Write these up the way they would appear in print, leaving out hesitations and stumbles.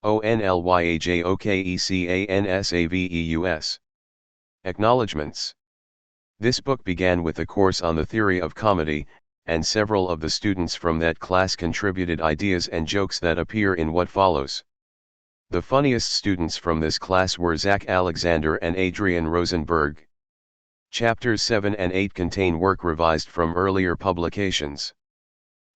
ONLYAJOKECANSAVEUS. Acknowledgements. This book began with a course on the theory of comedy, and several of the students from that class contributed ideas and jokes that appear in what follows. The funniest students from this class were Zach Alexander and Adrian Rosenberg. Chapters 7 and 8 contain work revised from earlier publications.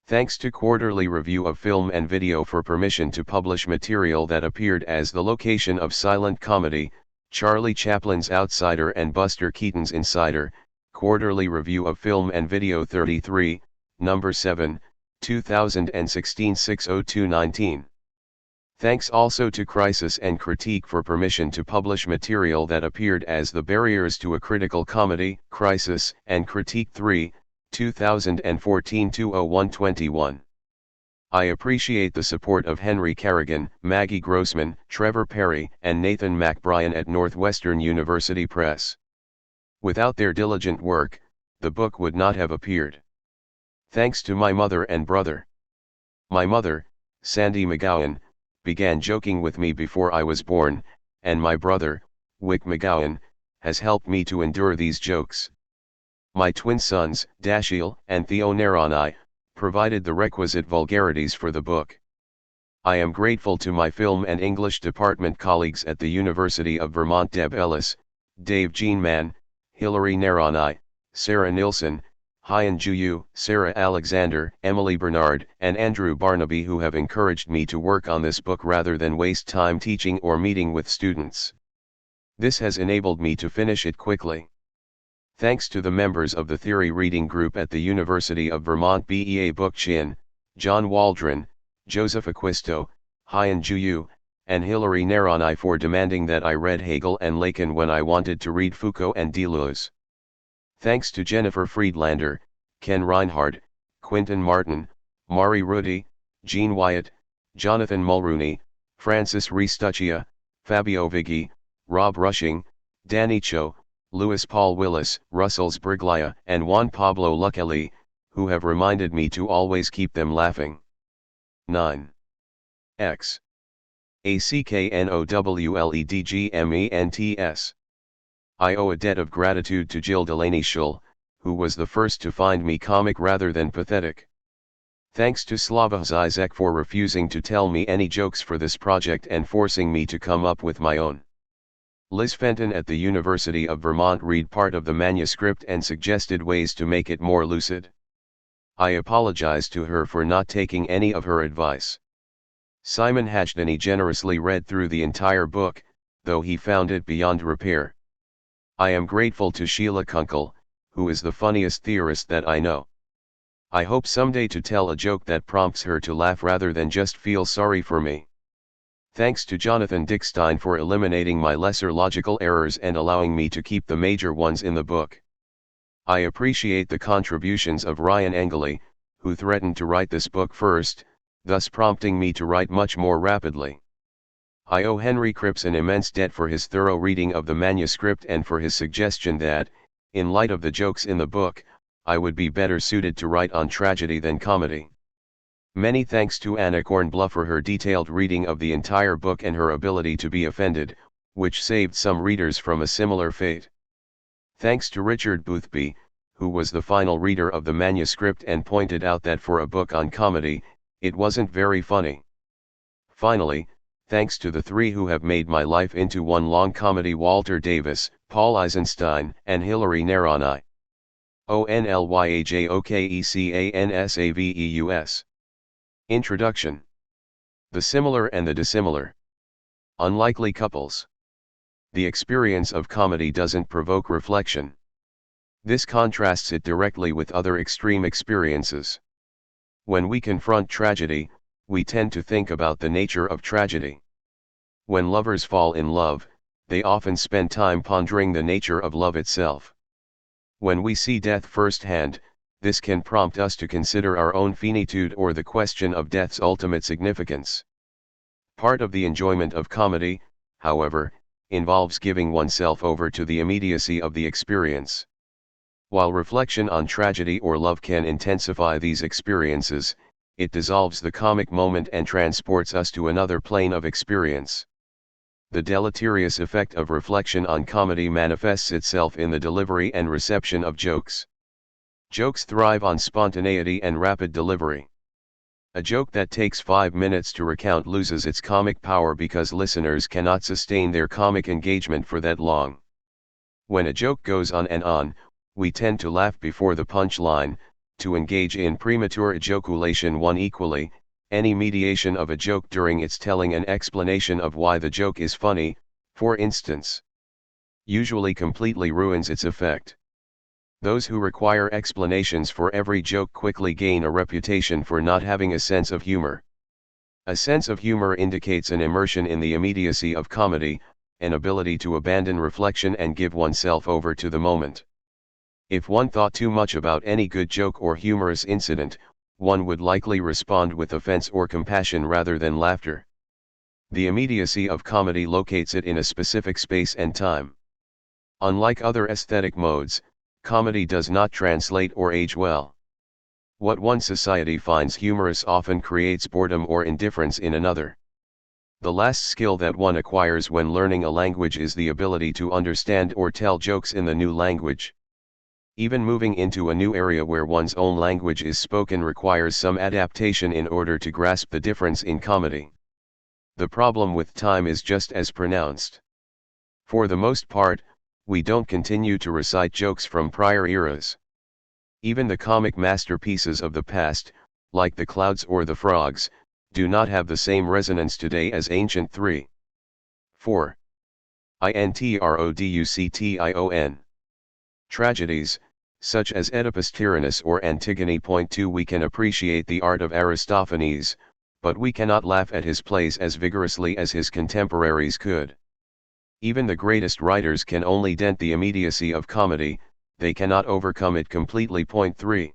Thanks to Quarterly Review of Film and Video for permission to publish material that appeared as the location of silent comedy, Charlie Chaplin's Outsider and Buster Keaton's Insider, Quarterly Review of Film and Video 33, Number 7, 2016 60219. Thanks also to Crisis and Critique for permission to publish material that appeared as The Barriers to a Critical Comedy, Crisis and Critique 3, 2014-20121. I appreciate the support of Henry Carrigan, Maggie Grossman, Trevor Perry, and Nathan McBrien at Northwestern University Press. Without their diligent work, the book would not have appeared. Thanks to my mother and brother. My mother, Sandy McGowan, began joking with me before I was born, and my brother, Wick McGowan, has helped me to endure these jokes. My twin sons, Dashiell and Theo Neroni, provided the requisite vulgarities for the book. I am grateful to my film and English department colleagues at the University of Vermont, Deb Ellis, Dave Jeanman, Hilary Neroni, Sarah Nilsson, Hyan Juyu, Sarah Alexander, Emily Bernard, and Andrew Barnaby, who have encouraged me to work on this book rather than waste time teaching or meeting with students. This has enabled me to finish it quickly. Thanks to the members of the Theory Reading Group at the University of Vermont, BEA Book Chin, John Waldron, Joseph Acquisto, Hyan Juyu, and Hilary Neroni for demanding that I read Hegel and Lacan when I wanted to read Foucault and Deleuze. Thanks to Jennifer Friedlander, Ken Reinhardt, Quinton Martin, Mari Rudy, Jean Wyatt, Jonathan Mulrooney, Francis Restuccia, Fabio Viggi, Rob Rushing, Danny Cho, Louis Paul Willis, Russell Sbriglia, and Juan Pablo Luccheli, who have reminded me to always keep them laughing. 9. X. ACKNOWLEDGMENTS. I owe a debt of gratitude to Jill Delaney Shull, who was the first to find me comic rather than pathetic. Thanks to Slava Zizek for refusing to tell me any jokes for this project and forcing me to come up with my own. Liz Fenton at the University of Vermont read part of the manuscript and suggested ways to make it more lucid. I apologize to her for not taking any of her advice. Simon Hajdani generously read through the entire book, though he found it beyond repair. I am grateful to Sheila Kunkel, who is the funniest theorist that I know. I hope someday to tell a joke that prompts her to laugh rather than just feel sorry for me. Thanks to Jonathan Dickstein for eliminating my lesser logical errors and allowing me to keep the major ones in the book. I appreciate the contributions of Ryan Engeli, who threatened to write this book first, thus prompting me to write much more rapidly. I owe Henry Cripps an immense debt for his thorough reading of the manuscript and for his suggestion that, in light of the jokes in the book, I would be better suited to write on tragedy than comedy. Many thanks to Anna Kornbluh for her detailed reading of the entire book and her ability to be offended, which saved some readers from a similar fate. Thanks to Richard Boothby, who was the final reader of the manuscript and pointed out that for a book on comedy, it wasn't very funny. Finally, thanks to the three who have made my life into one long comedy: Walter Davis, Paul Eisenstein, and Hilary Neroni. ONLYAJOKECANSAVEUS. Introduction. The similar and the dissimilar. Unlikely couples. The experience of comedy doesn't provoke reflection. This contrasts it directly with other extreme experiences. When we confront tragedy, we tend to think about the nature of tragedy. When lovers fall in love, they often spend time pondering the nature of love itself. When we see death firsthand, this can prompt us to consider our own finitude or the question of death's ultimate significance. Part of the enjoyment of comedy, however, involves giving oneself over to the immediacy of the experience. While reflection on tragedy or love can intensify these experiences, it dissolves the comic moment and transports us to another plane of experience. The deleterious effect of reflection on comedy manifests itself in the delivery and reception of jokes. Jokes thrive on spontaneity and rapid delivery. A joke that takes 5 minutes to recount loses its comic power because listeners cannot sustain their comic engagement for that long. When a joke goes on and on, we tend to laugh before the punchline, to engage in premature ejaculation equally. Any mediation of a joke during its telling and explanation of why the joke is funny, for instance, usually completely ruins its effect. Those who require explanations for every joke quickly gain a reputation for not having a sense of humor. A sense of humor indicates an immersion in the immediacy of comedy, an ability to abandon reflection and give oneself over to the moment. If one thought too much about any good joke or humorous incident, one would likely respond with offense or compassion rather than laughter. The immediacy of comedy locates it in a specific space and time. Unlike other aesthetic modes, comedy does not translate or age well. What one society finds humorous often creates boredom or indifference in another. The last skill that one acquires when learning a language is the ability to understand or tell jokes in the new language. Even moving into a new area where one's own language is spoken requires some adaptation in order to grasp the difference in comedy. The problem with time is just as pronounced. For the most part, we don't continue to recite jokes from prior eras. Even the comic masterpieces of the past, like the Clouds or the Frogs, do not have the same resonance today as ancient 3. 4. Introduction. Tragedies, such as Oedipus Tyrannus or Antigone. 2 We can appreciate the art of Aristophanes, but we cannot laugh at his plays as vigorously as his contemporaries could. Even the greatest writers can only dent the immediacy of comedy, they cannot overcome it completely. 3.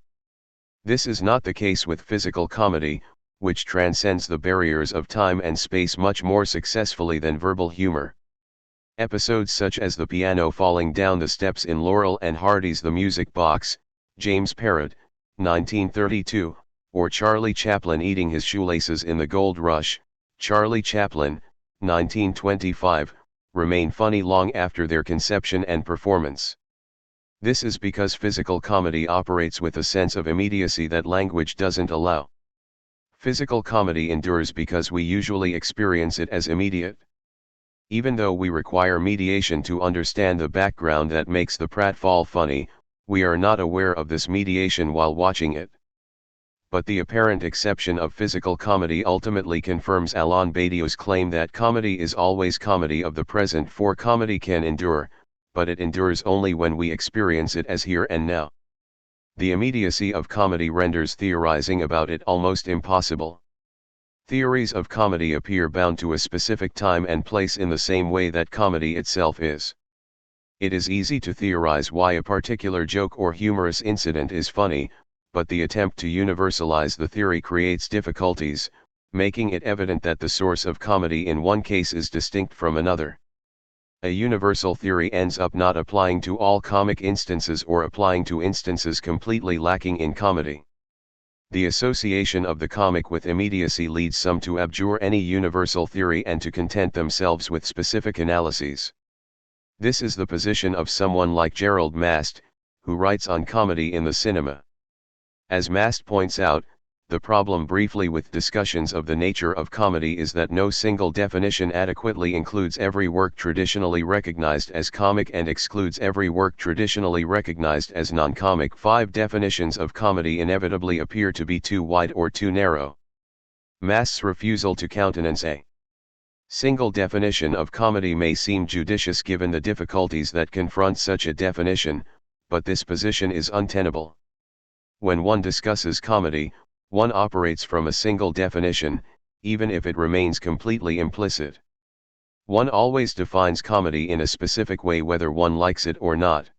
This is not the case with physical comedy, which transcends the barriers of time and space much more successfully than verbal humor. Episodes such as the piano falling down the steps in Laurel and Hardy's The Music Box, James Parrott, 1932, or Charlie Chaplin eating his shoelaces in The Gold Rush, Charlie Chaplin, 1925, remain funny long after their conception and performance. This is because physical comedy operates with a sense of immediacy that language doesn't allow. Physical comedy endures because we usually experience it as immediate. Even though we require mediation to understand the background that makes the pratfall funny, we are not aware of this mediation while watching it. But the apparent exception of physical comedy ultimately confirms Alain Badiou's claim that comedy is always comedy of the present, for comedy can endure, but it endures only when we experience it as here and now. The immediacy of comedy renders theorizing about it almost impossible. Theories of comedy appear bound to a specific time and place in the same way that comedy itself is. It is easy to theorize why a particular joke or humorous incident is funny, but the attempt to universalize the theory creates difficulties, making it evident that the source of comedy in one case is distinct from another. A universal theory ends up not applying to all comic instances or applying to instances completely lacking in comedy. The association of the comic with immediacy leads some to abjure any universal theory and to content themselves with specific analyses. This is the position of someone like Gerald Mast, who writes on comedy in the cinema. As Mast points out, the problem briefly with discussions of the nature of comedy is that no single definition adequately includes every work traditionally recognized as comic and excludes every work traditionally recognized as non-comic. 5 definitions of comedy inevitably appear to be too wide or too narrow. Mast's refusal to countenance a single definition of comedy may seem judicious given the difficulties that confront such a definition, but this position is untenable. When one discusses comedy, one operates from a single definition, even if it remains completely implicit. One always defines comedy in a specific way whether one likes it or not.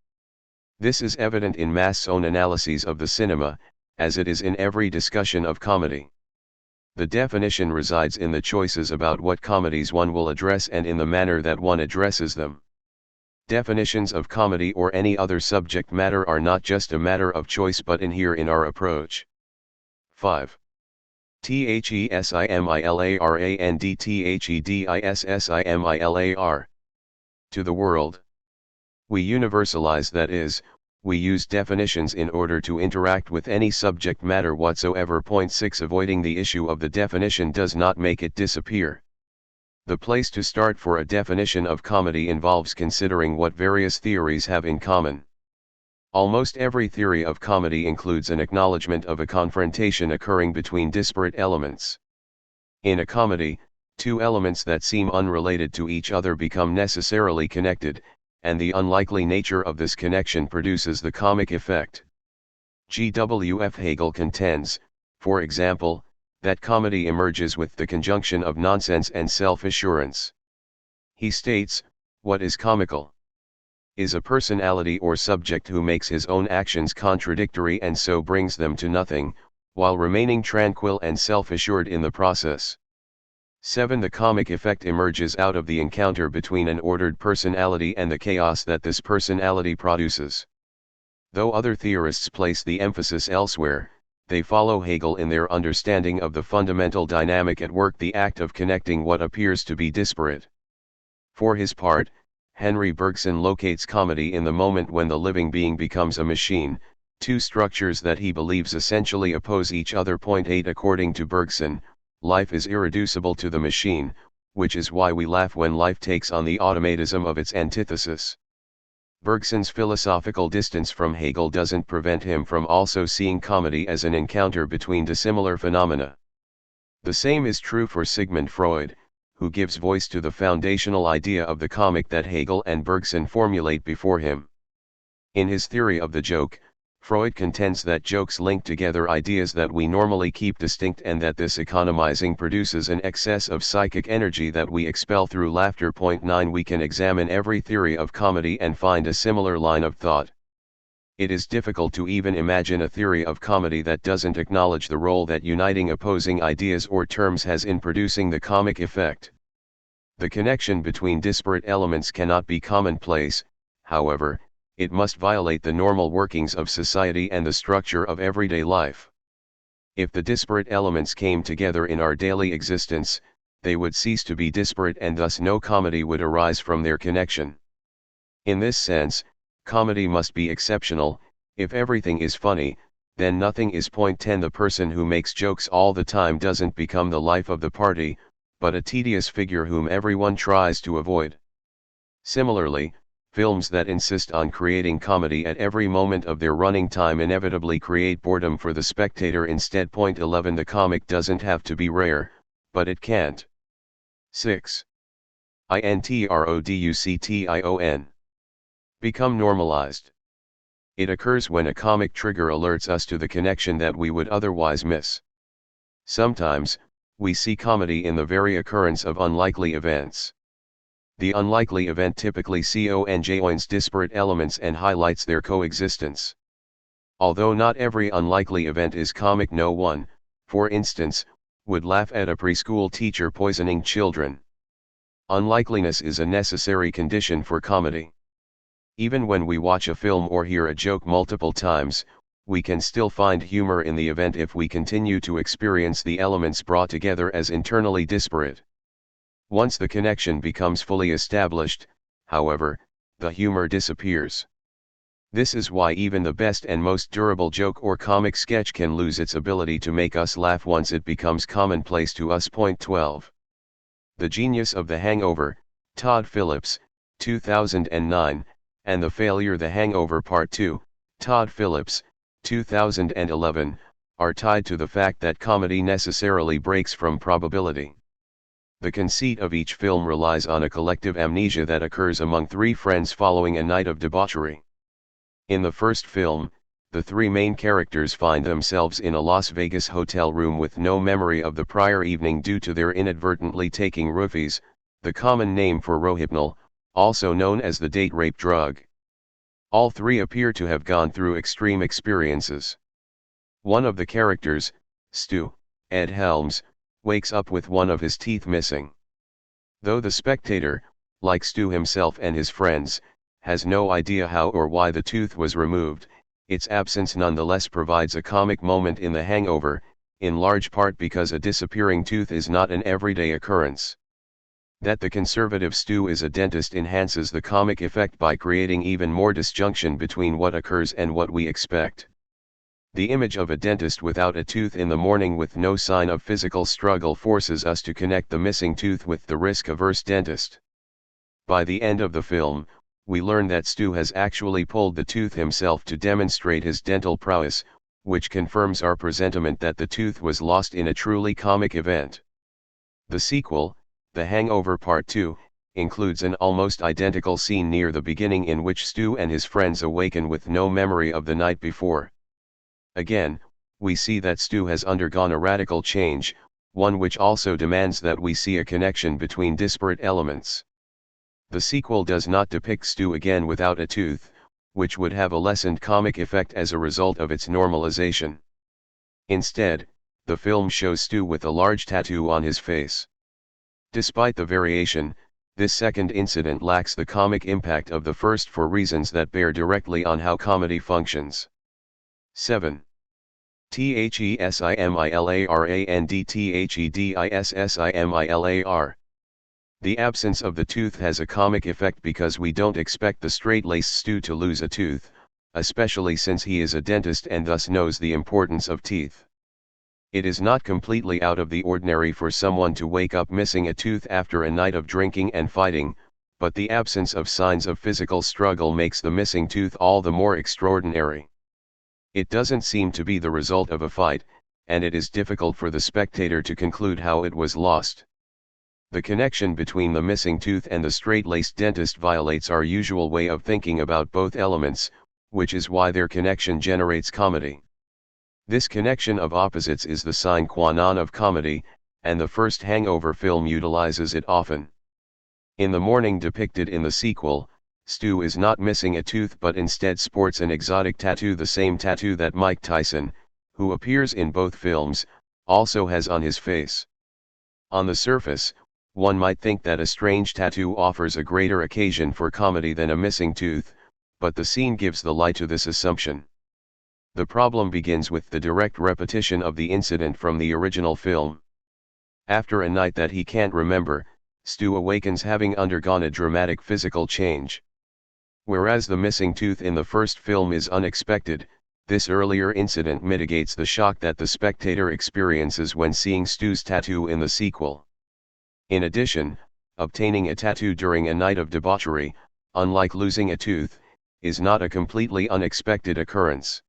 This is evident in Mast's own analyses of the cinema, as it is in every discussion of comedy. The definition resides in the choices about what comedies one will address and in the manner that one addresses them. Definitions of comedy or any other subject matter are not just a matter of choice but inhere in our approach. 5. THESIMILARANDTHEDISSIMILAR. To the world. We universalize, that is, we use definitions in order to interact with any subject matter whatsoever. Point 6. Avoiding the issue of the definition does not make it disappear. The place to start for a definition of comedy involves considering what various theories have in common. Almost every theory of comedy includes an acknowledgement of a confrontation occurring between disparate elements. In a comedy, two elements that seem unrelated to each other become necessarily connected, and the unlikely nature of this connection produces the comic effect. G.W.F. Hegel contends, for example, that comedy emerges with the conjunction of nonsense and self-assurance. He states, "What is comical? Is a personality or subject who makes his own actions contradictory and so brings them to nothing, while remaining tranquil and self-assured in the process." 7. The comic effect emerges out of the encounter between an ordered personality and the chaos that this personality produces. Though other theorists place the emphasis elsewhere, they follow Hegel in their understanding of the fundamental dynamic at work, the act of connecting what appears to be disparate. For his part, Henry Bergson locates comedy in the moment when the living being becomes a machine, two structures that he believes essentially oppose each other. Point 8. According to Bergson, life is irreducible to the machine, which is why we laugh when life takes on the automatism of its antithesis. Bergson's philosophical distance from Hegel doesn't prevent him from also seeing comedy as an encounter between dissimilar phenomena. The same is true for Sigmund Freud, who gives voice to the foundational idea of the comic that Hegel and Bergson formulate before him. In his theory of the joke, Freud contends that jokes link together ideas that we normally keep distinct and that this economizing produces an excess of psychic energy that we expel through laughter. Point 9. We can examine every theory of comedy and find a similar line of thought. It is difficult to even imagine a theory of comedy that doesn't acknowledge the role that uniting opposing ideas or terms has in producing the comic effect. The connection between disparate elements cannot be commonplace, however. It must violate the normal workings of society and the structure of everyday life. If the disparate elements came together in our daily existence, they would cease to be disparate and thus no comedy would arise from their connection. In this sense, comedy must be exceptional. If everything is funny, then nothing is. Point 10. The person who makes jokes all the time doesn't become the life of the party, but a tedious figure whom everyone tries to avoid. Similarly, films that insist on creating comedy at every moment of their running time inevitably create boredom for the spectator instead. Point 11. The comic doesn't have to be rare, but it can't. 6. Introduction. Become normalized. It occurs when a comic trigger alerts us to the connection that we would otherwise miss. Sometimes, we see comedy in the very occurrence of unlikely events. The unlikely event typically conjoins disparate elements and highlights their coexistence. Although not every unlikely event is comic, no one, for instance, would laugh at a preschool teacher poisoning children. Unlikeliness is a necessary condition for comedy. Even when we watch a film or hear a joke multiple times, we can still find humor in the event if we continue to experience the elements brought together as internally disparate. Once the connection becomes fully established, however, the humor disappears. This is why even the best and most durable joke or comic sketch can lose its ability to make us laugh once it becomes commonplace to us. Point 12. The Genius of the Hangover, Todd Phillips, 2009, and The Failure The Hangover Part 2, Todd Phillips, 2011, are tied to the fact that comedy necessarily breaks from probability. The conceit of each film relies on a collective amnesia that occurs among three friends following a night of debauchery. In the first film, the three main characters find themselves in a Las Vegas hotel room with no memory of the prior evening due to their inadvertently taking roofies, the common name for Rohypnol, also known as the date rape drug. All three appear to have gone through extreme experiences. One of the characters, Stu, Ed Helms, wakes up with one of his teeth missing. Though the spectator, like Stu himself and his friends, has no idea how or why the tooth was removed, its absence nonetheless provides a comic moment in The Hangover, in large part because a disappearing tooth is not an everyday occurrence. That the conservative Stu is a dentist enhances the comic effect by creating even more disjunction between what occurs and what we expect. The image of a dentist without a tooth in the morning with no sign of physical struggle forces us to connect the missing tooth with the risk-averse dentist. By the end of the film, we learn that Stu has actually pulled the tooth himself to demonstrate his dental prowess, which confirms our presentiment that the tooth was lost in a truly comic event. The sequel, The Hangover Part 2, includes an almost identical scene near the beginning in which Stu and his friends awaken with no memory of the night before. Again, we see that Stu has undergone a radical change, one which also demands that we see a connection between disparate elements. The sequel does not depict Stu again without a tooth, which would have a lessened comic effect as a result of its normalization. Instead, the film shows Stu with a large tattoo on his face. Despite the variation, this second incident lacks the comic impact of the first for reasons that bear directly on how comedy functions. 7. THESIMILARANDTHEDISSIMILAR. The absence of the tooth has a comic effect because we don't expect the straight-laced Stu to lose a tooth, especially since he is a dentist and thus knows the importance of teeth. It is not completely out of the ordinary for someone to wake up missing a tooth after a night of drinking and fighting, but the absence of signs of physical struggle makes the missing tooth all the more extraordinary. It doesn't seem to be the result of a fight, and it is difficult for the spectator to conclude how it was lost. The connection between the missing tooth and the straight-laced dentist violates our usual way of thinking about both elements, which is why their connection generates comedy. This connection of opposites is the sine qua non of comedy, and the first Hangover film utilizes it often. In the morning depicted in the sequel, Stu is not missing a tooth but instead sports an exotic tattoo, the same tattoo that Mike Tyson, who appears in both films, also has on his face. On the surface, one might think that a strange tattoo offers a greater occasion for comedy than a missing tooth, but the scene gives the lie to this assumption. The problem begins with the direct repetition of the incident from the original film. After a night that he can't remember, Stu awakens having undergone a dramatic physical change. Whereas the missing tooth in the first film is unexpected, this earlier incident mitigates the shock that the spectator experiences when seeing Stu's tattoo in the sequel. In addition, obtaining a tattoo during a night of debauchery, unlike losing a tooth, is not a completely unexpected occurrence.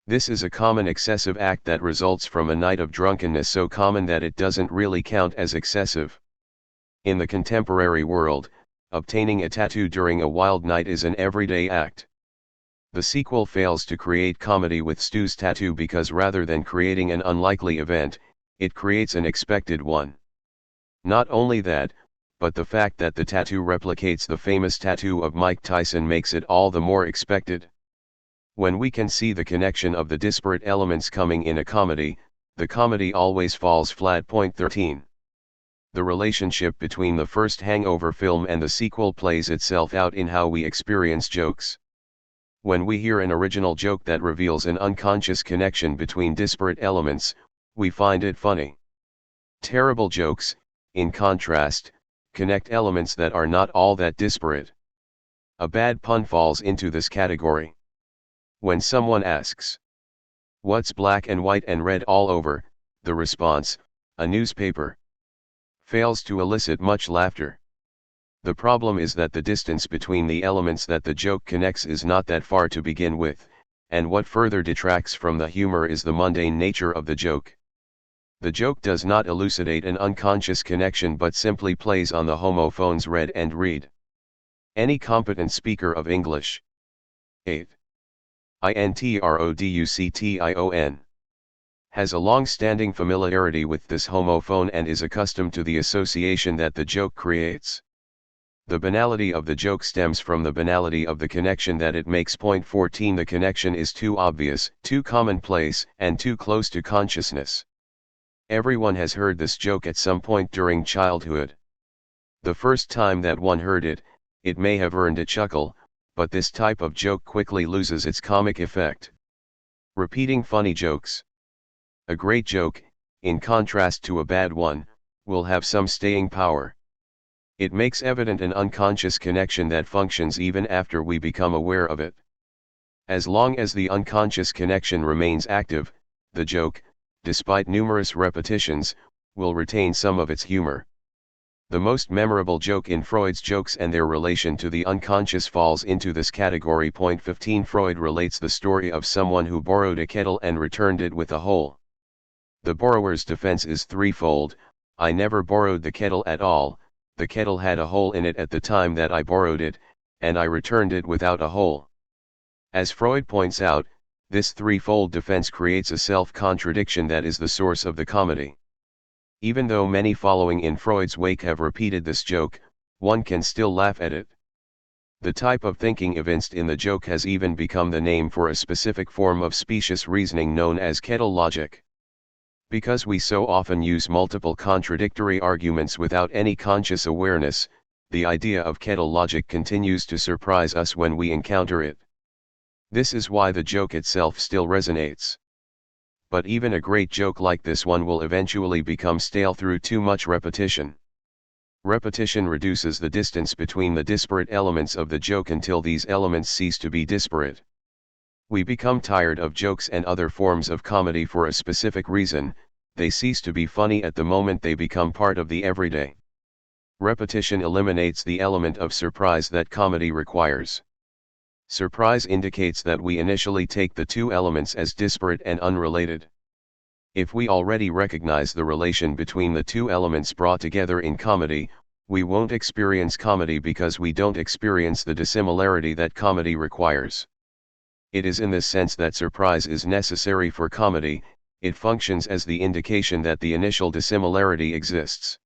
This is a common excessive act that results from a night of drunkenness so common that it doesn't really count as excessive. In the contemporary world, obtaining a tattoo during a wild night is an everyday act. The sequel fails to create comedy with Stu's tattoo because rather than creating an unlikely event, it creates an expected one. Not only that, but the fact that the tattoo replicates the famous tattoo of Mike Tyson makes it all the more expected. When we can see the connection of the disparate elements coming in a comedy, the comedy always falls flat. 13. The relationship between the first Hangover film and the sequel plays itself out in how we experience jokes. When we hear an original joke that reveals an unconscious connection between disparate elements, we find it funny. Terrible jokes, in contrast, connect elements that are not all that disparate. A bad pun falls into this category. When someone asks, "What's black and white and red all over?" the response, "A newspaper," fails to elicit much laughter. The problem is that the distance between the elements that the joke connects is not that far to begin with, and what further detracts from the humor is the mundane nature of the joke. The joke does not elucidate an unconscious connection but simply plays on the homophones read and read. Any competent speaker of English 8. Introduction has a long-standing familiarity with this homophone and is accustomed to the association that the joke creates. The banality of the joke stems from the banality of the connection that it makes. 14 The connection is too obvious, too commonplace, and too close to consciousness. Everyone has heard this joke at some point during childhood. The first time that one heard it, it may have earned a chuckle, but this type of joke quickly loses its comic effect. Repeating funny jokes. A great joke, in contrast to a bad one, will have some staying power. It makes evident an unconscious connection that functions even after we become aware of it. As long as the unconscious connection remains active, the joke, despite numerous repetitions, will retain some of its humor. The most memorable joke in Freud's jokes and their relation to the unconscious falls into this category. 15 Freud relates the story of someone who borrowed a kettle and returned it with a hole. The borrower's defense is threefold: I never borrowed the kettle at all, the kettle had a hole in it at the time that I borrowed it, and I returned it without a hole. As Freud points out, this threefold defense creates a self-contradiction that is the source of the comedy. Even though many following in Freud's wake have repeated this joke, one can still laugh at it. The type of thinking evinced in the joke has even become the name for a specific form of specious reasoning known as kettle logic. Because we so often use multiple contradictory arguments without any conscious awareness, the idea of kettle logic continues to surprise us when we encounter it. This is why the joke itself still resonates. But even a great joke like this one will eventually become stale through too much repetition. Repetition reduces the distance between the disparate elements of the joke until these elements cease to be disparate. We become tired of jokes and other forms of comedy for a specific reason: they cease to be funny at the moment they become part of the everyday. Repetition eliminates the element of surprise that comedy requires. Surprise indicates that we initially take the two elements as disparate and unrelated. If we already recognize the relation between the two elements brought together in comedy, we won't experience comedy because we don't experience the dissimilarity that comedy requires. It is in this sense that surprise is necessary for comedy. It functions as the indication that the initial dissimilarity exists.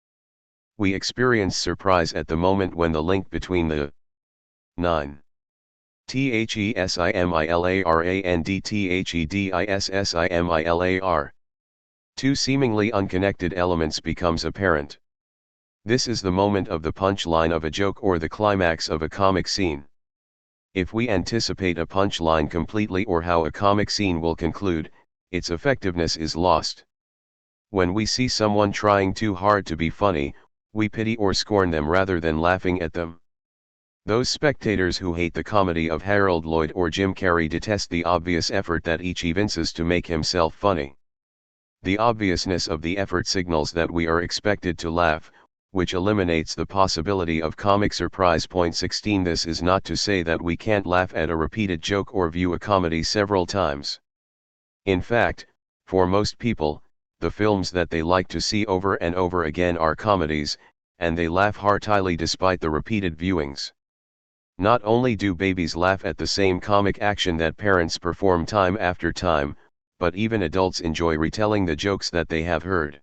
We experience surprise at the moment when the link between the 9. THESIMILARAND two seemingly unconnected elements becomes apparent. This is the moment of the punchline of a joke or the climax of a comic scene. If we anticipate a punchline completely or how a comic scene will conclude, its effectiveness is lost. When we see someone trying too hard to be funny, we pity or scorn them rather than laughing at them. Those spectators who hate the comedy of Harold Lloyd or Jim Carrey detest the obvious effort that each evinces to make himself funny. The obviousness of the effort signals that we are expected to laugh, which eliminates the possibility of comic surprise. 16 This is not to say that we can't laugh at a repeated joke or view a comedy several times. In fact, for most people, the films that they like to see over and over again are comedies, and they laugh heartily despite the repeated viewings. Not only do babies laugh at the same comic action that parents perform time after time, but even adults enjoy retelling the jokes that they have heard.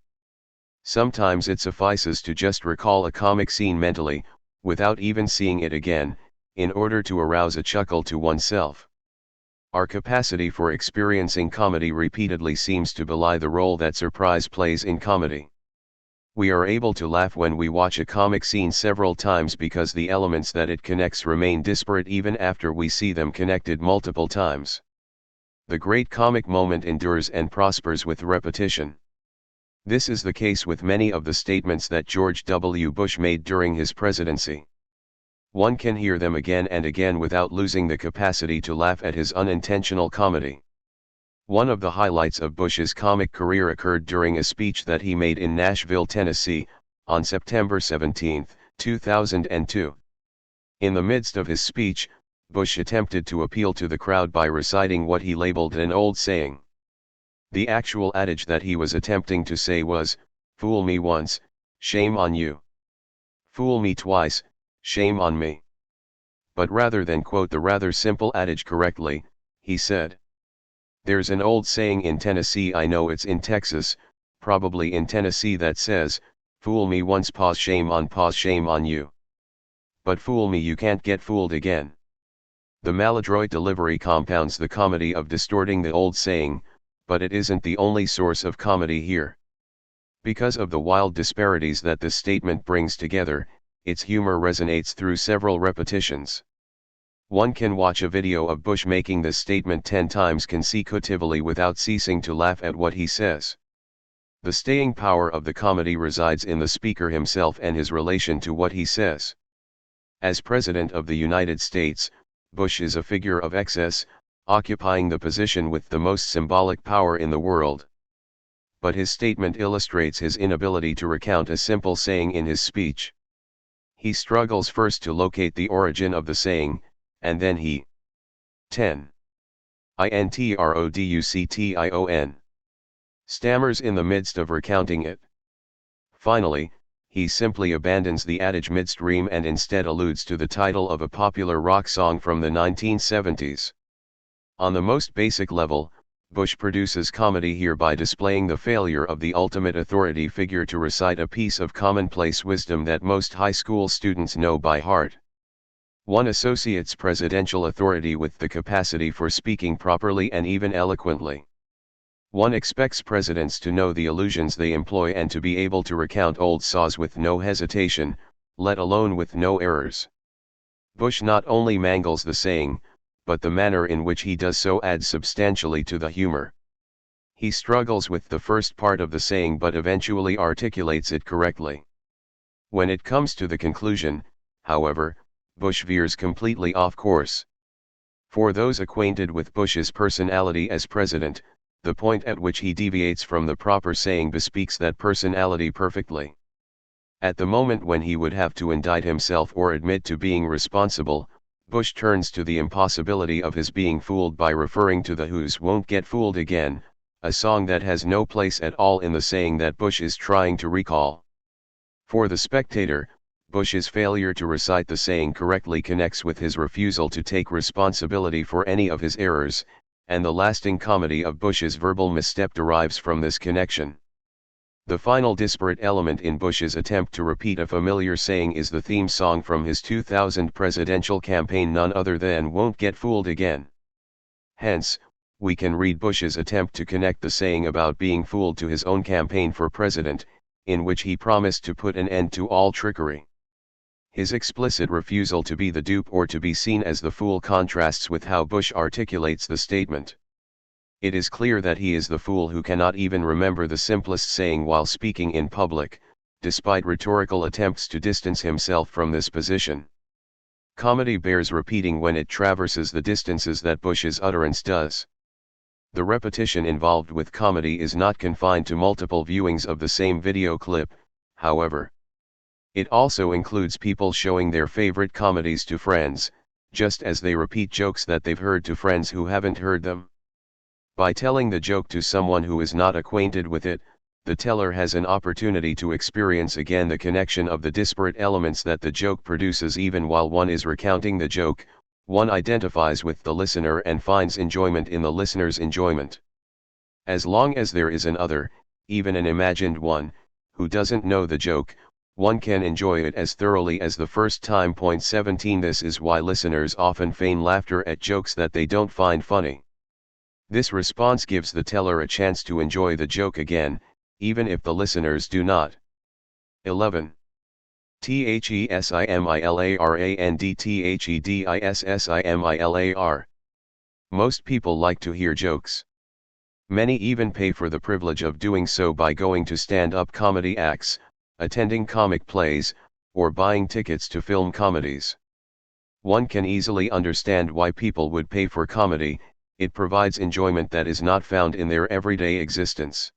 Sometimes it suffices to just recall a comic scene mentally, without even seeing it again, in order to arouse a chuckle to oneself. Our capacity for experiencing comedy repeatedly seems to belie the role that surprise plays in comedy. We are able to laugh when we watch a comic scene several times because the elements that it connects remain disparate even after we see them connected multiple times. The great comic moment endures and prospers with repetition. This is the case with many of the statements that George W. Bush made during his presidency. One can hear them again and again without losing the capacity to laugh at his unintentional comedy. One of the highlights of Bush's comic career occurred during a speech that he made in Nashville, Tennessee, on September 17, 2002. In the midst of his speech, Bush attempted to appeal to the crowd by reciting what he labeled an old saying. The actual adage that he was attempting to say was, "Fool me once, shame on you. Fool me twice, shame on me." But rather than quote the rather simple adage correctly, he said, "There's an old saying in Tennessee, I know it's in Texas, probably in Tennessee, that says, fool me once, shame on you. But fool me, you can't get fooled again." The maladroit delivery compounds the comedy of distorting the old saying, but it isn't the only source of comedy here. Because of the wild disparities that this statement brings together, its humor resonates through several repetitions. One can watch a video of Bush making this statement 10 times consecutively without ceasing to laugh at what he says. The staying power of the comedy resides in the speaker himself and his relation to what he says. As President of the United States, Bush is a figure of excess, occupying the position with the most symbolic power in the world. But his statement illustrates his inability to recount a simple saying in his speech. He struggles first to locate the origin of the saying, and then he 10 introduction stammers in the midst of recounting it. Finally, he simply abandons the adage midstream and instead alludes to the title of a popular rock song from the 1970s. On the most basic level, Bush produces comedy here by displaying the failure of the ultimate authority figure to recite a piece of commonplace wisdom that most high school students know by heart. One associates presidential authority with the capacity for speaking properly and even eloquently. One expects presidents to know the allusions they employ and to be able to recount old saws with no hesitation, let alone with no errors. Bush not only mangles the saying, but the manner in which he does so adds substantially to the humor. He struggles with the first part of the saying but eventually articulates it correctly. When it comes to the conclusion, however, Bush veers completely off course. For those acquainted with Bush's personality as president, the point at which he deviates from the proper saying bespeaks that personality perfectly. At the moment when he would have to indict himself or admit to being responsible, Bush turns to the impossibility of his being fooled by referring to the Who's Won't Get Fooled Again, a song that has no place at all in the saying that Bush is trying to recall. For the spectator, Bush's failure to recite the saying correctly connects with his refusal to take responsibility for any of his errors, and the lasting comedy of Bush's verbal misstep derives from this connection. The final disparate element in Bush's attempt to repeat a familiar saying is the theme song from his 2000 presidential campaign, none other than Won't Get Fooled Again. Hence, we can read Bush's attempt to connect the saying about being fooled to his own campaign for president, in which he promised to put an end to all trickery. His explicit refusal to be the dupe or to be seen as the fool contrasts with how Bush articulates the statement. It is clear that he is the fool who cannot even remember the simplest saying while speaking in public, despite rhetorical attempts to distance himself from this position. Comedy bears repeating when it traverses the distances that Bush's utterance does. The repetition involved with comedy is not confined to multiple viewings of the same video clip, however. It also includes people showing their favorite comedies to friends, just as they repeat jokes that they've heard to friends who haven't heard them. By telling the joke to someone who is not acquainted with it, the teller has an opportunity to experience again the connection of the disparate elements that the joke produces. Even while one is recounting the joke, one identifies with the listener and finds enjoyment in the listener's enjoyment. As long as there is an other, even an imagined one, who doesn't know the joke, one can enjoy it as thoroughly as the first time. 17 This is why listeners often feign laughter at jokes that they don't find funny. This response gives the teller a chance to enjoy the joke again, even if the listeners do not. 11. THESIMILARANDTHEDISSIMILAR. Most people like to hear jokes. Many even pay for the privilege of doing so by going to stand-up comedy acts, attending comic plays, or buying tickets to film comedies. One can easily understand why people would pay for comedy. It provides enjoyment that is not found in their everyday existence.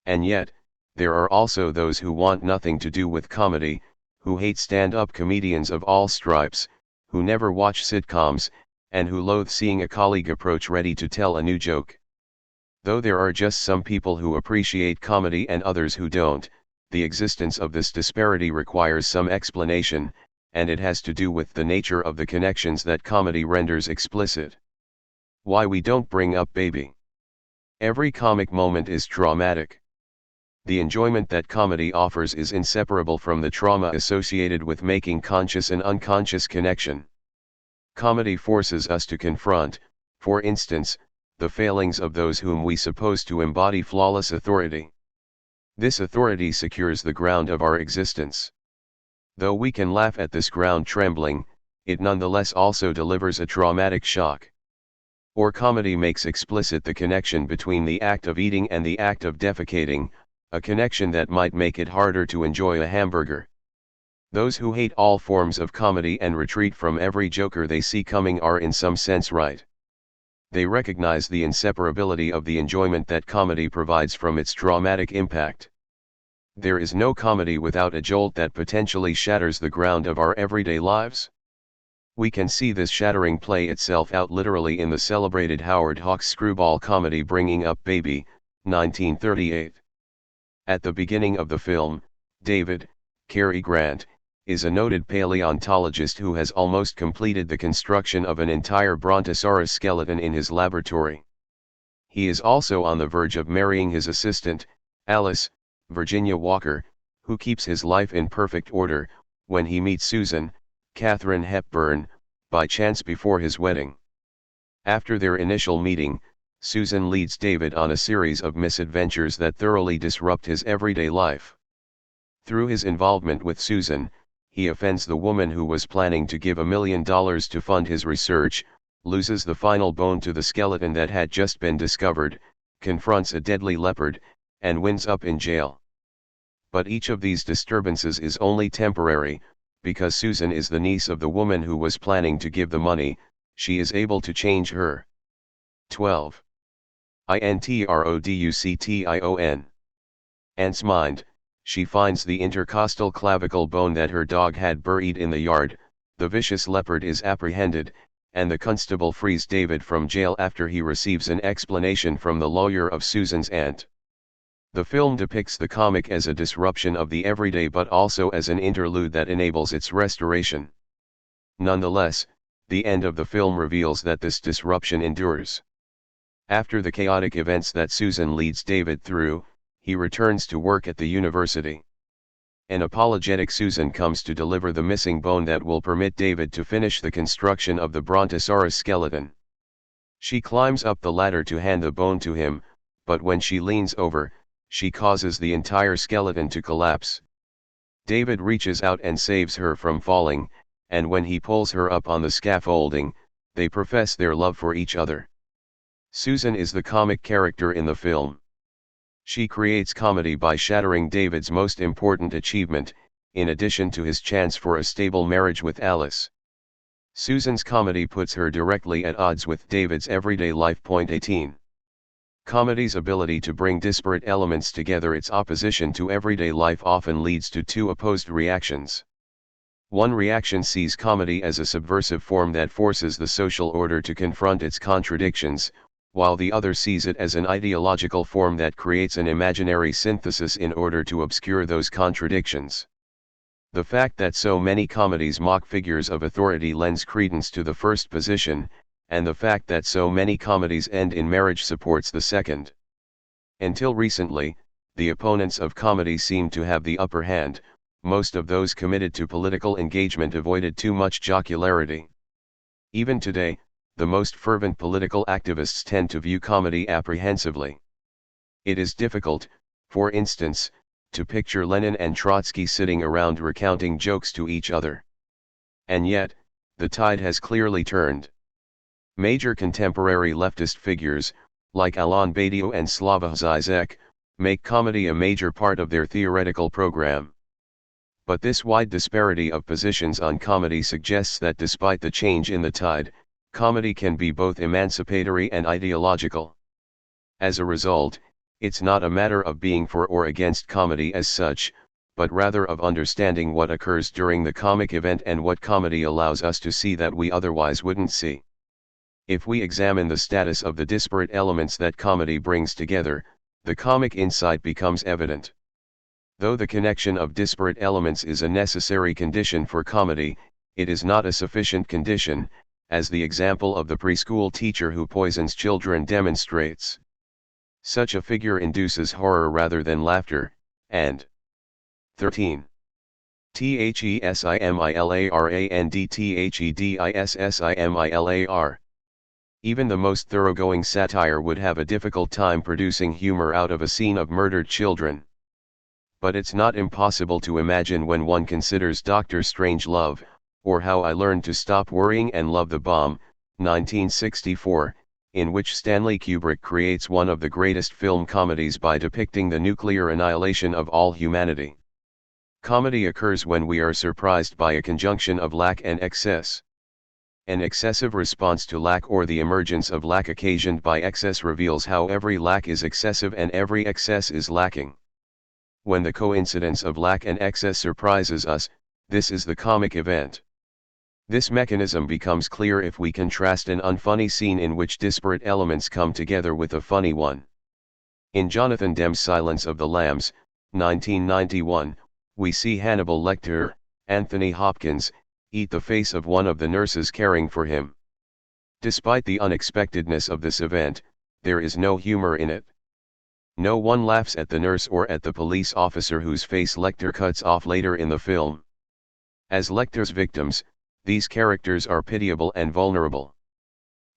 And yet, there are also those who want nothing to do with comedy, who hate stand-up comedians of all stripes, who never watch sitcoms, and who loathe seeing a colleague approach ready to tell a new joke. Though there are just some people who appreciate comedy and others who don't, the existence of this disparity requires some explanation, and it has to do with the nature of the connections that comedy renders explicit. Why we don't bring up baby. Every comic moment is traumatic. The enjoyment that comedy offers is inseparable from the trauma associated with making conscious and unconscious connection. Comedy forces us to confront, for instance, the failings of those whom we suppose to embody flawless authority. This authority secures the ground of our existence. Though we can laugh at this ground trembling, it nonetheless also delivers a traumatic shock. Or comedy makes explicit the connection between the act of eating and the act of defecating, a connection that might make it harder to enjoy a hamburger. Those who hate all forms of comedy and retreat from every joker they see coming are in some sense right. They recognize the inseparability of the enjoyment that comedy provides from its traumatic impact. There is no comedy without a jolt that potentially shatters the ground of our everyday lives. We can see this shattering play itself out literally in the celebrated Howard Hawks screwball comedy Bringing Up Baby, 1938. At the beginning of the film, David, Cary Grant, is a noted paleontologist who has almost completed the construction of an entire brontosaurus skeleton in his laboratory. He is also on the verge of marrying his assistant, Alice, Virginia Walker, who keeps his life in perfect order, when he meets Susan, Katharine Hepburn, by chance before his wedding. After their initial meeting, Susan leads David on a series of misadventures that thoroughly disrupt his everyday life. Through his involvement with Susan, he offends the woman who was planning to give $1 million to fund his research, loses the final bone to the skeleton that had just been discovered, confronts a deadly leopard, and winds up in jail. But each of these disturbances is only temporary, because Susan is the niece of the woman who was planning to give the money. She is able to change her 12. Introduction. Aunt's mind. She finds the intercostal clavicle bone that her dog had buried in the yard. The vicious leopard is apprehended, and the constable frees David from jail after he receives an explanation from the lawyer of Susan's aunt. The film depicts the comic as a disruption of the everyday but also as an interlude that enables its restoration. Nonetheless, the end of the film reveals that this disruption endures. After the chaotic events that Susan leads David through, he returns to work at the university. An apologetic Susan comes to deliver the missing bone that will permit David to finish the construction of the brontosaurus skeleton. She climbs up the ladder to hand the bone to him, but when she leans over, she causes the entire skeleton to collapse. David reaches out and saves her from falling, and when he pulls her up on the scaffolding, they profess their love for each other. Susan is the comic character in the film. She creates comedy by shattering David's most important achievement, in addition to his chance for a stable marriage with Alice. Susan's comedy puts her directly at odds with David's everyday life. 18. Comedy's ability to bring disparate elements together. Its opposition to everyday life often leads to two opposed reactions. One reaction sees comedy as a subversive form that forces the social order to confront its contradictions, while the other sees it as an ideological form that creates an imaginary synthesis in order to obscure those contradictions. The fact that so many comedies mock figures of authority lends credence to the first position, and the fact that so many comedies end in marriage supports the second. Until recently, the opponents of comedy seemed to have the upper hand. Most of those committed to political engagement avoided too much jocularity. Even today, the most fervent political activists tend to view comedy apprehensively. It is difficult, for instance, to picture Lenin and Trotsky sitting around recounting jokes to each other. And yet, the tide has clearly turned. Major contemporary leftist figures, like Alain Badiou and Slavoj Zizek, make comedy a major part of their theoretical program. But this wide disparity of positions on comedy suggests that despite the change in the tide, comedy can be both emancipatory and ideological. As a result, it's not a matter of being for or against comedy as such, but rather of understanding what occurs during the comic event and what comedy allows us to see that we otherwise wouldn't see. If we examine the status of the disparate elements that comedy brings together, the comic insight becomes evident. Though the connection of disparate elements is a necessary condition for comedy, it is not a sufficient condition, as the example of the preschool teacher who poisons children demonstrates. Such a figure induces horror rather than laughter, and 13. THESIMILARANDTHEDISSIMILAR. Even the most thoroughgoing satire would have a difficult time producing humor out of a scene of murdered children. But it's not impossible to imagine when one considers Dr. Strangelove, or How I Learned to Stop Worrying and Love the Bomb, 1964, in which Stanley Kubrick creates one of the greatest film comedies by depicting the nuclear annihilation of all humanity. Comedy occurs when we are surprised by a conjunction of lack and excess. An excessive response to lack or the emergence of lack occasioned by excess reveals how every lack is excessive and every excess is lacking. When the coincidence of lack and excess surprises us, this is the comic event. This mechanism becomes clear if we contrast an unfunny scene in which disparate elements come together with a funny one. In Jonathan Demme's Silence of the Lambs, 1991, we see Hannibal Lecter, Anthony Hopkins, eat the face of one of the nurses caring for him. Despite the unexpectedness of this event, there is no humor in it. No one laughs at the nurse or at the police officer whose face Lecter cuts off later in the film. As Lecter's victims, these characters are pitiable and vulnerable.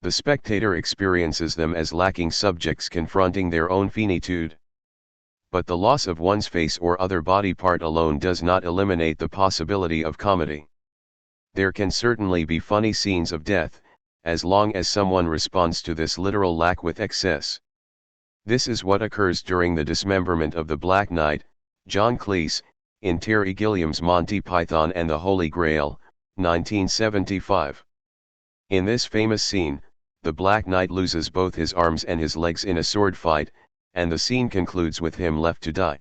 The spectator experiences them as lacking subjects confronting their own finitude. But the loss of one's face or other body part alone does not eliminate the possibility of comedy. There can certainly be funny scenes of death, as long as someone responds to this literal lack with excess. This is what occurs during the dismemberment of the Black Knight, John Cleese, in Terry Gilliam's Monty Python and the Holy Grail, 1975. In this famous scene, the Black Knight loses both his arms and his legs in a sword fight, and the scene concludes with him left to die.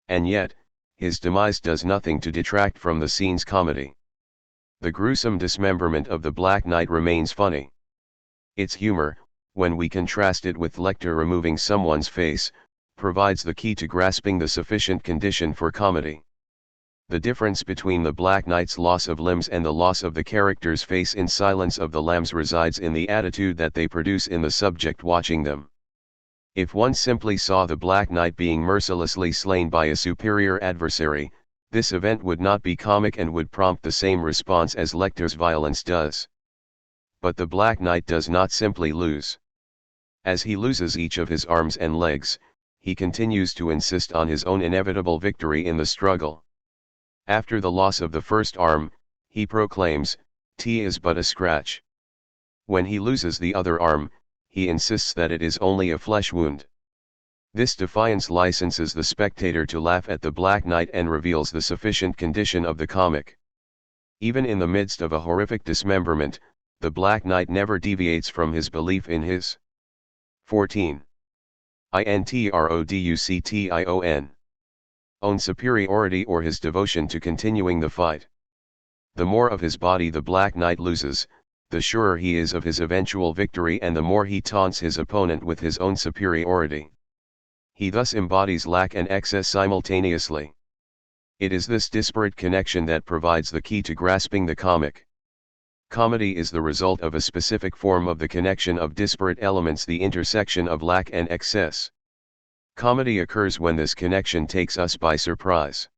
And yet, his demise does nothing to detract from the scene's comedy. The gruesome dismemberment of the Black Knight remains funny. Its humor, when we contrast it with Lecter removing someone's face, provides the key to grasping the sufficient condition for comedy. The difference between the Black Knight's loss of limbs and the loss of the character's face in Silence of the Lambs resides in the attitude that they produce in the subject watching them. If one simply saw the Black Knight being mercilessly slain by a superior adversary, this event would not be comic and would prompt the same response as Lecter's violence does. But the Black Knight does not simply lose. As he loses each of his arms and legs, he continues to insist on his own inevitable victory in the struggle. After the loss of the first arm, he proclaims, "T is but a scratch." When he loses the other arm, he insists that it is only a flesh wound. This defiance licenses the spectator to laugh at the Black Knight and reveals the sufficient condition of the comic. Even in the midst of a horrific dismemberment, the Black Knight never deviates from his belief in his 14. Introduction. Own superiority or his devotion to continuing the fight. The more of his body the Black Knight loses, the surer he is of his eventual victory and the more he taunts his opponent with his own superiority. He thus embodies lack and excess simultaneously. It is this disparate connection that provides the key to grasping the comic. Comedy is the result of a specific form of the connection of disparate elements, the intersection of lack and excess. Comedy occurs when this connection takes us by surprise.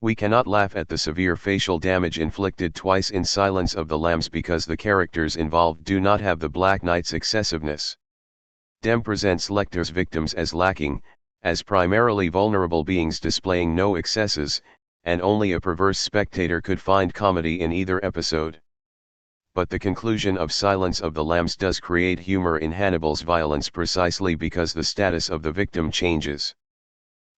We cannot laugh at the severe facial damage inflicted twice in Silence of the Lambs because the characters involved do not have the Black Knight's excessiveness. Demme presents Lecter's victims as lacking, as primarily vulnerable beings displaying no excesses, and only a perverse spectator could find comedy in either episode. But the conclusion of Silence of the Lambs does create humor in Hannibal's violence precisely because the status of the victim changes.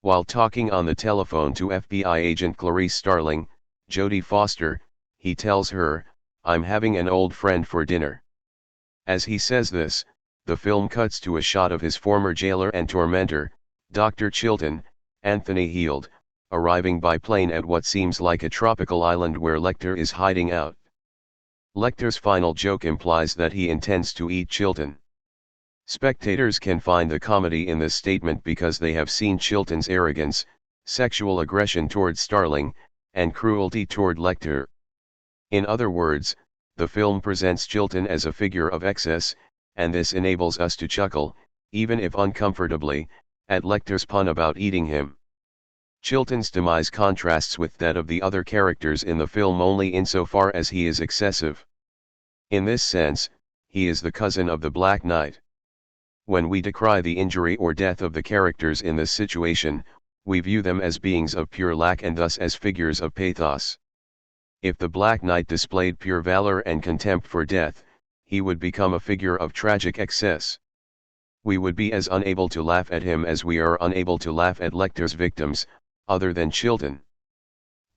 While talking on the telephone to FBI agent Clarice Starling, Jodie Foster, he tells her, "I'm having an old friend for dinner." As he says this, the film cuts to a shot of his former jailer and tormentor, Dr. Chilton, Anthony Heald, arriving by plane at what seems like a tropical island where Lecter is hiding out. Lecter's final joke implies that he intends to eat Chilton. Spectators can find the comedy in this statement because they have seen Chilton's arrogance, sexual aggression toward Starling, and cruelty toward Lecter. In other words, the film presents Chilton as a figure of excess, and this enables us to chuckle, even if uncomfortably, at Lecter's pun about eating him. Chilton's demise contrasts with that of the other characters in the film only insofar as he is excessive. In this sense, he is the cousin of the Black Knight. When we decry the injury or death of the characters in this situation, we view them as beings of pure lack and thus as figures of pathos. If the Black Knight displayed pure valor and contempt for death, he would become a figure of tragic excess. We would be as unable to laugh at him as we are unable to laugh at Lecter's victims, other than Chilton.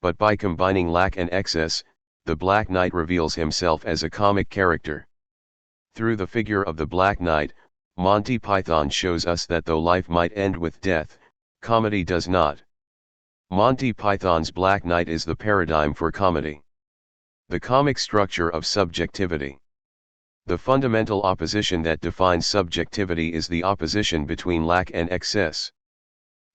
But by combining lack and excess, the Black Knight reveals himself as a comic character. Through the figure of the Black Knight, Monty Python shows us that though life might end with death, comedy does not. Monty Python's Black Knight is the paradigm for comedy. The comic structure of subjectivity. The fundamental opposition that defines subjectivity is the opposition between lack and excess.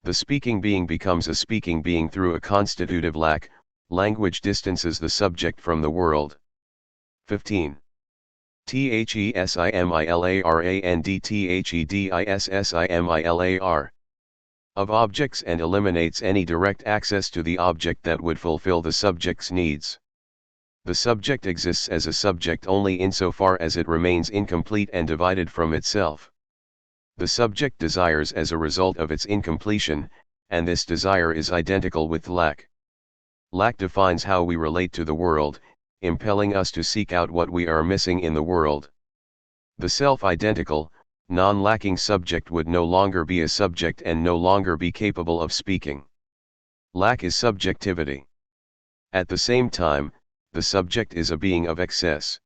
The speaking being becomes a speaking being through a constitutive lack. Language distances the subject from the world. 15. Thesimalarandthedissimilar of objects and eliminates any direct access to the object that would fulfill the subject's needs. The subject exists as a subject only insofar as it remains incomplete and divided from itself. The subject desires as a result of its incompletion, and this desire is identical with lack. Lack defines how we relate to the world, impelling us to seek out what we are missing in the world. The self-identical, non-lacking subject would no longer be a subject and no longer be capable of speaking. Lack is subjectivity. At the same time, the subject is a being of excess.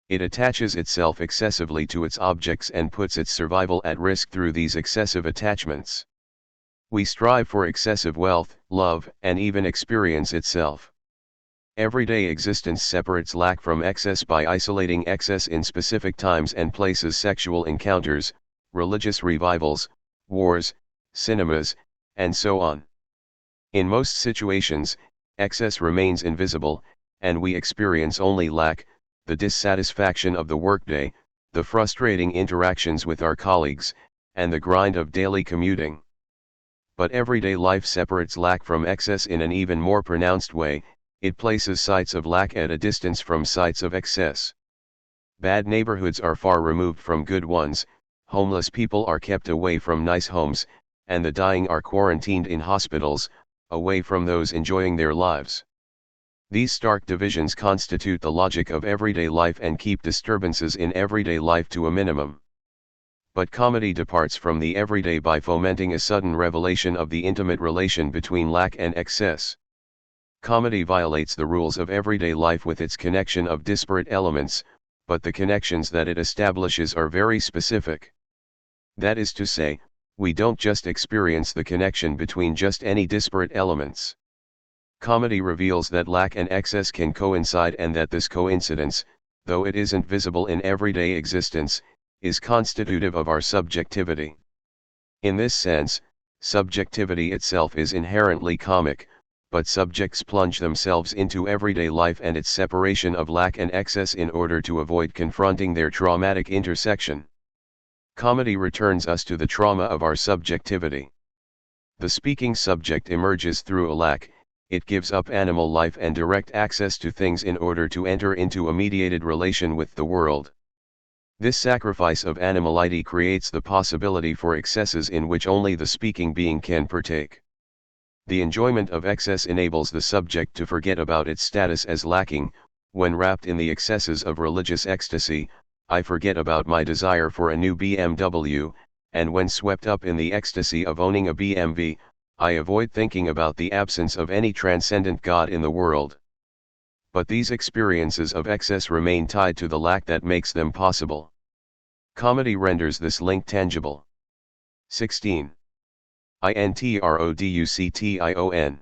It attaches itself excessively to its objects and puts its survival at risk through these excessive attachments. We strive for excessive wealth, love, and even experience itself. Everyday existence separates lack from excess by isolating excess in specific times and places: sexual encounters, religious revivals, wars, cinemas, and so on. In most situations, excess remains invisible, and we experience only lack, the dissatisfaction of the workday, the frustrating interactions with our colleagues, and the grind of daily commuting. But everyday life separates lack from excess in an even more pronounced way. It places sites of lack at a distance from sites of excess. Bad neighborhoods are far removed from good ones, homeless people are kept away from nice homes, and the dying are quarantined in hospitals, away from those enjoying their lives. These stark divisions constitute the logic of everyday life and keep disturbances in everyday life to a minimum. But comedy departs from the everyday by fomenting a sudden revelation of the intimate relation between lack and excess. Comedy violates the rules of everyday life with its connection of disparate elements, but the connections that it establishes are very specific. That is to say, we don't just experience the connection between just any disparate elements. Comedy reveals that lack and excess can coincide and that this coincidence, though it isn't visible in everyday existence, is constitutive of our subjectivity. In this sense, subjectivity itself is inherently comic, but subjects plunge themselves into everyday life and its separation of lack and excess in order to avoid confronting their traumatic intersection. Comedy returns us to the trauma of our subjectivity. The speaking subject emerges through a lack. It gives up animal life and direct access to things in order to enter into a mediated relation with the world. This sacrifice of animality creates the possibility for excesses in which only the speaking being can partake. The enjoyment of excess enables the subject to forget about its status as lacking. When wrapped in the excesses of religious ecstasy, I forget about my desire for a new BMW, and when swept up in the ecstasy of owning a BMW, I avoid thinking about the absence of any transcendent God in the world. But these experiences of excess remain tied to the lack that makes them possible. Comedy renders this link tangible. 16. Introduction.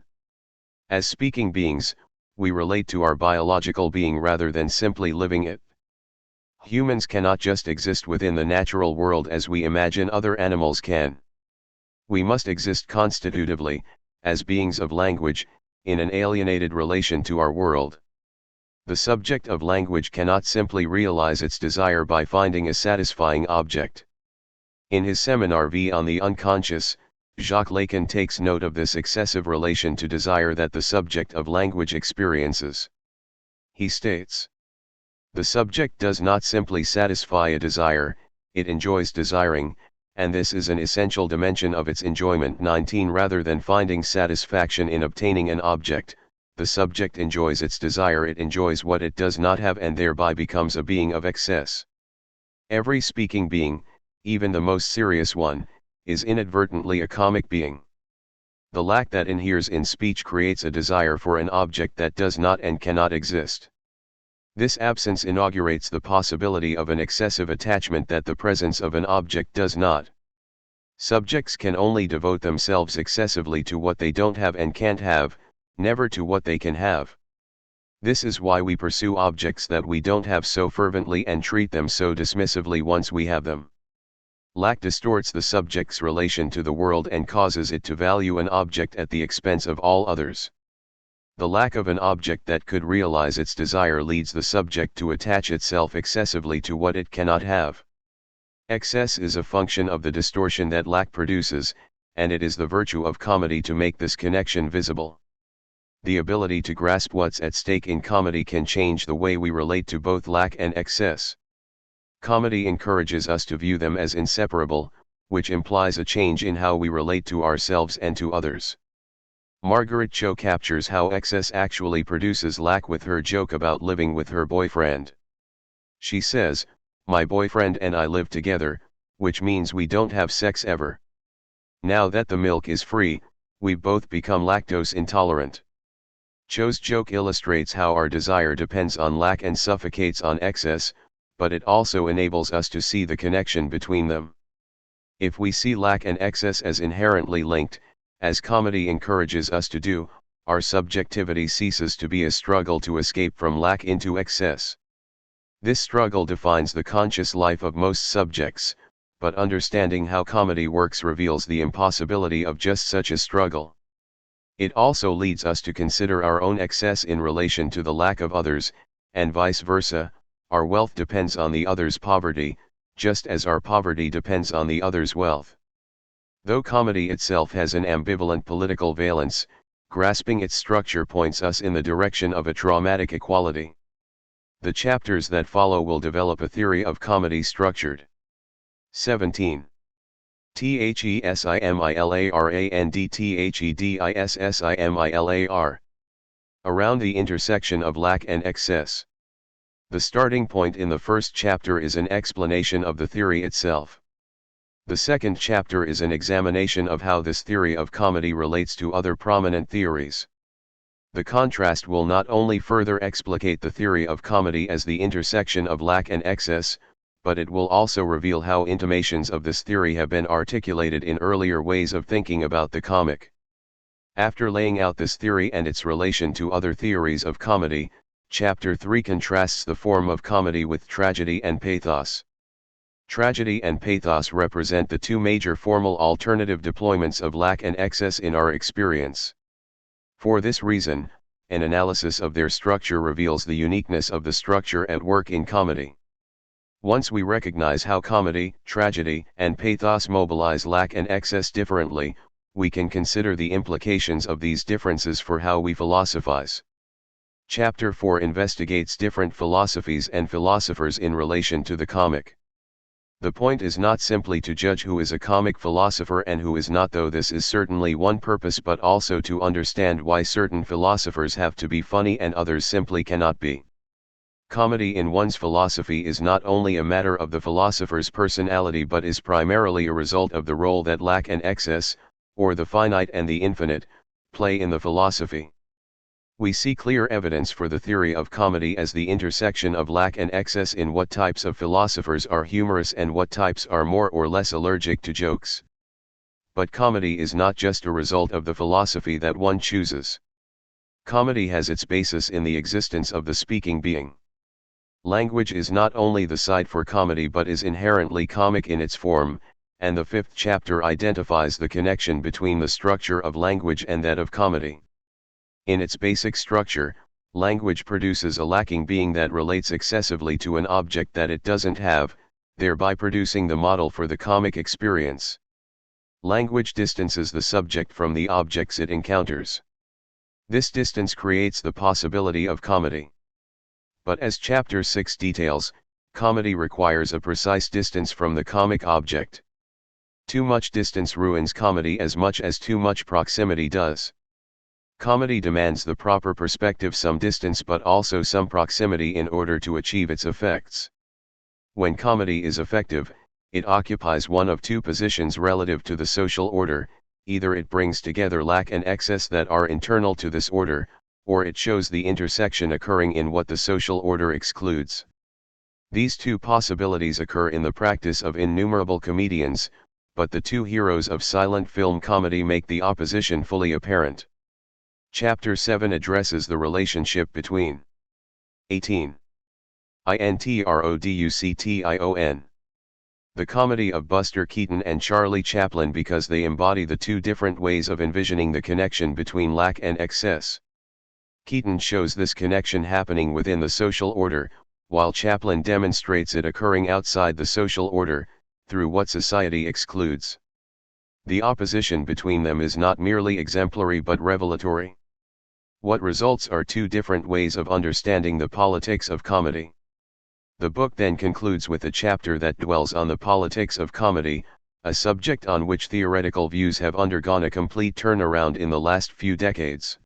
As speaking beings, we relate to our biological being rather than simply living it. Humans cannot just exist within the natural world as we imagine other animals can. We must exist constitutively, as beings of language, in an alienated relation to our world. The subject of language cannot simply realize its desire by finding a satisfying object. In his seminar V on the Unconscious, Jacques Lacan takes note of this excessive relation to desire that the subject of language experiences. He states, "The subject does not simply satisfy a desire, it enjoys desiring, and this is an essential dimension of its enjoyment." 19. Rather than finding satisfaction in obtaining an object, the subject enjoys its desire, it enjoys what it does not have, and thereby becomes a being of excess. Every speaking being, even the most serious one, is inadvertently a comic being. The lack that inheres in speech creates a desire for an object that does not and cannot exist. This absence inaugurates the possibility of an excessive attachment that the presence of an object does not. Subjects can only devote themselves excessively to what they don't have and can't have, never to what they can have. This is why we pursue objects that we don't have so fervently and treat them so dismissively once we have them. Lack distorts the subject's relation to the world and causes it to value an object at the expense of all others. The lack of an object that could realize its desire leads the subject to attach itself excessively to what it cannot have. Excess is a function of the distortion that lack produces, and it is the virtue of comedy to make this connection visible. The ability to grasp what's at stake in comedy can change the way we relate to both lack and excess. Comedy encourages us to view them as inseparable, which implies a change in how we relate to ourselves and to others. Margaret Cho captures how excess actually produces lack with her joke about living with her boyfriend. She says, "My boyfriend and I live together, which means we don't have sex ever. Now that the milk is free, we've both become lactose intolerant." Cho's joke illustrates how our desire depends on lack and suffocates on excess, but it also enables us to see the connection between them. If we see lack and excess as inherently linked, as comedy encourages us to do, our subjectivity ceases to be a struggle to escape from lack into excess. This struggle defines the conscious life of most subjects, but understanding how comedy works reveals the impossibility of just such a struggle. It also leads us to consider our own excess in relation to the lack of others, and vice versa. Our wealth depends on the other's poverty, just as our poverty depends on the other's wealth. Though comedy itself has an ambivalent political valence, grasping its structure points us in the direction of a traumatic equality. The chapters that follow will develop a theory of comedy structured. 17. THESIMILARANDTHEDISSIMILAR. Around the intersection of lack and excess. The starting point in the first chapter is an explanation of the theory itself. The second chapter is an examination of how this theory of comedy relates to other prominent theories. The contrast will not only further explicate the theory of comedy as the intersection of lack and excess, but it will also reveal how intimations of this theory have been articulated in earlier ways of thinking about the comic. After laying out this theory and its relation to other theories of comedy, Chapter 3 contrasts the form of comedy with tragedy and pathos. Tragedy and pathos represent the two major formal alternative deployments of lack and excess in our experience. For this reason, an analysis of their structure reveals the uniqueness of the structure at work in comedy. Once we recognize how comedy, tragedy, and pathos mobilize lack and excess differently, we can consider the implications of these differences for how we philosophize. Chapter 4 investigates different philosophies and philosophers in relation to the comic. The point is not simply to judge who is a comic philosopher and who is not, though this is certainly one purpose, but also to understand why certain philosophers have to be funny and others simply cannot be. Comedy in one's philosophy is not only a matter of the philosopher's personality but is primarily a result of the role that lack and excess, or the finite and the infinite, play in the philosophy. We see clear evidence for the theory of comedy as the intersection of lack and excess in what types of philosophers are humorous and what types are more or less allergic to jokes. But comedy is not just a result of the philosophy that one chooses. Comedy has its basis in the existence of the speaking being. Language is not only the site for comedy but is inherently comic in its form, and the fifth chapter identifies the connection between the structure of language and that of comedy. In its basic structure, language produces a lacking being that relates excessively to an object that it doesn't have, thereby producing the model for the comic experience. Language distances the subject from the objects it encounters. This distance creates the possibility of comedy. But as Chapter 6 details, comedy requires a precise distance from the comic object. Too much distance ruins comedy as much as too much proximity does. Comedy demands the proper perspective, some distance but also some proximity in order to achieve its effects. When comedy is effective, it occupies one of two positions relative to the social order: either it brings together lack and excess that are internal to this order, or it shows the intersection occurring in what the social order excludes. These two possibilities occur in the practice of innumerable comedians, but the two heroes of silent film comedy make the opposition fully apparent. Chapter 7 addresses the relationship between 18. Introduction. The comedy of Buster Keaton and Charlie Chaplin, because they embody the two different ways of envisioning the connection between lack and excess. Keaton shows this connection happening within the social order, while Chaplin demonstrates it occurring outside the social order, through what society excludes. The opposition between them is not merely exemplary but revelatory. What results are two different ways of understanding the politics of comedy. The book then concludes with a chapter that dwells on the politics of comedy, a subject on which theoretical views have undergone a complete turnaround in the last few decades.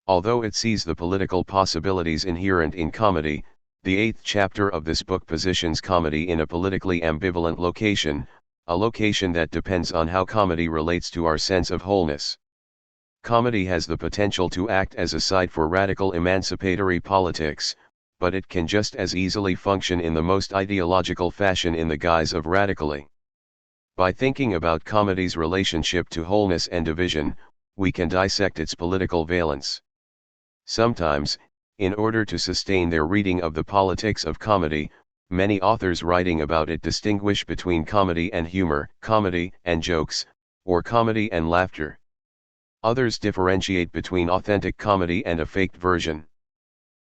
Although it sees the political possibilities inherent in comedy, the 8th chapter of this book positions comedy in a politically ambivalent location, a location that depends on how comedy relates to our sense of wholeness. Comedy has the potential to act as a site for radical emancipatory politics, but it can just as easily function in the most ideological fashion in the guise of radically. By thinking about comedy's relationship to wholeness and division, we can dissect its political valence. Sometimes, in order to sustain their reading of the politics of comedy, many authors writing about it distinguish between comedy and humor, comedy and jokes, or comedy and laughter. Others differentiate between authentic comedy and a faked version.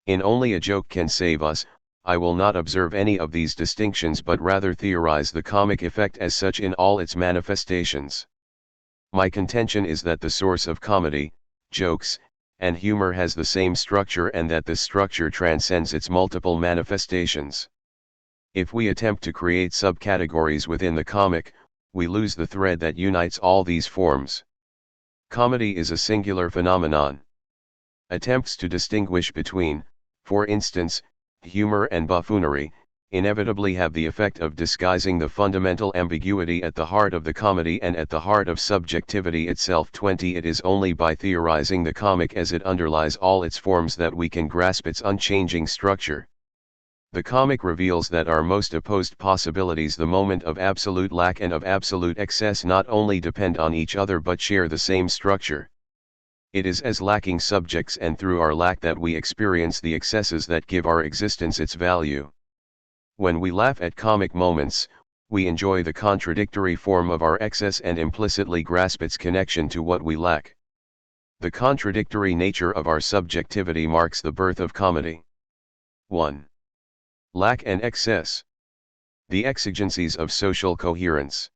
In Only a Joke Can Save Us, I will not observe any of these distinctions but rather theorize the comic effect as such in all its manifestations. My contention is that the source of comedy, jokes, and humor has the same structure, and that this structure transcends its multiple manifestations. If we attempt to create subcategories within the comic, we lose the thread that unites all these forms. Comedy is a singular phenomenon. Attempts to distinguish between, for instance, humor and buffoonery, inevitably have the effect of disguising the fundamental ambiguity at the heart of the comedy and at the heart of subjectivity itself. 20. It is only by theorizing the comic as it underlies all its forms that we can grasp its unchanging structure. The comic reveals that our most opposed possibilities, the moment of absolute lack and of absolute excess, not only depend on each other but share the same structure. It is as lacking subjects and through our lack that we experience the excesses that give our existence its value. When we laugh at comic moments, we enjoy the contradictory form of our excess and implicitly grasp its connection to what we lack. The contradictory nature of our subjectivity marks the birth of comedy. 1. Lack and excess. The exigencies of social coherence.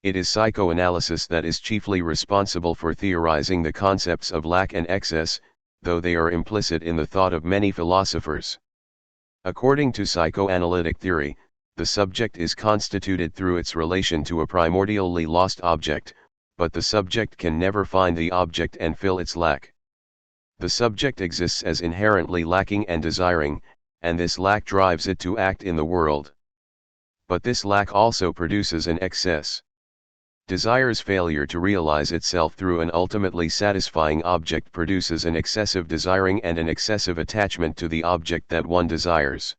It is psychoanalysis that is chiefly responsible for theorizing the concepts of lack and excess, though they are implicit in the thought of many philosophers. According to psychoanalytic theory, the subject is constituted through its relation to a primordially lost object, but the subject can never find the object and fill its lack. The subject exists as inherently lacking and desiring, and this lack drives it to act in the world. But this lack also produces an excess. Desire's failure to realize itself through an ultimately satisfying object produces an excessive desiring and an excessive attachment to the object that one desires.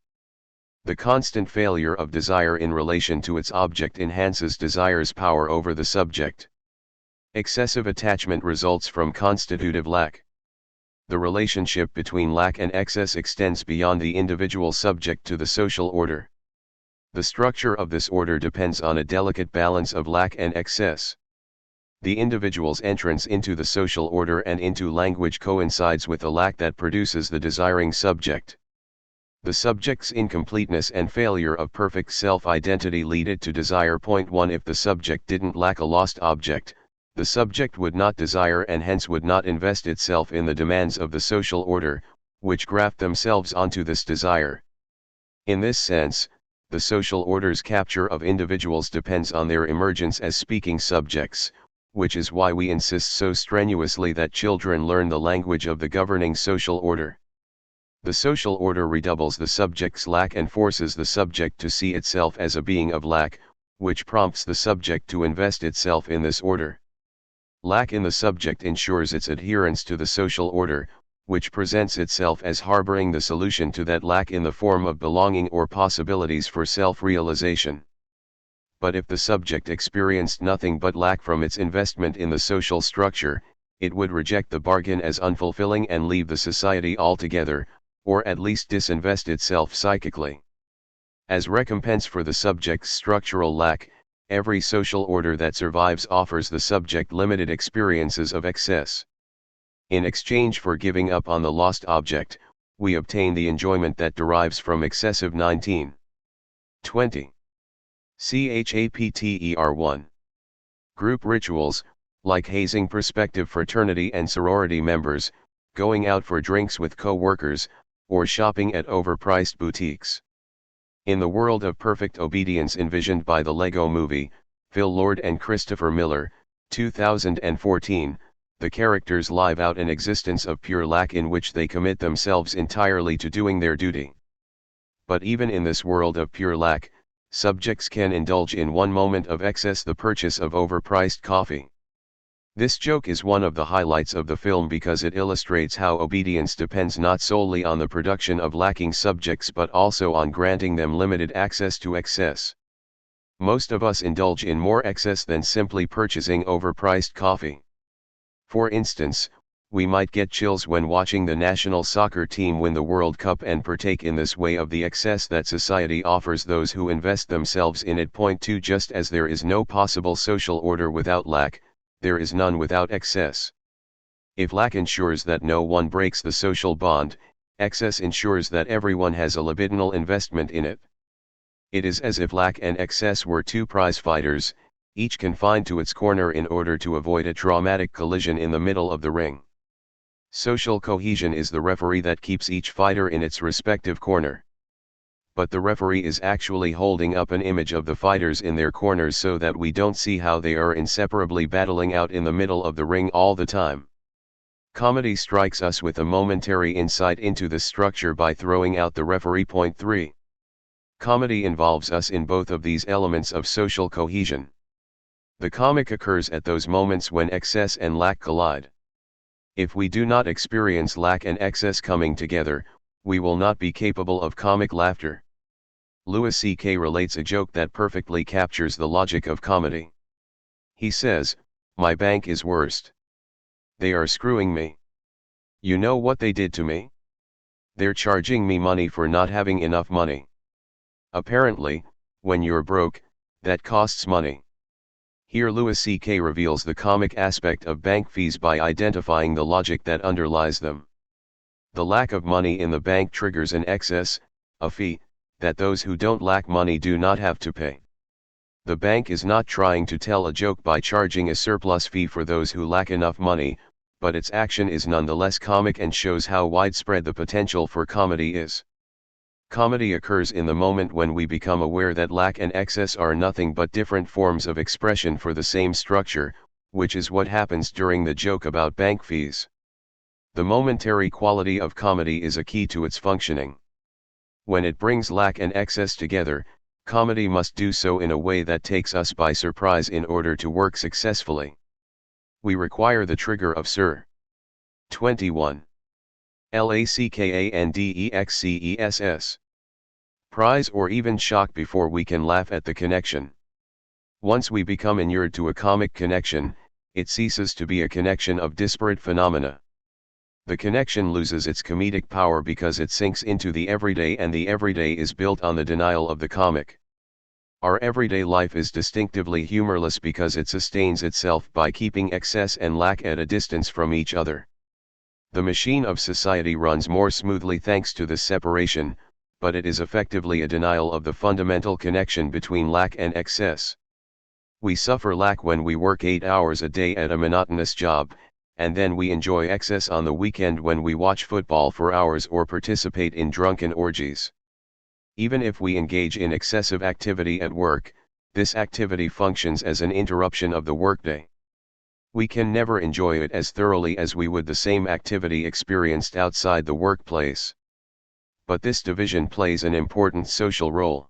The constant failure of desire in relation to its object enhances desire's power over the subject. Excessive attachment results from constitutive lack. The relationship between lack and excess extends beyond the individual subject to the social order. The structure of this order depends on a delicate balance of lack and excess. The individual's entrance into the social order and into language coincides with the lack that produces the desiring subject. The subject's incompleteness and failure of perfect self-identity lead it to desire. 1. If the subject didn't lack a lost object, the subject would not desire and hence would not invest itself in the demands of the social order, which graft themselves onto this desire. In this sense, the social order's capture of individuals depends on their emergence as speaking subjects, which is why we insist so strenuously that children learn the language of the governing social order. The social order redoubles the subject's lack and forces the subject to see itself as a being of lack, which prompts the subject to invest itself in this order. Lack in the subject ensures its adherence to the social order, which presents itself as harboring the solution to that lack in the form of belonging or possibilities for self-realization. But if the subject experienced nothing but lack from its investment in the social structure, it would reject the bargain as unfulfilling and leave the society altogether, or at least disinvest itself psychically. As recompense for the subject's structural lack, every social order that survives offers the subject limited experiences of excess. In exchange for giving up on the lost object, we obtain the enjoyment that derives from excessive 1920. Chapter 1. Group rituals, like hazing prospective fraternity and sorority members, going out for drinks with co-workers, or shopping at overpriced boutiques. In the world of perfect obedience envisioned by the Lego Movie, Phil Lord and Christopher Miller, 2014, the characters live out an existence of pure lack in which they commit themselves entirely to doing their duty. But even in this world of pure lack, subjects can indulge in one moment of excess, the purchase of overpriced coffee. This joke is one of the highlights of the film because it illustrates how obedience depends not solely on the production of lacking subjects but also on granting them limited access to excess. Most of us indulge in more excess than simply purchasing overpriced coffee. For instance, we might get chills when watching the national soccer team win the World Cup and partake in this way of the excess that society offers those who invest themselves in it. Point 2. Just as there is no possible social order without lack, there is none without excess. If lack ensures that no one breaks the social bond, excess ensures that everyone has a libidinal investment in it. It is as if lack and excess were two prize fighters, each confined to its corner in order to avoid a traumatic collision in the middle of the ring. Social cohesion is the referee that keeps each fighter in its respective corner. But the referee is actually holding up an image of the fighters in their corners so that we don't see how they are inseparably battling out in the middle of the ring all the time. Comedy strikes us with a momentary insight into the structure by throwing out the referee. Point 3. Comedy involves us in both of these elements of social cohesion. The comic occurs at those moments when excess and lack collide. If we do not experience lack and excess coming together, we will not be capable of comic laughter. Louis C.K. relates a joke that perfectly captures the logic of comedy. He says, "My bank is worst. They are screwing me. You know what they did to me? They're charging me money for not having enough money. Apparently, when you're broke, that costs money." Here Louis C.K. reveals the comic aspect of bank fees by identifying the logic that underlies them. The lack of money in the bank triggers an excess, a fee, that those who don't lack money do not have to pay. The bank is not trying to tell a joke by charging a surplus fee for those who lack enough money, but its action is nonetheless comic and shows how widespread the potential for comedy is. Comedy occurs in the moment when we become aware that lack and excess are nothing but different forms of expression for the same structure, which is what happens during the joke about bank fees. The momentary quality of comedy is a key to its functioning. When it brings lack and excess together, comedy must do so in a way that takes us by surprise in order to work successfully. We require the trigger of Sir. 21. Lackandexcess. Prize or even shock before we can laugh at the connection. Once we become inured to a comic connection, it ceases to be a connection of disparate phenomena. The connection loses its comedic power because it sinks into the everyday, and the everyday is built on the denial of the comic. Our everyday life is distinctively humorless because it sustains itself by keeping excess and lack at a distance from each other. The machine of society runs more smoothly thanks to this separation, but it is effectively a denial of the fundamental connection between lack and excess. We suffer lack when we work 8 hours a day at a monotonous job, and then we enjoy excess on the weekend when we watch football for hours or participate in drunken orgies. Even if we engage in excessive activity at work, this activity functions as an interruption of the workday. We can never enjoy it as thoroughly as we would the same activity experienced outside the workplace. But this division plays an important social role.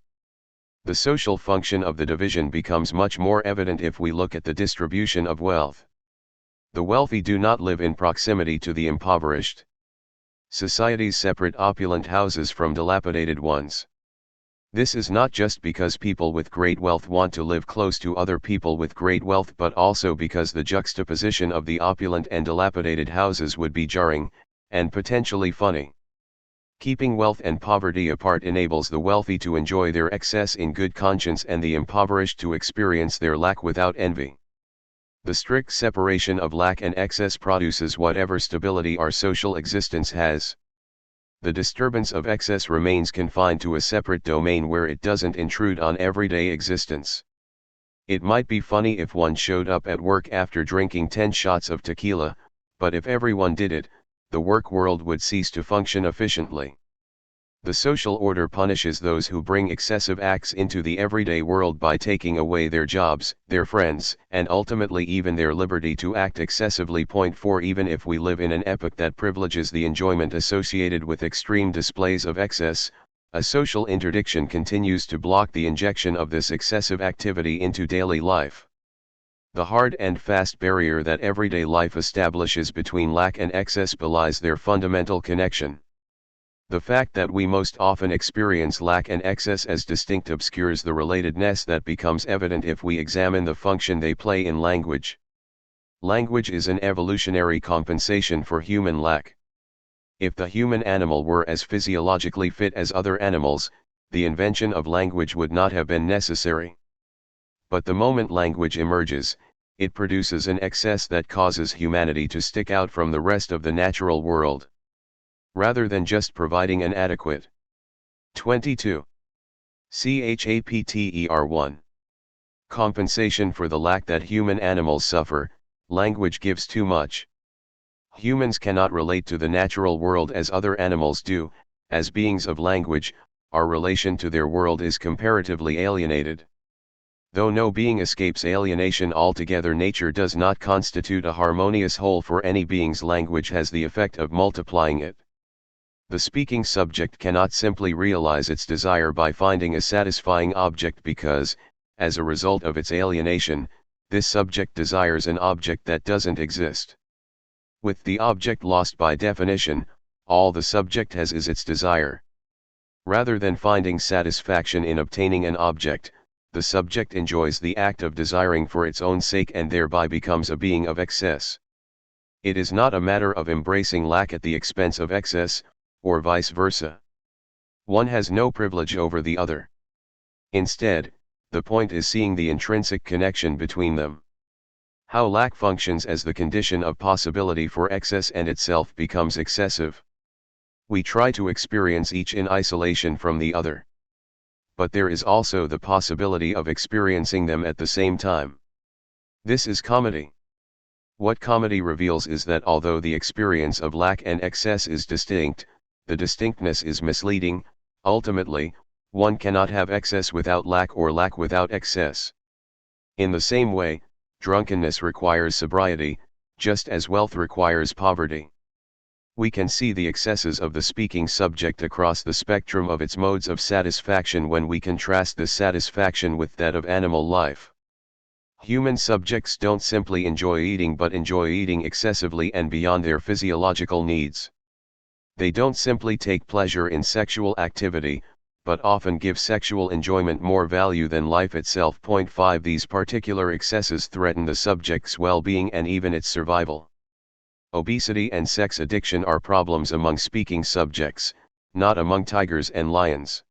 The social function of the division becomes much more evident if we look at the distribution of wealth. The wealthy do not live in proximity to the impoverished. Societies separate opulent houses from dilapidated ones. This is not just because people with great wealth want to live close to other people with great wealth, but also because the juxtaposition of the opulent and dilapidated houses would be jarring, and potentially funny. Keeping wealth and poverty apart enables the wealthy to enjoy their excess in good conscience and the impoverished to experience their lack without envy. The strict separation of lack and excess produces whatever stability our social existence has. The disturbance of excess remains confined to a separate domain where it doesn't intrude on everyday existence. It might be funny if one showed up at work after drinking 10 shots of tequila, but if everyone did it, the work world would cease to function efficiently. The social order punishes those who bring excessive acts into the everyday world by taking away their jobs, their friends, and ultimately even their liberty to act excessively. Point 4. Even if we live in an epoch that privileges the enjoyment associated with extreme displays of excess, a social interdiction continues to block the injection of this excessive activity into daily life. The hard and fast barrier that everyday life establishes between lack and excess belies their fundamental connection. The fact that we most often experience lack and excess as distinct obscures the relatedness that becomes evident if we examine the function they play in language. Language is an evolutionary compensation for human lack. If the human animal were as physiologically fit as other animals, the invention of language would not have been necessary. But the moment language emerges, it produces an excess that causes humanity to stick out from the rest of the natural world, rather than just providing an adequate 22. Chapter 1. Compensation for the lack that human animals suffer. Language gives too much. Humans cannot relate to the natural world as other animals do. As beings of language, our relation to their world is comparatively alienated. Though no being escapes alienation altogether, nature does not constitute a harmonious whole for any being's language has the effect of multiplying it. The speaking subject cannot simply realize its desire by finding a satisfying object because, as a result of its alienation, this subject desires an object that doesn't exist. With the object lost by definition, all the subject has is its desire. Rather than finding satisfaction in obtaining an object, the subject enjoys the act of desiring for its own sake and thereby becomes a being of excess. It is not a matter of embracing lack at the expense of excess, or vice versa. One has no privilege over the other. Instead, the point is seeing the intrinsic connection between them. How lack functions as the condition of possibility for excess and itself becomes excessive. We try to experience each in isolation from the other. But there is also the possibility of experiencing them at the same time. This is comedy. What comedy reveals is that although the experience of lack and excess is distinct, the distinctness is misleading. Ultimately, one cannot have excess without lack or lack without excess. In the same way, drunkenness requires sobriety, just as wealth requires poverty. We can see the excesses of the speaking subject across the spectrum of its modes of satisfaction when we contrast this satisfaction with that of animal life. Human subjects don't simply enjoy eating but enjoy eating excessively and beyond their physiological needs. They don't simply take pleasure in sexual activity, but often give sexual enjoyment more value than life itself. Point 5. These particular excesses threaten the subject's well-being and even its survival. Obesity and sex addiction are problems among speaking subjects, not among tigers and lions.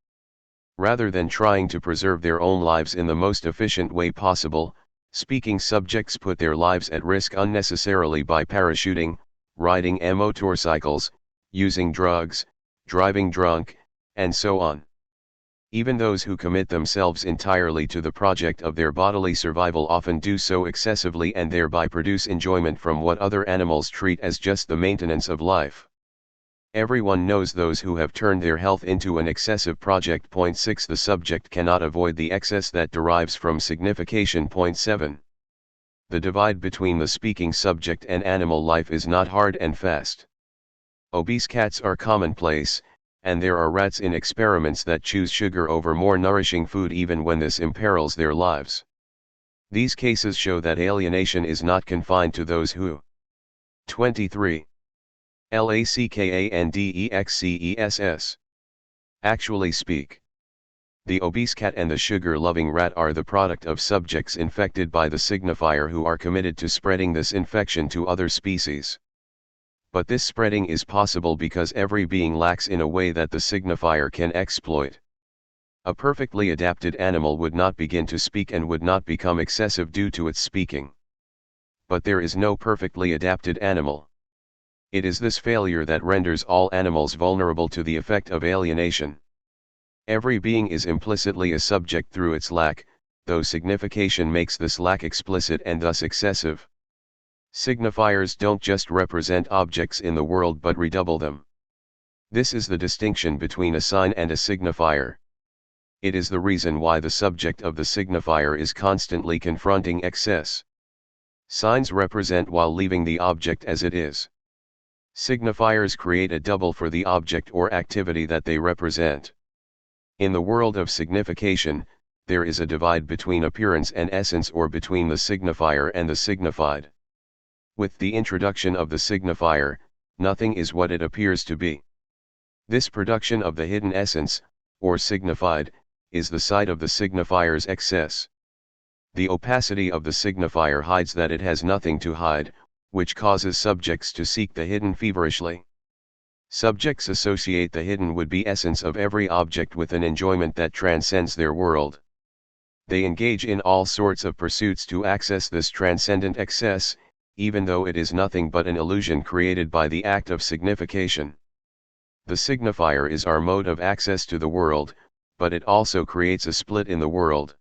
Rather than trying to preserve their own lives in the most efficient way possible, speaking subjects put their lives at risk unnecessarily by parachuting, riding motorcycles, using drugs, driving drunk, and so on. Even those who commit themselves entirely to the project of their bodily survival often do so excessively and thereby produce enjoyment from what other animals treat as just the maintenance of life. Everyone knows those who have turned their health into an excessive project. Point 6. The subject cannot avoid the excess that derives from signification. Point 7. The divide between the speaking subject and animal life is not hard and fast. Obese cats are commonplace, and there are rats in experiments that choose sugar over more nourishing food even when this imperils their lives. These cases show that alienation is not confined to those who 23. LACKANDEXCESS actually speak. The obese cat and the sugar-loving rat are the product of subjects infected by the signifier who are committed to spreading this infection to other species. But this spreading is possible because every being lacks in a way that the signifier can exploit. A perfectly adapted animal would not begin to speak and would not become excessive due to its speaking. But there is no perfectly adapted animal. It is this failure that renders all animals vulnerable to the effect of alienation. Every being is implicitly a subject through its lack, though signification makes this lack explicit and thus excessive. Signifiers don't just represent objects in the world but redouble them. This is the distinction between a sign and a signifier. It is the reason why the subject of the signifier is constantly confronting excess. Signs represent while leaving the object as it is. Signifiers create a double for the object or activity that they represent. In the world of signification, there is a divide between appearance and essence or between the signifier and the signified. With the introduction of the signifier, nothing is what it appears to be. This production of the hidden essence, or signified, is the side of the signifier's excess. The opacity of the signifier hides that it has nothing to hide, which causes subjects to seek the hidden feverishly. Subjects associate the hidden would-be essence of every object with an enjoyment that transcends their world. They engage in all sorts of pursuits to access this transcendent excess, even though it is nothing but an illusion created by the act of signification. The signifier is our mode of access to the world, but it also creates a split in the world.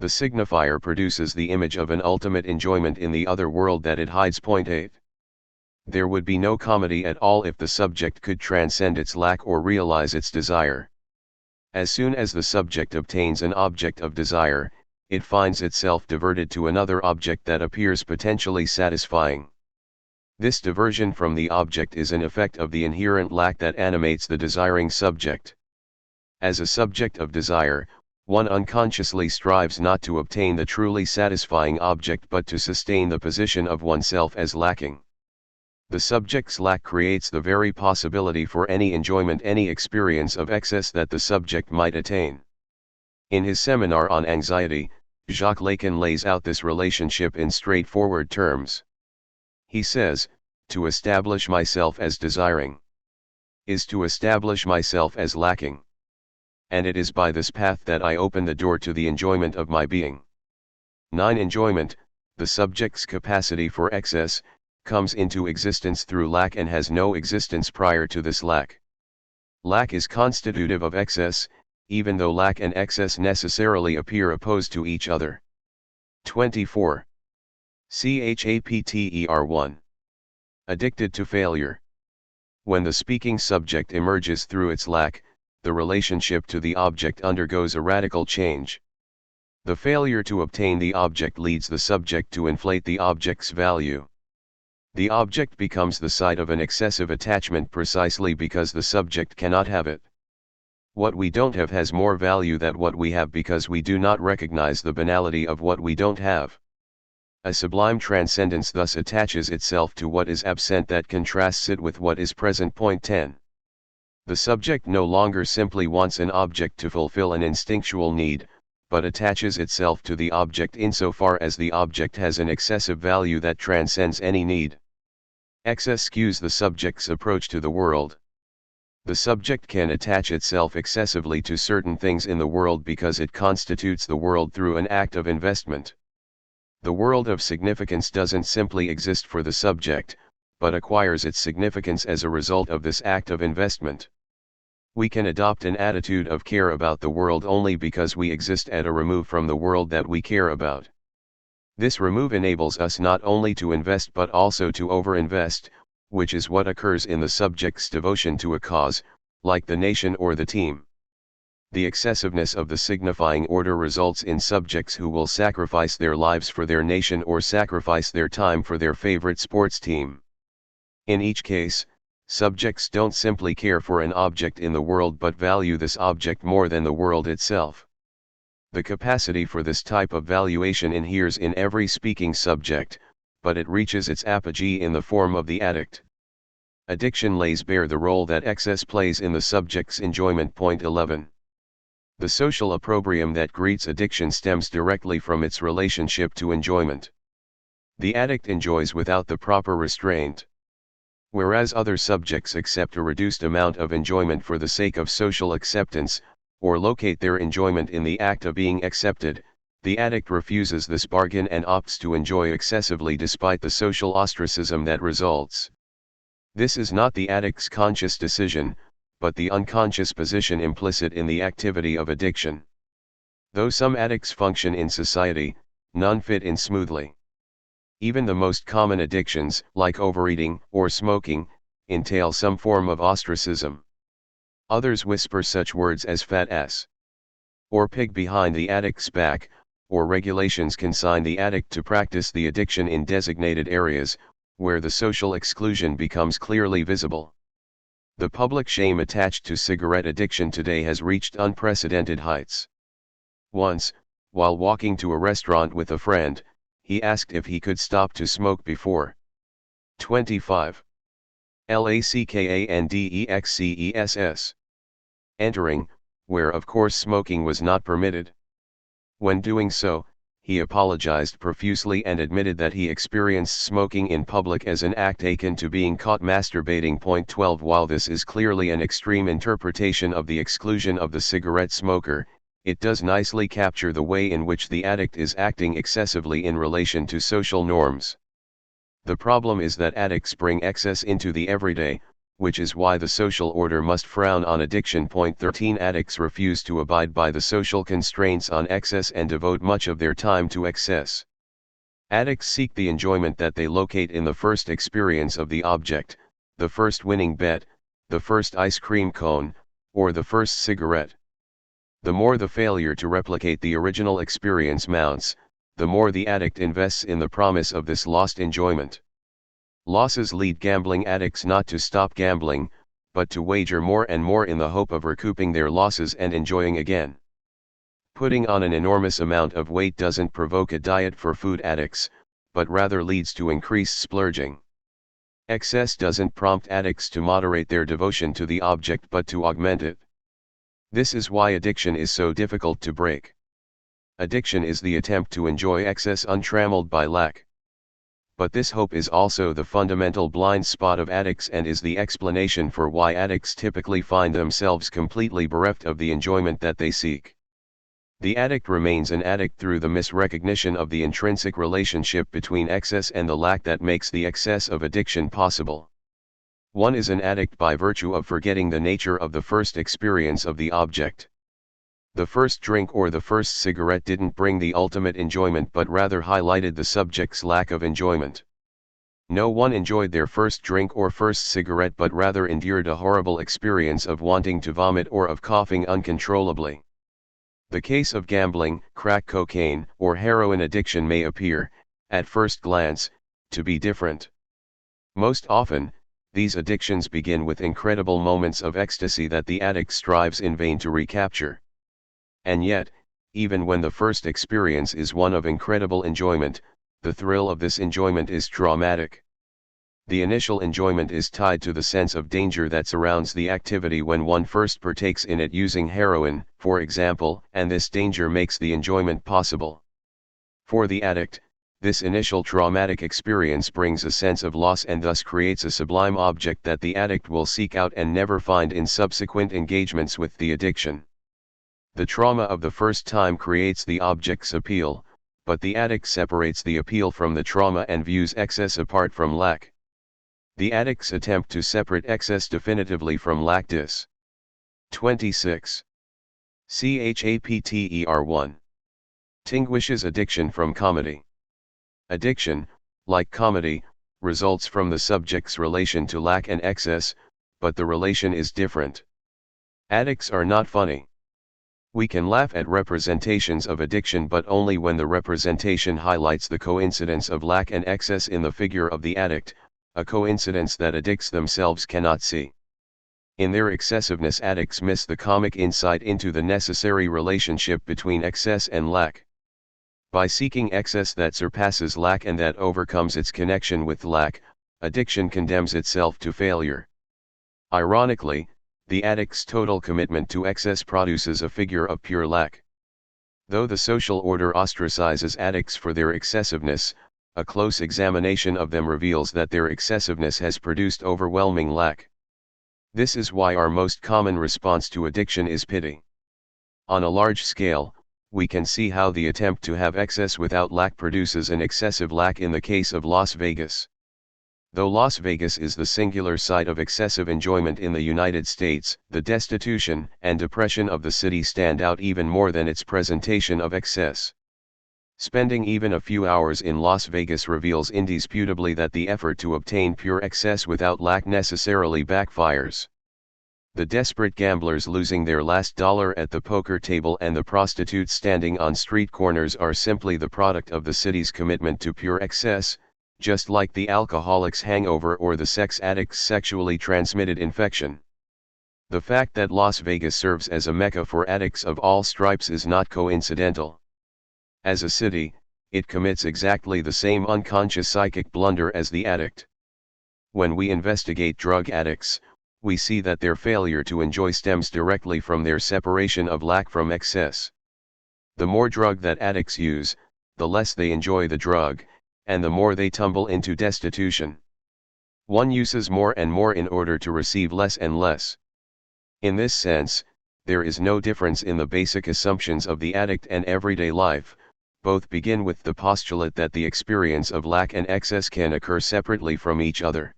The signifier produces the image of an ultimate enjoyment in the other world that it hides. Point 8. There would be no comedy at all if the subject could transcend its lack or realize its desire. As soon as the subject obtains an object of desire, it finds itself diverted to another object that appears potentially satisfying. This diversion from the object is an effect of the inherent lack that animates the desiring subject. As a subject of desire, one unconsciously strives not to obtain the truly satisfying object but to sustain the position of oneself as lacking. The subject's lack creates the very possibility for any enjoyment, any experience of excess that the subject might attain. In his seminar on anxiety, Jacques Lacan lays out this relationship in straightforward terms. He says, "To establish myself as desiring is to establish myself as lacking. And it is by this path that I open the door to the enjoyment of my being." 9. Enjoyment, the subject's capacity for excess, comes into existence through lack and has no existence prior to this lack. Lack is constitutive of excess, even though lack and excess necessarily appear opposed to each other. 24. Chapter 1. Addicted to failure. When the speaking subject emerges through its lack, the relationship to the object undergoes a radical change. The failure to obtain the object leads the subject to inflate the object's value. The object becomes the site of an excessive attachment precisely because the subject cannot have it. What we don't have has more value than what we have because we do not recognize the banality of what we don't have. A sublime transcendence thus attaches itself to what is absent that contrasts it with what is present. Point 10. The subject no longer simply wants an object to fulfill an instinctual need, but attaches itself to the object insofar as the object has an excessive value that transcends any need. Excess skews the subject's approach to the world. The subject can attach itself excessively to certain things in the world because it constitutes the world through an act of investment. The world of significance doesn't simply exist for the subject, but acquires its significance as a result of this act of investment. We can adopt an attitude of care about the world only because we exist at a remove from the world that we care about. This remove enables us not only to invest but also to overinvest, which is what occurs in the subject's devotion to a cause, like the nation or the team. The excessiveness of the signifying order results in subjects who will sacrifice their lives for their nation or sacrifice their time for their favorite sports team. In each case, subjects don't simply care for an object in the world but value this object more than the world itself. The capacity for this type of valuation inheres in every speaking subject, but it reaches its apogee in the form of the addict. Addiction lays bare the role that excess plays in the subject's enjoyment. Point 11. The social opprobrium that greets addiction stems directly from its relationship to enjoyment. The addict enjoys without the proper restraint. Whereas other subjects accept a reduced amount of enjoyment for the sake of social acceptance, or locate their enjoyment in the act of being accepted, the addict refuses this bargain and opts to enjoy excessively despite the social ostracism that results. This is not the addict's conscious decision, but the unconscious position implicit in the activity of addiction. Though some addicts function in society, none fit in smoothly. Even the most common addictions, like overeating or smoking, entail some form of ostracism. Others whisper such words as fat ass or pig behind the addict's back, or regulations consign the addict to practice the addiction in designated areas, where the social exclusion becomes clearly visible. The public shame attached to cigarette addiction today has reached unprecedented heights. Once, while walking to a restaurant with a friend, he asked if he could stop to smoke before 25. LACKANDEXCESS. Entering, where of course smoking was not permitted. When doing so, he apologized profusely and admitted that he experienced smoking in public as an act akin to being caught masturbating. Point 12. While this is clearly an extreme interpretation of the exclusion of the cigarette smoker, it does nicely capture the way in which the addict is acting excessively in relation to social norms. The problem is that addicts bring excess into the everyday, which is why the social order must frown on addiction. Point 13. Addicts refuse to abide by the social constraints on excess and devote much of their time to excess. Addicts seek the enjoyment that they locate in the first experience of the object, the first winning bet, the first ice cream cone, or the first cigarette. The more the failure to replicate the original experience mounts, the more the addict invests in the promise of this lost enjoyment. Losses lead gambling addicts not to stop gambling, but to wager more and more in the hope of recouping their losses and enjoying again. Putting on an enormous amount of weight doesn't provoke a diet for food addicts, but rather leads to increased splurging. Excess doesn't prompt addicts to moderate their devotion to the object but to augment it. This is why addiction is so difficult to break. Addiction is the attempt to enjoy excess untrammeled by lack. But this hope is also the fundamental blind spot of addicts and is the explanation for why addicts typically find themselves completely bereft of the enjoyment that they seek. The addict remains an addict through the misrecognition of the intrinsic relationship between excess and the lack that makes the excess of addiction possible. One is an addict by virtue of forgetting the nature of the first experience of the object. The first drink or the first cigarette didn't bring the ultimate enjoyment but rather highlighted the subject's lack of enjoyment. No one enjoyed their first drink or first cigarette but rather endured a horrible experience of wanting to vomit or of coughing uncontrollably. The case of gambling, crack cocaine, or heroin addiction may appear, at first glance, to be different. Most often, these addictions begin with incredible moments of ecstasy that the addict strives in vain to recapture. And yet, even when the first experience is one of incredible enjoyment, the thrill of this enjoyment is traumatic. The initial enjoyment is tied to the sense of danger that surrounds the activity when one first partakes in it using heroin, for example, and this danger makes the enjoyment possible. For the addict, this initial traumatic experience brings a sense of loss and thus creates a sublime object that the addict will seek out and never find in subsequent engagements with the addiction. The trauma of the first time creates the object's appeal, but the addict separates the appeal from the trauma and views excess apart from lack. The addict's attempt to separate excess definitively from lack. 26. Chapter 1. Distinguishes addiction from comedy. Addiction, like comedy, results from the subject's relation to lack and excess, but the relation is different. Addicts are not funny. We can laugh at representations of addiction, but only when the representation highlights the coincidence of lack and excess in the figure of the addict, a coincidence that addicts themselves cannot see. In their excessiveness, addicts miss the comic insight into the necessary relationship between excess and lack. By seeking excess that surpasses lack and that overcomes its connection with lack, addiction condemns itself to failure. Ironically, the addict's total commitment to excess produces a figure of pure lack. Though the social order ostracizes addicts for their excessiveness, a close examination of them reveals that their excessiveness has produced overwhelming lack. This is why our most common response to addiction is pity. On a large scale, we can see how the attempt to have excess without lack produces an excessive lack in the case of Las Vegas. Though Las Vegas is the singular site of excessive enjoyment in the United States, the destitution and depression of the city stand out even more than its presentation of excess. Spending even a few hours in Las Vegas reveals indisputably that the effort to obtain pure excess without lack necessarily backfires. The desperate gamblers losing their last dollar at the poker table and the prostitutes standing on street corners are simply the product of the city's commitment to pure excess, just like the alcoholic's hangover or the sex addict's sexually transmitted infection. The fact that Las Vegas serves as a mecca for addicts of all stripes is not coincidental. As a city, it commits exactly the same unconscious psychic blunder as the addict. When we investigate drug addicts, we see that their failure to enjoy stems directly from their separation of lack from excess. The more drug that addicts use, the less they enjoy the drug, and the more they tumble into destitution. One uses more and more in order to receive less and less. In this sense, there is no difference in the basic assumptions of the addict and everyday life. Both begin with the postulate that the experience of lack and excess can occur separately from each other.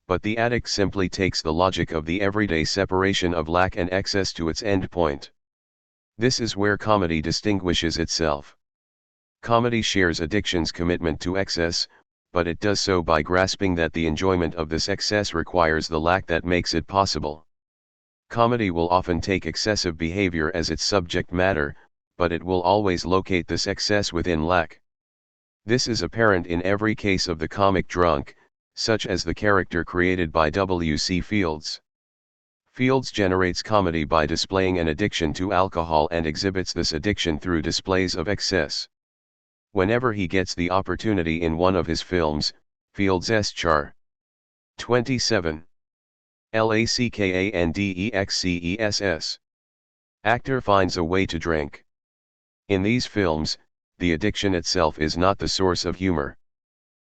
But the addict simply takes the logic of the everyday separation of lack and excess to its end point. This is where comedy distinguishes itself. Comedy shares addiction's commitment to excess, but it does so by grasping that the enjoyment of this excess requires the lack that makes it possible. Comedy will often take excessive behavior as its subject matter, but it will always locate this excess within lack. This is apparent in every case of the comic drunk, such as the character created by W.C. Fields. Fields generates comedy by displaying an addiction to alcohol and exhibits this addiction through displays of excess. Whenever he gets the opportunity in one of his films, Fields' Char. 27. LACKANDEXCESS. Actor finds a way to drink. In these films, the addiction itself is not the source of humor.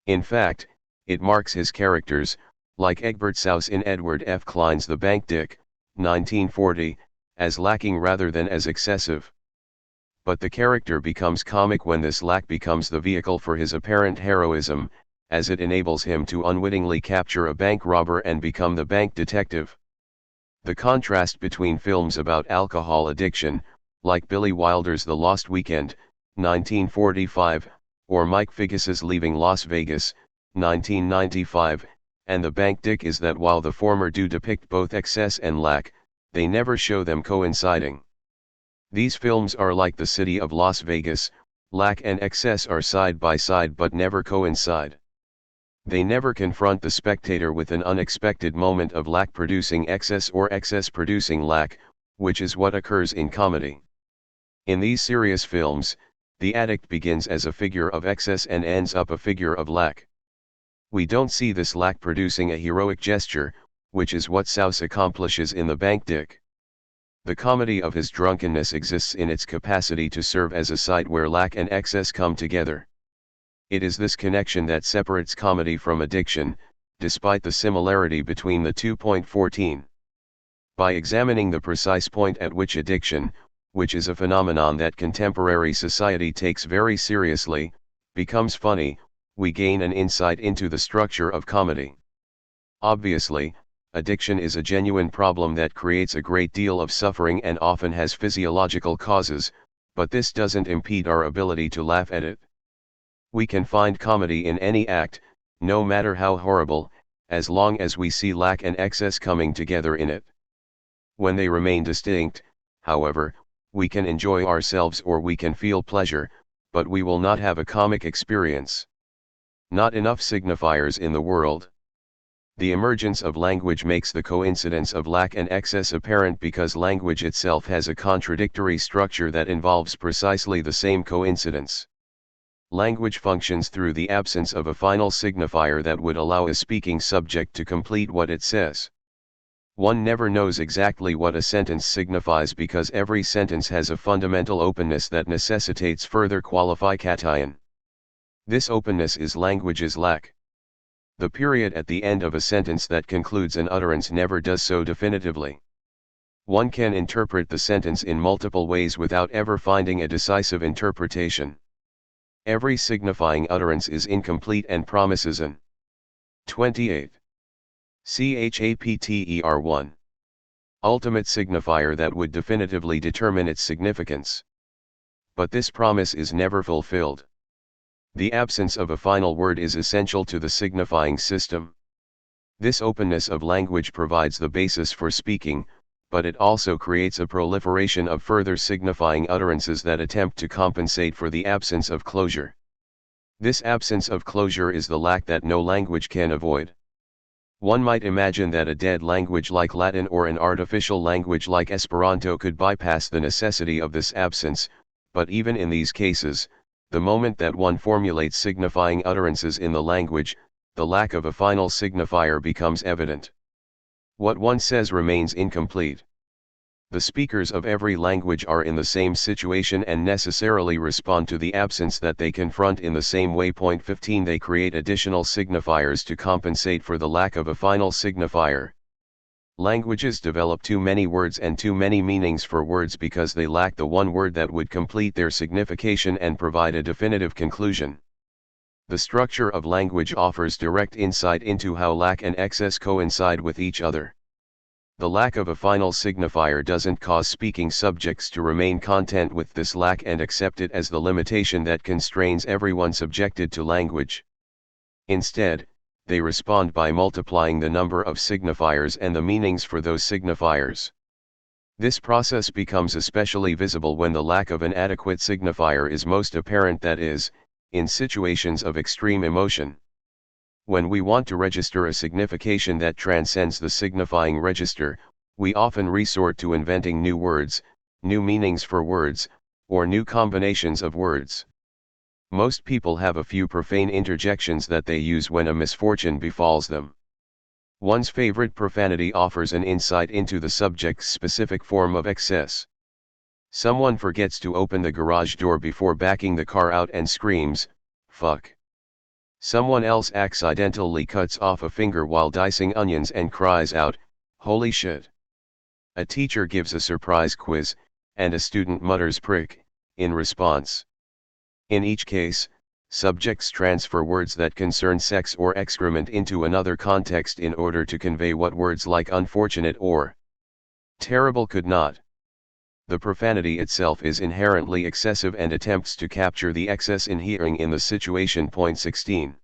In fact, it marks his characters, like Egbert Souse in Edward F. Klein's The Bank Dick, 1940, as lacking rather than as excessive. But the character becomes comic when this lack becomes the vehicle for his apparent heroism, as it enables him to unwittingly capture a bank robber and become the bank detective. The contrast between films about alcohol addiction, like Billy Wilder's The Lost Weekend, 1945, or Mike Figgis's Leaving Las Vegas, 1995, and The Bank Dick is that while the former do depict both excess and lack, they never show them coinciding. These films are like the city of Las Vegas, lack and excess are side by side but never coincide. They never confront the spectator with an unexpected moment of lack producing excess or excess producing lack, which is what occurs in comedy. In these serious films, the addict begins as a figure of excess and ends up a figure of lack. We don't see this lack producing a heroic gesture, which is what Souse accomplishes in The Bank Dick. The comedy of his drunkenness exists in its capacity to serve as a site where lack and excess come together. It is this connection that separates comedy from addiction, despite the similarity between the two. 14. By examining the precise point at which addiction, which is a phenomenon that contemporary society takes very seriously, becomes funny, we gain an insight into the structure of comedy. Obviously, addiction is a genuine problem that creates a great deal of suffering and often has physiological causes, but this doesn't impede our ability to laugh at it. We can find comedy in any act, no matter how horrible, as long as we see lack and excess coming together in it. When they remain distinct, however, We can enjoy ourselves or we can feel pleasure, but we will not have a comic experience. Not enough signifiers in the world. The emergence of language makes the coincidence of lack and excess apparent because language itself has a contradictory structure that involves precisely the same coincidence. Language functions through the absence of a final signifier that would allow a speaking subject to complete what it says. One never knows exactly what a sentence signifies because every sentence has a fundamental openness that necessitates further qualification. This openness is language's lack. The period at the end of a sentence that concludes an utterance never does so definitively. One can interpret the sentence in multiple ways without ever finding a decisive interpretation. Every signifying utterance is incomplete and promises an 28. Chapter 1. Ultimate signifier that would definitively determine its significance. But this promise is never fulfilled. The absence of a final word is essential to the signifying system. This openness of language provides the basis for speaking, but it also creates a proliferation of further signifying utterances that attempt to compensate for the absence of closure. This absence of closure is the lack that no language can avoid. One might imagine that a dead language like Latin or an artificial language like Esperanto could bypass the necessity of this absence, but even in these cases, the moment that one formulates signifying utterances in the language, the lack of a final signifier becomes evident. What one says remains incomplete. The speakers of every language are in the same situation and necessarily respond to the absence that they confront in the same way. Point 15. They create additional signifiers to compensate for the lack of a final signifier. Languages develop too many words and too many meanings for words because they lack the one word that would complete their signification and provide a definitive conclusion. The structure of language offers direct insight into how lack and excess coincide with each other. The lack of a final signifier doesn't cause speaking subjects to remain content with this lack and accept it as the limitation that constrains everyone subjected to language. Instead, they respond by multiplying the number of signifiers and the meanings for those signifiers. This process becomes especially visible when the lack of an adequate signifier is most apparent, that is, in situations of extreme emotion. When we want to register a signification that transcends the signifying register, we often resort to inventing new words, new meanings for words, or new combinations of words. Most people have a few profane interjections that they use when a misfortune befalls them. One's favorite profanity offers an insight into the subject's specific form of excess. Someone forgets to open the garage door before backing the car out and screams, "Fuck." Someone else accidentally cuts off a finger while dicing onions and cries out, "Holy shit." A teacher gives a surprise quiz, and a student mutters "prick" in response. In each case, subjects transfer words that concern sex or excrement into another context in order to convey what words like unfortunate or terrible could not. The profanity itself is inherently excessive and attempts to capture the excess inherent in the situation. Point 16.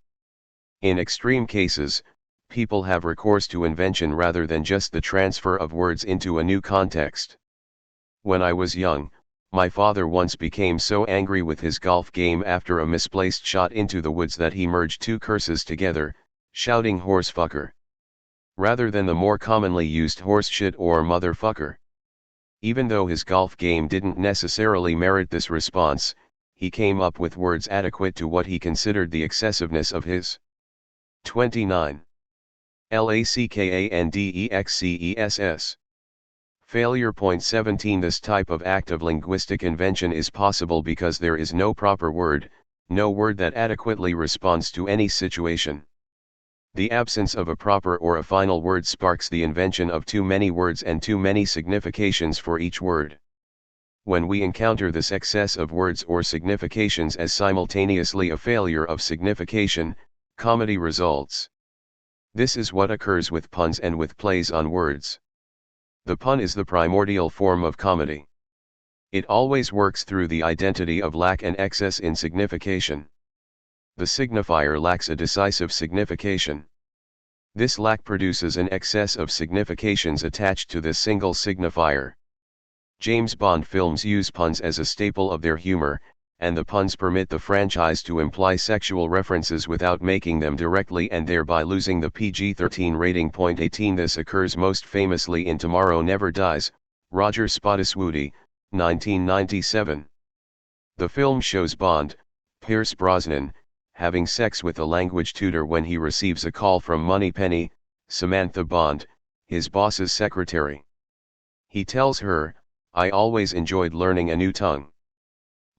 In extreme cases, people have recourse to invention rather than just the transfer of words into a new context. When I was young, my father once became so angry with his golf game after a misplaced shot into the woods that he merged two curses together, shouting "horsefucker," rather than the more commonly used horseshit or motherfucker. Even though his golf game didn't necessarily merit this response, he came up with words adequate to what he considered the excessiveness of his 29. Lackandexcess. Failure. Point 17. This type of active linguistic invention is possible because there is no proper word, no word that adequately responds to any situation. The absence of a proper or a final word sparks the invention of too many words and too many significations for each word. When we encounter this excess of words or significations as simultaneously a failure of signification, comedy results. This is what occurs with puns and with plays on words. The pun is the primordial form of comedy. It always works through the identity of lack and excess in signification. The signifier lacks a decisive signification. This lack produces an excess of significations attached to this single signifier. James Bond films use puns as a staple of their humor, and the puns permit the franchise to imply sexual references without making them directly and thereby losing the PG-13 rating. 18 This occurs most famously in Tomorrow Never Dies, Roger Spottiswoode, 1997. The film shows Bond, Pierce Brosnan, having sex with a language tutor when he receives a call from Moneypenny, Samantha Bond, his boss's secretary. He tells her, "I always enjoyed learning a new tongue."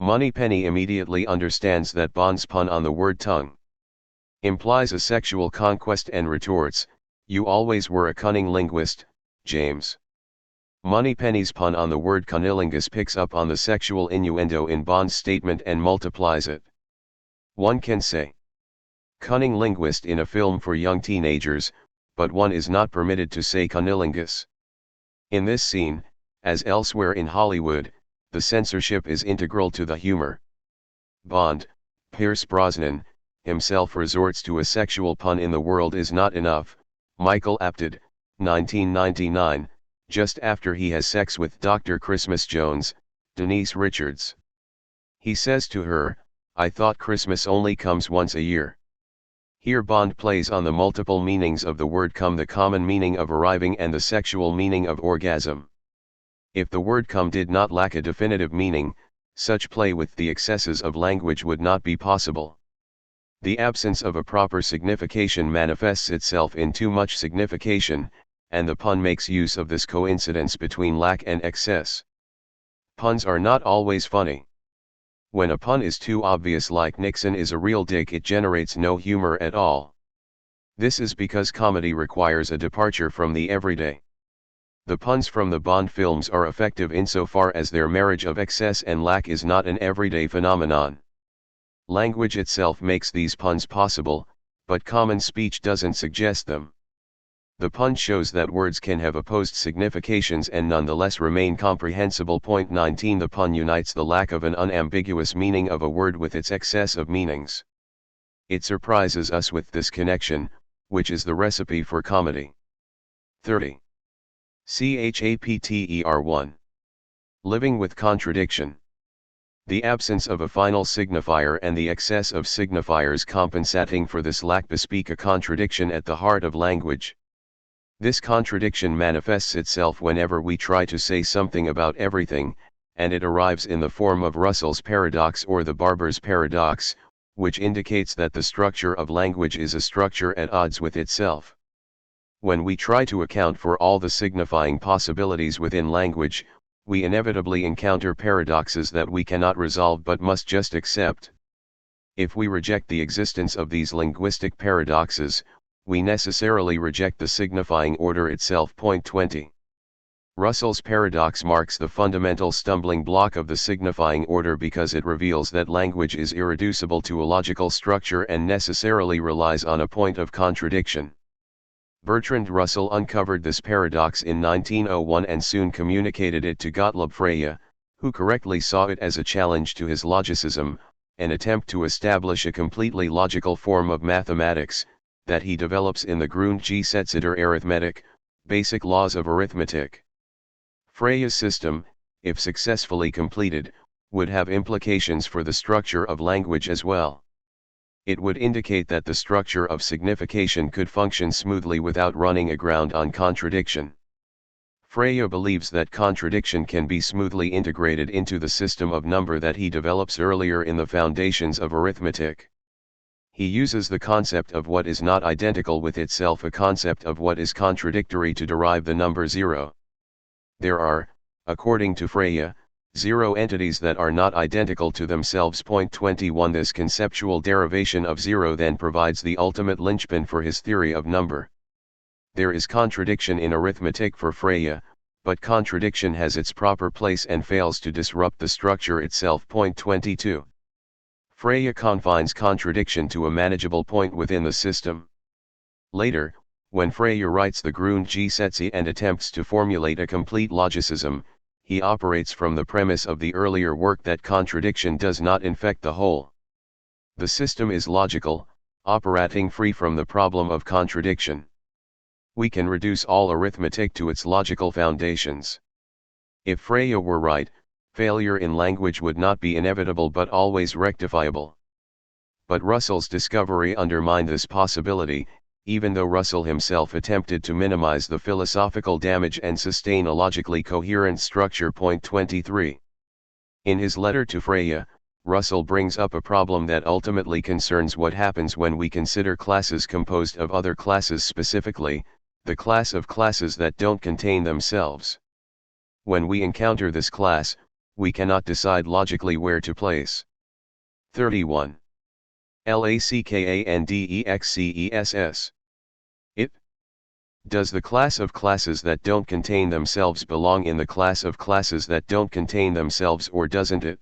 Moneypenny immediately understands that Bond's pun on the word tongue implies a sexual conquest and retorts, "You always were a cunning linguist, James." Moneypenny's pun on the word cunnilingus picks up on the sexual innuendo in Bond's statement and multiplies it. One can say cunning linguist in a film for young teenagers, but one is not permitted to say cunnilingus. In this scene, as elsewhere in Hollywood, the censorship is integral to the humor. Bond, Pierce Brosnan, himself resorts to a sexual pun in The World Is Not Enough, Michael Apted, 1999, just after he has sex with Dr. Christmas Jones, Denise Richards. He says to her, "I thought Christmas only comes once a year." Here Bond plays on the multiple meanings of the word come, the common meaning of arriving and the sexual meaning of orgasm. If the word come did not lack a definitive meaning, such play with the excesses of language would not be possible. The absence of a proper signification manifests itself in too much signification, and the pun makes use of this coincidence between lack and excess. Puns are not always funny. When a pun is too obvious, like Nixon is a real dick, it generates no humor at all. This is because comedy requires a departure from the everyday. The puns from the Bond films are effective insofar as their marriage of excess and lack is not an everyday phenomenon. Language itself makes these puns possible, but common speech doesn't suggest them. The pun shows that words can have opposed significations and nonetheless remain comprehensible. 19 The pun unites the lack of an unambiguous meaning of a word with its excess of meanings. It surprises us with this connection, which is the recipe for comedy. 30. Chapter 1. Living with contradiction. The absence of a final signifier and the excess of signifiers compensating for this lack bespeak a contradiction at the heart of language. This contradiction manifests itself whenever we try to say something about everything, and it arrives in the form of Russell's paradox or the barber's paradox, which indicates that the structure of language is a structure at odds with itself. When we try to account for all the signifying possibilities within language, we inevitably encounter paradoxes that we cannot resolve but must just accept. If we reject the existence of these linguistic paradoxes, we necessarily reject the signifying order itself. 20. Russell's paradox marks the fundamental stumbling block of the signifying order because it reveals that language is irreducible to a logical structure and necessarily relies on a point of contradiction. Bertrand Russell uncovered this paradox in 1901 and soon communicated it to Gottlob Frege, who correctly saw it as a challenge to his logicism, an attempt to establish a completely logical form of mathematics, that he develops in the Grundgesetze der Arithmetik, Basic Laws of Arithmetic. Frege's system, if successfully completed, would have implications for the structure of language as well. It would indicate that the structure of signification could function smoothly without running aground on contradiction. Frege believes that contradiction can be smoothly integrated into the system of number that he develops earlier in the Foundations of Arithmetic. He uses the concept of what is not identical with itself, a concept of what is contradictory, to derive the number 0. There are, according to Frege, 0 entities that are not identical to themselves. 21 This conceptual derivation of 0 then provides the ultimate linchpin for his theory of number. There is contradiction in arithmetic for Frege, but contradiction has its proper place and fails to disrupt the structure itself. 22. Frege confines contradiction to a manageable point within the system. Later, when Frege writes the Grundgesetze and attempts to formulate a complete logicism, he operates from the premise of the earlier work that contradiction does not infect the whole. The system is logical, operating free from the problem of contradiction. We can reduce all arithmetic to its logical foundations. If Freya were right, failure in language would not be inevitable but always rectifiable. But Russell's discovery undermined this possibility, even though Russell himself attempted to minimize the philosophical damage and sustain a logically coherent structure. Point 23. In his letter to Freya, Russell brings up a problem that ultimately concerns what happens when we consider classes composed of other classes, specifically, the class of classes that don't contain themselves. When we encounter this class, we cannot decide logically where to place. 31. LACKANDEXCESS. It. Does the class of classes that don't contain themselves belong in the class of classes that don't contain themselves, or doesn't it?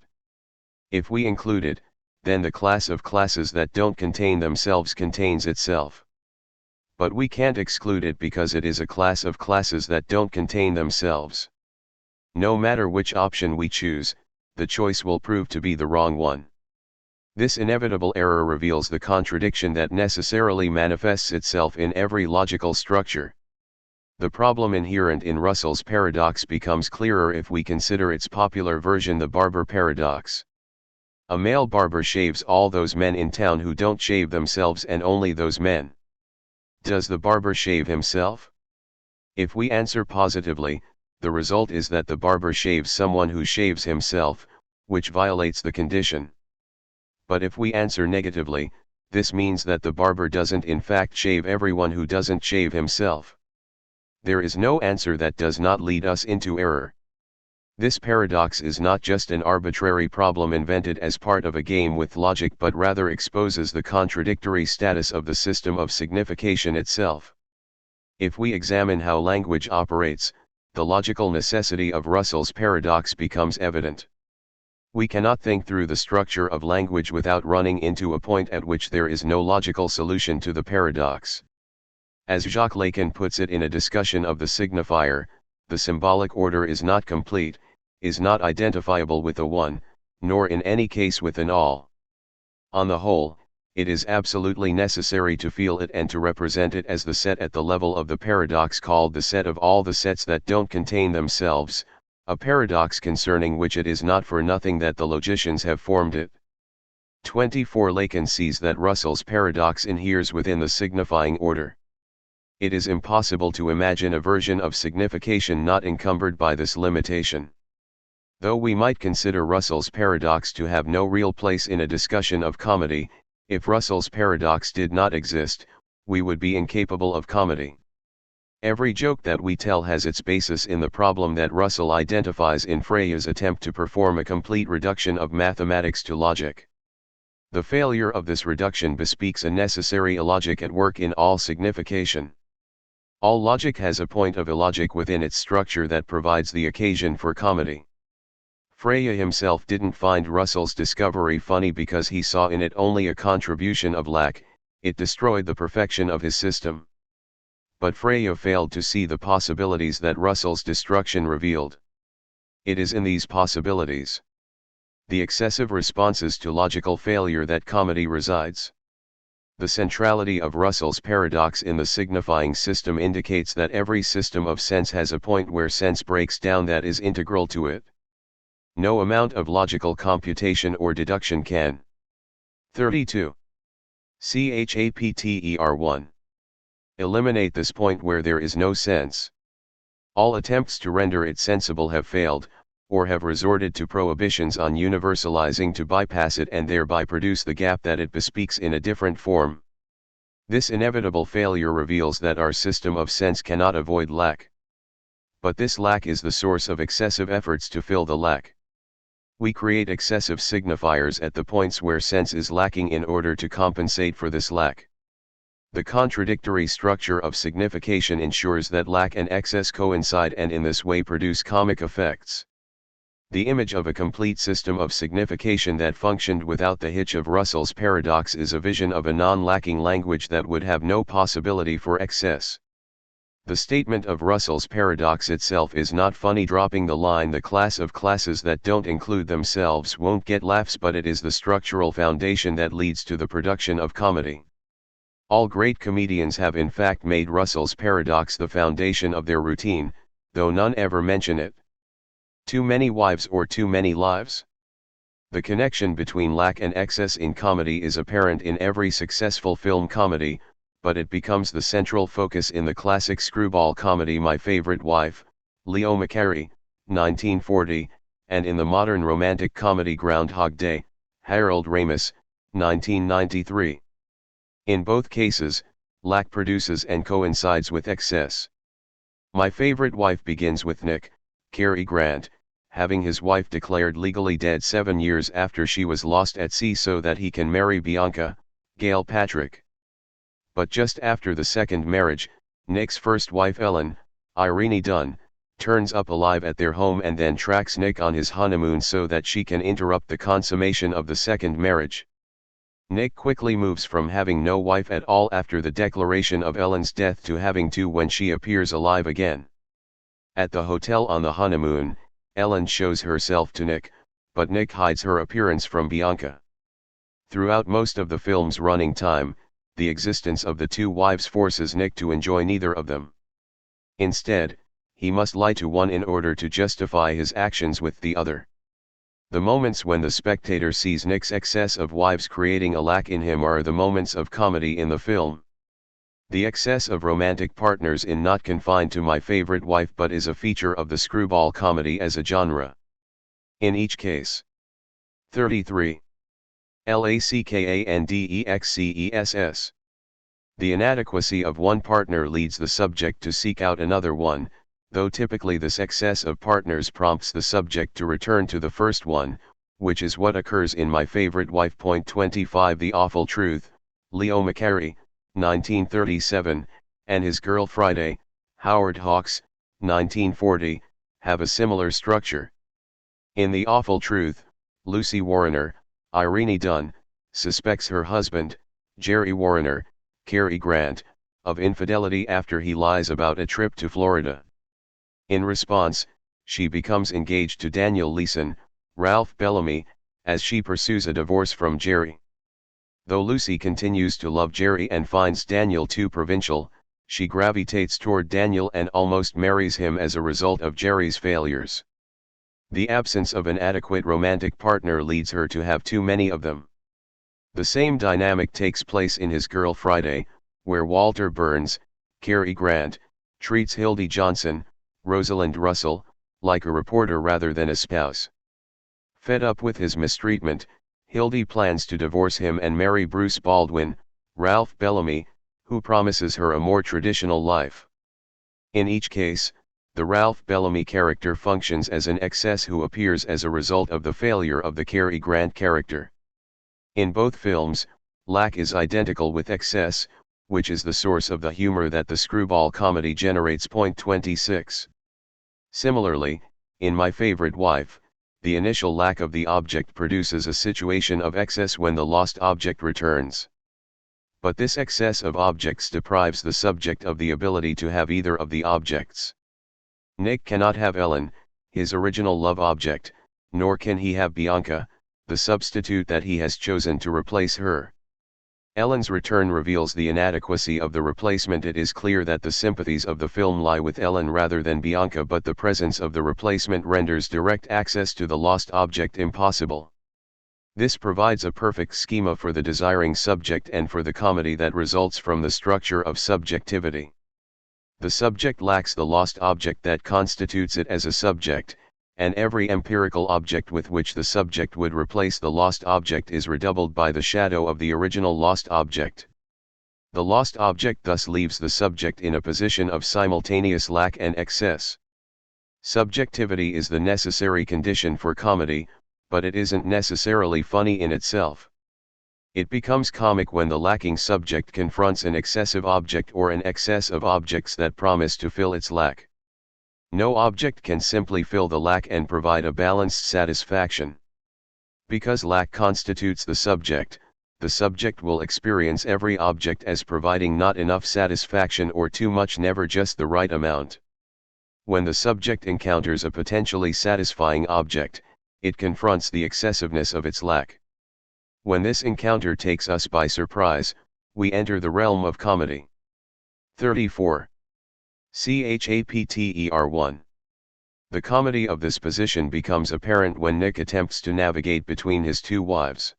If we include it, then the class of classes that don't contain themselves contains itself. But we can't exclude it because it is a class of classes that don't contain themselves. No matter which option we choose, the choice will prove to be the wrong one. This inevitable error reveals the contradiction that necessarily manifests itself in every logical structure. The problem inherent in Russell's paradox becomes clearer if we consider its popular version, the barber paradox. A male barber shaves all those men in town who don't shave themselves, and only those men. Does the barber shave himself? If we answer positively, the result is that the barber shaves someone who shaves himself, which violates the condition. But if we answer negatively, this means that the barber doesn't in fact shave everyone who doesn't shave himself. There is no answer that does not lead us into error. This paradox is not just an arbitrary problem invented as part of a game with logic, but rather exposes the contradictory status of the system of signification itself. If we examine how language operates, the logical necessity of Russell's paradox becomes evident. We cannot think through the structure of language without running into a point at which there is no logical solution to the paradox. As Jacques Lacan puts it in a discussion of the signifier, the symbolic order is not complete, is not identifiable with a one, nor in any case with an all. On the whole, it is absolutely necessary to feel it and to represent it as the set at the level of the paradox called the set of all the sets that don't contain themselves, a paradox concerning which it is not for nothing that the logicians have formed it. 24. Lacan sees that Russell's paradox inheres within the signifying order. It is impossible to imagine a version of signification not encumbered by this limitation. Though we might consider Russell's paradox to have no real place in a discussion of comedy, if Russell's paradox did not exist, we would be incapable of comedy. Every joke that we tell has its basis in the problem that Russell identifies in Freya's attempt to perform a complete reduction of mathematics to logic. The failure of this reduction bespeaks a necessary illogic at work in all signification. All logic has a point of illogic within its structure that provides the occasion for comedy. Freya himself didn't find Russell's discovery funny because he saw in it only a contribution of lack, it destroyed the perfection of his system. But Freya failed to see the possibilities that Russell's destruction revealed. It is in these possibilities, the excessive responses to logical failure, that comedy resides. The centrality of Russell's paradox in the signifying system indicates that every system of sense has a point where sense breaks down that is integral to it. No amount of logical computation or deduction can. 32. Chapter 1. Eliminate this point where there is no sense. All attempts to render it sensible have failed, or have resorted to prohibitions on universalizing to bypass it and thereby produce the gap that it bespeaks in a different form. This inevitable failure reveals that our system of sense cannot avoid lack. But this lack is the source of excessive efforts to fill the lack. We create excessive signifiers at the points where sense is lacking in order to compensate for this lack. The contradictory structure of signification ensures that lack and excess coincide and in this way produce comic effects. The image of a complete system of signification that functioned without the hitch of Russell's paradox is a vision of a non-lacking language that would have no possibility for excess. The statement of Russell's paradox itself is not funny, dropping the line "the class of classes that don't include themselves won't get laughs," but it is the structural foundation that leads to the production of comedy. All great comedians have in fact made Russell's paradox the foundation of their routine, though none ever mention it. Too many wives or too many lives? The connection between lack and excess in comedy is apparent in every successful film comedy, but it becomes the central focus in the classic screwball comedy My Favorite Wife, Leo McCarey, 1940, and in the modern romantic comedy Groundhog Day, Harold Ramis, 1993. In both cases, lack produces and coincides with excess. My Favorite Wife begins with Nick, Cary Grant, having his wife declared legally dead 7 years after she was lost at sea so that he can marry Bianca, Gail Patrick. But just after the second marriage, Nick's first wife Ellen, Irene Dunne, turns up alive at their home and then tracks Nick on his honeymoon so that she can interrupt the consummation of the second marriage. Nick quickly moves from having no wife at all after the declaration of Ellen's death to having two when she appears alive again. At the hotel on the honeymoon, Ellen shows herself to Nick, but Nick hides her appearance from Bianca. Throughout most of the film's running time, the existence of the two wives forces Nick to enjoy neither of them. Instead, he must lie to one in order to justify his actions with the other. The moments when the spectator sees Nick's excess of wives creating a lack in him are the moments of comedy in the film. The excess of romantic partners is not confined to My Favorite Wife but is a feature of the screwball comedy as a genre. In each case. 33. Lackandexcess. The inadequacy of one partner leads the subject to seek out another one, though typically this excess of partners prompts the subject to return to the first one, which is what occurs in My Favorite Wife. 25 The Awful Truth, Leo McCarey, 1937, and his girl Friday, Howard Hawks, 1940, have a similar structure. In The Awful Truth, Lucy Warrener, Irene Dunne, suspects her husband, Jerry Warrener, Cary Grant, of infidelity after he lies about a trip to Florida. In response, she becomes engaged to Daniel Leeson, Ralph Bellamy, as she pursues a divorce from Jerry. Though Lucy continues to love Jerry and finds Daniel too provincial, she gravitates toward Daniel and almost marries him as a result of Jerry's failures. The absence of an adequate romantic partner leads her to have too many of them. The same dynamic takes place in His Girl Friday, where Walter Burns, Cary Grant, treats Hildy Johnson, Rosalind Russell, like a reporter rather than a spouse. Fed up with his mistreatment, Hildy plans to divorce him and marry Bruce Baldwin, Ralph Bellamy, who promises her a more traditional life. In each case, the Ralph Bellamy character functions as an excess who appears as a result of the failure of the Cary Grant character. In both films, lack is identical with excess, which is the source of the humor that the screwball comedy generates. 26. Similarly, in My Favorite Wife, the initial lack of the object produces a situation of excess when the lost object returns. But this excess of objects deprives the subject of the ability to have either of the objects. Nick cannot have Ellen, his original love object, nor can he have Bianca, the substitute that he has chosen to replace her. Ellen's return reveals the inadequacy of the replacement. It is clear that the sympathies of the film lie with Ellen rather than Bianca, but the presence of the replacement renders direct access to the lost object impossible. This provides a perfect schema for the desiring subject and for the comedy that results from the structure of subjectivity. The subject lacks the lost object that constitutes it as a subject, and every empirical object with which the subject would replace the lost object is redoubled by the shadow of the original lost object. The lost object thus leaves the subject in a position of simultaneous lack and excess. Subjectivity is the necessary condition for comedy, but it isn't necessarily funny in itself. It becomes comic when the lacking subject confronts an excessive object or an excess of objects that promise to fill its lack. No object can simply fill the lack and provide a balanced satisfaction. Because lack constitutes the subject will experience every object as providing not enough satisfaction or too much, never just the right amount. When the subject encounters a potentially satisfying object, it confronts the excessiveness of its lack. When this encounter takes us by surprise, we enter the realm of comedy. 34. Chapter 1. The comedy of this position becomes apparent when Nick attempts to navigate between his two wives.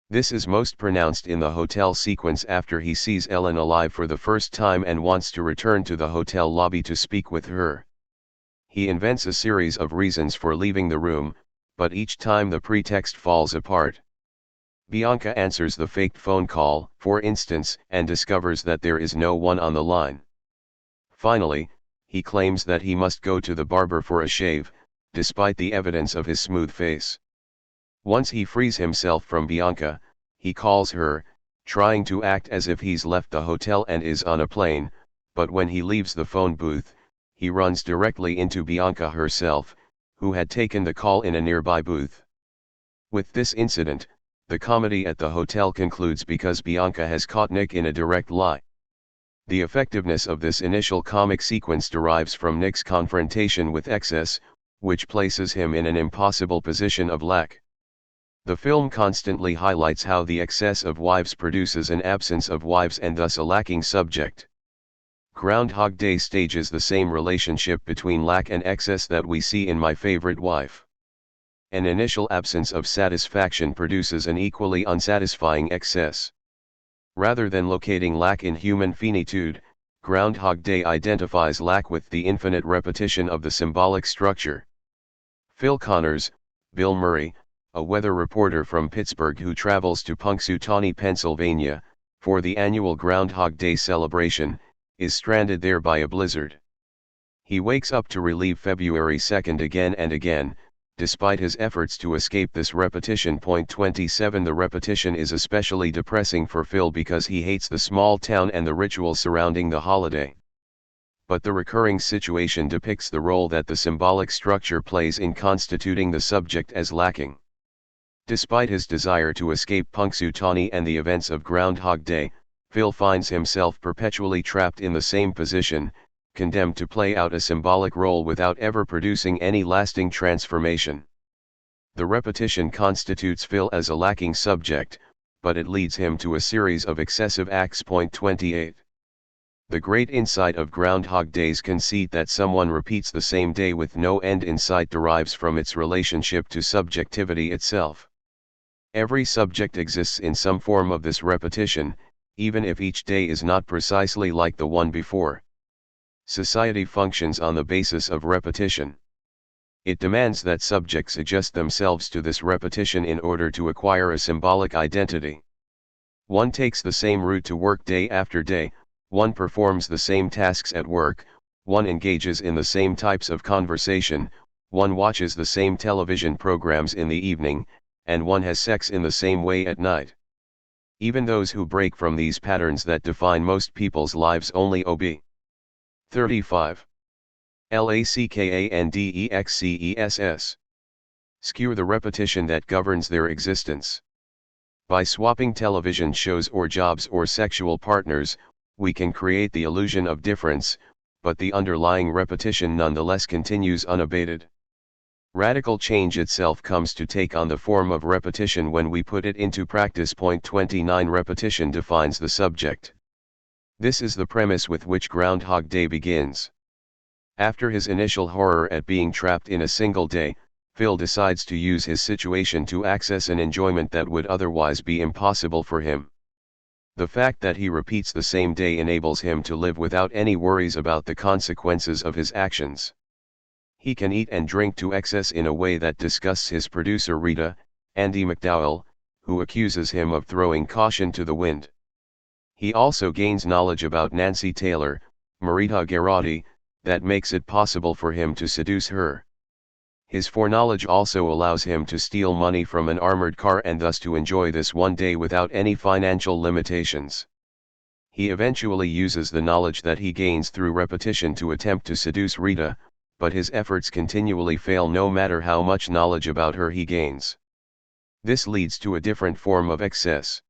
This is most pronounced in the hotel sequence after he sees Ellen alive for the first time and wants to return to the hotel lobby to speak with her. He invents a series of reasons for leaving the room, but each time the pretext falls apart. Bianca answers the faked phone call, for instance, and discovers that there is no one on the line. Finally, he claims that he must go to the barber for a shave, despite the evidence of his smooth face. Once he frees himself from Bianca, he calls her, trying to act as if he's left the hotel and is on a plane, but when he leaves the phone booth, he runs directly into Bianca herself, who had taken the call in a nearby booth. With this incident, the comedy at the hotel concludes because Bianca has caught Nick in a direct lie. The effectiveness of this initial comic sequence derives from Nick's confrontation with excess, which places him in an impossible position of lack. The film constantly highlights how the excess of wives produces an absence of wives and thus a lacking subject. Groundhog Day stages the same relationship between lack and excess that we see in My Favorite Wife. An initial absence of satisfaction produces an equally unsatisfying excess. Rather than locating lack in human finitude, Groundhog Day identifies lack with the infinite repetition of the symbolic structure. Phil Connors, Bill Murray, a weather reporter from Pittsburgh who travels to Punxsutawney, Pennsylvania, for the annual Groundhog Day celebration, is stranded there by a blizzard. He wakes up to relieve February 2nd again and again, despite his efforts to escape this repetition. 27 The repetition is especially depressing for Phil because he hates the small town and the ritual surrounding the holiday. But the recurring situation depicts the role that the symbolic structure plays in constituting the subject as lacking. Despite his desire to escape Punxsutawney and the events of Groundhog Day, Phil finds himself perpetually trapped in the same position, condemned to play out a symbolic role without ever producing any lasting transformation. The repetition constitutes Phil as a lacking subject, but it leads him to a series of excessive acts. 28. The great insight of Groundhog Day's conceit that someone repeats the same day with no end in sight derives from its relationship to subjectivity itself. Every subject exists in some form of this repetition, even if each day is not precisely like the one before. Society functions on the basis of repetition. It demands that subjects adjust themselves to this repetition in order to acquire a symbolic identity. One takes the same route to work day after day, one performs the same tasks at work, one engages in the same types of conversation, one watches the same television programs in the evening, and one has sex in the same way at night. Even those who break from these patterns that define most people's lives only obey. 35. Lackandexcess. Skew the repetition that governs their existence. By swapping television shows or jobs or sexual partners, we can create the illusion of difference, but the underlying repetition nonetheless continues unabated. Radical change itself comes to take on the form of repetition when we put it into practice. 29 Repetition defines the subject. This is the premise with which Groundhog Day begins. After his initial horror at being trapped in a single day, Phil decides to use his situation to access an enjoyment that would otherwise be impossible for him. The fact that he repeats the same day enables him to live without any worries about the consequences of his actions. He can eat and drink to excess in a way that disgusts his producer Rita, Andie MacDowell, who accuses him of throwing caution to the wind. He also gains knowledge about Nancy Taylor, Marita Garrotti, that makes it possible for him to seduce her. His foreknowledge also allows him to steal money from an armored car and thus to enjoy this one day without any financial limitations. He eventually uses the knowledge that he gains through repetition to attempt to seduce Rita, but his efforts continually fail no matter how much knowledge about her he gains. This leads to a different form of excess.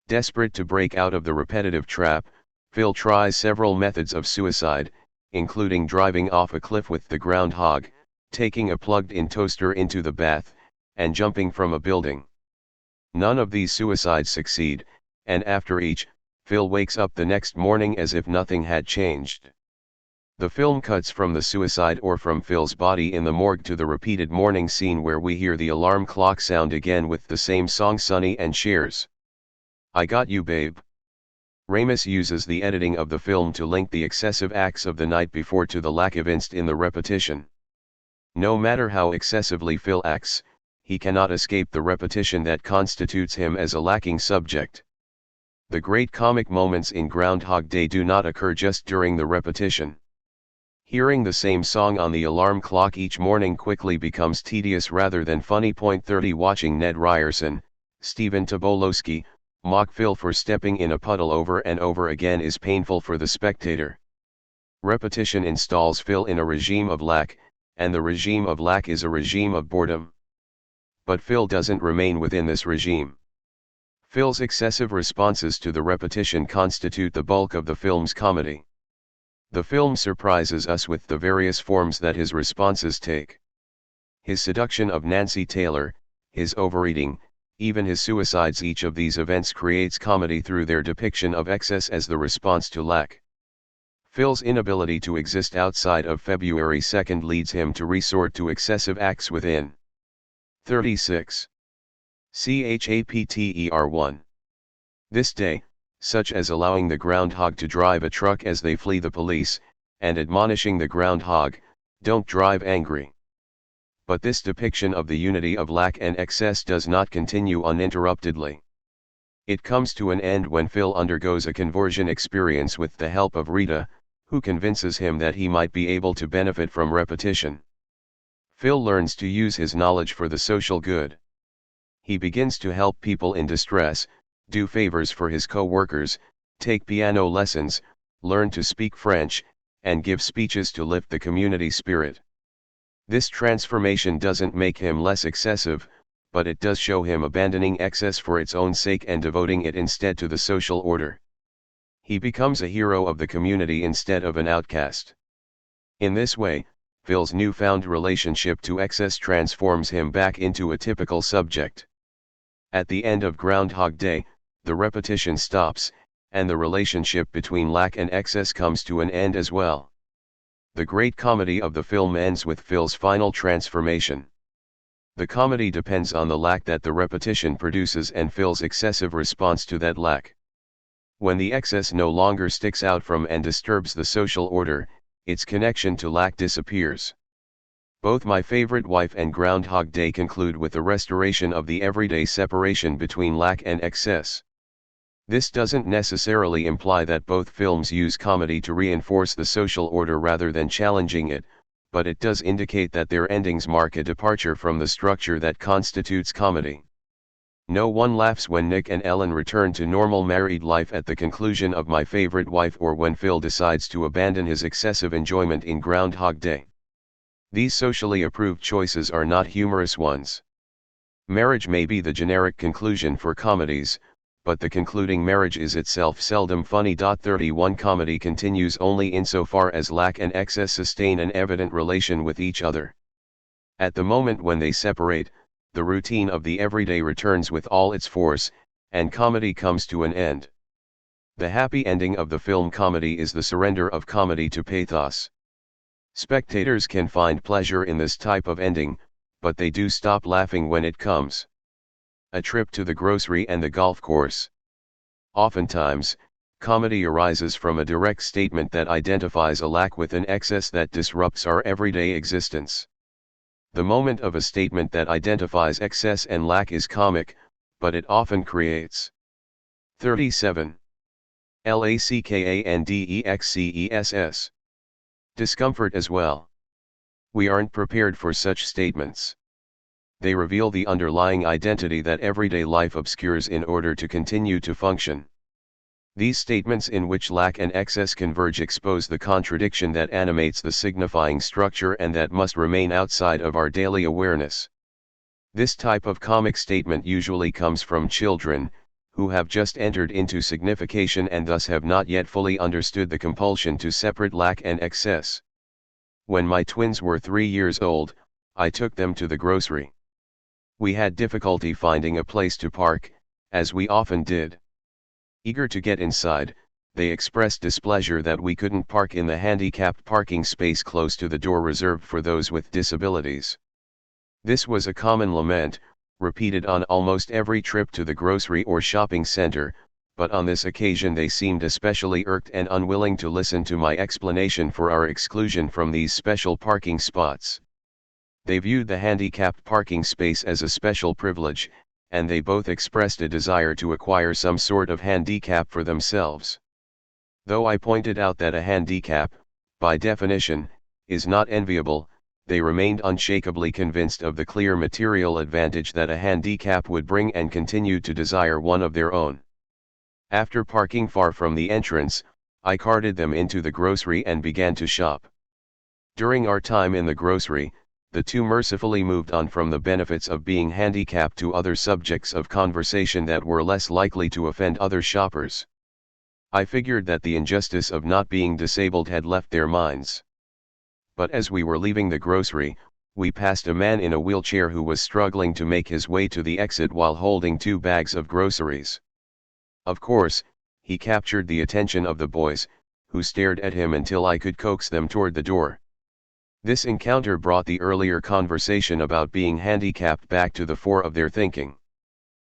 Desperate to break out of the repetitive trap, Phil tries several methods of suicide, including driving off a cliff with the groundhog, taking a plugged-in toaster into the bath, and jumping from a building. None of these suicides succeed, and after each, Phil wakes up the next morning as if nothing had changed. The film cuts from the suicide or from Phil's body in the morgue to the repeated morning scene where we hear the alarm clock sound again with the same song Sonny and Cher's "I Got You Babe." Ramis uses the editing of the film to link the excessive acts of the night before to the lack evinced in the repetition. No matter how excessively Phil acts, he cannot escape the repetition that constitutes him as a lacking subject. The great comic moments in Groundhog Day do not occur just during the repetition. Hearing the same song on the alarm clock each morning quickly becomes tedious rather than funny. 30 Watching Ned Ryerson, Stephen Tobolowsky, mock Phil for stepping in a puddle over and over again is painful for the spectator. Repetition installs Phil in a regime of lack, and the regime of lack is a regime of boredom. But Phil doesn't remain within this regime. Phil's excessive responses to the repetition constitute the bulk of the film's comedy. The film surprises us with the various forms that his responses take. His seduction of Nancy Taylor, his overeating, even his suicides, each of these events creates comedy through their depiction of excess as the response to lack. Phil's inability to exist outside of February 2nd leads him to resort to excessive acts within. 36. Chapter 1. This day, such as allowing the groundhog to drive a truck as they flee the police, and admonishing the groundhog, "Don't drive angry." But this depiction of the unity of lack and excess does not continue uninterruptedly. It comes to an end when Phil undergoes a conversion experience with the help of Rita, who convinces him that he might be able to benefit from repetition. Phil learns to use his knowledge for the social good. He begins to help people in distress, do favors for his co-workers, take piano lessons, learn to speak French, and give speeches to lift the community spirit. This transformation doesn't make him less excessive, but it does show him abandoning excess for its own sake and devoting it instead to the social order. He becomes a hero of the community instead of an outcast. In this way, Phil's newfound relationship to excess transforms him back into a typical subject. At the end of Groundhog Day, the repetition stops, and the relationship between lack and excess comes to an end as well. The great comedy of the film ends with Phil's final transformation. The comedy depends on the lack that the repetition produces and Phil's excessive response to that lack. When the excess no longer sticks out from and disturbs the social order, its connection to lack disappears. Both My Favorite Wife and Groundhog Day conclude with the restoration of the everyday separation between lack and excess. This doesn't necessarily imply that both films use comedy to reinforce the social order rather than challenging it, but it does indicate that their endings mark a departure from the structure that constitutes comedy. No one laughs when Nick and Ellen return to normal married life at the conclusion of My Favorite Wife or when Phil decides to abandon his excessive enjoyment in Groundhog Day. These socially approved choices are not humorous ones. Marriage may be the generic conclusion for comedies, but the concluding marriage is itself seldom funny. 31 Comedy continues only insofar as lack and excess sustain an evident relation with each other. At the moment when they separate, the routine of the everyday returns with all its force, and comedy comes to an end. The happy ending of the film comedy is the surrender of comedy to pathos. Spectators can find pleasure in this type of ending, but they do stop laughing when it comes. A trip to the grocery and the golf course. Oftentimes, comedy arises from a direct statement that identifies a lack with an excess that disrupts our everyday existence. The moment of a statement that identifies excess and lack is comic, but it often creates 37. Lackandexcess. Discomfort as well. We aren't prepared for such statements. They reveal the underlying identity that everyday life obscures in order to continue to function. These statements in which lack and excess converge expose the contradiction that animates the signifying structure and that must remain outside of our daily awareness. This type of comic statement usually comes from children, who have just entered into signification and thus have not yet fully understood the compulsion to separate lack and excess. When my twins were 3 years old, I took them to the grocery. We had difficulty finding a place to park, as we often did. Eager to get inside, they expressed displeasure that we couldn't park in the handicapped parking space close to the door reserved for those with disabilities. This was a common lament, repeated on almost every trip to the grocery or shopping center, but on this occasion they seemed especially irked and unwilling to listen to my explanation for our exclusion from these special parking spots. They viewed the handicapped parking space as a special privilege, and they both expressed a desire to acquire some sort of handicap for themselves. Though I pointed out that a handicap, by definition, is not enviable, they remained unshakably convinced of the clear material advantage that a handicap would bring and continued to desire one of their own. After parking far from the entrance, I carted them into the grocery and began to shop. During our time in the grocery, the two mercifully moved on from the benefits of being handicapped to other subjects of conversation that were less likely to offend other shoppers. I figured that the injustice of not being disabled had left their minds. But as we were leaving the grocery, we passed a man in a wheelchair who was struggling to make his way to the exit while holding 2 bags of groceries. Of course, he captured the attention of the boys, who stared at him until I could coax them toward the door. This encounter brought the earlier conversation about being handicapped back to the fore of their thinking.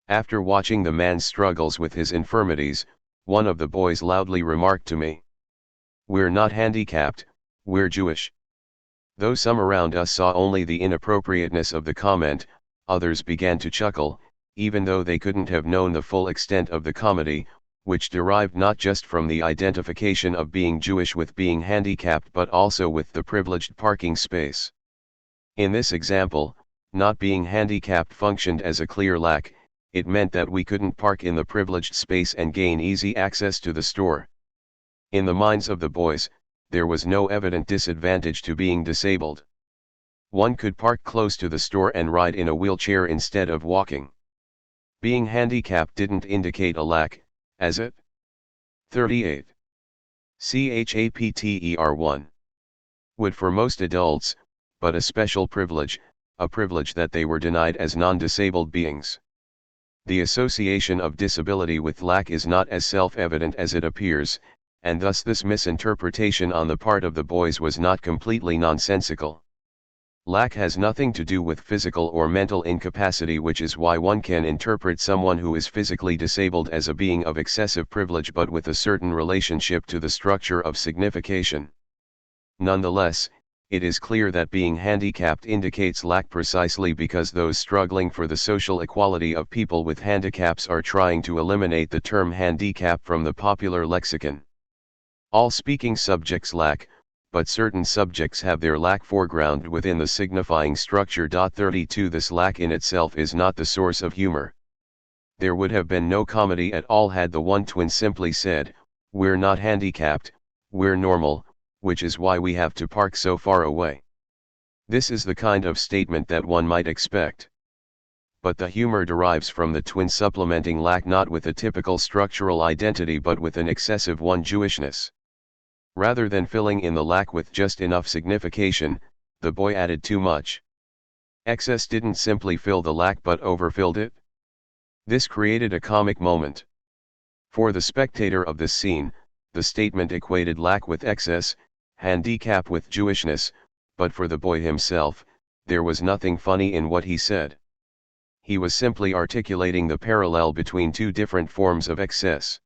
After watching the man's struggles with his infirmities, one of the boys loudly remarked to me, "We're not handicapped, we're Jewish." Though some around us saw only the inappropriateness of the comment, others began to chuckle, even though they couldn't have known the full extent of the comedy, which derived not just from the identification of being Jewish with being handicapped but also with the privileged parking space. In this example, not being handicapped functioned as a clear lack. It meant that we couldn't park in the privileged space and gain easy access to the store. In the minds of the boys, there was no evident disadvantage to being disabled. One could park close to the store and ride in a wheelchair instead of walking. Being handicapped didn't indicate a lack, as it 38. Chapter 1 would for most adults, but a special privilege, a privilege that they were denied as non-disabled beings. The association of disability with lack is not as self-evident as it appears, and thus this misinterpretation on the part of the boys was not completely nonsensical. Lack has nothing to do with physical or mental incapacity, which is why one can interpret someone who is physically disabled as a being of excessive privilege but with a certain relationship to the structure of signification. Nonetheless, it is clear that being handicapped indicates lack precisely because those struggling for the social equality of people with handicaps are trying to eliminate the term handicap from the popular lexicon. All speaking subjects lack, but certain subjects have their lack foregrounded within the signifying structure. 32 This lack in itself is not the source of humor. There would have been no comedy at all had the one twin simply said, "We're not handicapped, we're normal, which is why we have to park so far away." This is the kind of statement that one might expect. But the humor derives from the twin supplementing lack not with a typical structural identity but with an excessive one, Jewishness. Rather than filling in the lack with just enough signification, the boy added too much. Excess didn't simply fill the lack but overfilled it. This created a comic moment. For the spectator of this scene, the statement equated lack with excess, handicap with Jewishness, but for the boy himself, there was nothing funny in what he said. He was simply articulating the parallel between two different forms of excess.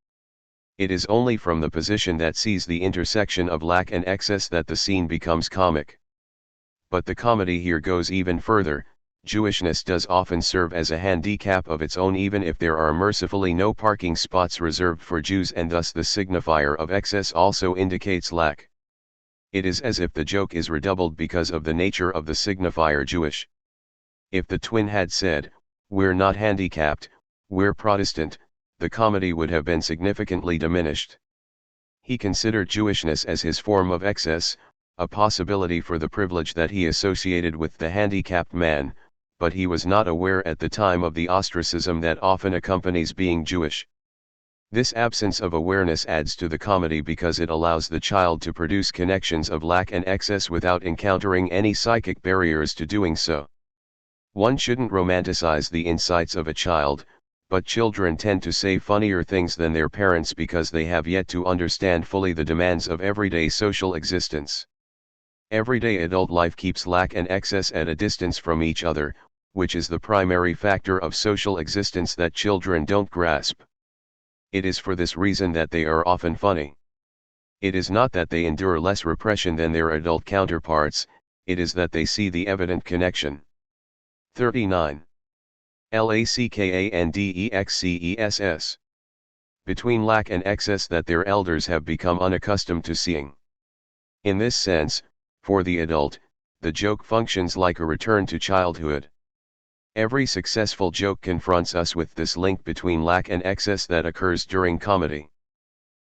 It is only from the position that sees the intersection of lack and excess that the scene becomes comic. But the comedy here goes even further. Jewishness does often serve as a handicap of its own, even if there are mercifully no parking spots reserved for Jews, and thus the signifier of excess also indicates lack. It is as if the joke is redoubled because of the nature of the signifier Jewish. If the twin had said, "We're not handicapped, we're Protestant," the comedy would have been significantly diminished. He considered Jewishness as his form of excess, a possibility for the privilege that he associated with the handicapped man, but he was not aware at the time of the ostracism that often accompanies being Jewish. This absence of awareness adds to the comedy because it allows the child to produce connections of lack and excess without encountering any psychic barriers to doing so. One shouldn't romanticize the insights of a child, But children tend to say funnier things than their parents because they have yet to understand fully the demands of everyday social existence. Everyday adult life keeps lack and excess at a distance from each other, which is the primary factor of social existence that children don't grasp. It is for this reason that they are often funny. It is not that they endure less repression than their adult counterparts, it is that they see the evident connection. 39. LACKANDEXCESS. Between lack and excess that their elders have become unaccustomed to seeing. In this sense, for the adult, the joke functions like a return to childhood. Every successful joke confronts us with this link between lack and excess that occurs during comedy.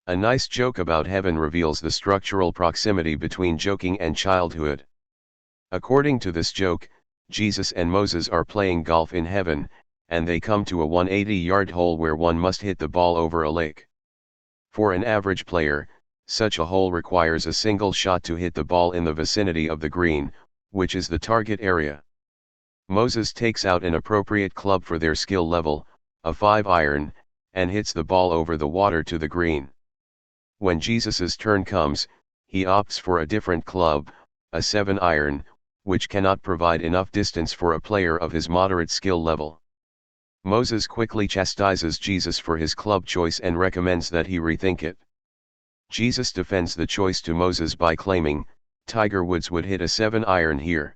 A nice joke about heaven reveals the structural proximity between joking and childhood. According to this joke, Jesus and Moses are playing golf in heaven, and they come to a 180-yard hole where one must hit the ball over a lake. For an average player, such a hole requires a single shot to hit the ball in the vicinity of the green, which is the target area. Moses takes out an appropriate club for their skill level, a 5-iron, and hits the ball over the water to the green. When Jesus's turn comes, he opts for a different club, a 7-iron, which cannot provide enough distance for a player of his moderate skill level. Moses quickly chastises Jesus for his club choice and recommends that he rethink it. Jesus defends the choice to Moses by claiming, "Tiger Woods would hit a 7-iron here."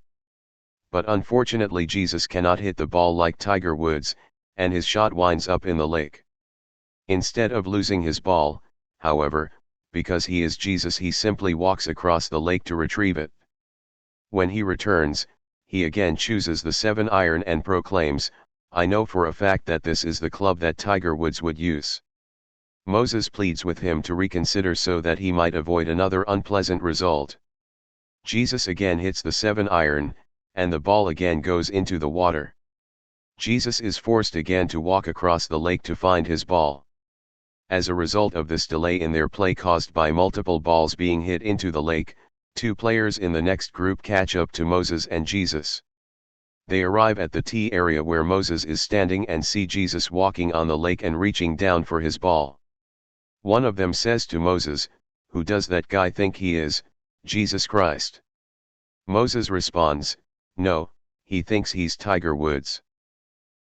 But unfortunately Jesus cannot hit the ball like Tiger Woods, and his shot winds up in the lake. Instead of losing his ball, however, because he is Jesus, he simply walks across the lake to retrieve it. When he returns, he again chooses the 7-iron and proclaims, "I know for a fact that this is the club that Tiger Woods would use." Moses pleads with him to reconsider so that he might avoid another unpleasant result. Jesus again hits the 7-iron, and the ball again goes into the water. Jesus is forced again to walk across the lake to find his ball. As a result of this delay in their play caused by multiple balls being hit into the lake, 2 players in the next group catch up to Moses and Jesus. They arrive at the tee area where Moses is standing and see Jesus walking on the lake and reaching down for his ball. One of them says to Moses, "Who does that guy think he is, Jesus Christ?" Moses responds, "No, he thinks he's Tiger Woods."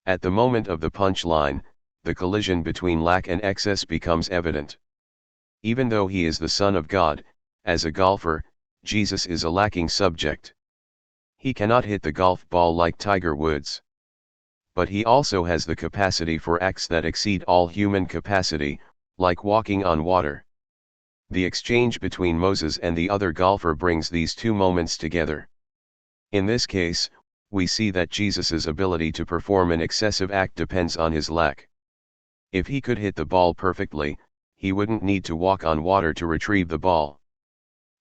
At the moment of the punchline, the collision between lack and excess becomes evident. Even though he is the Son of God, as a golfer, Jesus is a lacking subject. He cannot hit the golf ball like Tiger Woods. But he also has the capacity for acts that exceed all human capacity, like walking on water. The exchange between Moses and the other golfer brings these 2 moments together. In this case, we see that Jesus's ability to perform an excessive act depends on his lack. If he could hit the ball perfectly, he wouldn't need to walk on water to retrieve the ball.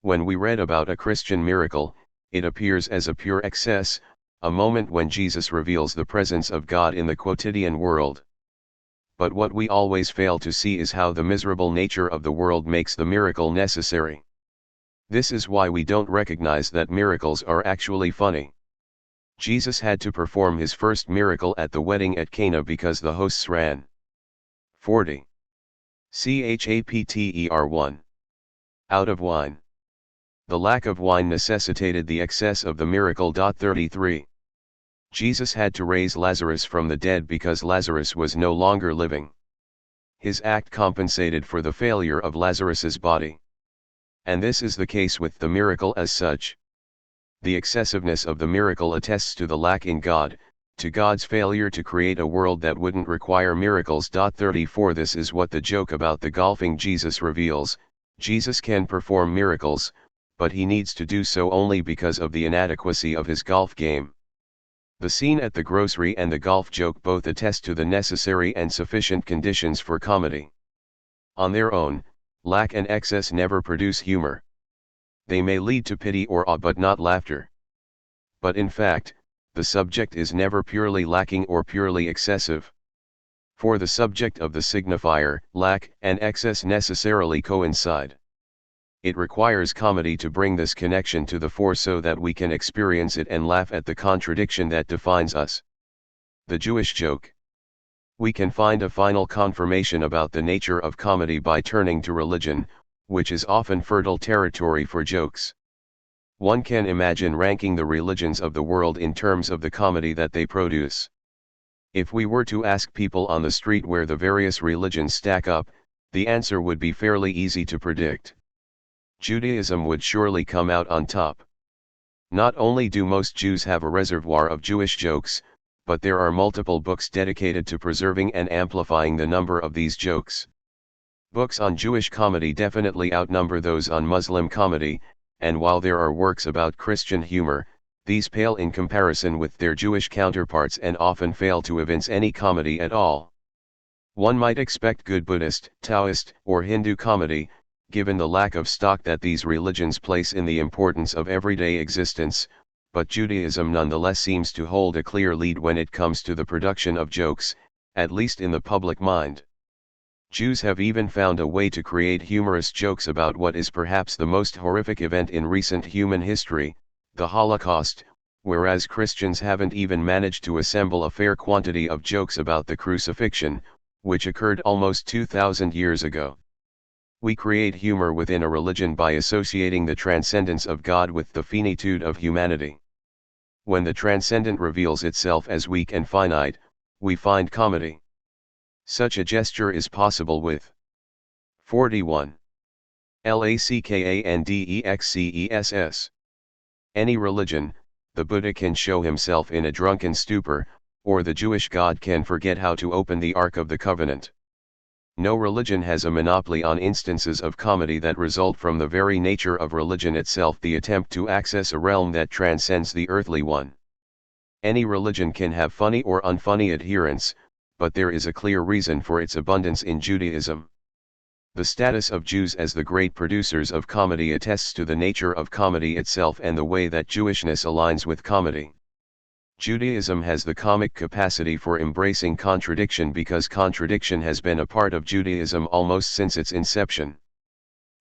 When we read about a Christian miracle, it appears as a pure excess, a moment when Jesus reveals the presence of God in the quotidian world. But what we always fail to see is how the miserable nature of the world makes the miracle necessary. This is why we don't recognize that miracles are actually funny. Jesus had to perform his first miracle at the wedding at Cana because the hosts ran 40. Chapter 1. Out of wine. The lack of wine necessitated the excess of the miracle. 33. Jesus had to raise Lazarus from the dead because Lazarus was no longer living. His act compensated for the failure of Lazarus's body. And this is the case with the miracle as such. The excessiveness of the miracle attests to the lack in God, to God's failure to create a world that wouldn't require miracles. 34. This is what the joke about the golfing Jesus reveals. Jesus can perform miracles, but he needs to do so only because of the inadequacy of his golf game. The scene at the grocery and the golf joke both attest to the necessary and sufficient conditions for comedy. On their own, lack and excess never produce humor. They may lead to pity or awe but not laughter. But in fact, the subject is never purely lacking or purely excessive. For the subject of the signifier, lack and excess necessarily coincide. It requires comedy to bring this connection to the fore so that we can experience it and laugh at the contradiction that defines us. The Jewish joke. We can find a final confirmation about the nature of comedy by turning to religion, which is often fertile territory for jokes. One can imagine ranking the religions of the world in terms of the comedy that they produce. If we were to ask people on the street where the various religions stack up, the answer would be fairly easy to predict. Judaism would surely come out on top. Not only do most Jews have a reservoir of Jewish jokes, but there are multiple books dedicated to preserving and amplifying the number of these jokes. Books on Jewish comedy definitely outnumber those on Muslim comedy, and while there are works about Christian humor, these pale in comparison with their Jewish counterparts and often fail to evince any comedy at all. One might expect good Buddhist, Taoist, or Hindu comedy, given the lack of stock that these religions place in the importance of everyday existence, but Judaism nonetheless seems to hold a clear lead when it comes to the production of jokes, at least in the public mind. Jews have even found a way to create humorous jokes about what is perhaps the most horrific event in recent human history, the Holocaust, whereas Christians haven't even managed to assemble a fair quantity of jokes about the crucifixion, which occurred almost 2,000 years ago. We create humor within a religion by associating the transcendence of God with the finitude of humanity. When the transcendent reveals itself as weak and finite, we find comedy. Such a gesture is possible with 41. Lackandexcess. Any religion, the Buddha can show himself in a drunken stupor, or the Jewish God can forget how to open the Ark of the Covenant. No religion has a monopoly on instances of comedy that result from the very nature of religion itself, the attempt to access a realm that transcends the earthly one. Any religion can have funny or unfunny adherents, but there is a clear reason for its abundance in Judaism. The status of Jews as the great producers of comedy attests to the nature of comedy itself and the way that Jewishness aligns with comedy. Judaism has the comic capacity for embracing contradiction because contradiction has been a part of Judaism almost since its inception.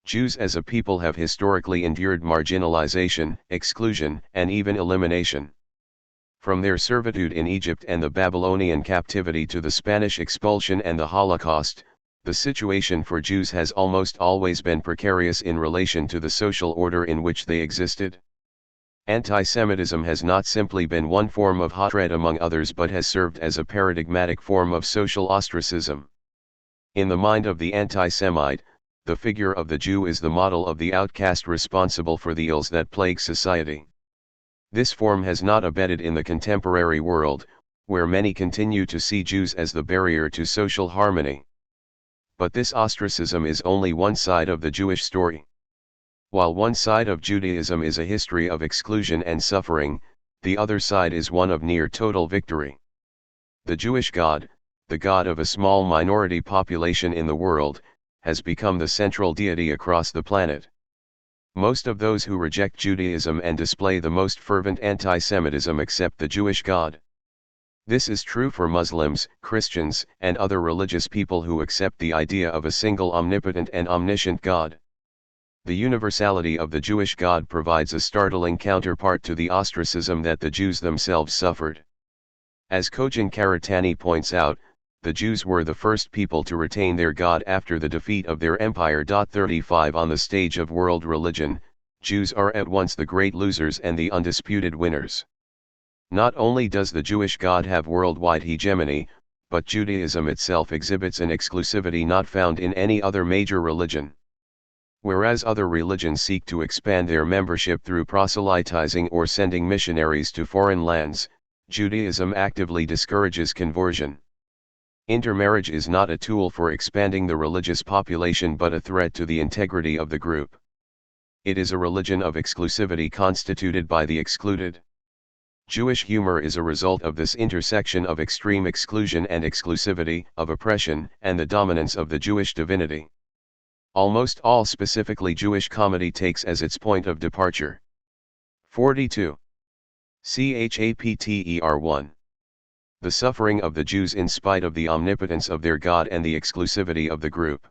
Jews as a people have historically endured marginalization, exclusion, and even elimination. From their servitude in Egypt and the Babylonian captivity to the Spanish expulsion and the Holocaust, the situation for Jews has almost always been precarious in relation to the social order in which they existed. Anti-Semitism has not simply been one form of hatred among others but has served as a paradigmatic form of social ostracism. In the mind of the anti-Semite, the figure of the Jew is the model of the outcast responsible for the ills that plague society. This form has not abated in the contemporary world, where many continue to see Jews as the barrier to social harmony. But this ostracism is only one side of the Jewish story. While one side of Judaism is a history of exclusion and suffering, the other side is one of near total victory. The Jewish God, the God of a small minority population in the world, has become the central deity across the planet. Most of those who reject Judaism and display the most fervent anti-Semitism accept the Jewish God. This is true for Muslims, Christians, and other religious people who accept the idea of a single omnipotent and omniscient God. The universality of the Jewish God provides a startling counterpart to the ostracism that the Jews themselves suffered. As Kojin Karatani points out, the Jews were the first people to retain their God after the defeat of their empire. 35 On the stage of world religion, Jews are at once the great losers and the undisputed winners. Not only does the Jewish God have worldwide hegemony, but Judaism itself exhibits an exclusivity not found in any other major religion. Whereas other religions seek to expand their membership through proselytizing or sending missionaries to foreign lands, Judaism actively discourages conversion. Intermarriage is not a tool for expanding the religious population but a threat to the integrity of the group. It is a religion of exclusivity constituted by the excluded. Jewish humor is a result of this intersection of extreme exclusion and exclusivity, of oppression, and the dominance of the Jewish divinity. Almost all specifically Jewish comedy takes as its point of departure 42. Chapter 1. The suffering of the Jews in spite of the omnipotence of their God and the exclusivity of the group.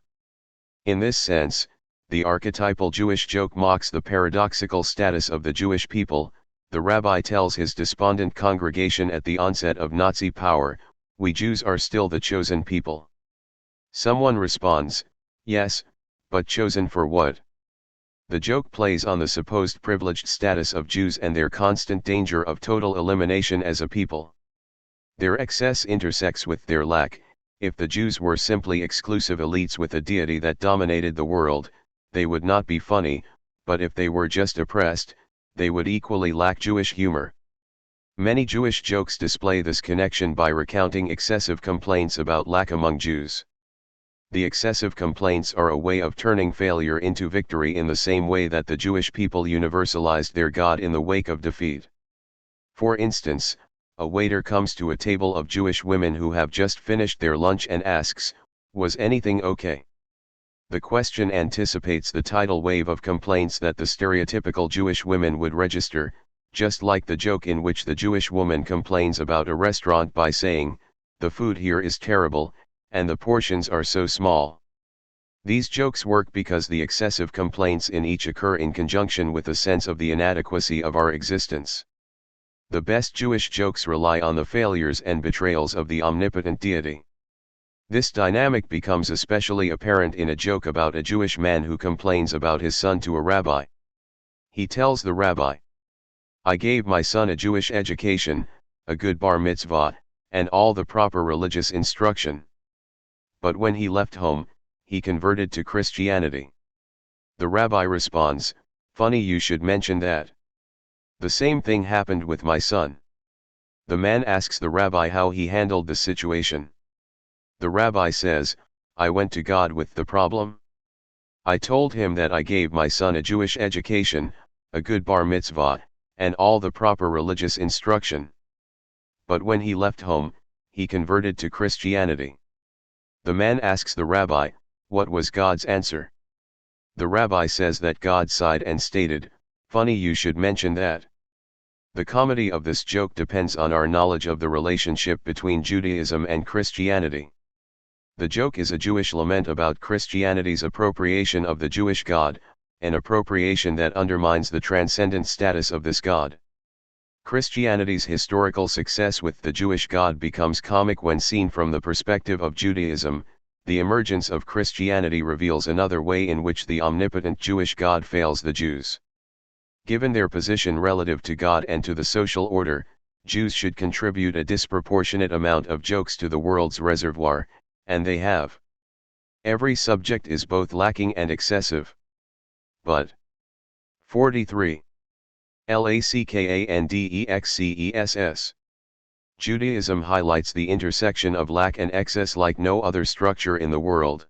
In this sense, the archetypal Jewish joke mocks the paradoxical status of the Jewish people. The rabbi tells his despondent congregation at the onset of Nazi power, We Jews are still the chosen people. Someone responds, yes, but chosen for what? The joke plays on the supposed privileged status of Jews and their constant danger of total elimination as a people. Their excess intersects with their lack. If the Jews were simply exclusive elites with a deity that dominated the world, they would not be funny, but if they were just oppressed, they would equally lack Jewish humor. Many Jewish jokes display this connection by recounting excessive complaints about lack among Jews. The excessive complaints are a way of turning failure into victory in the same way that the Jewish people universalized their God in the wake of defeat. For instance, a waiter comes to a table of Jewish women who have just finished their lunch and asks, "Was anything okay?" The question anticipates the tidal wave of complaints that the stereotypical Jewish women would register, just like the joke in which the Jewish woman complains about a restaurant by saying, "The food here is terrible, and the portions are so small." These jokes work because the excessive complaints in each occur in conjunction with a sense of the inadequacy of our existence. The best Jewish jokes rely on the failures and betrayals of the omnipotent deity. This dynamic becomes especially apparent in a joke about a Jewish man who complains about his son to a rabbi. He tells the rabbi, "I gave my son a Jewish education, a good bar mitzvah, and all the proper religious instruction. But when he left home, he converted to Christianity." The rabbi responds, "Funny you should mention that. The same thing happened with my son." The man asks the rabbi how he handled the situation. The rabbi says, "I went to God with the problem. I told him that I gave my son a Jewish education, a good bar mitzvah, and all the proper religious instruction. But when he left home, he converted to Christianity." The man asks the rabbi, "What was God's answer?" The rabbi says that God sighed and stated, "Funny you should mention that." The comedy of this joke depends on our knowledge of the relationship between Judaism and Christianity. The joke is a Jewish lament about Christianity's appropriation of the Jewish God, an appropriation that undermines the transcendent status of this God. Christianity's historical success with the Jewish God becomes comic when seen from the perspective of Judaism. The emergence of Christianity reveals another way in which the omnipotent Jewish God fails the Jews. Given their position relative to God and to the social order, Jews should contribute a disproportionate amount of jokes to the world's reservoir, and they have. Every subject is both lacking and excessive. But 43. LACKANDEXCESS. Judaism highlights the intersection of lack and excess like no other structure in the world.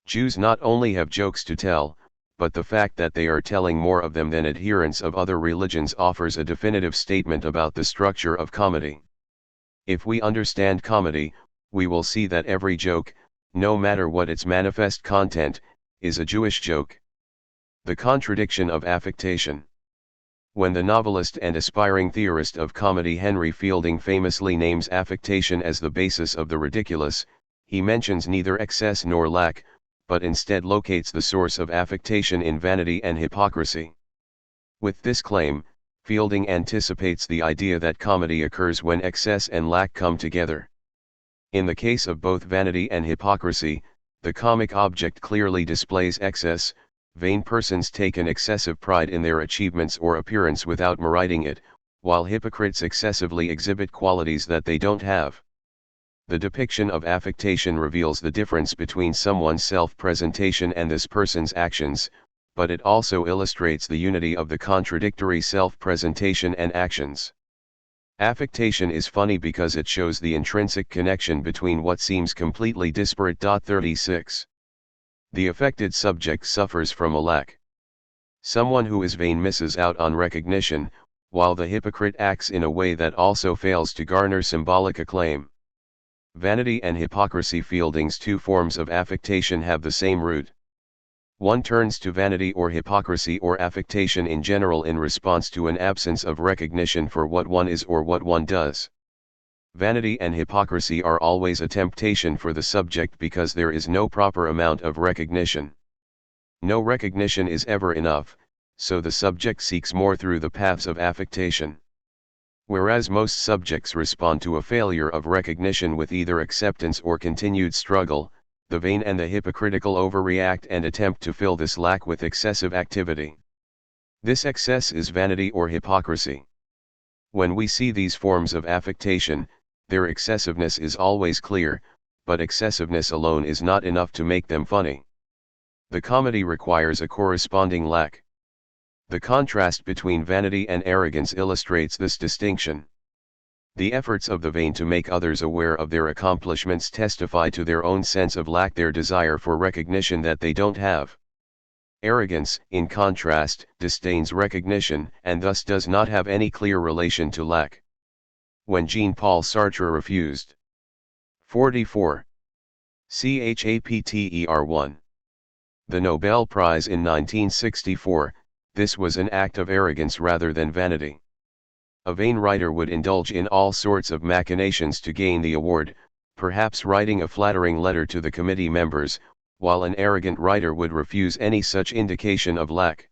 Jews not only have jokes to tell, but the fact that they are telling more of them than adherents of other religions offers a definitive statement about the structure of comedy. If we understand comedy, we will see that every joke, no matter what its manifest content, is a Jewish joke. The contradiction of affectation. When the novelist and aspiring theorist of comedy Henry Fielding famously names affectation as the basis of the ridiculous, he mentions neither excess nor lack, but instead locates the source of affectation in vanity and hypocrisy. With this claim, Fielding anticipates the idea that comedy occurs when excess and lack come together. In the case of both vanity and hypocrisy, the comic object clearly displays excess. Vain persons take an excessive pride in their achievements or appearance without meriting it, while hypocrites excessively exhibit qualities that they don't have. The depiction of affectation reveals the difference between someone's self-presentation and this person's actions, but it also illustrates the unity of the contradictory self-presentation and actions. Affectation is funny because it shows the intrinsic connection between what seems completely disparate. 36. The affected subject suffers from a lack. Someone who is vain misses out on recognition, while the hypocrite acts in a way that also fails to garner symbolic acclaim. Vanity and hypocrisy. Fielding's two forms of affectation have the same root. One turns to vanity or hypocrisy or affectation in general in response to an absence of recognition for what one is or what one does. Vanity and hypocrisy are always a temptation for the subject because there is no proper amount of recognition. No recognition is ever enough, so the subject seeks more through the paths of affectation. Whereas most subjects respond to a failure of recognition with either acceptance or continued struggle, the vain and the hypocritical overreact and attempt to fill this lack with excessive activity. This excess is vanity or hypocrisy. When we see these forms of affectation, their excessiveness is always clear, but excessiveness alone is not enough to make them funny. The comedy requires a corresponding lack. The contrast between vanity and arrogance illustrates this distinction. The efforts of the vain to make others aware of their accomplishments testify to their own sense of lack, their desire for recognition that they don't have. Arrogance, in contrast, disdains recognition and thus does not have any clear relation to lack. When Jean-Paul Sartre refused 44. Chapter 1. The Nobel Prize in 1964, this was an act of arrogance rather than vanity. A vain writer would indulge in all sorts of machinations to gain the award, perhaps writing a flattering letter to the committee members, while an arrogant writer would refuse any such indication of lack.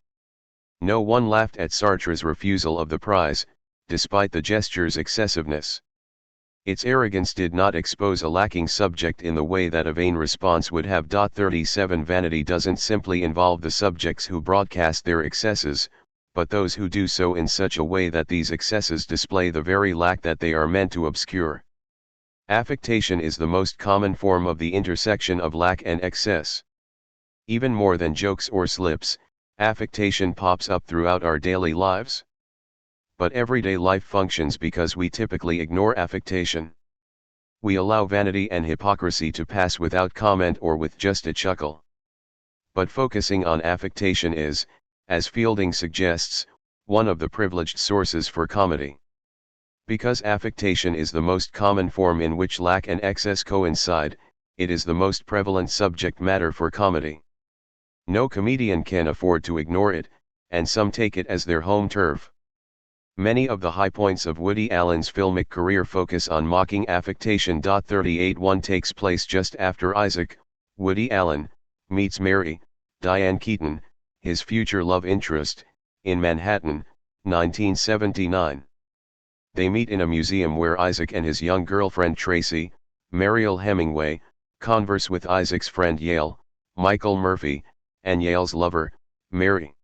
No one laughed at Sartre's refusal of the prize, despite the gesture's excessiveness. Its arrogance did not expose a lacking subject in the way that a vain response would have. 37 Vanity doesn't simply involve the subjects who broadcast their excesses, but those who do so in such a way that these excesses display the very lack that they are meant to obscure. Affectation is the most common form of the intersection of lack and excess. Even more than jokes or slips, affectation pops up throughout our daily lives. But everyday life functions because we typically ignore affectation. We allow vanity and hypocrisy to pass without comment or with just a chuckle. But focusing on affectation is, as Fielding suggests, one of the privileged sources for comedy. Because affectation is the most common form in which lack and excess coincide, it is the most prevalent subject matter for comedy. No comedian can afford to ignore it, and some take it as their home turf. Many of the high points of Woody Allen's filmic career focus on mocking affectation. 38 One takes place just after Isaac, Woody Allen, meets Mary, Diane Keaton, his future love interest, in Manhattan, 1979. They meet in a museum where Isaac and his young girlfriend Tracy, Mariel Hemingway, converse with Isaac's friend Yale, Michael Murphy, and Yale's lover, Mary.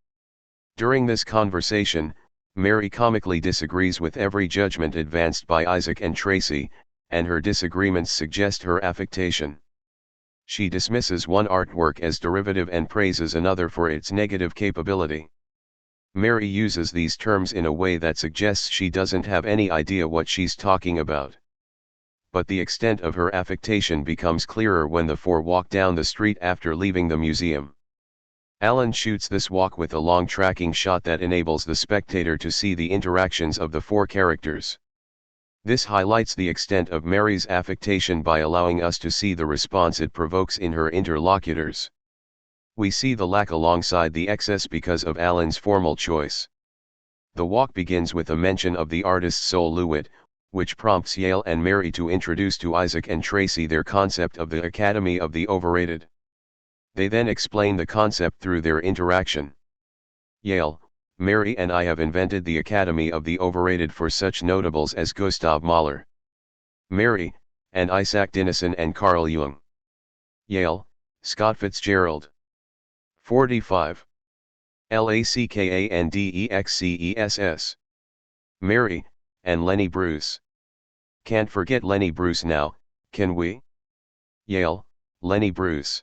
During this conversation, Mary comically disagrees with every judgment advanced by Isaac and Tracy, and her disagreements suggest her affectation. She dismisses one artwork as derivative and praises another for its negative capability. Mary uses these terms in a way that suggests she doesn't have any idea what she's talking about. But the extent of her affectation becomes clearer when the four walk down the street after leaving the museum. Allen shoots this walk with a long tracking shot that enables the spectator to see the interactions of the four characters. This highlights the extent of Mary's affectation by allowing us to see the response it provokes in her interlocutors. We see the lack alongside the excess because of Allen's formal choice. The walk begins with a mention of the artist's silhouette, which prompts Yale and Mary to introduce to Isaac and Tracy their concept of the Academy of the Overrated. They then explain the concept through their interaction. Yale, Mary and I have invented the Academy of the Overrated for such notables as Gustav Mahler. Mary, and Isaac Dinesen and Carl Jung. Yale, Scott Fitzgerald. 45. Lackandexcess. Mary, and Lenny Bruce. Can't forget Lenny Bruce now, can we? Yale, Lenny Bruce.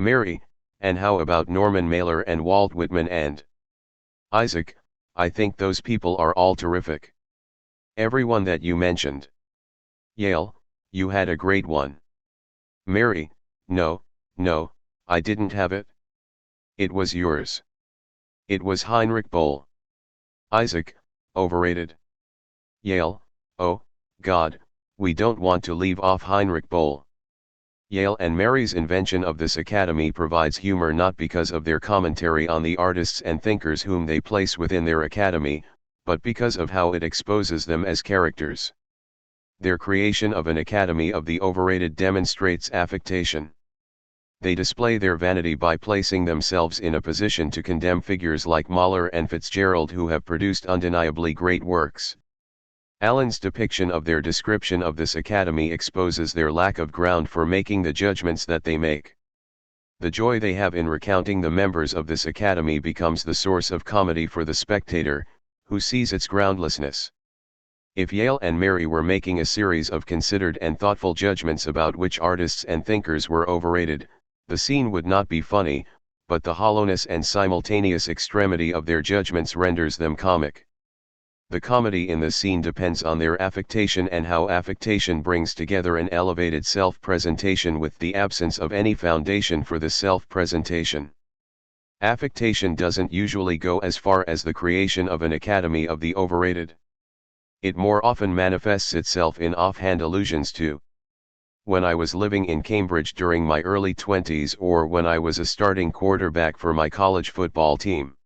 Mary, and how about Norman Mailer and Walt Whitman and Isaac? I think those people are all terrific. Everyone that you mentioned. Yale, you had a great one. Mary, no, I didn't have it. It was yours. It was Heinrich Boll. Isaac, overrated. Yale, oh, God, we don't want to leave off Heinrich Boll. Yale and Mary's invention of this academy provides humor not because of their commentary on the artists and thinkers whom they place within their academy, but because of how it exposes them as characters. Their creation of an academy of the overrated demonstrates affectation. They display their vanity by placing themselves in a position to condemn figures like Mahler and Fitzgerald who have produced undeniably great works. Allen's depiction of their description of this academy exposes their lack of ground for making the judgments that they make. The joy they have in recounting the members of this academy becomes the source of comedy for the spectator, who sees its groundlessness. If Yale and Mary were making a series of considered and thoughtful judgments about which artists and thinkers were overrated, the scene would not be funny, but the hollowness and simultaneous extremity of their judgments renders them comic. The comedy in the scene depends on their affectation and how affectation brings together an elevated self-presentation with the absence of any foundation for the self-presentation. Affectation doesn't usually go as far as the creation of an academy of the overrated. It more often manifests itself in offhand allusions to when I was living in Cambridge during my early 20s or when I was a starting quarterback for my college football team.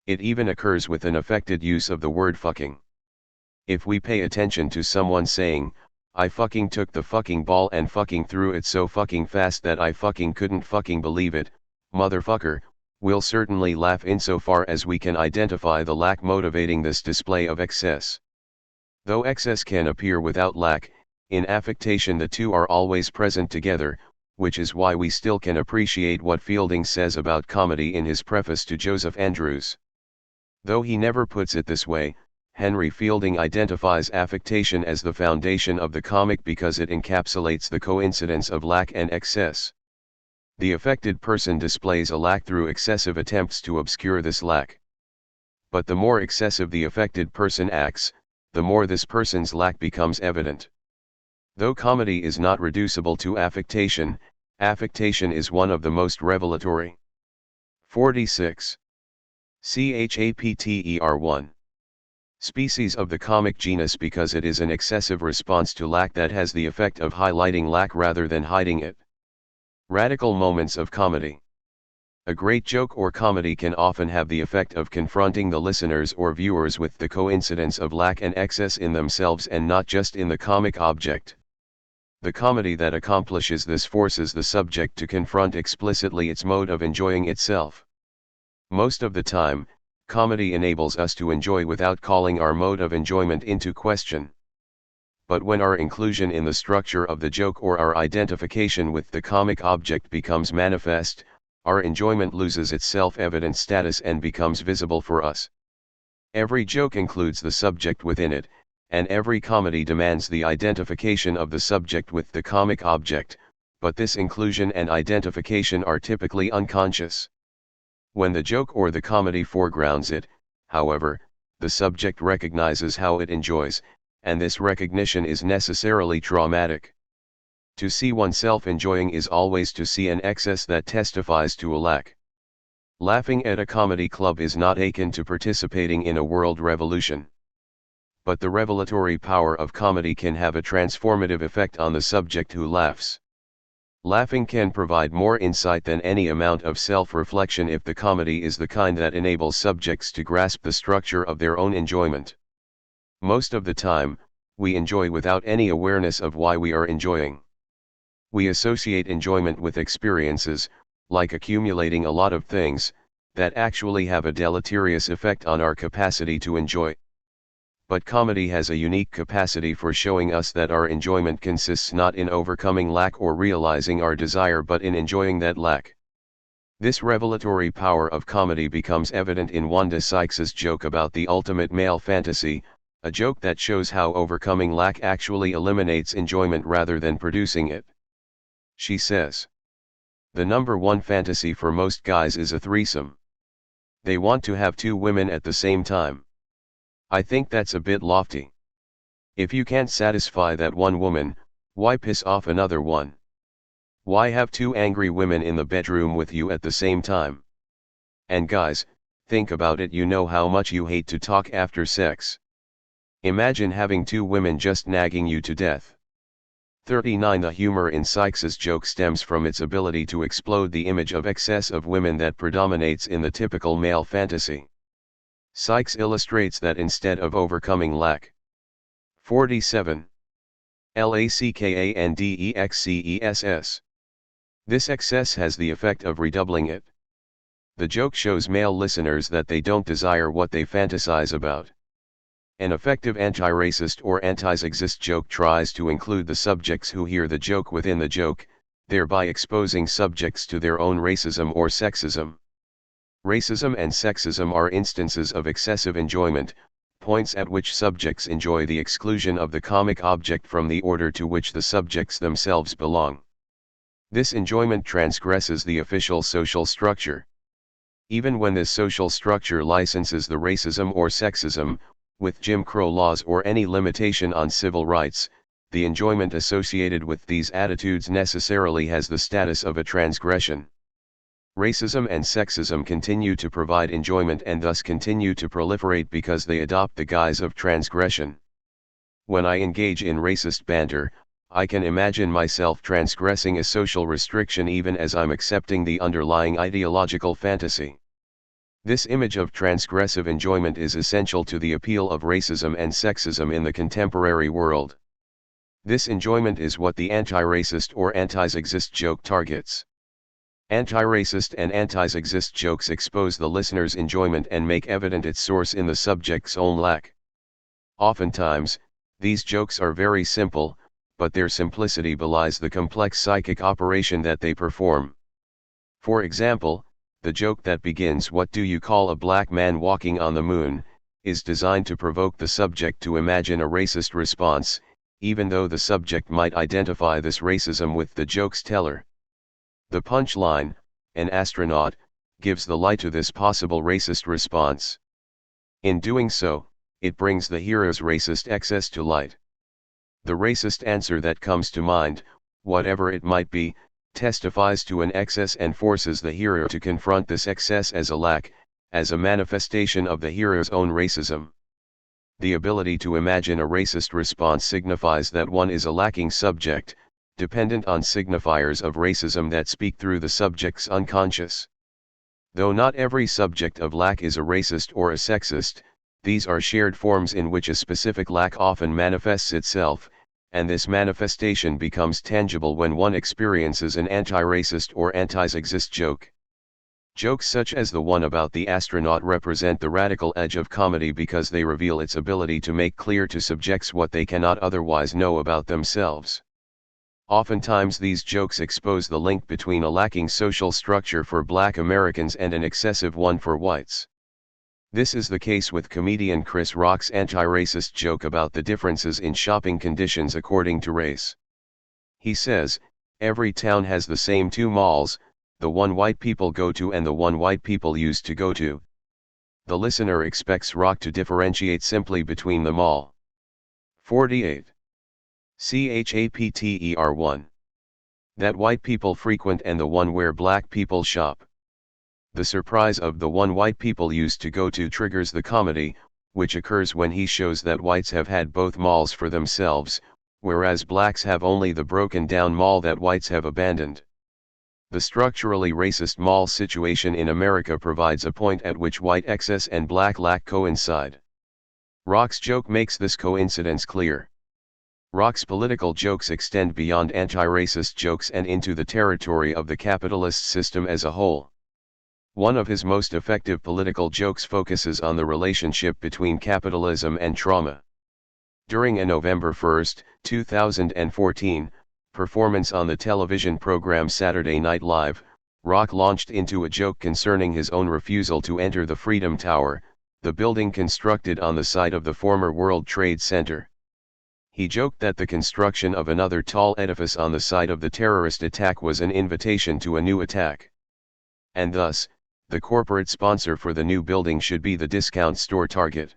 It even occurs with an affected use of the word fucking. If we pay attention to someone saying, I fucking took the fucking ball and fucking threw it so fucking fast that I fucking couldn't fucking believe it, motherfucker, we'll certainly laugh insofar as we can identify the lack motivating this display of excess. Though excess can appear without lack, in affectation the two are always present together, which is why we still can appreciate what Fielding says about comedy in his preface to Joseph Andrews. Though he never puts it this way, Henry Fielding identifies affectation as the foundation of the comic because it encapsulates the coincidence of lack and excess. The affected person displays a lack through excessive attempts to obscure this lack. But the more excessive the affected person acts, the more this person's lack becomes evident. Though comedy is not reducible to affectation, affectation is one of the most revelatory. 46. Chapter 1. Species of the comic genus because it is an excessive response to lack that has the effect of highlighting lack rather than hiding it. Radical moments of comedy. A great joke or comedy can often have the effect of confronting the listeners or viewers with the coincidence of lack and excess in themselves and not just in the comic object. The comedy that accomplishes this forces the subject to confront explicitly its mode of enjoying itself. Most of the time, comedy enables us to enjoy without calling our mode of enjoyment into question. But when our inclusion in the structure of the joke or our identification with the comic object becomes manifest, our enjoyment loses its self-evident status and becomes visible for us. Every joke includes the subject within it, and every comedy demands the identification of the subject with the comic object, but this inclusion and identification are typically unconscious. When the joke or the comedy foregrounds it, however, the subject recognizes how it enjoys, and this recognition is necessarily traumatic. To see oneself enjoying is always to see an excess that testifies to a lack. Laughing at a comedy club is not akin to participating in a world revolution. But the revelatory power of comedy can have a transformative effect on the subject who laughs. Laughing can provide more insight than any amount of self-reflection if the comedy is the kind that enables subjects to grasp the structure of their own enjoyment. Most of the time, we enjoy without any awareness of why we are enjoying. We associate enjoyment with experiences, like accumulating a lot of things, that actually have a deleterious effect on our capacity to enjoy. But comedy has a unique capacity for showing us that our enjoyment consists not in overcoming lack or realizing our desire but in enjoying that lack. This revelatory power of comedy becomes evident in Wanda Sykes's joke about the ultimate male fantasy, a joke that shows how overcoming lack actually eliminates enjoyment rather than producing it. She says, "The number one fantasy for most guys is a threesome. They want to have two women at the same time. I think that's a bit lofty. If you can't satisfy that one woman, why piss off another one? Why have two angry women in the bedroom with you at the same time? And guys, think about it, you know how much you hate to talk after sex. Imagine having two women just nagging you to death." 39. The humor in Sykes's joke stems from its ability to explode the image of excess of women that predominates in the typical male fantasy. Sykes illustrates that instead of overcoming lack. 47. Lackandexcess. This excess has the effect of redoubling it. The joke shows male listeners that they don't desire what they fantasize about. An effective anti-racist or anti-sexist joke tries to include the subjects who hear the joke within the joke, thereby exposing subjects to their own racism or sexism. Racism and sexism are instances of excessive enjoyment, points at which subjects enjoy the exclusion of the comic object from the order to which the subjects themselves belong. This enjoyment transgresses the official social structure. Even when this social structure licenses the racism or sexism, with Jim Crow laws or any limitation on civil rights, the enjoyment associated with these attitudes necessarily has the status of a transgression. Racism and sexism continue to provide enjoyment and thus continue to proliferate because they adopt the guise of transgression. When I engage in racist banter, I can imagine myself transgressing a social restriction even as I'm accepting the underlying ideological fantasy. This image of transgressive enjoyment is essential to the appeal of racism and sexism in the contemporary world. This enjoyment is what the anti-racist or anti-sexist joke targets. Anti-racist and anti-sexist jokes expose the listener's enjoyment and make evident its source in the subject's own lack. Oftentimes, these jokes are very simple, but their simplicity belies the complex psychic operation that they perform. For example, the joke that begins "What do you call a black man walking on the moon?" is designed to provoke the subject to imagine a racist response, even though the subject might identify this racism with the joke's teller. The punchline, "an astronaut," gives the lie to this possible racist response. In doing so, it brings the hero's racist excess to light. The racist answer that comes to mind, whatever it might be, testifies to an excess and forces the hero to confront this excess as a lack, as a manifestation of the hero's own racism. The ability to imagine a racist response signifies that one is a lacking subject, dependent on signifiers of racism that speak through the subject's unconscious. Though not every subject of lack is a racist or a sexist, these are shared forms in which a specific lack often manifests itself, and this manifestation becomes tangible when one experiences an anti-racist or anti-sexist joke. Jokes such as the one about the astronaut represent the radical edge of comedy because they reveal its ability to make clear to subjects what they cannot otherwise know about themselves. Oftentimes these jokes expose the link between a lacking social structure for Black Americans and an excessive one for whites. This is the case with comedian Chris Rock's anti-racist joke about the differences in shopping conditions according to race. He says, "Every town has the same two malls, the one white people go to and the one white people used to go to." The listener expects Rock to differentiate simply between them all. 48. Chapter 1. That white people frequent and the one where black people shop. The surprise of the one white people used to go to triggers the comedy, which occurs when he shows that whites have had both malls for themselves, whereas blacks have only the broken down mall that whites have abandoned. The structurally racist mall situation in America provides a point at which white excess and black lack coincide. Rock's joke makes this coincidence clear. Rock's political jokes extend beyond anti-racist jokes and into the territory of the capitalist system as a whole. One of his most effective political jokes focuses on the relationship between capitalism and trauma. During a November 1, 2014, performance on the television program Saturday Night Live, Rock launched into a joke concerning his own refusal to enter the Freedom Tower, the building constructed on the site of the former World Trade Center. He joked that the construction of another tall edifice on the site of the terrorist attack was an invitation to a new attack. And thus, the corporate sponsor for the new building should be the discount store Target.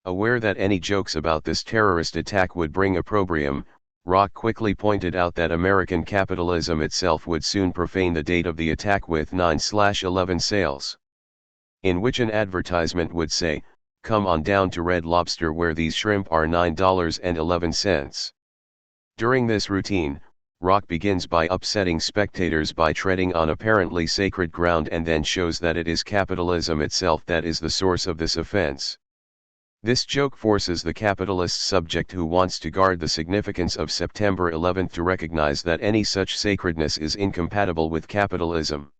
Aware that any jokes about this terrorist attack would bring opprobrium, Rock quickly pointed out that American capitalism itself would soon profane the date of the attack with 9/11 sales. In which an advertisement would say, "Come on down to Red Lobster where these shrimp are $9.11. During this routine, Rock begins by upsetting spectators by treading on apparently sacred ground and then shows that it is capitalism itself that is the source of this offense. This joke forces the capitalist subject who wants to guard the significance of September 11 to recognize that any such sacredness is incompatible with capitalism.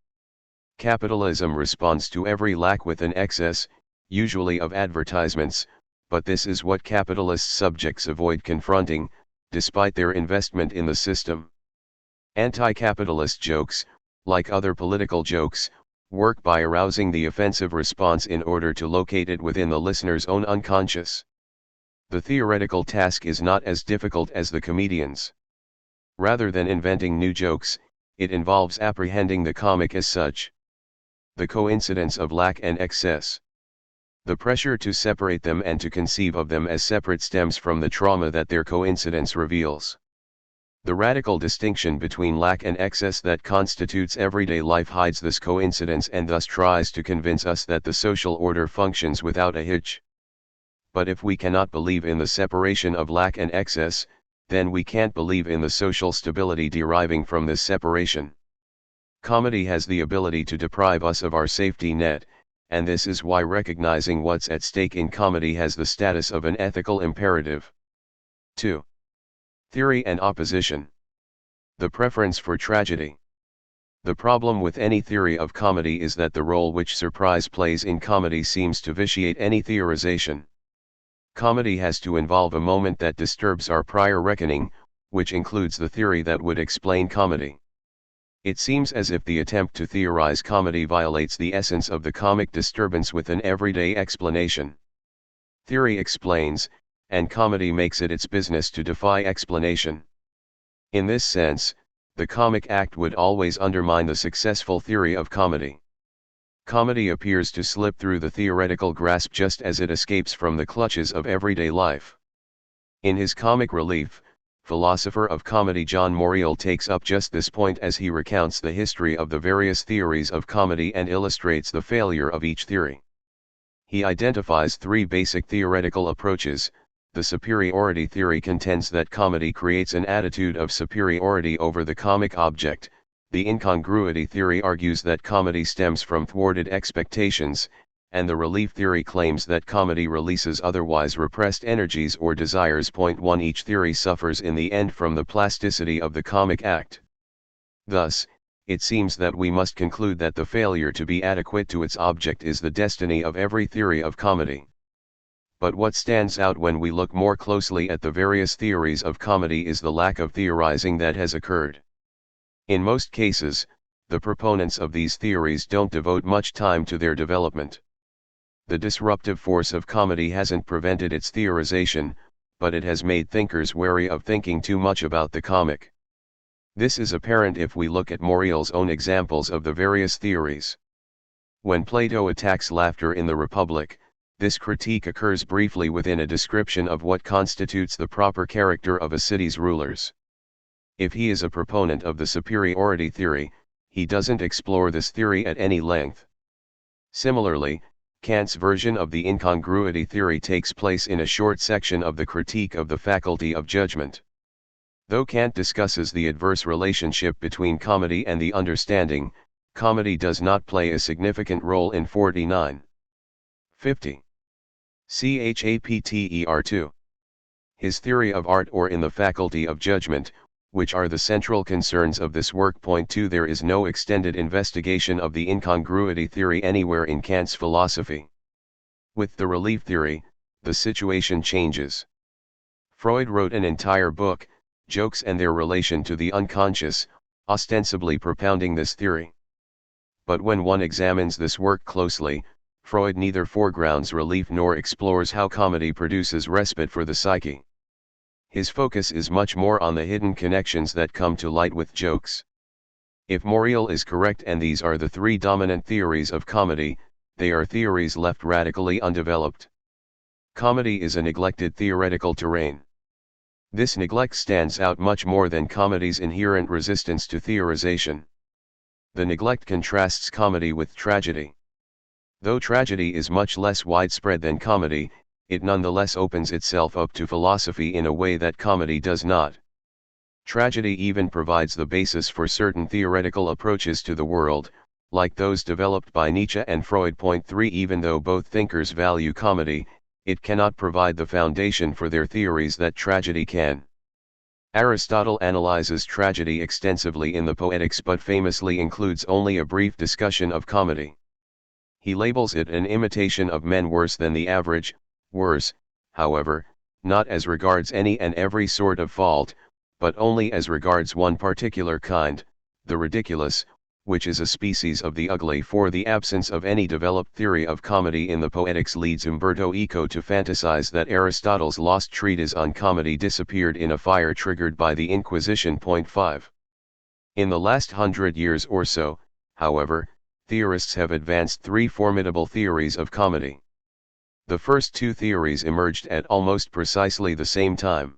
Capitalism responds to every lack with an excess, usually of advertisements, but this is what capitalist subjects avoid confronting, despite their investment in the system. Anti-capitalist jokes, like other political jokes, work by arousing the offensive response in order to locate it within the listener's own unconscious. The theoretical task is not as difficult as the comedian's. Rather than inventing new jokes, it involves apprehending the comic as such. The coincidence of lack and excess. The pressure to separate them and to conceive of them as separate stems from the trauma that their coincidence reveals. The radical distinction between lack and excess that constitutes everyday life hides this coincidence and thus tries to convince us that the social order functions without a hitch. But if we cannot believe in the separation of lack and excess, then we can't believe in the social stability deriving from this separation. Comedy has the ability to deprive us of our safety net, and this is why recognizing what's at stake in comedy has the status of an ethical imperative. 2. Theory and opposition. The preference for tragedy. The problem with any theory of comedy is that the role which surprise plays in comedy seems to vitiate any theorization. Comedy has to involve a moment that disturbs our prior reckoning, which includes the theory that would explain comedy. It seems as if the attempt to theorize comedy violates the essence of the comic disturbance with an everyday explanation. Theory explains, and comedy makes it its business to defy explanation. In this sense, the comic act would always undermine the successful theory of comedy. Comedy appears to slip through the theoretical grasp just as it escapes from the clutches of everyday life. In his Comic Relief, philosopher of comedy John Morial takes up just this point as he recounts the history of the various theories of comedy and illustrates the failure of each theory. He identifies three basic theoretical approaches. The superiority theory contends that comedy creates an attitude of superiority over the comic object. The incongruity theory argues that comedy stems from thwarted expectations, and the relief theory claims that comedy releases otherwise repressed energies or desires. 1. Each theory suffers in the end from the plasticity of the comic act. Thus, it seems that we must conclude that the failure to be adequate to its object is the destiny of every theory of comedy. But what stands out when we look more closely at the various theories of comedy is the lack of theorizing that has occurred. In most cases, the proponents of these theories don't devote much time to their development. The disruptive force of comedy hasn't prevented its theorization, but it has made thinkers wary of thinking too much about the comic. This is apparent if we look at Morial's own examples of the various theories. When Plato attacks laughter in the Republic, this critique occurs briefly within a description of what constitutes the proper character of a city's rulers. If he is a proponent of the superiority theory, he doesn't explore this theory at any length. Similarly, Kant's version of the incongruity theory takes place in a short section of the Critique of the Faculty of Judgment. Though Kant discusses the adverse relationship between comedy and the understanding, comedy does not play a significant role in 49. 50. Chapter 2. His theory of art or in the faculty of judgment, which are the central concerns of this work. 2. There is no extended investigation of the incongruity theory anywhere in Kant's philosophy. With the relief theory, the situation changes. Freud wrote an entire book, Jokes and Their Relation to the Unconscious, ostensibly propounding this theory. But when one examines this work closely, Freud neither foregrounds relief nor explores how comedy produces respite for the psyche. His focus is much more on the hidden connections that come to light with jokes. If Morial is correct and these are the three dominant theories of comedy, they are theories left radically undeveloped. Comedy is a neglected theoretical terrain. This neglect stands out much more than comedy's inherent resistance to theorization. The neglect contrasts comedy with tragedy. Though tragedy is much less widespread than comedy, it nonetheless opens itself up to philosophy in a way that comedy does not. Tragedy even provides the basis for certain theoretical approaches to the world, like those developed by Nietzsche and Freud. 3. Even though both thinkers value comedy, it cannot provide the foundation for their theories that tragedy can. Aristotle analyzes tragedy extensively in the Poetics but famously includes only a brief discussion of comedy. He labels it an imitation of men worse than the average, worse, however, not as regards any and every sort of fault, but only as regards one particular kind, the ridiculous, which is a species of the ugly, for the absence of any developed theory of comedy in the Poetics leads Umberto Eco to fantasize that Aristotle's lost treatise on comedy disappeared in a fire triggered by the Inquisition. 5. In the last 100 years or so, however, theorists have advanced three formidable theories of comedy. The first two theories emerged at almost precisely the same time.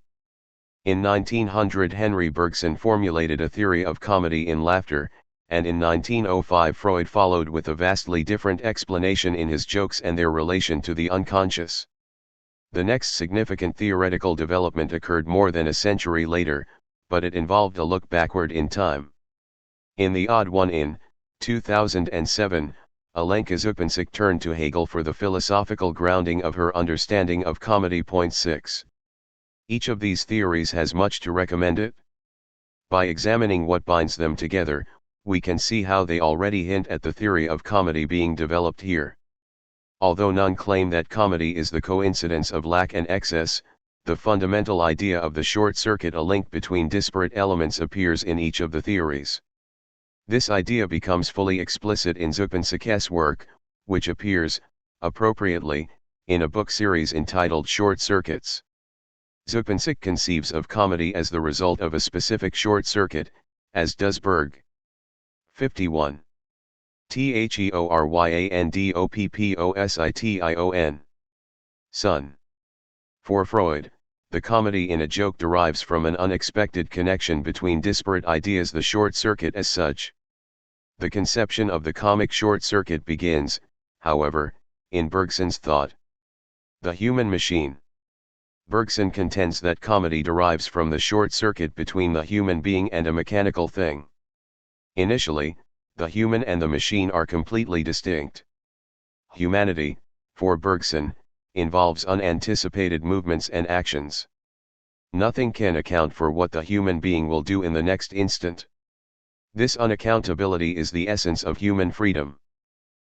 In 1900 Henry Bergson formulated a theory of comedy in laughter, and in 1905 Freud followed with a vastly different explanation in his jokes and their relation to the unconscious. The next significant theoretical development occurred more than a century later, but it involved a look backward in time. In The Odd One in 2007, Alenka Zupancic turned to Hegel for the philosophical grounding of her understanding of comedy. 6. Each of these theories has much to recommend it. By examining what binds them together, we can see how they already hint at the theory of comedy being developed here. Although none claim that comedy is the coincidence of lack and excess, the fundamental idea of the short circuit, a link between disparate elements, appears in each of the theories. This idea becomes fully explicit in Zupancic's work, which appears, appropriately, in a book series entitled Short Circuits. Zupancic conceives of comedy as the result of a specific short circuit, as does Berg. 51. THEORYANDOPPOSITION. Son. For Freud, the comedy in a joke derives from an unexpected connection between disparate ideas, the short circuit as such. The conception of the comic short circuit begins, however, in Bergson's thought. The human machine. Bergson contends that comedy derives from the short circuit between the human being and a mechanical thing. Initially, the human and the machine are completely distinct. Humanity, for Bergson, involves unanticipated movements and actions. Nothing can account for what the human being will do in the next instant. This unaccountability is the essence of human freedom.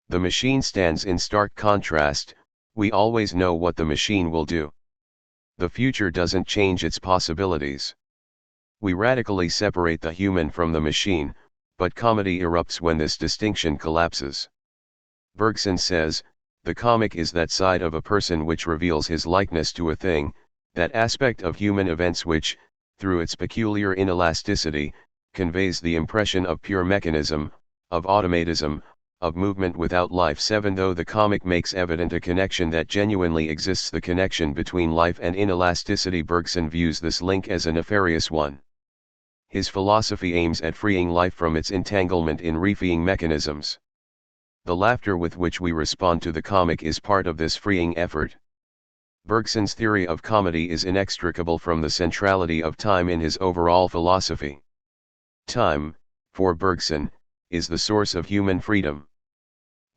The machine stands in stark contrast. We always know what the machine will do. The future doesn't change its possibilities. We radically separate the human from the machine, but comedy erupts when this distinction collapses. Bergson says, the comic is that side of a person which reveals his likeness to a thing, that aspect of human events which, through its peculiar inelasticity, conveys the impression of pure mechanism, of automatism, of movement without life. 7. Though the comic makes evident a connection that genuinely exists, the connection between life and inelasticity, Bergson views this link as a nefarious one. His philosophy aims at freeing life from its entanglement in refeeing mechanisms. The laughter with which we respond to the comic is part of this freeing effort. Bergson's theory of comedy is inextricable from the centrality of time in his overall philosophy. Time, for Bergson, is the source of human freedom.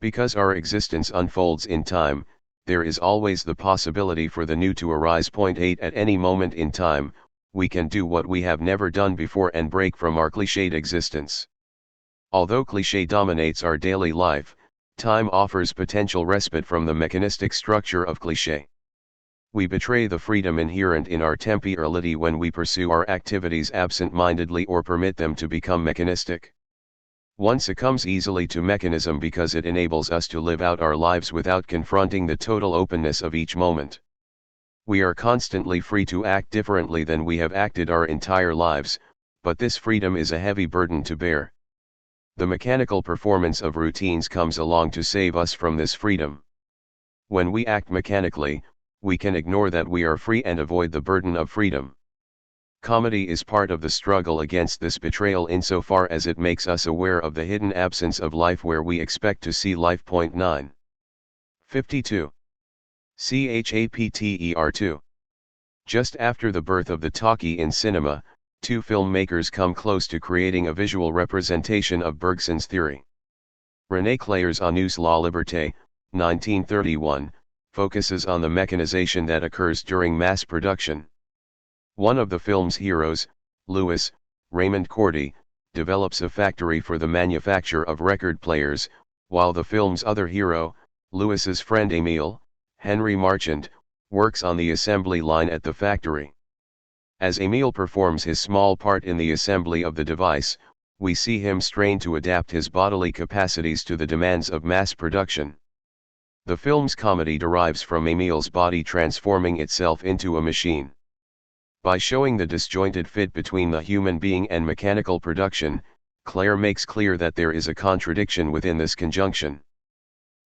Because our existence unfolds in time, there is always the possibility for the new to arise. 8. At any moment in time, we can do what we have never done before and break from our cliched existence. Although cliché dominates our daily life, time offers potential respite from the mechanistic structure of cliché. We betray the freedom inherent in our temporality when we pursue our activities absent-mindedly or permit them to become mechanistic. One succumbs easily to mechanism because it enables us to live out our lives without confronting the total openness of each moment. We are constantly free to act differently than we have acted our entire lives, but this freedom is a heavy burden to bear. The mechanical performance of routines comes along to save us from this freedom. When we act mechanically, we can ignore that we are free and avoid the burden of freedom. Comedy is part of the struggle against this betrayal insofar as it makes us aware of the hidden absence of life where we expect to see life. 9. 52. Chapter 2. Just after the birth of the talkie in cinema, two filmmakers come close to creating a visual representation of Bergson's theory. René Clair's Annonce la Liberté, 1931, focuses on the mechanization that occurs during mass production. One of the film's heroes, Louis, Raymond Cordy, develops a factory for the manufacture of record players, while the film's other hero, Louis's friend Emile, Henry Marchand, works on the assembly line at the factory. As Emil performs his small part in the assembly of the device, we see him strain to adapt his bodily capacities to the demands of mass production. The film's comedy derives from Emil's body transforming itself into a machine. By showing the disjointed fit between the human being and mechanical production, Claire makes clear that there is a contradiction within this conjunction.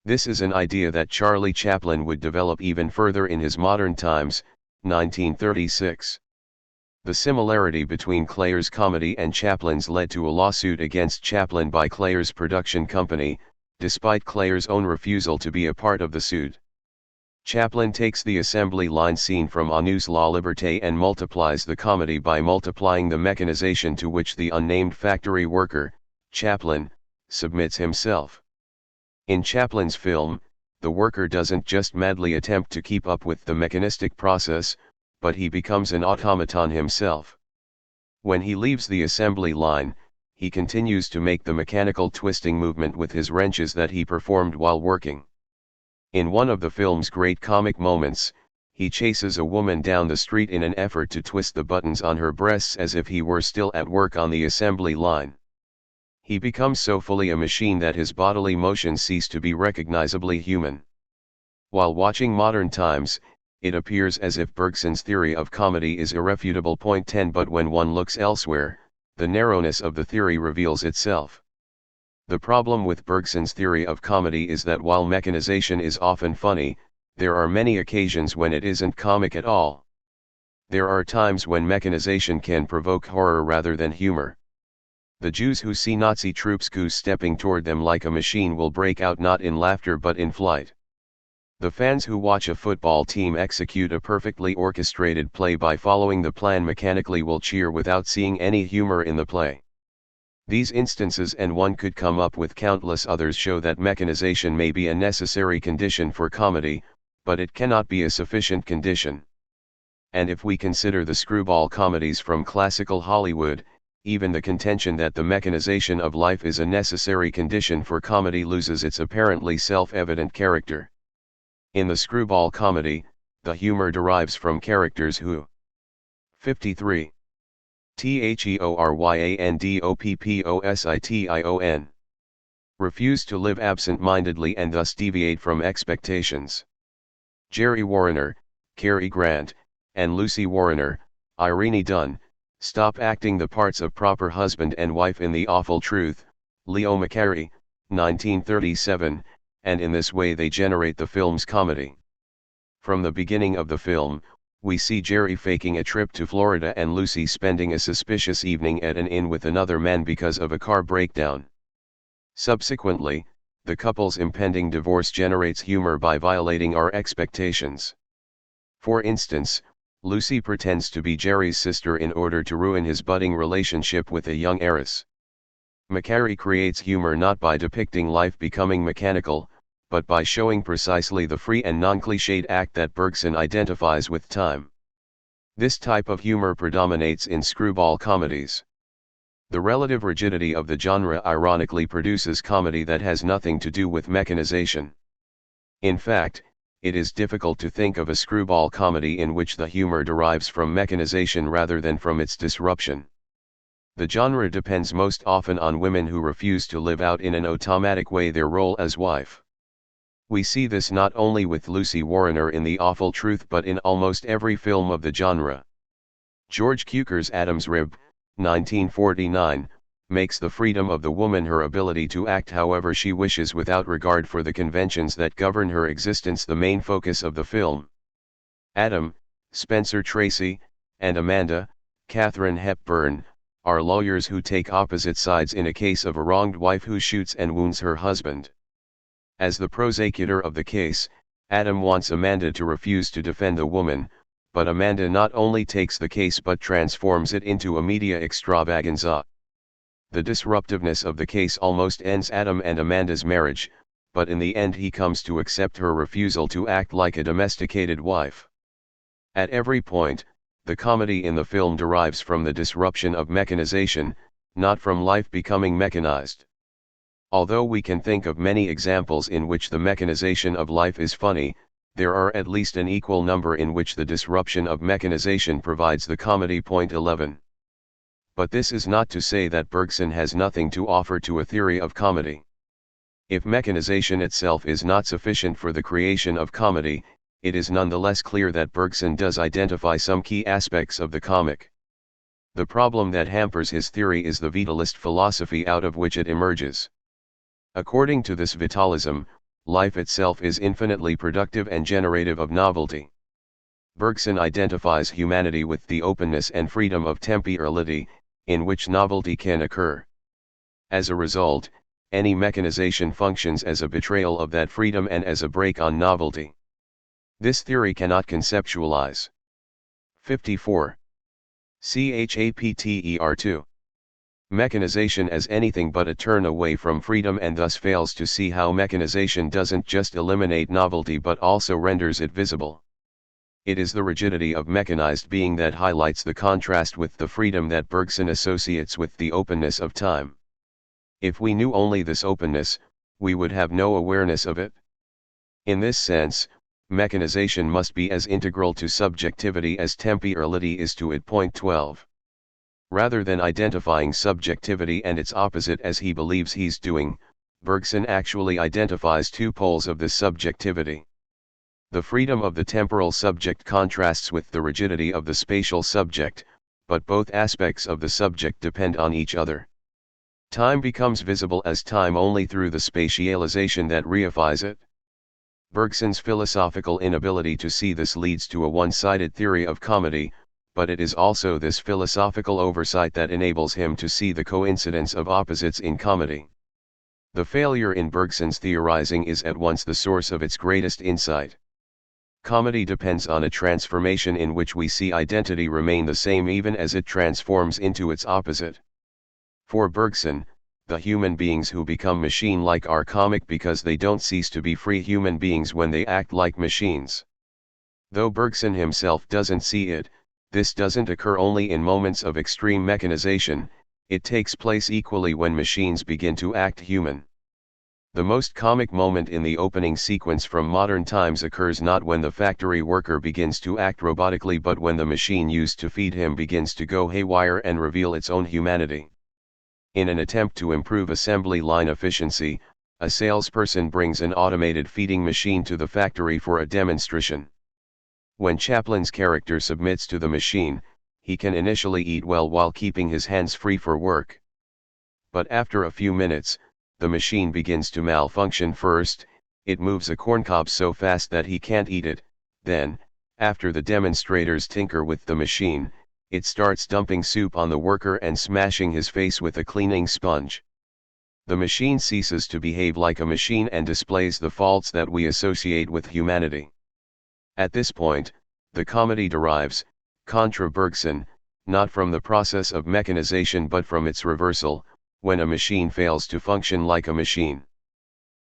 This is an idea that Charlie Chaplin would develop even further in his Modern Times, 1936. The similarity between Claire's comedy and Chaplin's led to a lawsuit against Chaplin by Claire's production company, despite Claire's own refusal to be a part of the suit. Chaplin takes the assembly line scene from Anu's La Liberté and multiplies the comedy by multiplying the mechanization to which the unnamed factory worker, Chaplin, submits himself. In Chaplin's film, the worker doesn't just madly attempt to keep up with the mechanistic process, but he becomes an automaton himself. When he leaves the assembly line, he continues to make the mechanical twisting movement with his wrenches that he performed while working. In one of the film's great comic moments, he chases a woman down the street in an effort to twist the buttons on her breasts as if he were still at work on the assembly line. He becomes so fully a machine that his bodily motions cease to be recognizably human. While watching Modern Times, it appears as if Bergson's theory of comedy is irrefutable. Point 10 But when one looks elsewhere, the narrowness of the theory reveals itself. The problem with Bergson's theory of comedy is that while mechanization is often funny, there are many occasions when it isn't comic at all. There are times when mechanization can provoke horror rather than humor. The Jews who see Nazi troops goose-stepping toward them like a machine will break out not in laughter but in flight. The fans who watch a football team execute a perfectly orchestrated play by following the plan mechanically will cheer without seeing any humor in the play. These instances, and one could come up with countless others, show that mechanization may be a necessary condition for comedy, but it cannot be a sufficient condition. And if we consider the screwball comedies from classical Hollywood, even the contention that the mechanization of life is a necessary condition for comedy loses its apparently self-evident character. In the screwball comedy, the humor derives from characters who 53. THEORYANDOPPOSITION refuse to live absent-mindedly and thus deviate from expectations. Jerry Warrener, Cary Grant, and Lucy Warrener, Irene Dunne, stop acting the parts of proper husband and wife in The Awful Truth, Leo McCarey, 1937, and in this way they generate the film's comedy. From the beginning of the film, we see Jerry faking a trip to Florida and Lucy spending a suspicious evening at an inn with another man because of a car breakdown. Subsequently, the couple's impending divorce generates humor by violating our expectations. For instance, Lucy pretends to be Jerry's sister in order to ruin his budding relationship with a young heiress. McCarey creates humor not by depicting life becoming mechanical, but by showing precisely the free and non-cliched act that Bergson identifies with time. This type of humor predominates in screwball comedies. The relative rigidity of the genre ironically produces comedy that has nothing to do with mechanization. In fact, it is difficult to think of a screwball comedy in which the humor derives from mechanization rather than from its disruption. The genre depends most often on women who refuse to live out in an automatic way their role as wife. We see this not only with Lucy Warrener in The Awful Truth but in almost every film of the genre. George Cukor's Adam's Rib, 1949, makes the freedom of the woman her ability to act however she wishes without regard for the conventions that govern her existence the main focus of the film. Adam, Spencer Tracy, and Amanda, Katharine Hepburn, are lawyers who take opposite sides in a case of a wronged wife who shoots and wounds her husband. As the prosecutor of the case, Adam wants Amanda to refuse to defend the woman, but Amanda not only takes the case but transforms it into a media extravaganza. The disruptiveness of the case almost ends Adam and Amanda's marriage, but in the end he comes to accept her refusal to act like a domesticated wife. At every point, the comedy in the film derives from the disruption of mechanization, not from life becoming mechanized. Although we can think of many examples in which the mechanization of life is funny, there are at least an equal number in which the disruption of mechanization provides the comedy. Point 11. But this is not to say that Bergson has nothing to offer to a theory of comedy. If mechanization itself is not sufficient for the creation of comedy, it is nonetheless clear that Bergson does identify some key aspects of the comic. The problem that hampers his theory is the vitalist philosophy out of which it emerges. According to this vitalism, life itself is infinitely productive and generative of novelty. Bergson identifies humanity with the openness and freedom of temporality, in which novelty can occur. As a result, any mechanization functions as a betrayal of that freedom and as a break on novelty. This theory cannot conceptualize. 54. Chapter 2. Mechanization as anything but a turn away from freedom, and thus fails to see how mechanization doesn't just eliminate novelty but also renders it visible. It is the rigidity of mechanized being that highlights the contrast with the freedom that Bergson associates with the openness of time. If we knew only this openness, we would have no awareness of it. In this sense, mechanization must be as integral to subjectivity as temporality is to it. Point 12. Rather than identifying subjectivity and its opposite as he believes he's doing, Bergson actually identifies two poles of this subjectivity. The freedom of the temporal subject contrasts with the rigidity of the spatial subject, but both aspects of the subject depend on each other. Time becomes visible as time only through the spatialization that reifies it. Bergson's philosophical inability to see this leads to a one-sided theory of comedy, but it is also this philosophical oversight that enables him to see the coincidence of opposites in comedy. The failure in Bergson's theorizing is at once the source of its greatest insight. Comedy depends on a transformation in which we see identity remain the same even as it transforms into its opposite. For Bergson, the human beings who become machine-like are comic because they don't cease to be free human beings when they act like machines. Though Bergson himself doesn't see it, this doesn't occur only in moments of extreme mechanization, it takes place equally when machines begin to act human. The most comic moment in the opening sequence from modern times occurs not when the factory worker begins to act robotically but when the machine used to feed him begins to go haywire and reveal its own humanity. In an attempt to improve assembly line efficiency, a salesperson brings an automated feeding machine to the factory for a demonstration. When Chaplin's character submits to the machine, he can initially eat well while keeping his hands free for work. But after a few minutes, the machine begins to malfunction. First, it moves a corncob so fast that he can't eat it, then, after the demonstrators tinker with the machine, it starts dumping soup on the worker and smashing his face with a cleaning sponge. The machine ceases to behave like a machine and displays the faults that we associate with humanity. At this point, the comedy derives, contra Bergson, not from the process of mechanization but from its reversal, when a machine fails to function like a machine.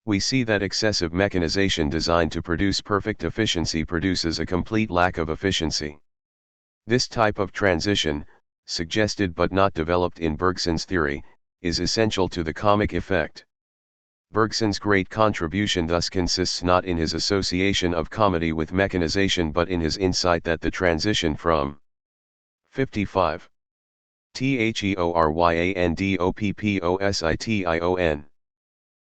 We see that excessive mechanization designed to produce perfect efficiency produces a complete lack of efficiency. This type of transition, suggested but not developed in Bergson's theory, is essential to the comic effect. Bergson's great contribution thus consists not in his association of comedy with mechanization but in his insight that the transition from 55. THEORYANDOPPOSITION.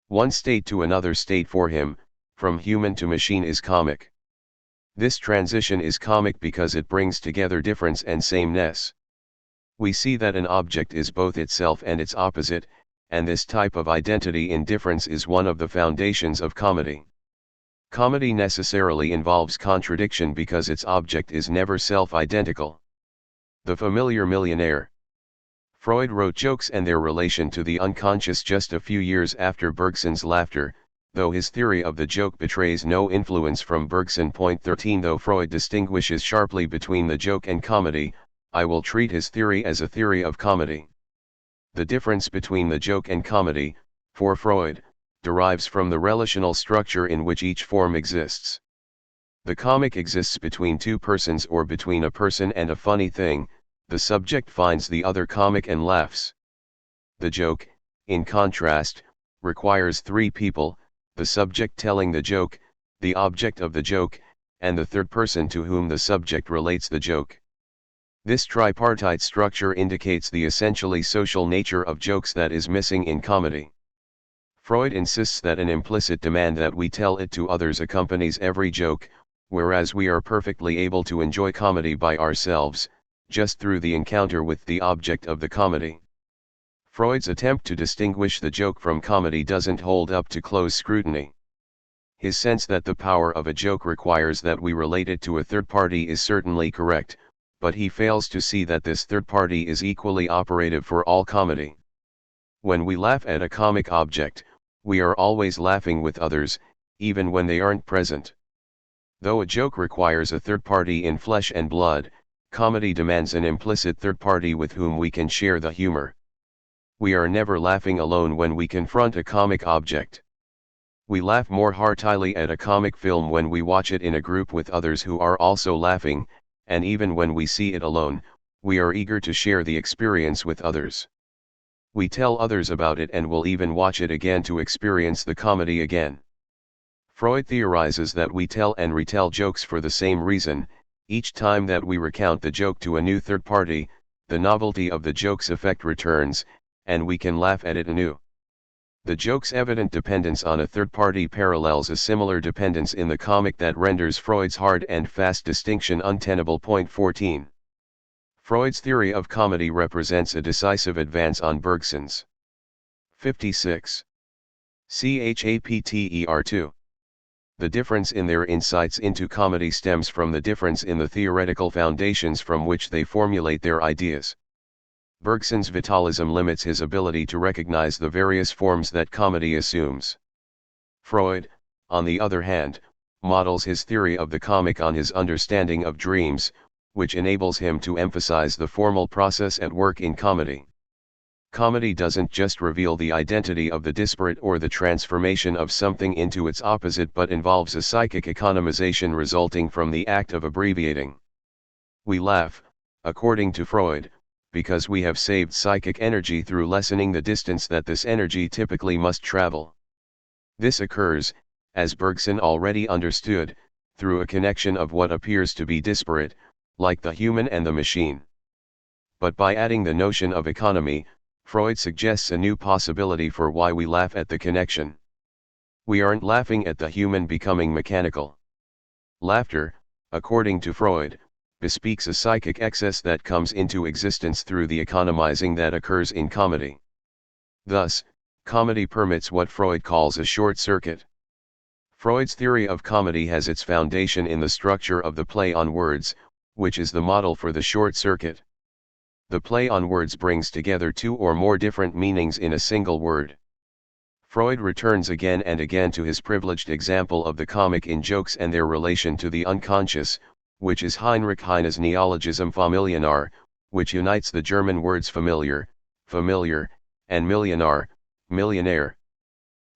One state to another state for him, from human to machine is comic. This transition is comic because it brings together difference and sameness. We see that an object is both itself and its opposite, and this type of identity in difference is one of the foundations of comedy. Comedy necessarily involves contradiction because its object is never self-identical. The familiar millionaire. Freud wrote jokes and their relation to the unconscious just a few years after Bergson's laughter, though his theory of the joke betrays no influence from Bergson. Point 13. Though Freud distinguishes sharply between the joke and comedy, I will treat his theory as a theory of comedy. The difference between the joke and comedy, for Freud, derives from the relational structure in which each form exists. The comic exists between two persons or between a person and a funny thing. The subject finds the other comic and laughs. The joke, in contrast, requires three people, the subject telling the joke, the object of the joke, and the third person to whom the subject relates the joke. This tripartite structure indicates the essentially social nature of jokes that is missing in comedy. Freud insists that an implicit demand that we tell it to others accompanies every joke, whereas we are perfectly able to enjoy comedy by ourselves, just through the encounter with the object of the comedy. Freud's attempt to distinguish the joke from comedy doesn't hold up to close scrutiny. His sense that the power of a joke requires that we relate it to a third party is certainly correct, but he fails to see that this third party is equally operative for all comedy. When we laugh at a comic object, we are always laughing with others, even when they aren't present. Though a joke requires a third party in flesh and blood, comedy demands an implicit third party with whom we can share the humor. We are never laughing alone when we confront a comic object. We laugh more heartily at a comic film when we watch it in a group with others who are also laughing, and even when we see it alone, we are eager to share the experience with others. We tell others about it and will even watch it again to experience the comedy again. Freud theorizes that we tell and retell jokes for the same reason. Each time that we recount the joke to a new third party, the novelty of the joke's effect returns, and we can laugh at it anew. The joke's evident dependence on a third party parallels a similar dependence in the comic that renders Freud's hard and fast distinction untenable. Point 14. Freud's theory of comedy represents a decisive advance on Bergson's. 56. Chapter 2. The difference in their insights into comedy stems from the difference in the theoretical foundations from which they formulate their ideas. Bergson's vitalism limits his ability to recognize the various forms that comedy assumes. Freud, on the other hand, models his theory of the comic on his understanding of dreams, which enables him to emphasize the formal process at work in comedy. Comedy doesn't just reveal the identity of the disparate or the transformation of something into its opposite, but involves a psychic economization resulting from the act of abbreviating. We laugh, according to Freud, because we have saved psychic energy through lessening the distance that this energy typically must travel. This occurs, as Bergson already understood, through a connection of what appears to be disparate, like the human and the machine. But by adding the notion of economy, Freud suggests a new possibility for why we laugh at the connection. We aren't laughing at the human becoming mechanical. Laughter, according to Freud, bespeaks a psychic excess that comes into existence through the economizing that occurs in comedy. Thus, comedy permits what Freud calls a short circuit. Freud's theory of comedy has its foundation in the structure of the play on words, which is the model for the short circuit. The play on words brings together two or more different meanings in a single word. Freud returns again and again to his privileged example of the comic in jokes and their relation to the unconscious, which is Heinrich Heine's neologism familiar, which unites the German words familiar, familiar, and millionaire, millionaire.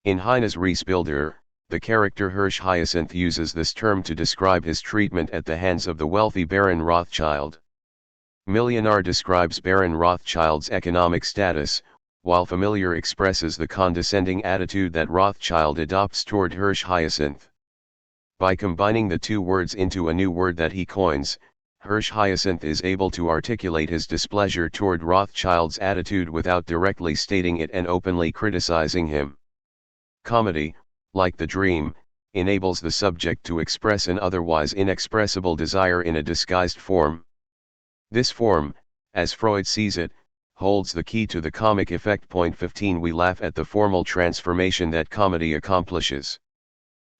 In Heine's Reisbilder, the character Hirsch Hyacinth uses this term to describe his treatment at the hands of the wealthy Baron Rothschild. Millionaire describes Baron Rothschild's economic status, while familiar expresses the condescending attitude that Rothschild adopts toward Hirsch Hyacinth. By combining the two words into a new word that he coins, Hirsch Hyacinth is able to articulate his displeasure toward Rothschild's attitude without directly stating it and openly criticizing him. Comedy, like the dream, enables the subject to express an otherwise inexpressible desire in a disguised form. This form, as Freud sees it, holds the key to the comic effect. Point 15. We laugh at the formal transformation that comedy accomplishes.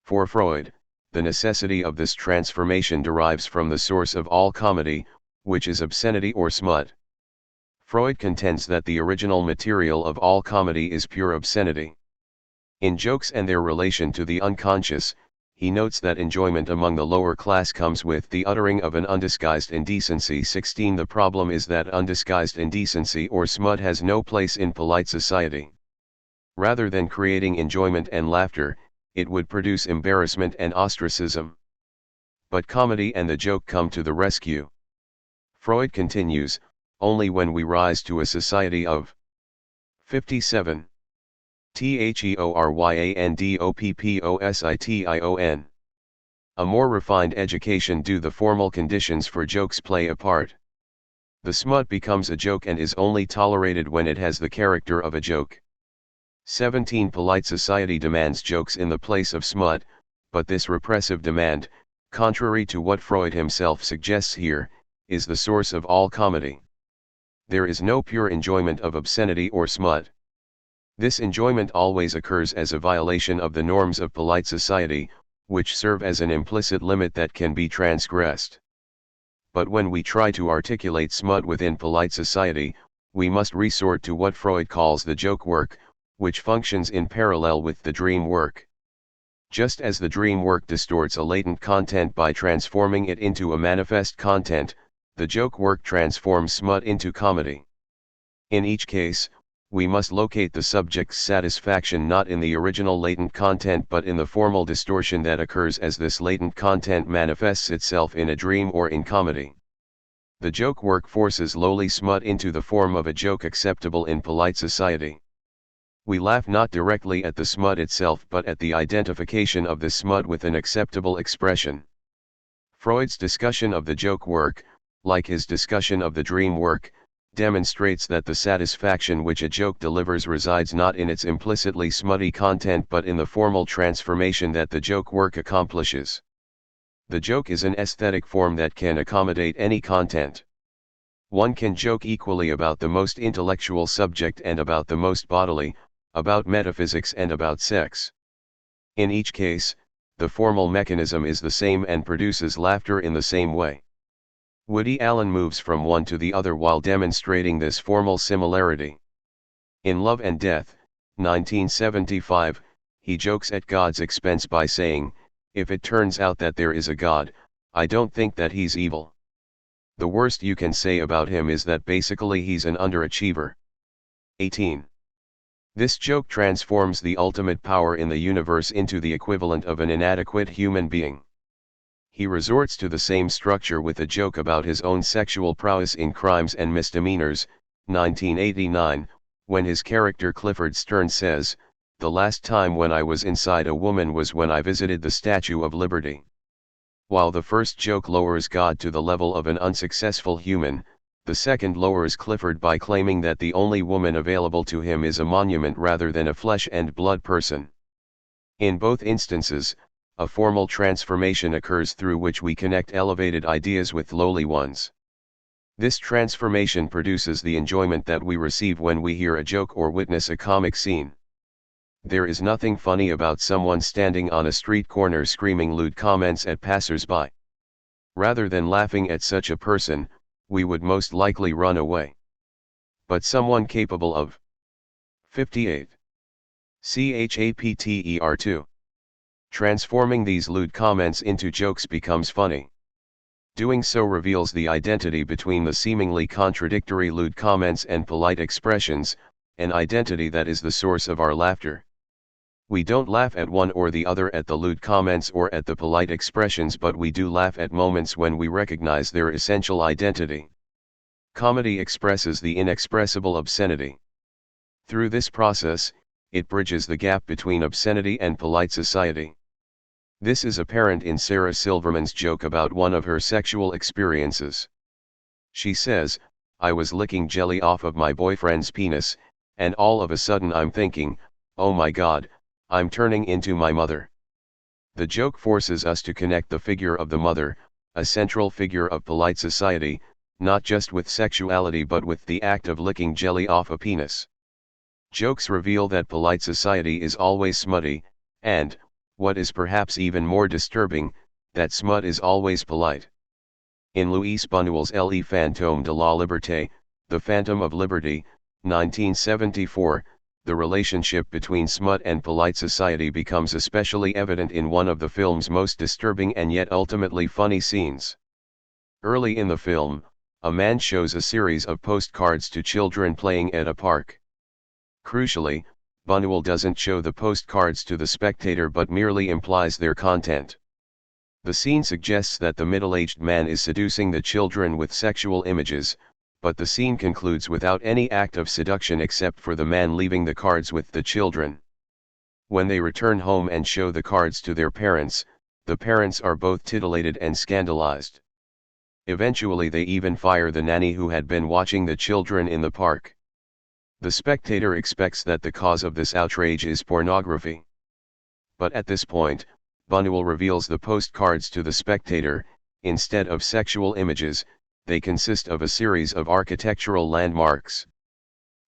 For Freud, the necessity of this transformation derives from the source of all comedy, which is obscenity or smut. Freud contends that the original material of all comedy is pure obscenity. In jokes and their relation to the unconscious, he notes that enjoyment among the lower class comes with the uttering of an undisguised indecency. 16. The problem is that undisguised indecency or smut has no place in polite society. Rather than creating enjoyment and laughter, it would produce embarrassment and ostracism. But comedy and the joke come to the rescue. Freud continues, only when we rise to a society of 57. THEORYANDOPPOSITION. A more refined education. Do the formal conditions for jokes play a part? The smut becomes a joke and is only tolerated when it has the character of a joke. 17. Polite society demands jokes in the place of smut, but this repressive demand, contrary to what Freud himself suggests here, is the source of all comedy. There is no pure enjoyment of obscenity or smut. This enjoyment always occurs as a violation of the norms of polite society, which serve as an implicit limit that can be transgressed. But when we try to articulate smut within polite society, we must resort to what Freud calls the joke work, which functions in parallel with the dream work. Just as the dream work distorts a latent content by transforming it into a manifest content, the joke work transforms smut into comedy. In each case, we must locate the subject's satisfaction not in the original latent content but in the formal distortion that occurs as this latent content manifests itself in a dream or in comedy. The joke work forces lowly smut into the form of a joke acceptable in polite society. We laugh not directly at the smut itself but at the identification of the smut with an acceptable expression. Freud's discussion of the joke work, like his discussion of the dream work, demonstrates that the satisfaction which a joke delivers resides not in its implicitly smutty content but in the formal transformation that the joke work accomplishes. The joke is an aesthetic form that can accommodate any content. One can joke equally about the most intellectual subject and about the most bodily, about metaphysics and about sex. In each case, the formal mechanism is the same and produces laughter in the same way. Woody Allen moves from one to the other while demonstrating this formal similarity. In Love and Death, 1975, he jokes at God's expense by saying, "If it turns out that there is a God, I don't think that he's evil. The worst you can say about him is that basically he's an underachiever." 18. This joke transforms the ultimate power in the universe into the equivalent of an inadequate human being. He resorts to the same structure with a joke about his own sexual prowess in Crimes and Misdemeanors, 1989, when his character Clifford Stern says, "The last time when I was inside a woman was when I visited the Statue of Liberty." While the first joke lowers God to the level of an unsuccessful human, the second lowers Clifford by claiming that the only woman available to him is a monument rather than a flesh and blood person. In both instances, a formal transformation occurs through which we connect elevated ideas with lowly ones. This transformation produces the enjoyment that we receive when we hear a joke or witness a comic scene. There is nothing funny about someone standing on a street corner screaming lewd comments at passers-by. Rather than laughing at such a person, we would most likely run away. But someone capable of 58. Chapter 2. Transforming these lewd comments into jokes becomes funny. Doing so reveals the identity between the seemingly contradictory lewd comments and polite expressions, an identity that is the source of our laughter. We don't laugh at one or the other, at the lewd comments or at the polite expressions, but we do laugh at moments when we recognize their essential identity. Comedy expresses the inexpressible obscenity. Through this process, it bridges the gap between obscenity and polite society. This is apparent in Sarah Silverman's joke about one of her sexual experiences. She says, "I was licking jelly off of my boyfriend's penis, and all of a sudden I'm thinking, oh my God, I'm turning into my mother." The joke forces us to connect the figure of the mother, a central figure of polite society, not just with sexuality but with the act of licking jelly off a penis. Jokes reveal that polite society is always smutty, and, what is perhaps even more disturbing, that smut is always polite. In Louis Buñuel's Le Fantôme de la Liberté, The Phantom of Liberty, 1974, the relationship between smut and polite society becomes especially evident in one of the film's most disturbing and yet ultimately funny scenes. Early in the film, a man shows a series of postcards to children playing at a park. Crucially, Buñuel doesn't show the postcards to the spectator but merely implies their content. The scene suggests that the middle-aged man is seducing the children with sexual images, but the scene concludes without any act of seduction except for the man leaving the cards with the children. When they return home and show the cards to their parents, the parents are both titillated and scandalized. Eventually they even fire the nanny who had been watching the children in the park. The spectator expects that the cause of this outrage is pornography. But at this point, Buñuel reveals the postcards to the spectator. Instead of sexual images, they consist of a series of architectural landmarks.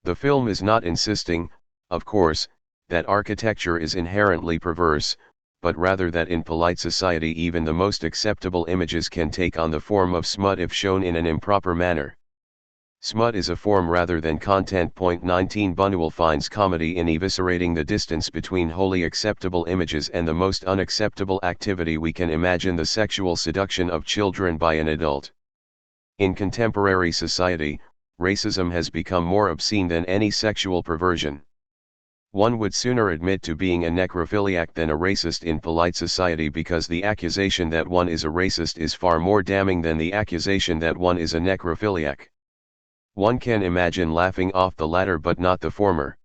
The film is not insisting, of course, that architecture is inherently perverse, but rather that in polite society even the most acceptable images can take on the form of smut if shown in an improper manner. Smut is a form rather than content. 19 Buñuel finds comedy in eviscerating the distance between wholly acceptable images and the most unacceptable activity we can imagine, the sexual seduction of children by an adult. In contemporary society, racism has become more obscene than any sexual perversion. One would sooner admit to being a necrophiliac than a racist in polite society, because the accusation that one is a racist is far more damning than the accusation that one is a necrophiliac. One can imagine laughing off the latter but not the former.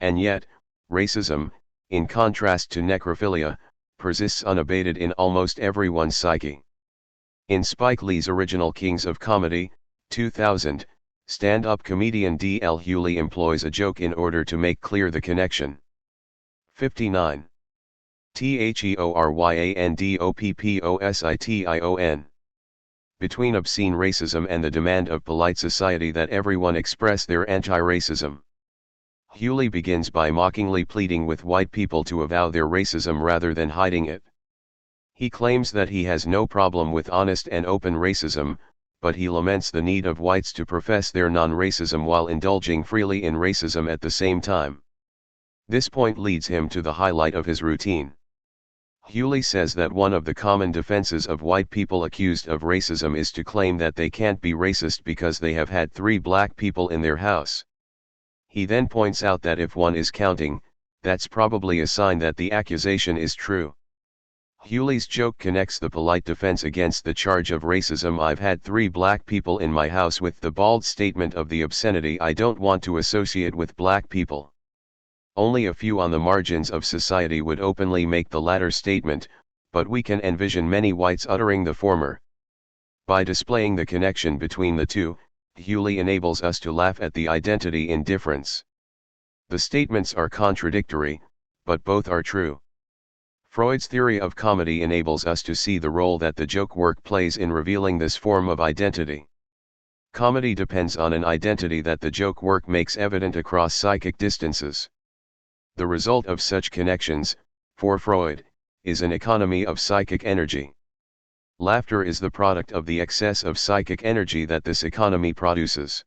And yet, racism, in contrast to necrophilia, persists unabated in almost everyone's psyche. In Spike Lee's original Kings of Comedy, 2000, stand-up comedian D.L. Hewley employs a joke in order to make clear the connection. 59. THEORYANDOPPOSITION. Between obscene racism and the demand of polite society that everyone express their anti-racism. Hewley begins by mockingly pleading with white people to avow their racism rather than hiding it. He claims that he has no problem with honest and open racism, but he laments the need of whites to profess their non-racism while indulging freely in racism at the same time. This point leads him to the highlight of his routine. Hewley says that one of the common defenses of white people accused of racism is to claim that they can't be racist because they have had 3 black people in their house. He then points out that if one is counting, that's probably a sign that the accusation is true. Hewley's joke connects the polite defense against the charge of racism, "I've had 3 black people in my house," with the bald statement of the obscenity, "I don't want to associate with black people." Only a few on the margins of society would openly make the latter statement, but we can envision many whites uttering the former. By displaying the connection between the two, Hewley enables us to laugh at the identity in difference. The statements are contradictory, but both are true. Freud's theory of comedy enables us to see the role that the joke work plays in revealing this form of identity. Comedy depends on an identity that the joke work makes evident across psychic distances. The result of such connections, for Freud, is an economy of psychic energy. Laughter is the product of the excess of psychic energy that this economy produces.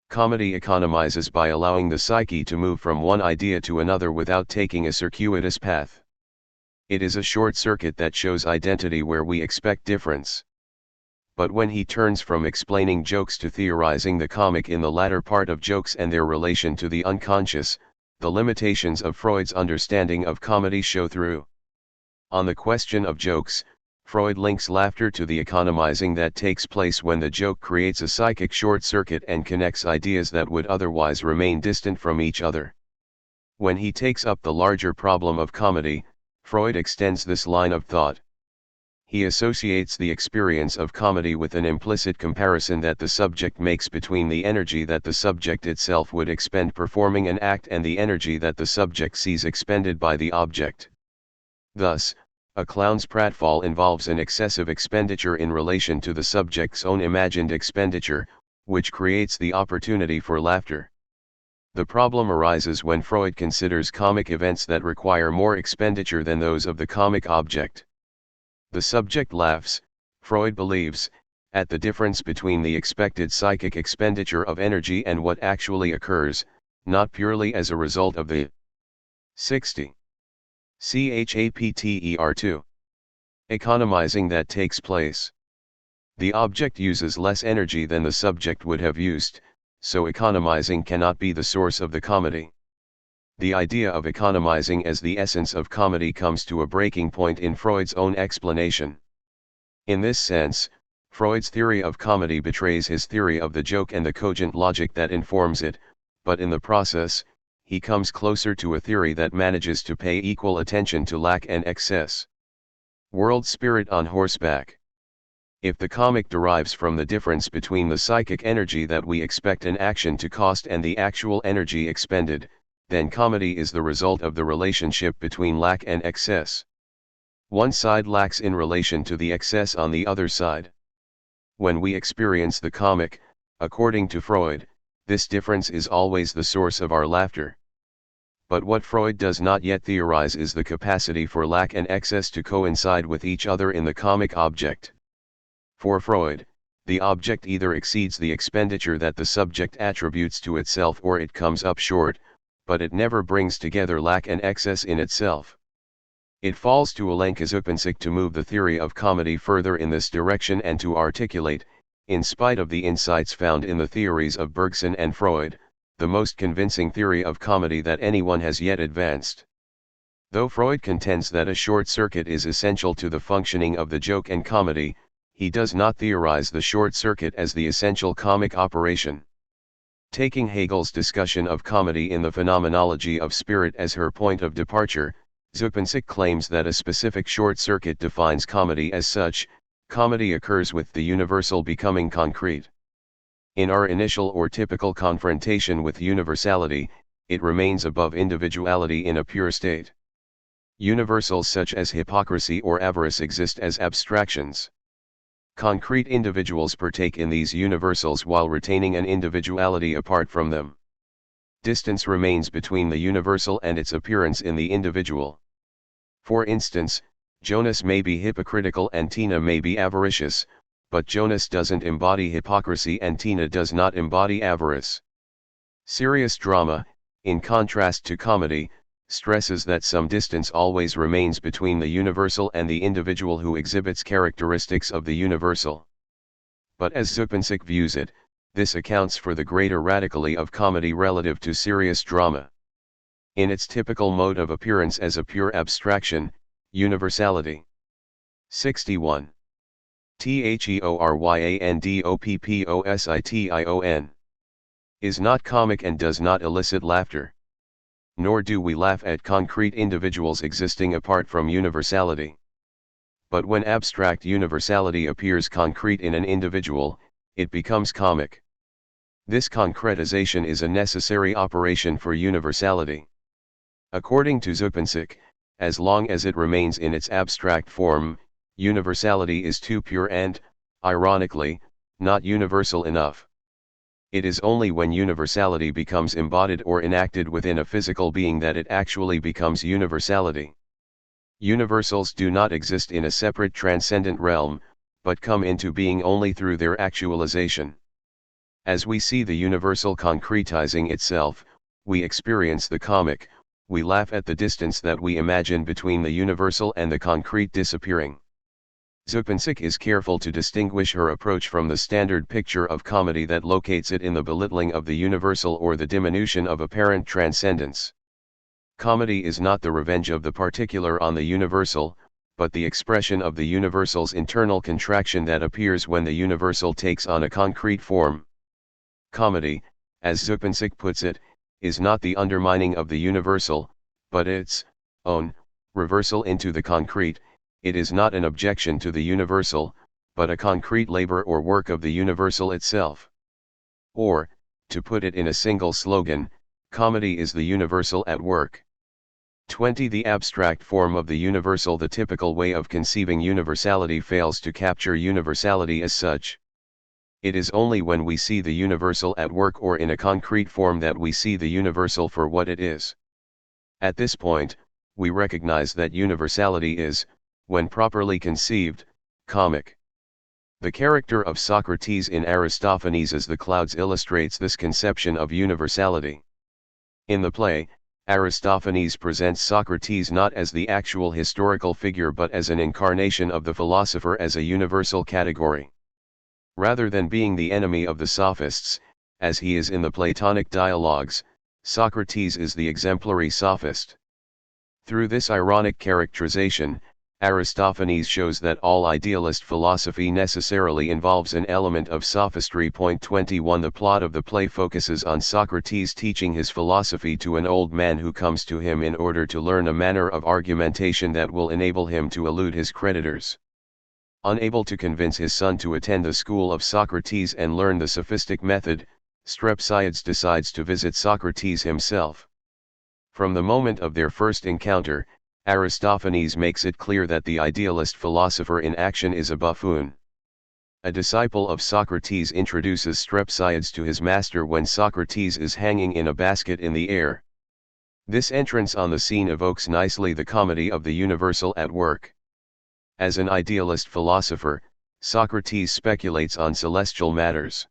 Comedy economizes by allowing the psyche to move from one idea to another without taking a circuitous path. It is a short circuit that shows identity where we expect difference. But when he turns from explaining jokes to theorizing the comic in the latter part of jokes and their relation to the unconscious, the limitations of Freud's understanding of comedy show through. On the question of jokes, Freud links laughter to the economizing that takes place when the joke creates a psychic short circuit and connects ideas that would otherwise remain distant from each other. When he takes up the larger problem of comedy, Freud extends this line of thought. He associates the experience of comedy with an implicit comparison that the subject makes between the energy that the subject itself would expend performing an act and the energy that the subject sees expended by the object. Thus, a clown's pratfall involves an excessive expenditure in relation to the subject's own imagined expenditure, which creates the opportunity for laughter. The problem arises when Freud considers comic events that require more expenditure than those of the comic object. The subject laughs, Freud believes, at the difference between the expected psychic expenditure of energy and what actually occurs, not purely as a result of the 60 chapter economizing that takes place. The object uses less energy than the subject would have used, so economizing cannot be the source of the comedy. The idea of economizing as the essence of comedy comes to a breaking point in Freud's own explanation. In this sense, Freud's theory of comedy betrays his theory of the joke and the cogent logic that informs it, but in the process, he comes closer to a theory that manages to pay equal attention to lack and excess. World spirit on horseback. If the comic derives from the difference between the psychic energy that we expect an action to cost and the actual energy expended, then comedy is the result of the relationship between lack and excess. One side lacks in relation to the excess on the other side. When we experience the comic, according to Freud, this difference is always the source of our laughter. But what Freud does not yet theorize is the capacity for lack and excess to coincide with each other in the comic object. For Freud, the object either exceeds the expenditure that the subject attributes to itself or it comes up short, but it never brings together lack and excess in itself. It falls to Alenka to move the theory of comedy further in this direction and to articulate, in spite of the insights found in the theories of Bergson and Freud, the most convincing theory of comedy that anyone has yet advanced. Though Freud contends that a short circuit is essential to the functioning of the joke and comedy, he does not theorize the short circuit as the essential comic operation. Taking Hegel's discussion of comedy in the phenomenology of spirit as her point of departure, Zupancic claims that a specific short circuit defines comedy as such. Comedy occurs with the universal becoming concrete. In our initial or typical confrontation with universality, it remains above individuality in a pure state. Universals such as hypocrisy or avarice exist as abstractions. Concrete individuals partake in these universals while retaining an individuality apart from them. Distance remains between the universal and its appearance in the individual. For instance, Jonas may be hypocritical and Tina may be avaricious, but Jonas doesn't embody hypocrisy and Tina does not embody avarice. Serious drama, in contrast to comedy, stresses that some distance always remains between the universal and the individual who exhibits characteristics of the universal. But as Zupancic views it, this accounts for the greater radicality of comedy relative to serious drama. In its typical mode of appearance as a pure abstraction, universality. 61. THEORYANDOPPOSITION is not comic and does not elicit laughter. Nor do we laugh at concrete individuals existing apart from universality. But when abstract universality appears concrete in an individual, it becomes comic. This concretization is a necessary operation for universality. According to Zupancic, as long as it remains in its abstract form, universality is too pure and, ironically, not universal enough. It is only when universality becomes embodied or enacted within a physical being that it actually becomes universality. Universals do not exist in a separate transcendent realm, but come into being only through their actualization. As we see the universal concretizing itself, we experience the comic, we laugh at the distance that we imagine between the universal and the concrete disappearing. Zupancic is careful to distinguish her approach from the standard picture of comedy that locates it in the belittling of the universal or the diminution of apparent transcendence. Comedy is not the revenge of the particular on the universal, but the expression of the universal's internal contraction that appears when the universal takes on a concrete form. Comedy, as Zupancic puts it, is not the undermining of the universal, but its own reversal into the concrete. It is not an objection to the universal, but a concrete labor or work of the universal itself. Or, to put it in a single slogan, comedy is the universal at work. 20. The abstract form of the universal. The typical way of conceiving universality fails to capture universality as such. It is only when we see the universal at work or in a concrete form that we see the universal for what it is. At this point, we recognize that universality is, when properly conceived, comic. The character of Socrates in Aristophanes' The Clouds illustrates this conception of universality. In the play, Aristophanes presents Socrates not as the actual historical figure but as an incarnation of the philosopher as a universal category. Rather than being the enemy of the sophists, as he is in the Platonic dialogues, Socrates is the exemplary sophist. Through this ironic characterization, Aristophanes shows that all idealist philosophy necessarily involves an element of sophistry. 21 The plot of the play focuses on Socrates teaching his philosophy to an old man who comes to him in order to learn a manner of argumentation that will enable him to elude his creditors. Unable to convince his son to attend the school of Socrates and learn the sophistic method, Strepsiades decides to visit Socrates himself. From the moment of their first encounter, Aristophanes makes it clear that the idealist philosopher in action is a buffoon. A disciple of Socrates introduces Strepsiades to his master when Socrates is hanging in a basket in the air. This entrance on the scene evokes nicely the comedy of the universal at work. As an idealist philosopher, Socrates speculates on celestial matters.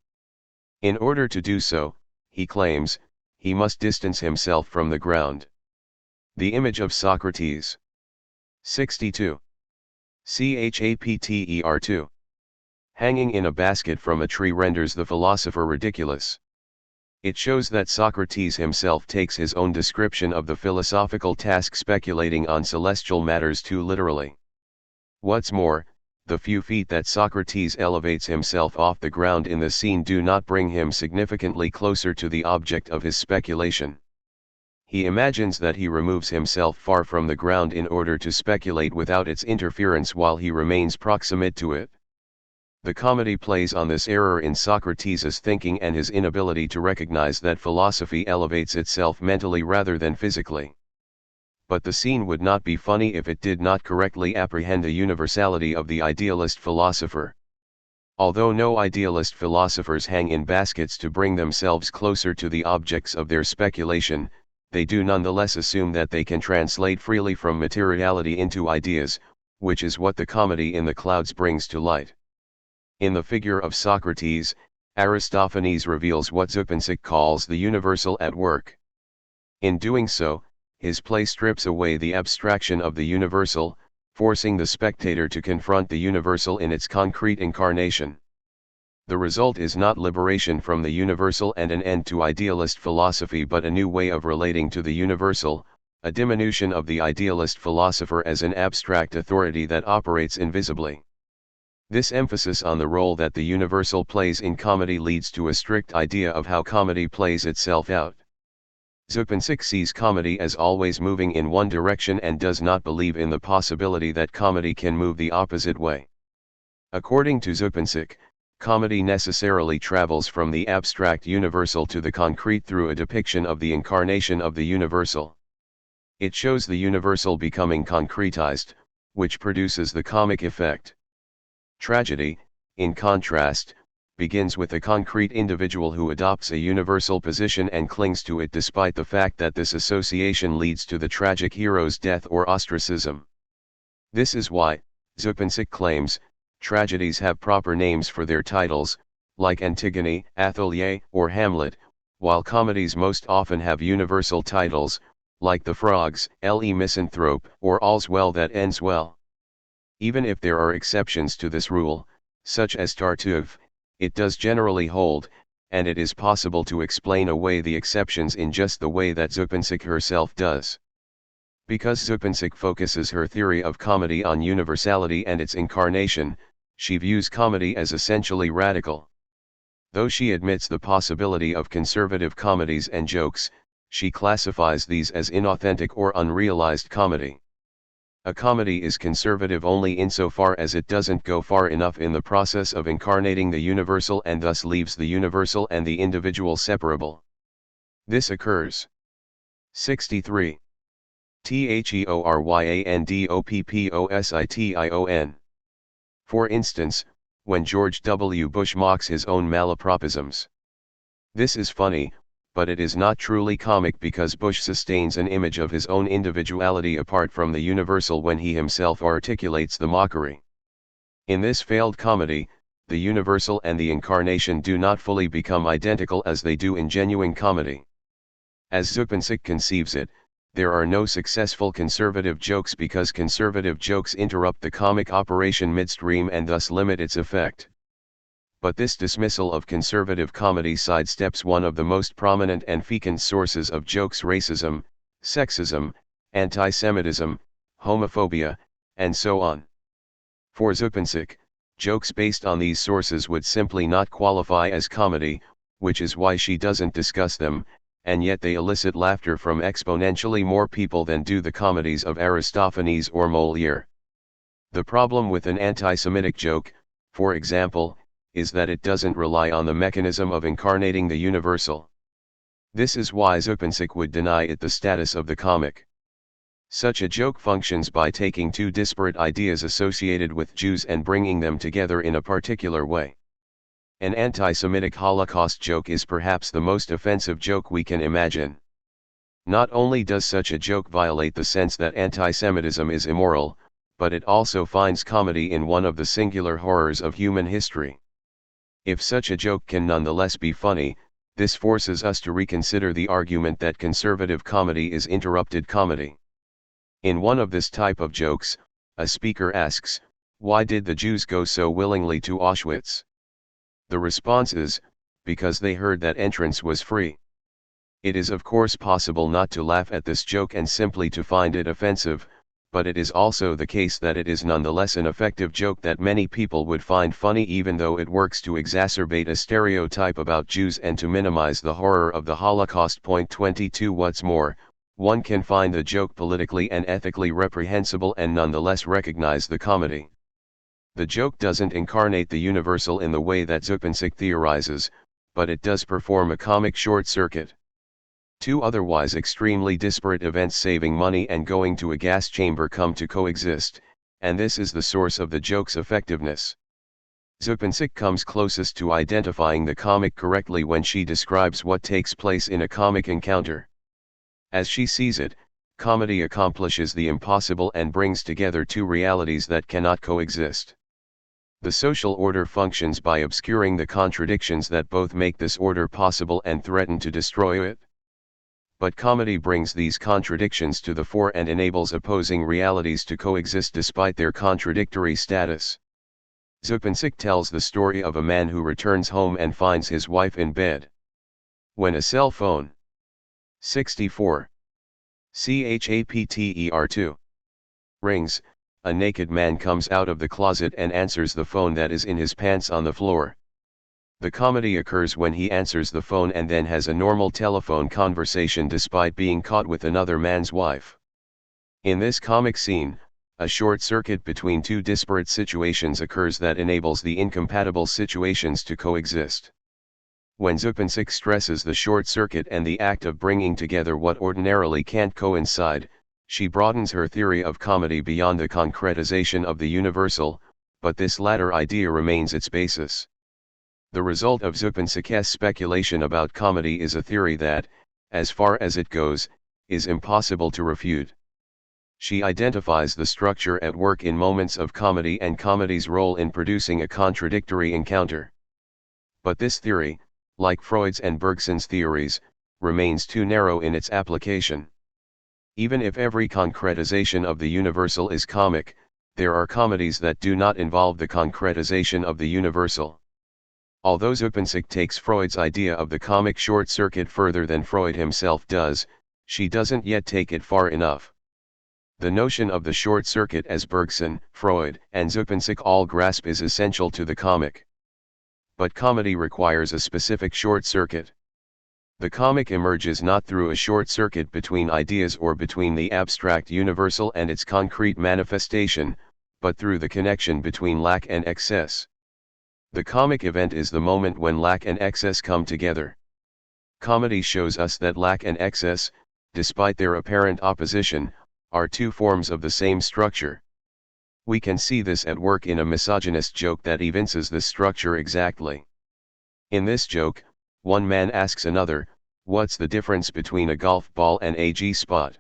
In order to do so, he claims, he must distance himself from the ground. The image of Socrates. 62. Chapter 2. Hanging in a basket from a tree renders the philosopher ridiculous. It shows that Socrates himself takes his own description of the philosophical task speculating on celestial matters too literally. What's more, the few feet that Socrates elevates himself off the ground in the scene do not bring him significantly closer to the object of his speculation. He imagines that he removes himself far from the ground in order to speculate without its interference while he remains proximate to it. The comedy plays on this error in Socrates' thinking and his inability to recognize that philosophy elevates itself mentally rather than physically. But the scene would not be funny if it did not correctly apprehend the universality of the idealist philosopher. Although no idealist philosophers hang in baskets to bring themselves closer to the objects of their speculation, they do nonetheless assume that they can translate freely from materiality into ideas, which is what the comedy in the clouds brings to light. In the figure of Socrates, Aristophanes reveals what Zupancic calls the universal at work. In doing so, his play strips away the abstraction of the universal, forcing the spectator to confront the universal in its concrete incarnation. The result is not liberation from the universal and an end to idealist philosophy but a new way of relating to the universal, a diminution of the idealist philosopher as an abstract authority that operates invisibly. This emphasis on the role that the universal plays in comedy leads to a strict idea of how comedy plays itself out. Zupancic sees comedy as always moving in one direction and does not believe in the possibility that comedy can move the opposite way. According to Zupancic, comedy necessarily travels from the abstract universal to the concrete through a depiction of the incarnation of the universal. It shows the universal becoming concretized, which produces the comic effect. Tragedy, in contrast, begins with a concrete individual who adopts a universal position and clings to it despite the fact that this association leads to the tragic hero's death or ostracism. This is why, Zupancic claims, tragedies have proper names for their titles, like Antigone, Athalie, or Hamlet, while comedies most often have universal titles, like The Frogs, Le Misanthrope, or All's Well That Ends Well. Even if there are exceptions to this rule, such as Tartuffe, it does generally hold, and it is possible to explain away the exceptions in just the way that Zupancic herself does. Because Zupancic focuses her theory of comedy on universality and its incarnation, she views comedy as essentially radical. Though she admits the possibility of conservative comedies and jokes, she classifies these as inauthentic or unrealized comedy. A comedy is conservative only insofar as it doesn't go far enough in the process of incarnating the universal and thus leaves the universal and the individual separable. This occurs. 63. THEORYANDOPPOSITION. For instance, when George W. Bush mocks his own malapropisms. This is funny, but it is not truly comic because Bush sustains an image of his own individuality apart from the universal when he himself articulates the mockery. In this failed comedy, the universal and the incarnation do not fully become identical as they do in genuine comedy. As Zupancic conceives it, there are no successful conservative jokes because conservative jokes interrupt the comic operation midstream and thus limit its effect. But this dismissal of conservative comedy sidesteps one of the most prominent and fecund sources of jokes: racism, sexism, anti-Semitism, homophobia, and so on. For Zupancic, jokes based on these sources would simply not qualify as comedy, which is why she doesn't discuss them, and yet they elicit laughter from exponentially more people than do the comedies of Aristophanes or Molière. The problem with an anti-Semitic joke, for example, is that it doesn't rely on the mechanism of incarnating the universal. This is why Zupancic would deny it the status of the comic. Such a joke functions by taking two disparate ideas associated with Jews and bringing them together in a particular way. An anti-Semitic Holocaust joke is perhaps the most offensive joke we can imagine. Not only does such a joke violate the sense that anti-Semitism is immoral, but it also finds comedy in one of the singular horrors of human history. If such a joke can nonetheless be funny, this forces us to reconsider the argument that conservative comedy is interrupted comedy. In one of this type of jokes, a speaker asks, "Why did the Jews go so willingly to Auschwitz?" The response is, "Because they heard that entrance was free." It is of course possible not to laugh at this joke and simply to find it offensive, but it is also the case that it is nonetheless an effective joke that many people would find funny even though it works to exacerbate a stereotype about Jews and to minimize the horror of the Holocaust. Point 22. What's more, one can find the joke politically and ethically reprehensible and nonetheless recognize the comedy. The joke doesn't incarnate the universal in the way that Zupancic theorizes, but it does perform a comic short circuit. Two otherwise extremely disparate events, saving money and going to a gas chamber, come to coexist, and this is the source of the joke's effectiveness. Zupancic comes closest to identifying the comic correctly when she describes what takes place in a comic encounter. As she sees it, comedy accomplishes the impossible and brings together two realities that cannot coexist. The social order functions by obscuring the contradictions that both make this order possible and threaten to destroy it. But comedy brings these contradictions to the fore and enables opposing realities to coexist despite their contradictory status. Zupancic tells the story of a man who returns home and finds his wife in bed. When a cell phone 64 chapter 2 rings, a naked man comes out of the closet and answers the phone that is in his pants on the floor. The comedy occurs when he answers the phone and then has a normal telephone conversation despite being caught with another man's wife. In this comic scene, a short circuit between two disparate situations occurs that enables the incompatible situations to coexist. When Zupancic stresses the short circuit and the act of bringing together what ordinarily can't coincide, she broadens her theory of comedy beyond the concretization of the universal, but this latter idea remains its basis. The result of Zupancic's speculation about comedy is a theory that, as far as it goes, is impossible to refute. She identifies the structure at work in moments of comedy and comedy's role in producing a contradictory encounter. But this theory, like Freud's and Bergson's theories, remains too narrow in its application. Even if every concretization of the universal is comic, there are comedies that do not involve the concretization of the universal. Although Zupancic takes Freud's idea of the comic short circuit further than Freud himself does, she doesn't yet take it far enough. The notion of the short circuit, as Bergson, Freud, and Zupancic all grasp, is essential to the comic. But comedy requires a specific short circuit. The comic emerges not through a short circuit between ideas or between the abstract universal and its concrete manifestation, but through the connection between lack and excess. The comic event is the moment when lack and excess come together. Comedy shows us that lack and excess, despite their apparent opposition, are two forms of the same structure. We can see this at work in a misogynist joke that evinces this structure exactly. In this joke, one man asks another, "What's the difference between a golf ball and a G-spot?"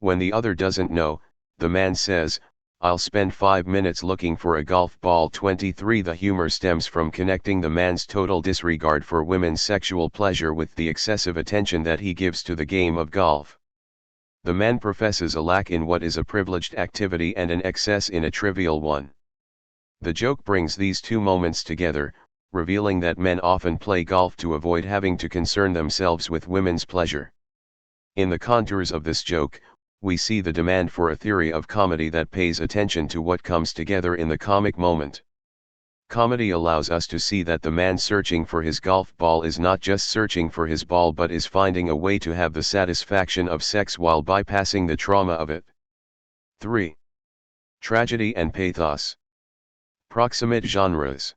When the other doesn't know, the man says, "I'll spend 5 minutes looking for a golf ball." 23. The humor stems from connecting the man's total disregard for women's sexual pleasure with the excessive attention that he gives to the game of golf. The man professes a lack in what is a privileged activity and an excess in a trivial one. The joke brings these two moments together, revealing that men often play golf to avoid having to concern themselves with women's pleasure. In the contours of this joke, we see the demand for a theory of comedy that pays attention to what comes together in the comic moment. Comedy allows us to see that the man searching for his golf ball is not just searching for his ball but is finding a way to have the satisfaction of sex while bypassing the trauma of it. 3. Tragedy and pathos. Proximate genres.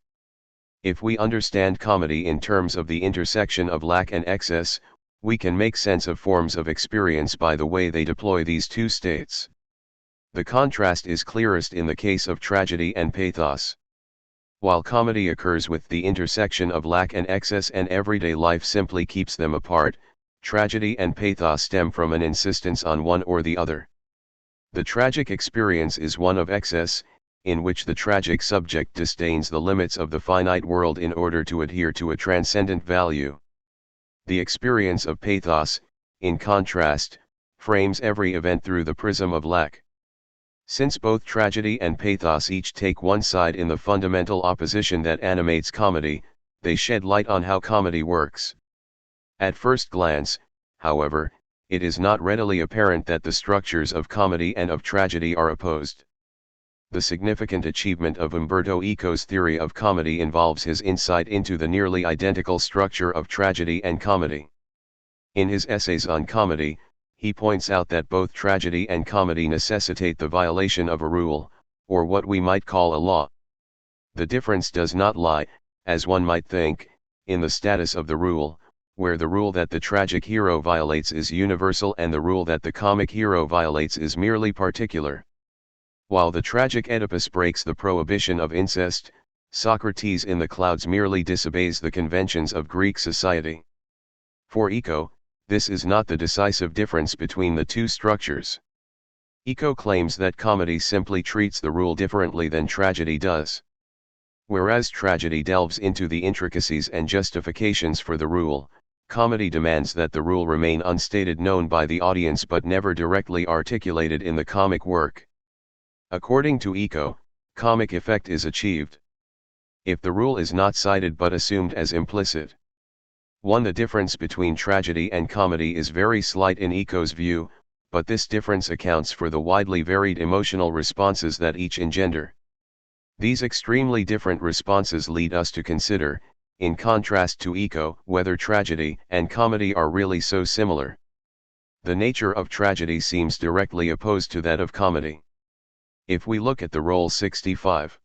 If we understand comedy in terms of the intersection of lack and excess, we can make sense of forms of experience by the way they deploy these two states. The contrast is clearest in the case of tragedy and pathos. While comedy occurs with the intersection of lack and excess and everyday life simply keeps them apart, tragedy and pathos stem from an insistence on one or the other. The tragic experience is one of excess, in which the tragic subject disdains the limits of the finite world in order to adhere to a transcendent value. The experience of pathos, in contrast, frames every event through the prism of lack. Since both tragedy and pathos each take one side in the fundamental opposition that animates comedy, they shed light on how comedy works. At first glance, however, it is not readily apparent that the structures of comedy and of tragedy are opposed. The significant achievement of Umberto Eco's theory of comedy involves his insight into the nearly identical structure of tragedy and comedy. In his essays on comedy, he points out that both tragedy and comedy necessitate the violation of a rule, or what we might call a law. The difference does not lie, as one might think, in the status of the rule, where the rule that the tragic hero violates is universal and the rule that the comic hero violates is merely particular. While the tragic Oedipus breaks the prohibition of incest, Socrates in the Clouds merely disobeys the conventions of Greek society. For Eco, this is not the decisive difference between the two structures. Eco claims that comedy simply treats the rule differently than tragedy does. Whereas tragedy delves into the intricacies and justifications for the rule, comedy demands that the rule remain unstated, known by the audience but never directly articulated in the comic work. According to Eco, comic effect is achieved if the rule is not cited but assumed as implicit. The difference between tragedy and comedy is very slight in Eco's view, but this difference accounts for the widely varied emotional responses that each engender. These extremely different responses lead us to consider, in contrast to Eco, whether tragedy and comedy are really so similar. The nature of tragedy seems directly opposed to that of comedy. If we look at the role 65,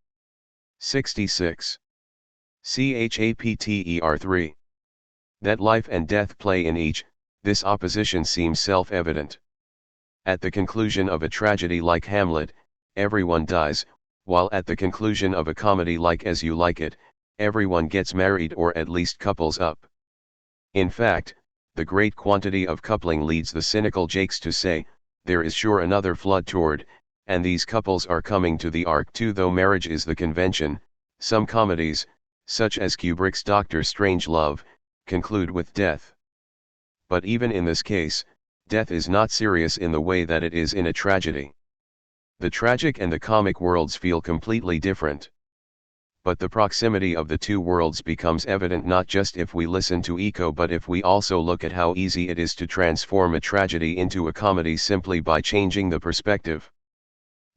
66, chapter 3, that life and death play in each, this opposition seems self-evident. At the conclusion of a tragedy like Hamlet, everyone dies, while at the conclusion of a comedy like As You Like It, everyone gets married or at least couples up. In fact, the great quantity of coupling leads the cynical Jakes to say, there is sure another flood toward, and these couples are coming to the ark too. Though marriage is the convention, some comedies, such as Kubrick's Dr. Strangelove, conclude with death. But even in this case, death is not serious in the way that it is in a tragedy. The tragic and the comic worlds feel completely different. But the proximity of the two worlds becomes evident not just if we listen to Eco but if we also look at how easy it is to transform a tragedy into a comedy simply by changing the perspective.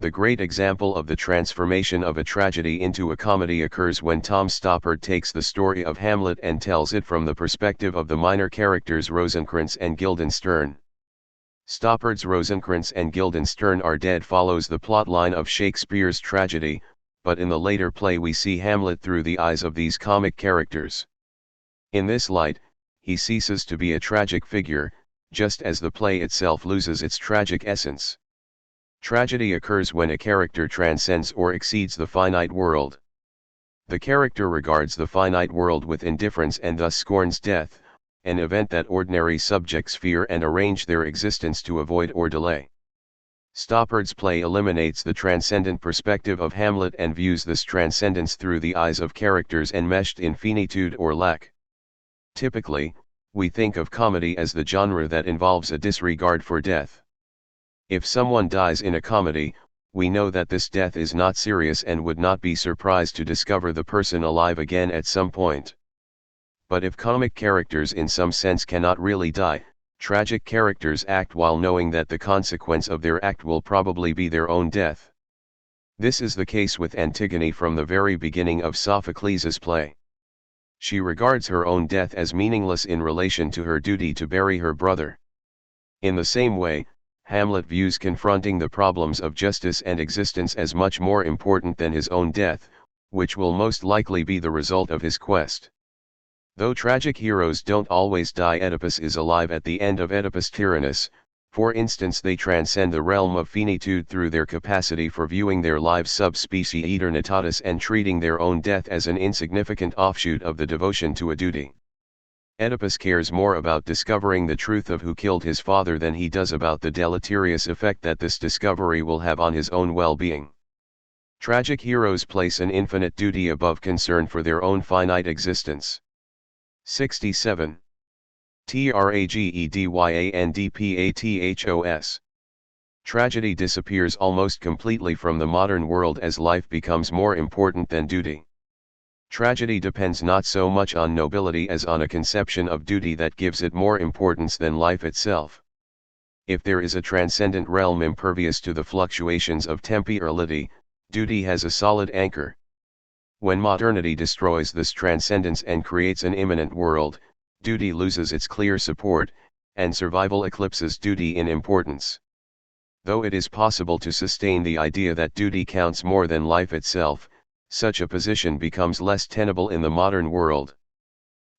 The great example of the transformation of a tragedy into a comedy occurs when Tom Stoppard takes the story of Hamlet and tells it from the perspective of the minor characters Rosencrantz and Guildenstern. Stoppard's Rosencrantz and Guildenstern are dead follows the plotline of Shakespeare's tragedy, but in the later play we see Hamlet through the eyes of these comic characters. In this light, he ceases to be a tragic figure, just as the play itself loses its tragic essence. Tragedy occurs when a character transcends or exceeds the finite world. The character regards the finite world with indifference and thus scorns death, an event that ordinary subjects fear and arrange their existence to avoid or delay. Stoppard's play eliminates the transcendent perspective of Hamlet and views this transcendence through the eyes of characters enmeshed in finitude or lack. Typically, we think of comedy as the genre that involves a disregard for death. If someone dies in a comedy, we know that this death is not serious and would not be surprised to discover the person alive again at some point. But if comic characters in some sense cannot really die, Tragic characters act while knowing that the consequence of their act will probably be their own death. This is the case with Antigone from the very beginning of Sophocles' play. She regards her own death as meaningless in relation to her duty to bury her brother. In the same way, Hamlet views confronting the problems of justice and existence as much more important than his own death, which will most likely be the result of his quest. Though tragic heroes don't always die, Oedipus is alive at the end of Oedipus Tyrannus. For instance, they transcend the realm of finitude through their capacity for viewing their lives sub specie aeternitatis and treating their own death as an insignificant offshoot of the devotion to a duty. Oedipus cares more about discovering the truth of who killed his father than he does about the deleterious effect that this discovery will have on his own well-being. Tragic heroes place an infinite duty above concern for their own finite existence. 67. Tragedyanpathos. Tragedy disappears almost completely from the modern world as life becomes more important than duty. Tragedy depends not so much on nobility as on a conception of duty that gives it more importance than life itself. If there is a transcendent realm impervious to the fluctuations of temporality, duty has a solid anchor. When modernity destroys this transcendence and creates an immanent world, duty loses its clear support, and survival eclipses duty in importance. Though it is possible to sustain the idea that duty counts more than life itself, such a position becomes less tenable in the modern world.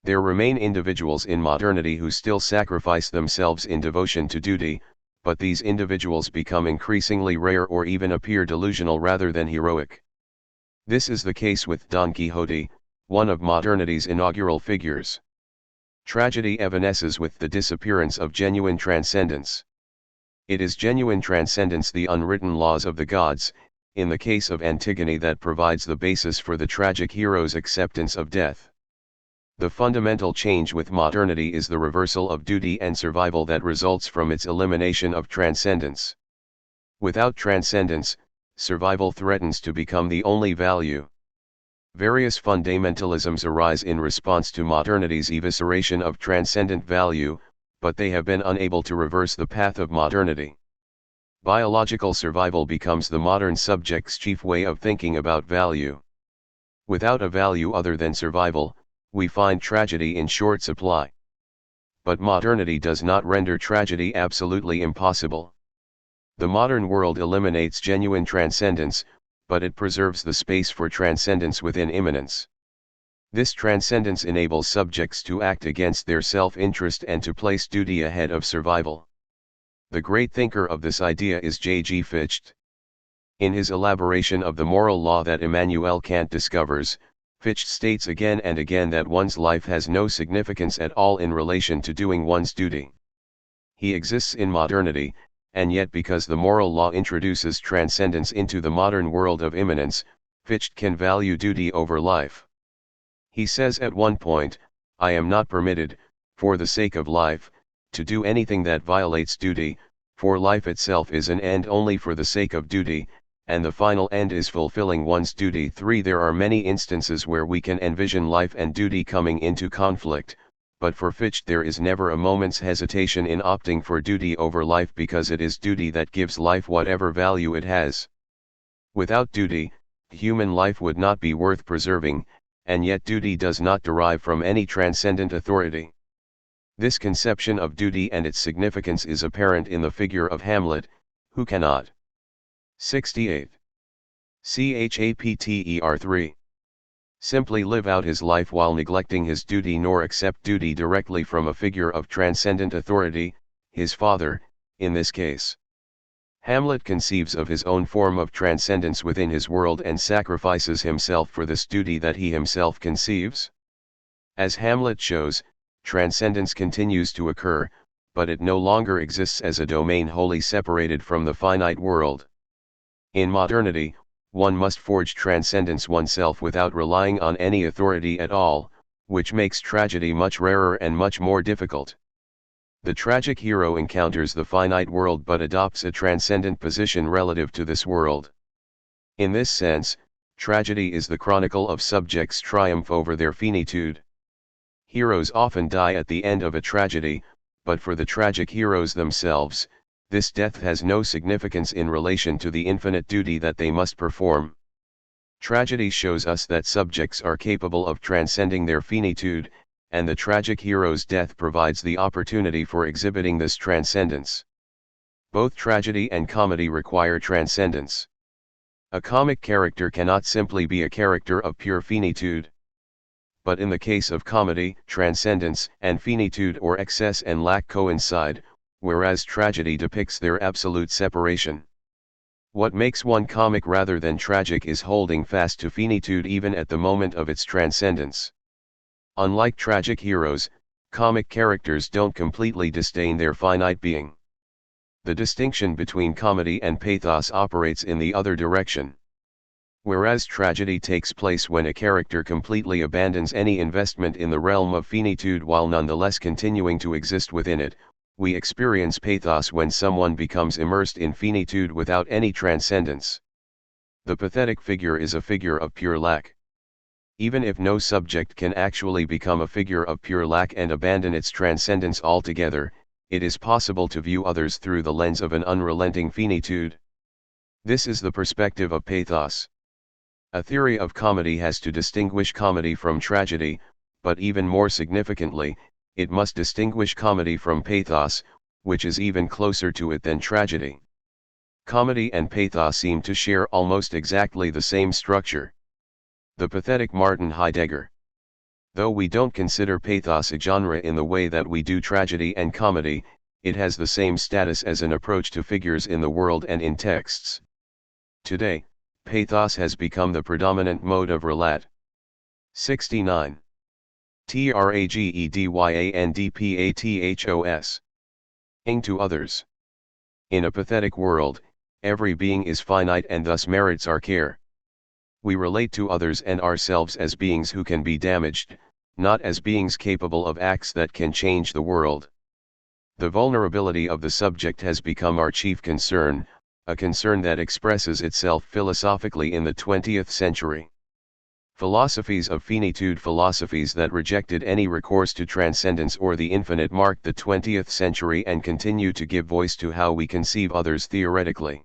There remain individuals in modernity who still sacrifice themselves in devotion to duty, but these individuals become increasingly rare or even appear delusional rather than heroic. This is the case with Don Quixote, one of modernity's inaugural figures. Tragedy evanesces with the disappearance of genuine transcendence. It is genuine transcendence, the unwritten laws of the gods, in the case of Antigone, that provides the basis for the tragic hero's acceptance of death. The fundamental change with modernity is the reversal of duty and survival that results from its elimination of transcendence. Without transcendence, survival threatens to become the only value. Various fundamentalisms arise in response to modernity's evisceration of transcendent value, but they have been unable to reverse the path of modernity. Biological survival becomes the modern subject's chief way of thinking about value. Without a value other than survival, we find tragedy in short supply. But modernity does not render tragedy absolutely impossible. The modern world eliminates genuine transcendence, but it preserves the space for transcendence within immanence. This transcendence enables subjects to act against their self-interest and to place duty ahead of survival. The great thinker of this idea is J.G. Fichte. In his elaboration of the moral law that Immanuel Kant discovers, Fichte states again and again that one's life has no significance at all in relation to doing one's duty. He exists in modernity, and yet because the moral law introduces transcendence into the modern world of immanence, Fichte can value duty over life. He says at one point, "I am not permitted, for the sake of life, to do anything that violates duty, for life itself is an end only for the sake of duty, and the final end is fulfilling one's duty." 3. There are many instances where we can envision life and duty coming into conflict, but for Fichte there is never a moment's hesitation in opting for duty over life, because it is duty that gives life whatever value it has. Without duty, human life would not be worth preserving, and yet duty does not derive from any transcendent authority. This conception of duty and its significance is apparent in the figure of Hamlet, who cannot 68. Chapter 3. Simply live out his life while neglecting his duty, nor accept duty directly from a figure of transcendent authority, his father, in this case. Hamlet conceives of his own form of transcendence within his world and sacrifices himself for this duty that he himself conceives. As Hamlet shows, transcendence continues to occur, but it no longer exists as a domain wholly separated from the finite world. In modernity, one must forge transcendence oneself without relying on any authority at all, which makes tragedy much rarer and much more difficult. The tragic hero encounters the finite world but adopts a transcendent position relative to this world. In this sense, tragedy is the chronicle of subjects' triumph over their finitude. Heroes often die at the end of a tragedy, but for the tragic heroes themselves, this death has no significance in relation to the infinite duty that they must perform. Tragedy shows us that subjects are capable of transcending their finitude, and the tragic hero's death provides the opportunity for exhibiting this transcendence. Both tragedy and comedy require transcendence. A comic character cannot simply be a character of pure finitude. But in the case of comedy, transcendence and finitude or excess and lack coincide, whereas tragedy depicts their absolute separation. What makes one comic rather than tragic is holding fast to finitude even at the moment of its transcendence. Unlike tragic heroes, comic characters don't completely disdain their finite being. The distinction between comedy and pathos operates in the other direction. Whereas tragedy takes place when a character completely abandons any investment in the realm of finitude while nonetheless continuing to exist within it, we experience pathos when someone becomes immersed in finitude without any transcendence. The pathetic figure is a figure of pure lack. Even if no subject can actually become a figure of pure lack and abandon its transcendence altogether, it is possible to view others through the lens of an unrelenting finitude. This is the perspective of pathos. A theory of comedy has to distinguish comedy from tragedy, but even more significantly, it must distinguish comedy from pathos, which is even closer to it than tragedy. Comedy and pathos seem to share almost exactly the same structure. The pathetic Martin Heidegger. Though we don't consider pathos a genre in the way that we do tragedy and comedy, it has the same status as an approach to figures in the world and in texts. Today, pathos has become the predominant mode of relat. 69. Tragedyanpathos. Ing to others. In a pathetic world, every being is finite and thus merits our care. We relate to others and ourselves as beings who can be damaged, not as beings capable of acts that can change the world. The vulnerability of the subject has become our chief concern, a concern that expresses itself philosophically in the 20th century. Philosophies of finitude, philosophies that rejected any recourse to transcendence or the infinite, marked the 20th century and continue to give voice to how we conceive others theoretically.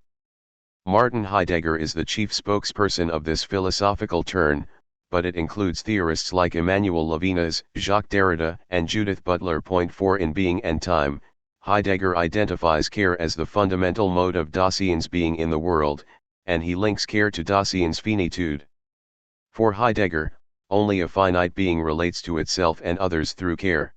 Martin Heidegger is the chief spokesperson of this philosophical turn, but it includes theorists like Emmanuel Levinas, Jacques Derrida, and Judith Butler. Point 4. In Being and Time, Heidegger identifies care as the fundamental mode of Dasein's being in the world, and he links care to Dasein's finitude. For Heidegger, only a finite being relates to itself and others through care.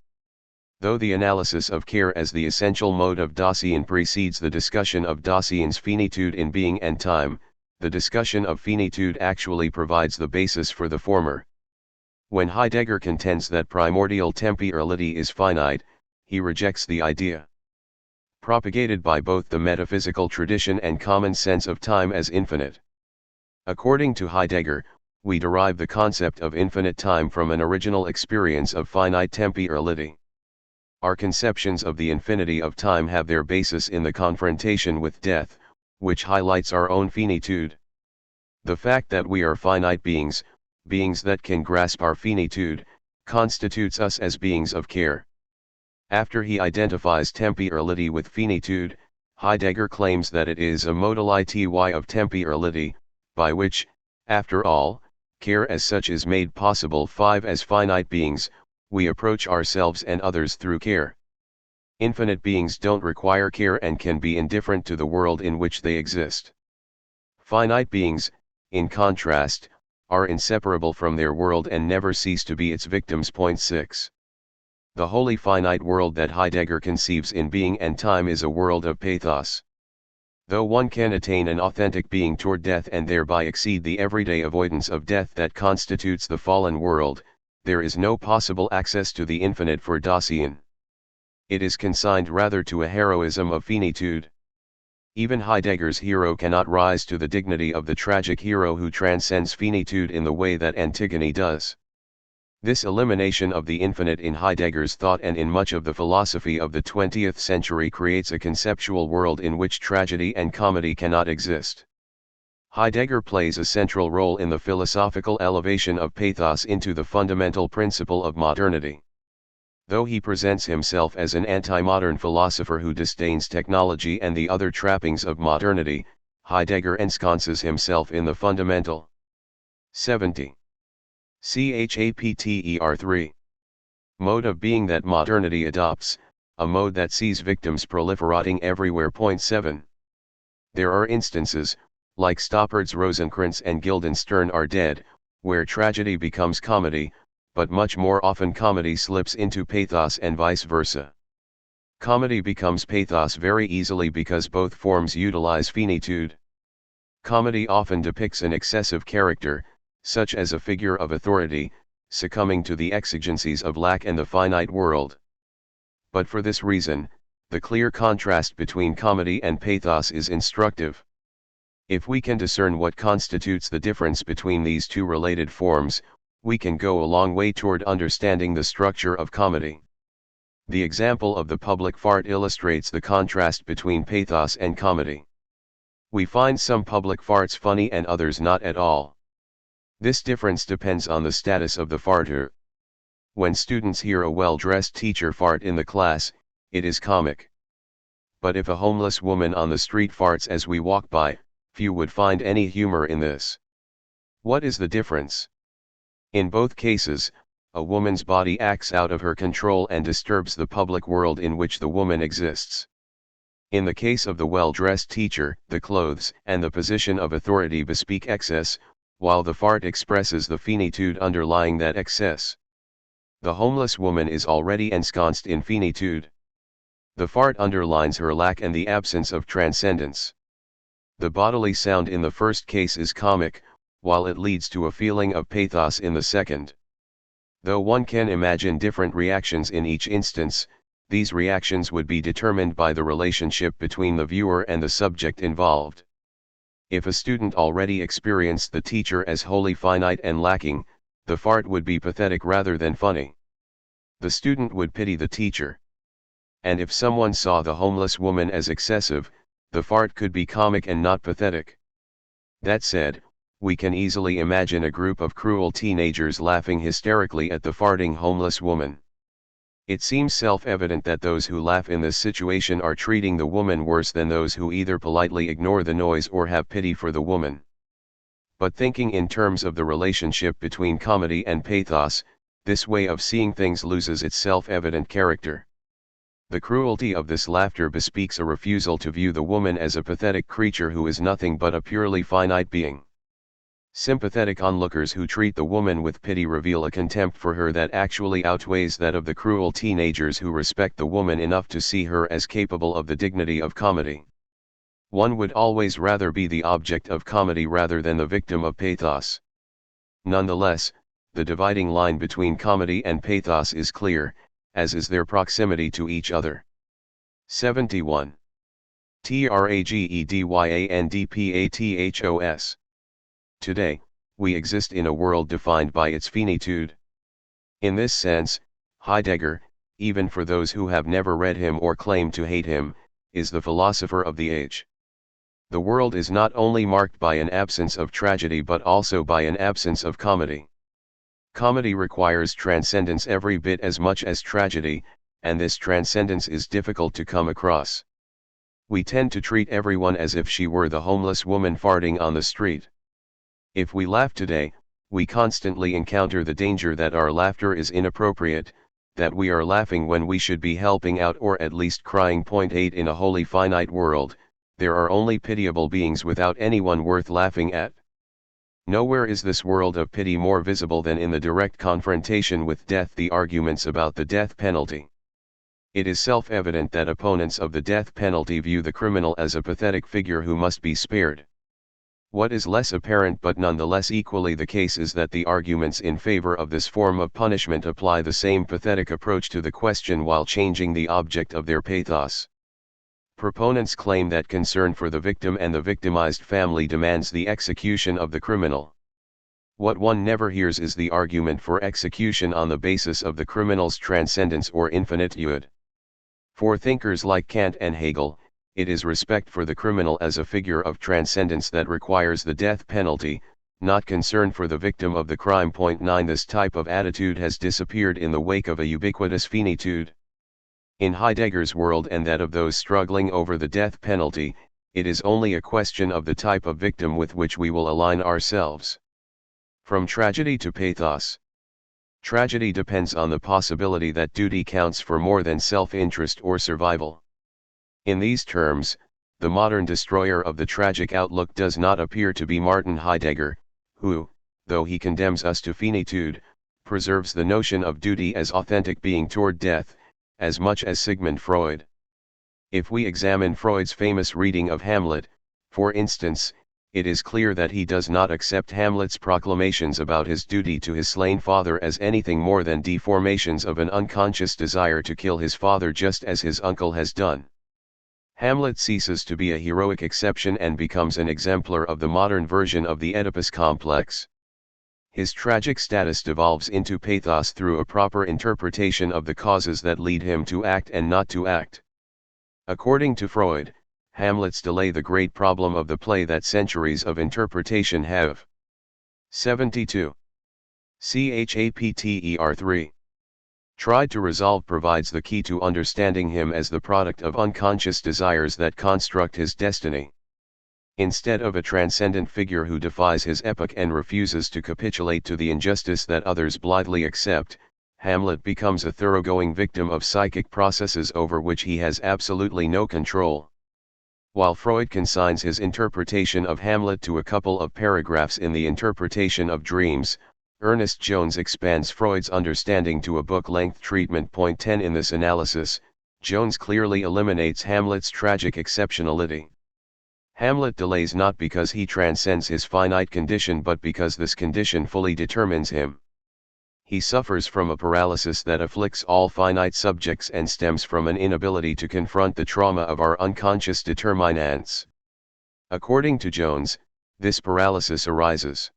Though the analysis of care as the essential mode of Dasein precedes the discussion of Dasein's finitude in Being and Time, the discussion of finitude actually provides the basis for the former. When Heidegger contends that primordial temporality is finite, he rejects the idea, propagated by both the metaphysical tradition and common sense, of time as infinite. According to Heidegger, we derive the concept of infinite time from an original experience of finite temporality. Our conceptions of the infinity of time have their basis in the confrontation with death, which highlights our own finitude. The fact that we are finite beings, beings that can grasp our finitude, constitutes us as beings of care. After he identifies temporality with finitude, Heidegger claims that it is a modality of temporality, by which, after all, care as such is made possible. 5. As finite beings, we approach ourselves and others through care. Infinite beings don't require care and can be indifferent to the world in which they exist. Finite beings, in contrast, are inseparable from their world and never cease to be its victims. Point 6. The wholly finite world that Heidegger conceives in Being and Time is a world of pathos. Though one can attain an authentic being toward death and thereby exceed the everyday avoidance of death that constitutes the fallen world, there is no possible access to the infinite for Dasein. It is consigned rather to a heroism of finitude. Even Heidegger's hero cannot rise to the dignity of the tragic hero who transcends finitude in the way that Antigone does. This elimination of the infinite in Heidegger's thought and in much of the philosophy of the 20th century creates a conceptual world in which tragedy and comedy cannot exist. Heidegger plays a central role in the philosophical elevation of pathos into the fundamental principle of modernity. Though he presents himself as an anti-modern philosopher who disdains technology and the other trappings of modernity, Heidegger ensconces himself in the fundamental 70. Chapter 3. Mode of being that modernity adopts, a mode that sees victims proliferating everywhere. 7. There are instances, like Stoppard's Rosencrantz and Guildenstern are dead, where tragedy becomes comedy, but much more often comedy slips into pathos and vice versa. Comedy becomes pathos very easily because both forms utilize finitude. Comedy often depicts an excessive character, such as a figure of authority, succumbing to the exigencies of lack and the finite world. But for this reason, the clear contrast between comedy and pathos is instructive. If we can discern what constitutes the difference between these two related forms, we can go a long way toward understanding the structure of comedy. The example of the public fart illustrates the contrast between pathos and comedy. We find some public farts funny and others not at all. This difference depends on the status of the farter. When students hear a well-dressed teacher fart in the class, it is comic. But if a homeless woman on the street farts as we walk by, few would find any humor in this. What is the difference? In both cases, a woman's body acts out of her control and disturbs the public world in which the woman exists. In the case of the well-dressed teacher, the clothes and the position of authority bespeak excess, while the fart expresses the finitude underlying that excess. The homeless woman is already ensconced in finitude. The fart underlines her lack and the absence of transcendence. The bodily sound in the first case is comic, while it leads to a feeling of pathos in the second. Though one can imagine different reactions in each instance, these reactions would be determined by the relationship between the viewer and the subject involved. If a student already experienced the teacher as wholly finite and lacking, the fart would be pathetic rather than funny. The student would pity the teacher. And if someone saw the homeless woman as excessive, the fart could be comic and not pathetic. That said, we can easily imagine a group of cruel teenagers laughing hysterically at the farting homeless woman. It seems self-evident that those who laugh in this situation are treating the woman worse than those who either politely ignore the noise or have pity for the woman. But thinking in terms of the relationship between comedy and pathos, this way of seeing things loses its self-evident character. The cruelty of this laughter bespeaks a refusal to view the woman as a pathetic creature who is nothing but a purely finite being. Sympathetic onlookers who treat the woman with pity reveal a contempt for her that actually outweighs that of the cruel teenagers who respect the woman enough to see her as capable of the dignity of comedy. One would always rather be the object of comedy rather than the victim of pathos. Nonetheless, the dividing line between comedy and pathos is clear, as is their proximity to each other. 71. Tragedyanpathos. Today, we exist in a world defined by its finitude. In this sense, Heidegger, even for those who have never read him or claim to hate him, is the philosopher of the age. The world is not only marked by an absence of tragedy but also by an absence of comedy. Comedy requires transcendence every bit as much as tragedy, and this transcendence is difficult to come across. We tend to treat everyone as if she were the homeless woman farting on the street. If we laugh today, we constantly encounter the danger that our laughter is inappropriate, that we are laughing when we should be helping out or at least crying. 8 In a wholly finite world, there are only pitiable beings without anyone worth laughing at. Nowhere is this world of pity more visible than in the direct confrontation with death, the arguments about the death penalty. It is self-evident that opponents of the death penalty view the criminal as a pathetic figure who must be spared. What is less apparent but nonetheless equally the case is that the arguments in favor of this form of punishment apply the same pathetic approach to the question while changing the object of their pathos. Proponents claim that concern for the victim and the victimized family demands the execution of the criminal. What one never hears is the argument for execution on the basis of the criminal's transcendence or infinitude. For thinkers like Kant and Hegel, it is respect for the criminal as a figure of transcendence that requires the death penalty, not concern for the victim of the crime. 9 This type of attitude has disappeared in the wake of a ubiquitous finitude. In Heidegger's world and that of those struggling over the death penalty, it is only a question of the type of victim with which we will align ourselves. From tragedy to pathos. Tragedy depends on the possibility that duty counts for more than self-interest or survival. In these terms, the modern destroyer of the tragic outlook does not appear to be Martin Heidegger, who, though he condemns us to finitude, preserves the notion of duty as authentic being toward death, as much as Sigmund Freud. If we examine Freud's famous reading of Hamlet, for instance, it is clear that he does not accept Hamlet's proclamations about his duty to his slain father as anything more than deformations of an unconscious desire to kill his father, just as his uncle has done. Hamlet ceases to be a heroic exception and becomes an exemplar of the modern version of the Oedipus complex. His tragic status devolves into pathos through a proper interpretation of the causes that lead him to act and not to act. According to Freud, Hamlet's delay the great problem of the play that centuries of interpretation have. 72. Chapter 3. Tried to resolve provides the key to understanding him as the product of unconscious desires that construct his destiny. Instead of a transcendent figure who defies his epoch and refuses to capitulate to the injustice that others blithely accept, Hamlet becomes a thoroughgoing victim of psychic processes over which he has absolutely no control. While Freud consigns his interpretation of Hamlet to a couple of paragraphs in The Interpretation of Dreams, Ernest Jones expands Freud's understanding to a book-length treatment. 10 In this analysis, Jones clearly eliminates Hamlet's tragic exceptionality. Hamlet delays not because he transcends his finite condition but because this condition fully determines him. He suffers from a paralysis that afflicts all finite subjects and stems from an inability to confront the trauma of our unconscious determinants. According to Jones, this paralysis arises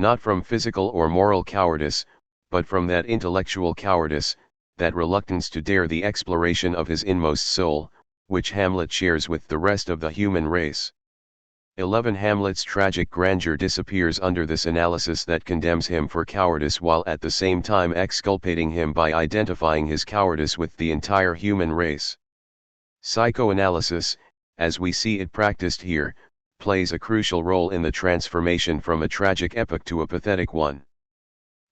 not from physical or moral cowardice, but from that intellectual cowardice, that reluctance to dare the exploration of his inmost soul, which Hamlet shares with the rest of the human race. 11 Hamlet's tragic grandeur disappears under this analysis that condemns him for cowardice while at the same time exculpating him by identifying his cowardice with the entire human race. Psychoanalysis, as we see it practiced here, plays a crucial role in the transformation from a tragic epoch to a pathetic one.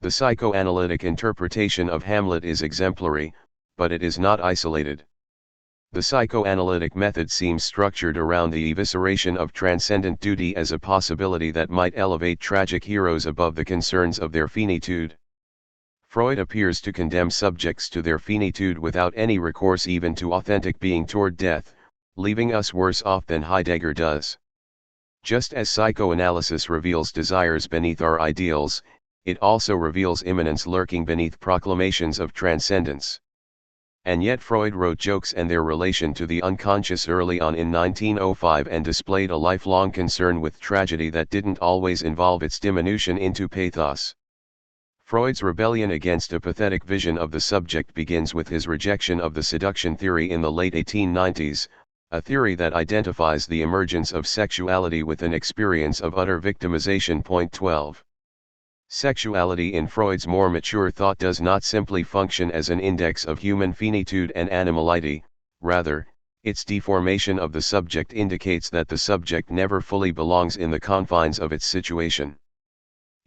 The psychoanalytic interpretation of Hamlet is exemplary, but it is not isolated. The psychoanalytic method seems structured around the evisceration of transcendent duty as a possibility that might elevate tragic heroes above the concerns of their finitude. Freud appears to condemn subjects to their finitude without any recourse even to authentic being toward death, leaving us worse off than Heidegger does. Just as psychoanalysis reveals desires beneath our ideals, it also reveals immanence lurking beneath proclamations of transcendence. And yet Freud wrote jokes and their relation to the unconscious early on in 1905 and displayed a lifelong concern with tragedy that didn't always involve its diminution into pathos. Freud's rebellion against a pathetic vision of the subject begins with his rejection of the seduction theory in the late 1890s, a theory that identifies the emergence of sexuality with an experience of utter victimization. 12. Sexuality in Freud's more mature thought does not simply function as an index of human finitude and animality, rather, its deformation of the subject indicates that the subject never fully belongs in the confines of its situation.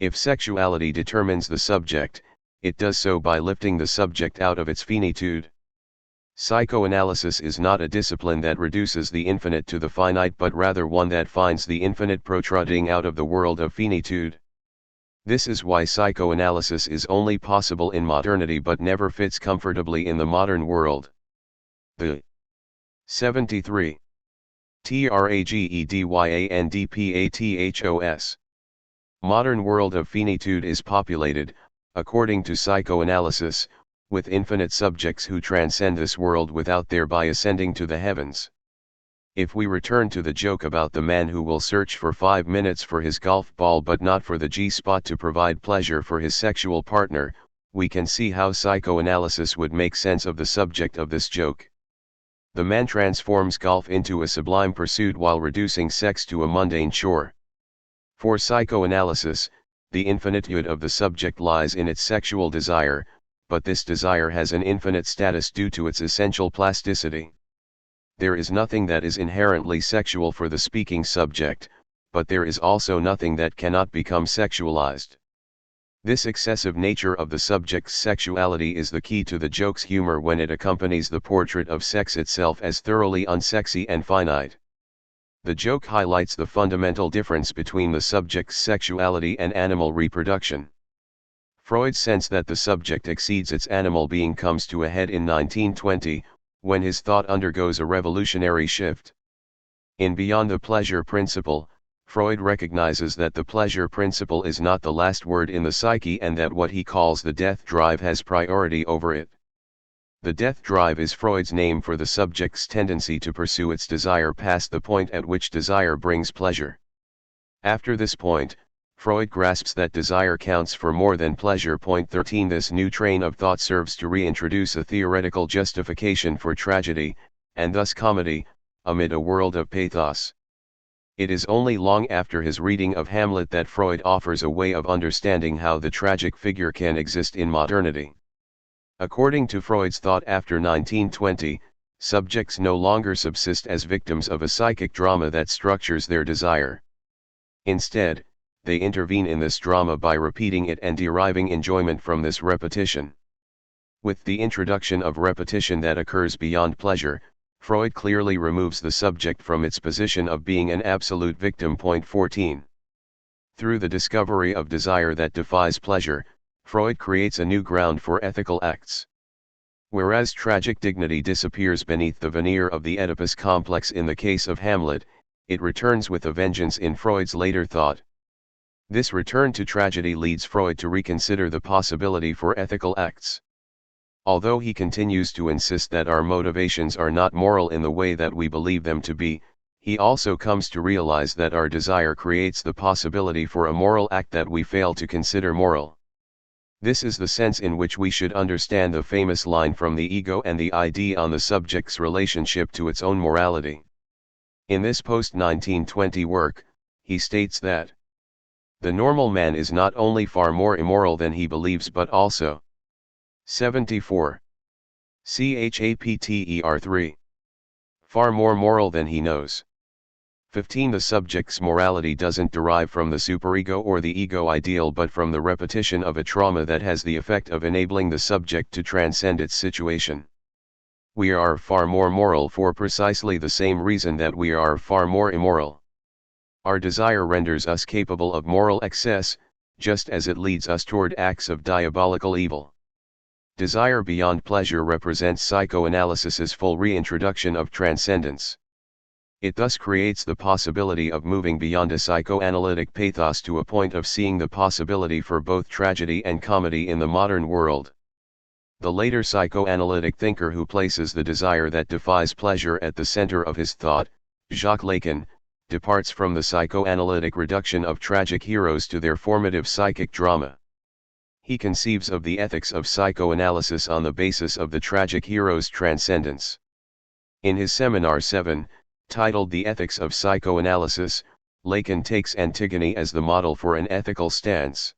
If sexuality determines the subject, it does so by lifting the subject out of its finitude. Psychoanalysis is not a discipline that reduces the infinite to the finite but rather one that finds the infinite protruding out of the world of finitude. This is why psychoanalysis is only possible in modernity but never fits comfortably in the modern world. The 73. Tragedyanpathos. Modern world of finitude is populated, according to psychoanalysis, with infinite subjects who transcend this world without thereby ascending to the heavens. If we return to the joke about the man who will search for 5 minutes for his golf ball but not for the G-spot to provide pleasure for his sexual partner, we can see how psychoanalysis would make sense of the subject of this joke. The man transforms golf into a sublime pursuit while reducing sex to a mundane chore. For psychoanalysis, the infinitude of the subject lies in its sexual desire, but this desire has an infinite status due to its essential plasticity. There is nothing that is inherently sexual for the speaking subject, but there is also nothing that cannot become sexualized. This excessive nature of the subject's sexuality is the key to the joke's humor when it accompanies the portrait of sex itself as thoroughly unsexy and finite. The joke highlights the fundamental difference between the subject's sexuality and animal reproduction. Freud's sense that the subject exceeds its animal being comes to a head in 1920, when his thought undergoes a revolutionary shift. In Beyond the Pleasure Principle, Freud recognizes that the pleasure principle is not the last word in the psyche and that what he calls the death drive has priority over it. The death drive is Freud's name for the subject's tendency to pursue its desire past the point at which desire brings pleasure. After this point, Freud grasps that desire counts for more than pleasure. 13 This new train of thought serves to reintroduce a theoretical justification for tragedy, and thus comedy, amid a world of pathos. It is only long after his reading of Hamlet that Freud offers a way of understanding how the tragic figure can exist in modernity. According to Freud's thought after 1920, subjects no longer subsist as victims of a psychic drama that structures their desire. Instead, they intervene in this drama by repeating it and deriving enjoyment from this repetition. With the introduction of repetition that occurs beyond pleasure, Freud clearly removes the subject from its position of being an absolute victim. 14. Through the discovery of desire that defies pleasure, Freud creates a new ground for ethical acts. Whereas tragic dignity disappears beneath the veneer of the Oedipus complex in the case of Hamlet, it returns with a vengeance in Freud's later thought. This return to tragedy leads Freud to reconsider the possibility for ethical acts. Although he continues to insist that our motivations are not moral in the way that we believe them to be, he also comes to realize that our desire creates the possibility for a moral act that we fail to consider moral. This is the sense in which we should understand the famous line from the Ego and the ID on the subject's relationship to its own morality. In this post-1920 work, he states that the normal man is not only far more immoral than he believes but also 74. Chapter 3. Far more moral than he knows. 15. The subject's morality doesn't derive from the superego or the ego ideal but from the repetition of a trauma that has the effect of enabling the subject to transcend its situation. We are far more moral for precisely the same reason that we are far more immoral. Our desire renders us capable of moral excess, just as it leads us toward acts of diabolical evil. Desire beyond pleasure represents psychoanalysis's full reintroduction of transcendence. It thus creates the possibility of moving beyond a psychoanalytic pathos to a point of seeing the possibility for both tragedy and comedy in the modern world. The later psychoanalytic thinker who places the desire that defies pleasure at the center of his thought, Jacques Lacan, departs from the psychoanalytic reduction of tragic heroes to their formative psychic drama. He conceives of the ethics of psychoanalysis on the basis of the tragic hero's transcendence. In his Seminar 7, titled The Ethics of Psychoanalysis, Lacan takes Antigone as the model for an ethical stance.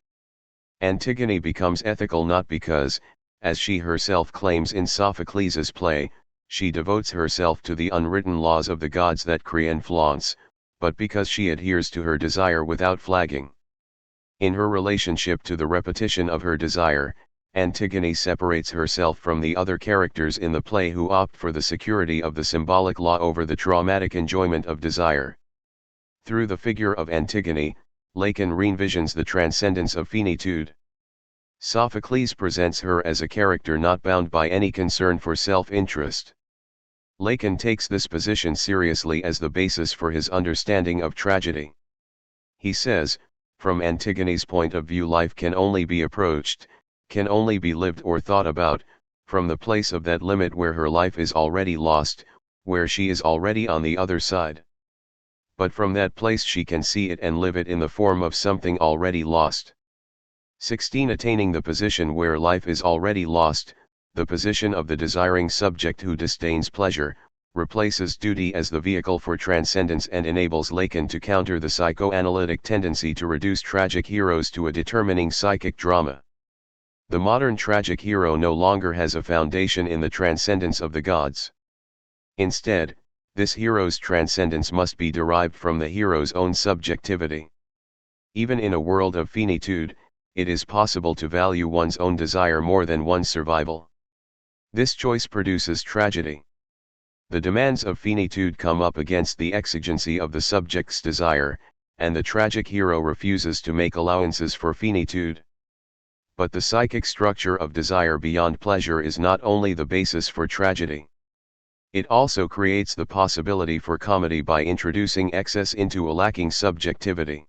Antigone becomes ethical not because, as she herself claims in Sophocles' play, she devotes herself to the unwritten laws of the gods that Creon flaunts, but because she adheres to her desire without flagging. In her relationship to the repetition of her desire, Antigone separates herself from the other characters in the play who opt for the security of the symbolic law over the traumatic enjoyment of desire. Through the figure of Antigone, Lacan re-envisions the transcendence of finitude. Sophocles presents her as a character not bound by any concern for self-interest. Lacan takes this position seriously as the basis for his understanding of tragedy. He says, from Antigone's point of view life can only be approached, can only be lived or thought about, from the place of that limit where her life is already lost, where she is already on the other side. But from that place she can see it and live it in the form of something already lost. 16. Attaining the position where life is already lost, the position of the desiring subject who disdains pleasure, replaces duty as the vehicle for transcendence and enables Lacan to counter the psychoanalytic tendency to reduce tragic heroes to a determining psychic drama. The modern tragic hero no longer has a foundation in the transcendence of the gods. Instead, this hero's transcendence must be derived from the hero's own subjectivity. Even in a world of finitude, it is possible to value one's own desire more than one's survival. This choice produces tragedy. The demands of finitude come up against the exigency of the subject's desire, and the tragic hero refuses to make allowances for finitude. But the psychic structure of desire beyond pleasure is not only the basis for tragedy. It also creates the possibility for comedy by introducing excess into a lacking subjectivity.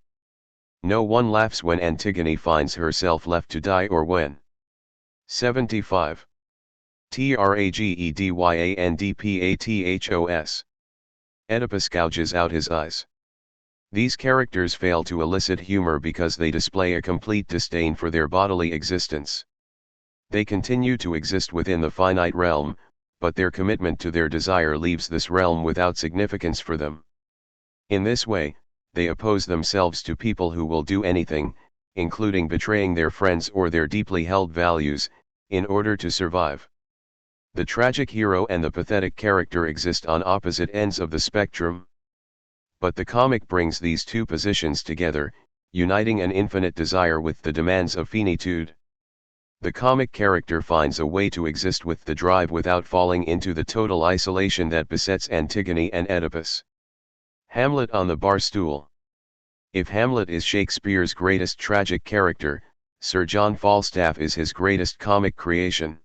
No one laughs when Antigone finds herself left to die or when 75. Tragedyandpathos. Oedipus gouges out his eyes. These characters fail to elicit humor because they display a complete disdain for their bodily existence. They continue to exist within the finite realm, but their commitment to their desire leaves this realm without significance for them. In this way, they oppose themselves to people who will do anything, including betraying their friends or their deeply held values, in order to survive. The tragic hero and the pathetic character exist on opposite ends of the spectrum. But the comic brings these two positions together, uniting an infinite desire with the demands of finitude. The comic character finds a way to exist with the drive without falling into the total isolation that besets Antigone and Oedipus. Hamlet on the bar stool. If Hamlet is Shakespeare's greatest tragic character, Sir John Falstaff is his greatest comic creation.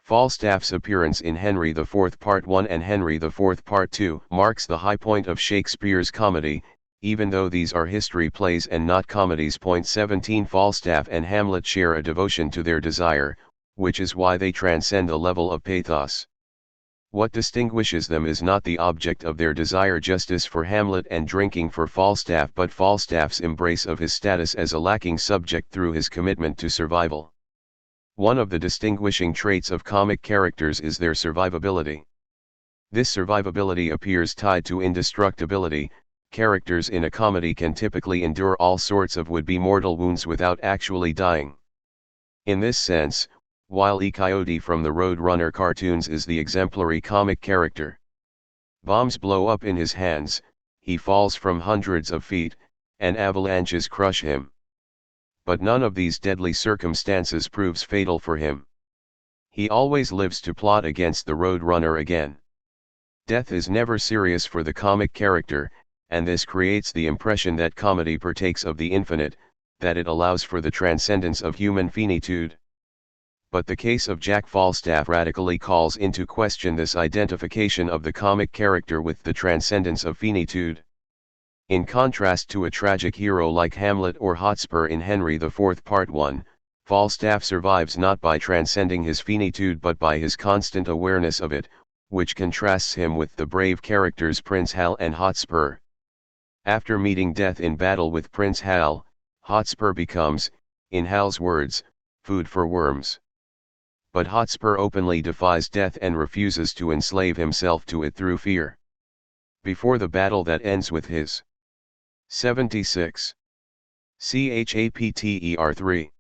Falstaff's appearance in Henry IV Part I and Henry IV Part II marks the high point of Shakespeare's comedy, even though these are history plays and not comedies. 17 Falstaff and Hamlet share a devotion to their desire, which is why they transcend the level of pathos. What distinguishes them is not the object of their desire, justice for Hamlet and drinking for Falstaff, but Falstaff's embrace of his status as a lacking subject through his commitment to survival. One of the distinguishing traits of comic characters is their survivability. This survivability appears tied to indestructibility. Characters in a comedy can typically endure all sorts of would-be mortal wounds without actually dying. In this sense, Wile E. Coyote from the Road Runner cartoons is the exemplary comic character. Bombs blow up in his hands, he falls from hundreds of feet, and avalanches crush him. But none of these deadly circumstances proves fatal for him. He always lives to plot against the Road Runner again. Death is never serious for the comic character, and this creates the impression that comedy partakes of the infinite, that it allows for the transcendence of human finitude. But the case of Jack Falstaff radically calls into question this identification of the comic character with the transcendence of finitude. In contrast to a tragic hero like Hamlet or Hotspur in Henry IV Part I, Falstaff survives not by transcending his finitude but by his constant awareness of it, which contrasts him with the brave characters Prince Hal and Hotspur. After meeting death in battle with Prince Hal, Hotspur becomes, in Hal's words, food for worms. But Hotspur openly defies death and refuses to enslave himself to it through fear. Before the battle that ends with his 76. Chapter 3.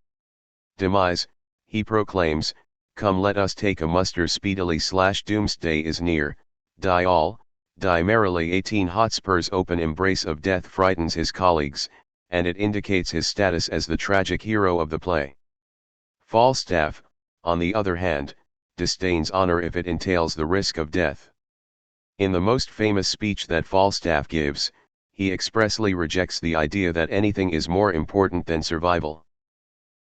Demise, he proclaims, "Come let us take a muster speedily / doomsday is near, die all, die merrily." 18 Hotspur's open embrace of death frightens his colleagues, and it indicates his status as the tragic hero of the play. Falstaff, on the other hand, disdains honor if it entails the risk of death. In the most famous speech that Falstaff gives, he expressly rejects the idea that anything is more important than survival.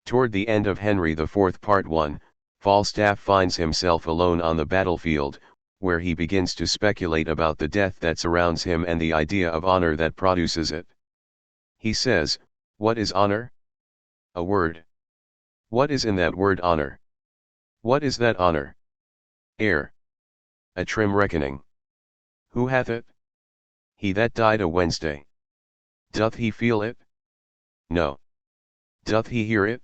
Toward the end of Henry IV Part I, Falstaff finds himself alone on the battlefield, where he begins to speculate about the death that surrounds him and the idea of honor that produces it. He says, "What is honor? A word. What is in that word honor? What is that honor? Air. A trim reckoning. Who hath it? He that died a Wednesday. Doth he feel it? No. Doth he hear it?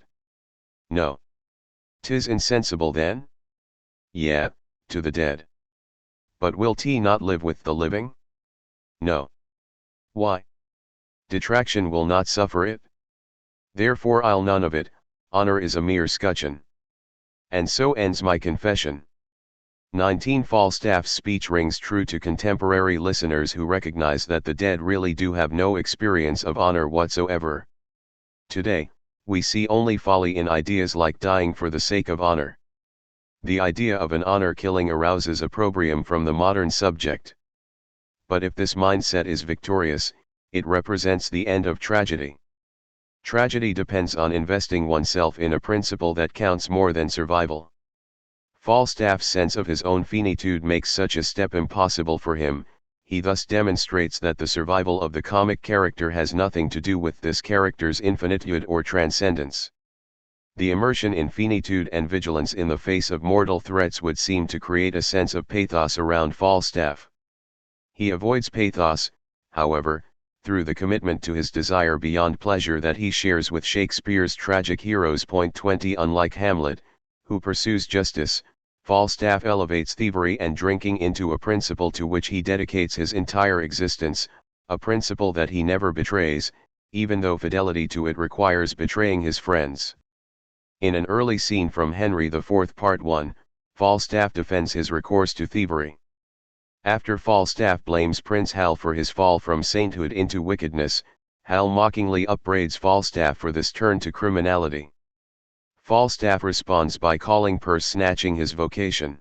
No. 'Tis insensible then? Yea, to the dead. But will T not live with the living? No. Why? Detraction will not suffer it. Therefore I'll none of it, honor is a mere scutcheon. And so ends my confession. 19 Falstaff's speech rings true to contemporary listeners who recognize that the dead really do have no experience of honor whatsoever. Today, we see only folly in ideas like dying for the sake of honor. The idea of an honor killing arouses opprobrium from the modern subject. But if this mindset is victorious, it represents the end of tragedy. Tragedy depends on investing oneself in a principle that counts more than survival. Falstaff's sense of his own finitude makes such a step impossible for him. He thus demonstrates that the survival of the comic character has nothing to do with this character's infinitude or transcendence. The immersion in finitude and vigilance in the face of mortal threats would seem to create a sense of pathos around Falstaff. He avoids pathos, however, through the commitment to his desire beyond pleasure that he shares with Shakespeare's tragic heroes. 20 Unlike Hamlet, who pursues justice, Falstaff elevates thievery and drinking into a principle to which he dedicates his entire existence, a principle that he never betrays, even though fidelity to it requires betraying his friends. In an early scene from Henry IV Part 1, Falstaff defends his recourse to thievery. After Falstaff blames Prince Hal for his fall from sainthood into wickedness, Hal mockingly upbraids Falstaff for this turn to criminality. Falstaff responds by calling purse snatching his vocation.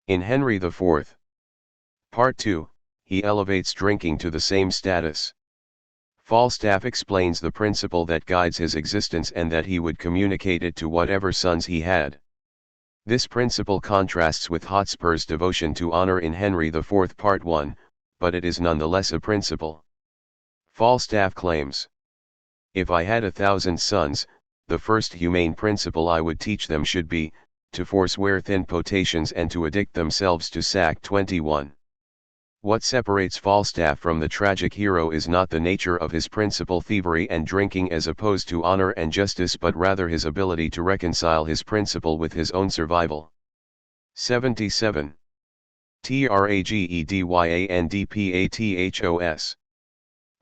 In Henry IV Part 2, he elevates drinking to the same status. Falstaff explains the principle that guides his existence and that he would communicate it to whatever sons he had. This principle contrasts with Hotspur's devotion to honor in Henry IV Part 1, but it is nonetheless a principle. Falstaff claims, "If I had 1,000 sons, the first humane principle I would teach them should be, to forswear thin potations and to addict themselves to sack." 21. What separates Falstaff from the tragic hero is not the nature of his principle thievery and drinking as opposed to honor and justice, but rather his ability to reconcile his principle with his own survival. 77. Tragedyanpathos.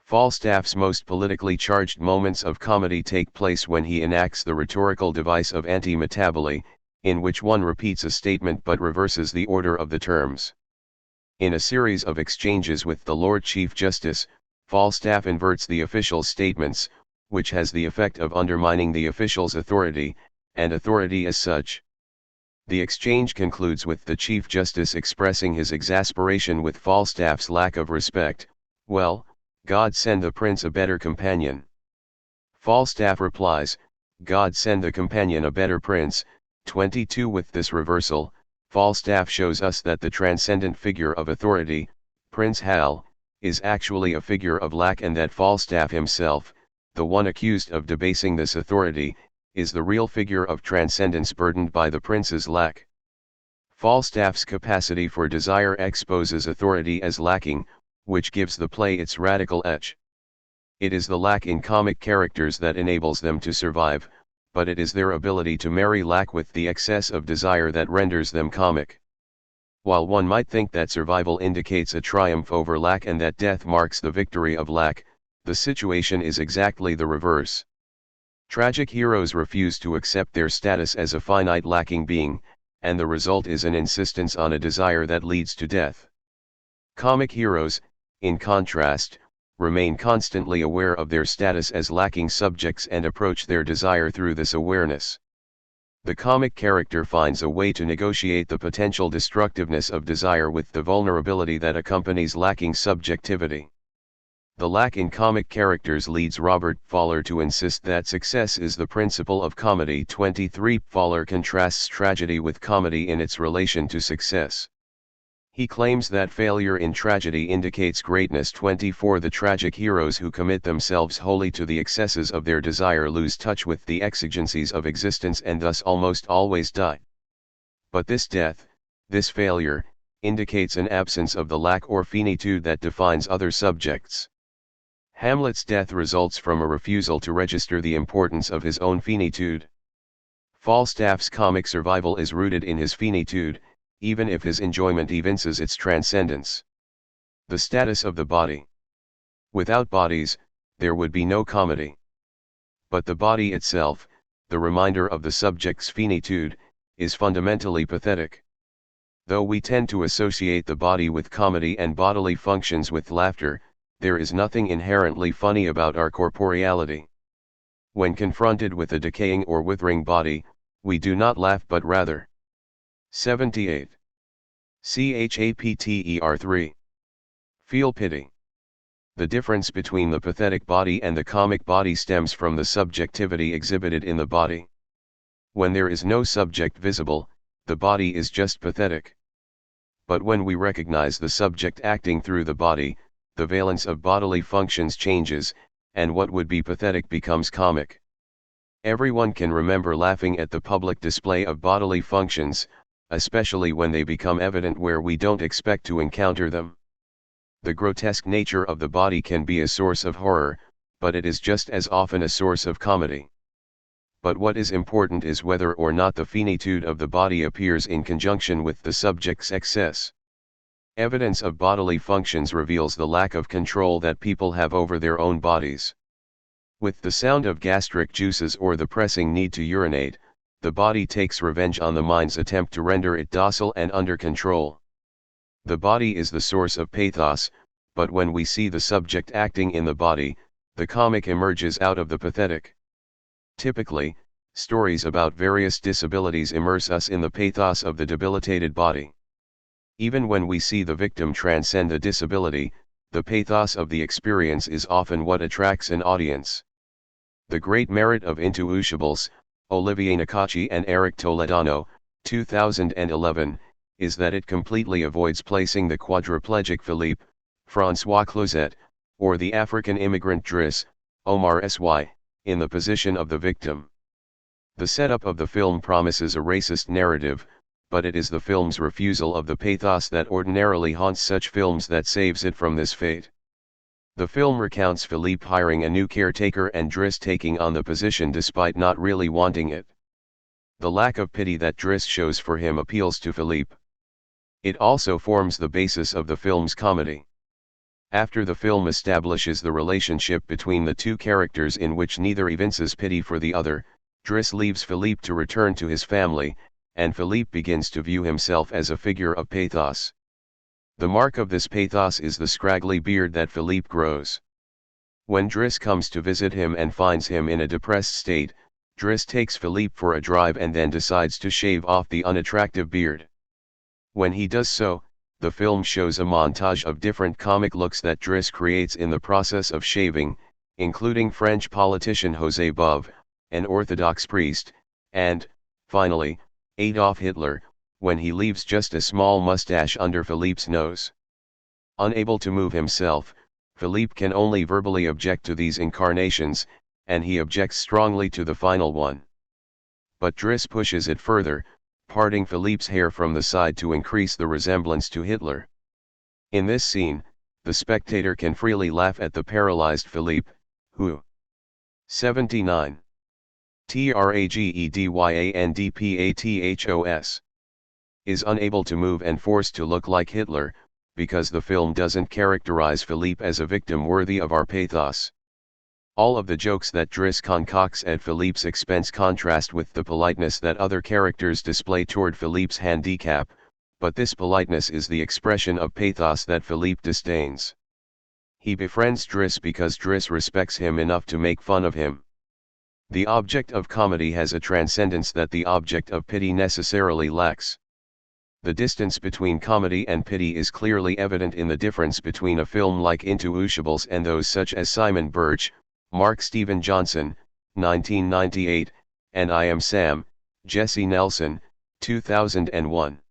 Falstaff's most politically charged moments of comedy take place when he enacts the rhetorical device of anti-metaboly, in which one repeats a statement but reverses the order of the terms. In a series of exchanges with the Lord Chief Justice, Falstaff inverts the official's statements, which has the effect of undermining the official's authority, and authority as such. The exchange concludes with the Chief Justice expressing his exasperation with Falstaff's lack of respect. "Well, God send the prince a better companion." Falstaff replies, "God send the companion a better prince." 22 With this reversal, Falstaff shows us that the transcendent figure of authority, Prince Hal, is actually a figure of lack, and that Falstaff himself, the one accused of debasing this authority, is the real figure of transcendence burdened by the prince's lack. Falstaff's capacity for desire exposes authority as lacking, which gives the play its radical edge. It is the lack in comic characters that enables them to survive, but it is their ability to marry lack with the excess of desire that renders them comic. While one might think that survival indicates a triumph over lack and that death marks the victory of lack, the situation is exactly the reverse. Tragic heroes refuse to accept their status as a finite lacking being, and the result is an insistence on a desire that leads to death. Comic heroes, in contrast, remain constantly aware of their status as lacking subjects and approach their desire through this awareness. The comic character finds a way to negotiate the potential destructiveness of desire with the vulnerability that accompanies lacking subjectivity. The lack in comic characters leads Robert Fowler to insist that success is the principle of comedy. 23 Fowler contrasts tragedy with comedy in its relation to success. He claims that failure in tragedy indicates greatness. 24 The tragic heroes who commit themselves wholly to the excesses of their desire lose touch with the exigencies of existence and thus almost always die. But this death, this failure, indicates an absence of the lack or finitude that defines other subjects. Hamlet's death results from a refusal to register the importance of his own finitude. Falstaff's comic survival is rooted in his finitude, even if his enjoyment evinces its transcendence. The status of the body. Without bodies, there would be no comedy. But the body itself, the reminder of the subject's finitude, is fundamentally pathetic. Though we tend to associate the body with comedy and bodily functions with laughter, there is nothing inherently funny about our corporeality. When confronted with a decaying or withering body, we do not laugh but rather 78. Chapter 3. Feel pity. The difference between the pathetic body and the comic body stems from the subjectivity exhibited in the body. When there is no subject visible, the body is just pathetic. But when we recognize the subject acting through the body, the valence of bodily functions changes, and what would be pathetic becomes comic. Everyone can remember laughing at the public display of bodily functions, especially when they become evident where we don't expect to encounter them. The grotesque nature of the body can be a source of horror, but it is just as often a source of comedy. But what is important is whether or not the finitude of the body appears in conjunction with the subject's excess. Evidence of bodily functions reveals the lack of control that people have over their own bodies. With the sound of gastric juices or the pressing need to urinate, the body takes revenge on the mind's attempt to render it docile and under control. The body is the source of pathos, but when we see the subject acting in the body, the comic emerges out of the pathetic. Typically, stories about various disabilities immerse us in the pathos of the debilitated body. Even when we see the victim transcend the disability, the pathos of the experience is often what attracts an audience. The great merit of Intouchables, Olivier Nakache and Eric Toledano, 2011, is that it completely avoids placing the quadriplegic Philippe, François Closet, or the African immigrant Driss, Omar Sy, in the position of the victim. The setup of the film promises a racist narrative, but it is the film's refusal of the pathos that ordinarily haunts such films that saves it from this fate. The film recounts Philippe hiring a new caretaker and Driss taking on the position despite not really wanting it. The lack of pity that Driss shows for him appeals to Philippe. It also forms the basis of the film's comedy. After the film establishes the relationship between the two characters in which neither evinces pity for the other, Driss leaves Philippe to return to his family, and Philippe begins to view himself as a figure of pathos. The mark of this pathos is the scraggly beard that Philippe grows. When Driss comes to visit him and finds him in a depressed state, Driss takes Philippe for a drive and then decides to shave off the unattractive beard. When he does so, the film shows a montage of different comic looks that Driss creates in the process of shaving, including French politician José Bové, an Orthodox priest, and, finally, Adolf Hitler, when he leaves just a small mustache under Philippe's nose. Unable to move himself, Philippe can only verbally object to these incarnations, and he objects strongly to the final one. But Driss pushes it further, parting Philippe's hair from the side to increase the resemblance to Hitler. In this scene, the spectator can freely laugh at the paralyzed Philippe, who 79. Tragedyanpathos is unable to move and forced to look like Hitler, because the film doesn't characterize Philippe as a victim worthy of our pathos. All of the jokes that Driss concocts at Philippe's expense contrast with the politeness that other characters display toward Philippe's handicap, but this politeness is the expression of pathos that Philippe disdains. He befriends Driss because Driss respects him enough to make fun of him. The object of comedy has a transcendence that the object of pity necessarily lacks. The distance between comedy and pity is clearly evident in the difference between a film like Intouchables and those such as Simon Birch, Mark Steven Johnson, 1998, and I Am Sam, Jesse Nelson, 2001.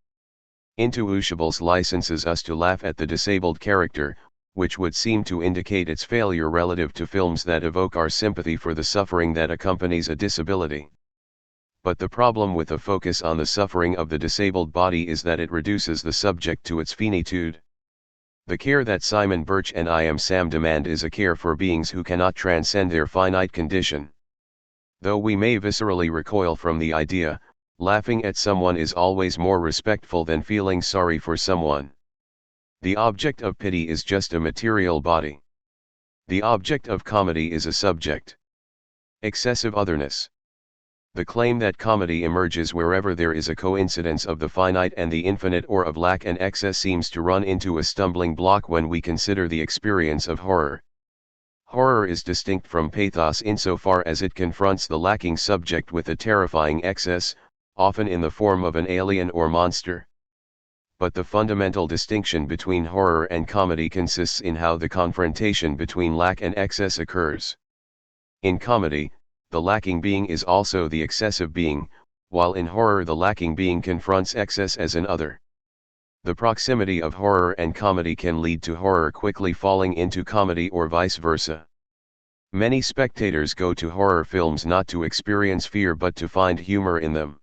Intouchables licenses us to laugh at the disabled character, which would seem to indicate its failure relative to films that evoke our sympathy for the suffering that accompanies a disability. But the problem with a focus on the suffering of the disabled body is that it reduces the subject to its finitude. The care that Simon Birch and I Am Sam demand is a care for beings who cannot transcend their finite condition. Though we may viscerally recoil from the idea, Laughing at someone is always more respectful than feeling sorry for someone. The object of pity is just a material body. The object of comedy is a subject. Excessive otherness. The claim that comedy emerges wherever there is a coincidence of the finite and the infinite or of lack and excess seems to run into a stumbling block when we consider the experience of horror. Horror is distinct from pathos insofar as it confronts the lacking subject with a terrifying excess, often in the form of an alien or monster. But the fundamental distinction between horror and comedy consists in how the confrontation between lack and excess occurs. In comedy, the lacking being is also the excessive being, while in horror the lacking being confronts excess as an other. The proximity of horror and comedy can lead to horror quickly falling into comedy or vice versa. Many spectators go to horror films not to experience fear but to find humor in them.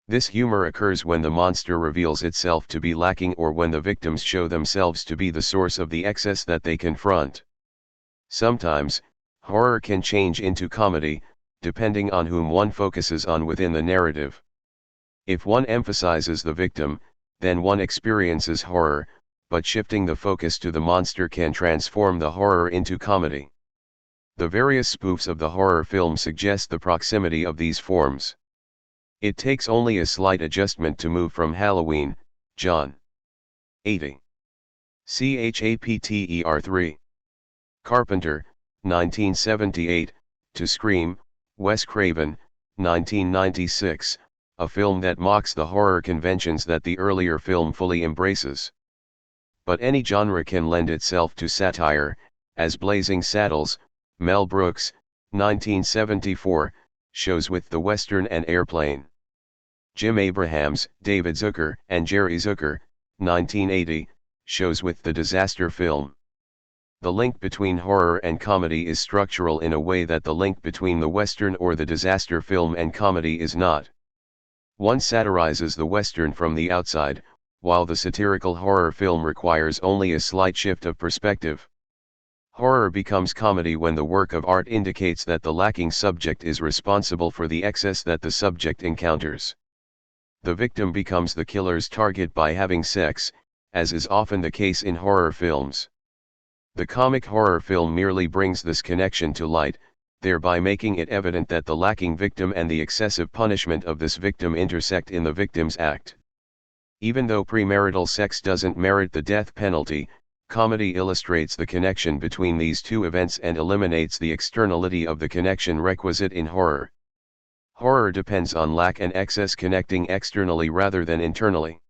This humor occurs when the monster reveals itself to be lacking or when the victims show themselves to be the source of the excess that they confront. Sometimes, horror can change into comedy, depending on whom one focuses on within the narrative. If one emphasizes the victim, then one experiences horror, but shifting the focus to the monster can transform the horror into comedy. The various spoofs of the horror film suggest the proximity of these forms. It takes only a slight adjustment to move from Halloween, John 80. Chapter 3. Carpenter, 1978, to Scream, Wes Craven, 1996, a film that mocks the horror conventions that the earlier film fully embraces. But any genre can lend itself to satire, as Blazing Saddles, Mel Brooks, 1974, shows with the Western and Airplane. Jim Abrahams, David Zucker, and Jerry Zucker, 1980, shows with the disaster film. The link between horror and comedy is structural in a way that the link between the Western or the disaster film and comedy is not. One satirizes the Western from the outside, while the satirical horror film requires only a slight shift of perspective. Horror becomes comedy when the work of art indicates that the lacking subject is responsible for the excess that the subject encounters. The victim becomes the killer's target by having sex, as is often the case in horror films. The comic horror film merely brings this connection to light, thereby making it evident that the lacking victim and the excessive punishment of this victim intersect in the victim's act. Even though premarital sex doesn't merit the death penalty, comedy illustrates the connection between these two events and eliminates the externality of the connection requisite in horror. Horror depends on lack and excess connecting externally rather than internally.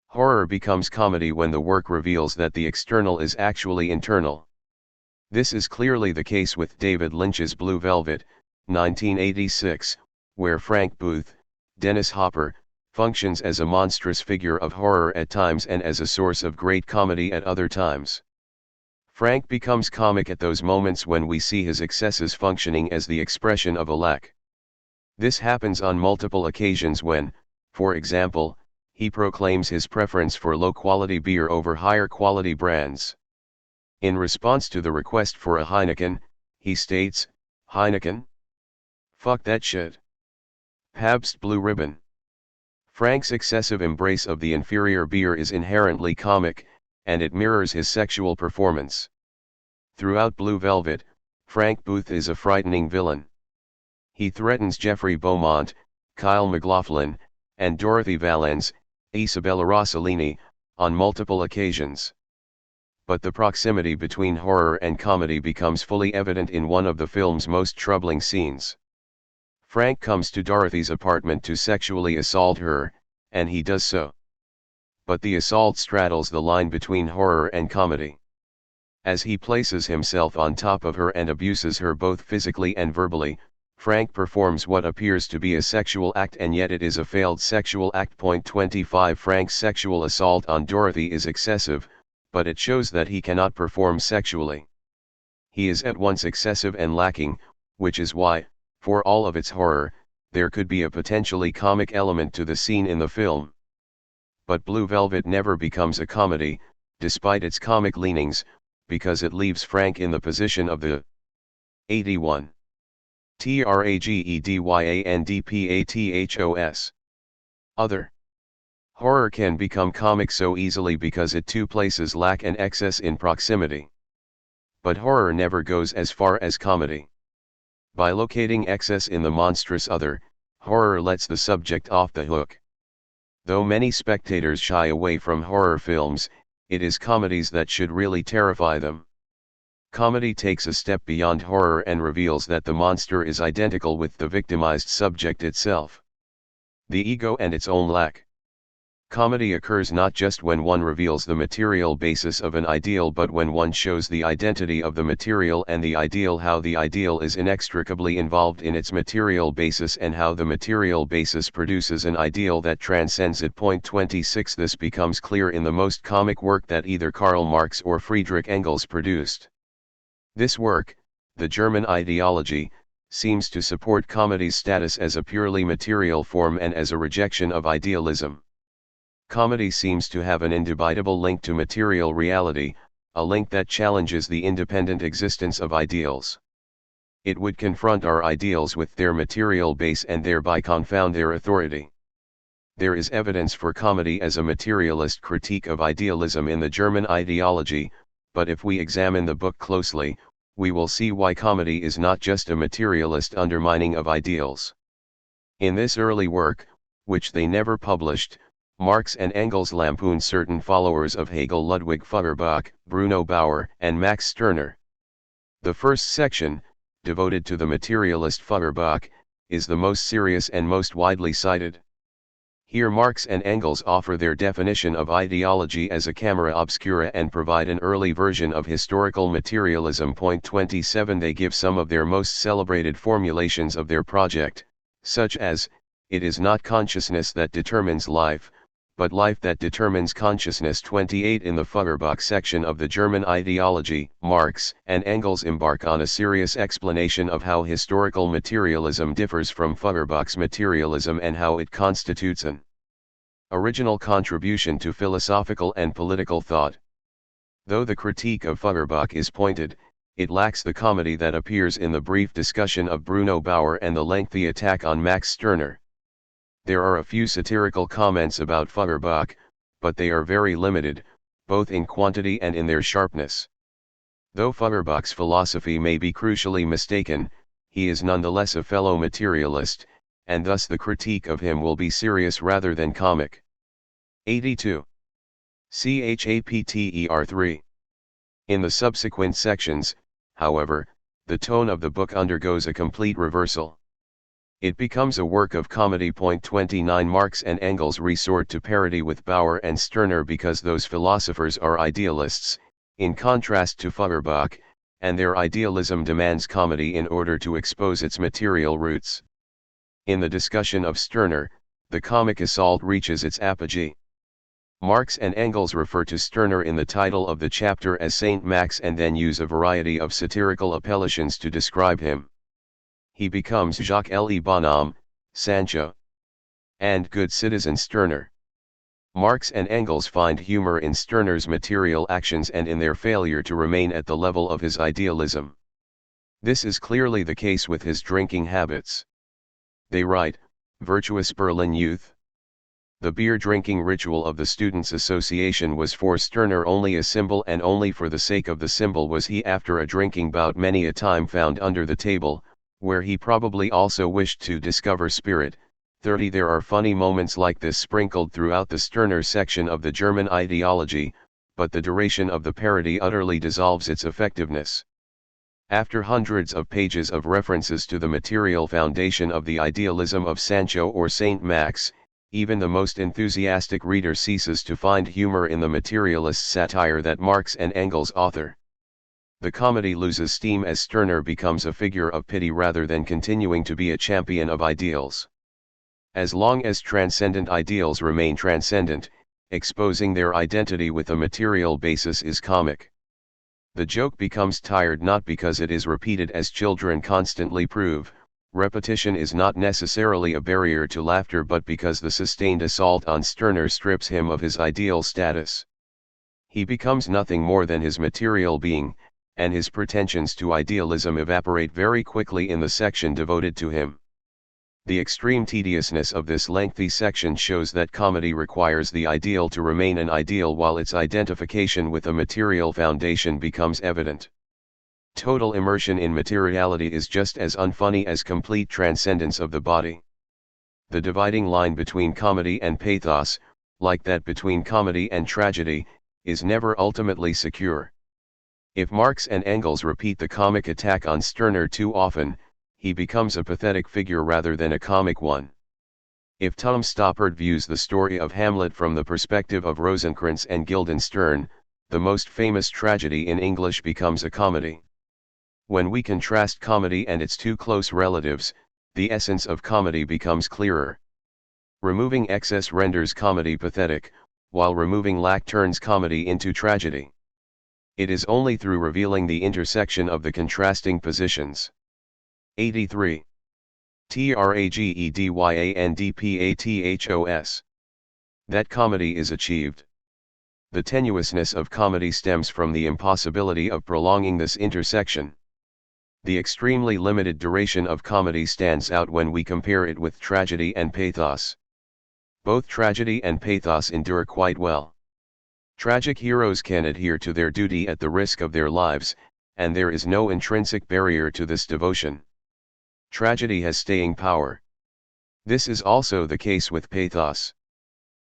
Horror becomes comedy when the work reveals that the external is actually internal. This is clearly the case with David Lynch's Blue Velvet, 1986, where Frank Booth, Dennis Hopper, functions as a monstrous figure of horror at times and as a source of great comedy at other times. Frank becomes comic at those moments when we see his excesses functioning as the expression of a lack. This happens on multiple occasions when, for example, he proclaims his preference for low-quality beer over higher-quality brands. In response to the request for a Heineken, he states, "Heineken? Fuck that shit. Pabst Blue Ribbon." Frank's excessive embrace of the inferior beer is inherently comic, and it mirrors his sexual performance. Throughout Blue Velvet, Frank Booth is a frightening villain. He threatens Jeffrey Beaumont, Kyle MacLachlan, and Dorothy Valens, Isabella Rossellini, on multiple occasions. But the proximity between horror and comedy becomes fully evident in one of the film's most troubling scenes. Frank comes to Dorothy's apartment to sexually assault her, and he does so. But the assault straddles the line between horror and comedy. As he places himself on top of her and abuses her both physically and verbally, Frank performs what appears to be a sexual act and yet it is a failed sexual act. 25 Frank's sexual assault on Dorothy is excessive, but it shows that he cannot perform sexually. He is at once excessive and lacking, which is why, for all of its horror, there could be a potentially comic element to the scene in the film. But Blue Velvet never becomes a comedy, despite its comic leanings, because it leaves Frank in the position of the 81. TRAGEDYANDPATHOS. Other. Horror can become comic so easily because it too places lack and excess in proximity. But horror never goes as far as comedy. By locating excess in the monstrous other, horror lets the subject off the hook. Though many spectators shy away from horror films, it is comedies that should really terrify them. Comedy takes a step beyond horror and reveals that the monster is identical with the victimized subject itself. The ego and its own lack. Comedy occurs not just when one reveals the material basis of an ideal but when one shows the identity of the material and the ideal, how the ideal is inextricably involved in its material basis and how the material basis produces an ideal that transcends it. Point 26. This becomes clear in the most comic work that either Karl Marx or Friedrich Engels produced. This work, The German Ideology, seems to support comedy's status as a purely material form and as a rejection of idealism. Comedy seems to have an indubitable link to material reality, a link that challenges the independent existence of ideals. It would confront our ideals with their material base and thereby confound their authority. There is evidence for comedy as a materialist critique of idealism in the German Ideology, but if we examine the book closely, we will see why comedy is not just a materialist undermining of ideals. In this early work, which they never published, Marx and Engels lampoon certain followers of Hegel, Ludwig Feuerbach, Bruno Bauer, and Max Stirner. The first section, devoted to the materialist Feuerbach, is the most serious and most widely cited. Here Marx and Engels offer their definition of ideology as a camera obscura and provide an early version of historical materialism. Point 27. They give some of their most celebrated formulations of their project, such as, it is not consciousness that determines life, but life that determines consciousness. 28. In the Feuerbach section of the German Ideology, Marx and Engels embark on a serious explanation of how historical materialism differs from Feuerbach's materialism and how it constitutes an original contribution to philosophical and political thought. Though the critique of Feuerbach is pointed, it lacks the comedy that appears in the brief discussion of Bruno Bauer and the lengthy attack on Max Stirner. There are a few satirical comments about Feuerbach, but they are very limited, both in quantity and in their sharpness. Though Feuerbach's philosophy may be crucially mistaken, he is nonetheless a fellow materialist, and thus the critique of him will be serious rather than comic. 82. Chapter 3. In the subsequent sections, however, the tone of the book undergoes a complete reversal. It becomes a work of comedy. Point 29. Marx and Engels resort to parody with Bauer and Stirner because those philosophers are idealists, in contrast to Feuerbach, and their idealism demands comedy in order to expose its material roots. In the discussion of Stirner, the comic assault reaches its apogee. Marx and Engels refer to Stirner in the title of the chapter as Saint Max and then use a variety of satirical appellations to describe him. He becomes Jacques Le Bonhomme, Sancho, and good citizen Stirner. Marx and Engels find humor in Stirner's material actions and in their failure to remain at the level of his idealism. This is clearly the case with his drinking habits. They write, virtuous Berlin youth. The beer-drinking ritual of the Students' Association was for Stirner only a symbol, and only for the sake of the symbol was he after a drinking bout many a time found under the table, where he probably also wished to discover spirit. 30. There are funny moments like this sprinkled throughout the Stirner section of the German Ideology, but the duration of the parody utterly dissolves its effectiveness. After hundreds of pages of references to the material foundation of the idealism of Sancho or Saint Max, even the most enthusiastic reader ceases to find humor in the materialist satire that Marx and Engels author. The comedy loses steam as Stirner becomes a figure of pity rather than continuing to be a champion of ideals. As long as transcendent ideals remain transcendent, exposing their identity with a material basis is comic. The joke becomes tired not because it is repeated as children constantly prove. Repetition is not necessarily a barrier to laughter, but because the sustained assault on Stirner strips him of his ideal status. He becomes nothing more than his material being, and his pretensions to idealism evaporate very quickly in the section devoted to him. The extreme tediousness of this lengthy section shows that comedy requires the ideal to remain an ideal while its identification with a material foundation becomes evident. Total immersion in materiality is just as unfunny as complete transcendence of the body. The dividing line between comedy and pathos, like that between comedy and tragedy, is never ultimately secure. If Marx and Engels repeat the comic attack on Stirner too often, he becomes a pathetic figure rather than a comic one. If Tom Stoppard views the story of Hamlet from the perspective of Rosencrantz and Guildenstern, the most famous tragedy in English becomes a comedy. When we contrast comedy and its two close relatives, the essence of comedy becomes clearer. Removing excess renders comedy pathetic, while removing lack turns comedy into tragedy. It is only through revealing the intersection of the contrasting positions. 83. Tragedyanpathos. That comedy is achieved. The tenuousness of comedy stems from the impossibility of prolonging this intersection. The extremely limited duration of comedy stands out when we compare it with tragedy and pathos. Both tragedy and pathos endure quite well. Tragic heroes can adhere to their duty at the risk of their lives, and there is no intrinsic barrier to this devotion. Tragedy has staying power. This is also the case with pathos.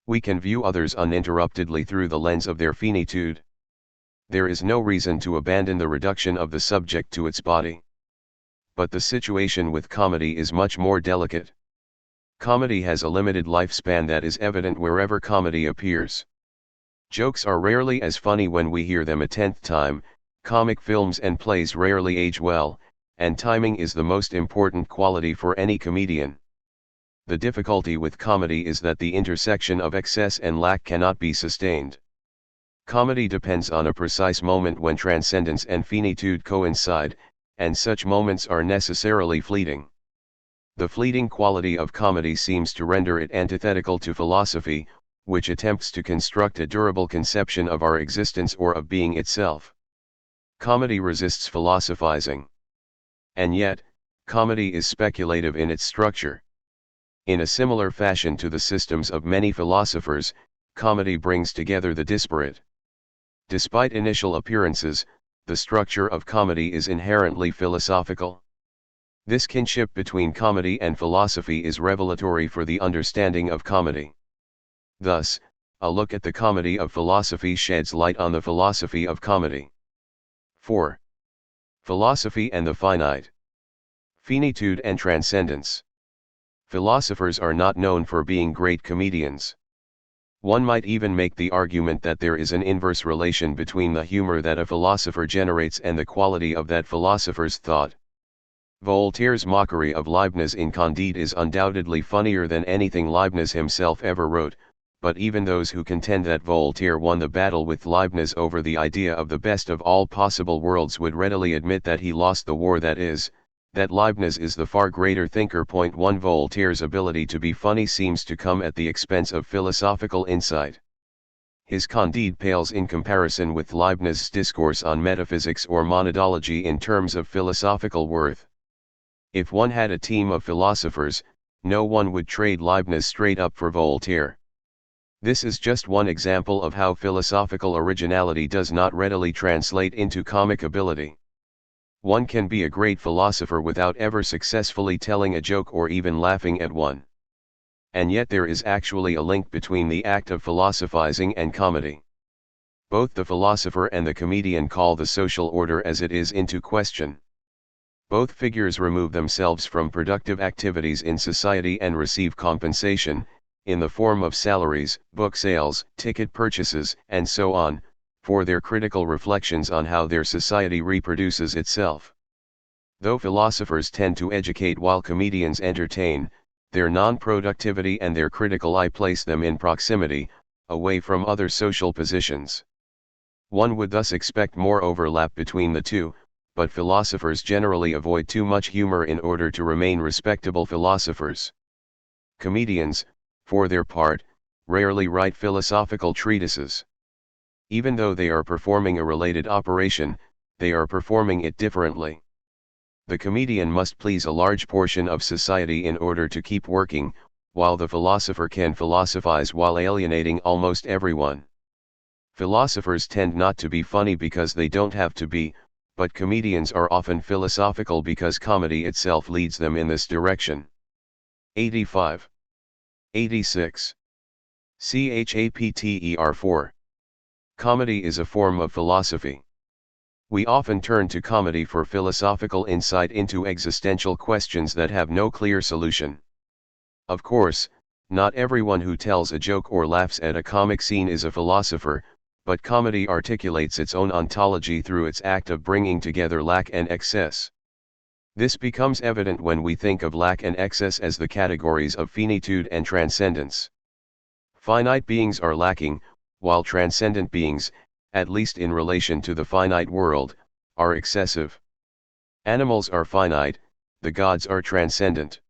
We can view others uninterruptedly through the lens of their finitude. There is no reason to abandon the reduction of the subject to its body. But the situation with comedy is much more delicate. Comedy has a limited lifespan that is evident wherever comedy appears. Jokes are rarely as funny when we hear them a 10th time, comic films and plays rarely age well, and timing is the most important quality for any comedian. The difficulty with comedy is that the intersection of excess and lack cannot be sustained. Comedy depends on a precise moment when transcendence and finitude coincide, and such moments are necessarily fleeting. The fleeting quality of comedy seems to render it antithetical to philosophy, which attempts to construct a durable conception of our existence or of being itself. Comedy resists philosophizing. And yet, comedy is speculative in its structure. In a similar fashion to the systems of many philosophers, comedy brings together the disparate. Despite initial appearances, the structure of comedy is inherently philosophical. This kinship between comedy and philosophy is revelatory for the understanding of comedy. Thus, a look at the comedy of philosophy sheds light on the philosophy of comedy. 4. Philosophy and the finite. Finitude and transcendence. Philosophers are not known for being great comedians. One might even make the argument that there is an inverse relation between the humor that a philosopher generates and the quality of that philosopher's thought. Voltaire's mockery of Leibniz in Candide is undoubtedly funnier than anything Leibniz himself ever wrote, but even those who contend that Voltaire won the battle with Leibniz over the idea of the best of all possible worlds would readily admit that he lost the war, that is, that Leibniz is the far greater thinker. 1. Voltaire's ability to be funny seems to come at the expense of philosophical insight. His Candide pales in comparison with Leibniz's discourse on metaphysics or monadology in terms of philosophical worth. If one had a team of philosophers, no one would trade Leibniz straight up for Voltaire. This is just one example of how philosophical originality does not readily translate into comic ability. One can be a great philosopher without ever successfully telling a joke or even laughing at one. And yet there is actually a link between the act of philosophizing and comedy. Both the philosopher and the comedian call the social order as it is into question. Both figures remove themselves from productive activities in society and receive compensation, in the form of salaries, book sales, ticket purchases, and so on, for their critical reflections on how their society reproduces itself. Though philosophers tend to educate while comedians entertain, their non-productivity and their critical eye place them in proximity, away from other social positions. One would thus expect more overlap between the two, but philosophers generally avoid too much humor in order to remain respectable philosophers. Comedians, for their part, rarely write philosophical treatises. Even though they are performing a related operation, they are performing it differently. The comedian must please a large portion of society in order to keep working, while the philosopher can philosophize while alienating almost everyone. Philosophers tend not to be funny because they don't have to be, but comedians are often philosophical because comedy itself leads them in this direction. 85. 86. Chapter 4. Comedy is a form of philosophy. We often turn to comedy for philosophical insight into existential questions that have no clear solution. Of course, not everyone who tells a joke or laughs at a comic scene is a philosopher, but comedy articulates its own ontology through its act of bringing together lack and excess. This becomes evident when we think of lack and excess as the categories of finitude and transcendence. Finite beings are lacking, while transcendent beings, at least in relation to the finite world, are excessive. Animals are finite, the gods are transcendent.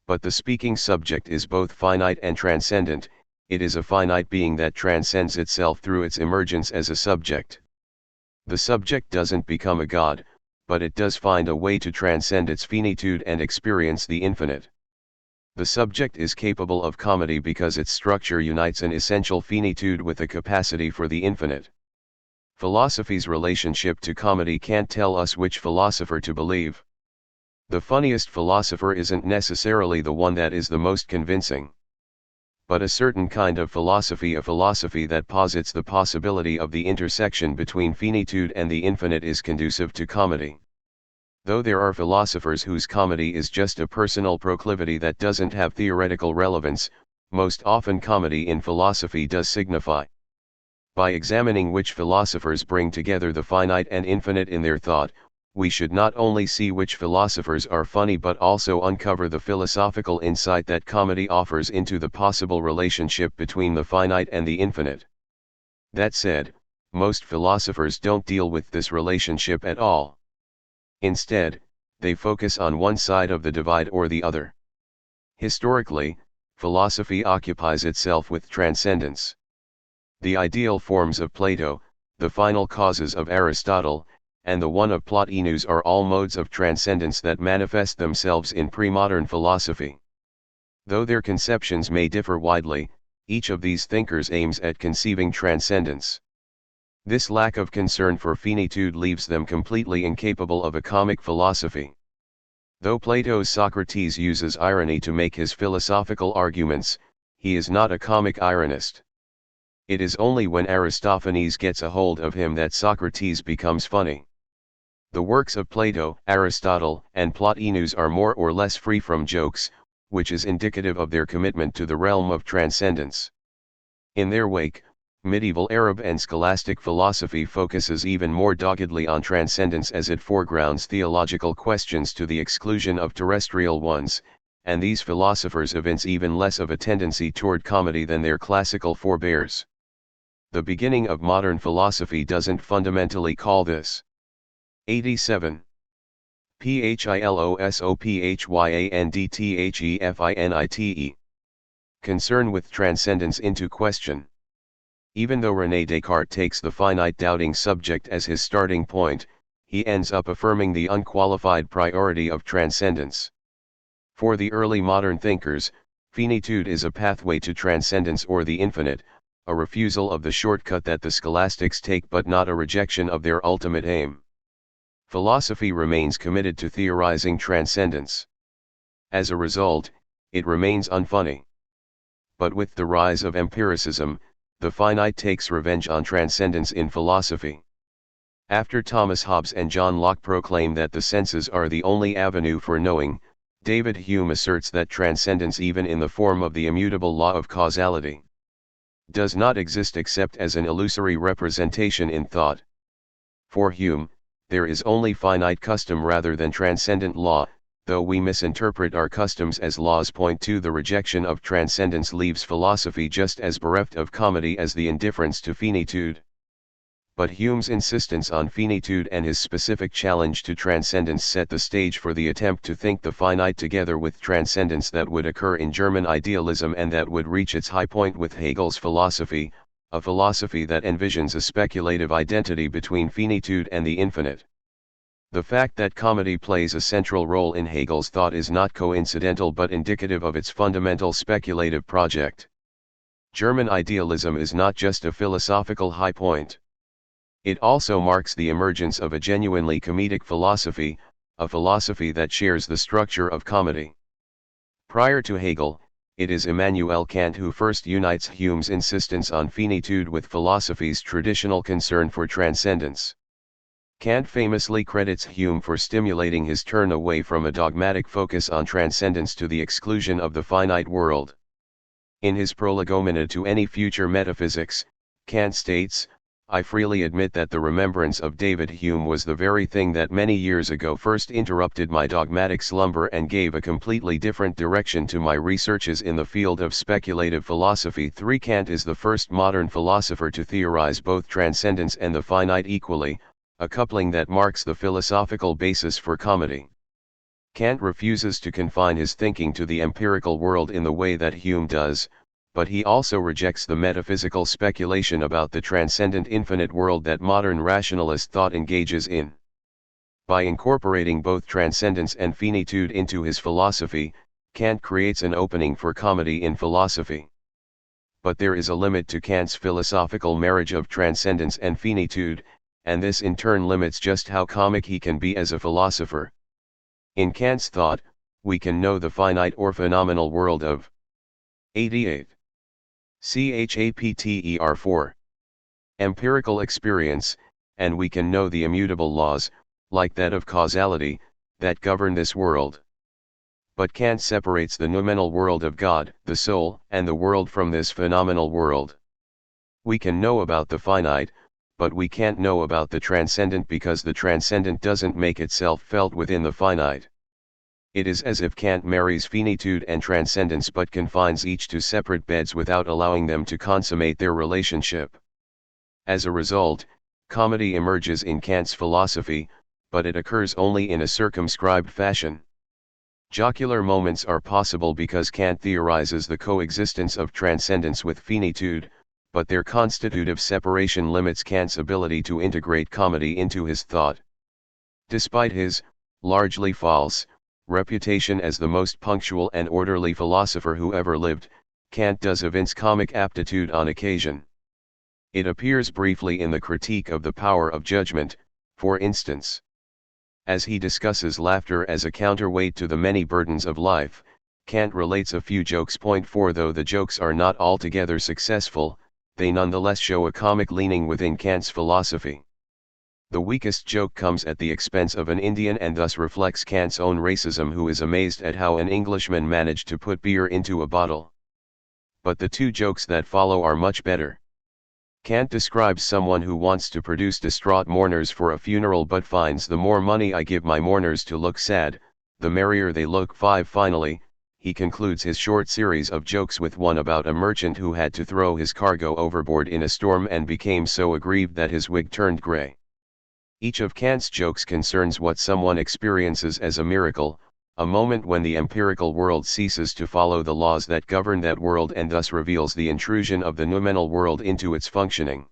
But the speaking subject is both finite and transcendent. It is a finite being that transcends itself through its emergence as a subject. The subject doesn't become a god, but it does find a way to transcend its finitude and experience the infinite. The subject is capable of comedy because its structure unites an essential finitude with a capacity for the infinite. Philosophy's relationship to comedy can't tell us which philosopher to believe. The funniest philosopher isn't necessarily the one that is the most convincing. But a certain kind of philosophy, a philosophy that posits the possibility of the intersection between finitude and the infinite, is conducive to comedy. Though there are philosophers whose comedy is just a personal proclivity that doesn't have theoretical relevance, most often comedy in philosophy does signify. By examining which philosophers bring together the finite and infinite in their thought, we should not only see which philosophers are funny but also uncover the philosophical insight that comedy offers into the possible relationship between the finite and the infinite. That said, most philosophers don't deal with this relationship at all. Instead, they focus on one side of the divide or the other. Historically, philosophy occupies itself with transcendence. The ideal forms of Plato, the final causes of Aristotle, and the one of Plotinus are all modes of transcendence that manifest themselves in pre-modern philosophy. Though their conceptions may differ widely, each of these thinkers aims at conceiving transcendence. This lack of concern for finitude leaves them completely incapable of a comic philosophy. Though Plato's Socrates uses irony to make his philosophical arguments, he is not a comic ironist. It is only when Aristophanes gets a hold of him that Socrates becomes funny. The works of Plato, Aristotle, and Plotinus are more or less free from jokes, which is indicative of their commitment to the realm of transcendence. In their wake, medieval Arab and scholastic philosophy focuses even more doggedly on transcendence as it foregrounds theological questions to the exclusion of terrestrial ones, and these philosophers evince even less of a tendency toward comedy than their classical forebears. The beginning of modern philosophy doesn't fundamentally call this. 87. Philosophyanddefinite. Concern with transcendence into question. Even though René Descartes takes the finite doubting subject as his starting point, he ends up affirming the unqualified priority of transcendence. For the early modern thinkers, finitude is a pathway to transcendence or the infinite, a refusal of the shortcut that the scholastics take but not a rejection of their ultimate aim. Philosophy remains committed to theorizing transcendence. As a result, it remains unfunny. But with the rise of empiricism, the finite takes revenge on transcendence in philosophy. After Thomas Hobbes and John Locke proclaim that the senses are the only avenue for knowing, David Hume asserts that transcendence, even in the form of the immutable law of causality, does not exist except as an illusory representation in thought. For Hume, there is only finite custom rather than transcendent law. Though we misinterpret our customs as laws, point to the rejection of transcendence leaves philosophy just as bereft of comedy as the indifference to finitude. But Hume's insistence on finitude and his specific challenge to transcendence set the stage for the attempt to think the finite together with transcendence that would occur in German idealism and that would reach its high point with Hegel's philosophy, a philosophy that envisions a speculative identity between finitude and the infinite. The fact that comedy plays a central role in Hegel's thought is not coincidental but indicative of its fundamental speculative project. German idealism is not just a philosophical high point. It also marks the emergence of a genuinely comedic philosophy, a philosophy that shares the structure of comedy. Prior to Hegel, it is Immanuel Kant who first unites Hume's insistence on finitude with philosophy's traditional concern for transcendence. Kant famously credits Hume for stimulating his turn away from a dogmatic focus on transcendence to the exclusion of the finite world. In his Prolegomena to any future metaphysics, Kant states, "I freely admit that the remembrance of David Hume was the very thing that many years ago first interrupted my dogmatic slumber and gave a completely different direction to my researches in the field of speculative philosophy." 3. Kant is the first modern philosopher to theorize both transcendence and the finite equally, a coupling that marks the philosophical basis for comedy. Kant refuses to confine his thinking to the empirical world in the way that Hume does, but he also rejects the metaphysical speculation about the transcendent infinite world that modern rationalist thought engages in. By incorporating both transcendence and finitude into his philosophy, Kant creates an opening for comedy in philosophy. But there is a limit to Kant's philosophical marriage of transcendence and finitude, and this in turn limits just how comic he can be as a philosopher. In Kant's thought, we can know the finite or phenomenal world of 88. Chapter 4. Empirical experience, and we can know the immutable laws, like that of causality, that govern this world. But Kant separates the noumenal world of God, the soul, and the world from this phenomenal world. We can know about the finite, but we can't know about the transcendent because the transcendent doesn't make itself felt within the finite. It is as if Kant marries finitude and transcendence but confines each to separate beds without allowing them to consummate their relationship. As a result, comedy emerges in Kant's philosophy, but it occurs only in a circumscribed fashion. Jocular moments are possible because Kant theorizes the coexistence of transcendence with finitude, but their constitutive separation limits Kant's ability to integrate comedy into his thought. Despite his, largely false, reputation as the most punctual and orderly philosopher who ever lived, Kant does evince comic aptitude on occasion. It appears briefly in the Critique of the Power of Judgment, for instance. As he discusses laughter as a counterweight to the many burdens of life, Kant relates a few jokes. 4 Though the jokes are not altogether successful, they nonetheless show a comic leaning within Kant's philosophy. The weakest joke comes at the expense of an Indian and thus reflects Kant's own racism, who is amazed at how an Englishman managed to put beer into a bottle. But the two jokes that follow are much better. Kant describes someone who wants to produce distraught mourners for a funeral but finds the more money I give my mourners to look sad, the merrier they look. 5 Finally, he concludes his short series of jokes with one about a merchant who had to throw his cargo overboard in a storm and became so aggrieved that his wig turned gray. Each of Kant's jokes concerns what someone experiences as a miracle, a moment when the empirical world ceases to follow the laws that govern that world and thus reveals the intrusion of the noumenal world into its functioning.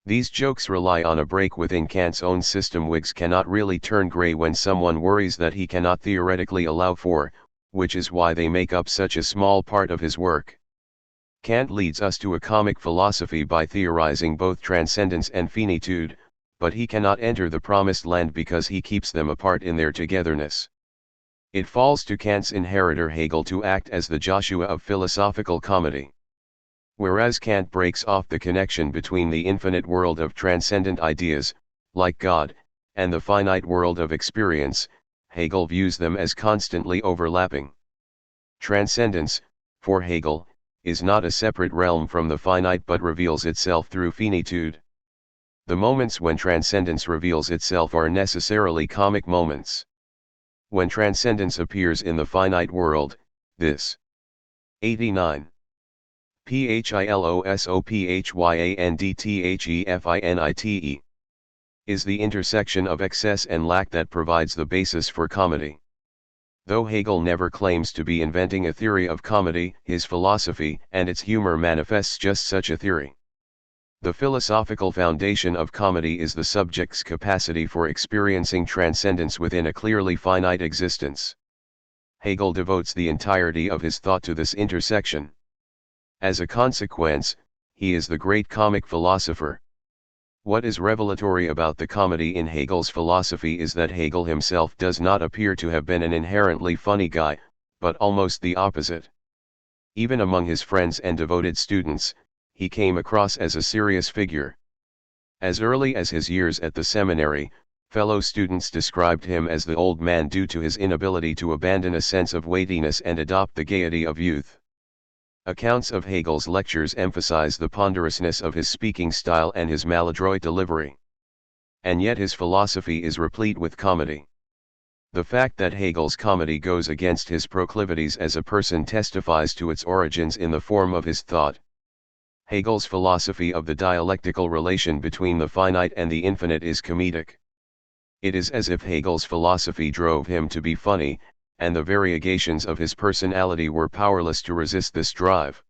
These jokes rely on a break within Kant's own system. Wigs cannot really turn gray when someone worries that he cannot theoretically allow for, which is why they make up such a small part of his work. Kant leads us to a comic philosophy by theorizing both transcendence and finitude, but he cannot enter the promised land because he keeps them apart in their togetherness. It falls to Kant's inheritor Hegel to act as the Joshua of philosophical comedy. Whereas Kant breaks off the connection between the infinite world of transcendent ideas, like God, and the finite world of experience, Hegel views them as constantly overlapping. Transcendence, for Hegel, is not a separate realm from the finite but reveals itself through finitude. The moments when transcendence reveals itself are necessarily comic moments. When transcendence appears in the finite world, this 89. Philosophyandthefinite is the intersection of excess and lack that provides the basis for comedy. Though Hegel never claims to be inventing a theory of comedy, his philosophy and its humor manifests just such a theory. The philosophical foundation of comedy is the subject's capacity for experiencing transcendence within a clearly finite existence. Hegel devotes the entirety of his thought to this intersection. As a consequence, he is the great comic philosopher. What is revelatory about the comedy in Hegel's philosophy is that Hegel himself does not appear to have been an inherently funny guy, but almost the opposite. Even among his friends and devoted students, he came across as a serious figure. As early as his years at the seminary, fellow students described him as the old man due to his inability to abandon a sense of weightiness and adopt the gaiety of youth. Accounts of Hegel's lectures emphasize the ponderousness of his speaking style and his maladroit delivery. And yet his philosophy is replete with comedy. The fact that Hegel's comedy goes against his proclivities as a person testifies to its origins in the form of his thought. Hegel's philosophy of the dialectical relation between the finite and the infinite is comedic. It is as if Hegel's philosophy drove him to be funny, and the variegations of his personality were powerless to resist this drive.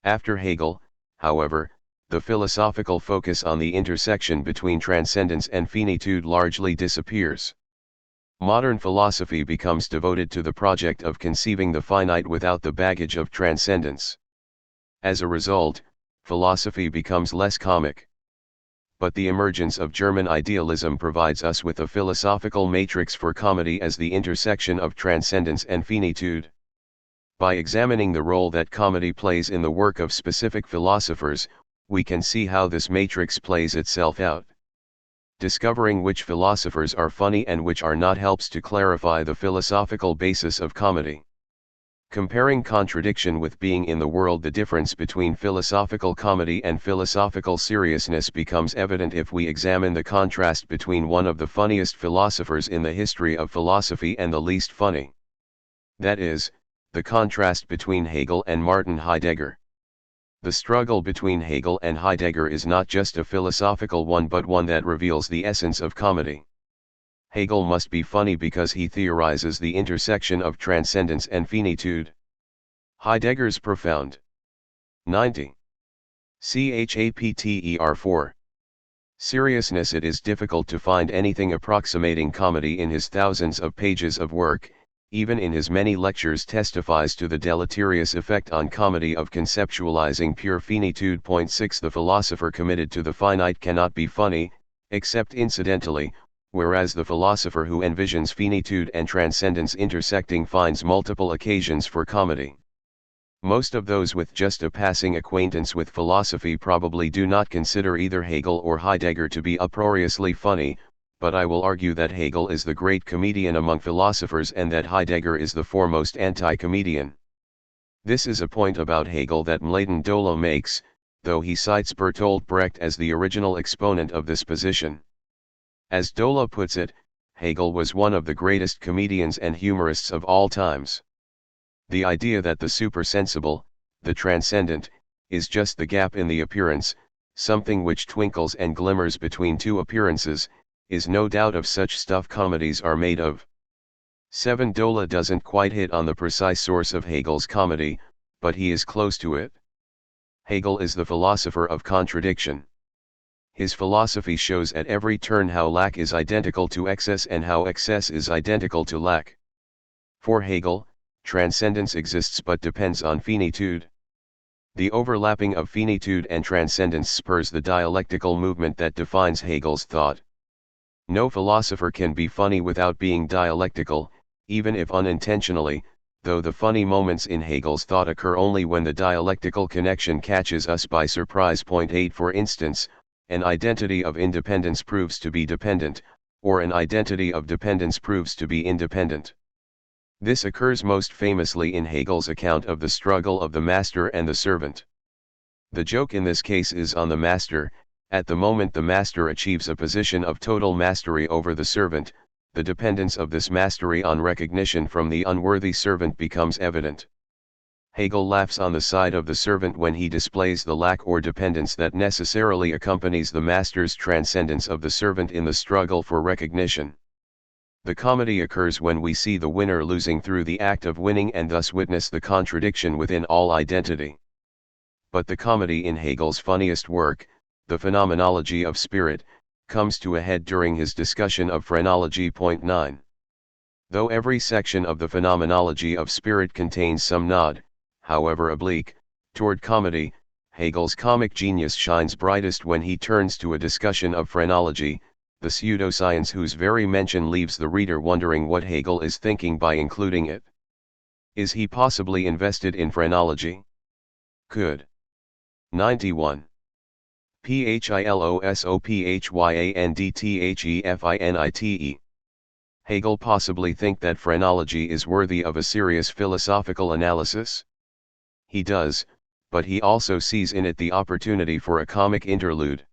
After Hegel, however, the philosophical focus on the intersection between transcendence and finitude largely disappears. Modern philosophy becomes devoted to the project of conceiving the finite without the baggage of transcendence. As a result, philosophy becomes less comic. But the emergence of German idealism provides us with a philosophical matrix for comedy as the intersection of transcendence and finitude. By examining the role that comedy plays in the work of specific philosophers, we can see how this matrix plays itself out. Discovering which philosophers are funny and which are not helps to clarify the philosophical basis of comedy. Comparing contradiction with being in the world, the difference between philosophical comedy and philosophical seriousness becomes evident if we examine the contrast between one of the funniest philosophers in the history of philosophy and the least funny. That is, the contrast between Hegel and Martin Heidegger. The struggle between Hegel and Heidegger is not just a philosophical one but one that reveals the essence of comedy. Hegel must be funny because he theorizes the intersection of transcendence and finitude. Heidegger's profound. 90. Chapter 4. Seriousness. It is difficult to find anything approximating comedy in his thousands of pages of work. Even in his many lectures testifies to the deleterious effect on comedy of conceptualizing pure finitude. 6 The philosopher committed to the finite cannot be funny, except incidentally, whereas the philosopher who envisions finitude and transcendence intersecting finds multiple occasions for comedy. Most of those with just a passing acquaintance with philosophy probably do not consider either Hegel or Heidegger to be uproariously funny, but I will argue that Hegel is the great comedian among philosophers and that Heidegger is the foremost anti-comedian. This is a point about Hegel that Mladen Dohle makes, though he cites Bertolt Brecht as the original exponent of this position. As Dohle puts it, Hegel was one of the greatest comedians and humorists of all times. The idea that the supersensible, the transcendent, is just the gap in the appearance, something which twinkles and glimmers between two appearances, is no doubt of such stuff comedies are made of. 7 Dohle doesn't quite hit on the precise source of Hegel's comedy, but he is close to it. Hegel is the philosopher of contradiction. His philosophy shows at every turn how lack is identical to excess and how excess is identical to lack. For Hegel, transcendence exists but depends on finitude. The overlapping of finitude and transcendence spurs the dialectical movement that defines Hegel's thought. No philosopher can be funny without being dialectical, even if unintentionally, though the funny moments in Hegel's thought occur only when the dialectical connection catches us by surprise. 8 For instance, an identity of independence proves to be dependent, or an identity of dependence proves to be independent. This occurs most famously in Hegel's account of the struggle of the master and the servant. The joke in this case is on the master. At the moment the master achieves a position of total mastery over the servant, the dependence of this mastery on recognition from the unworthy servant becomes evident. Hegel laughs on the side of the servant when he displays the lack or dependence that necessarily accompanies the master's transcendence of the servant in the struggle for recognition. The comedy occurs when we see the winner losing through the act of winning and thus witness the contradiction within all identity. But the comedy in Hegel's funniest work, the phenomenology of spirit, comes to a head during his discussion of phrenology. Point 9. Though every section of the phenomenology of spirit contains some nod, however oblique, toward comedy, Hegel's comic genius shines brightest when he turns to a discussion of phrenology, the pseudoscience whose very mention leaves the reader wondering what Hegel is thinking by including it. Is he possibly invested in phrenology? Could 91. PhilosophyanDTHEFINITE. Hegel possibly think that phrenology is worthy of a serious philosophical analysis? He does, but he also sees in it the opportunity for a comic interlude.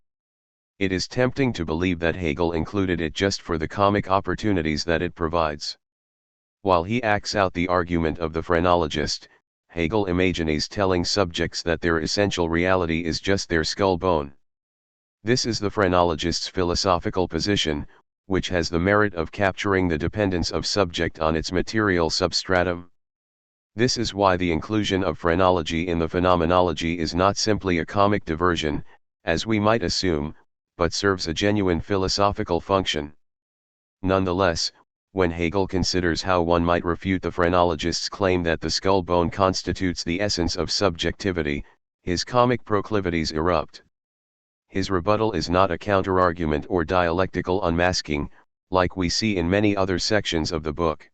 It is tempting to believe that Hegel included it just for the comic opportunities that it provides. While he acts out the argument of the phrenologist, Hegel imagines telling subjects that their essential reality is just their skull bone. This is the phrenologist's philosophical position, which has the merit of capturing the dependence of subject on its material substratum. This is why the inclusion of phrenology in the phenomenology is not simply a comic diversion, as we might assume, but serves a genuine philosophical function. Nonetheless, when Hegel considers how one might refute the phrenologist's claim that the skull bone constitutes the essence of subjectivity, his comic proclivities erupt. His rebuttal is not a counterargument or dialectical unmasking, like we see in many other sections of the book.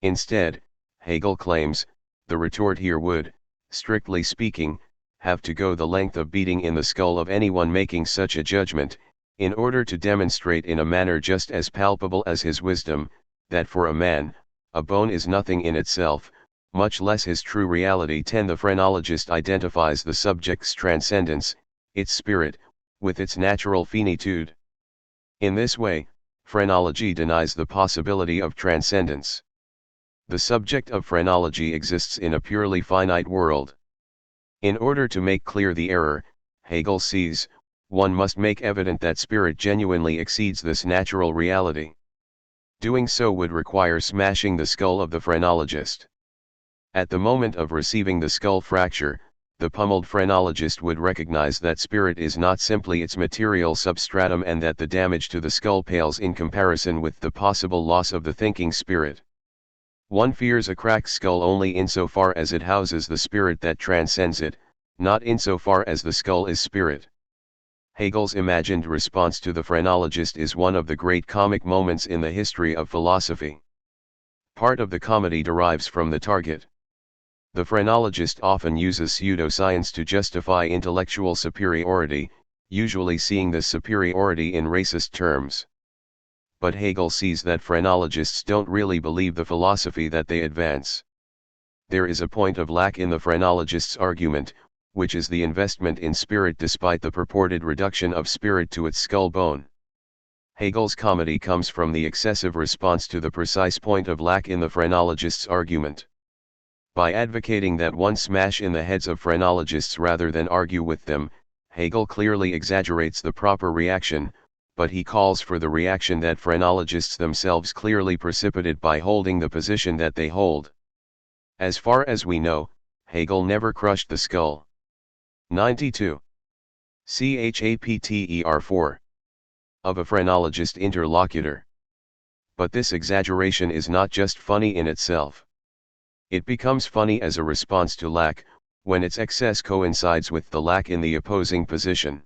Instead, Hegel claims, the retort here would, strictly speaking, have to go the length of beating in the skull of anyone making such a judgment, in order to demonstrate in a manner just as palpable as his wisdom, that for a man, a bone is nothing in itself, much less his true reality. 10. The phrenologist identifies the subject's transcendence, its spirit, with its natural finitude. In this way, phrenology denies the possibility of transcendence. The subject of phrenology exists in a purely finite world. In order to make clear the error, Hegel sees, one must make evident that spirit genuinely exceeds this natural reality. Doing so would require smashing the skull of the phrenologist. At the moment of receiving the skull fracture, the pummeled phrenologist would recognize that spirit is not simply its material substratum and that the damage to the skull pales in comparison with the possible loss of the thinking spirit. One fears a cracked skull only insofar as it houses the spirit that transcends it, not insofar as the skull is spirit. Hegel's imagined response to the phrenologist is one of the great comic moments in the history of philosophy. Part of the comedy derives from the target. The phrenologist often uses pseudoscience to justify intellectual superiority, usually seeing this superiority in racist terms. But Hegel sees that phrenologists don't really believe the philosophy that they advance. There is a point of lack in the phrenologist's argument, which is the investment in spirit despite the purported reduction of spirit to its skull bone. Hegel's comedy comes from the excessive response to the precise point of lack in the phrenologist's argument. By advocating that one smash in the heads of phrenologists rather than argue with them, Hegel clearly exaggerates the proper reaction, but he calls for the reaction that phrenologists themselves clearly precipitate by holding the position that they hold. As far as we know, Hegel never crushed the skull. 92. Chapter 4. Of a phrenologist interlocutor. But this exaggeration is not just funny in itself. It becomes funny as a response to lack, when its excess coincides with the lack in the opposing position.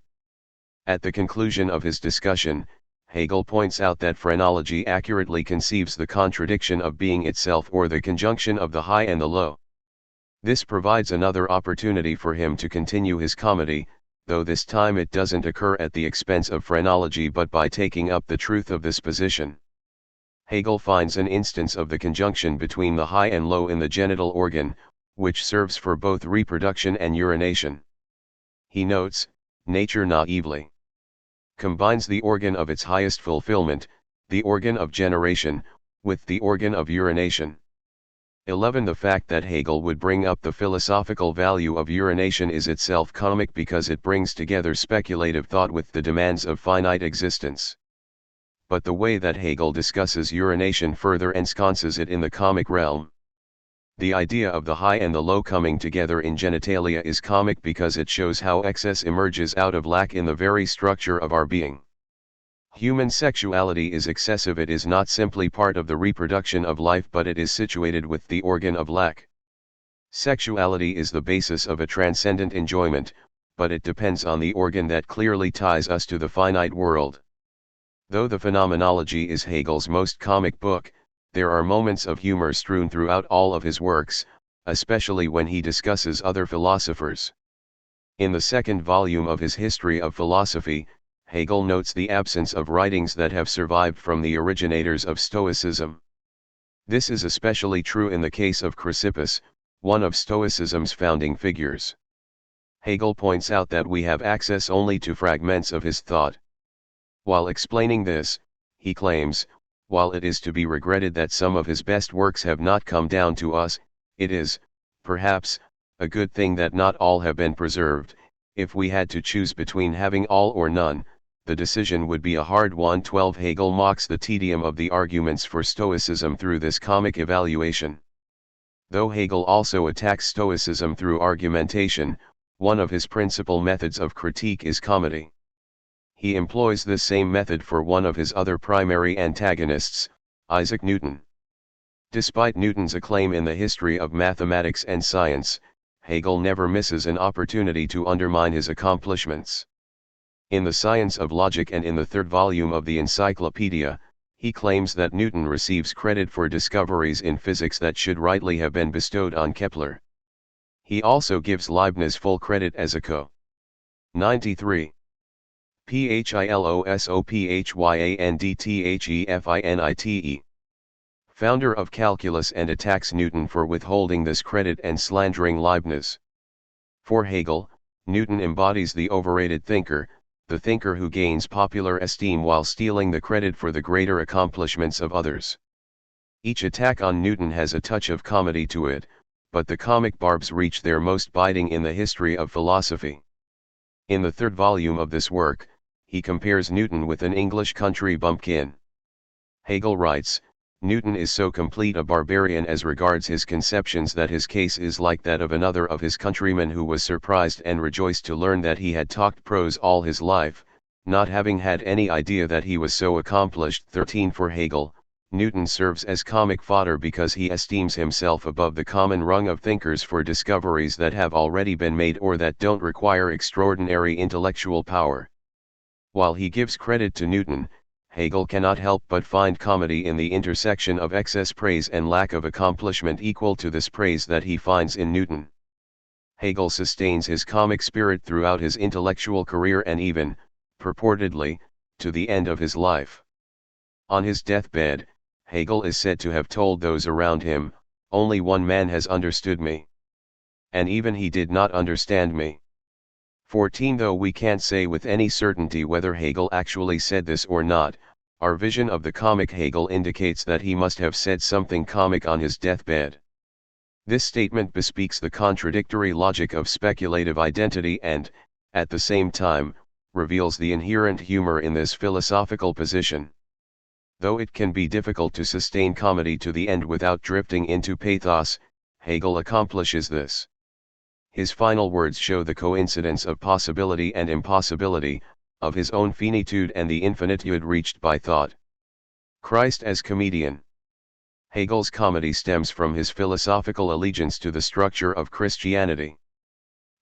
At the conclusion of his discussion, Hegel points out that phrenology accurately conceives the contradiction of being itself or the conjunction of the high and the low. This provides another opportunity for him to continue his comedy, though this time it doesn't occur at the expense of phrenology but by taking up the truth of this position. Hegel finds an instance of the conjunction between the high and low in the genital organ, which serves for both reproduction and urination. He notes, nature naively combines the organ of its highest fulfillment, the organ of generation, with the organ of urination. 11. The fact that Hegel would bring up the philosophical value of urination is itself comic because it brings together speculative thought with the demands of finite existence. But the way that Hegel discusses urination further ensconces it in the comic realm. The idea of the high and the low coming together in genitalia is comic because it shows how excess emerges out of lack in the very structure of our being. Human sexuality is excessive. It is not simply part of the reproduction of life, but it is situated with the organ of lack. Sexuality is the basis of a transcendent enjoyment, but it depends on the organ that clearly ties us to the finite world. Though the Phenomenology is Hegel's most comic book, there are moments of humor strewn throughout all of his works, especially when he discusses other philosophers. In the second volume of his History of Philosophy, Hegel notes the absence of writings that have survived from the originators of Stoicism. This is especially true in the case of Chrysippus, one of Stoicism's founding figures. Hegel points out that we have access only to fragments of his thought. While explaining this, he claims, while it is to be regretted that some of his best works have not come down to us, it is, perhaps, a good thing that not all have been preserved. If we had to choose between having all or none, the decision would be a hard one. 12 Hegel mocks the tedium of the arguments for Stoicism through this comic evaluation. Though Hegel also attacks Stoicism through argumentation, one of his principal methods of critique is comedy. He employs this same method for one of his other primary antagonists, Isaac Newton. Despite Newton's acclaim in the history of mathematics and science, Hegel never misses an opportunity to undermine his accomplishments. In The Science of Logic and in the third volume of the Encyclopedia, he claims that Newton receives credit for discoveries in physics that should rightly have been bestowed on Kepler. He also gives Leibniz full credit as a co. 93. PhilosophyanDTHEFINITE. Founder of calculus, and attacks Newton for withholding this credit and slandering Leibniz. For Hegel, Newton embodies the overrated thinker, the thinker who gains popular esteem while stealing the credit for the greater accomplishments of others. Each attack on Newton has a touch of comedy to it, but the comic barbs reach their most biting in the History of Philosophy. In the third volume of this work, he compares Newton with an English country bumpkin. Hegel writes, Newton is so complete a barbarian as regards his conceptions that his case is like that of another of his countrymen who was surprised and rejoiced to learn that he had talked prose all his life, not having had any idea that he was so accomplished. 13 For Hegel, Newton serves as comic fodder because he esteems himself above the common rung of thinkers for discoveries that have already been made or that don't require extraordinary intellectual power. While he gives credit to Newton, Hegel cannot help but find comedy in the intersection of excess praise and lack of accomplishment equal to this praise that he finds in Newton. Hegel sustains his comic spirit throughout his intellectual career and even, purportedly, to the end of his life. On his deathbed, Hegel is said to have told those around him, "Only one man has understood me. And even he did not understand me." 14 Though we can't say with any certainty whether Hegel actually said this or not, our vision of the comic Hegel indicates that he must have said something comic on his deathbed. This statement bespeaks the contradictory logic of speculative identity and, at the same time, reveals the inherent humor in this philosophical position. Though it can be difficult to sustain comedy to the end without drifting into pathos, Hegel accomplishes this. His final words show the coincidence of possibility and impossibility, of his own finitude and the infinitude reached by thought. Christ as comedian. Hegel's comedy stems from his philosophical allegiance to the structure of Christianity.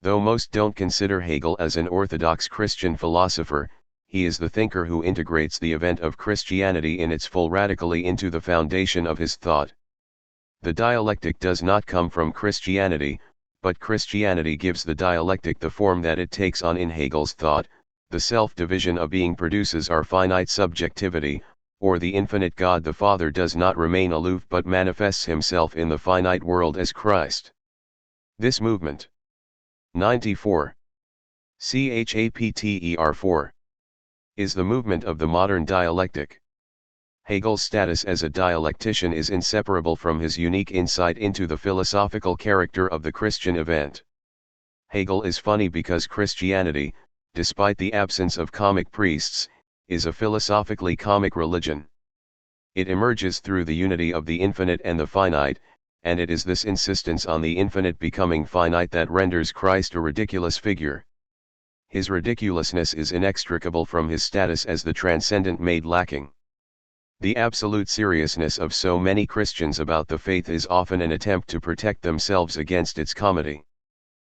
Though most don't consider Hegel as an orthodox Christian philosopher, he is the thinker who integrates the event of Christianity in its full radically into the foundation of his thought. The dialectic does not come from Christianity, but Christianity gives the dialectic the form that it takes on in Hegel's thought. The self-division of being produces our finite subjectivity, or the infinite God the Father does not remain aloof but manifests himself in the finite world as Christ. This movement. 94. Chapter 4. Is the movement of the modern dialectic. Hegel's status as a dialectician is inseparable from his unique insight into the philosophical character of the Christian event. Hegel is funny because Christianity, despite the absence of comic priests, is a philosophically comic religion. It emerges through the unity of the infinite and the finite, and it is this insistence on the infinite becoming finite that renders Christ a ridiculous figure. His ridiculousness is inextricable from his status as the transcendent made lacking. The absolute seriousness of so many Christians about the faith is often an attempt to protect themselves against its comedy.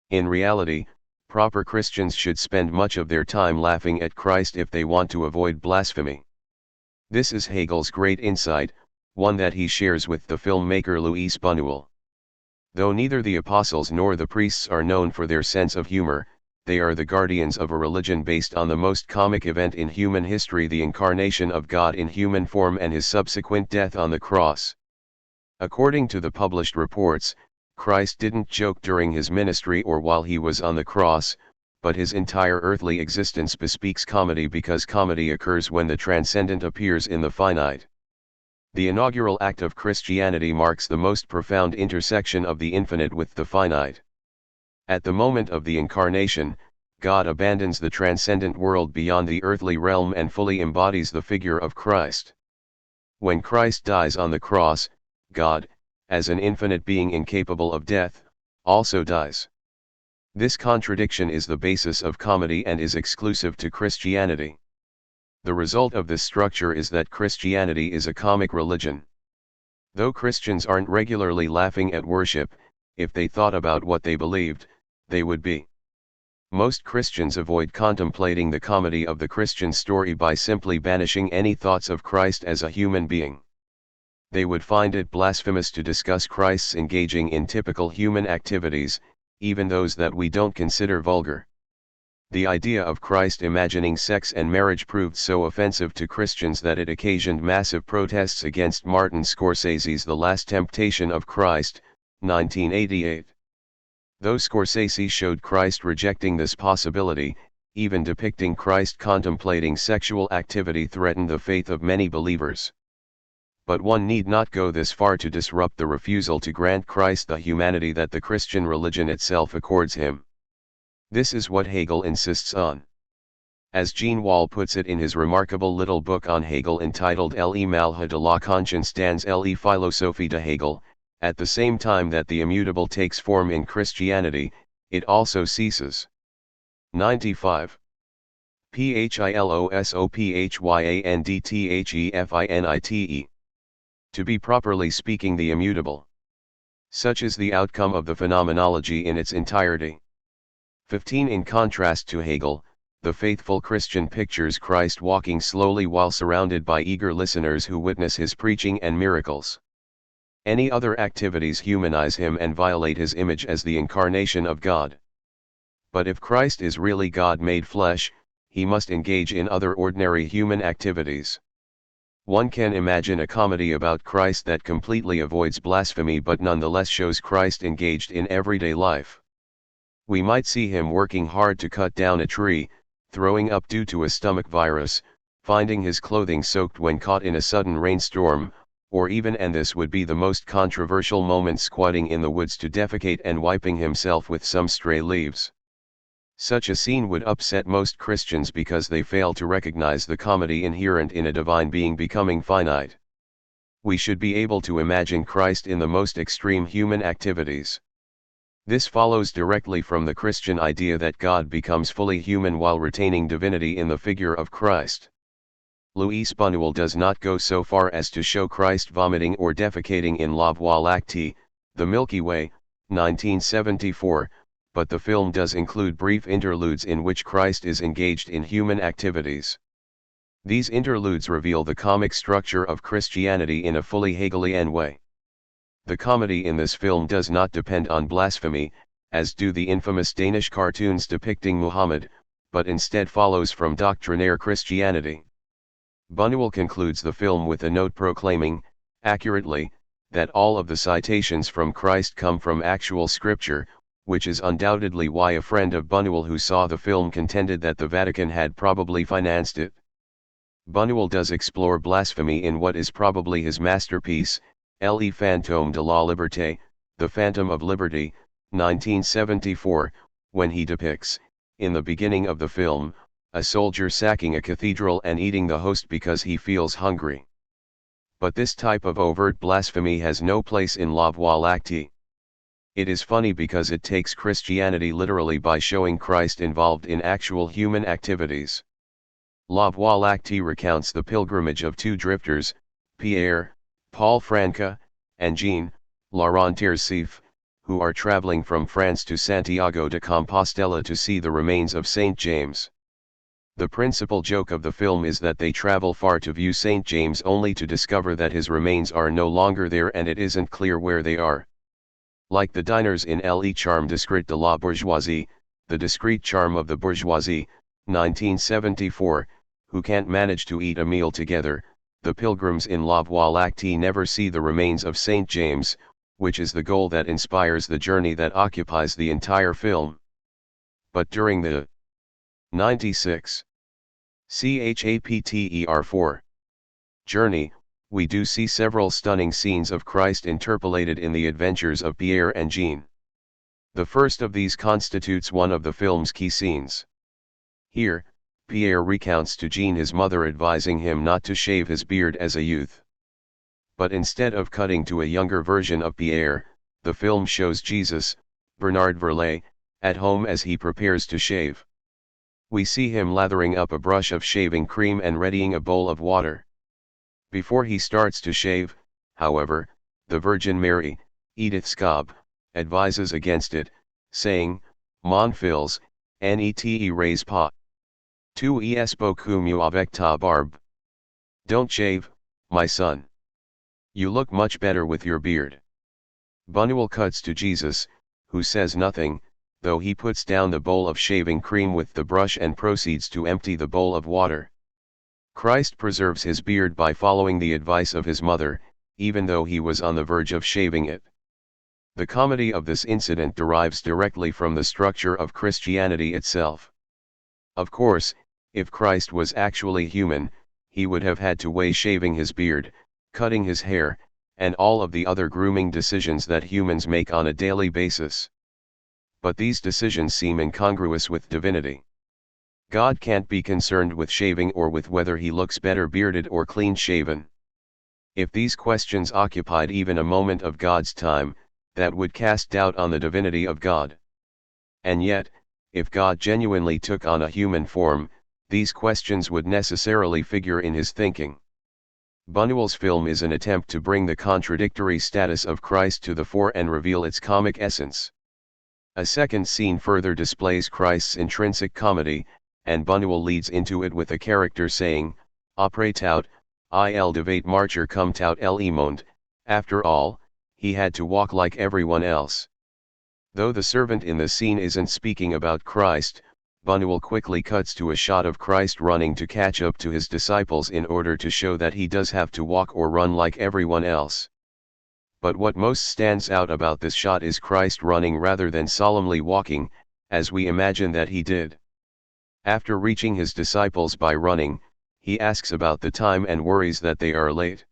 In reality, proper Christians should spend much of their time laughing at Christ if they want to avoid blasphemy. This is Hegel's great insight, one that he shares with the filmmaker Luis Buñuel. Though neither the apostles nor the priests are known for their sense of humor, they are the guardians of a religion based on the most comic event in human history, the incarnation of God in human form and his subsequent death on the cross. According to the published reports, Christ didn't joke during his ministry or while he was on the cross, but his entire earthly existence bespeaks comedy, because comedy occurs when the transcendent appears in the finite. The inaugural act of Christianity marks the most profound intersection of the infinite with the finite. At the moment of the incarnation, God abandons the transcendent world beyond the earthly realm and fully embodies the figure of Christ. When Christ dies on the cross, God, as an infinite being incapable of death, also dies. This contradiction is the basis of comedy and is exclusive to Christianity. The result of this structure is that Christianity is a comic religion. Though Christians aren't regularly laughing at worship, if they thought about what they believed, they would be. Most Christians avoid contemplating the comedy of the Christian story by simply banishing any thoughts of Christ as a human being. They would find it blasphemous to discuss Christ's engaging in typical human activities, even those that we don't consider vulgar. The idea of Christ imagining sex and marriage proved so offensive to Christians that it occasioned massive protests against Martin Scorsese's The Last Temptation of Christ, 1988. Though Scorsese showed Christ rejecting this possibility, even depicting Christ contemplating sexual activity threatened the faith of many believers. But one need not go this far to disrupt the refusal to grant Christ the humanity that the Christian religion itself accords him. This is what Hegel insists on. As Jean Wall puts it in his remarkable little book on Hegel entitled Le Malheur de la Conscience dans la Philosophie de Hegel, at the same time that the immutable takes form in Christianity, it also ceases. 95. Philosophyandthefinite. To be properly speaking the immutable. Such is the outcome of the phenomenology in its entirety. 15. In contrast to Hegel, the faithful Christian pictures Christ walking slowly while surrounded by eager listeners who witness his preaching and miracles. Any other activities humanize him and violate his image as the incarnation of God. But if Christ is really God made flesh, he must engage in other ordinary human activities. One can imagine a comedy about Christ that completely avoids blasphemy but nonetheless shows Christ engaged in everyday life. We might see him working hard to cut down a tree, throwing up due to a stomach virus, finding his clothing soaked when caught in a sudden rainstorm, or even, and this would be the most controversial moment, squatting in the woods to defecate and wiping himself with some stray leaves. Such a scene would upset most Christians because they fail to recognize the comedy inherent in a divine being becoming finite. We should be able to imagine Christ in the most extreme human activities. This follows directly from the Christian idea that God becomes fully human while retaining divinity in the figure of Christ. Luis Buñuel does not go so far as to show Christ vomiting or defecating in La Voie Lactée, The Milky Way, 1974, but the film does include brief interludes in which Christ is engaged in human activities. These interludes reveal the comic structure of Christianity in a fully Hegelian way. The comedy in this film does not depend on blasphemy, as do the infamous Danish cartoons depicting Muhammad, but instead follows from doctrinaire Christianity. Buñuel concludes the film with a note proclaiming, accurately, that all of the citations from Christ come from actual scripture, which is undoubtedly why a friend of Buñuel who saw the film contended that the Vatican had probably financed it. Buñuel does explore blasphemy in what is probably his masterpiece, Le Fantôme de la Liberté, The Phantom of Liberty, 1974, when he depicts, in the beginning of the film, a soldier sacking a cathedral and eating the host because he feels hungry. But this type of overt blasphemy has no place in La Voie lactée. It is funny because it takes Christianity literally by showing Christ involved in actual human activities. La Voie lactée recounts the pilgrimage of two drifters, Pierre, Paul Franca, and Jean, Laurent Tersif, who are traveling from France to Santiago de Compostela to see the remains of Saint James. The principal joke of the film is that they travel far to view Saint James only to discover that his remains are no longer there and it isn't clear where they are. Like the diners in Le Charme discret de la bourgeoisie, the discreet charm of the bourgeoisie, 1974, who can't manage to eat a meal together, the pilgrims in La Voie lactée never see the remains of Saint James, which is the goal that inspires the journey that occupies the entire film. But during the 96 chapter 4 journey, we do see several stunning scenes of Christ interpolated in the adventures of Pierre and Jean. The first of these constitutes one of the film's key scenes. Here, Pierre recounts to Jean his mother advising him not to shave his beard as a youth. But instead of cutting to a younger version of Pierre, the film shows Jesus, Bernard Verlet, at home as he prepares to shave. We see him lathering up a brush of shaving cream and readying a bowl of water. Before he starts to shave, however, the Virgin Mary, Edith Scobb, advises against it, saying, "Mon fils, n'ete rais pas. Tu es beaucoup mieux avec ta barbe. Don't shave, my son. You look much better with your beard." Buñuel cuts to Jesus, who says nothing, though he puts down the bowl of shaving cream with the brush and proceeds to empty the bowl of water. Christ preserves his beard by following the advice of his mother, even though he was on the verge of shaving it. The comedy of this incident derives directly from the structure of Christianity itself. Of course, if Christ was actually human, he would have had to weigh shaving his beard, cutting his hair, and all of the other grooming decisions that humans make on a daily basis. But these decisions seem incongruous with divinity. God can't be concerned with shaving or with whether he looks better bearded or clean-shaven. If these questions occupied even a moment of God's time, that would cast doubt on the divinity of God. And yet, if God genuinely took on a human form, these questions would necessarily figure in his thinking. Buñuel's film is an attempt to bring the contradictory status of Christ to the fore and reveal its comic essence. A second scene further displays Christ's intrinsic comedy, and Buñuel leads into it with a character saying, "Après tout, il devait marcher comme tout le monde, after all, he had to walk like everyone else." Though the servant in the scene isn't speaking about Christ, Buñuel quickly cuts to a shot of Christ running to catch up to his disciples in order to show that he does have to walk or run like everyone else. But what most stands out about this shot is Christ running rather than solemnly walking, as we imagine that he did. After reaching his disciples by running, he asks about the time and worries that they are late.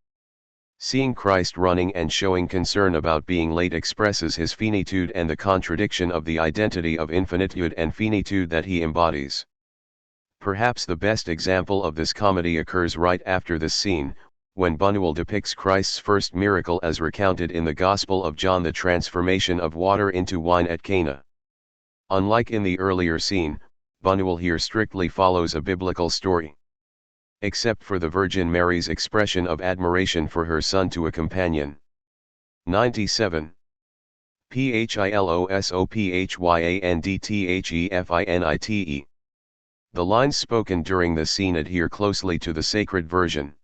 Seeing Christ running and showing concern about being late expresses his finitude and the contradiction of the identity of infinitude and finitude that he embodies. Perhaps the best example of this comedy occurs right after this scene, when Buñuel depicts Christ's first miracle as recounted in the Gospel of John, the transformation of water into wine at Cana. Unlike in the earlier scene, Buñuel here strictly follows a biblical story. Except for the Virgin Mary's expression of admiration for her son to a companion. 97. Philosophyandthefinite. The lines spoken during the scene adhere closely to the sacred version.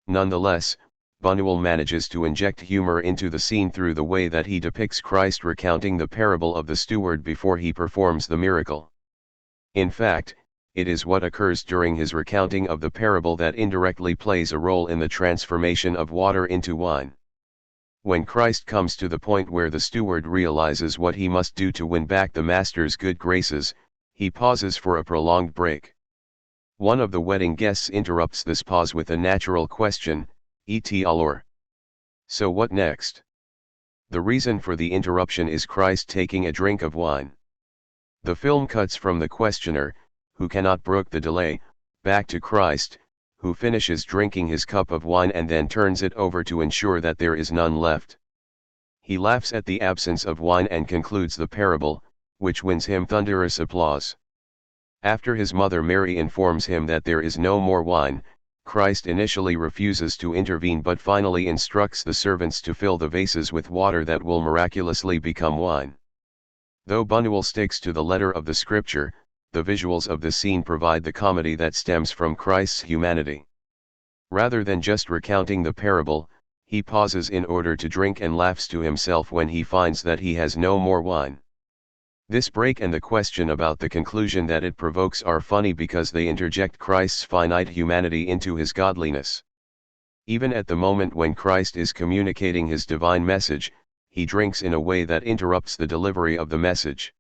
Nonetheless, Buñuel manages to inject humor into the scene through the way that he depicts Christ recounting the parable of the steward before he performs the miracle. In fact, it is what occurs during his recounting of the parable that indirectly plays a role in the transformation of water into wine. When Christ comes to the point where the steward realizes what he must do to win back the master's good graces, he pauses for a prolonged break. One of the wedding guests interrupts this pause with a natural question, "Et alors? So what next?" The reason for the interruption is Christ taking a drink of wine. The film cuts from the questioner, who cannot brook the delay, back to Christ, who finishes drinking his cup of wine and then turns it over to ensure that there is none left. He laughs at the absence of wine and concludes the parable, which wins him thunderous applause. After his mother Mary informs him that there is no more wine, Christ initially refuses to intervene but finally instructs the servants to fill the vases with water that will miraculously become wine. Though Buñuel sticks to the letter of the scripture, the visuals of the scene provide the comedy that stems from Christ's humanity. Rather than just recounting the parable, he pauses in order to drink and laughs to himself when he finds that he has no more wine. This break and the question about the conclusion that it provokes are funny because they interject Christ's finite humanity into his godliness. Even at the moment when Christ is communicating his divine message, he drinks in a way that interrupts the delivery of the message.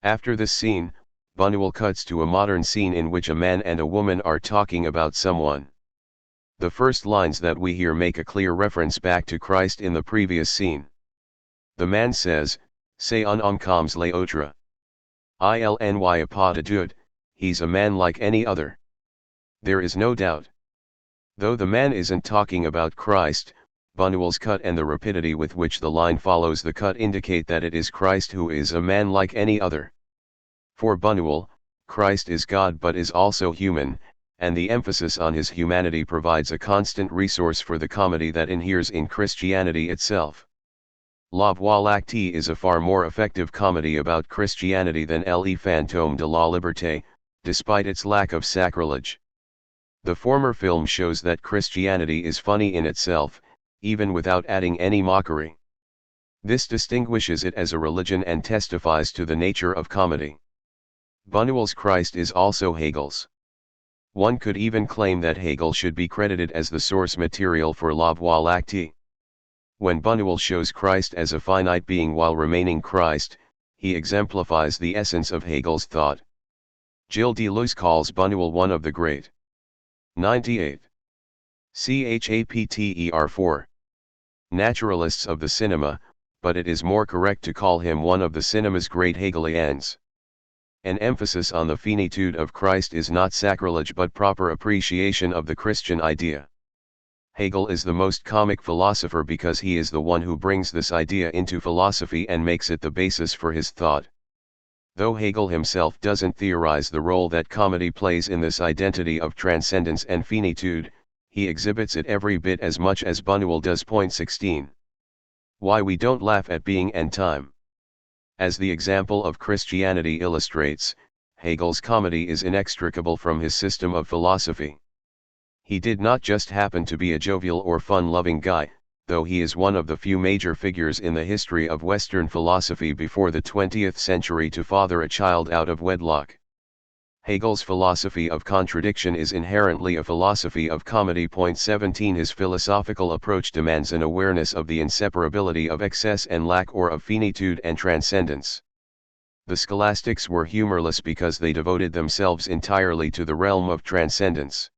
After this scene, Buñuel cuts to a modern scene in which a man and a woman are talking about someone. The first lines that we hear make a clear reference back to Christ in the previous scene. The man says, "C'est un homme comme les autres. Il n'y a pas de doute, he's a man like any other." There is no doubt. Though the man isn't talking about Christ, Buñuel's cut and the rapidity with which the line follows the cut indicate that it is Christ who is a man like any other. For Buñuel, Christ is God but is also human, and the emphasis on his humanity provides a constant resource for the comedy that inheres in Christianity itself. La Voie lactée is a far more effective comedy about Christianity than Le Fantôme de la Liberté, despite its lack of sacrilege. The former film shows that Christianity is funny in itself, even without adding any mockery. This distinguishes it as a religion and testifies to the nature of comedy. Buñuel's Christ is also Hegel's. One could even claim that Hegel should be credited as the source material for La Voie lactée. When Buñuel shows Christ as a finite being while remaining Christ, he exemplifies the essence of Hegel's thought. Gilles Deleuze calls Buñuel one of the great 98 chapter 4 naturalists of the cinema, but it is more correct to call him one of the cinema's great Hegelians. An emphasis on the finitude of Christ is not sacrilege but proper appreciation of the Christian idea. Hegel is the most comic philosopher because he is the one who brings this idea into philosophy and makes it the basis for his thought. Though Hegel himself doesn't theorize the role that comedy plays in this identity of transcendence and finitude, he exhibits it every bit as much as Buñuel does. Point 16. Why we don't laugh at being and time. As the example of Christianity illustrates, Hegel's comedy is inextricable from his system of philosophy. He did not just happen to be a jovial or fun-loving guy, though he is one of the few major figures in the history of Western philosophy before the 20th century to father a child out of wedlock. Hegel's philosophy of contradiction is inherently a philosophy of comedy. Point 17. His philosophical approach demands an awareness of the inseparability of excess and lack or of finitude and transcendence. The scholastics were humorless because they devoted themselves entirely to the realm of transcendence.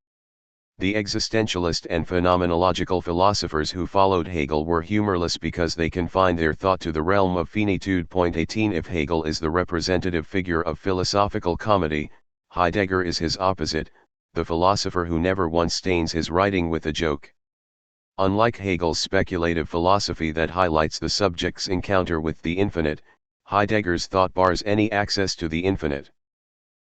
The existentialist and phenomenological philosophers who followed Hegel were humorless because they confined their thought to the realm of finitude. Point 18. If Hegel is the representative figure of philosophical comedy, Heidegger is his opposite, the philosopher who never once stains his writing with a joke. Unlike Hegel's speculative philosophy that highlights the subject's encounter with the infinite, Heidegger's thought bars any access to the infinite.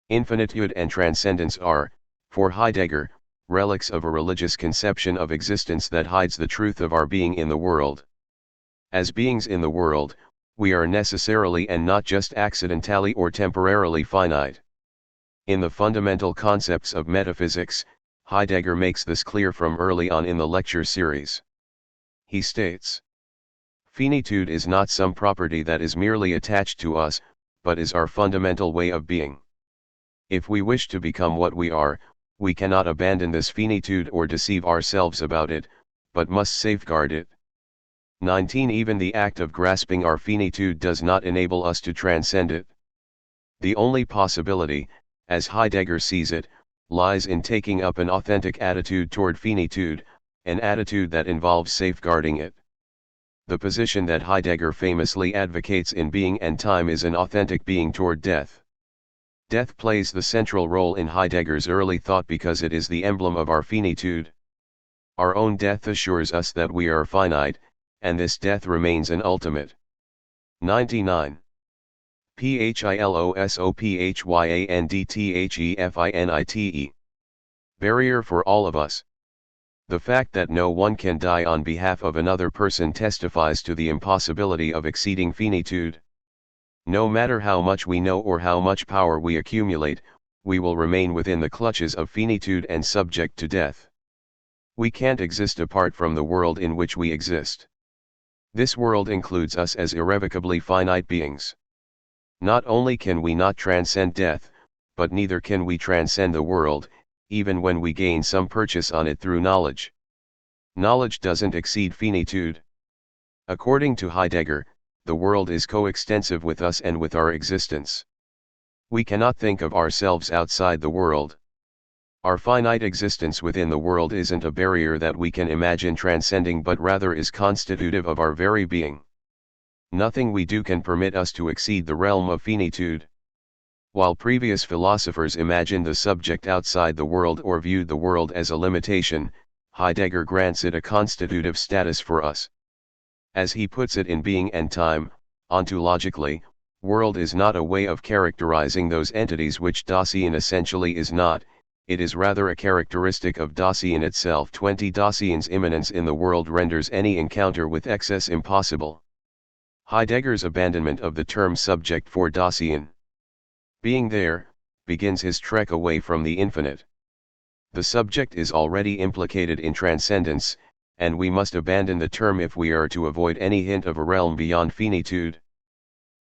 Infinitude and transcendence are, for Heidegger, relics of a religious conception of existence that hides the truth of our being in the world. As beings in the world, we are necessarily and not just accidentally or temporarily finite. In the fundamental concepts of metaphysics, Heidegger makes this clear from early on in the lecture series. He states, "Finitude is not some property that is merely attached to us, but is our fundamental way of being. If we wish to become what we are, we cannot abandon this finitude or deceive ourselves about it, but must safeguard it." 19. Even the act of grasping our finitude does not enable us to transcend it. The only possibility, as Heidegger sees it, lies in taking up an authentic attitude toward finitude, an attitude that involves safeguarding it. The position that Heidegger famously advocates in Being and Time is an authentic being toward death. Death plays the central role in Heidegger's early thought because it is the emblem of our finitude. Our own death assures us that we are finite, and this death remains an ultimate. 99. Philosophyandthefinite. Barrier for all of us. The fact that no one can die on behalf of another person testifies to the impossibility of exceeding finitude. No matter how much we know or how much power we accumulate, we will remain within the clutches of finitude and subject to death. We can't exist apart from the world in which we exist. This world includes us as irrevocably finite beings. Not only can we not transcend death, but neither can we transcend the world, even when we gain some purchase on it through knowledge. Knowledge doesn't exceed finitude. According to Heidegger, the world is coextensive with us and with our existence. We cannot think of ourselves outside the world. Our finite existence within the world isn't a barrier that we can imagine transcending but rather is constitutive of our very being. Nothing we do can permit us to exceed the realm of finitude. While previous philosophers imagined the subject outside the world or viewed the world as a limitation, Heidegger grants it a constitutive status for us. As he puts it in Being and Time, ontologically, world is not a way of characterizing those entities which Dasein essentially is not, it is rather a characteristic of Dasein itself. 20. Dasein's immanence in the world renders any encounter with excess impossible. Heidegger's abandonment of the term subject for Dasein. Being there, begins his trek away from the infinite. The subject is already implicated in transcendence, and we must abandon the term if we are to avoid any hint of a realm beyond finitude.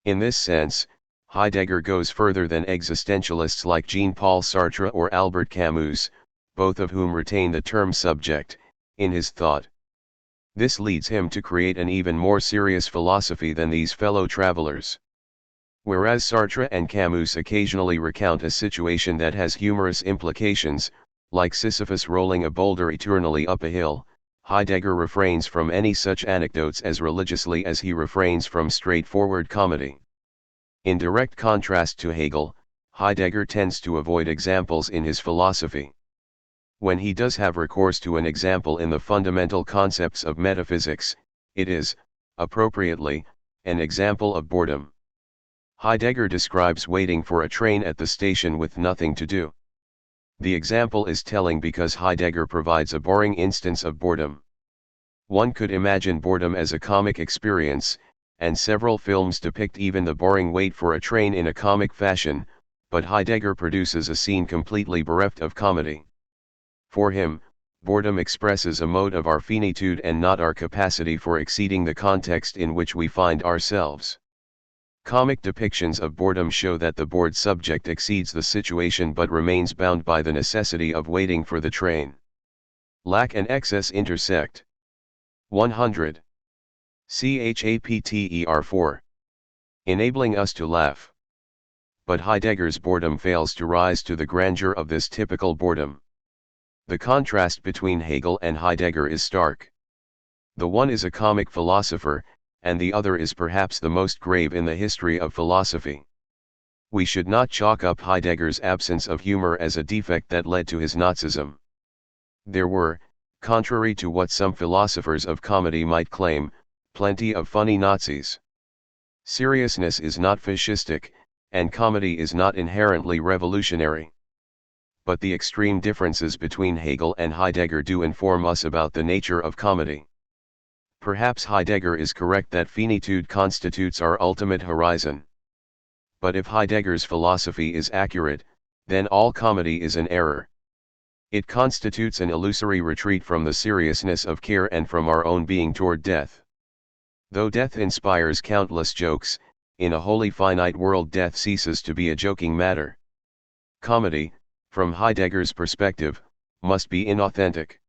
In this sense, Heidegger goes further than existentialists like Jean-Paul Sartre or Albert Camus, both of whom retain the term subject, in his thought. This leads him to create an even more serious philosophy than these fellow travelers. Whereas Sartre and Camus occasionally recount a situation that has humorous implications, like Sisyphus rolling a boulder eternally up a hill, Heidegger refrains from any such anecdotes as religiously as he refrains from straightforward comedy. In direct contrast to Hegel, Heidegger tends to avoid examples in his philosophy. When he does have recourse to an example in the fundamental concepts of metaphysics, it is, appropriately, an example of boredom. Heidegger describes waiting for a train at the station with nothing to do. The example is telling because Heidegger provides a boring instance of boredom. One could imagine boredom as a comic experience, and several films depict even the boring wait for a train in a comic fashion, but Heidegger produces a scene completely bereft of comedy. For him, boredom expresses a mode of our finitude and not our capacity for exceeding the context in which we find ourselves. Comic depictions of boredom show that the bored subject exceeds the situation but remains bound by the necessity of waiting for the train. Lack and excess intersect. 100. Chapter 4. Enabling us to laugh. But Heidegger's boredom fails to rise to the grandeur of this typical boredom. The contrast between Hegel and Heidegger is stark. The one is a comic philosopher, and the other is perhaps the most grave in the history of philosophy. We should not chalk up Heidegger's absence of humor as a defect that led to his Nazism. There were, contrary to what some philosophers of comedy might claim, plenty of funny Nazis. Seriousness is not fascistic, and comedy is not inherently revolutionary. But the extreme differences between Hegel and Heidegger do inform us about the nature of comedy. Perhaps Heidegger is correct that finitude constitutes our ultimate horizon. But if Heidegger's philosophy is accurate, then all comedy is an error. It constitutes an illusory retreat from the seriousness of care and from our own being toward death. Though death inspires countless jokes, in a wholly finite world death ceases to be a joking matter. Comedy, from Heidegger's perspective, must be inauthentic.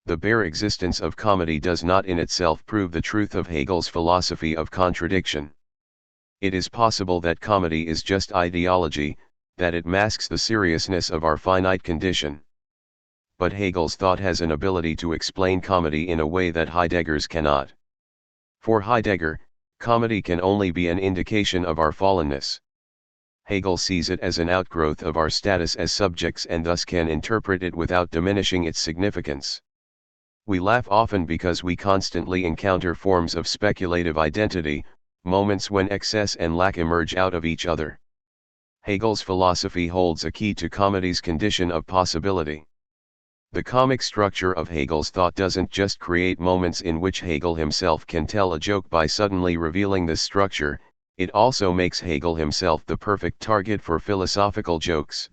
The bare existence of comedy does not in itself prove the truth of Hegel's philosophy of contradiction. It is possible that comedy is just ideology, that it masks the seriousness of our finite condition. But Hegel's thought has an ability to explain comedy in a way that Heidegger's cannot. For Heidegger, comedy can only be an indication of our fallenness. Hegel sees it as an outgrowth of our status as subjects and thus can interpret it without diminishing its significance. We laugh often because we constantly encounter forms of speculative identity, moments when excess and lack emerge out of each other. Hegel's philosophy holds a key to comedy's condition of possibility. The comic structure of Hegel's thought doesn't just create moments in which Hegel himself can tell a joke by suddenly revealing this structure, it also makes Hegel himself the perfect target for philosophical jokes.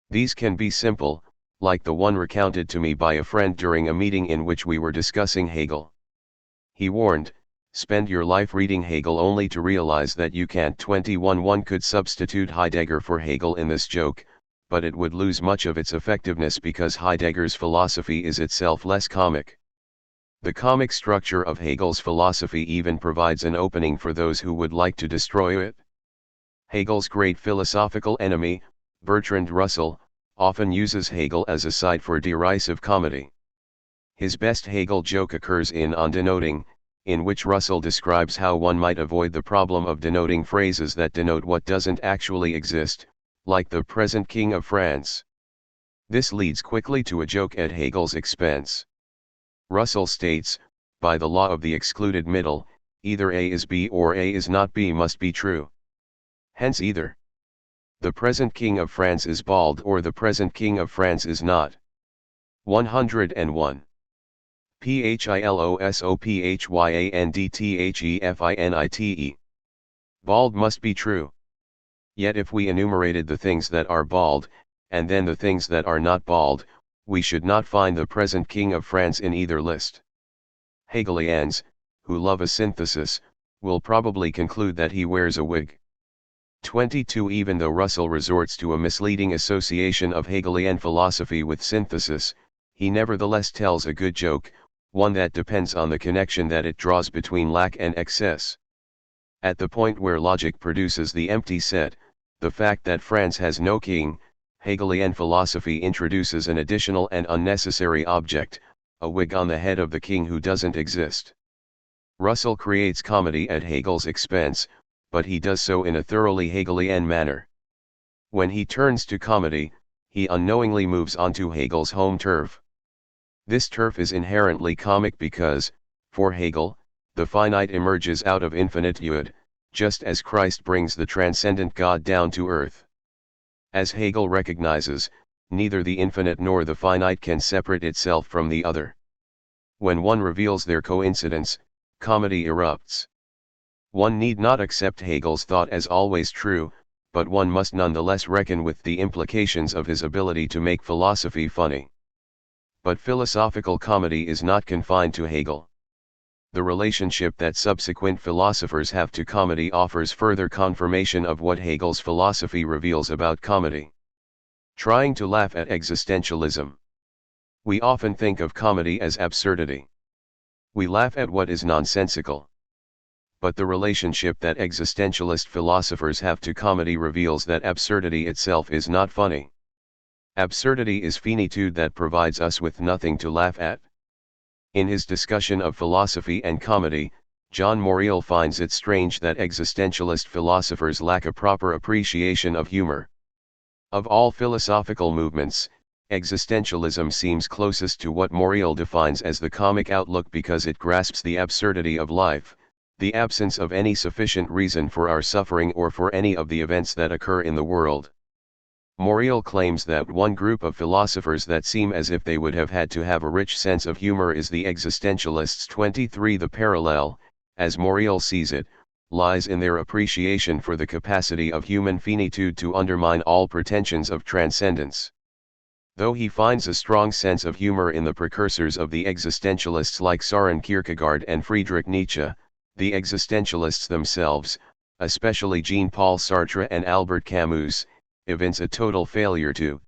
These can be simple, like the one recounted to me by a friend during a meeting in which we were discussing Hegel. He warned, "Spend your life reading Hegel only to realize that you can't." 21 One could substitute Heidegger for Hegel in this joke, but it would lose much of its effectiveness because Heidegger's philosophy is itself less comic. The comic structure of Hegel's philosophy even provides an opening for those who would like to destroy it. Hegel's great philosophical enemy, Bertrand Russell, often uses Hegel as a site for derisive comedy. His best Hegel joke occurs in On Denoting, in which Russell describes how one might avoid the problem of denoting phrases that denote what doesn't actually exist, like the present King of France. This leads quickly to a joke at Hegel's expense. Russell states, by the law of the excluded middle, either A is B or A is not B must be true. Hence either the present King of France is bald or the present King of France is not. 101. Philosophyandthefinite. Bald must be true. Yet if we enumerated the things that are bald, and then the things that are not bald, we should not find the present King of France in either list. Hegelians, who love a synthesis, will probably conclude that he wears a wig. 22 Even though Russell resorts to a misleading association of Hegelian philosophy with synthesis, he nevertheless tells a good joke, one that depends on the connection that it draws between lack and excess. At the point where logic produces the empty set, the fact that France has no king, Hegelian philosophy introduces an additional and unnecessary object, a wig on the head of the king who doesn't exist. Russell creates comedy at Hegel's expense, but he does so in a thoroughly Hegelian manner. When he turns to comedy, he unknowingly moves onto Hegel's home turf. This turf is inherently comic because, for Hegel, the finite emerges out of infinitude, just as Christ brings the transcendent God down to earth. As Hegel recognizes, neither the infinite nor the finite can separate itself from the other. When one reveals their coincidence, comedy erupts. One need not accept Hegel's thought as always true, but one must nonetheless reckon with the implications of his ability to make philosophy funny. But philosophical comedy is not confined to Hegel. The relationship that subsequent philosophers have to comedy offers further confirmation of what Hegel's philosophy reveals about comedy. Trying to laugh at existentialism. We often think of comedy as absurdity. We laugh at what is nonsensical. But the relationship that existentialist philosophers have to comedy reveals that absurdity itself is not funny. Absurdity is finitude that provides us with nothing to laugh at. In his discussion of philosophy and comedy, John Moriel finds it strange that existentialist philosophers lack a proper appreciation of humor. Of all philosophical movements, existentialism seems closest to what Moriel defines as the comic outlook because it grasps the absurdity of life, the absence of any sufficient reason for our suffering or for any of the events that occur in the world. Moriel claims that one group of philosophers that seem as if they would have had to have a rich sense of humor is the existentialists. 23 The parallel, as Moriel sees it, lies in their appreciation for the capacity of human finitude to undermine all pretensions of transcendence. Though he finds a strong sense of humor in the precursors of the existentialists like Søren Kierkegaard and Friedrich Nietzsche, the existentialists themselves, especially Jean-Paul Sartre and Albert Camus, evince a total failure to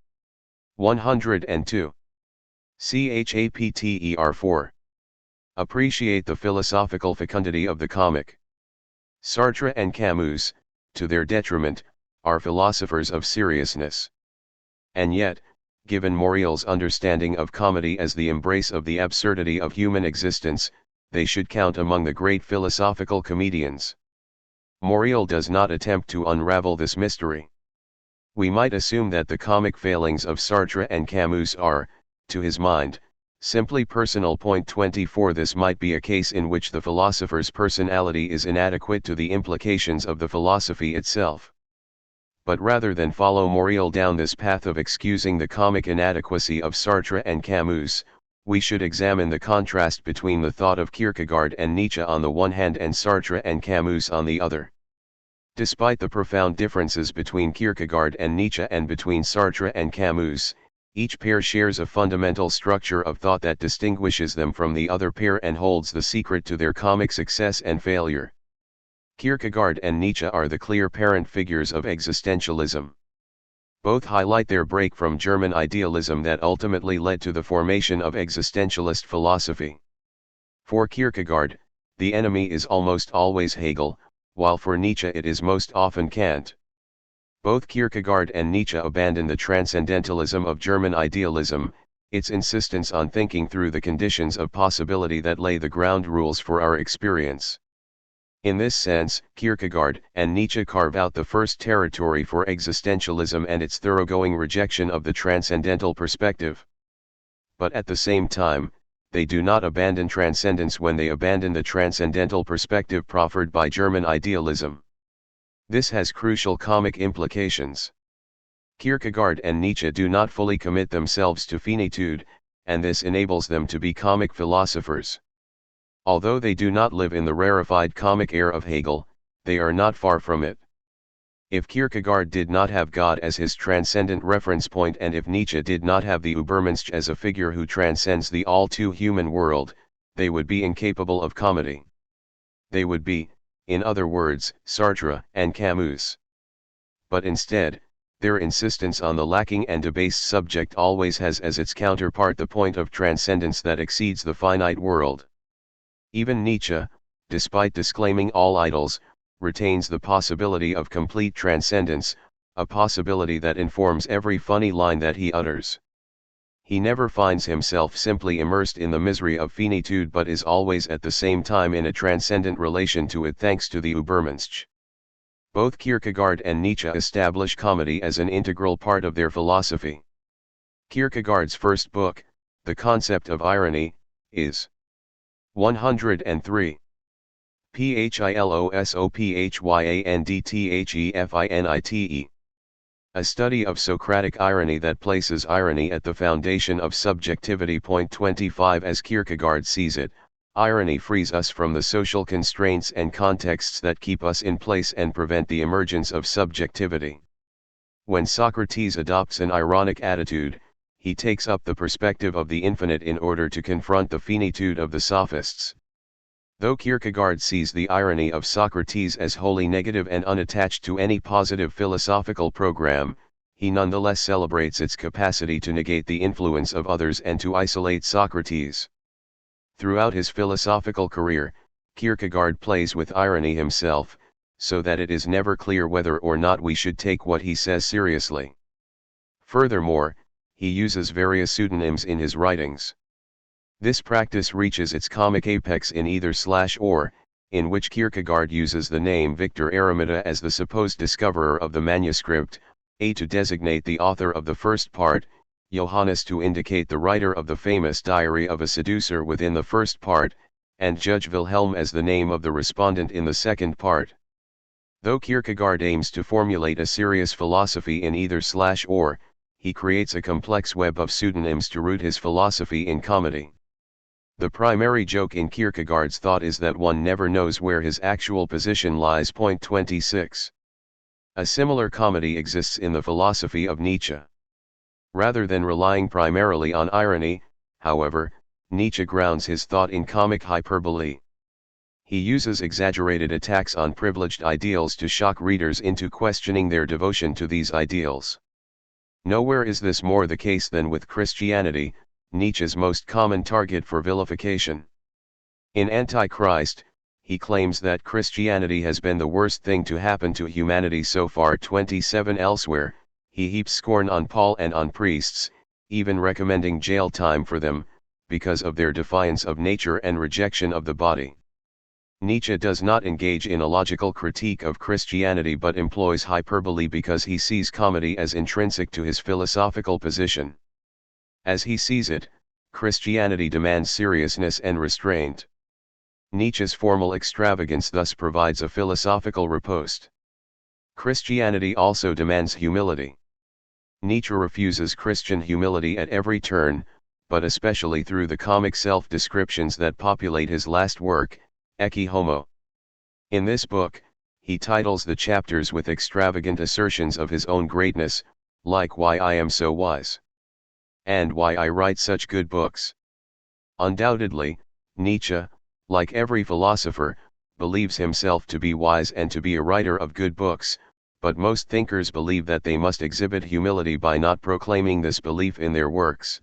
102. Chapter 4. Appreciate the philosophical fecundity of the comic. Sartre and Camus, to their detriment, are philosophers of seriousness. And yet, given Moriel's understanding of comedy as the embrace of the absurdity of human existence, they should count among the great philosophical comedians. Moriel does not attempt to unravel this mystery. We might assume that the comic failings of Sartre and Camus are, to his mind, simply personal. 24 This might be a case in which the philosopher's personality is inadequate to the implications of the philosophy itself. But rather than follow Moriel down this path of excusing the comic inadequacy of Sartre and Camus, we should examine the contrast between the thought of Kierkegaard and Nietzsche on the one hand and Sartre and Camus on the other. Despite the profound differences between Kierkegaard and Nietzsche and between Sartre and Camus, each pair shares a fundamental structure of thought that distinguishes them from the other pair and holds the secret to their comic success and failure. Kierkegaard and Nietzsche are the clear parent figures of existentialism. Both highlight their break from German idealism that ultimately led to the formation of existentialist philosophy. For Kierkegaard, the enemy is almost always Hegel, while for Nietzsche it is most often Kant. Both Kierkegaard and Nietzsche abandon the transcendentalism of German idealism, its insistence on thinking through the conditions of possibility that lay the ground rules for our experience. In this sense, Kierkegaard and Nietzsche carve out the first territory for existentialism and its thoroughgoing rejection of the transcendental perspective. But at the same time, they do not abandon transcendence when they abandon the transcendental perspective proffered by German idealism. This has crucial comic implications. Kierkegaard and Nietzsche do not fully commit themselves to finitude, and this enables them to be comic philosophers. Although they do not live in the rarefied comic air of Hegel, they are not far from it. If Kierkegaard did not have God as his transcendent reference point, and if Nietzsche did not have the Übermensch as a figure who transcends the all-too-human world, they would be incapable of comedy. They would be, in other words, Sartre and Camus. But instead, their insistence on the lacking and debased subject always has as its counterpart the point of transcendence that exceeds the finite world. Even Nietzsche, despite disclaiming all idols, retains the possibility of complete transcendence, a possibility that informs every funny line that he utters. He never finds himself simply immersed in the misery of finitude but is always at the same time in a transcendent relation to it thanks to the Übermensch. Both Kierkegaard and Nietzsche establish comedy as an integral part of their philosophy. Kierkegaard's first book, The Concept of Irony, is 103. PhilosophyanDTHEFINITE. A study of Socratic irony that places irony at the foundation of subjectivity. 25 As Kierkegaard sees it, irony frees us from the social constraints and contexts that keep us in place and prevent the emergence of subjectivity. When Socrates adopts an ironic attitude, he takes up the perspective of the infinite in order to confront the finitude of the sophists. Though Kierkegaard sees the irony of Socrates as wholly negative and unattached to any positive philosophical program, he nonetheless celebrates its capacity to negate the influence of others and to isolate Socrates. Throughout his philosophical career, Kierkegaard plays with irony himself, so that it is never clear whether or not we should take what he says seriously. Furthermore, he uses various pseudonyms in his writings. This practice reaches its comic apex in either or, in which Kierkegaard uses the name Victor Eremita as the supposed discoverer of the manuscript, A to designate the author of the first part, Johannes to indicate the writer of the famous Diary of a Seducer within the first part, and Judge Wilhelm as the name of the respondent in the second part. Though Kierkegaard aims to formulate a serious philosophy in either or, he creates a complex web of pseudonyms to root his philosophy in comedy. The primary joke in Kierkegaard's thought is that one never knows where his actual position lies. 26. A similar comedy exists in the philosophy of Nietzsche. Rather than relying primarily on irony, however, Nietzsche grounds his thought in comic hyperbole. He uses exaggerated attacks on privileged ideals to shock readers into questioning their devotion to these ideals. Nowhere is this more the case than with Christianity, Nietzsche's most common target for vilification. In Antichrist, he claims that Christianity has been the worst thing to happen to humanity so far. 27 Elsewhere, he heaps scorn on Paul and on priests, even recommending jail time for them, because of their defiance of nature and rejection of the body. Nietzsche does not engage in a logical critique of Christianity but employs hyperbole because he sees comedy as intrinsic to his philosophical position. As he sees it, Christianity demands seriousness and restraint. Nietzsche's formal extravagance thus provides a philosophical riposte. Christianity also demands humility. Nietzsche refuses Christian humility at every turn, but especially through the comic self-descriptions that populate his last work, Ecce Homo. In this book, he titles the chapters with extravagant assertions of his own greatness, like "Why I am so wise," and "Why I write such good books." Undoubtedly, Nietzsche, like every philosopher, believes himself to be wise and to be a writer of good books, but most thinkers believe that they must exhibit humility by not proclaiming this belief in their works.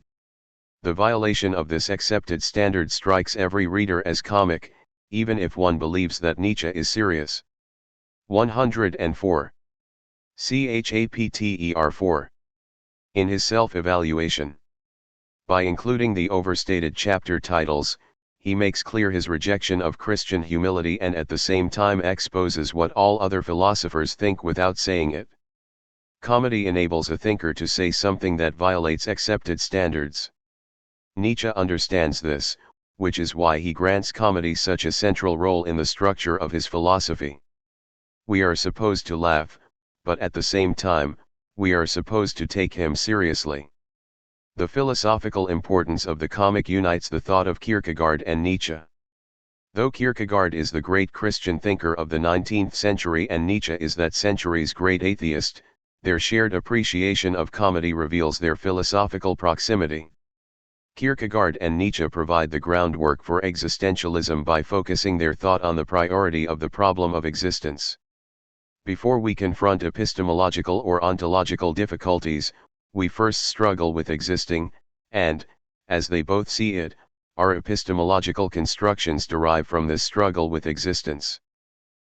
The violation of this accepted standard strikes every reader as comic, even if one believes that Nietzsche is serious. 104. Chapter 4. In his self-evaluation. By including the overstated chapter titles, he makes clear his rejection of Christian humility and at the same time exposes what all other philosophers think without saying it. Comedy enables a thinker to say something that violates accepted standards. Nietzsche understands this, which is why he grants comedy such a central role in the structure of his philosophy. We are supposed to laugh, but at the same time, we are supposed to take him seriously. The philosophical importance of the comic unites the thought of Kierkegaard and Nietzsche. Though Kierkegaard is the great Christian thinker of the 19th century and Nietzsche is that century's great atheist, their shared appreciation of comedy reveals their philosophical proximity. Kierkegaard and Nietzsche provide the groundwork for existentialism by focusing their thought on the priority of the problem of existence. Before we confront epistemological or ontological difficulties, we first struggle with existing, and, as they both see it, our epistemological constructions derive from this struggle with existence.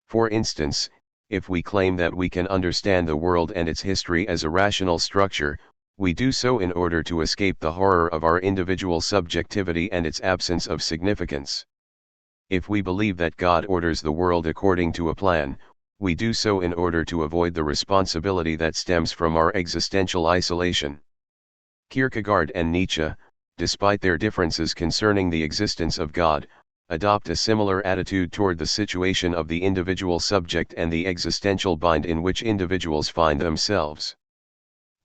For instance, if we claim that we can understand the world and its history as a rational structure, we do so in order to escape the horror of our individual subjectivity and its absence of significance. If we believe that God orders the world according to a plan, we do so in order to avoid the responsibility that stems from our existential isolation. Kierkegaard and Nietzsche, despite their differences concerning the existence of God, adopt a similar attitude toward the situation of the individual subject and the existential bind in which individuals find themselves.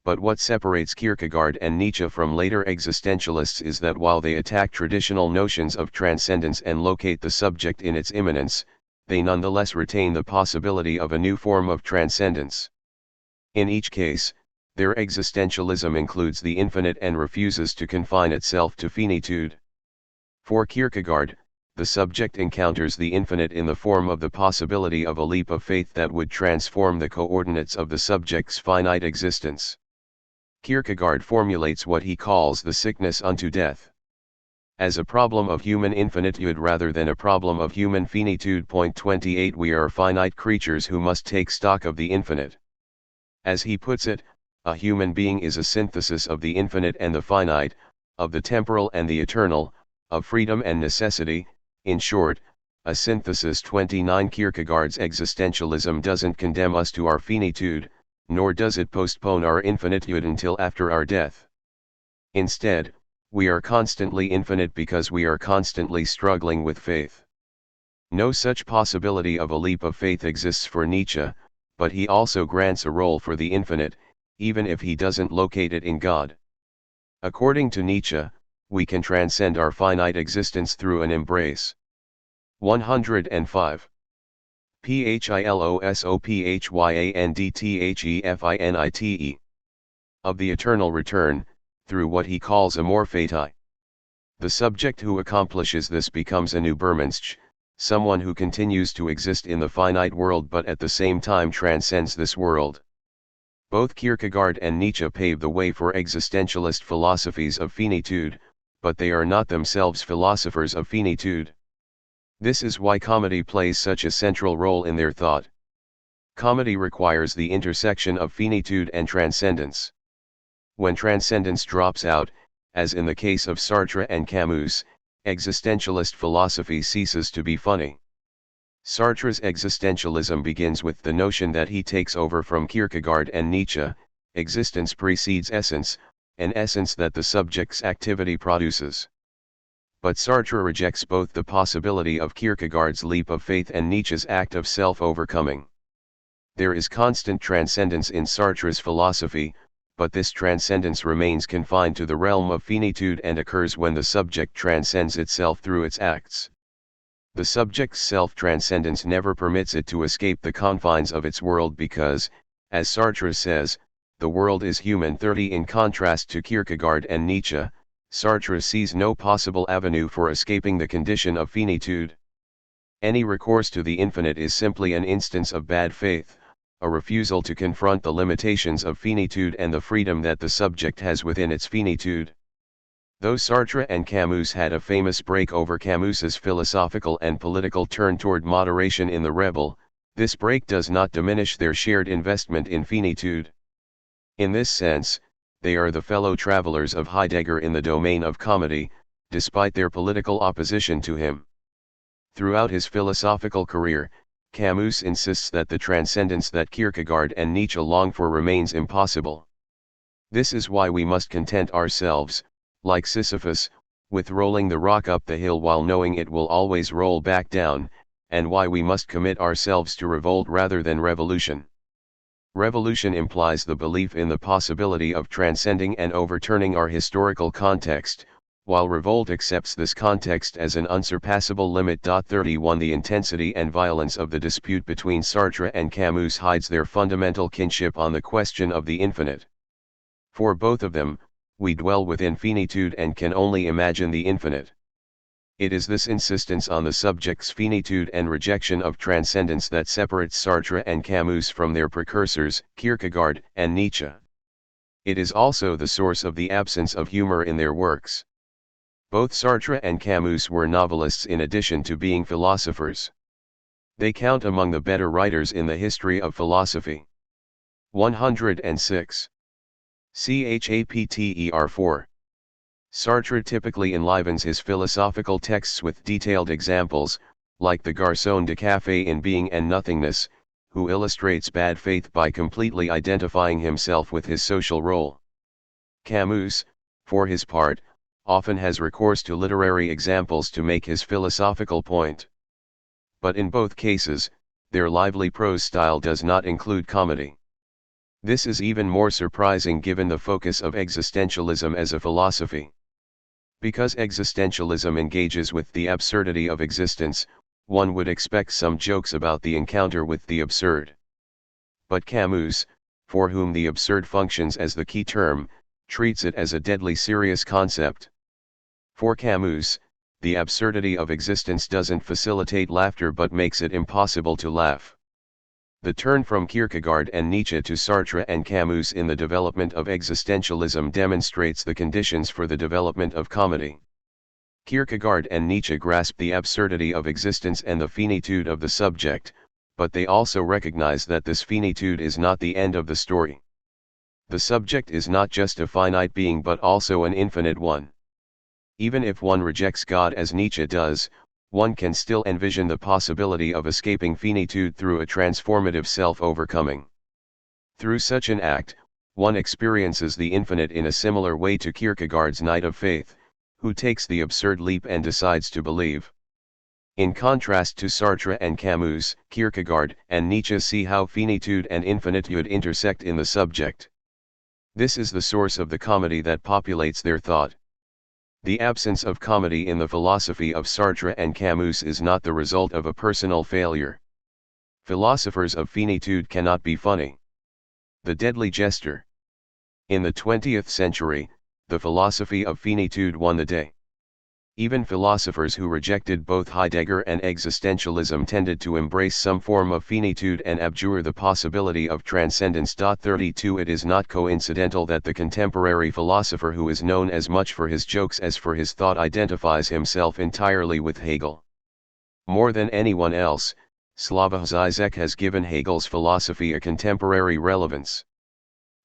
But what separates Kierkegaard and Nietzsche from later existentialists is that while they attack traditional notions of transcendence and locate the subject in its immanence, they nonetheless retain the possibility of a new form of transcendence. In each case, their existentialism includes the infinite and refuses to confine itself to finitude. For Kierkegaard, the subject encounters the infinite in the form of the possibility of a leap of faith that would transform the coordinates of the subject's finite existence. Kierkegaard formulates what he calls the sickness unto death as a problem of human infinitude rather than a problem of human finitude. 28 We are finite creatures who must take stock of the infinite. As he puts it, a human being is a synthesis of the infinite and the finite, of the temporal and the eternal, of freedom and necessity, in short, a synthesis. 29 Kierkegaard's existentialism doesn't condemn us to our finitude, nor does it postpone our infinitude until after our death. Instead, we are constantly infinite because we are constantly struggling with faith. No such possibility of a leap of faith exists for Nietzsche, but he also grants a role for the infinite, even if he doesn't locate it in God. According to Nietzsche, we can transcend our finite existence through an embrace. 105. Philosophyandefinite. Of the eternal return, through what he calls amor fati. The subject who accomplishes this becomes a new Übermensch, someone who continues to exist in the finite world but at the same time transcends this world. Both Kierkegaard and Nietzsche pave the way for existentialist philosophies of finitude, but they are not themselves philosophers of finitude. This is why comedy plays such a central role in their thought. Comedy requires the intersection of finitude and transcendence. When transcendence drops out, as in the case of Sartre and Camus, existentialist philosophy ceases to be funny. Sartre's existentialism begins with the notion that he takes over from Kierkegaard and Nietzsche: existence precedes essence, an essence that the subject's activity produces. But Sartre rejects both the possibility of Kierkegaard's leap of faith and Nietzsche's act of self-overcoming. There is constant transcendence in Sartre's philosophy, but this transcendence remains confined to the realm of finitude and occurs when the subject transcends itself through its acts. The subject's self-transcendence never permits it to escape the confines of its world because, as Sartre says, the world is human. 30. In contrast to Kierkegaard and Nietzsche, Sartre sees no possible avenue for escaping the condition of finitude. Any recourse to the infinite is simply an instance of bad faith, a refusal to confront the limitations of finitude and the freedom that the subject has within its finitude. Though Sartre and Camus had a famous break over Camus's philosophical and political turn toward moderation in The Rebel, this break does not diminish their shared investment in finitude. In this sense, they are the fellow travelers of Heidegger in the domain of comedy, despite their political opposition to him. Throughout his philosophical career, Camus insists that the transcendence that Kierkegaard and Nietzsche long for remains impossible. This is why we must content ourselves, like Sisyphus, with rolling the rock up the hill while knowing it will always roll back down, and why we must commit ourselves to revolt rather than revolution. Revolution implies the belief in the possibility of transcending and overturning our historical context, while revolt accepts this context as an unsurpassable limit. 31 The intensity and violence of the dispute between Sartre and Camus hides their fundamental kinship on the question of the infinite. For both of them, we dwell within finitude and can only imagine the infinite. It is this insistence on the subject's finitude and rejection of transcendence that separates Sartre and Camus from their precursors, Kierkegaard and Nietzsche. It is also the source of the absence of humor in their works. Both Sartre and Camus were novelists in addition to being philosophers. They count among the better writers in the history of philosophy. 106. Chapter 4. Sartre typically enlivens his philosophical texts with detailed examples, like the garçon de café in Being and Nothingness, who illustrates bad faith by completely identifying himself with his social role. Camus, for his part, often has recourse to literary examples to make his philosophical point. But in both cases, their lively prose style does not include comedy. This is even more surprising given the focus of existentialism as a philosophy. Because existentialism engages with the absurdity of existence, one would expect some jokes about the encounter with the absurd. But Camus, for whom the absurd functions as the key term, treats it as a deadly serious concept. For Camus, the absurdity of existence doesn't facilitate laughter but makes it impossible to laugh. The turn from Kierkegaard and Nietzsche to Sartre and Camus in the development of existentialism demonstrates the conditions for the development of comedy. Kierkegaard and Nietzsche grasp the absurdity of existence and the finitude of the subject, but they also recognize that this finitude is not the end of the story. The subject is not just a finite being but also an infinite one. Even if one rejects God as Nietzsche does, one can still envision the possibility of escaping finitude through a transformative self-overcoming. Through such an act, one experiences the infinite in a similar way to Kierkegaard's knight of faith, who takes the absurd leap and decides to believe. In contrast to Sartre and Camus, Kierkegaard and Nietzsche see how finitude and infinitude intersect in the subject. This is the source of the comedy that populates their thought. The absence of comedy in the philosophy of Sartre and Camus is not the result of a personal failure. Philosophers of finitude cannot be funny. The deadly jester. In the 20th century, the philosophy of finitude won the day. Even philosophers who rejected both Heidegger and existentialism tended to embrace some form of finitude and abjure the possibility of transcendence. 32 It is not coincidental that the contemporary philosopher who is known as much for his jokes as for his thought identifies himself entirely with Hegel. More than anyone else, Slavoj Žižek has given Hegel's philosophy a contemporary relevance.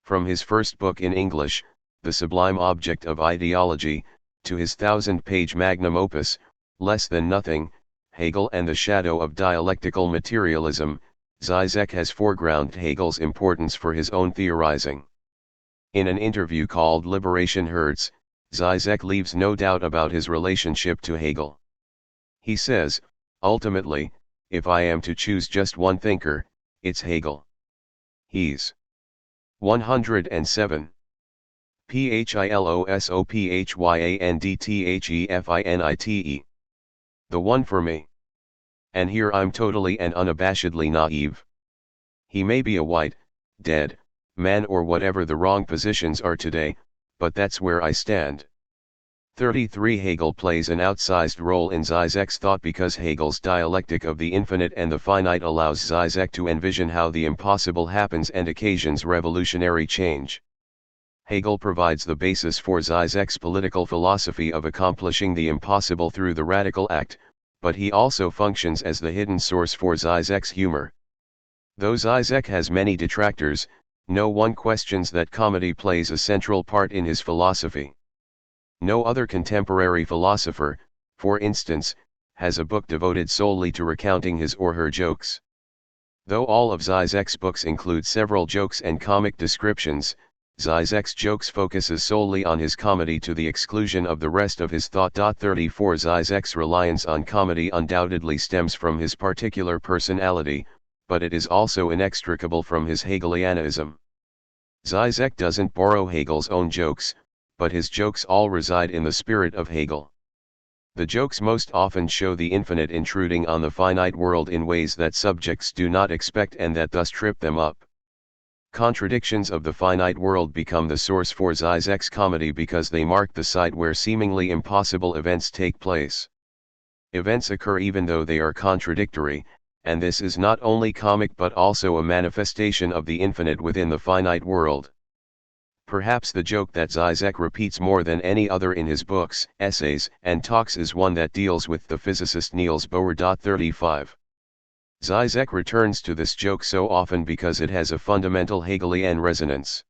From his first book in English, The Sublime Object of Ideology, to his 1,000-page magnum opus, Less Than Nothing, Hegel and the Shadow of Dialectical Materialism, Zizek has foregrounded Hegel's importance for his own theorizing. In an interview called Liberation Hurts, Zizek leaves no doubt about his relationship to Hegel. He says, ultimately, if I am to choose just one thinker, it's Hegel. He's 107. PhilosophyanDTHEFINITE. The one for me. And here I'm totally and unabashedly naive. He may be a white, dead, man or whatever the wrong positions are today, but that's where I stand. 33 Hegel plays an outsized role in Zizek's thought because Hegel's dialectic of the infinite and the finite allows Zizek to envision how the impossible happens and occasions revolutionary change. Hegel provides the basis for Zizek's political philosophy of accomplishing the impossible through the radical act, but he also functions as the hidden source for Zizek's humor. Though Zizek has many detractors, no one questions that comedy plays a central part in his philosophy. No other contemporary philosopher, for instance, has a book devoted solely to recounting his or her jokes. Though all of Zizek's books include several jokes and comic descriptions, Zizek's jokes focuses solely on his comedy to the exclusion of the rest of his thought. 34 Zizek's reliance on comedy undoubtedly stems from his particular personality, but it is also inextricable from his Hegelianism. Zizek doesn't borrow Hegel's own jokes, but his jokes all reside in the spirit of Hegel. The jokes most often show the infinite intruding on the finite world in ways that subjects do not expect and that thus trip them up. Contradictions of the finite world become the source for Zizek's comedy because they mark the site where seemingly impossible events take place. Events occur even though they are contradictory, and this is not only comic but also a manifestation of the infinite within the finite world. Perhaps the joke that Zizek repeats more than any other in his books, essays, and talks is one that deals with the physicist Niels Bohr. 35. Zizek returns to this joke so often because it has a fundamental Hegelian resonance.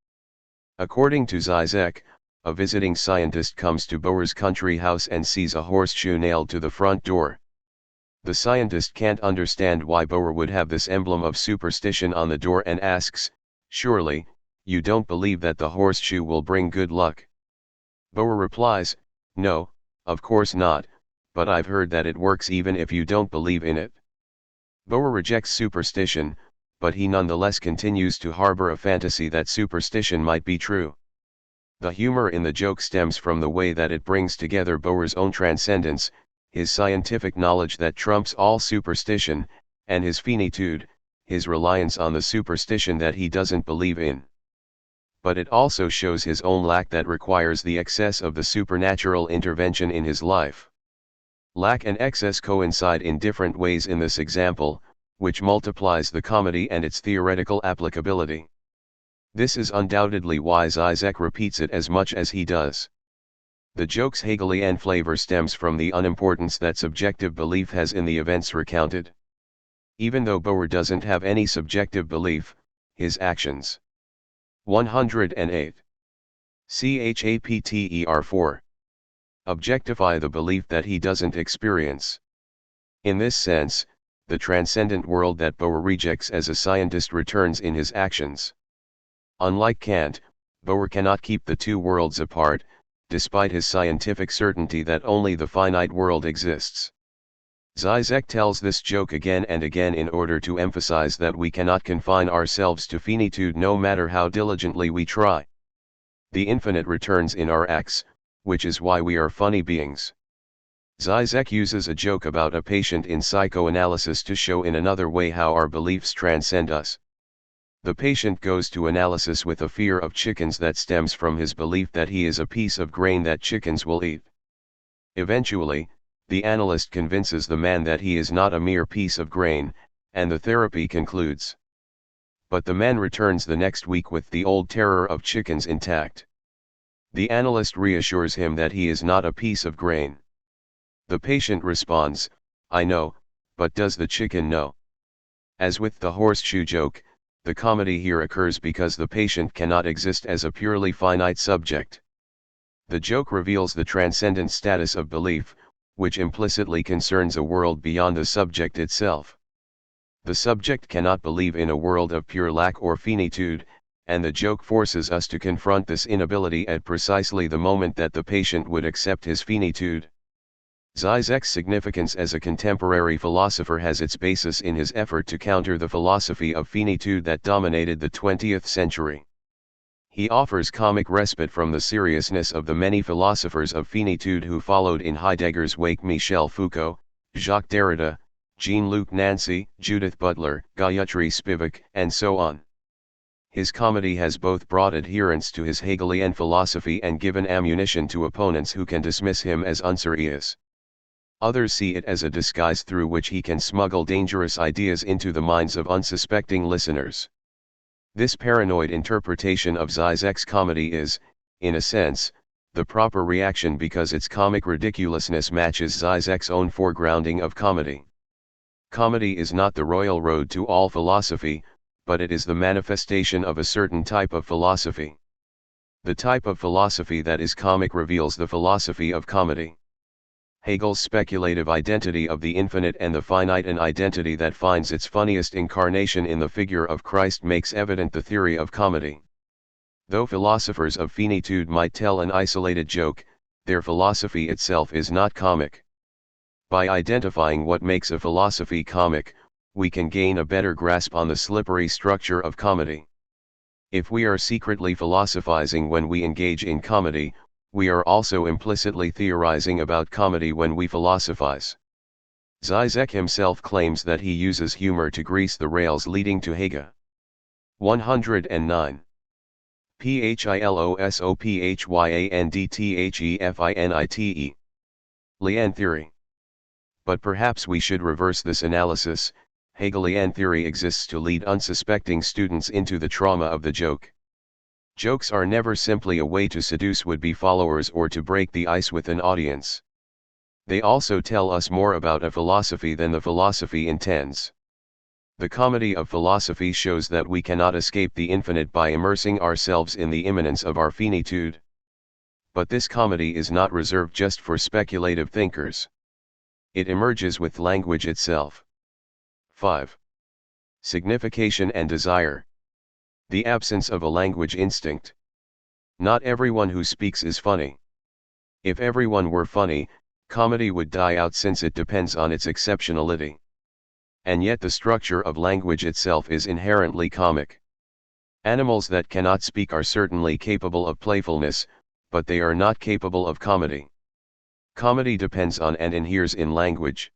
According to Zizek, a visiting scientist comes to Bohr's country house and sees a horseshoe nailed to the front door. The scientist can't understand why Bohr would have this emblem of superstition on the door and asks, "Surely, you don't believe that the horseshoe will bring good luck?" Bohr replies, "No, of course not, but I've heard that it works even if you don't believe in it." Bohr rejects superstition, but he nonetheless continues to harbor a fantasy that superstition might be true. The humor in the joke stems from the way that it brings together Bohr's own transcendence, his scientific knowledge that trumps all superstition, and his finitude, his reliance on the superstition that he doesn't believe in. But it also shows his own lack that requires the excess of the supernatural intervention in his life. Lack and excess coincide in different ways in this example, which multiplies the comedy and its theoretical applicability. This is undoubtedly why Zizek repeats it as much as he does. The joke's Hegelian flavor stems from the unimportance that subjective belief has in the events recounted. Even though Bohr doesn't have any subjective belief, his actions. 108. Chapter 4. Objectify the belief that he doesn't experience. In this sense, the transcendent world that Bohr rejects as a scientist returns in his actions. Unlike Kant, Bohr cannot keep the two worlds apart, despite his scientific certainty that only the finite world exists. Zizek tells this joke again and again in order to emphasize that we cannot confine ourselves to finitude no matter how diligently we try. The infinite returns in our acts, which is why we are funny beings. Zizek uses a joke about a patient in psychoanalysis to show in another way how our beliefs transcend us. The patient goes to analysis with a fear of chickens that stems from his belief that he is a piece of grain that chickens will eat. Eventually, the analyst convinces the man that he is not a mere piece of grain, and the therapy concludes. But the man returns the next week with the old terror of chickens intact. The analyst reassures him that he is not a piece of grain. The patient responds, "I know, but does the chicken know?" As with the horseshoe joke, the comedy here occurs because the patient cannot exist as a purely finite subject. The joke reveals the transcendent status of belief, which implicitly concerns a world beyond the subject itself. The subject cannot believe in a world of pure lack or finitude, and the joke forces us to confront this inability at precisely the moment that the patient would accept his finitude. Zizek's significance as a contemporary philosopher has its basis in his effort to counter the philosophy of finitude that dominated the 20th century. He offers comic respite from the seriousness of the many philosophers of finitude who followed in Heidegger's wake: Michel Foucault, Jacques Derrida, Jean-Luc Nancy, Judith Butler, Gayatri Spivak, and so on. His comedy has both brought adherents to his Hegelian philosophy and given ammunition to opponents who can dismiss him as unserious. Others see it as a disguise through which he can smuggle dangerous ideas into the minds of unsuspecting listeners. This paranoid interpretation of Zizek's comedy is, in a sense, the proper reaction because its comic ridiculousness matches Zizek's own foregrounding of comedy. Comedy is not the royal road to all philosophy, but it is the manifestation of a certain type of philosophy. The type of philosophy that is comic reveals the philosophy of comedy. Hegel's speculative identity of the infinite and the finite, an identity that finds its funniest incarnation in the figure of Christ, makes evident the theory of comedy. Though philosophers of finitude might tell an isolated joke, their philosophy itself is not comic. By identifying what makes a philosophy comic, we can gain a better grasp on the slippery structure of comedy. If we are secretly philosophizing when we engage in comedy, we are also implicitly theorizing about comedy when we philosophize. Zizek himself claims that he uses humor to grease the rails leading to Hege. 109. Philosophyandthefinite. Hegelian theory. But perhaps we should reverse this analysis. Hegelian theory exists to lead unsuspecting students into the trauma of the joke. Jokes are never simply a way to seduce would-be followers or to break the ice with an audience. They also tell us more about a philosophy than the philosophy intends. The comedy of philosophy shows that we cannot escape the infinite by immersing ourselves in the immanence of our finitude. But this comedy is not reserved just for speculative thinkers. It emerges with language itself. 5. Signification and desire. The absence of a language instinct. Not everyone who speaks is funny. If everyone were funny, comedy would die out since it depends on its exceptionality. And yet the structure of language itself is inherently comic. Animals that cannot speak are certainly capable of playfulness, but they are not capable of comedy. Comedy depends on and inheres in language.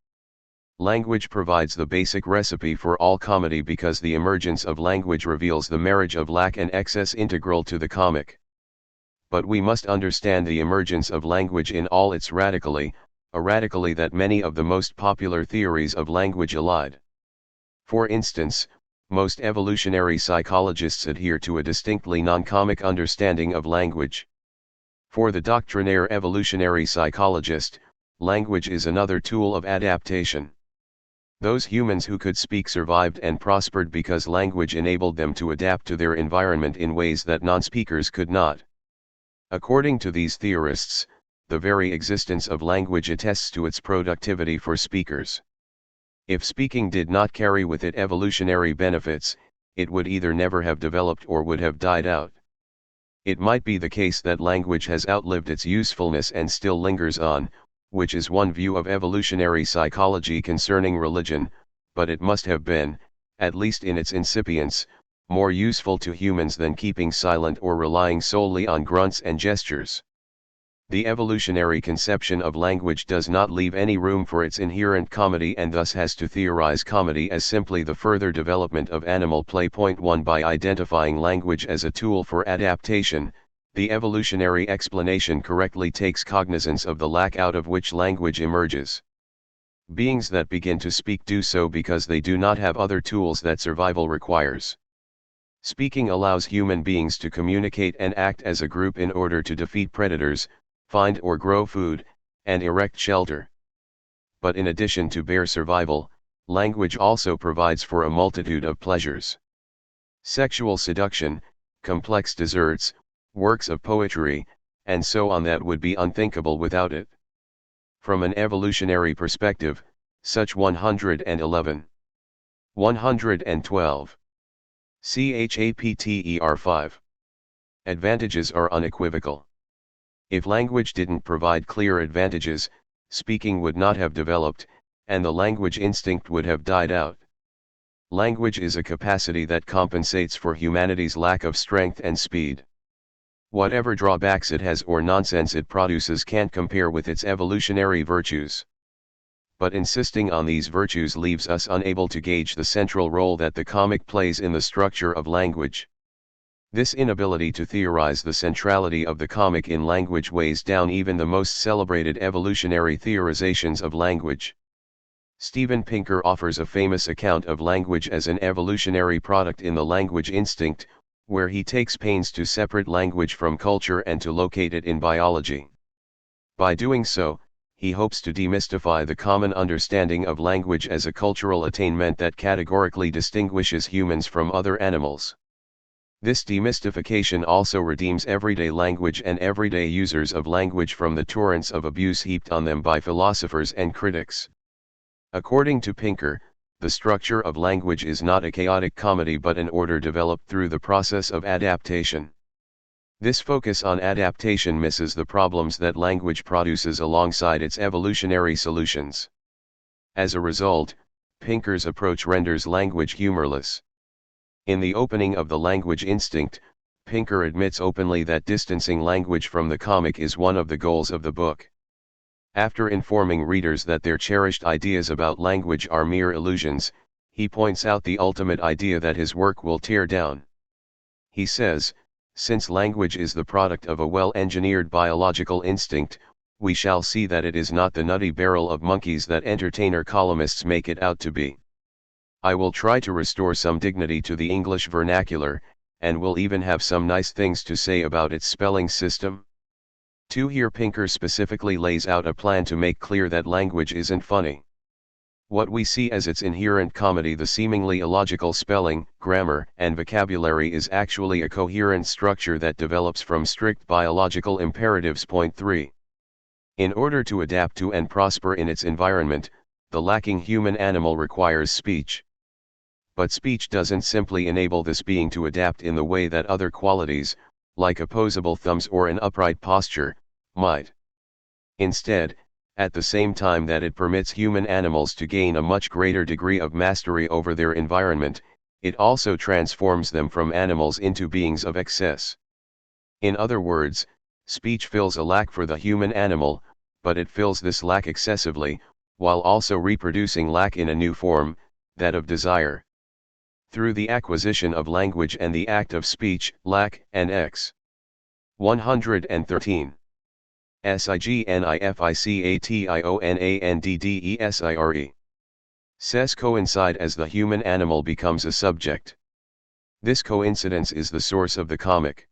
Language provides the basic recipe for all comedy because the emergence of language reveals the marriage of lack and excess integral to the comic. But we must understand the emergence of language in all its radically, a radically that many of the most popular theories of language elide. For instance, most evolutionary psychologists adhere to a distinctly non-comic understanding of language. For the doctrinaire evolutionary psychologist, language is another tool of adaptation. Those humans who could speak survived and prospered because language enabled them to adapt to their environment in ways that non-speakers could not. According to these theorists, the very existence of language attests to its productivity for speakers. If speaking did not carry with it evolutionary benefits, it would either never have developed or would have died out. It might be the case that language has outlived its usefulness and still lingers on, which is one view of evolutionary psychology concerning religion, but it must have been, at least in its incipience, more useful to humans than keeping silent or relying solely on grunts and gestures. The evolutionary conception of language does not leave any room for its inherent comedy and thus has to theorize comedy as simply the further development of animal play. 1 By identifying language as a tool for adaptation, the evolutionary explanation correctly takes cognizance of the lack out of which language emerges. Beings that begin to speak do so because they do not have other tools that survival requires. Speaking allows human beings to communicate and act as a group in order to defeat predators, find or grow food, and erect shelter. But in addition to bare survival, language also provides for a multitude of pleasures. Sexual seduction, complex desserts, works of poetry, and so on that would be unthinkable without it. From an evolutionary perspective, such 111. 112. Chapter 5. Advantages are unequivocal. If language didn't provide clear advantages, speaking would not have developed, and the language instinct would have died out. Language is a capacity that compensates for humanity's lack of strength and speed. Whatever drawbacks it has or nonsense it produces can't compare with its evolutionary virtues. But insisting on these virtues leaves us unable to gauge the central role that the comic plays in the structure of language. This inability to theorize the centrality of the comic in language weighs down even the most celebrated evolutionary theorizations of language. Steven Pinker offers a famous account of language as an evolutionary product in The Language Instinct, where he takes pains to separate language from culture and to locate it in biology. By doing so, he hopes to demystify the common understanding of language as a cultural attainment that categorically distinguishes humans from other animals. This demystification also redeems everyday language and everyday users of language from the torrents of abuse heaped on them by philosophers and critics. According to Pinker, the structure of language is not a chaotic comedy but an order developed through the process of adaptation. This focus on adaptation misses the problems that language produces alongside its evolutionary solutions. As a result, Pinker's approach renders language humorless. In the opening of The Language Instinct, Pinker admits openly that distancing language from the comic is one of the goals of the book. After informing readers that their cherished ideas about language are mere illusions, he points out the ultimate idea that his work will tear down. He says, "Since language is the product of a well-engineered biological instinct, we shall see that it is not the nutty barrel of monkeys that entertainer columnists make it out to be. I will try to restore some dignity to the English vernacular, and will even have some nice things to say about its spelling system." Here Pinker specifically lays out a plan to make clear that language isn't funny. What we see as its inherent comedy, the seemingly illogical spelling, grammar, and vocabulary, is actually a coherent structure that develops from strict biological imperatives. Point 3. In order to adapt to and prosper in its environment, the lacking human animal requires speech. But speech doesn't simply enable this being to adapt in the way that other qualities, like opposable thumbs or an upright posture, might. Instead, at the same time that it permits human animals to gain a much greater degree of mastery over their environment, it also transforms them from animals into beings of excess. In other words, speech fills a lack for the human animal, but it fills this lack excessively, while also reproducing lack in a new form, that of desire. Through the acquisition of language and the act of speech, lack and x. 113. Significationandddesire. Ses coincide as the human animal becomes a subject. This coincidence is the source of the comic.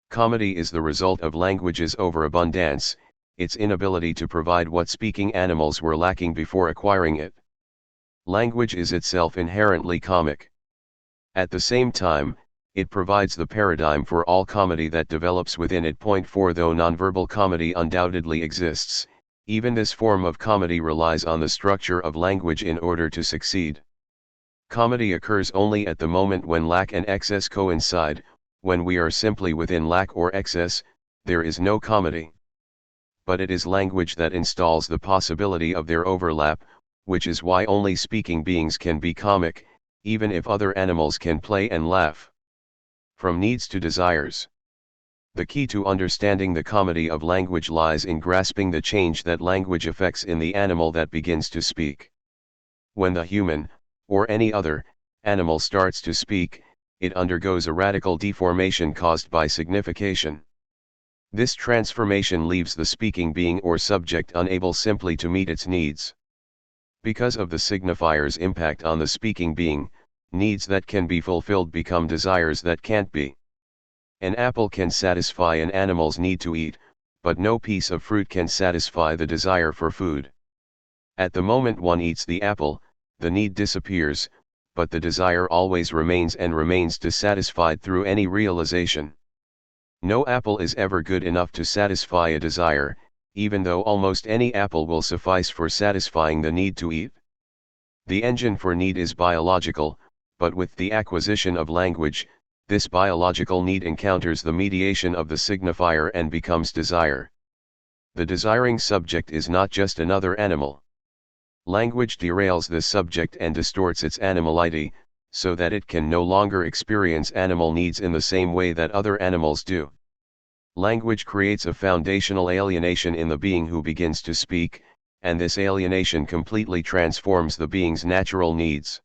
Comedy is the result of language's overabundance, its inability to provide what speaking animals were lacking before acquiring it. Language is itself inherently comic. At the same time, it provides the paradigm for all comedy that develops within it. Point 4. Though nonverbal comedy undoubtedly exists, even this form of comedy relies on the structure of language in order to succeed. Comedy occurs only at the moment when lack and excess coincide. When we are simply within lack or excess, there is no comedy. But it is language that installs the possibility of their overlap, which is why only speaking beings can be comic, even if other animals can play and laugh. From needs to desires. The key to understanding the comedy of language lies in grasping the change that language effects in the animal that begins to speak. When the human, or any other, animal starts to speak, it undergoes a radical deformation caused by signification. This transformation leaves the speaking being or subject unable simply to meet its needs. Because of the signifier's impact on the speaking being, needs that can be fulfilled become desires that can't be. An apple can satisfy an animal's need to eat, but no piece of fruit can satisfy the desire for food. At the moment one eats the apple, the need disappears, but the desire always remains and remains dissatisfied through any realization. No apple is ever good enough to satisfy a desire, even though almost any apple will suffice for satisfying the need to eat. The engine for need is biological, but with the acquisition of language, this biological need encounters the mediation of the signifier and becomes desire. The desiring subject is not just another animal. Language derails this subject and distorts its animality, so that it can no longer experience animal needs in the same way that other animals do. Language creates a foundational alienation in the being who begins to speak, and this alienation completely transforms the being's natural needs.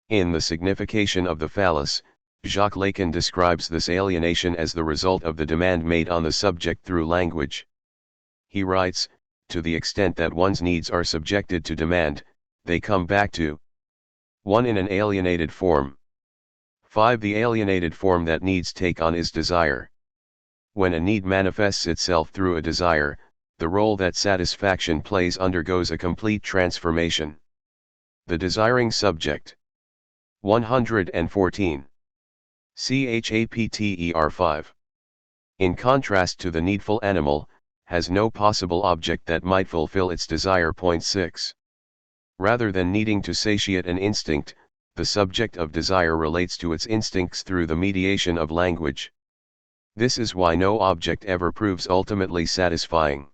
In The Signification of the Phallus, Jacques Lacan describes this alienation as the result of the demand made on the subject through language. He writes, to the extent that one's needs are subjected to demand, they come back to 1. In an alienated form. 5. The alienated form that needs take on is desire. When a need manifests itself through a desire, the role that satisfaction plays undergoes a complete transformation. The desiring subject. 114. Chapter 5. In contrast to the needful animal, has no possible object that might fulfill its desire. 6. Rather than needing to satiate an instinct, the subject of desire relates to its instincts through the mediation of language. This is why no object ever proves ultimately satisfying.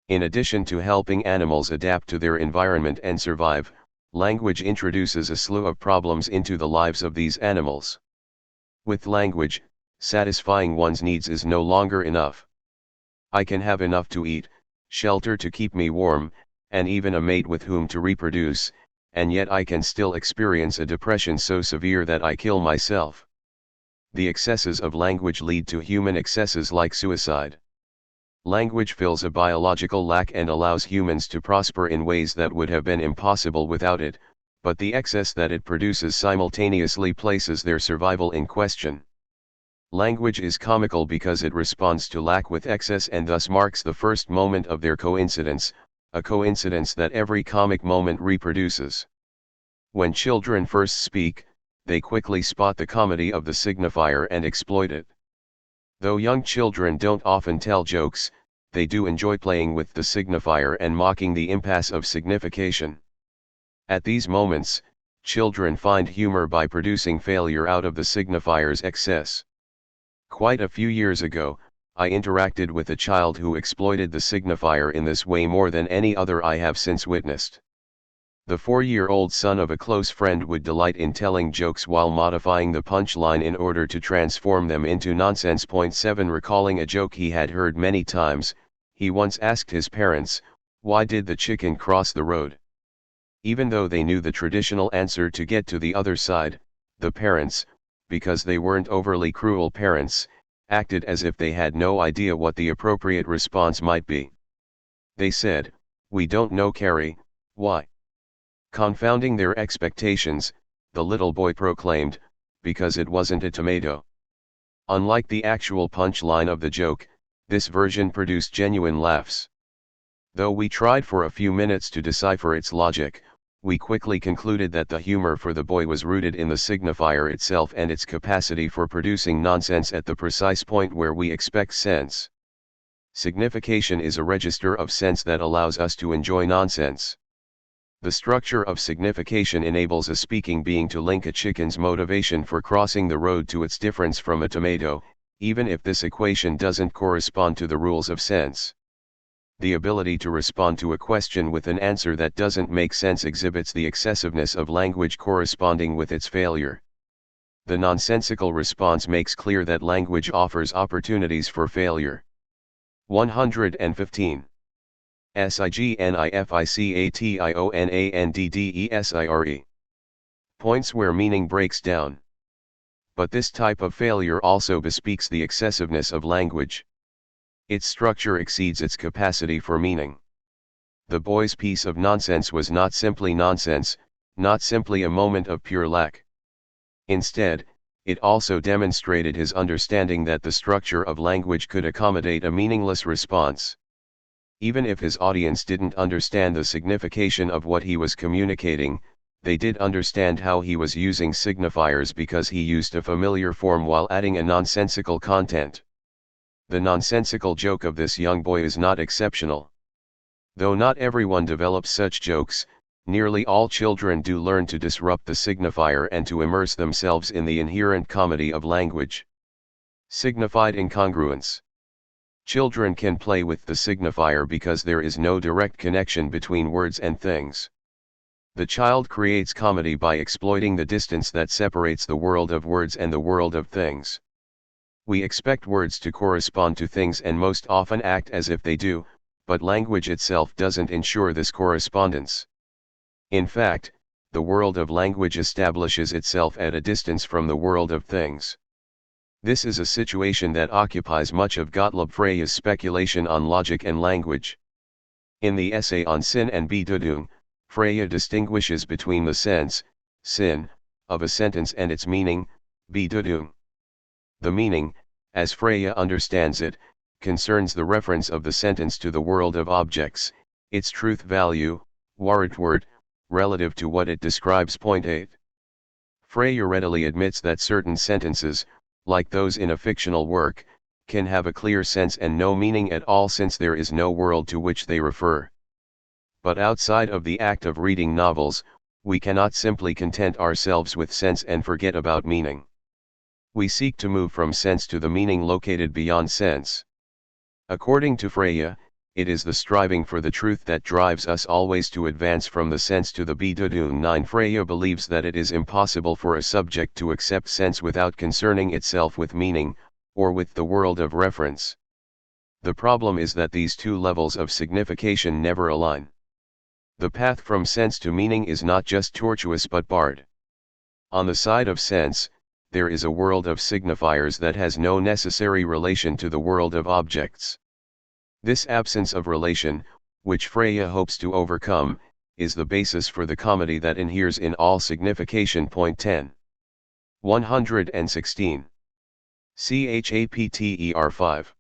In addition to helping animals adapt to their environment and survive, language introduces a slew of problems into the lives of these animals. With language, satisfying one's needs is no longer enough. I can have enough to eat, shelter to keep me warm, and even a mate with whom to reproduce, and yet I can still experience a depression so severe that I kill myself. The excesses of language lead to human excesses like suicide. Language fills a biological lack and allows humans to prosper in ways that would have been impossible without it, but the excess that it produces simultaneously places their survival in question. Language is comical because it responds to lack with excess and thus marks the first moment of their coincidence, a coincidence that every comic moment reproduces. When children first speak, they quickly spot the comedy of the signifier and exploit it. Though young children don't often tell jokes, they do enjoy playing with the signifier and mocking the impasse of signification. At these moments, children find humor by producing failure out of the signifier's excess. Quite a few years ago, I interacted with a child who exploited the signifier in this way more than any other I have since witnessed. The 4-year-old son of a close friend would delight in telling jokes while modifying the punchline in order to transform them into nonsense. 7 Recalling a joke he had heard many times, he once asked his parents, "Why did the chicken cross the road?" Even though they knew the traditional answer to get to the other side, the parents, because they weren't overly cruel parents, acted as if they had no idea what the appropriate response might be. They said, "We don't know, Carrie, why?" Confounding their expectations, the little boy proclaimed, "Because it wasn't a tomato." Unlike the actual punchline of the joke, this version produced genuine laughs. Though we tried for a few minutes to decipher its logic, we quickly concluded that the humor for the boy was rooted in the signifier itself and its capacity for producing nonsense at the precise point where we expect sense. Signification is a register of sense that allows us to enjoy nonsense. The structure of signification enables a speaking being to link a chicken's motivation for crossing the road to its difference from a tomato, even if this equation doesn't correspond to the rules of sense. The ability to respond to a question with an answer that doesn't make sense exhibits the excessiveness of language corresponding with its failure. The nonsensical response makes clear that language offers opportunities for failure. 115. SignificationandDesire. Points where meaning breaks down. But this type of failure also bespeaks the excessiveness of language. Its structure exceeds its capacity for meaning. The boy's piece of nonsense was not simply nonsense, not simply a moment of pure lack. Instead, it also demonstrated his understanding that the structure of language could accommodate a meaningless response. Even if his audience didn't understand the signification of what he was communicating, they did understand how he was using signifiers because he used a familiar form while adding a nonsensical content. The nonsensical joke of this young boy is not exceptional. Though not everyone develops such jokes, nearly all children do learn to disrupt the signifier and to immerse themselves in the inherent comedy of language. Signified incongruence. Children can play with the signifier because there is no direct connection between words and things. The child creates comedy by exploiting the distance that separates the world of words and the world of things. We expect words to correspond to things and most often act as if they do, but language itself doesn't ensure this correspondence. In fact, the world of language establishes itself at a distance from the world of things. This is a situation that occupies much of Gottlob Freya's speculation on logic and language. In the essay on Sinn and Bedeutung, Freya distinguishes between the sense, Sinn, of a sentence and its meaning, Bedeutung. The meaning, as Freya understands it, concerns the reference of the sentence to the world of objects, its truth value, Wahrheitswert, relative to what it describes. Point 8. Freya readily admits that certain sentences, like those in a fictional work, can have a clear sense and no meaning at all since there is no world to which they refer. But outside of the act of reading novels, we cannot simply content ourselves with sense and forget about meaning. We seek to move from sense to the meaning located beyond sense. According to Freya, it is the striving for the truth that drives us always to advance from the sense to the Bedeutung. 9. Freya believes that it is impossible for a subject to accept sense without concerning itself with meaning, or with the world of reference. The problem is that these two levels of signification never align. The path from sense to meaning is not just tortuous but barred. On the side of sense, there is a world of signifiers that has no necessary relation to the world of objects. This absence of relation, which Freya hopes to overcome, is the basis for the comedy that inheres in all signification. Point 10. 116. Chapter 5.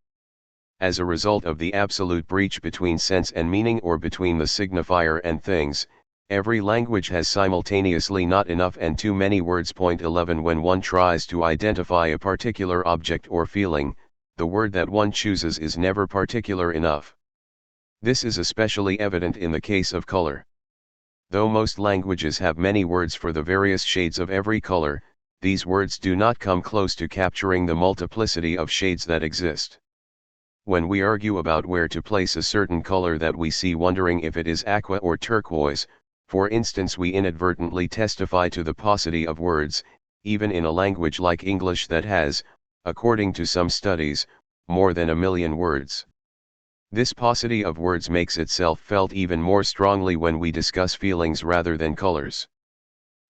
As a result of the absolute breach between sense and meaning or between the signifier and things, every language has simultaneously not enough and too many words. Point 11. When one tries to identify a particular object or feeling, the word that one chooses is never particular enough. This is especially evident in the case of color. Though most languages have many words for the various shades of every color, these words do not come close to capturing the multiplicity of shades that exist. When we argue about where to place a certain color that we see, wondering if it is aqua or turquoise, for instance, we inadvertently testify to the paucity of words, even in a language like English that has, according to some studies, more than 1 million words. This paucity of words makes itself felt even more strongly when we discuss feelings rather than colors.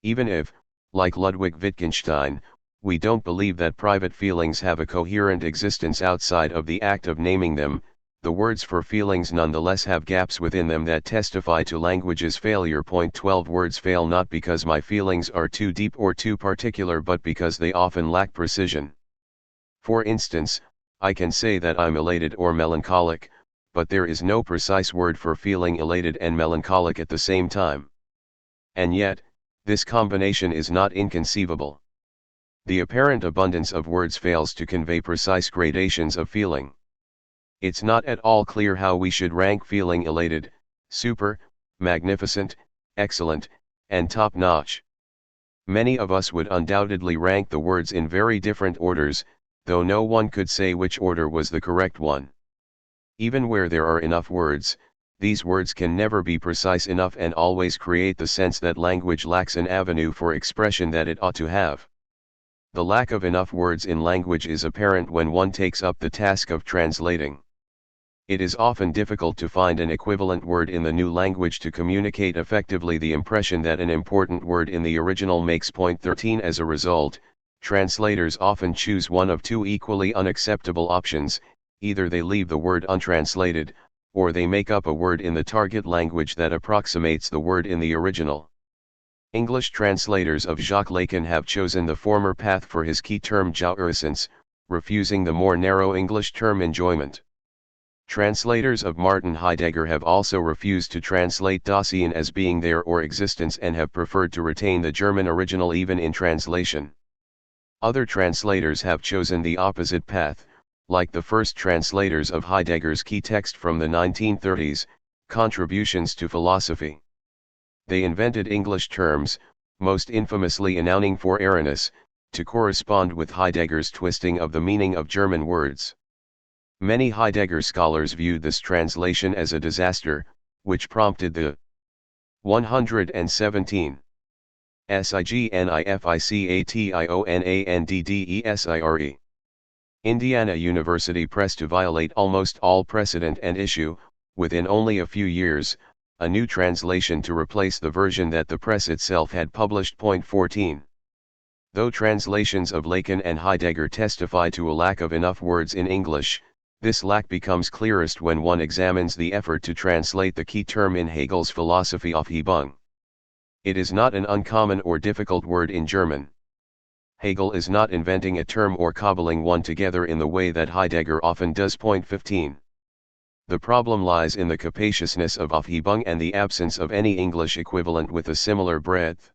Even if, like Ludwig Wittgenstein, we don't believe that private feelings have a coherent existence outside of the act of naming them, the words for feelings nonetheless have gaps within them that testify to language's failure. Point 12. Words fail not because my feelings are too deep or too particular but because they often lack precision. For instance, I can say that I'm elated or melancholic, but there is no precise word for feeling elated and melancholic at the same time. And yet, this combination is not inconceivable. The apparent abundance of words fails to convey precise gradations of feeling. It's not at all clear how we should rank feeling elated, super, magnificent, excellent, and top-notch. Many of us would undoubtedly rank the words in very different orders, though no one could say which order was the correct one. Even where there are enough words, these words can never be precise enough and always create the sense that language lacks an avenue for expression that it ought to have. The lack of enough words in language is apparent when one takes up the task of translating. It is often difficult to find an equivalent word in the new language to communicate effectively the impression that an important word in the original makes. Point 13. As a result, translators often choose one of two equally unacceptable options: either they leave the word untranslated, or they make up a word in the target language that approximates the word in the original. English translators of Jacques Lacan have chosen the former path for his key term jouissance, refusing the more narrow English term enjoyment. Translators of Martin Heidegger have also refused to translate Dasein as being there or existence and have preferred to retain the German original even in translation. Other translators have chosen the opposite path, like the first translators of Heidegger's key text from the 1930s, Contributions to Philosophy. They invented English terms, most infamously announcing for Arrhenius, to correspond with Heidegger's twisting of the meaning of German words. Many Heidegger scholars viewed this translation as a disaster, which prompted the 117 SIGNIFICATIONANDDESIRE Indiana University Press to violate almost all precedent and issue, within only a few years, a new translation to replace the version that the press itself had published. 14. Though translations of Lacan and Heidegger testify to a lack of enough words in English, this lack becomes clearest when one examines the effort to translate the key term in Hegel's philosophy Aufhebung. It is not an uncommon or difficult word in German. Hegel is not inventing a term or cobbling one together in the way that Heidegger often does. 15. The problem lies in the capaciousness of Aufhebung and the absence of any English equivalent with a similar breadth.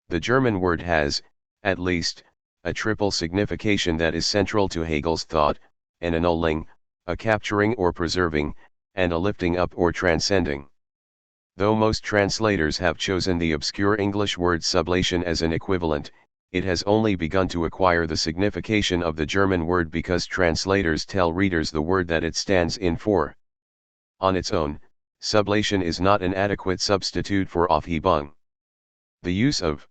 The German word has, at least, a triple signification that is central to Hegel's thought: an annulling, a capturing or preserving, and a lifting up or transcending. Though most translators have chosen the obscure English word sublation as an equivalent, it has only begun to acquire the signification of the German word because translators tell readers the word that it stands in for. On its own, sublation is not an adequate substitute for Aufhebung. The use of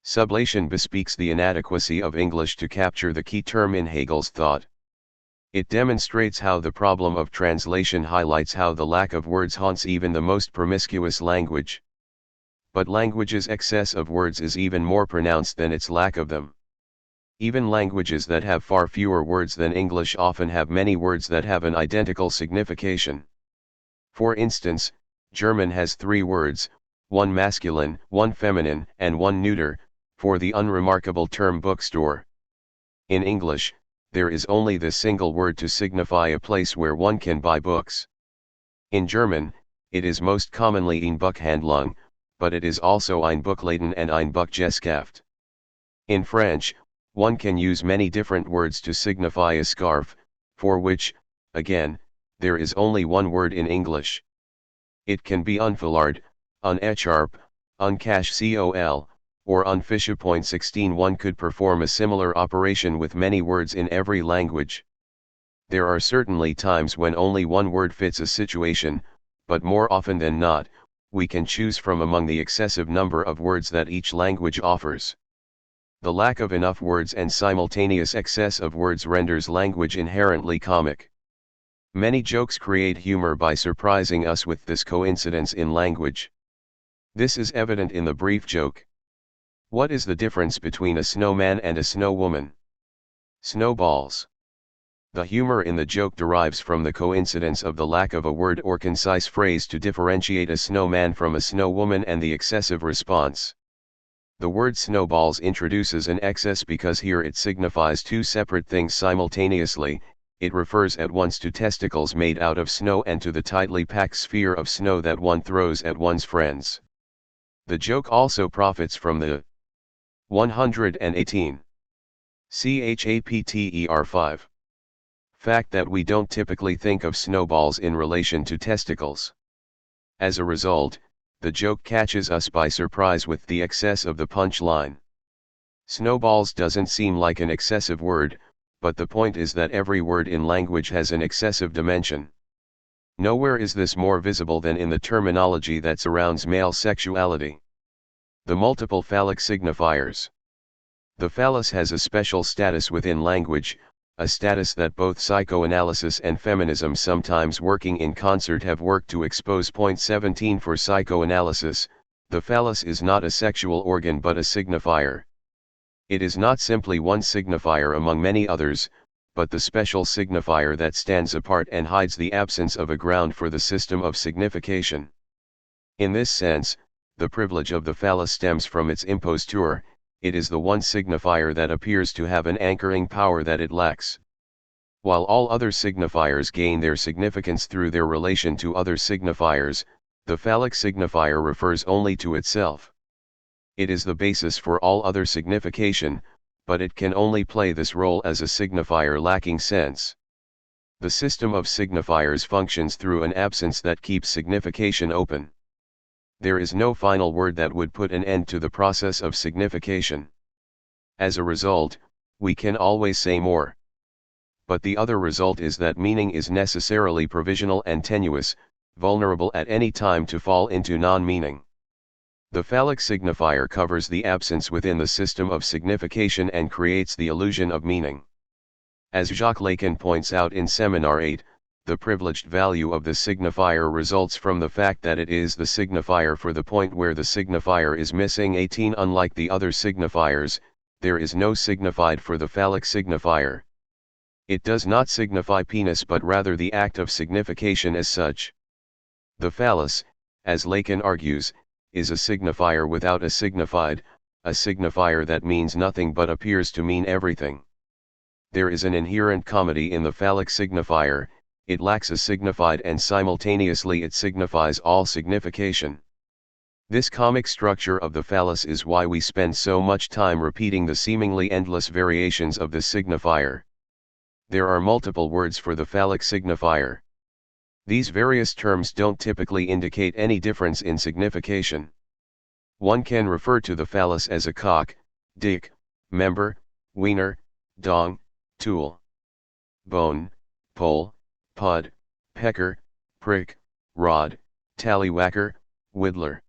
sublation bespeaks the inadequacy of English to capture the key term in Hegel's thought. It demonstrates how the problem of translation highlights how the lack of words haunts even the most promiscuous language. But language's excess of words is even more pronounced than its lack of them. Even languages that have far fewer words than English often have many words that have an identical signification. For instance, German has 3 words, one masculine, one feminine, and one neuter, for the unremarkable term bookstore. In English, there is only this single word to signify a place where one can buy books. In German, it is most commonly ein Buchhandlung, but it is also ein Buchladen and ein Buchgeschäft. In French, one can use many different words to signify a scarf, for which, again, there is only one word in English. It can be un foulard, un écharpe, un cache-col, or un fiche. 16. One could perform a similar operation with many words in every language. There are certainly times when only one word fits a situation, but more often than not, we can choose from among the excessive number of words that each language offers. The lack of enough words and simultaneous excess of words renders language inherently comic. Many jokes create humor by surprising us with this coincidence in language. This is evident in the brief joke. What is the difference between a snowman and a snow woman? Snowballs. The humor in the joke derives from the coincidence of the lack of a word or concise phrase to differentiate a snowman from a snow woman and the excessive response. The word snowballs introduces an excess because here it signifies 2 separate things simultaneously. It refers at once to testicles made out of snow and to the tightly packed sphere of snow that one throws at one's friends. The joke also profits from the 118 chapter 5 fact that we don't typically think of snowballs in relation to testicles. As a result, the joke catches us by surprise with the excess of the punchline. Snowballs doesn't seem like an excessive word, but the point is that every word in language has an excessive dimension. Nowhere is this more visible than in the terminology that surrounds male sexuality. The multiple phallic signifiers. The phallus has a special status within language, a status that both psychoanalysis and feminism, sometimes working in concert, have worked to expose. 17 For psychoanalysis, the phallus is not a sexual organ but a signifier. It is not simply one signifier among many others, but the special signifier that stands apart and hides the absence of a ground for the system of signification. In this sense, the privilege of the phallus stems from its imposture. It is the one signifier that appears to have an anchoring power that it lacks. While all other signifiers gain their significance through their relation to other signifiers, the phallic signifier refers only to itself. It is the basis for all other signification, but it can only play this role as a signifier lacking sense. The system of signifiers functions through an absence that keeps signification open. There is no final word that would put an end to the process of signification. As a result, we can always say more. But the other result is that meaning is necessarily provisional and tenuous, vulnerable at any time to fall into non-meaning. The phallic signifier covers the absence within the system of signification and creates the illusion of meaning. As Jacques Lacan points out in Seminar 8, the privileged value of the signifier results from the fact that it is the signifier for the point where the signifier is missing. 18 Unlike the other signifiers, there is no signified for the phallic signifier. It does not signify penis but rather the act of signification as such. The phallus, as Lacan argues, is a signifier without a signified, a signifier that means nothing but appears to mean everything. There is an inherent comedy in the phallic signifier, it lacks a signified and simultaneously it signifies all signification. This comic structure of the phallus is why we spend so much time repeating the seemingly endless variations of this signifier. There are multiple words for the phallic signifier. These various terms don't typically indicate any difference in signification. One can refer to the phallus as a cock, dick, member, wiener, dong, tool, bone, pole, pud, pecker, prick, rod, tallywhacker, whittler.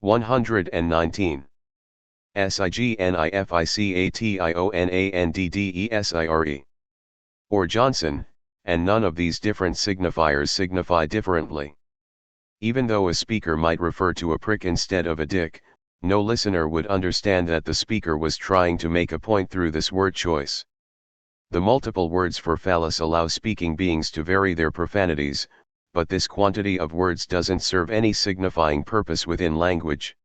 119. Significationandddesire. Or Johnson, and none of these different signifiers signify differently. Even though a speaker might refer to a prick instead of a dick, no listener would understand that the speaker was trying to make a point through this word choice. The multiple words for phallus allow speaking beings to vary their profanities, but this quantity of words doesn't serve any signifying purpose within language.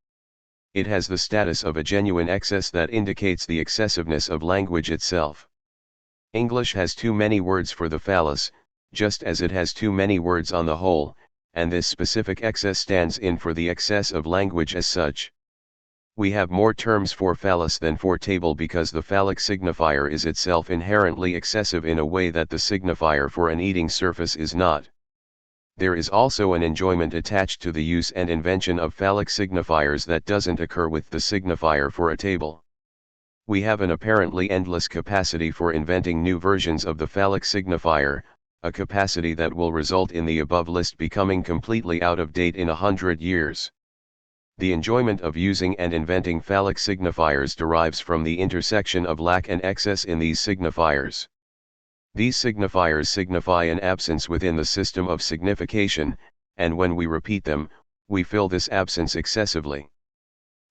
It has the status of a genuine excess that indicates the excessiveness of language itself. English has too many words for the phallus, just as it has too many words on the whole, and this specific excess stands in for the excess of language as such. We have more terms for phallus than for table because the phallic signifier is itself inherently excessive in a way that the signifier for an eating surface is not. There is also an enjoyment attached to the use and invention of phallic signifiers that doesn't occur with the signifier for a table. We have an apparently endless capacity for inventing new versions of the phallic signifier, a capacity that will result in the above list becoming completely out of date in 100 years. The enjoyment of using and inventing phallic signifiers derives from the intersection of lack and excess in these signifiers. These signifiers signify an absence within the system of signification, and when we repeat them, we fill this absence excessively.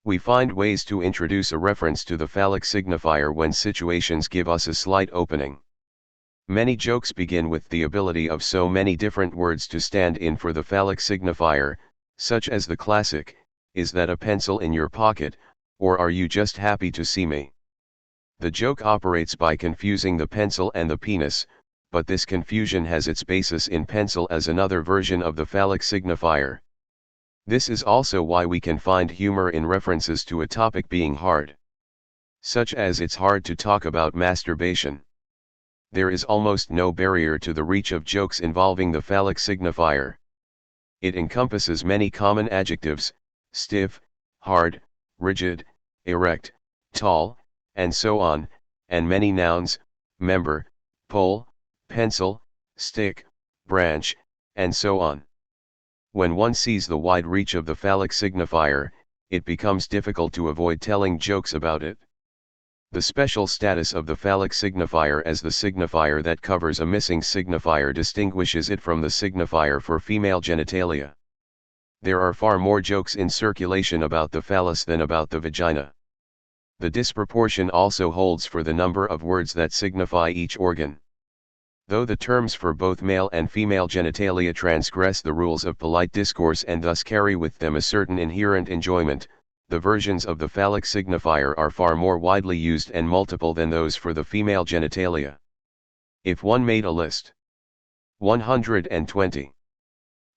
We find ways to introduce a reference to the phallic signifier when situations give us a slight opening. Many jokes begin with the ability of so many different words to stand in for the phallic signifier, such as the classic, "Is that a pencil in your pocket, or are you just happy to see me?" The joke operates by confusing the pencil and the penis, but this confusion has its basis in pencil as another version of the phallic signifier. This is also why we can find humor in references to a topic being hard. Such as it's hard to talk about masturbation. There is almost no barrier to the reach of jokes involving the phallic signifier. It encompasses many common adjectives, stiff, hard, rigid, erect, tall, and so on, and many nouns, member, pole, pencil, stick, branch, and so on. When one sees the wide reach of the phallic signifier, it becomes difficult to avoid telling jokes about it. The special status of the phallic signifier as the signifier that covers a missing signifier distinguishes it from the signifier for female genitalia. There are far more jokes in circulation about the phallus than about the vagina. The disproportion also holds for the number of words that signify each organ. Though the terms for both male and female genitalia transgress the rules of polite discourse and thus carry with them a certain inherent enjoyment, the versions of the phallic signifier are far more widely used and multiple than those for the female genitalia. If one made a list. 120.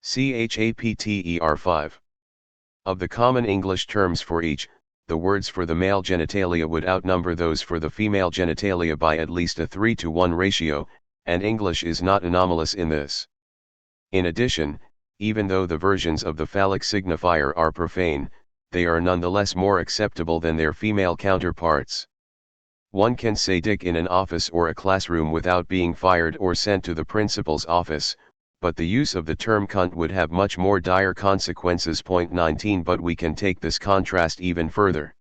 Chapter 5. Of the common English terms for each, the words for the male genitalia would outnumber those for the female genitalia by at least a 3-to-1 ratio, and English is not anomalous in this. In addition, even though the versions of the phallic signifier are profane, they are nonetheless more acceptable than their female counterparts. One can say dick in an office or a classroom without being fired or sent to the principal's office, but the use of the term cunt would have much more dire consequences. 19 But we can take this contrast even further.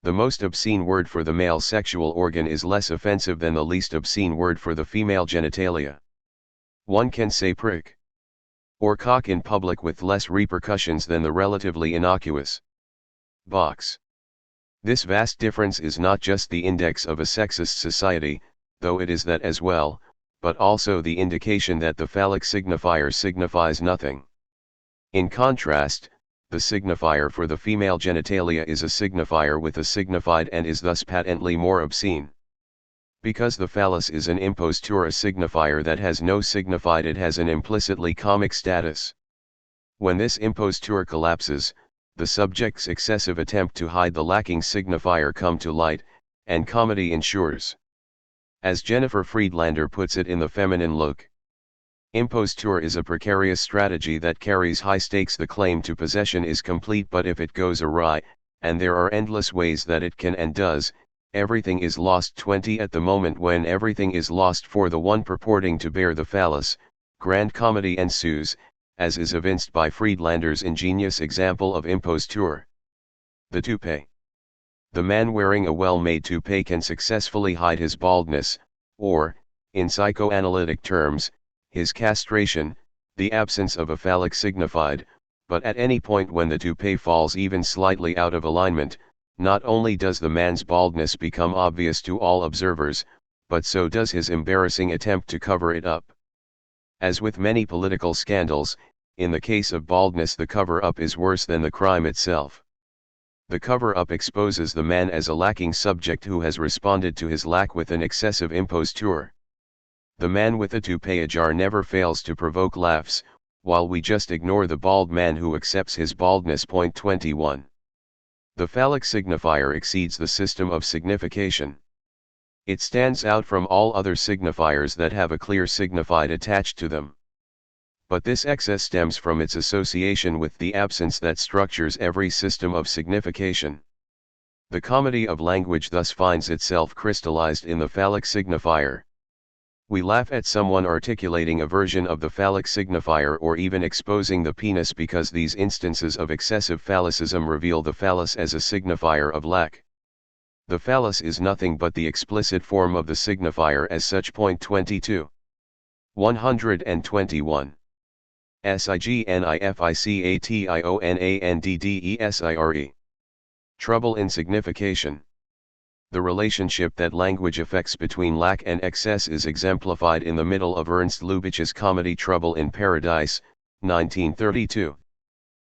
The most obscene word for the male sexual organ is less offensive than the least obscene word for the female genitalia. One can say prick or cock in public with less repercussions than the relatively innocuous box. This vast difference is not just the index of a sexist society, though it is that as well, but also the indication that the phallic signifier signifies nothing. In contrast, the signifier for the female genitalia is a signifier with a signified and is thus patently more obscene. Because the phallus is an imposture, a signifier that has no signified, it has an implicitly comic status. When this imposture collapses, the subject's excessive attempt to hide the lacking signifier come to light, and comedy ensures. As Jennifer Friedlander puts it in The Feminine Look, imposture is a precarious strategy that carries high stakes. The claim to possession is complete, but if it goes awry, and there are endless ways that it can and does, everything is lost. 20 At the moment when everything is lost for the one purporting to bear the phallus, grand comedy ensues, as is evinced by Friedlander's ingenious example of imposture. The toupee. The man wearing a well-made toupee can successfully hide his baldness, or, in psychoanalytic terms, his castration, the absence of a phallic signified, but at any point when the toupee falls even slightly out of alignment, not only does the man's baldness become obvious to all observers, but so does his embarrassing attempt to cover it up. As with many political scandals, in the case of baldness the cover-up is worse than the crime itself. The cover-up exposes the man as a lacking subject who has responded to his lack with an excessive imposture. The man with a toupee ajar never fails to provoke laughs, while we just ignore the bald man who accepts his baldness. 21. The phallic signifier exceeds the system of signification. It stands out from all other signifiers that have a clear signified attached to them. But this excess stems from its association with the absence that structures every system of signification. The comedy of language thus finds itself crystallized in the phallic signifier. We laugh at someone articulating a version of the phallic signifier or even exposing the penis because these instances of excessive phallicism reveal the phallus as a signifier of lack. The phallus is nothing but the explicit form of the signifier as such. 22. 121. Significationandddesire. Trouble in signification. The relationship that language affects between lack and excess is exemplified in the middle of Ernst Lubitsch's comedy Trouble in Paradise, 1932.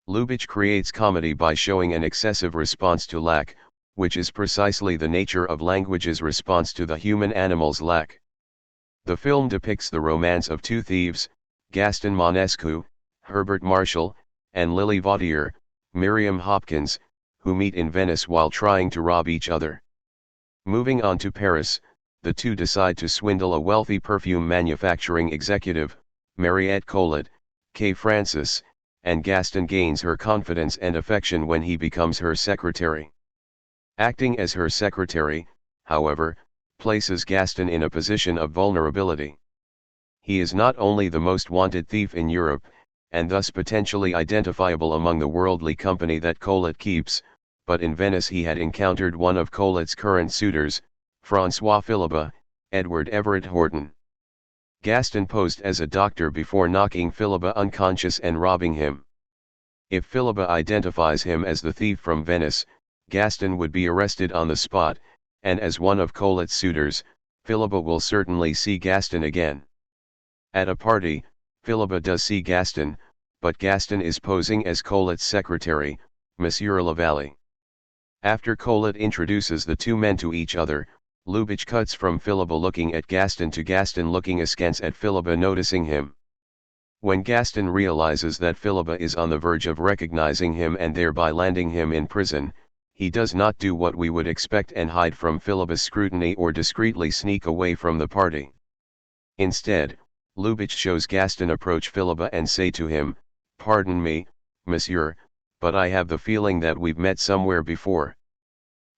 Lubitsch creates comedy by showing an excessive response to lack, which is precisely the nature of language's response to the human animal's lack. The film depicts the romance of two thieves, Gaston Monescu, Herbert Marshall, and Lily Vaudier, Miriam Hopkins, who meet in Venice while trying to rob each other. Moving on to Paris, the two decide to swindle a wealthy perfume manufacturing executive, Mariette Collet, K. Francis, and Gaston gains her confidence and affection when he becomes her secretary. Acting as her secretary, however, places Gaston in a position of vulnerability. He is not only the most wanted thief in Europe, and thus potentially identifiable among the worldly company that Collet keeps, but in Venice he had encountered one of Collet's current suitors, François Philibert, Edward Everett Horton. Gaston posed as a doctor before knocking Philibert unconscious and robbing him. If Philibert identifies him as the thief from Venice, Gaston would be arrested on the spot, and as one of Collet's suitors, Philibert will certainly see Gaston again. At a party, Philibert does see Gaston, but Gaston is posing as Collet's secretary, Monsieur Lavallee. After Collet introduces the two men to each other, Lubitsch cuts from Philibert looking at Gaston to Gaston looking askance at Philibert noticing him. When Gaston realizes that Philibert is on the verge of recognizing him and thereby landing him in prison, he does not do what we would expect and hide from Philippa's scrutiny or discreetly sneak away from the party. Instead, Lubitsch shows Gaston approach Philippa and say to him, "Pardon me, monsieur, but I have the feeling that we've met somewhere before."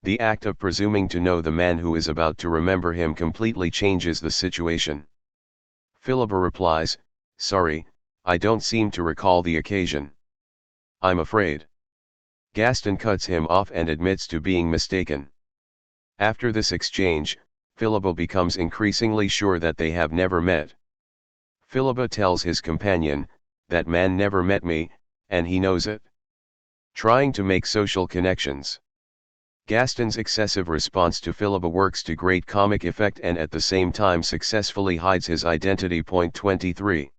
The act of presuming to know the man who is about to remember him completely changes the situation. Philippa replies, "Sorry, I don't seem to recall the occasion. I'm afraid." Gaston cuts him off and admits to being mistaken. After this exchange, Philippa becomes increasingly sure that they have never met. Philippa tells his companion, "That man never met me, and he knows it." Trying to make social connections. Gaston's excessive response to Philippa works to great comic effect and at the same time successfully hides his identity. 23.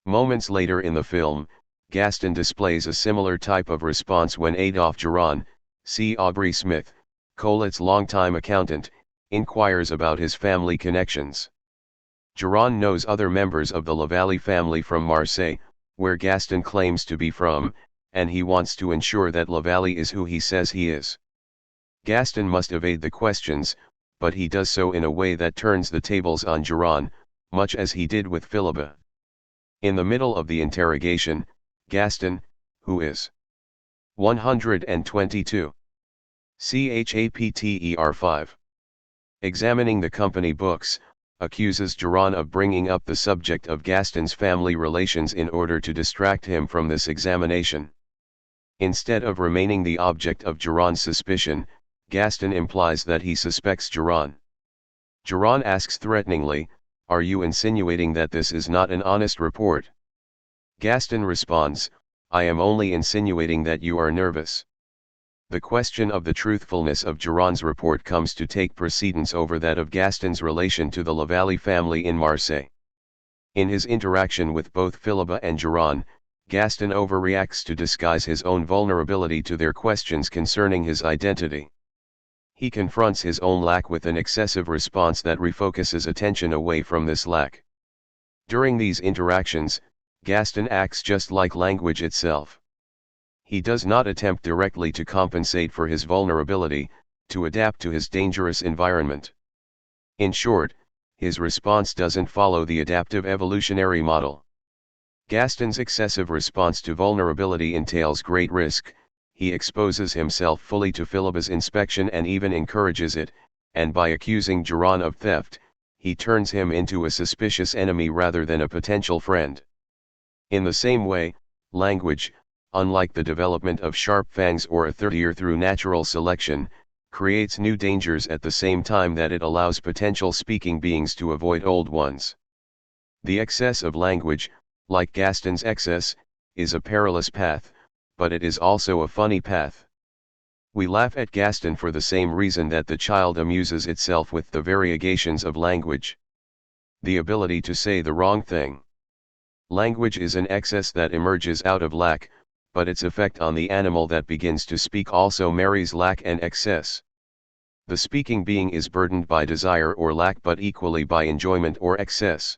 Moments later in the film, Gaston displays a similar type of response when Adolphe Duran, see Aubrey Smith, Colette's longtime accountant, inquires about his family connections. Duran knows other members of the Lavallee family from Marseille, where Gaston claims to be from, and he wants to ensure that Lavallee is who he says he is. Gaston must evade the questions, but he does so in a way that turns the tables on Duran, much as he did with Philippa. In the middle of the interrogation, Gaston, who is 122. Chapter 5. Examining the company books, accuses Duran of bringing up the subject of Gaston's family relations in order to distract him from this examination. Instead of remaining the object of Duran's suspicion, Gaston implies that he suspects Duran. Duran asks threateningly, "Are you insinuating that this is not an honest report?" Gaston responds, "I am only insinuating that you are nervous." The question of the truthfulness of Duran's report comes to take precedence over that of Gaston's relation to the Lavallee family in Marseille. In his interaction with both Philippa and Duran, Gaston overreacts to disguise his own vulnerability to their questions concerning his identity. He confronts his own lack with an excessive response that refocuses attention away from this lack. During these interactions, Gaston acts just like language itself. He does not attempt directly to compensate for his vulnerability, to adapt to his dangerous environment. In short, his response doesn't follow the adaptive evolutionary model. Gaston's excessive response to vulnerability entails great risk. He exposes himself fully to Philippa's inspection and even encourages it, and by accusing Duran of theft, he turns him into a suspicious enemy rather than a potential friend. In the same way, language, unlike the development of sharp fangs or a third ear through natural selection, creates new dangers at the same time that it allows potential speaking beings to avoid old ones. The excess of language, like Gaston's excess, is a perilous path, but it is also a funny path. We laugh at Gaston for the same reason that the child amuses itself with the variegations of language. The ability to say the wrong thing. Language is an excess that emerges out of lack, but its effect on the animal that begins to speak also marries lack and excess. The speaking being is burdened by desire or lack but equally by enjoyment or excess.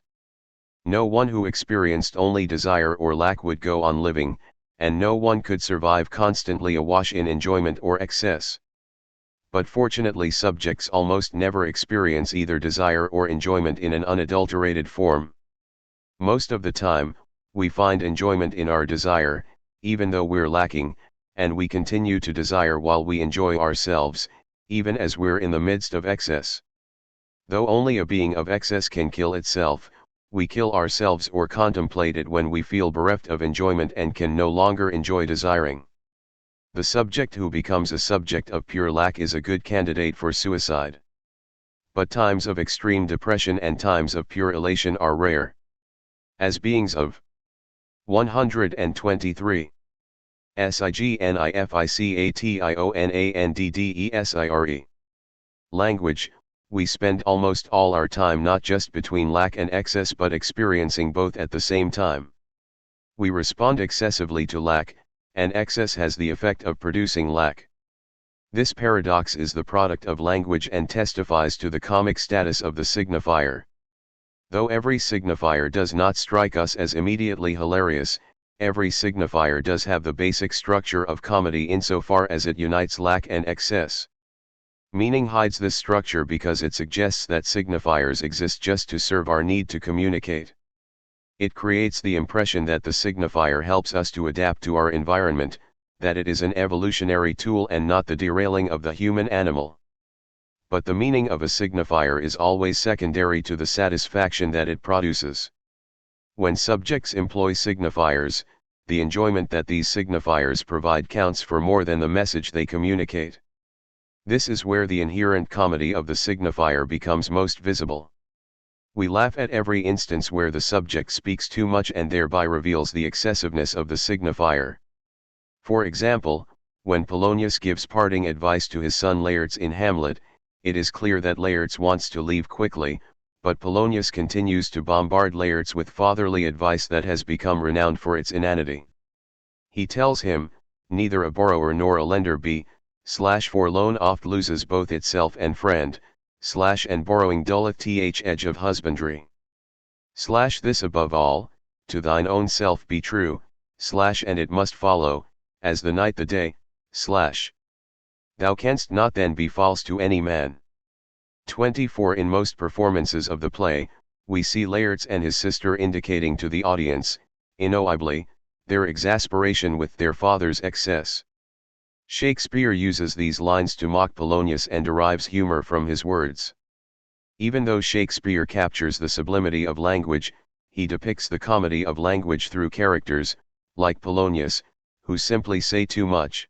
No one who experienced only desire or lack would go on living, and no one could survive constantly awash in enjoyment or excess. But fortunately subjects almost never experience either desire or enjoyment in an unadulterated form. Most of the time, we find enjoyment in our desire, even though we're lacking, and we continue to desire while we enjoy ourselves, even as we're in the midst of excess. Though only a being of excess can kill itself, we kill ourselves or contemplate it when we feel bereft of enjoyment and can no longer enjoy desiring. The subject who becomes a subject of pure lack is a good candidate for suicide. But times of extreme depression and times of pure elation are rare. As beings of 123. SignificationandDesire. Language, we spend almost all our time not just between lack and excess but experiencing both at the same time. We respond excessively to lack, and excess has the effect of producing lack. This paradox is the product of language and testifies to the comic status of the signifier. Though every signifier does not strike us as immediately hilarious, every signifier does have the basic structure of comedy insofar as it unites lack and excess. Meaning hides this structure because it suggests that signifiers exist just to serve our need to communicate. It creates the impression that the signifier helps us to adapt to our environment, that it is an evolutionary tool and not the derailing of the human animal. But the meaning of a signifier is always secondary to the satisfaction that it produces. When subjects employ signifiers, the enjoyment that these signifiers provide counts for more than the message they communicate. This is where the inherent comedy of the signifier becomes most visible. We laugh at every instance where the subject speaks too much and thereby reveals the excessiveness of the signifier. For example, when Polonius gives parting advice to his son Laertes in Hamlet, it is clear that Laertes wants to leave quickly, but Polonius continues to bombard Laertes with fatherly advice that has become renowned for its inanity. He tells him, "Neither a borrower nor a lender be, for loan oft loses both itself and friend, and borrowing dulleth the edge of husbandry. This above all, to thine own self be true, and it must follow, as the night the day, thou canst not then be false to any man." 24 In most performances of the play, we see Laertes and his sister indicating to the audience, inaudibly, their exasperation with their father's excess. Shakespeare uses these lines to mock Polonius and derives humor from his words. Even though Shakespeare captures the sublimity of language, he depicts the comedy of language through characters, like Polonius, who simply say too much.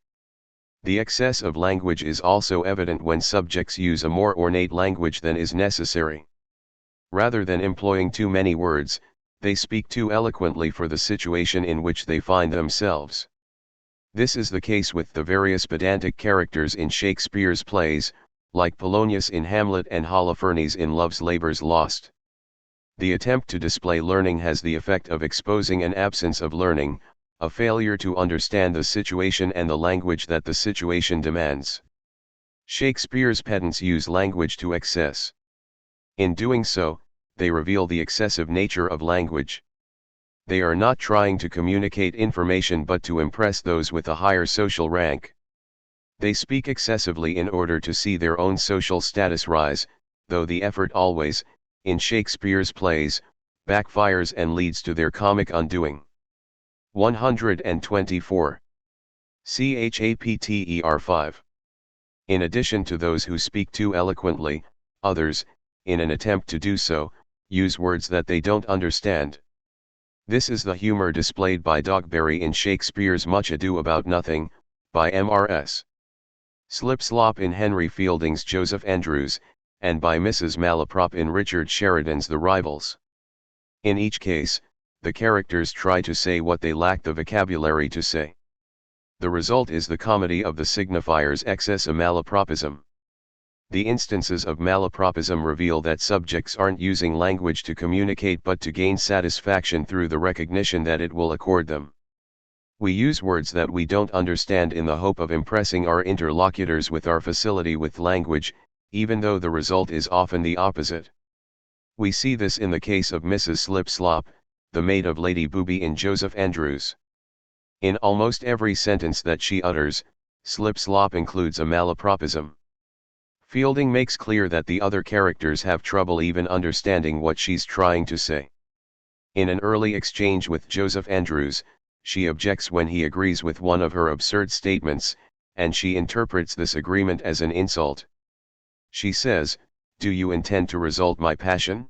The excess of language is also evident when subjects use a more ornate language than is necessary. Rather than employing too many words, they speak too eloquently for the situation in which they find themselves. This is the case with the various pedantic characters in Shakespeare's plays, like Polonius in Hamlet and Holofernes in Love's Labour's Lost. The attempt to display learning has the effect of exposing an absence of learning, a failure to understand the situation and the language that the situation demands. Shakespeare's pedants use language to excess. In doing so, they reveal the excessive nature of language. They are not trying to communicate information but to impress those with a higher social rank. They speak excessively in order to see their own social status rise, though the effort always, in Shakespeare's plays, backfires and leads to their comic undoing. 124. Chapter 5. In addition to those who speak too eloquently, others, in an attempt to do so, use words that they don't understand. This is the humor displayed by Dogberry in Shakespeare's Much Ado About Nothing, by M.R.S. Slipslop in Henry Fielding's Joseph Andrews, and by Mrs. Malaprop in Richard Sheridan's The Rivals. In each case, the characters try to say what they lack the vocabulary to say. The result is the comedy of the signifier's excess of malapropism. The instances of malapropism reveal that subjects aren't using language to communicate but to gain satisfaction through the recognition that it will accord them. We use words that we don't understand in the hope of impressing our interlocutors with our facility with language, even though the result is often the opposite. We see this in the case of Mrs. Slipslop, the maid of Lady Booby in Joseph Andrews. In almost every sentence that she utters, Slipslop includes a malapropism. Fielding makes clear that the other characters have trouble even understanding what she's trying to say. In an early exchange with Joseph Andrews, she objects when he agrees with one of her absurd statements, and she interprets this agreement as an insult. She says, "Do you intend to result my passion?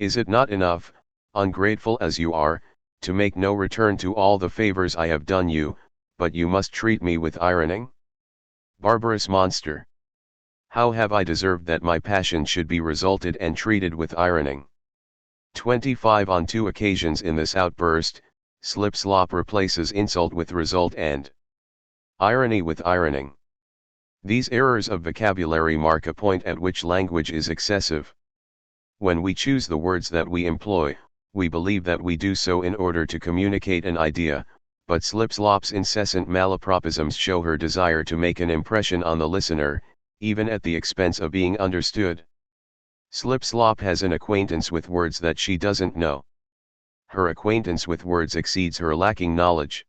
Is it not enough, ungrateful as you are, to make no return to all the favors I have done you, but you must treat me with ironing? Barbarous monster! How have I deserved that my passion should be resulted and treated with ironing?" 25 On 2 occasions in this outburst, Slipslop replaces insult with result and irony with ironing. These errors of vocabulary mark a point at which language is excessive. When we choose the words that we employ, we believe that we do so in order to communicate an idea, but Slipslop's incessant malapropisms show her desire to make an impression on the listener, even at the expense of being understood. Slipslop has an acquaintance with words that she doesn't know. her acquaintance with words exceeds her lacking knowledge.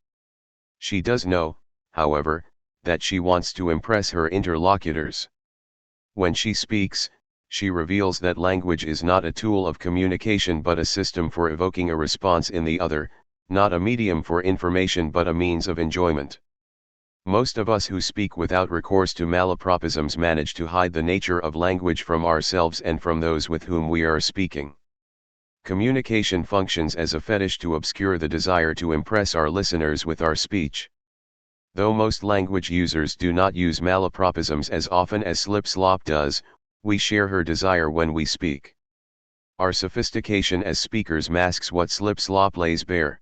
She does know, however, that she wants to impress her interlocutors. When she speaks, she reveals that language is not a tool of communication but a system for evoking a response in the other, not a medium for information but a means of enjoyment. Most of us who speak without recourse to malapropisms manage to hide the nature of language from ourselves and from those with whom we are speaking. Communication functions as a fetish to obscure the desire to impress our listeners with our speech. Though most language users do not use malapropisms as often as slip-slop does, we share her desire when we speak. Our sophistication as speakers masks what slip-slop lays bare.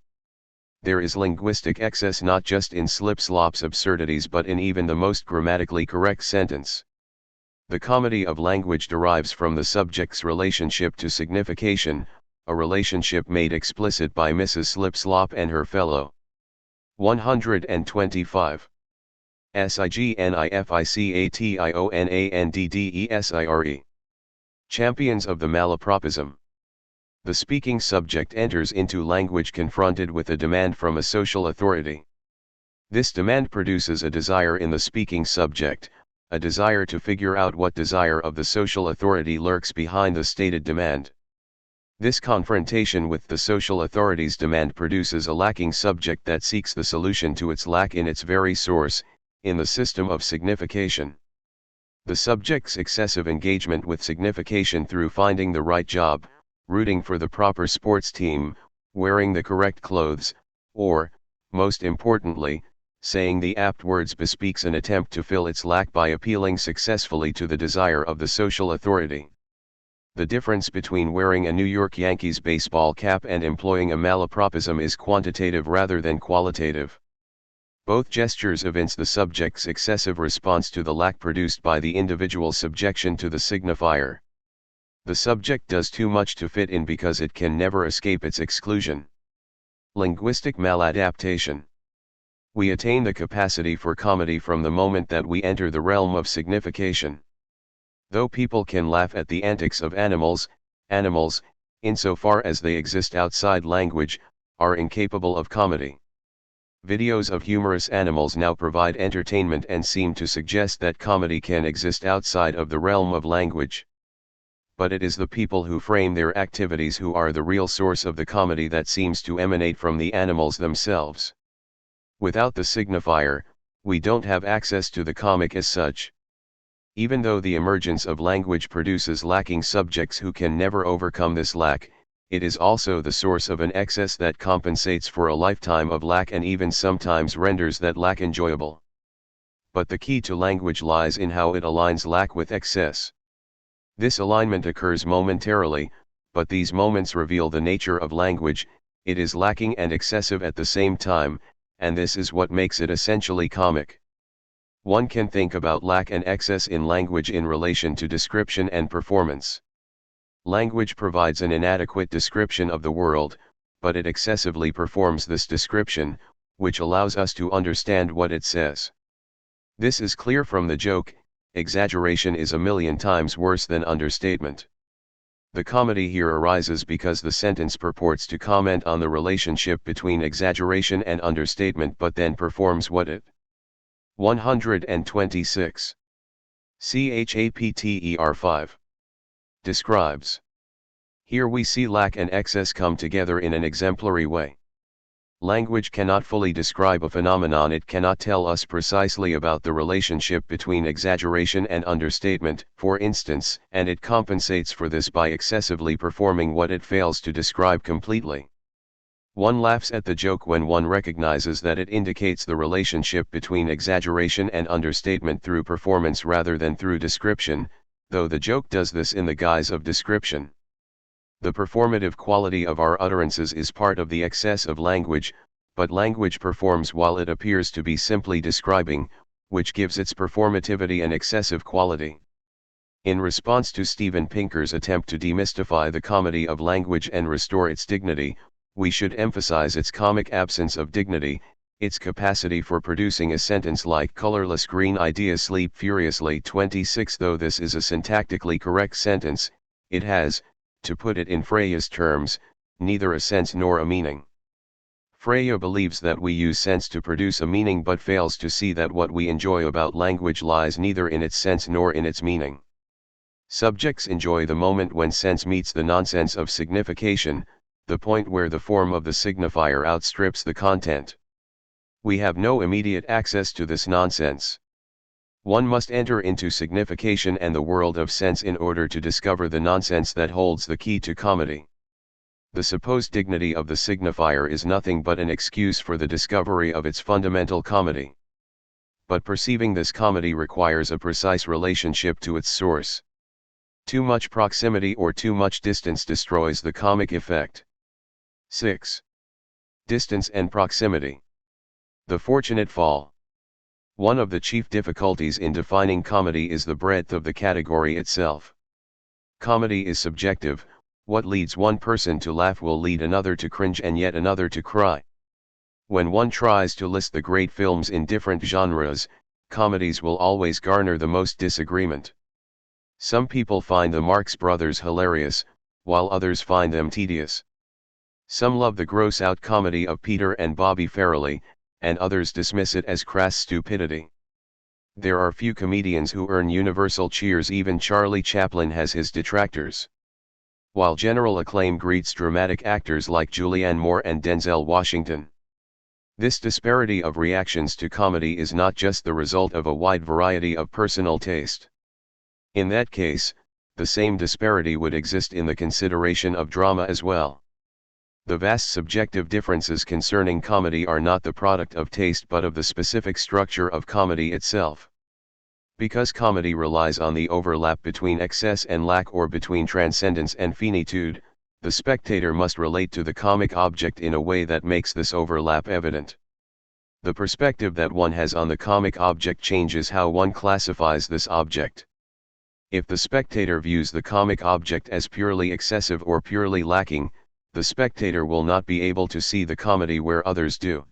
There is linguistic excess not just in slip-slop's absurdities but in even the most grammatically correct sentence. The comedy of language derives from the subject's relationship to signification, a relationship made explicit by Mrs. Slip-slop and her fellow. 125. Significationandddesire. Champions of the malapropism. The speaking subject enters into language confronted with a demand from a social authority. This demand produces a desire in the speaking subject, a desire to figure out what desire of the social authority lurks behind the stated demand. This confrontation with the social authority's demand produces a lacking subject that seeks the solution to its lack in its very source, in the system of signification. The subject's excessive engagement with signification through finding the right job, rooting for the proper sports team, wearing the correct clothes, or, most importantly, saying the apt words bespeaks an attempt to fill its lack by appealing successfully to the desire of the social authority. The difference between wearing a New York Yankees baseball cap and employing a malapropism is quantitative rather than qualitative. Both gestures evince the subject's excessive response to the lack produced by the individual's subjection to the signifier. The subject does too much to fit in because it can never escape its exclusion. Linguistic maladaptation. We attain the capacity for comedy from the moment that we enter the realm of signification. Though people can laugh at the antics of animals, insofar as they exist outside language, are incapable of comedy. Videos of humorous animals now provide entertainment and seem to suggest that comedy can exist outside of the realm of language. But it is the people who frame their activities who are the real source of the comedy that seems to emanate from the animals themselves. Without the signifier, we don't have access to the comic as such. Even though the emergence of language produces lacking subjects who can never overcome this lack, it is also the source of an excess that compensates for a lifetime of lack and even sometimes renders that lack enjoyable. But the key to language lies in how it aligns lack with excess. This alignment occurs momentarily, but these moments reveal the nature of language. It is lacking and excessive at the same time, and this is what makes it essentially comic. One can think about lack and excess in language in relation to description and performance. Language provides an inadequate description of the world, but it excessively performs this description, which allows us to understand what it says. This is clear from the joke, exaggeration is 1,000,000 times worse than understatement. The comedy here arises because the sentence purports to comment on the relationship between exaggeration and understatement but then performs what it 126. Chapter 5 describes. Here we see lack and excess come together in an exemplary way. Language cannot fully describe a phenomenon, it cannot tell us precisely about the relationship between exaggeration and understatement, for instance, and it compensates for this by excessively performing what it fails to describe completely. One laughs at the joke when one recognizes that it indicates the relationship between exaggeration and understatement through performance rather than through description, though the joke does this in the guise of description. The performative quality of our utterances is part of the excess of language, but language performs while it appears to be simply describing, which gives its performativity an excessive quality. In response to Steven Pinker's attempt to demystify the comedy of language and restore its dignity, we should emphasize its comic absence of dignity, its capacity for producing a sentence like colorless green ideas sleep furiously 26. Though this is a syntactically correct sentence, it has, to put it in Freya's terms, neither a sense nor a meaning. Freya believes that we use sense to produce a meaning but fails to see that what we enjoy about language lies neither in its sense nor in its meaning. Subjects enjoy the moment when sense meets the nonsense of signification, the point where the form of the signifier outstrips the content. We have no immediate access to this nonsense. One must enter into signification and the world of sense in order to discover the nonsense that holds the key to comedy. The supposed dignity of the signifier is nothing but an excuse for the discovery of its fundamental comedy. But perceiving this comedy requires a precise relationship to its source. Too much proximity or too much distance destroys the comic effect. 6. Distance and proximity. The fortunate fall. One of the chief difficulties in defining comedy is the breadth of the category itself. Comedy is subjective. What leads one person to laugh will lead another to cringe and yet another to cry. When one tries to list the great films in different genres, comedies will always garner the most disagreement. Some people find the Marx Brothers hilarious, while others find them tedious. Some love the gross-out comedy of Peter and Bobby Farrelly, and others dismiss it as crass stupidity. There are few comedians who earn universal cheers. Even Charlie Chaplin has his detractors. While general acclaim greets dramatic actors like Julianne Moore and Denzel Washington. This disparity of reactions to comedy is not just the result of a wide variety of personal taste. In that case, the same disparity would exist in the consideration of drama as well. The vast subjective differences concerning comedy are not the product of taste but of the specific structure of comedy itself. Because comedy relies on the overlap between excess and lack or between transcendence and finitude, the spectator must relate to the comic object in a way that makes this overlap evident. The perspective that one has on the comic object changes how one classifies this object. If the spectator views the comic object as purely excessive or purely lacking, the spectator will not be able to see the comedy where others do.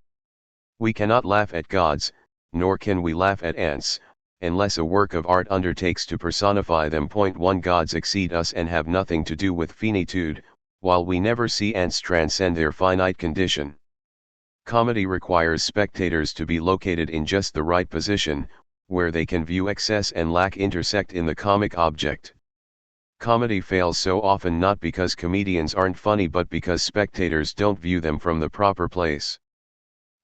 We cannot laugh at gods, nor can we laugh at ants, unless a work of art undertakes to personify them. 1 Gods exceed us and have nothing to do with finitude, while we never see ants transcend their finite condition. Comedy requires spectators to be located in just the right position, where they can view excess and lack intersect in the comic object. Comedy fails so often not because comedians aren't funny but because spectators don't view them from the proper place.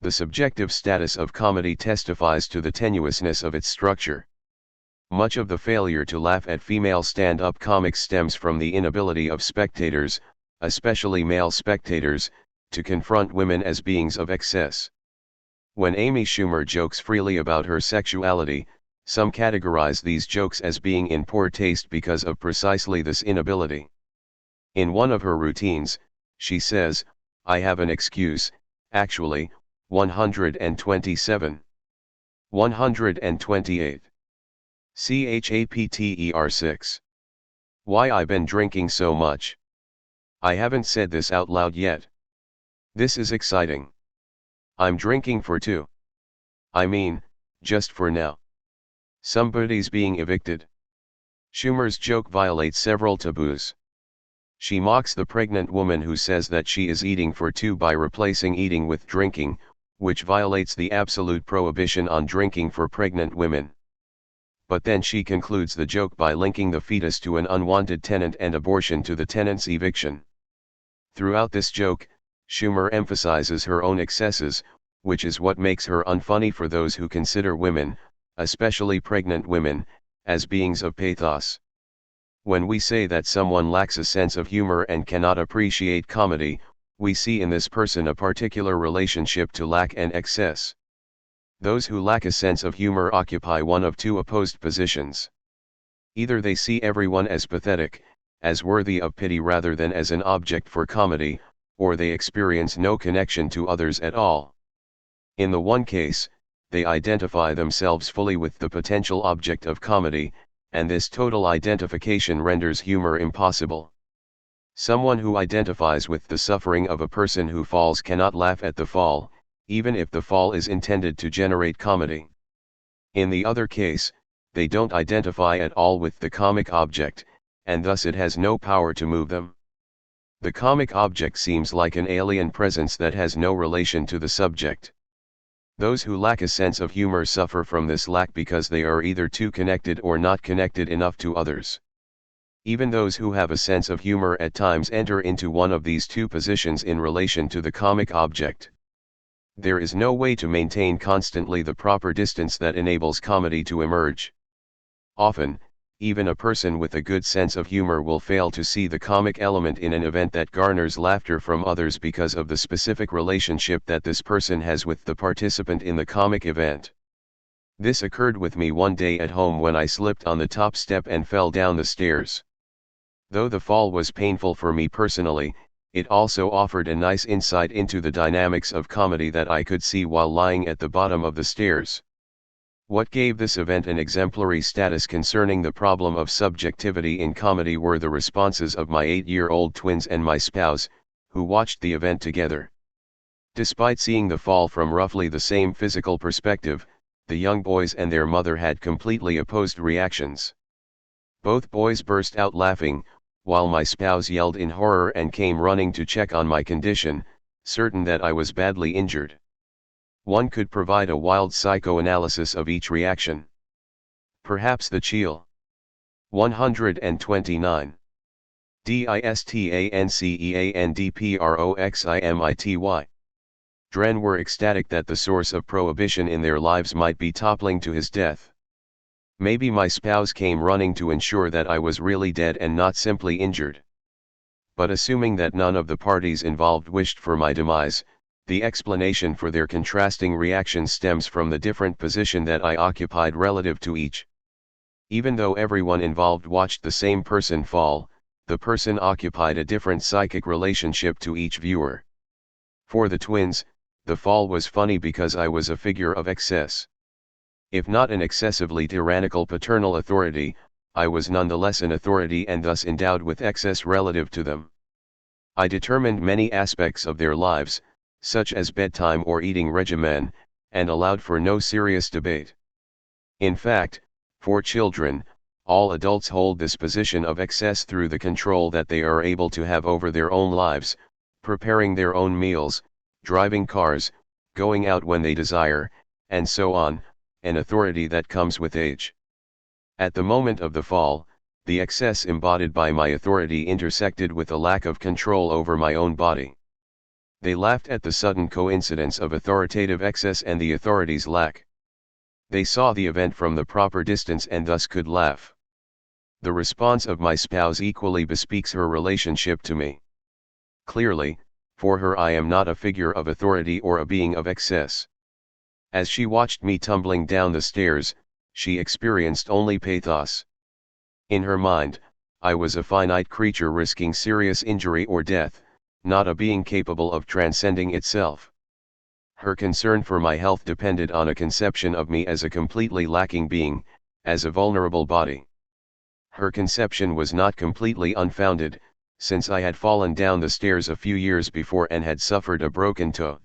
The subjective status of comedy testifies to the tenuousness of its structure. Much of the failure to laugh at female stand-up comics stems from the inability of spectators, especially male spectators, to confront women as beings of excess. When Amy Schumer jokes freely about her sexuality, some categorize these jokes as being in poor taste because of precisely this inability. In one of her routines, she says, "I have an excuse, actually." 127. 128. Chapter 6. Why I been drinking so much. I haven't said this out loud yet. This is exciting. I'm drinking for two. I mean, just for now. Somebody's being evicted. Schumer's joke violates several taboos. She mocks the pregnant woman who says that she is eating for two by replacing eating with drinking, which violates the absolute prohibition on drinking for pregnant women. But then she concludes the joke by linking the fetus to an unwanted tenant and abortion to the tenant's eviction. Throughout this joke, Schumer emphasizes her own excesses, which is what makes her unfunny for those who consider women, especially pregnant women, as beings of pathos. When we say that someone lacks a sense of humor and cannot appreciate comedy, we see in this person a particular relationship to lack and excess. Those who lack a sense of humor occupy one of two opposed positions. Either they see everyone as pathetic, as worthy of pity rather than as an object for comedy, or they experience no connection to others at all. In the one case, they identify themselves fully with the potential object of comedy, and this total identification renders humor impossible. Someone who identifies with the suffering of a person who falls cannot laugh at the fall, even if the fall is intended to generate comedy. In the other case, they don't identify at all with the comic object, and thus it has no power to move them. The comic object seems like an alien presence that has no relation to the subject. Those who lack a sense of humor suffer from this lack because they are either too connected or not connected enough to others. Even those who have a sense of humor at times enter into one of these two positions in relation to the comic object. There is no way to maintain constantly the proper distance that enables comedy to emerge. Often, even a person with a good sense of humor will fail to see the comic element in an event that garners laughter from others because of the specific relationship that this person has with the participant in the comic event. This occurred with me one day at home when I slipped on the top step and fell down the stairs. Though the fall was painful for me personally, it also offered a nice insight into the dynamics of comedy that I could see while lying at the bottom of the stairs. What gave this event an exemplary status concerning the problem of subjectivity in comedy were the responses of my 8-year-old twins and my spouse, who watched the event together. Despite seeing the fall from roughly the same physical perspective, the young boys and their mother had completely opposed reactions. Both boys burst out laughing, while my spouse yelled in horror and came running to check on my condition, certain that I was badly injured. One could provide a wild psychoanalysis of each reaction. Perhaps the chill. 129. Distanceandprofimity. Dren were ecstatic that the source of prohibition in their lives might be toppling to his death. Maybe my spouse came running to ensure that I was really dead and not simply injured. But assuming that none of the parties involved wished for my demise, the explanation for their contrasting reactions stems from the different position that I occupied relative to each. Even though everyone involved watched the same person fall, the person occupied a different psychic relationship to each viewer. For the twins, the fall was funny because I was a figure of excess. If not an excessively tyrannical paternal authority, I was nonetheless an authority and thus endowed with excess relative to them. I determined many aspects of their lives, such as bedtime or eating regimen, and allowed for no serious debate. In fact, for children, all adults hold this position of excess through the control that they are able to have over their own lives, preparing their own meals, driving cars, going out when they desire, and so on, an authority that comes with age. At the moment of the fall, the excess embodied by my authority intersected with a lack of control over my own body. They laughed at the sudden coincidence of authoritative excess and the authority's lack. They saw the event from the proper distance and thus could laugh. The response of my spouse equally bespeaks her relationship to me. Clearly, for her I am not a figure of authority or a being of excess. As she watched me tumbling down the stairs, she experienced only pathos. In her mind, I was a finite creature risking serious injury or death, not a being capable of transcending itself. Her concern for my health depended on a conception of me as a completely lacking being, as a vulnerable body. Her conception was not completely unfounded, since I had fallen down the stairs a few years before and had suffered a broken toe.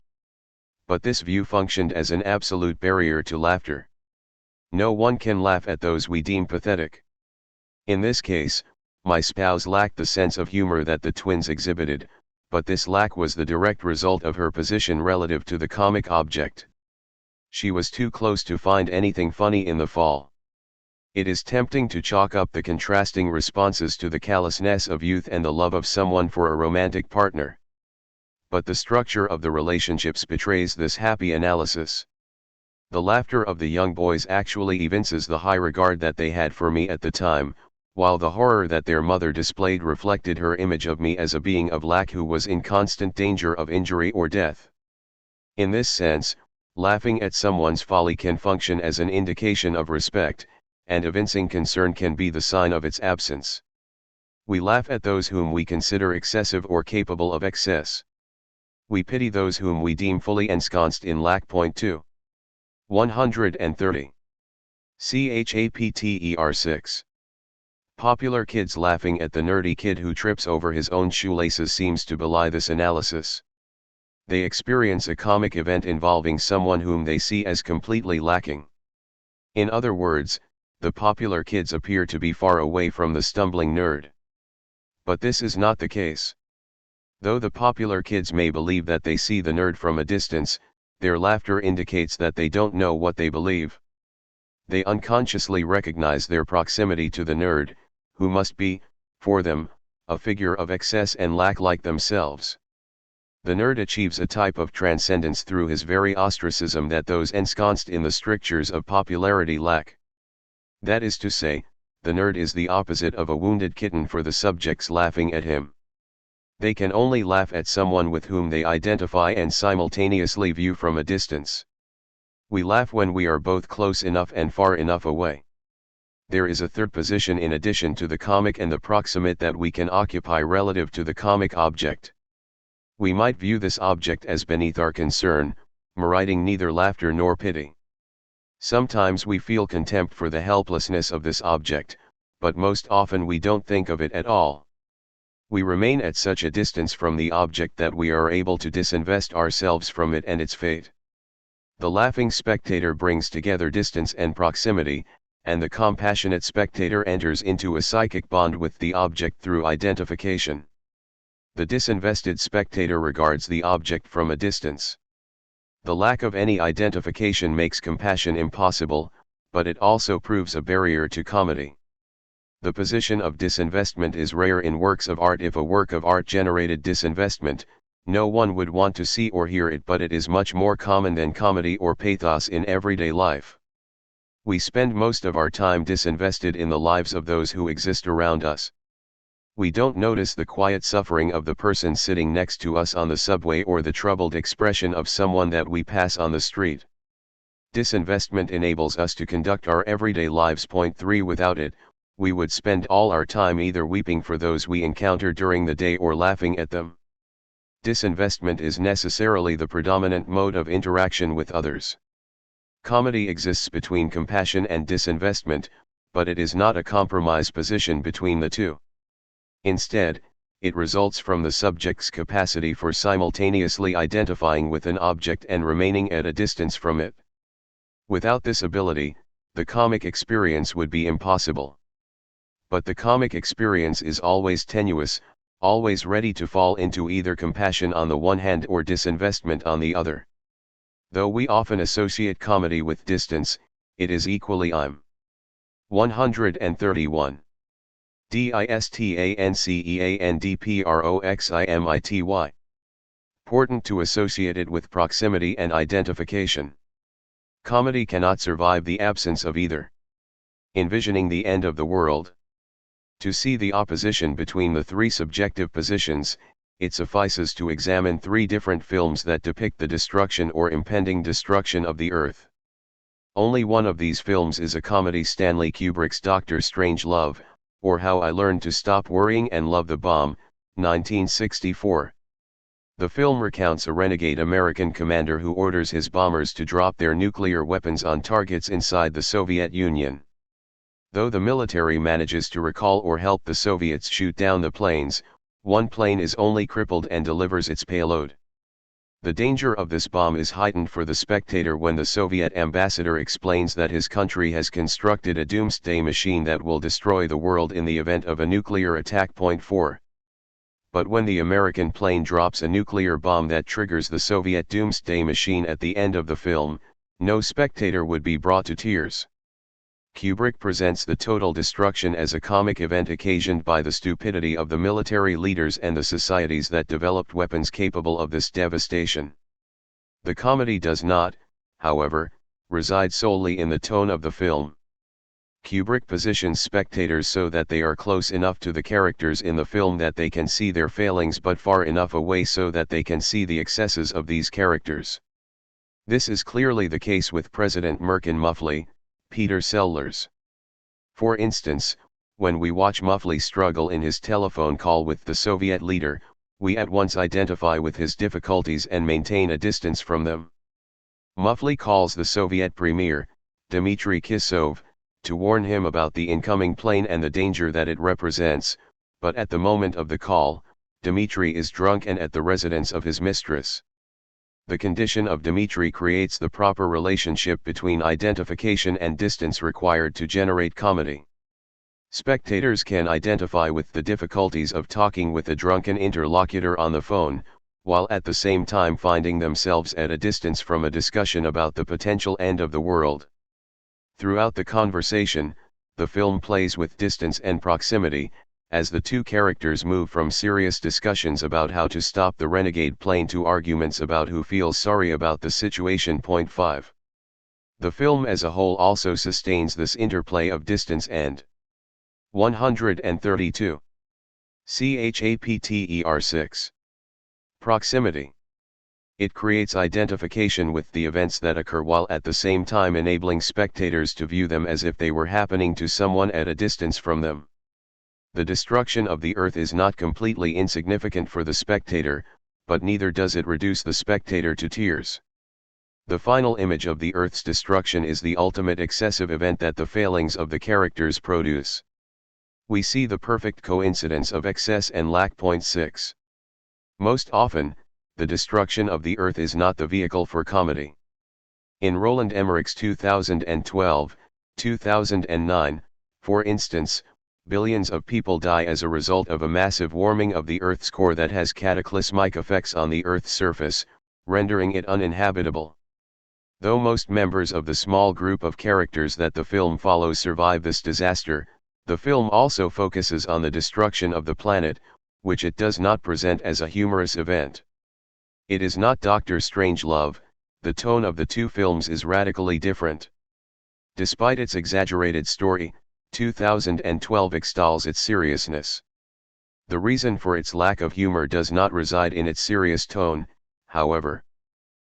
But this view functioned as an absolute barrier to laughter. No one can laugh at those we deem pathetic. In this case, my spouse lacked the sense of humor that the twins exhibited, but this lack was the direct result of her position relative to the comic object. She was too close to find anything funny in the fall. It is tempting to chalk up the contrasting responses to the callousness of youth and the love of someone for a romantic partner. But the structure of the relationships betrays this happy analysis. The laughter of the young boys actually evinces the high regard that they had for me at the time, while the horror that their mother displayed reflected her image of me as a being of lack who was in constant danger of injury or death. In this sense, laughing at someone's folly can function as an indication of respect, and evincing concern can be the sign of its absence. We laugh at those whom we consider excessive or capable of excess. We pity those whom we deem fully ensconced in lack. 2. 130. Chapter 6. Popular kids laughing at the nerdy kid who trips over his own shoelaces seems to belie this analysis. They experience a comic event involving someone whom they see as completely lacking. In other words, the popular kids appear to be far away from the stumbling nerd. But this is not the case. Though the popular kids may believe that they see the nerd from a distance, their laughter indicates that they don't know what they believe. They unconsciously recognize their proximity to the nerd, who must be, for them, a figure of excess and lack like themselves. The nerd achieves a type of transcendence through his very ostracism that those ensconced in the strictures of popularity lack. That is to say, the nerd is the opposite of a wounded kitten for the subjects laughing at him. They can only laugh at someone with whom they identify and simultaneously view from a distance. We laugh when we are both close enough and far enough away. There is a third position in addition to the comic and the proximate that we can occupy relative to the comic object. We might view this object as beneath our concern, meriting neither laughter nor pity. Sometimes we feel contempt for the helplessness of this object, but most often we don't think of it at all. We remain at such a distance from the object that we are able to disinvest ourselves from it and its fate. The laughing spectator brings together distance and proximity, and the compassionate spectator enters into a psychic bond with the object through identification. The disinvested spectator regards the object from a distance. The lack of any identification makes compassion impossible, but it also proves a barrier to comedy. The position of disinvestment is rare in works of art. If a work of art generated disinvestment, no one would want to see or hear it, but it is much more common than comedy or pathos in everyday life. We spend most of our time disinvested in the lives of those who exist around us. We don't notice the quiet suffering of the person sitting next to us on the subway or the troubled expression of someone that we pass on the street. Disinvestment enables us to conduct our everyday lives. Point 3. Without it, we would spend all our time either weeping for those we encounter during the day or laughing at them. Disinvestment is necessarily the predominant mode of interaction with others. Comedy exists between compassion and disinvestment, but it is not a compromise position between the two. Instead, it results from the subject's capacity for simultaneously identifying with an object and remaining at a distance from it. Without this ability, the comic experience would be impossible. But the comic experience is always tenuous, always ready to fall into either compassion on the one hand or disinvestment on the other. Though we often associate comedy with distance, it is equally 131. Distanceandproximity. Important to associate it with proximity and identification. Comedy cannot survive the absence of either. Envisioning the end of the world. To see the opposition between the three subjective positions, it suffices to examine three different films that depict the destruction or impending destruction of the Earth. Only one of these films is a comedy: Stanley Kubrick's Dr. Strangelove, or How I Learned to Stop Worrying and Love the Bomb, 1964. The film recounts a renegade American commander who orders his bombers to drop their nuclear weapons on targets inside the Soviet Union. Though the military manages to recall or help the Soviets shoot down the planes, one plane is only crippled and delivers its payload. The danger of this bomb is heightened for the spectator when the Soviet ambassador explains that his country has constructed a doomsday machine that will destroy the world in the event of a nuclear attack. Point 4. But when the American plane drops a nuclear bomb that triggers the Soviet doomsday machine at the end of the film, no spectator would be brought to tears. Kubrick presents the total destruction as a comic event occasioned by the stupidity of the military leaders and the societies that developed weapons capable of this devastation. The comedy does not, however, reside solely in the tone of the film. Kubrick positions spectators so that they are close enough to the characters in the film that they can see their failings, but far enough away so that they can see the excesses of these characters. This is clearly the case with President Merkin Muffley, Peter Sellers. For instance, when we watch Muffley struggle in his telephone call with the Soviet leader, we at once identify with his difficulties and maintain a distance from them. Muffley calls the Soviet premier, Dmitry Kisov, to warn him about the incoming plane and the danger that it represents, but at the moment of the call, Dmitry is drunk and at the residence of his mistress. The condition of Dmitry creates the proper relationship between identification and distance required to generate comedy. Spectators can identify with the difficulties of talking with a drunken interlocutor on the phone, while at the same time finding themselves at a distance from a discussion about the potential end of the world. Throughout the conversation, the film plays with distance and proximity, as the two characters move from serious discussions about how to stop the renegade plane to arguments about who feels sorry about the situation. 5. The film as a whole also sustains this interplay of distance and 132. Chapter 6. Proximity. It creates identification with the events that occur while at the same time enabling spectators to view them as if they were happening to someone at a distance from them. The destruction of the earth is not completely insignificant for the spectator, but neither does it reduce the spectator to tears. The final image of the earth's destruction is the ultimate excessive event that the failings of the characters produce. We see the perfect coincidence of excess and lack. 6. Most often, the destruction of the earth is not the vehicle for comedy. In Roland Emmerich's 2012, 2009, for instance, billions of people die as a result of a massive warming of the Earth's core that has cataclysmic effects on the Earth's surface, rendering it uninhabitable. Though most members of the small group of characters that the film follows survive this disaster, the film also focuses on the destruction of the planet, which it does not present as a humorous event. It is not Doctor Strangelove. The tone of the two films is radically different. Despite its exaggerated story, 2012 extols its seriousness. The reason for its lack of humor does not reside in its serious tone, however.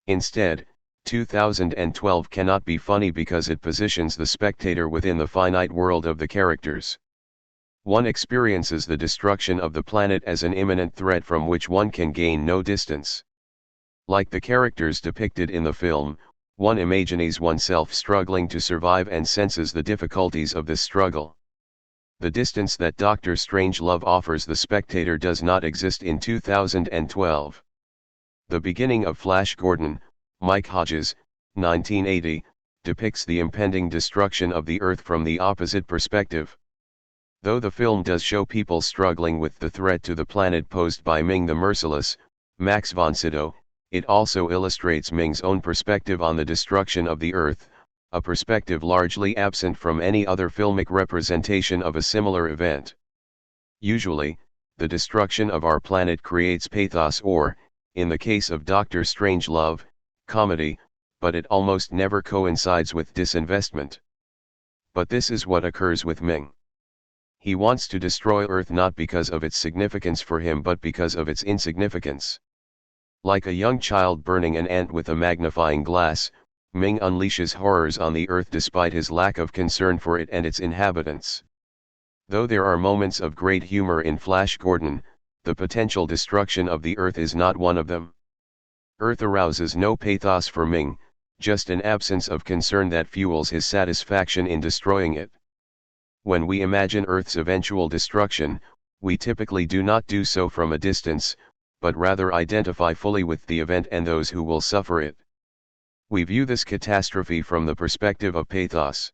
Instead, 2012 cannot be funny because it positions the spectator within the finite world of the characters. One experiences the destruction of the planet as an imminent threat from which one can gain no distance. Like the characters depicted in the film, one imagines oneself struggling to survive and senses the difficulties of this struggle. The distance that Doctor Strangelove offers the spectator does not exist in 2012. The beginning of Flash Gordon, Mike Hodges, 1980, depicts the impending destruction of the Earth from the opposite perspective. Though the film does show people struggling with the threat to the planet posed by Ming the Merciless, Max von Sydow, it also illustrates Ming's own perspective on the destruction of the Earth, a perspective largely absent from any other filmic representation of a similar event. Usually, the destruction of our planet creates pathos or, in the case of Doctor Strangelove, comedy, but it almost never coincides with disinvestment. But this is what occurs with Ming. He wants to destroy Earth not because of its significance for him but because of its insignificance. Like a young child burning an ant with a magnifying glass, Ming unleashes horrors on the Earth despite his lack of concern for it and its inhabitants. Though there are moments of great humor in Flash Gordon, the potential destruction of the Earth is not one of them. Earth arouses no pathos for Ming, just an absence of concern that fuels his satisfaction in destroying it. When we imagine Earth's eventual destruction, we typically do not do so from a distance, but rather identify fully with the event and those who will suffer it. We view this catastrophe from the perspective of pathos.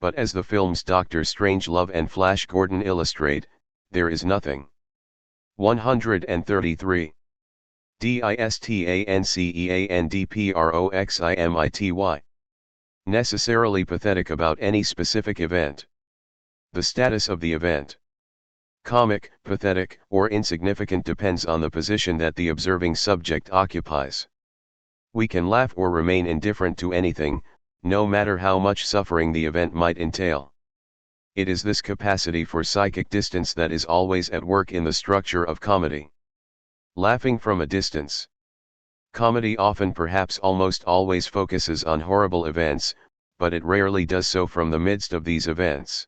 But as the films Doctor Strangelove and Flash Gordon illustrate, there is nothing. 133. Distanceandprofimity. Necessarily pathetic about any specific event. The status of the event. Comic, pathetic, or insignificant depends on the position that the observing subject occupies. We can laugh or remain indifferent to anything, no matter how much suffering the event might entail. It is this capacity for psychic distance that is always at work in the structure of comedy. Laughing from a distance. Comedy often, perhaps almost always, focuses on horrible events, but it rarely does so from the midst of these events.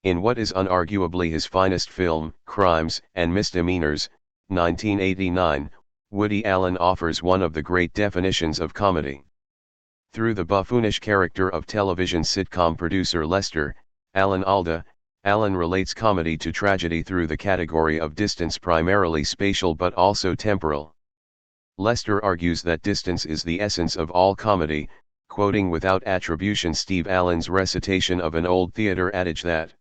In what is unarguably his finest film, Crimes and Misdemeanors, 1989, Woody Allen offers one of the great definitions of comedy. Through the buffoonish character of television sitcom producer Lester, Alan Alda, Allen relates comedy to tragedy through the category of distance, primarily spatial but also temporal. Lester argues that distance is the essence of all comedy, quoting without attribution Steve Allen's recitation of an old theater adage that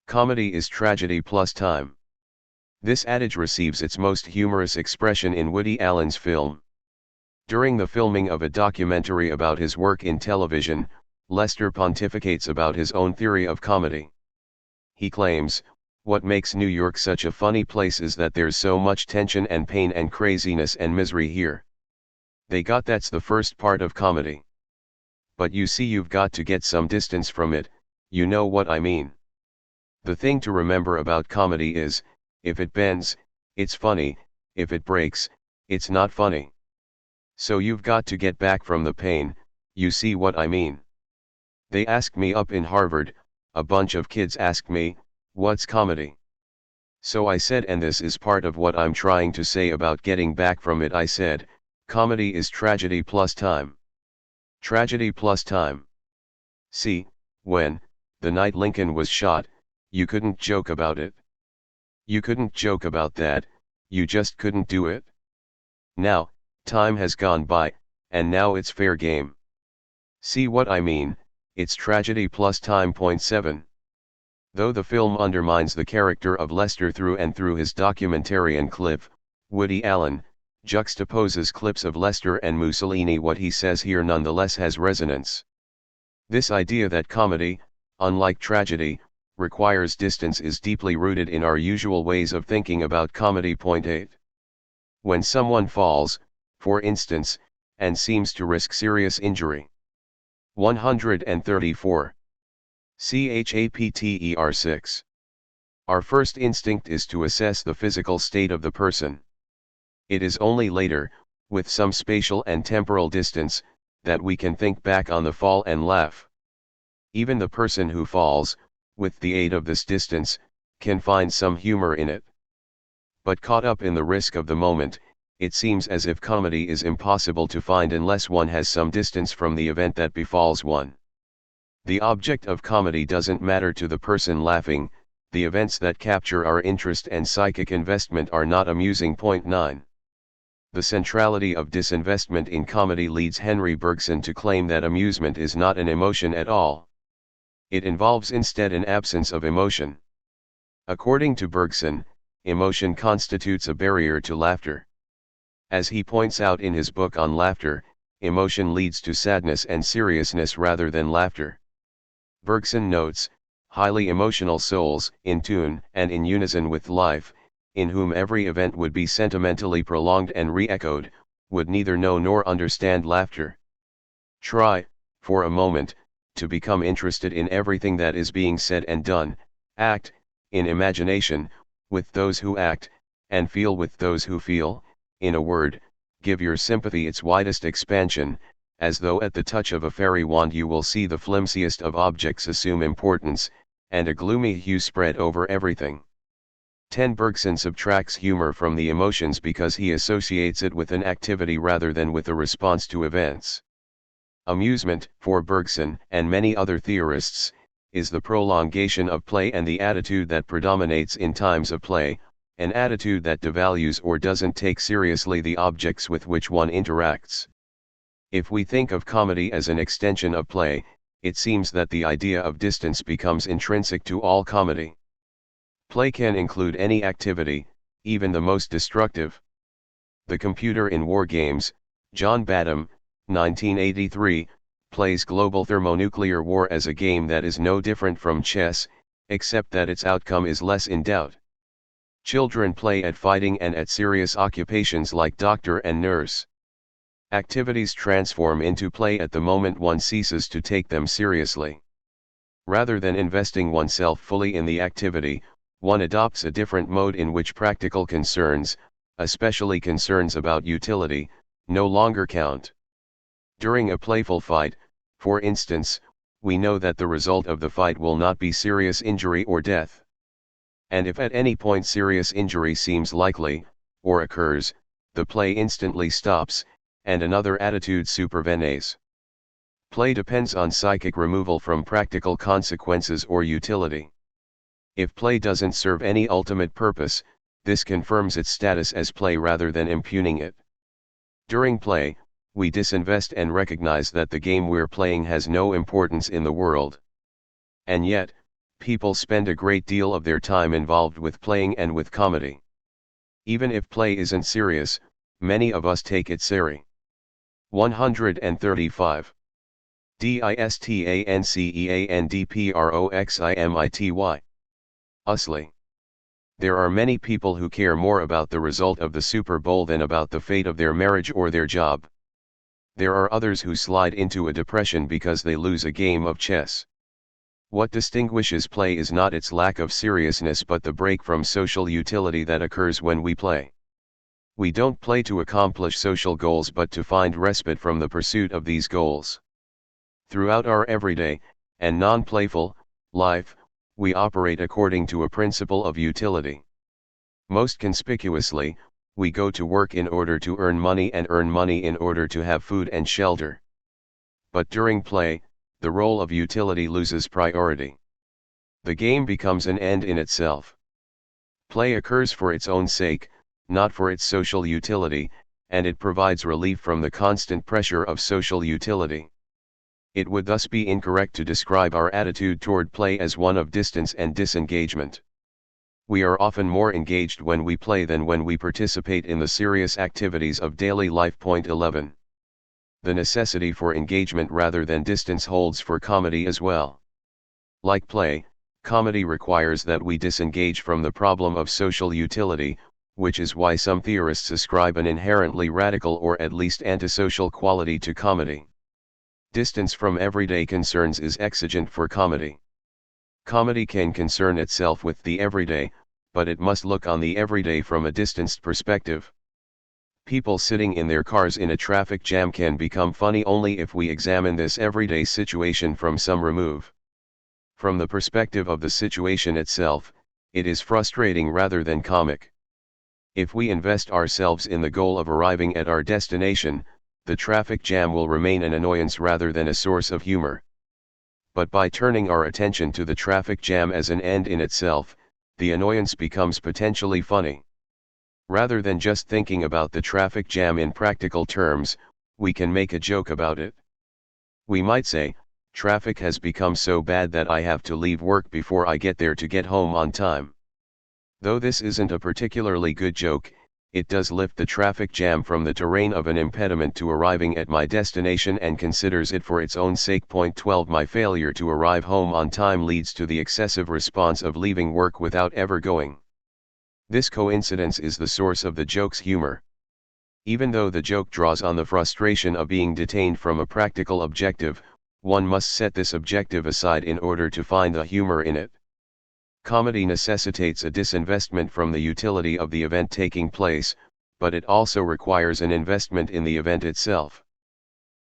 Comedy is tragedy plus time. This adage receives its most humorous expression in Woody Allen's film. During the filming of a documentary about his work in television, Lester pontificates about his own theory of comedy. He claims, "What makes New York such a funny place is that there's so much tension and pain and craziness and misery here. That's the first part of comedy. But you see, you've got to get some distance from it, you know what I mean. The thing to remember about comedy is, if it bends, it's funny, if it breaks, it's not funny. So you've got to get back from the pain, you see what I mean." They asked me up in Harvard, a bunch of kids asked me, "What's comedy?" So I said, and this is part of what I'm trying to say about getting back from it. I said, comedy is tragedy plus time. Tragedy plus time. See, when, the night Lincoln was shot, you couldn't joke about it. You couldn't joke about that, you just couldn't do it. Now, time has gone by, and now it's fair game. See what I mean? It's tragedy plus time. Point 7. Though the film undermines the character of Lester through and through his documentarian clip, Woody Allen juxtaposes clips of Lester and Mussolini. What he says here nonetheless has resonance. This idea that comedy, unlike tragedy, requires distance is deeply rooted in our usual ways of thinking about comedy. Point 8. When someone falls, for instance, and seems to risk serious injury. 134. Chapter 6. Our first instinct is to assess the physical state of the person. It is only later, with some spatial and temporal distance, that we can think back on the fall and laugh. Even the person who falls, with the aid of this distance, can find some humor in it. But caught up in the risk of the moment, it seems as if comedy is impossible to find unless one has some distance from the event that befalls one. The object of comedy doesn't matter to the person laughing, the events that capture our interest and psychic investment are not amusing. Point 9. The centrality of disinvestment in comedy leads Henry Bergson to claim that amusement is not an emotion at all. It involves instead an absence of emotion. According to Bergson, emotion constitutes a barrier to laughter. As he points out in his book on laughter, emotion leads to sadness and seriousness rather than laughter. Bergson notes, highly emotional souls, in tune and in unison with life, in whom every event would be sentimentally prolonged and re-echoed, would neither know nor understand laughter. Try, for a moment, to become interested in everything that is being said and done, act, in imagination, with those who act, and feel with those who feel, in a word, give your sympathy its widest expansion, as though at the touch of a fairy wand you will see the flimsiest of objects assume importance, and a gloomy hue spread over everything. 10. Bergson subtracts humor from the emotions because he associates it with an activity rather than with a response to events. Amusement, for Bergson and many other theorists, is the prolongation of play and the attitude that predominates in times of play, an attitude that devalues or doesn't take seriously the objects with which one interacts. If we think of comedy as an extension of play, it seems that the idea of distance becomes intrinsic to all comedy. Play can include any activity, even the most destructive. The computer in war games, John Badham, 1983, plays global thermonuclear war as a game that is no different from chess, except that its outcome is less in doubt. Children play at fighting and at serious occupations like doctor and nurse. Activities transform into play at the moment one ceases to take them seriously. Rather than investing oneself fully in the activity, one adopts a different mode in which practical concerns, especially concerns about utility, no longer count. During a playful fight, for instance, we know that the result of the fight will not be serious injury or death. And if at any point serious injury seems likely, or occurs, the play instantly stops, and another attitude supervenes. Play depends on psychic removal from practical consequences or utility. If play doesn't serve any ultimate purpose, this confirms its status as play rather than impugning it. During play, we disinvest and recognize that the game we're playing has no importance in the world. And yet, People spend a great deal of their time involved with playing and with comedy. Even if play isn't serious, many of us take it seriously. 135. DISTANCEANDPROXIMITY. Usly. There are many people who care more about the result of the Super Bowl than about the fate of their marriage or their job. There are others who slide into a depression because they lose a game of chess. What distinguishes play is not its lack of seriousness but the break from social utility that occurs when we play. We don't play to accomplish social goals but to find respite from the pursuit of these goals. Throughout our everyday, and non-playful, life, we operate according to a principle of utility. Most conspicuously, we go to work in order to earn money and earn money in order to have food and shelter. But during play, the role of utility loses priority. The game becomes an end in itself. Play occurs for its own sake, not for its social utility, and it provides relief from the constant pressure of social utility. It would thus be incorrect to describe our attitude toward play as one of distance and disengagement. We are often more engaged when we play than when we participate in the serious activities of daily life. 11. The necessity for engagement rather than distance holds for comedy as well. Like play, comedy requires that we disengage from the problem of social utility, which is why some theorists ascribe an inherently radical or at least antisocial quality to comedy. Distance from everyday concerns is exigent for comedy. Comedy can concern itself with the everyday, but it must look on the everyday from a distanced perspective. People sitting in their cars in a traffic jam can become funny only if we examine this everyday situation from some remove. From the perspective of the situation itself, it is frustrating rather than comic. If we invest ourselves in the goal of arriving at our destination, the traffic jam will remain an annoyance rather than a source of humor. But by turning our attention to the traffic jam as an end in itself, the annoyance becomes potentially funny. Rather than just thinking about the traffic jam in practical terms, we can make a joke about it. We might say, traffic has become so bad that I have to leave work before I get there to get home on time. Though this isn't a particularly good joke, it does lift the traffic jam from the terrain of an impediment to arriving at my destination and considers it for its own sake. 12 My failure to arrive home on time leads to the excessive response of leaving work without ever going. This coincidence is the source of the joke's humor. Even though the joke draws on the frustration of being detained from a practical objective, one must set this objective aside in order to find the humor in it. Comedy necessitates a disinvestment from the utility of the event taking place, but it also requires an investment in the event itself.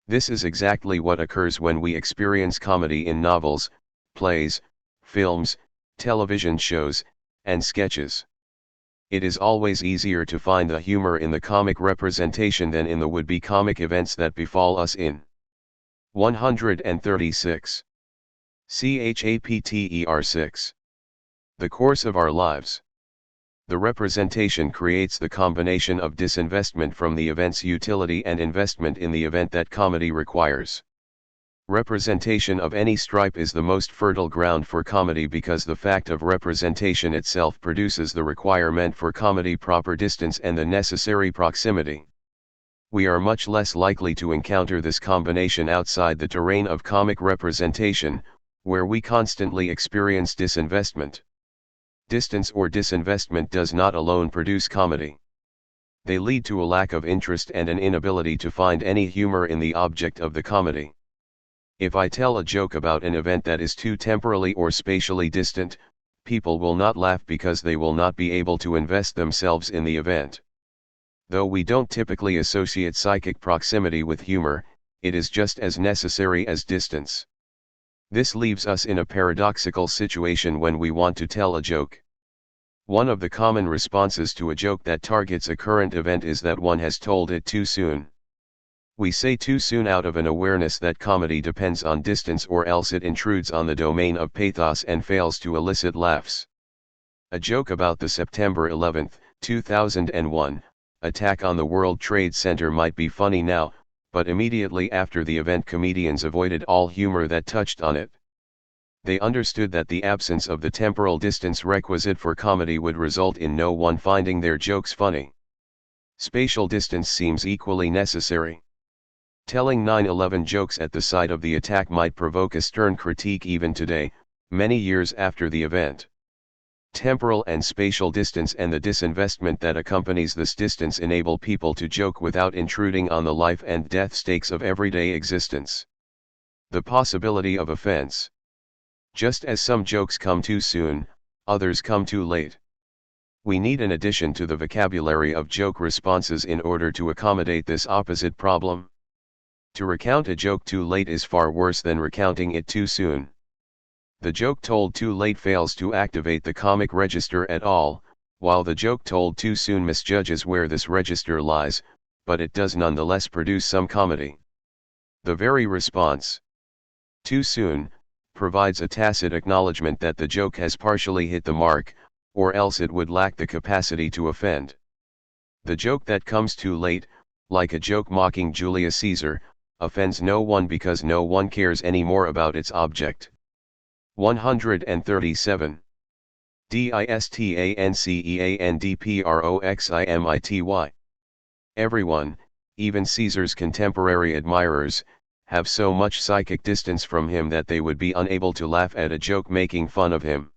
This is exactly what occurs when we experience comedy in novels, plays, films, television shows, and sketches. It is always easier to find the humor in the comic representation than in the would-be comic events that befall us in 136. Chapter 6. The course of our lives. The representation creates the combination of disinvestment from the event's utility and investment in the event that comedy requires. Representation of any stripe is the most fertile ground for comedy because the fact of representation itself produces the requirement for comedy proper distance and the necessary proximity. We are much less likely to encounter this combination outside the terrain of comic representation, where we constantly experience disinvestment. Distance or disinvestment does not alone produce comedy. They lead to a lack of interest and an inability to find any humor in the object of the comedy. If I tell a joke about an event that is too temporally or spatially distant, people will not laugh because they will not be able to invest themselves in the event. Though we don't typically associate psychic proximity with humor, it is just as necessary as distance. This leaves us in a paradoxical situation when we want to tell a joke. One of the common responses to a joke that targets a current event is that one has told it too soon. We say too soon out of an awareness that comedy depends on distance or else it intrudes on the domain of pathos and fails to elicit laughs. A joke about the September 11, 2001, attack on the World Trade Center might be funny now, but immediately after the event comedians avoided all humor that touched on it. They understood that the absence of the temporal distance requisite for comedy would result in no one finding their jokes funny. Spatial distance seems equally necessary. Telling 9/11 jokes at the site of the attack might provoke a stern critique even today, many years after the event. Temporal and spatial distance and the disinvestment that accompanies this distance enable people to joke without intruding on the life and death stakes of everyday existence. The possibility of offense. Just as some jokes come too soon, others come too late. We need an addition to the vocabulary of joke responses in order to accommodate this opposite problem. To recount a joke too late is far worse than recounting it too soon. The joke told too late fails to activate the comic register at all, while the joke told too soon misjudges where this register lies, but it does nonetheless produce some comedy. The very response, too soon, provides a tacit acknowledgement that the joke has partially hit the mark, or else it would lack the capacity to offend. The joke that comes too late, like a joke mocking Julius Caesar, offends no one because no one cares any more about its object. 137. Distanceandprofitmity. Everyone, even Caesar's contemporary admirers, have so much psychic distance from him that they would be unable to laugh at a joke making fun of him.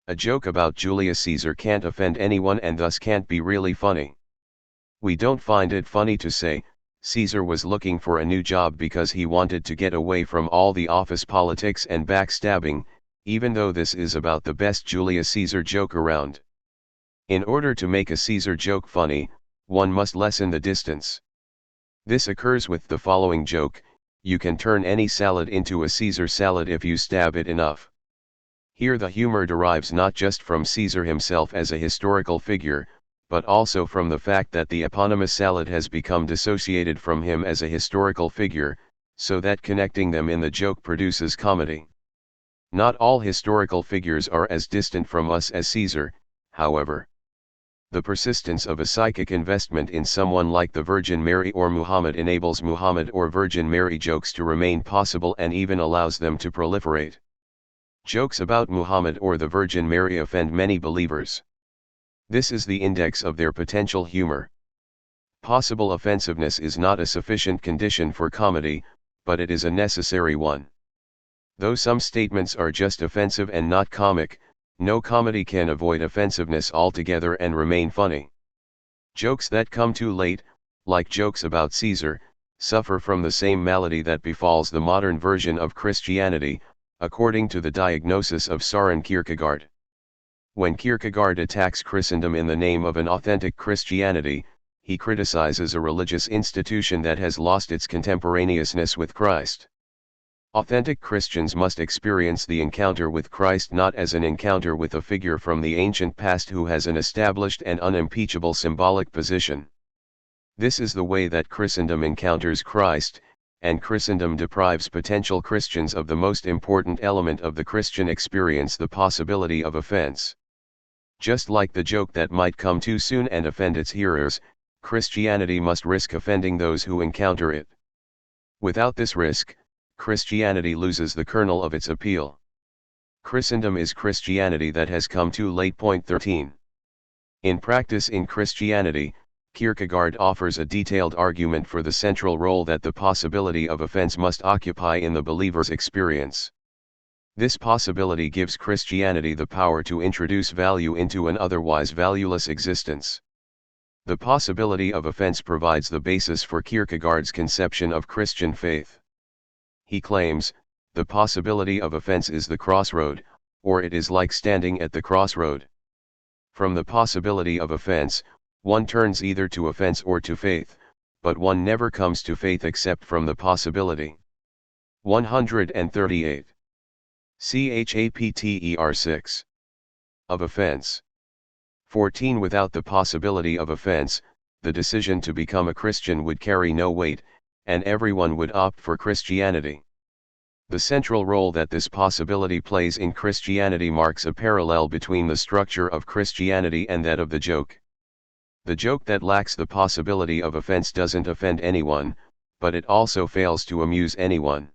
A joke about Julius Caesar can't offend anyone and thus can't be really funny. We don't find it funny to say, Caesar was looking for a new job because he wanted to get away from all the office politics and backstabbing, even though this is about the best Julius Caesar joke around. In order to make a Caesar joke funny, one must lessen the distance. This occurs with the following joke: you can turn any salad into a Caesar salad if you stab it enough. Here the humor derives not just from Caesar himself as a historical figure, but also from the fact that the eponymous salad has become dissociated from him as a historical figure, so that connecting them in the joke produces comedy. Not all historical figures are as distant from us as Caesar, however. The persistence of a psychic investment in someone like the Virgin Mary or Muhammad enables Muhammad or Virgin Mary jokes to remain possible and even allows them to proliferate. Jokes about Muhammad or the Virgin Mary offend many believers. This is the index of their potential humor. Possible offensiveness is not a sufficient condition for comedy, but it is a necessary one. Though some statements are just offensive and not comic, no comedy can avoid offensiveness altogether and remain funny. Jokes that come too late, like jokes about Caesar, suffer from the same malady that befalls the modern version of Christianity, according to the diagnosis of Søren Kierkegaard. When Kierkegaard attacks Christendom in the name of an authentic Christianity, he criticizes a religious institution that has lost its contemporaneousness with Christ. Authentic Christians must experience the encounter with Christ not as an encounter with a figure from the ancient past who has an established and unimpeachable symbolic position. This is the way that Christendom encounters Christ, and Christendom deprives potential Christians of the most important element of the Christian experience, the possibility of offense. Just like the joke that might come too soon and offend its hearers, Christianity must risk offending those who encounter it. Without this risk, Christianity loses the kernel of its appeal. Christendom is Christianity that has come too late. 13. In practice in Christianity, Kierkegaard offers a detailed argument for the central role that the possibility of offense must occupy in the believer's experience. This possibility gives Christianity the power to introduce value into an otherwise valueless existence. The possibility of offense provides the basis for Kierkegaard's conception of Christian faith. He claims, the possibility of offense is the crossroad, or it is like standing at the crossroad. From the possibility of offense, one turns either to offense or to faith, but one never comes to faith except from the possibility. 138. Chapter 6. Of offense. 14. Without the possibility of offense, the decision to become a Christian would carry no weight, and everyone would opt for Christianity. The central role that this possibility plays in Christianity marks a parallel between the structure of Christianity and that of the joke. The joke that lacks the possibility of offense doesn't offend anyone, but it also fails to amuse anyone.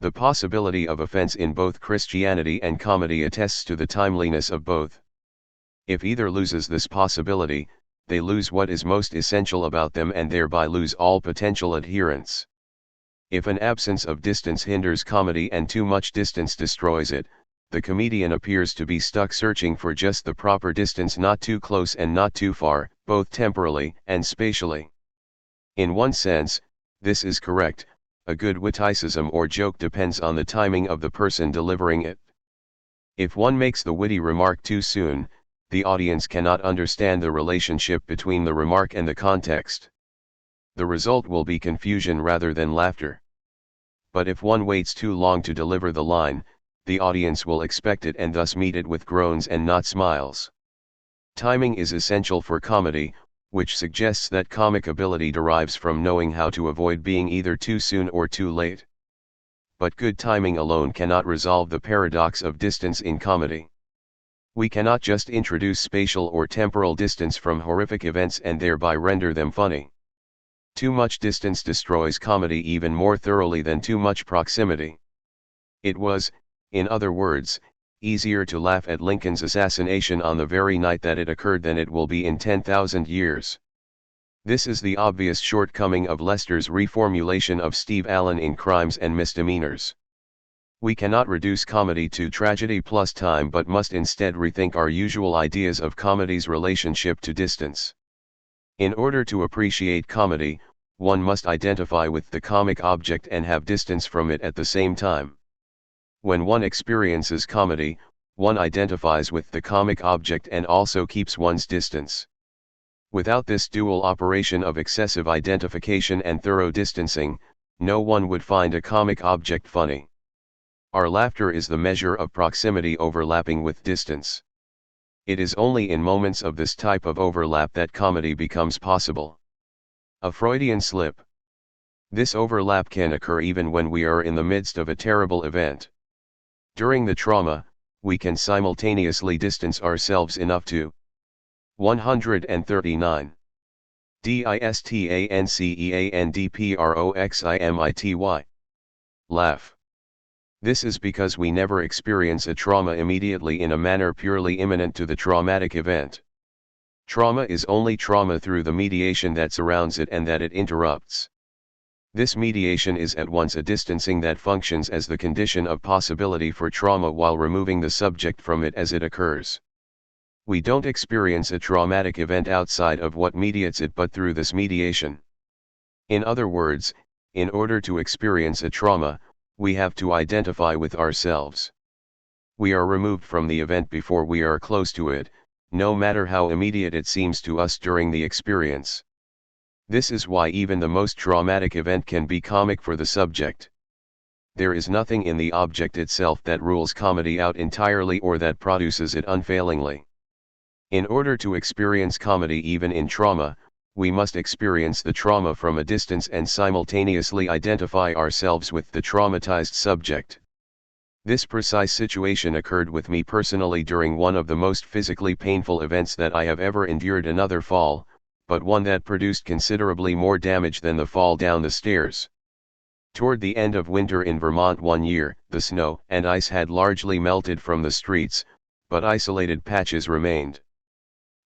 The possibility of offense in both Christianity and comedy attests to the timeliness of both. If either loses this possibility, they lose what is most essential about them and thereby lose all potential adherents. If an absence of distance hinders comedy and too much distance destroys it, the comedian appears to be stuck searching for just the proper distance, not too close and not too far, both temporally and spatially. In one sense, this is correct. A good witticism or joke depends on the timing of the person delivering it. If one makes the witty remark too soon, the audience cannot understand the relationship between the remark and the context. The result will be confusion rather than laughter. But if one waits too long to deliver the line, the audience will expect it and thus meet it with groans and not smiles. Timing is essential for comedy, which suggests that comic ability derives from knowing how to avoid being either too soon or too late. But good timing alone cannot resolve the paradox of distance in comedy. We cannot just introduce spatial or temporal distance from horrific events and thereby render them funny. Too much distance destroys comedy even more thoroughly than too much proximity. It was, in other words, easier to laugh at Lincoln's assassination on the very night that it occurred than it will be in 10,000 years. This is the obvious shortcoming of Lester's reformulation of Steve Allen in Crimes and Misdemeanors. We cannot reduce comedy to tragedy plus time but must instead rethink our usual ideas of comedy's relationship to distance. In order to appreciate comedy, one must identify with the comic object and have distance from it at the same time. When one experiences comedy, one identifies with the comic object and also keeps one's distance. Without this dual operation of excessive identification and thorough distancing, no one would find a comic object funny. Our laughter is the measure of proximity overlapping with distance. It is only in moments of this type of overlap that comedy becomes possible. A Freudian slip. This overlap can occur even when we are in the midst of a terrible event. During the trauma, we can simultaneously distance ourselves enough to 139. Distanceandproximity. Laugh. This is because we never experience a trauma immediately in a manner purely immanent to the traumatic event. Trauma is only trauma through the mediation that surrounds it and that it interrupts. This mediation is at once a distancing that functions as the condition of possibility for trauma while removing the subject from it as it occurs. We don't experience a traumatic event outside of what mediates it but through this mediation. In other words, in order to experience a trauma, we have to identify with ourselves. We are removed from the event before we are close to it, no matter how immediate it seems to us during the experience. This is why even the most traumatic event can be comic for the subject. There is nothing in the object itself that rules comedy out entirely or that produces it unfailingly. In order to experience comedy even in trauma, we must experience the trauma from a distance and simultaneously identify ourselves with the traumatized subject. This precise situation occurred with me personally during one of the most physically painful events that I have ever endured, another fall, but one that produced considerably more damage than the fall down the stairs. Toward the end of winter in Vermont one year, the snow and ice had largely melted from the streets, but isolated patches remained.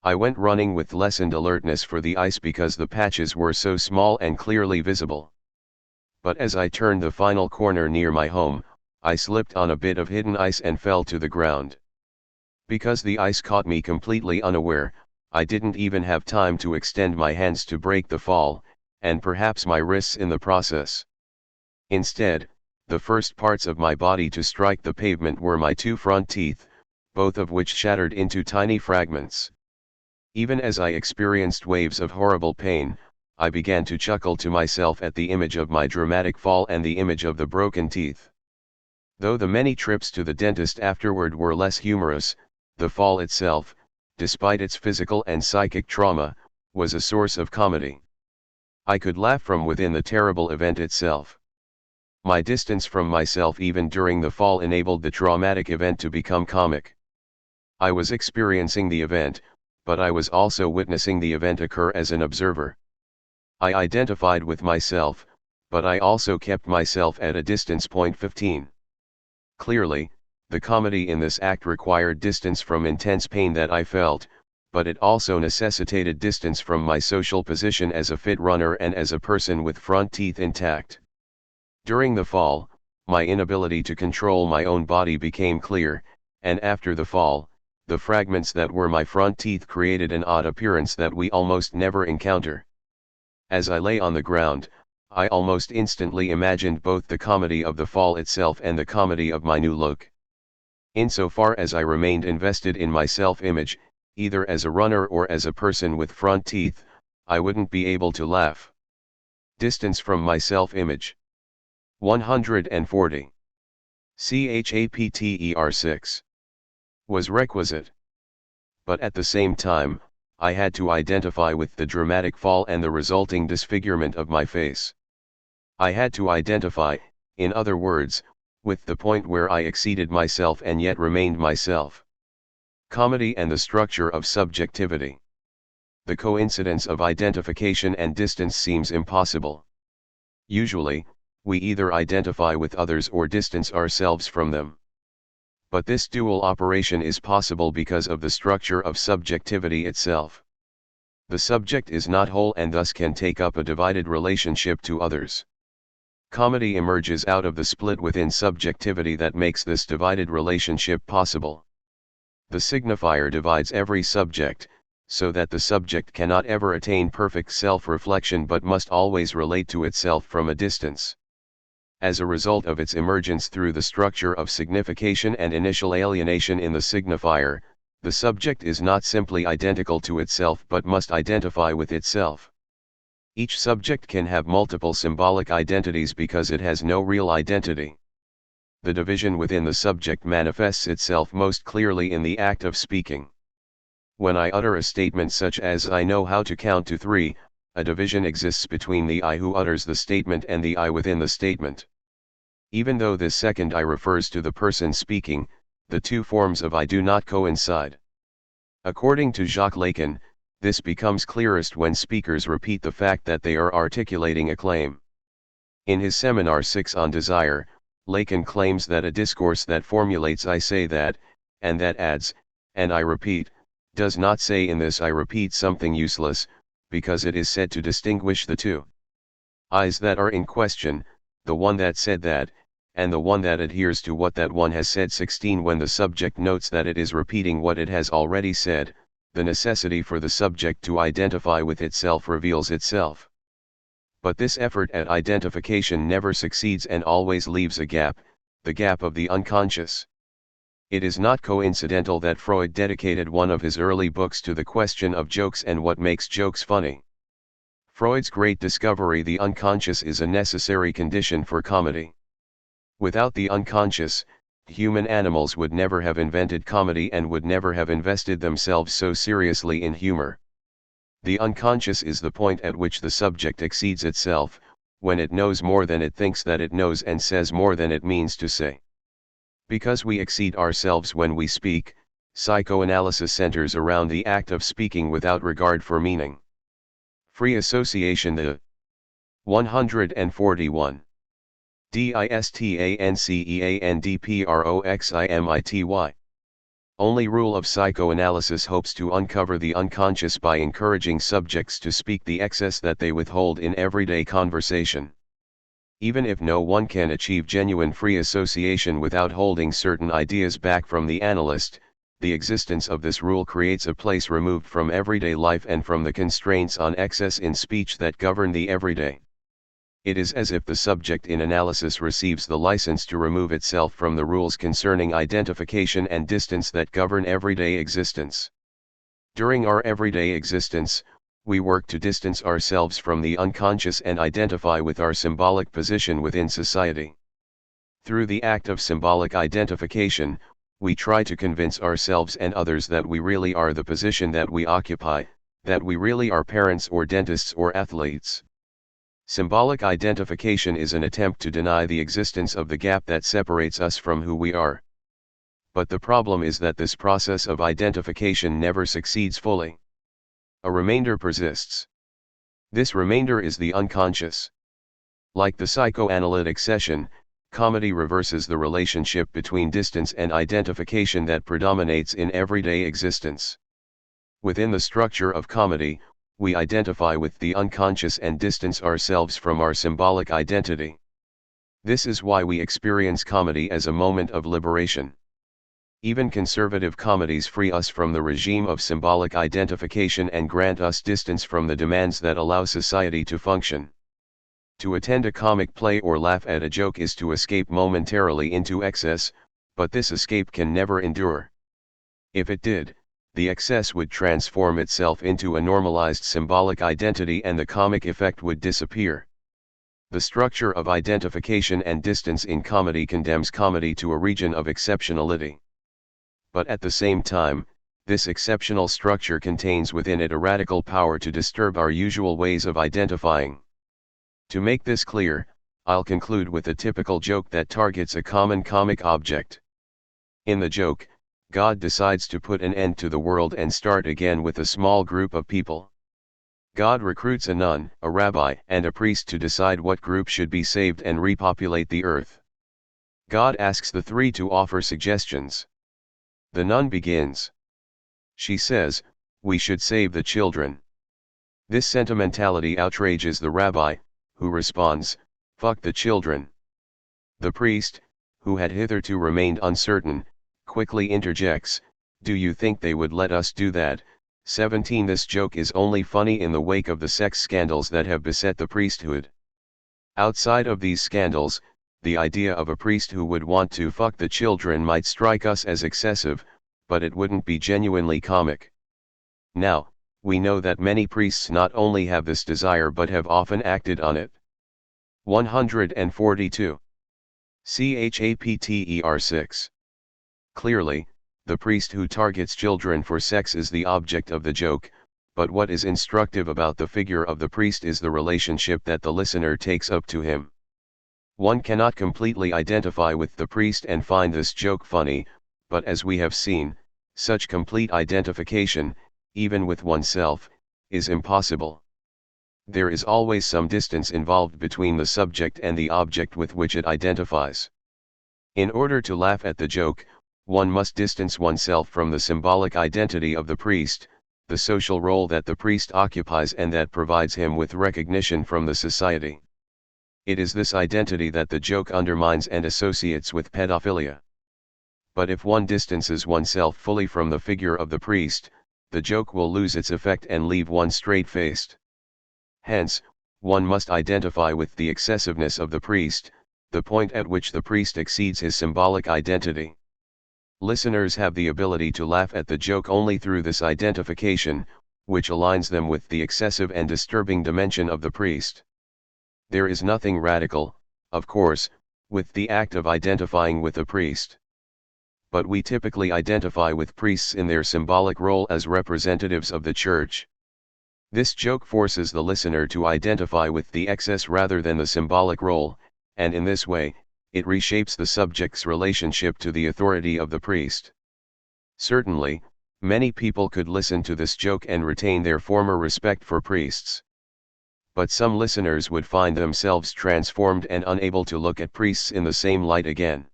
I went running with lessened alertness for the ice because the patches were so small and clearly visible. But as I turned the final corner near my home, I slipped on a bit of hidden ice and fell to the ground. Because the ice caught me completely unaware, I didn't even have time to extend my hands to break the fall, and perhaps my wrists in the process. Instead, the first parts of my body to strike the pavement were my two front teeth, both of which shattered into tiny fragments. Even as I experienced waves of horrible pain, I began to chuckle to myself at the image of my dramatic fall and the image of the broken teeth. Though the many trips to the dentist afterward were less humorous, the fall itself, despite its physical and psychic trauma, was a source of comedy. I could laugh from within the terrible event itself. My distance from myself even during the fall enabled the traumatic event to become comic. I was experiencing the event, but I was also witnessing the event occur as an observer. I identified with myself, but I also kept myself at a distance. Point 15. Clearly, the comedy in this act required distance from intense pain that I felt, but it also necessitated distance from my social position as a fit runner and as a person with front teeth intact. During the fall, my inability to control my own body became clear, and after the fall, the fragments that were my front teeth created an odd appearance that we almost never encounter. As I lay on the ground, I almost instantly imagined both the comedy of the fall itself and the comedy of my new look. Insofar as I remained invested in my self-image, either as a runner or as a person with front teeth, I wouldn't be able to laugh. Distance from my self-image. 140. Chapter 6. Was requisite. But at the same time, I had to identify with the dramatic fall and the resulting disfigurement of my face. I had to identify, in other words, with the point where I exceeded myself and yet remained myself. Comedy and the structure of subjectivity. The coincidence of identification and distance seems impossible. Usually, we either identify with others or distance ourselves from them. But this dual operation is possible because of the structure of subjectivity itself. The subject is not whole and thus can take up a divided relationship to others. Comedy emerges out of the split within subjectivity that makes this divided relationship possible. The signifier divides every subject, so that the subject cannot ever attain perfect self-reflection but must always relate to itself from a distance. As a result of its emergence through the structure of signification and initial alienation in the signifier, the subject is not simply identical to itself but must identify with itself. Each subject can have multiple symbolic identities because it has no real identity. The division within the subject manifests itself most clearly in the act of speaking. When I utter a statement such as "I know how to count to 3, a division exists between the I who utters the statement and the I within the statement. Even though this second I refers to the person speaking, the two forms of I do not coincide. According to Jacques Lacan, this becomes clearest when speakers repeat the fact that they are articulating a claim. In his Seminar 6 on Desire, Lacan claims that a discourse that formulates "I say that," and that adds, "and I repeat," does not say in this "I repeat" something useless, because it is said to distinguish the two I's that are in question, the one that said that, and the one that adheres to what that one has said. 16 When the subject notes that it is repeating what it has already said, the necessity for the subject to identify with itself reveals itself. But this effort at identification never succeeds and always leaves a gap, the gap of the unconscious. It is not coincidental that Freud dedicated one of his early books to the question of jokes and what makes jokes funny. Freud's great discovery, the unconscious, is a necessary condition for comedy. Without the unconscious, human animals would never have invented comedy and would never have invested themselves so seriously in humor. The unconscious is the point at which the subject exceeds itself, when it knows more than it thinks that it knows and says more than it means to say. Because we exceed ourselves when we speak, psychoanalysis centers around the act of speaking without regard for meaning. Free association. The 141. Distanceandprofximity. Only rule of psychoanalysis hopes to uncover the unconscious by encouraging subjects to speak the excess that they withhold in everyday conversation. Even if no one can achieve genuine free association without holding certain ideas back from the analyst, the existence of this rule creates a place removed from everyday life and from the constraints on excess in speech that govern the everyday. It is as if the subject in analysis receives the license to remove itself from the rules concerning identification and distance that govern everyday existence. During our everyday existence, we work to distance ourselves from the unconscious and identify with our symbolic position within society. Through the act of symbolic identification, we try to convince ourselves and others that we really are the position that we occupy, that we really are parents or dentists or athletes. Symbolic identification is an attempt to deny the existence of the gap that separates us from who we are. But the problem is that this process of identification never succeeds fully. A remainder persists. This remainder is the unconscious. Like the psychoanalytic session, comedy reverses the relationship between distance and identification that predominates in everyday existence. Within the structure of comedy, we identify with the unconscious and distance ourselves from our symbolic identity. This is why we experience comedy as a moment of liberation. Even conservative comedies free us from the regime of symbolic identification and grant us distance from the demands that allow society to function. To attend a comic play or laugh at a joke is to escape momentarily into excess, but this escape can never endure. If it did, the excess would transform itself into a normalized symbolic identity and the comic effect would disappear. The structure of identification and distance in comedy condemns comedy to a region of exceptionality. But at the same time, this exceptional structure contains within it a radical power to disturb our usual ways of identifying. To make this clear, I'll conclude with a typical joke that targets a common comic object. In the joke, God decides to put an end to the world and start again with a small group of people. God recruits a nun, a rabbi, and a priest to decide what group should be saved and repopulate the earth. God asks the three to offer suggestions. The nun begins. She says, "We should save the children." This sentimentality outrages the rabbi, who responds, "Fuck the children." The priest, who had hitherto remained uncertain, quickly interjects, "Do you think they would let us do that?" 17 This joke is only funny in the wake of the sex scandals that have beset the priesthood. Outside of these scandals, the idea of a priest who would want to fuck the children might strike us as excessive, but it wouldn't be genuinely comic. Now, we know that many priests not only have this desire but have often acted on it. 142. Chapter 6. Clearly, the priest who targets children for sex is the object of the joke, but what is instructive about the figure of the priest is the relationship that the listener takes up to him. One cannot completely identify with the priest and find this joke funny, but as we have seen, such complete identification, even with oneself, is impossible. There is always some distance involved between the subject and the object with which it identifies. In order to laugh at the joke, one must distance oneself from the symbolic identity of the priest, the social role that the priest occupies and that provides him with recognition from the society. It is this identity that the joke undermines and associates with pedophilia. But if one distances oneself fully from the figure of the priest, the joke will lose its effect and leave one straight-faced. Hence, one must identify with the excessiveness of the priest, the point at which the priest exceeds his symbolic identity. Listeners have the ability to laugh at the joke only through this identification, which aligns them with the excessive and disturbing dimension of the priest. There is nothing radical, of course, with the act of identifying with a priest. But we typically identify with priests in their symbolic role as representatives of the Church. This joke forces the listener to identify with the excess rather than the symbolic role, and in this way, it reshapes the subject's relationship to the authority of the priest. Certainly, many people could listen to this joke and retain their former respect for priests. But some listeners would find themselves transformed and unable to look at priests in the same light again.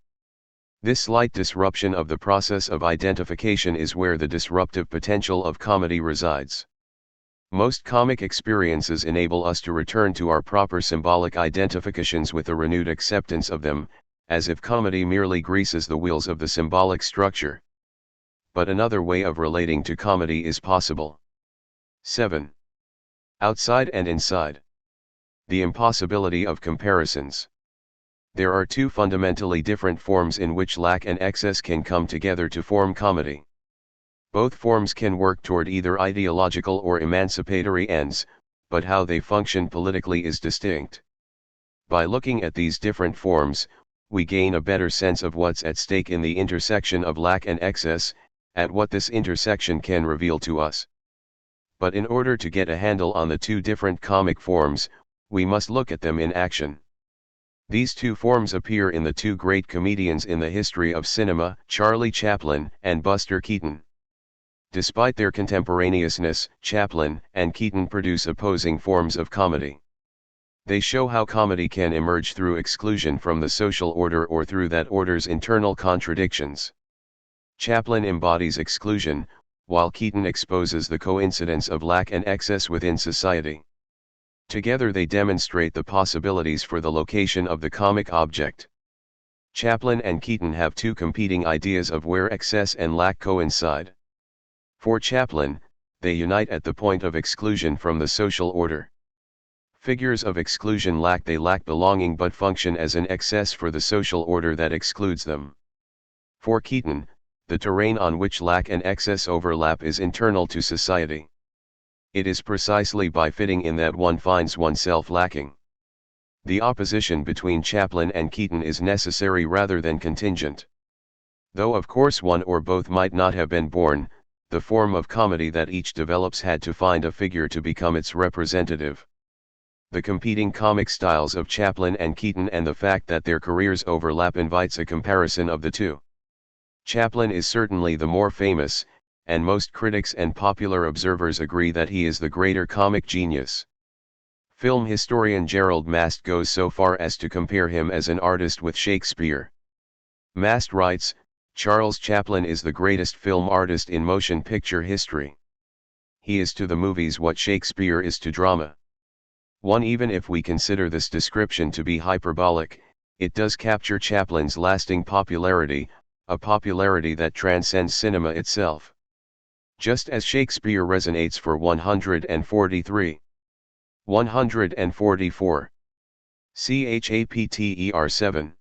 This slight disruption of the process of identification is where the disruptive potential of comedy resides. Most comic experiences enable us to return to our proper symbolic identifications with a renewed acceptance of them, as if comedy merely greases the wheels of the symbolic structure. But another way of relating to comedy is possible. 7. Outside and inside. The impossibility of comparisons. There are two fundamentally different forms in which lack and excess can come together to form comedy. Both forms can work toward either ideological or emancipatory ends, but how they function politically is distinct. By looking at these different forms, we gain a better sense of what's at stake in the intersection of lack and excess, at what this intersection can reveal to us. But in order to get a handle on the two different comic forms, we must look at them in action. These two forms appear in the two great comedians in the history of cinema, Charlie Chaplin and Buster Keaton. Despite their contemporaneousness, Chaplin and Keaton produce opposing forms of comedy. They show how comedy can emerge through exclusion from the social order or through that order's internal contradictions. Chaplin embodies exclusion, while Keaton exposes the coincidence of lack and excess within society. Together they demonstrate the possibilities for the location of the comic object. Chaplin and Keaton have two competing ideas of where excess and lack coincide. For Chaplin, they unite at the point of exclusion from the social order. Figures of exclusion lack belonging but function as an excess for the social order that excludes them. For Keaton, the terrain on which lack and excess overlap is internal to society. It is precisely by fitting in that one finds oneself lacking. The opposition between Chaplin and Keaton is necessary rather than contingent. Though of course one or both might not have been born, the form of comedy that each develops had to find a figure to become its representative. The competing comic styles of Chaplin and Keaton and the fact that their careers overlap invites a comparison of the two. Chaplin is certainly the more famous, and most critics and popular observers agree that he is the greater comic genius. Film historian Gerald Mast goes so far as to compare him as an artist with Shakespeare. Mast writes, "Charles Chaplin is the greatest film artist in motion picture history. He is to the movies what Shakespeare is to drama." Even if we consider this description to be hyperbolic, it does capture Chaplin's lasting popularity, a popularity that transcends cinema itself. Just as Shakespeare resonates for 143. 144. Chapter 7.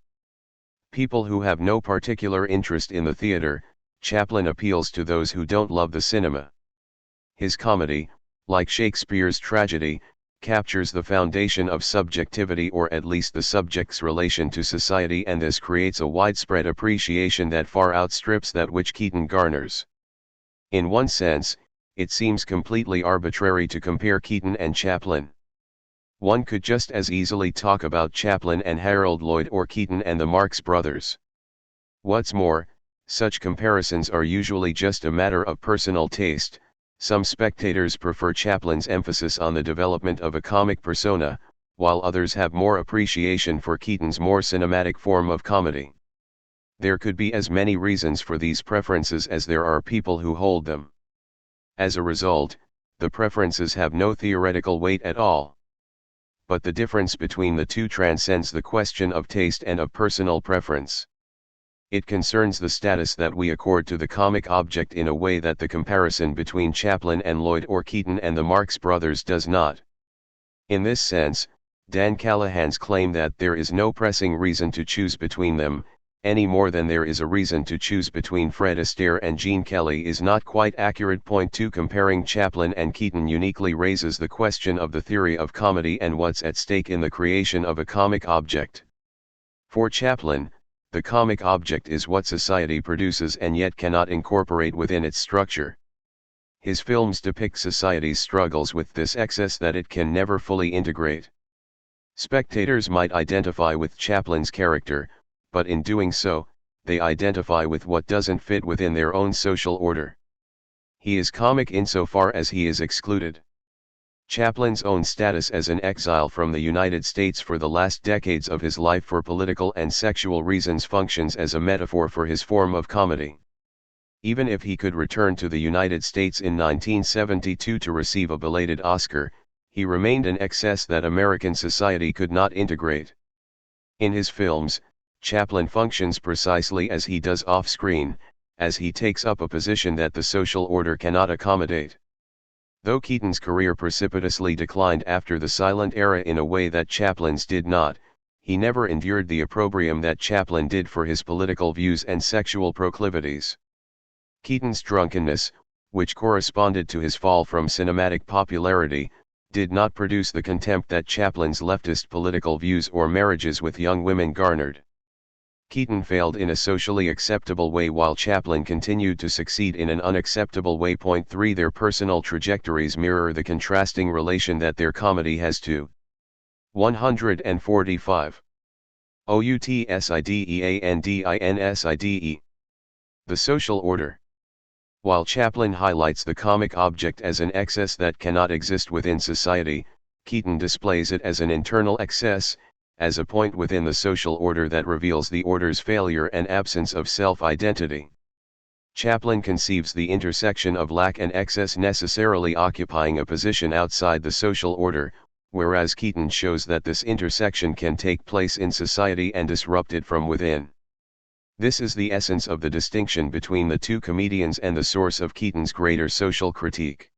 People who have no particular interest in the theater, Chaplin appeals to those who don't love the cinema. His comedy, like Shakespeare's tragedy, captures the foundation of subjectivity or at least the subject's relation to society, and this creates a widespread appreciation that far outstrips that which Keaton garners. In one sense, it seems completely arbitrary to compare Keaton and Chaplin. One could just as easily talk about Chaplin and Harold Lloyd or Keaton and the Marx Brothers. What's more, such comparisons are usually just a matter of personal taste. Some spectators prefer Chaplin's emphasis on the development of a comic persona, while others have more appreciation for Keaton's more cinematic form of comedy. There could be as many reasons for these preferences as there are people who hold them. As a result, the preferences have no theoretical weight at all. But the difference between the two transcends the question of taste and of personal preference. It concerns the status that we accord to the comic object in a way that the comparison between Chaplin and Lloyd or Keaton and the Marx Brothers does not. In this sense, Dan Callahan's claim that there is no pressing reason to choose between them, any more than there is a reason to choose between Fred Astaire and Gene Kelly, is not quite accurate. Point 2. Comparing Chaplin and Keaton uniquely raises the question of the theory of comedy and what's at stake in the creation of a comic object. For Chaplin, the comic object is what society produces and yet cannot incorporate within its structure. His films depict society's struggles with this excess that it can never fully integrate. Spectators might identify with Chaplin's character, but in doing so, they identify with what doesn't fit within their own social order. He is comic insofar as he is excluded. Chaplin's own status as an exile from the United States for the last decades of his life for political and sexual reasons functions as a metaphor for his form of comedy. Even if he could return to the United States in 1972 to receive a belated Oscar, he remained an excess that American society could not integrate. In his films, Chaplin functions precisely as he does off-screen, as he takes up a position that the social order cannot accommodate. Though Keaton's career precipitously declined after the silent era in a way that Chaplin's did not, he never endured the opprobrium that Chaplin did for his political views and sexual proclivities. Keaton's drunkenness, which corresponded to his fall from cinematic popularity, did not produce the contempt that Chaplin's leftist political views or marriages with young women garnered. Keaton failed in a socially acceptable way while Chaplin continued to succeed in an unacceptable way. Point 3. Their personal trajectories mirror the contrasting relation that their comedy has to 145. Outsideandinside. The social order. While Chaplin highlights the comic object as an excess that cannot exist within society, Keaton displays it as an internal excess, as a point within the social order that reveals the order's failure and absence of self-identity. Chaplin conceives the intersection of lack and excess necessarily occupying a position outside the social order, whereas Keaton shows that this intersection can take place in society and disrupt it from within. This is the essence of the distinction between the two comedians and the source of Keaton's greater social critique.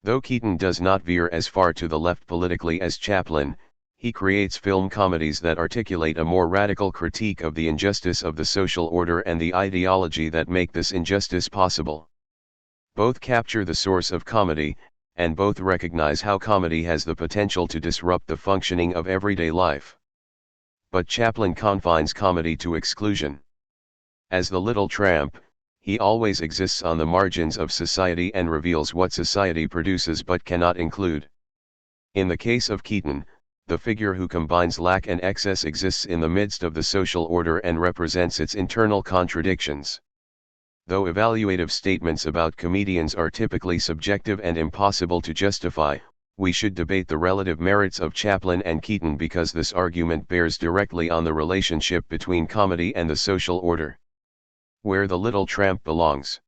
Though Keaton does not veer as far to the left politically as Chaplin, he creates film comedies that articulate a more radical critique of the injustice of the social order and the ideology that make this injustice possible. Both capture the source of comedy, and both recognize how comedy has the potential to disrupt the functioning of everyday life. But Chaplin confines comedy to exclusion. As the little tramp, he always exists on the margins of society and reveals what society produces but cannot include. In the case of Keaton, the figure who combines lack and excess exists in the midst of the social order and represents its internal contradictions. Though evaluative statements about comedians are typically subjective and impossible to justify, we should debate the relative merits of Chaplin and Keaton because this argument bears directly on the relationship between comedy and the social order. Where the little tramp belongs.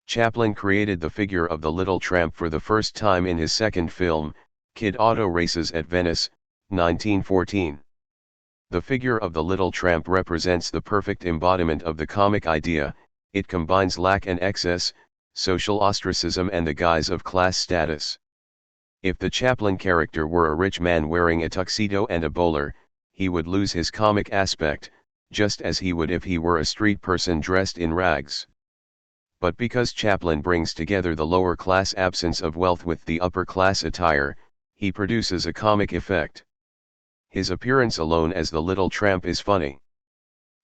Chaplin created the figure of the little tramp for the first time in his second film, Kid Auto Races at Venice, 1914. The figure of the little tramp represents the perfect embodiment of the comic idea. It combines lack and excess, social ostracism and the guise of class status. If the Chaplin character were a rich man wearing a tuxedo and a bowler, he would lose his comic aspect, just as he would if he were a street person dressed in rags. But because Chaplin brings together the lower class absence of wealth with the upper class attire, he produces a comic effect. His appearance alone as the little tramp is funny.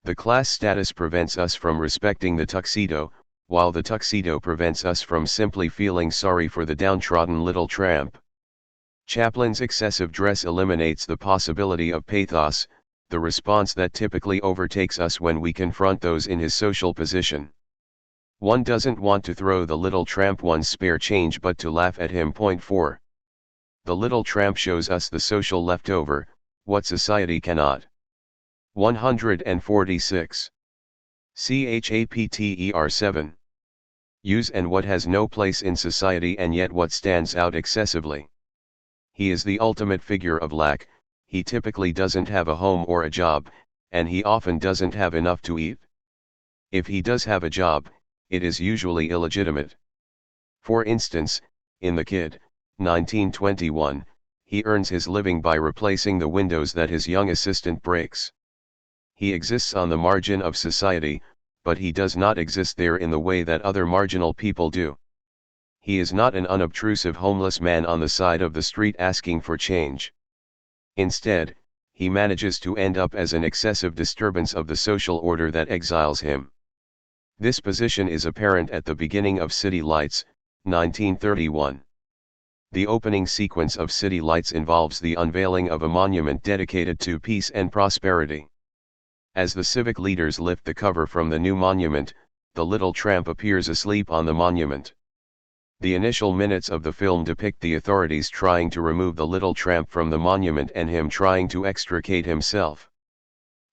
The class status prevents us from respecting the tuxedo, while the tuxedo prevents us from simply feeling sorry for the downtrodden little tramp. Chaplin's excessive dress eliminates the possibility of pathos, the response that typically overtakes us when we confront those in his social position. One doesn't want to throw the little tramp one's spare change but to laugh at him. Point 4. The little tramp shows us the social leftover, what society cannot. 146. Chapter 7. Use and what has no place in society and yet what stands out excessively. He is the ultimate figure of lack. He typically doesn't have a home or a job, and he often doesn't have enough to eat. If he does have a job, it is usually illegitimate. For instance, in The Kid, 1921, he earns his living by replacing the windows that his young assistant breaks. He exists on the margin of society, but he does not exist there in the way that other marginal people do. He is not an unobtrusive homeless man on the side of the street asking for change. Instead, he manages to end up as an excessive disturbance of the social order that exiles him. This position is apparent at the beginning of City Lights, 1931. The opening sequence of City Lights involves the unveiling of a monument dedicated to peace and prosperity. As the civic leaders lift the cover from the new monument, the little tramp appears asleep on the monument. The initial minutes of the film depict the authorities trying to remove the little tramp from the monument and him trying to extricate himself.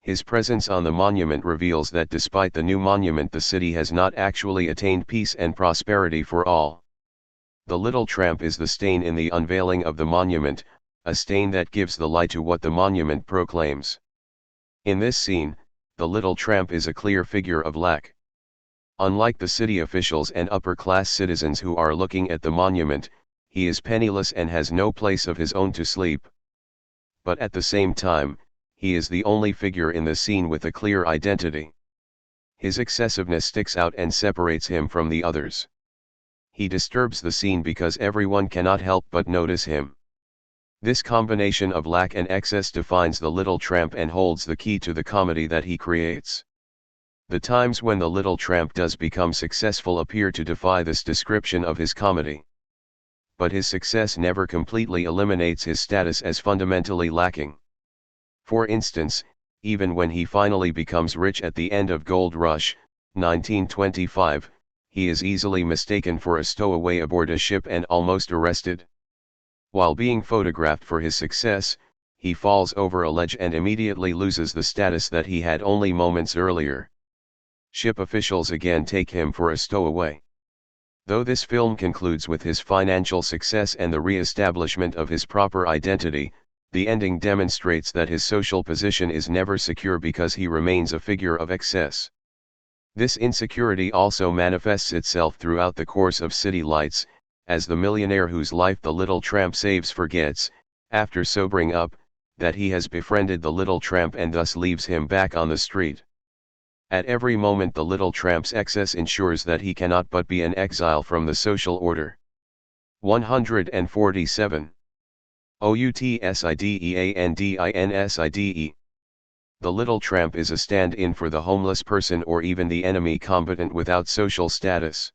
His presence on the monument reveals that despite the new monument, the city has not actually attained peace and prosperity for all. The little tramp is the stain in the unveiling of the monument, a stain that gives the lie to what the monument proclaims. In this scene, the little tramp is a clear figure of lack. Unlike the city officials and upper-class citizens who are looking at the monument, he is penniless and has no place of his own to sleep. But at the same time, he is the only figure in the scene with a clear identity. His excessiveness sticks out and separates him from the others. He disturbs the scene because everyone cannot help but notice him. This combination of lack and excess defines the little tramp and holds the key to the comedy that he creates. The times when the little tramp does become successful appear to defy this description of his comedy. But his success never completely eliminates his status as fundamentally lacking. For instance, even when he finally becomes rich at the end of Gold Rush, 1925, he is easily mistaken for a stowaway aboard a ship and almost arrested. While being photographed for his success, he falls over a ledge and immediately loses the status that he had only moments earlier. Ship officials again take him for a stowaway. Though this film concludes with his financial success and the re-establishment of his proper identity, the ending demonstrates that his social position is never secure because he remains a figure of excess. This insecurity also manifests itself throughout the course of City Lights, as the millionaire whose life the little tramp saves forgets, after sobering up, that he has befriended the little tramp and thus leaves him back on the street. At every moment the little tramp's excess ensures that he cannot but be an exile from the social order. 147. Outsideandinside. The little tramp is a stand-in for the homeless person or even the enemy combatant without social status.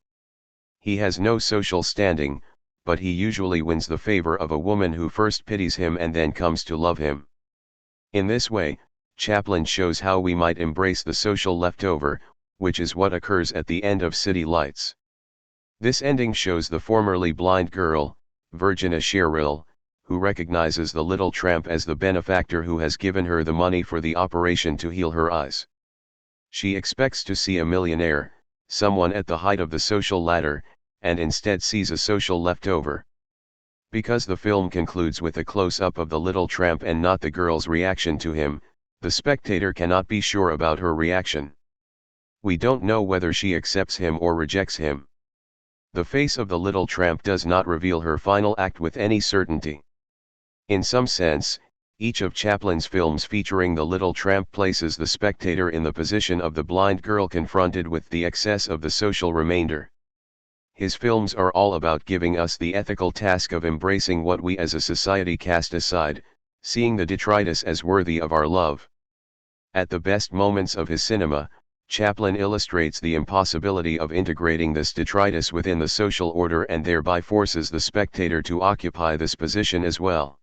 He has no social standing, but he usually wins the favor of a woman who first pities him and then comes to love him. In this way, Chaplin shows how we might embrace the social leftover, which is what occurs at the end of City Lights. This ending shows the formerly blind girl, Virginia Sherrill, who recognizes the little tramp as the benefactor who has given her the money for the operation to heal her eyes. She expects to see a millionaire, someone at the height of the social ladder, and instead sees a social leftover. Because the film concludes with a close-up of the little tramp and not the girl's reaction to him, the spectator cannot be sure about her reaction. We don't know whether she accepts him or rejects him. The face of the little tramp does not reveal her final act with any certainty. In some sense, each of Chaplin's films featuring the little tramp places the spectator in the position of the blind girl confronted with the excess of the social remainder. His films are all about giving us the ethical task of embracing what we as a society cast aside, seeing the detritus as worthy of our love. At the best moments of his cinema, Chaplin illustrates the impossibility of integrating this detritus within the social order and thereby forces the spectator to occupy this position as well.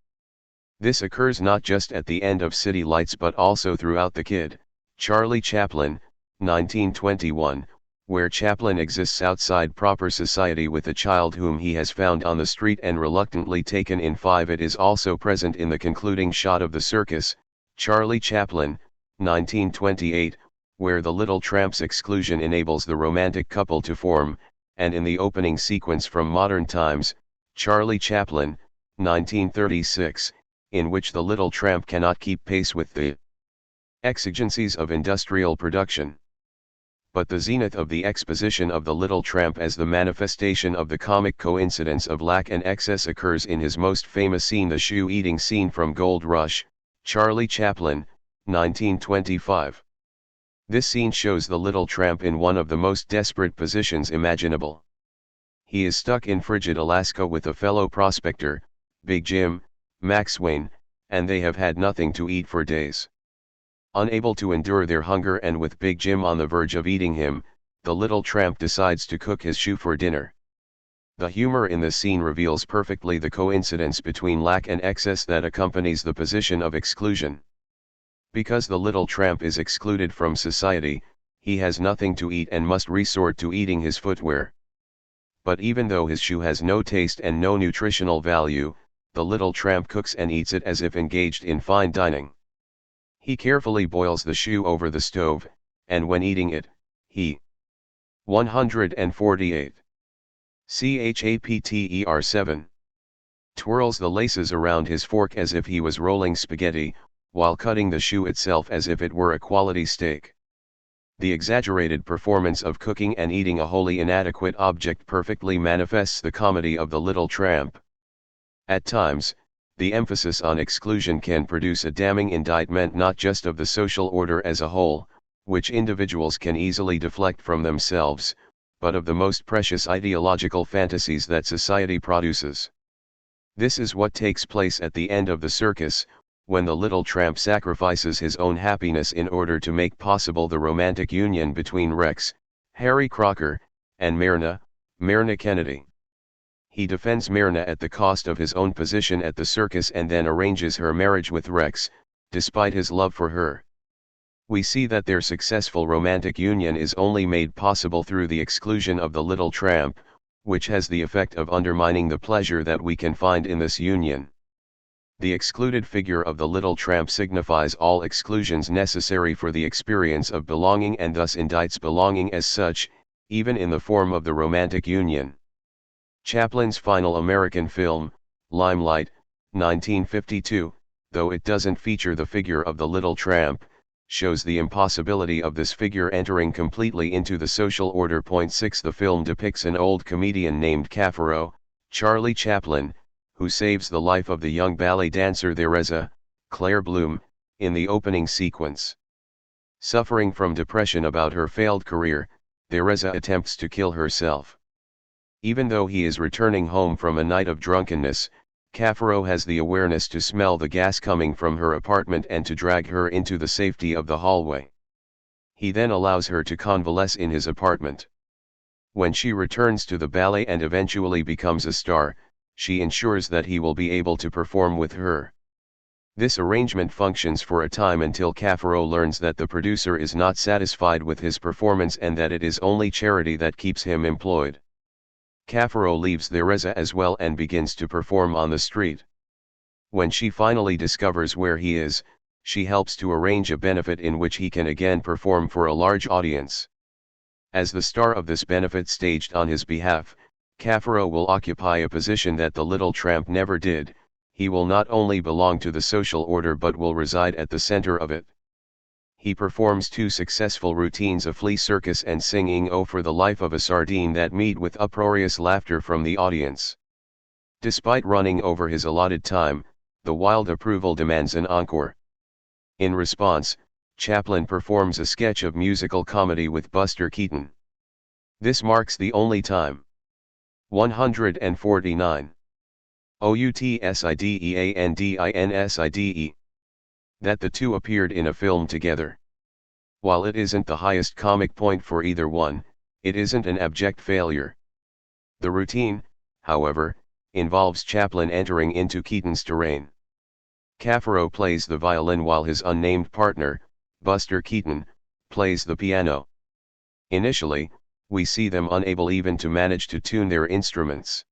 This occurs not just at the end of City Lights but also throughout The Kid, Charlie Chaplin, 1921, where Chaplin exists outside proper society with a child whom he has found on the street and reluctantly taken in. 5. It is also present in the concluding shot of The Circus, Charlie Chaplin, 1928, where the little tramp's exclusion enables the romantic couple to form, and in the opening sequence from Modern Times, Charlie Chaplin, 1936, in which the little tramp cannot keep pace with the exigencies of industrial production. But the zenith of the exposition of the little tramp as the manifestation of the comic coincidence of lack and excess occurs in his most famous scene, the shoe-eating scene from Gold Rush, Charlie Chaplin, 1925. This scene shows the little tramp in one of the most desperate positions imaginable. He is stuck in frigid Alaska with a fellow prospector, Big Jim, McGowan, and they have had nothing to eat for days. Unable to endure their hunger and with Big Jim on the verge of eating him, the little tramp decides to cook his shoe for dinner. The humor in this scene reveals perfectly the coincidence between lack and excess that accompanies the position of exclusion. Because the little tramp is excluded from society, he has nothing to eat and must resort to eating his footwear. But even though his shoe has no taste and no nutritional value, the little tramp cooks and eats it as if engaged in fine dining. He carefully boils the shoe over the stove, and when eating it, he 148. Chapter 7 twirls the laces around his fork as if he was rolling spaghetti, while cutting the shoe itself as if it were a quality steak. The exaggerated performance of cooking and eating a wholly inadequate object perfectly manifests the comedy of the little tramp. At times, the emphasis on exclusion can produce a damning indictment not just of the social order as a whole, which individuals can easily deflect from themselves, but of the most precious ideological fantasies that society produces. This is what takes place at the end of The Circus, when the little tramp sacrifices his own happiness in order to make possible the romantic union between Rex, Harry Crocker, and Myrna Kennedy. He defends Myrna at the cost of his own position at the circus and then arranges her marriage with Rex, despite his love for her. We see that their successful romantic union is only made possible through the exclusion of the little tramp, which has the effect of undermining the pleasure that we can find in this union. The excluded figure of the little tramp signifies all exclusions necessary for the experience of belonging and thus indicts belonging as such, even in the form of the romantic union. Chaplin's final American film, Limelight, 1952, though it doesn't feature the figure of the little tramp, shows the impossibility of this figure entering completely into the social order. 6 The film depicts an old comedian named Caffaro, Charlie Chaplin, who saves the life of the young ballet dancer Theresa, Claire Bloom, in the opening sequence. Suffering from depression about her failed career, Theresa attempts to kill herself. Even though he is returning home from a night of drunkenness, Caffaro has the awareness to smell the gas coming from her apartment and to drag her into the safety of the hallway. He then allows her to convalesce in his apartment. When she returns to the ballet and eventually becomes a star, she ensures that he will be able to perform with her. This arrangement functions for a time until Caffaro learns that the producer is not satisfied with his performance and that it is only charity that keeps him employed. Caffaro leaves Theresa as well and begins to perform on the street. When she finally discovers where he is, she helps to arrange a benefit in which he can again perform for a large audience. As the star of this benefit staged on his behalf, Caffaro will occupy a position that the little tramp never did. He will not only belong to the social order but will reside at the center of it. He performs 2 successful routines of Flea Circus and singing "Oh for the Life of a Sardine" that meet with uproarious laughter from the audience. Despite running over his allotted time, the wild approval demands an encore. In response, Chaplin performs a sketch of musical comedy with Buster Keaton. This marks the only time. 149. Outsideinside that the two appeared in a film together. While it isn't the highest comic point for either one, it isn't an abject failure. The routine, however, involves Chaplin entering into Keaton's terrain. Caffaro plays the violin while his unnamed partner, Buster Keaton, plays the piano. Initially, we see them unable even to manage to tune their instruments.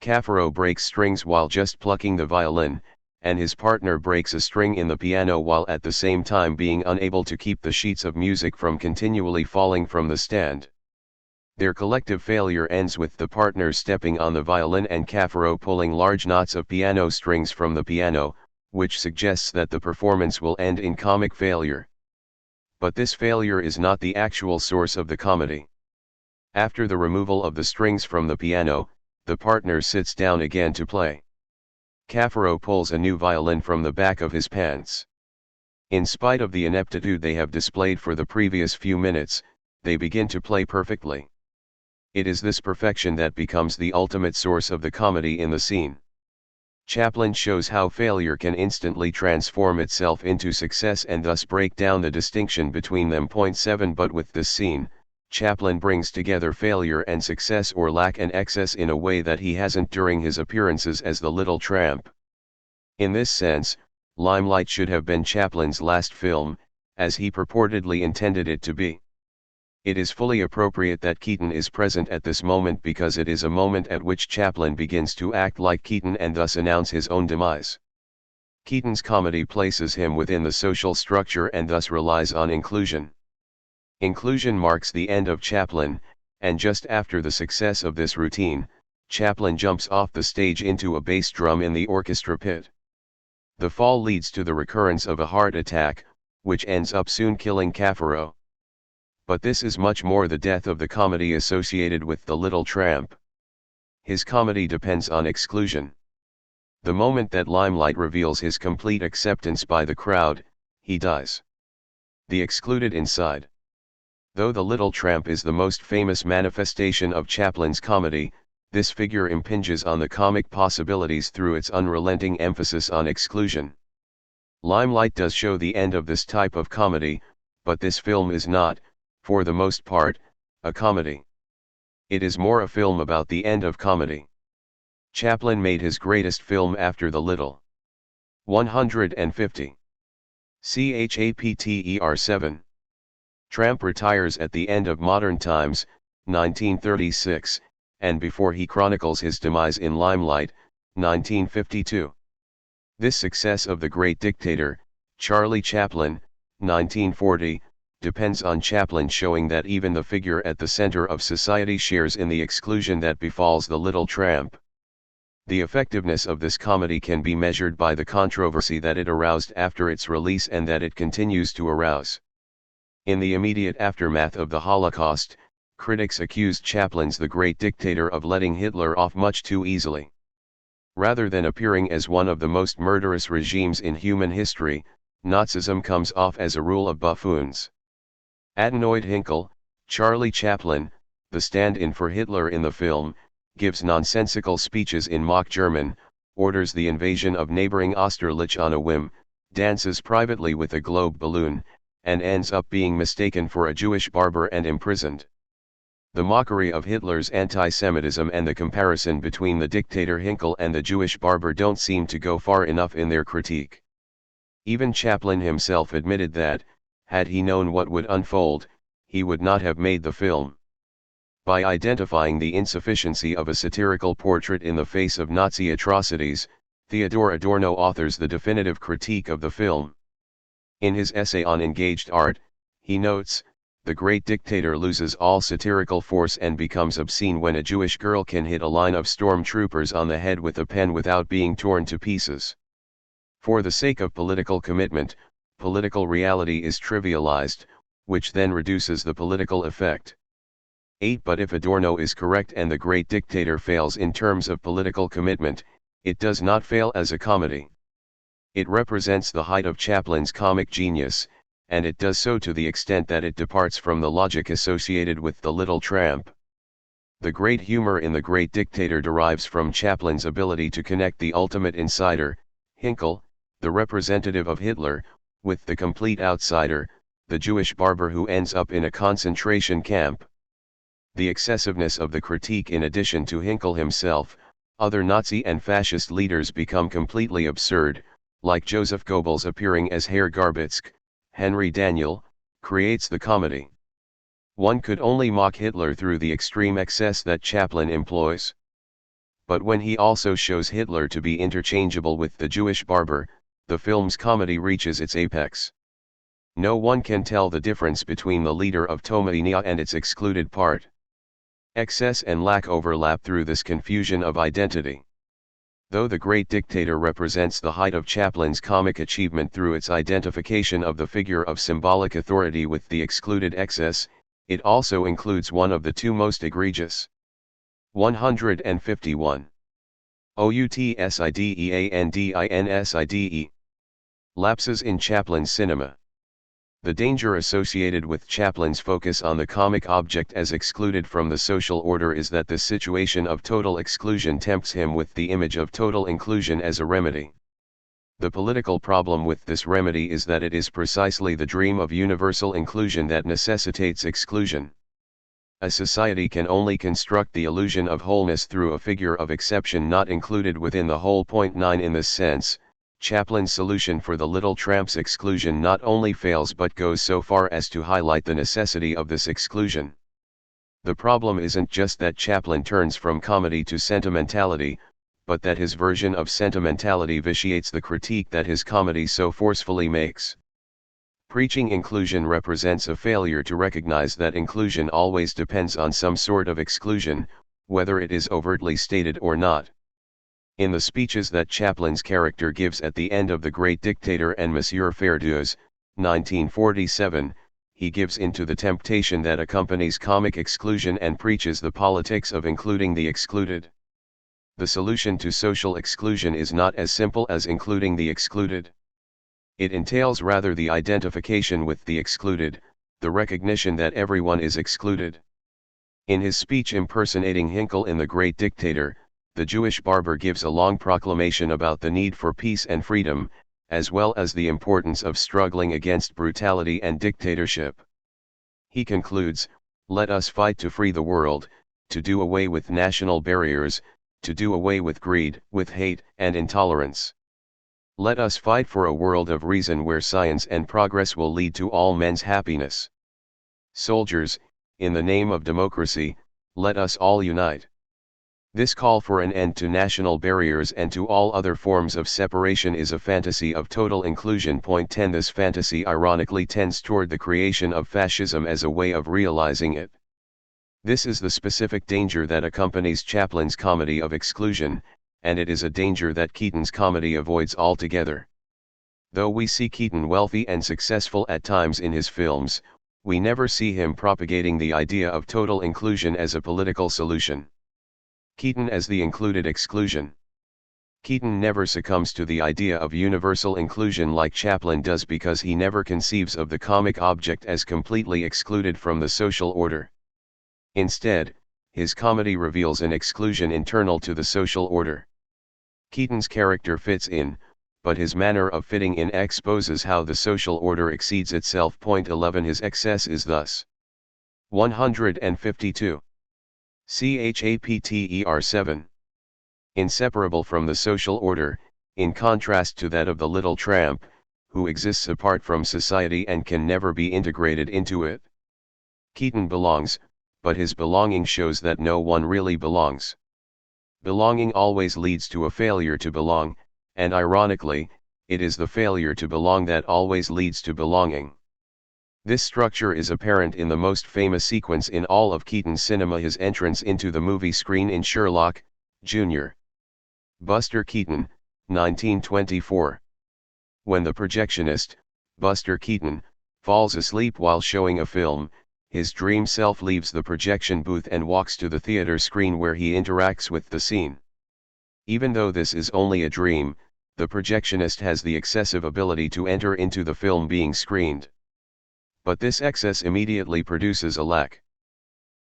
Caffaro breaks strings while just plucking the violin, and his partner breaks a string in the piano while at the same time being unable to keep the sheets of music from continually falling from the stand. Their collective failure ends with the partner stepping on the violin and Caffaro pulling large knots of piano strings from the piano, which suggests that the performance will end in comic failure. But this failure is not the actual source of the comedy. After the removal of the strings from the piano, the partner sits down again to play. Caffaro pulls a new violin from the back of his pants. In spite of the ineptitude they have displayed for the previous few minutes, they begin to play perfectly. It is this perfection that becomes the ultimate source of the comedy in the scene. Chaplin shows how failure can instantly transform itself into success and thus break down the distinction between them. 7 But with this scene, Chaplin brings together failure and success or lack and excess in a way that he hasn't during his appearances as the little tramp. In this sense, Limelight should have been Chaplin's last film, as he purportedly intended it to be. It is fully appropriate that Keaton is present at this moment because it is a moment at which Chaplin begins to act like Keaton and thus announce his own demise. Keaton's comedy places him within the social structure and thus relies on inclusion. Inclusion marks the end of Chaplin, and just after the success of this routine, Chaplin jumps off the stage into a bass drum in the orchestra pit. The fall leads to the recurrence of a heart attack, which ends up soon killing Caffaro. But this is much more the death of the comedy associated with the little tramp. His comedy depends on exclusion. The moment that Limelight reveals his complete acceptance by the crowd, he dies. The excluded inside. Though the little tramp is the most famous manifestation of Chaplin's comedy, this figure impinges on the comic possibilities through its unrelenting emphasis on exclusion. Limelight does show the end of this type of comedy, but this film is not, for the most part, a comedy. It is more a film about the end of comedy. Chaplin made his greatest film after The Little. 150. Chapter 7. Tramp retires at the end of Modern Times, 1936, and before he chronicles his demise in Limelight, 1952. This success of the great dictator, Charlie Chaplin, 1940, depends on Chaplin showing that even the figure at the center of society shares in the exclusion that befalls the little tramp. The effectiveness of this comedy can be measured by the controversy that it aroused after its release and that it continues to arouse. In the immediate aftermath of the Holocaust, critics accused Chaplin's The Great Dictator of letting Hitler off much too easily. Rather than appearing as one of the most murderous regimes in human history, Nazism comes off as a rule of buffoons. Adenoid Hinkle, Charlie Chaplin, the stand-in for Hitler in the film, gives nonsensical speeches in mock German, orders the invasion of neighboring Austerlitz on a whim, dances privately with a globe balloon, and ends up being mistaken for a Jewish barber and imprisoned. The mockery of Hitler's anti-Semitism and the comparison between the dictator Hinkle and the Jewish barber don't seem to go far enough in their critique. Even Chaplin himself admitted that, had he known what would unfold, he would not have made the film. By identifying the insufficiency of a satirical portrait in the face of Nazi atrocities, Theodor Adorno authors the definitive critique of the film. In his essay on Engaged Art, he notes, "The great dictator loses all satirical force and becomes obscene when a Jewish girl can hit a line of stormtroopers on the head with a pen without being torn to pieces." For the sake of political commitment, political reality is trivialized, which then reduces the political effect. 8. But if Adorno is correct and The Great Dictator fails in terms of political commitment, it does not fail as a comedy. It represents the height of Chaplin's comic genius, and it does so to the extent that it departs from the logic associated with The Little Tramp. The great humor in The Great Dictator derives from Chaplin's ability to connect the ultimate insider, Hinkle, the representative of Hitler, with the complete outsider, the Jewish barber who ends up in a concentration camp. The excessiveness of the critique, in addition to Hinkle himself, other Nazi and fascist leaders become completely absurd, like Joseph Goebbels appearing as Herr Garbitzk, Henry Daniell, creates the comedy. One could only mock Hitler through the extreme excess that Chaplin employs. But when he also shows Hitler to be interchangeable with the Jewish barber, the film's comedy reaches its apex. No one can tell the difference between the leader of Tomainia and its excluded part. Excess and lack overlap through this confusion of identity. Though The Great Dictator represents the height of Chaplin's comic achievement through its identification of the figure of symbolic authority with the excluded excess, it also includes one of the two most egregious. 151. Outsideandinsiде. Lapses in Chaplin's cinema. The danger associated with Chaplin's focus on the comic object as excluded from the social order is that this situation of total exclusion tempts him with the image of total inclusion as a remedy. The political problem with this remedy is that it is precisely the dream of universal inclusion that necessitates exclusion. A society can only construct the illusion of wholeness through a figure of exception not included within the whole. 9. In this sense, Chaplin's solution for the Little Tramp's exclusion not only fails but goes so far as to highlight the necessity of this exclusion. The problem isn't just that Chaplin turns from comedy to sentimentality, but that his version of sentimentality vitiates the critique that his comedy so forcefully makes. Preaching inclusion represents a failure to recognize that inclusion always depends on some sort of exclusion, whether it is overtly stated or not. In the speeches that Chaplin's character gives at the end of The Great Dictator and Monsieur Fairdeuse, 1947, he gives in to the temptation that accompanies comic exclusion and preaches the politics of including the excluded. The solution to social exclusion is not as simple as including the excluded. It entails rather the identification with the excluded, the recognition that everyone is excluded. In his speech impersonating Hinkle in The Great Dictator, the Jewish barber gives a long proclamation about the need for peace and freedom, as well as the importance of struggling against brutality and dictatorship. He concludes, "Let us fight to free the world, to do away with national barriers, to do away with greed, with hate and intolerance. Let us fight for a world of reason where science and progress will lead to all men's happiness. Soldiers, in the name of democracy, let us all unite." This call for an end to national barriers and to all other forms of separation is a fantasy of total inclusion. Point 10. This fantasy ironically tends toward the creation of fascism as a way of realizing it. This is the specific danger that accompanies Chaplin's comedy of exclusion, and it is a danger that Keaton's comedy avoids altogether. Though we see Keaton wealthy and successful at times in his films, we never see him propagating the idea of total inclusion as a political solution. Keaton as the included exclusion. Keaton never succumbs to the idea of universal inclusion like Chaplin does because he never conceives of the comic object as completely excluded from the social order. Instead, his comedy reveals an exclusion internal to the social order. Keaton's character fits in, but his manner of fitting in exposes how the social order exceeds itself. Point 11. His excess is thus 152. Chapter 7. Inseparable from the social order, in contrast to that of the little tramp, who exists apart from society and can never be integrated into it. Keaton belongs, but his belonging shows that no one really belongs. Belonging always leads to a failure to belong, and ironically, it is the failure to belong that always leads to belonging. This structure is apparent in the most famous sequence in all of Keaton's cinema, his entrance into the movie screen in Sherlock, Jr. Buster Keaton, 1924. When the projectionist, Buster Keaton, falls asleep while showing a film, his dream self leaves the projection booth and walks to the theater screen where he interacts with the scene. Even though this is only a dream, the projectionist has the excessive ability to enter into the film being screened. But this excess immediately produces a lack.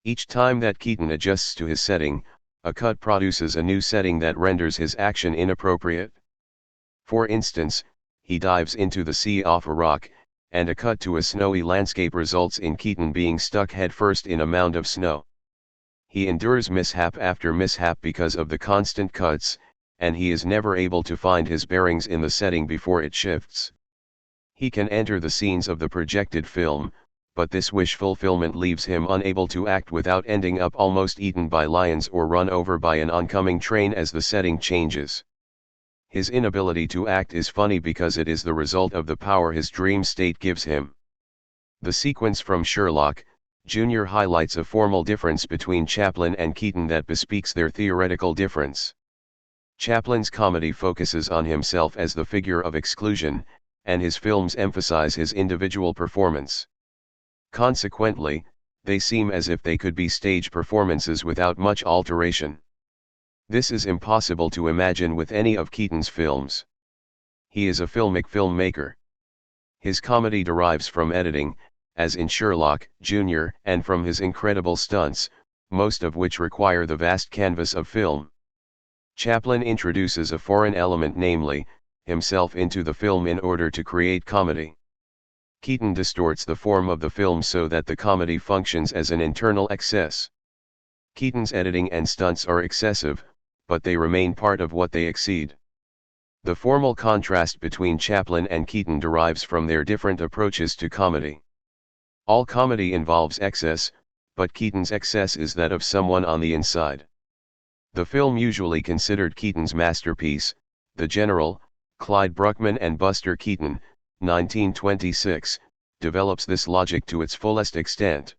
Each time that Keaton adjusts to his setting, a cut produces a new setting that renders his action inappropriate. For instance, he dives into the sea off a rock, and a cut to a snowy landscape results in Keaton being stuck headfirst in a mound of snow. He endures mishap after mishap because of the constant cuts, and he is never able to find his bearings in the setting before it shifts. He can enter the scenes of the projected film, but this wish fulfillment leaves him unable to act without ending up almost eaten by lions or run over by an oncoming train as the setting changes. His inability to act is funny because it is the result of the power his dream state gives him. The sequence from Sherlock, Jr. highlights a formal difference between Chaplin and Keaton that bespeaks their theoretical difference. Chaplin's comedy focuses on himself as the figure of exclusion, and his films emphasize his individual performance. Consequently, they seem as if they could be stage performances without much alteration. This is impossible to imagine with any of Keaton's films. He is a filmmaker. His comedy derives from editing, as in Sherlock, Jr., and from his incredible stunts, most of which require the vast canvas of film. Chaplin introduces a foreign element, namely, himself into the film in order to create comedy. Keaton distorts the form of the film so that the comedy functions as an internal excess. Keaton's editing and stunts are excessive, but they remain part of what they exceed. The formal contrast between Chaplin and Keaton derives from their different approaches to comedy. All comedy involves excess, but Keaton's excess is that of someone on the inside. The film usually considered Keaton's masterpiece, The General, Clyde Bruckman and Buster Keaton, 1926, develops this logic to its fullest extent.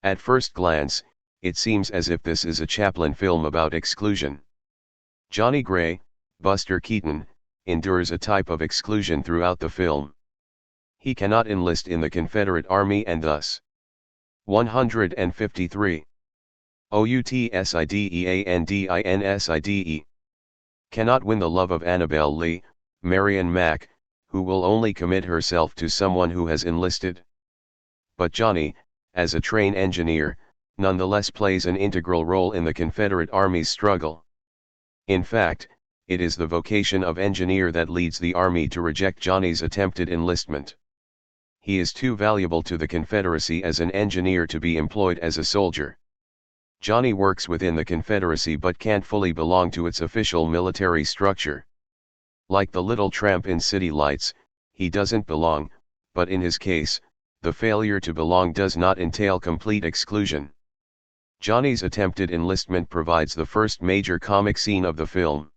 At first glance, it seems as if this is a Chaplin film about exclusion. Johnny Gray, Buster Keaton, endures a type of exclusion throughout the film. He cannot enlist in the Confederate Army and thus 153. Outsideandinsinside. Cannot win the love of Annabelle Lee, Marion Mack, who will only commit herself to someone who has enlisted. But Johnny, as a train engineer, nonetheless plays an integral role in the Confederate Army's struggle. In fact, it is the vocation of engineer that leads the Army to reject Johnny's attempted enlistment. He is too valuable to the Confederacy as an engineer to be employed as a soldier. Johnny works within the Confederacy but can't fully belong to its official military structure. Like the little tramp in City Lights, he doesn't belong, but in his case, the failure to belong does not entail complete exclusion. Johnny's attempted enlistment provides the first major comic scene of the film.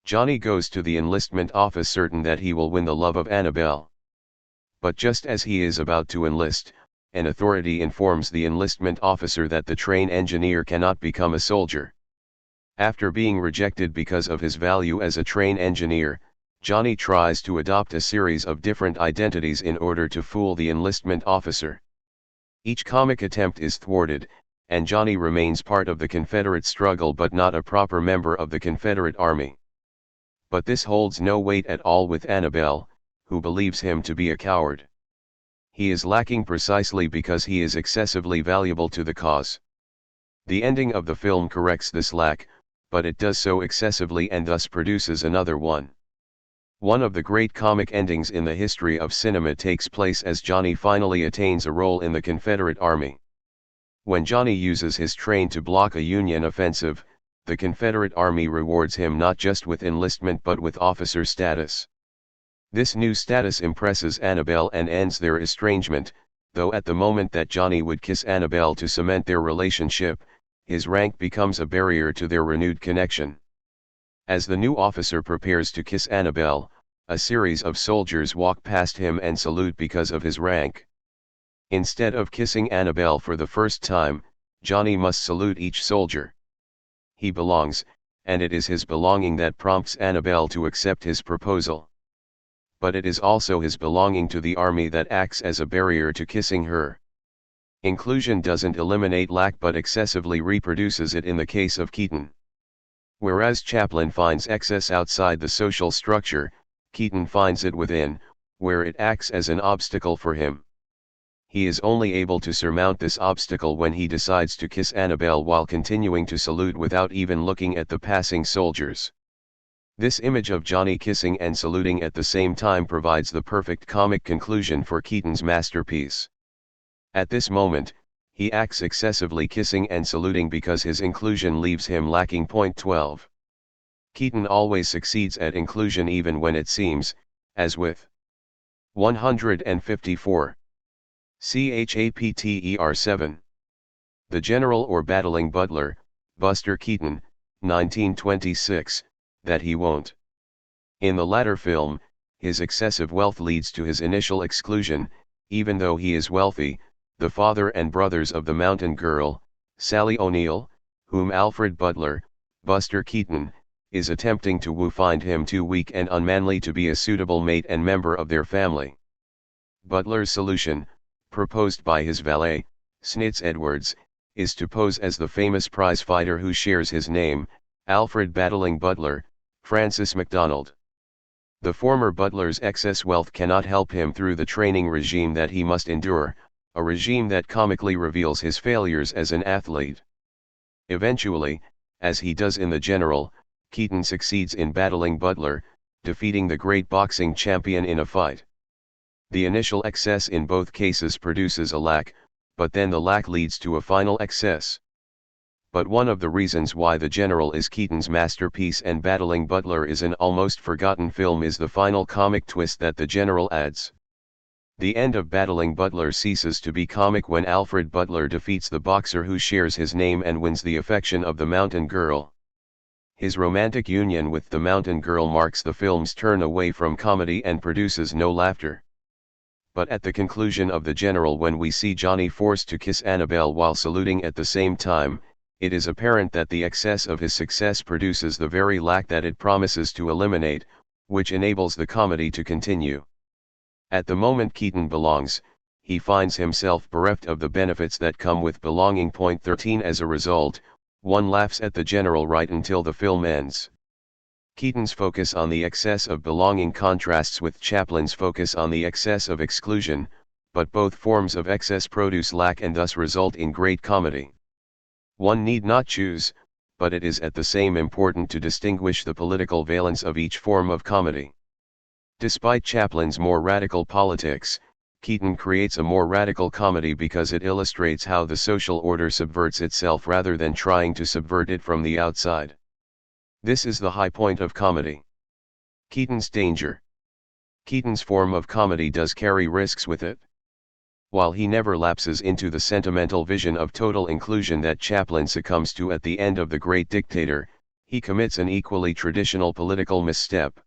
Johnny goes to the enlistment office certain that he will win the love of Annabelle. But just as he is about to enlist, an authority informs the enlistment officer that the train engineer cannot become a soldier. After being rejected because of his value as a train engineer, Johnny tries to adopt a series of different identities in order to fool the enlistment officer. Each comic attempt is thwarted, and Johnny remains part of the Confederate struggle but not a proper member of the Confederate Army. But this holds no weight at all with Annabelle, who believes him to be a coward. He is lacking precisely because he is excessively valuable to the cause. The ending of the film corrects this lack, but it does so excessively and thus produces another one. One of the great comic endings in the history of cinema takes place as Johnny finally attains a role in the Confederate Army. When Johnny uses his train to block a Union offensive, the Confederate Army rewards him not just with enlistment but with officer status. This new status impresses Annabelle and ends their estrangement, though at the moment that Johnny would kiss Annabelle to cement their relationship, his rank becomes a barrier to their renewed connection. As the new officer prepares to kiss Annabelle, a series of soldiers walk past him and salute because of his rank. Instead of kissing Annabelle for the first time, Johnny must salute each soldier. He belongs, and it is his belonging that prompts Annabelle to accept his proposal. But it is also his belonging to the army that acts as a barrier to kissing her. Inclusion doesn't eliminate lack but excessively reproduces it in the case of Keaton. Whereas Chaplin finds excess outside the social structure, Keaton finds it within, where it acts as an obstacle for him. He is only able to surmount this obstacle when he decides to kiss Annabelle while continuing to salute without even looking at the passing soldiers. This image of Johnny kissing and saluting at the same time provides the perfect comic conclusion for Keaton's masterpiece. At this moment, he acts excessively kissing and saluting because his inclusion leaves him lacking. Point 12. Keaton always succeeds at inclusion even when it seems, as with 154. Chapter 7. The General or Battling Butler, Buster Keaton, 1926, that he won't. In the latter film, his excessive wealth leads to his initial exclusion, even though he is wealthy. The father and brothers of the mountain girl, Sally O'Neill, whom Alfred Butler, Buster Keaton, is attempting to woo, find him too weak and unmanly to be a suitable mate and member of their family. Butler's solution, proposed by his valet, Snitz Edwards, is to pose as the famous prize fighter who shares his name, Alfred Battling Butler, Francis MacDonald. The former Butler's excess wealth cannot help him through the training regime that he must endure, a regime that comically reveals his failures as an athlete. Eventually, as he does in The General, Keaton succeeds in battling Butler, defeating the great boxing champion in a fight. The initial excess in both cases produces a lack, but then the lack leads to a final excess. But one of the reasons why The General is Keaton's masterpiece and Battling Butler is an almost forgotten film is the final comic twist that The General adds. The end of Battling Butler ceases to be comic when Alfred Butler defeats the boxer who shares his name and wins the affection of the mountain girl. His romantic union with the mountain girl marks the film's turn away from comedy and produces no laughter. But at the conclusion of The General, when we see Johnny forced to kiss Annabelle while saluting at the same time, it is apparent that the excess of his success produces the very lack that it promises to eliminate, which enables the comedy to continue. At the moment Keaton belongs, he finds himself bereft of the benefits that come with belonging. Point 13. As a result, one laughs at The General right until the film ends. Keaton's focus on the excess of belonging contrasts with Chaplin's focus on the excess of exclusion, but both forms of excess produce lack and thus result in great comedy. One need not choose, but it is at the same important to distinguish the political valence of each form of comedy. Despite Chaplin's more radical politics, Keaton creates a more radical comedy because it illustrates how the social order subverts itself rather than trying to subvert it from the outside. This is the high point of comedy. Keaton's danger. Keaton's form of comedy does carry risks with it. While he never lapses into the sentimental vision of total inclusion that Chaplin succumbs to at the end of The Great Dictator, he commits an equally traditional political misstep.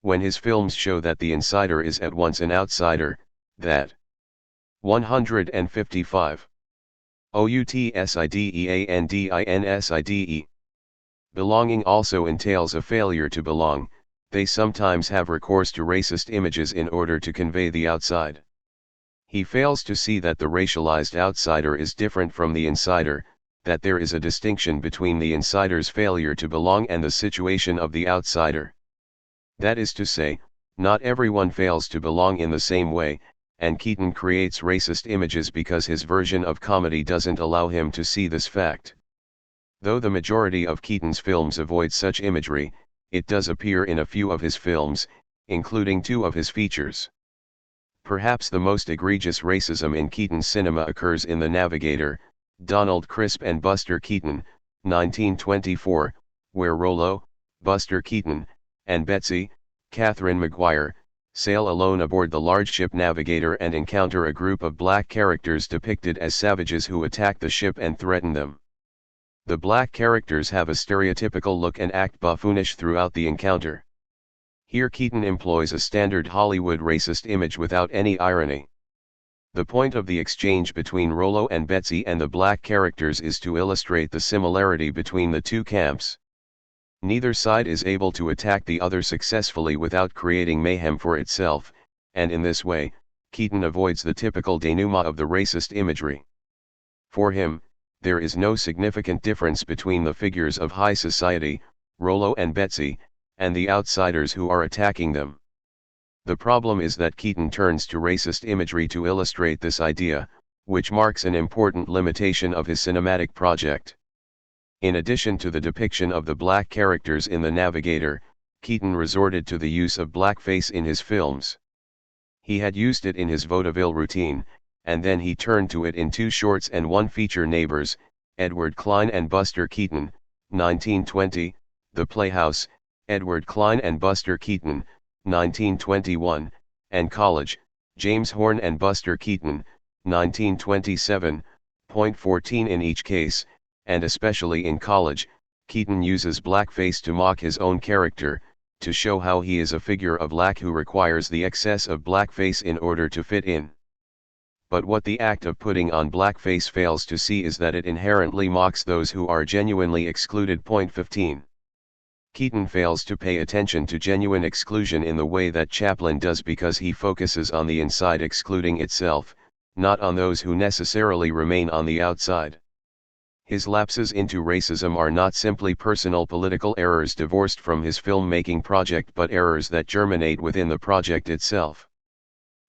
When his films show that the insider is at once an outsider, that 155 OUTSIDEANDINSIDE belonging also entails a failure to belong, they sometimes have recourse to racist images in order to convey the outside. He fails to see that the racialized outsider is different from the insider, that there is a distinction between the insider's failure to belong and the situation of the outsider. That is to say, not everyone fails to belong in the same way, and Keaton creates racist images because his version of comedy doesn't allow him to see this fact. Though the majority of Keaton's films avoid such imagery, it does appear in a few of his films, including 2 of his features. Perhaps the most egregious racism in Keaton's cinema occurs in The Navigator, Donald Crisp and Buster Keaton, 1924, where Rollo, Buster Keaton, and Betsy, Catherine Maguire, sail alone aboard the large ship Navigator and encounter a group of black characters depicted as savages who attack the ship and threaten them. The black characters have a stereotypical look and act buffoonish throughout the encounter. Here Keaton employs a standard Hollywood racist image without any irony. The point of the exchange between Rollo and Betsy and the black characters is to illustrate the similarity between the 2 camps. Neither side is able to attack the other successfully without creating mayhem for itself, and in this way, Keaton avoids the typical denouement of the racist imagery. For him, there is no significant difference between the figures of high society, Rollo and Betsy, and the outsiders who are attacking them. The problem is that Keaton turns to racist imagery to illustrate this idea, which marks an important limitation of his cinematic project. In addition to the depiction of the black characters in The Navigator, Keaton resorted to the use of blackface in his films. He had used it in his vaudeville routine, and then he turned to it in 2 shorts and 1 feature, Neighbors, Edward Klein and Buster Keaton, 1920, The Playhouse, Edward Klein and Buster Keaton, 1921, and College, James Horn and Buster Keaton, 1927, point 14 in each case, and especially in College, Keaton uses blackface to mock his own character, to show how he is a figure of lack who requires the excess of blackface in order to fit in. But what the act of putting on blackface fails to see is that it inherently mocks those who are genuinely excluded. Point 15. Keaton fails to pay attention to genuine exclusion in the way that Chaplin does because he focuses on the inside excluding itself, not on those who necessarily remain on the outside. His lapses into racism are not simply personal political errors divorced from his filmmaking project but errors that germinate within the project itself.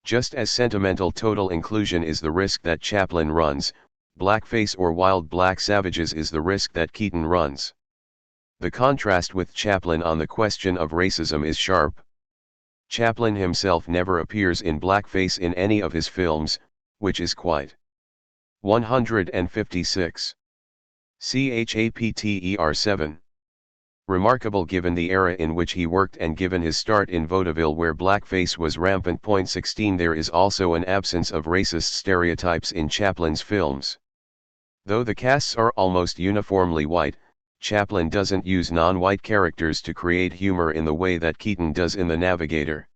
Just as sentimental total inclusion is the risk that Chaplin runs, blackface or wild black savages is the risk that Keaton runs. The contrast with Chaplin on the question of racism is sharp. Chaplin himself never appears in blackface in any of his films, which is quite 156. Chapter 7. Remarkable given the era in which he worked and given his start in vaudeville where blackface was rampant. 16 There is also an absence of racist stereotypes in Chaplin's films. Though the casts are almost uniformly white, Chaplin doesn't use non-white characters to create humor in the way that Keaton does in The Navigator.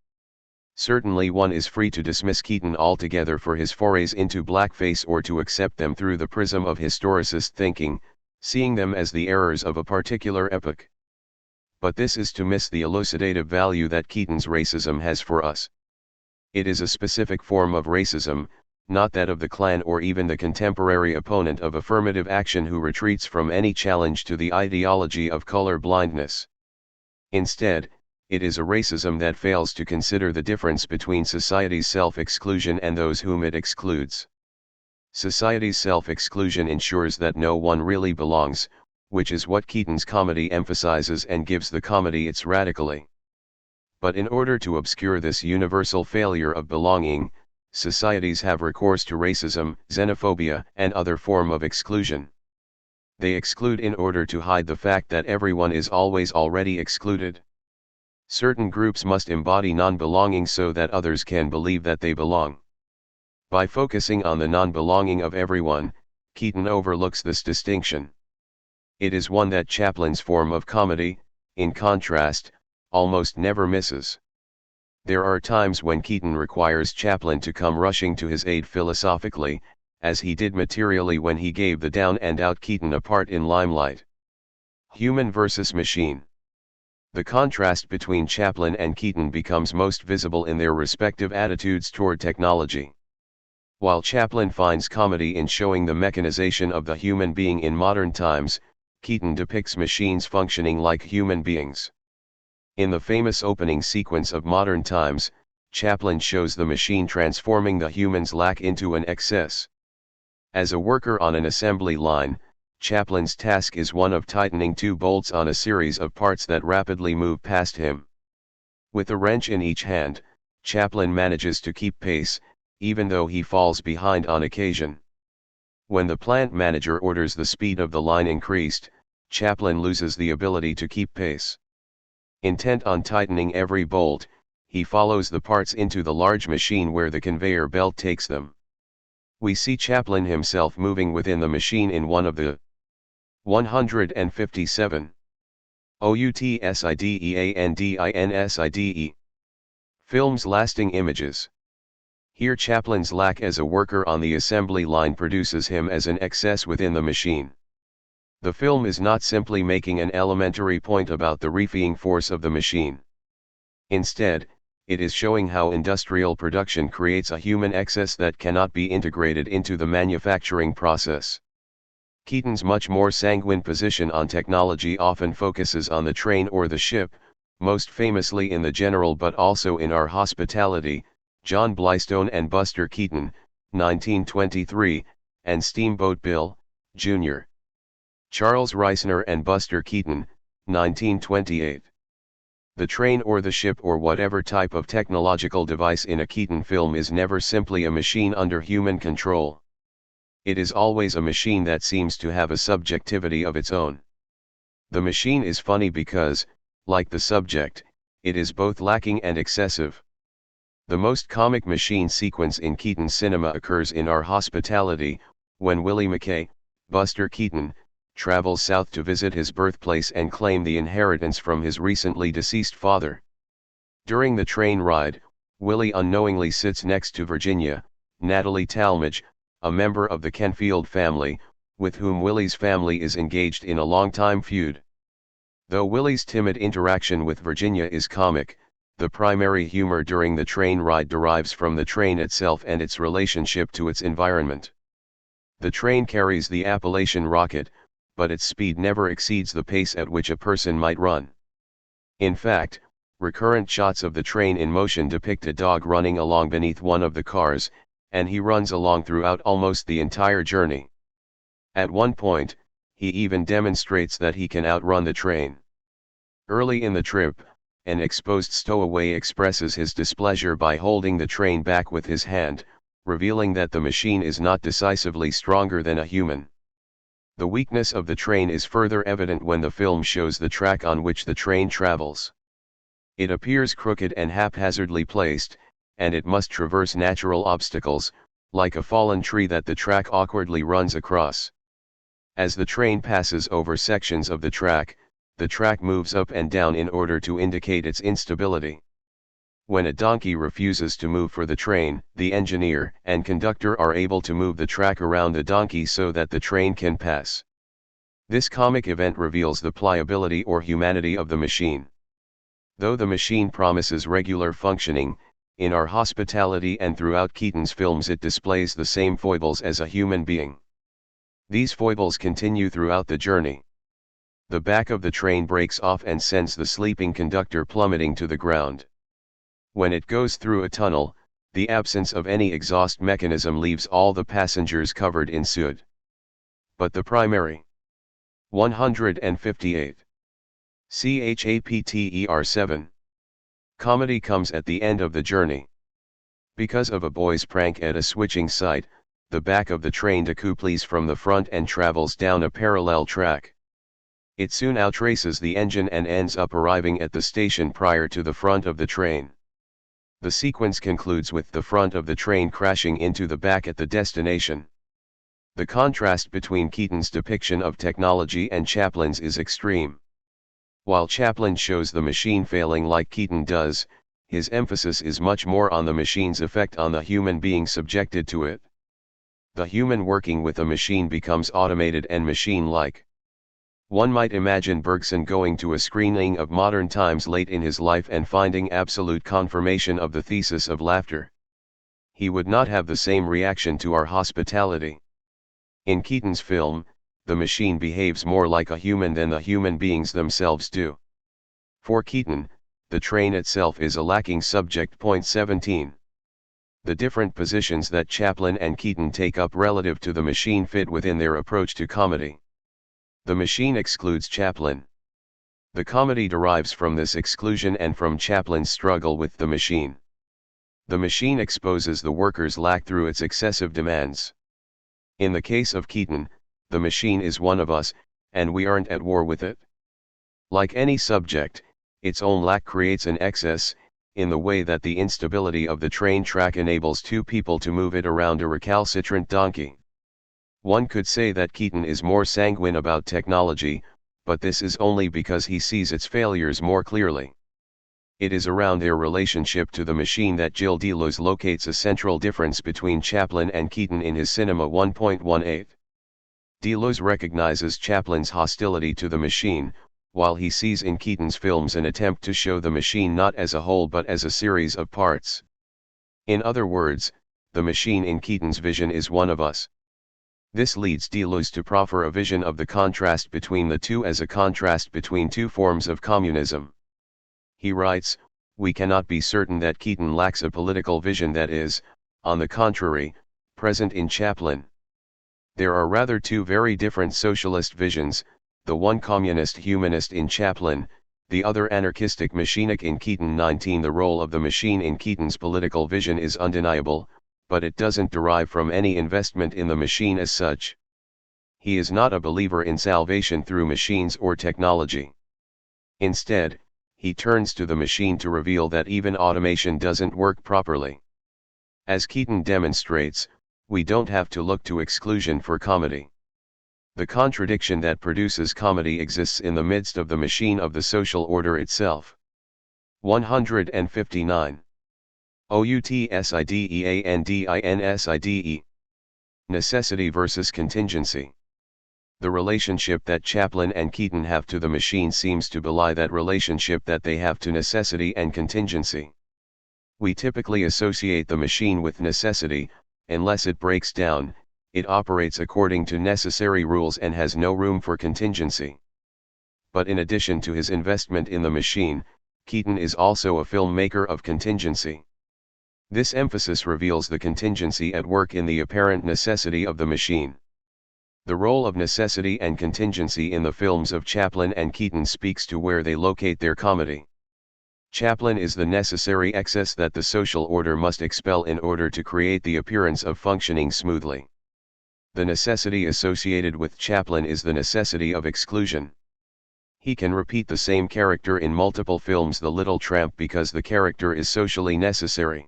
Certainly one is free to dismiss Keaton altogether for his forays into blackface or to accept them through the prism of historicist thinking, seeing them as the errors of a particular epoch. But this is to miss the elucidative value that Keaton's racism has for us. It is a specific form of racism, not that of the Klan or even the contemporary opponent of affirmative action who retreats from any challenge to the ideology of color blindness. Instead, it is a racism that fails to consider the difference between society's self-exclusion and those whom it excludes. Society's self-exclusion ensures that no one really belongs, which is what Keaton's comedy emphasizes and gives the comedy its radically. But in order to obscure this universal failure of belonging, societies have recourse to racism, xenophobia, and other form of exclusion. They exclude in order to hide the fact that everyone is always already excluded. Certain groups must embody non-belonging so that others can believe that they belong. By focusing on the non-belonging of everyone, Keaton overlooks this distinction. It is one that Chaplin's form of comedy, in contrast, almost never misses. There are times when Keaton requires Chaplin to come rushing to his aid philosophically, as he did materially when he gave the down and out Keaton a part in Limelight. Human versus machine. The contrast between Chaplin and Keaton becomes most visible in their respective attitudes toward technology. While Chaplin finds comedy in showing the mechanization of the human being in modern times, Keaton depicts machines functioning like human beings. In the famous opening sequence of Modern Times, Chaplin shows the machine transforming the human's lack into an excess. As a worker on an assembly line, Chaplin's task is one of tightening two bolts on a series of parts that rapidly move past him. With a wrench in each hand, Chaplin manages to keep pace, even though he falls behind on occasion. When the plant manager orders the speed of the line increased, Chaplin loses the ability to keep pace. Intent on tightening every bolt, he follows the parts into the large machine where the conveyor belt takes them. We see Chaplin himself moving within the machine in one of the 157 OUTSIDEANDINSIDE films Lasting Images. Here Chaplin's lack as a worker on the assembly line produces him as an excess within the machine. The film is not simply making an elementary point about the reefing force of the machine. Instead, it is showing how industrial production creates a human excess that cannot be integrated into the manufacturing process. Keaton's much more sanguine position on technology often focuses on the train or the ship, most famously in The General but also in Our Hospitality, John Blystone and Buster Keaton, 1923, and Steamboat Bill, Jr. Charles Reisner and Buster Keaton, 1928. The train or the ship or whatever type of technological device in a Keaton film is never simply a machine under human control. It is always a machine that seems to have a subjectivity of its own. The machine is funny because, like the subject, it is both lacking and excessive. The most comic machine sequence in Keaton's cinema occurs in Our Hospitality, when Willie McKay, Buster Keaton, travels south to visit his birthplace and claim the inheritance from his recently deceased father. During the train ride, Willie unknowingly sits next to Virginia, Natalie Talmadge, a member of the Kenfield family, with whom Willie's family is engaged in a long-time feud. Though Willie's timid interaction with Virginia is comic, the primary humor during the train ride derives from the train itself and its relationship to its environment. The train carries the Appalachian rocket, but its speed never exceeds the pace at which a person might run. In fact, recurrent shots of the train in motion depict a dog running along beneath one of the cars, and he runs along throughout almost the entire journey. At one point, he even demonstrates that he can outrun the train. Early in the trip, an exposed stowaway expresses his displeasure by holding the train back with his hand, revealing that the machine is not decisively stronger than a human. The weakness of the train is further evident when the film shows the track on which the train travels. It appears crooked and haphazardly placed, and it must traverse natural obstacles, like a fallen tree that the track awkwardly runs across. As the train passes over sections of the track moves up and down in order to indicate its instability. When a donkey refuses to move for the train, the engineer and conductor are able to move the track around the donkey so that the train can pass. This comic event reveals the pliability or humanity of the machine. Though the machine promises regular functioning, in Our Hospitality and throughout Keaton's films it displays the same foibles as a human being. These foibles continue throughout the journey. The back of the train breaks off and sends the sleeping conductor plummeting to the ground. When it goes through a tunnel, the absence of any exhaust mechanism leaves all the passengers covered in soot. But the primary 158 CHAPTER 7 comedy comes at the end of the journey. Because of a boy's prank at a switching site, the back of the train decouples from the front and travels down a parallel track. It soon outraces the engine and ends up arriving at the station prior to the front of the train. The sequence concludes with the front of the train crashing into the back at the destination. The contrast between Keaton's depiction of technology and Chaplin's is extreme. While Chaplin shows the machine failing like Keaton does, his emphasis is much more on the machine's effect on the human being subjected to it. The human working with a machine becomes automated and machine-like. One might imagine Bergson going to a screening of Modern Times late in his life and finding absolute confirmation of the thesis of laughter. He would not have the same reaction to our hospitality. In Keaton's film, the machine behaves more like a human than the human beings themselves do. For Keaton, the train itself is a lacking subject. 17. The different positions that Chaplin and Keaton take up relative to the machine fit within their approach to comedy. The machine excludes Chaplin. The comedy derives from this exclusion and from Chaplin's struggle with the machine. The machine exposes the worker's lack through its excessive demands. In the case of Keaton, the machine is one of us, and we aren't at war with it. Like any subject, its own lack creates an excess, in the way that the instability of the train track enables two people to move it around a recalcitrant donkey. One could say that Keaton is more sanguine about technology, but this is only because he sees its failures more clearly. It is around their relationship to the machine that Gilles Deleuze locates a central difference between Chaplin and Keaton in his Cinema 1.18. Deleuze recognizes Chaplin's hostility to the machine, while he sees in Keaton's films an attempt to show the machine not as a whole but as a series of parts. In other words, the machine in Keaton's vision is one of us. This leads Deleuze to proffer a vision of the contrast between the two as a contrast between two forms of communism. He writes, "We cannot be certain that Keaton lacks a political vision that is, on the contrary, present in Chaplin. There are rather two very different socialist visions, the one communist-humanist in Chaplin, the other anarchistic machinic in Keaton. 19. The role of the machine in Keaton's political vision is undeniable, but it doesn't derive from any investment in the machine as such. He is not a believer in salvation through machines or technology. Instead, he turns to the machine to reveal that even automation doesn't work properly. As Keaton demonstrates, we don't have to look to exclusion for comedy. The contradiction that produces comedy exists in the midst of the machine of the social order itself." 159. Outsideinside. Necessity versus contingency. The relationship that Chaplin and Keaton have to the machine seems to belie that relationship that they have to necessity and contingency. We typically associate the machine with necessity. Unless it breaks down, it operates according to necessary rules and has no room for contingency. But in addition to his investment in the machine, Keaton is also a filmmaker of contingency. This emphasis reveals the contingency at work in the apparent necessity of the machine. The role of necessity and contingency in the films of Chaplin and Keaton speaks to where they locate their comedy. Chaplin is the necessary excess that the social order must expel in order to create the appearance of functioning smoothly. The necessity associated with Chaplin is the necessity of exclusion. He can repeat the same character in multiple films, The Little Tramp, because the character is socially necessary.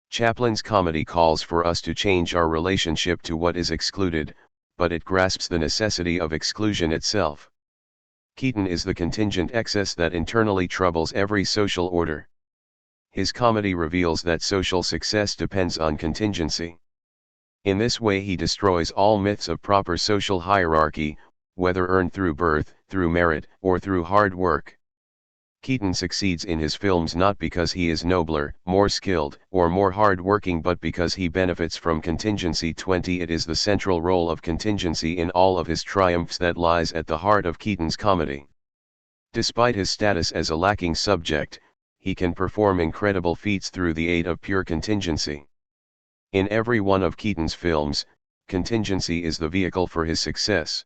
Chaplin's comedy calls for us to change our relationship to what is excluded, but it grasps the necessity of exclusion itself. Keaton is the contingent excess that internally troubles every social order. His comedy reveals that social success depends on contingency. In this way he destroys all myths of proper social hierarchy, whether earned through birth, through merit, or through hard work. Keaton succeeds in his films not because he is nobler, more skilled, or more hard-working, but because he benefits from contingency. 20. It is the central role of contingency in all of his triumphs that lies at the heart of Keaton's comedy. Despite his status as a lacking subject, he can perform incredible feats through the aid of pure contingency. In every one of Keaton's films, contingency is the vehicle for his success.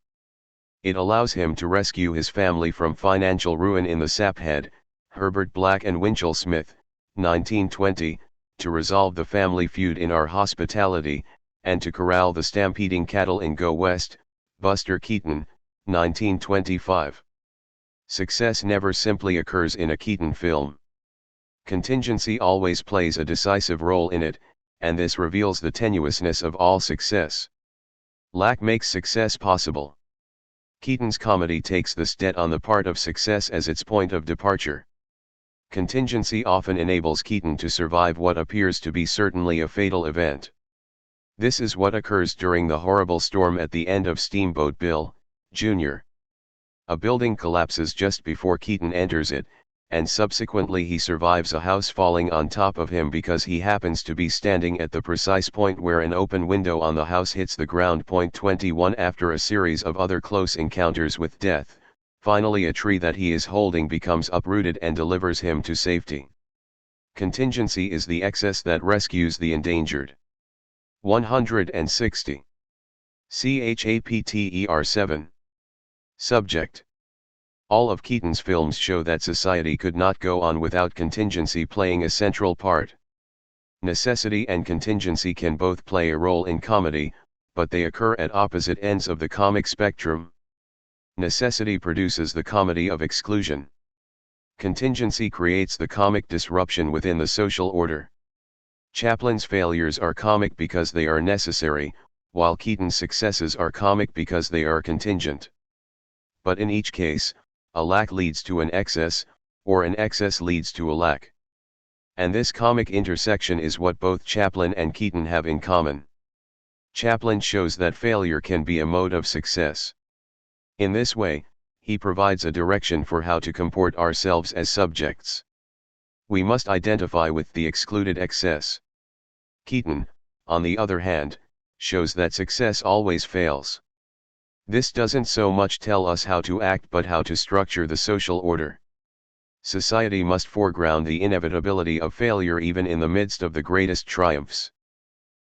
It allows him to rescue his family from financial ruin in The Saphead, Herbert Black and Winchell Smith, 1920, to resolve the family feud in Our Hospitality, and to corral the stampeding cattle in Go West, Buster Keaton, 1925. Success never simply occurs in a Keaton film. Contingency always plays a decisive role in it, and this reveals the tenuousness of all success. Lack makes success possible. Keaton's comedy takes this debt on the part of success as its point of departure. Contingency often enables Keaton to survive what appears to be certainly a fatal event. This is what occurs during the horrible storm at the end of Steamboat Bill, Jr. A building collapses just before Keaton enters it, and subsequently he survives a house falling on top of him because he happens to be standing at the precise point where an open window on the house hits the ground. 21 After a series of other close encounters with death, finally a tree that he is holding becomes uprooted and delivers him to safety. Contingency is the excess that rescues the endangered. 160. Chapter 7. Subject. All of Keaton's films show that society could not go on without contingency playing a central part. Necessity and contingency can both play a role in comedy, but they occur at opposite ends of the comic spectrum. Necessity produces the comedy of exclusion. Contingency creates the comic disruption within the social order. Chaplin's failures are comic because they are necessary, while Keaton's successes are comic because they are contingent. But in each case, a lack leads to an excess, or an excess leads to a lack. And this comic intersection is what both Chaplin and Keaton have in common. Chaplin shows that failure can be a mode of success. In this way, he provides a direction for how to comport ourselves as subjects. We must identify with the excluded excess. Keaton, on the other hand, shows that success always fails. This doesn't so much tell us how to act but how to structure the social order. Society must foreground the inevitability of failure even in the midst of the greatest triumphs.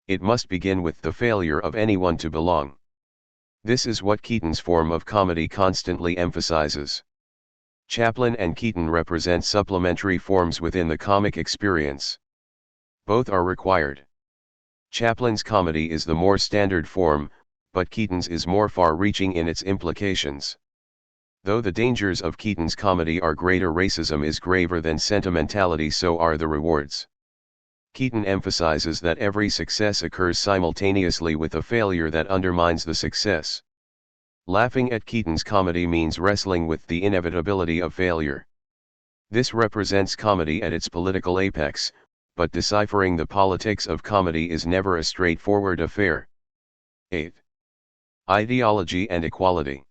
It must begin with the failure of anyone to belong. This is what Keaton's form of comedy constantly emphasizes. Chaplin and Keaton represent supplementary forms within the comic experience. Both are required. Chaplin's comedy is the more standard form, but Keaton's is more far-reaching in its implications. Though the dangers of Keaton's comedy are greater, racism is graver than sentimentality, so are the rewards. Keaton emphasizes that every success occurs simultaneously with a failure that undermines the success. Laughing at Keaton's comedy means wrestling with the inevitability of failure. This represents comedy at its political apex, but deciphering the politics of comedy is never a straightforward affair. 8. Ideology and equality.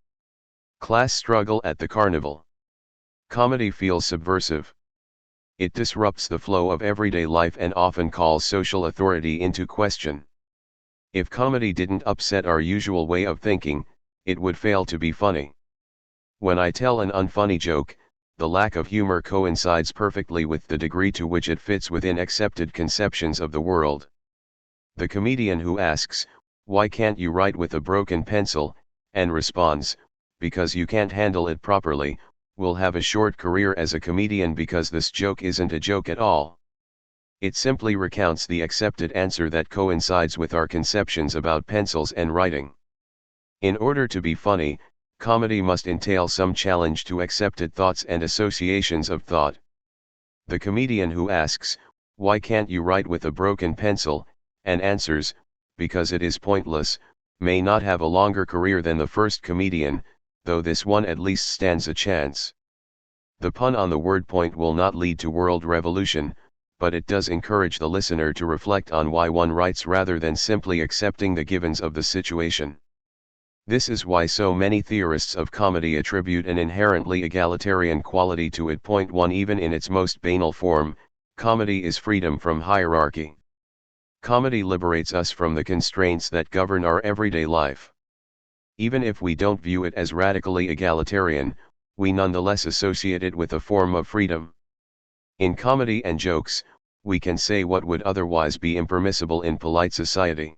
Class struggle at the carnival. Comedy feels subversive. It disrupts the flow of everyday life and often calls social authority into question. If comedy didn't upset our usual way of thinking, it would fail to be funny. When I tell an unfunny joke, the lack of humor coincides perfectly with the degree to which it fits within accepted conceptions of the world. The comedian who asks, "Why can't you write with a broken pencil?" and responds, "Because you can't handle it properly," will have a short career as a comedian because this joke isn't a joke at all. It simply recounts the accepted answer that coincides with our conceptions about pencils and writing. In order to be funny, comedy must entail some challenge to accepted thoughts and associations of thought. The comedian who asks, "Why can't you write with a broken pencil?" and answers, "Because it is pointless," may not have a longer career than the first comedian, though this one at least stands a chance. The pun on the word point will not lead to world revolution, but it does encourage the listener to reflect on why one writes rather than simply accepting the givens of the situation. This is why so many theorists of comedy attribute an inherently egalitarian quality to it. 1 Even in its most banal form, comedy is freedom from hierarchy. Comedy liberates us from the constraints that govern our everyday life. Even if we don't view it as radically egalitarian, we nonetheless associate it with a form of freedom. In comedy and jokes, we can say what would otherwise be impermissible in polite society.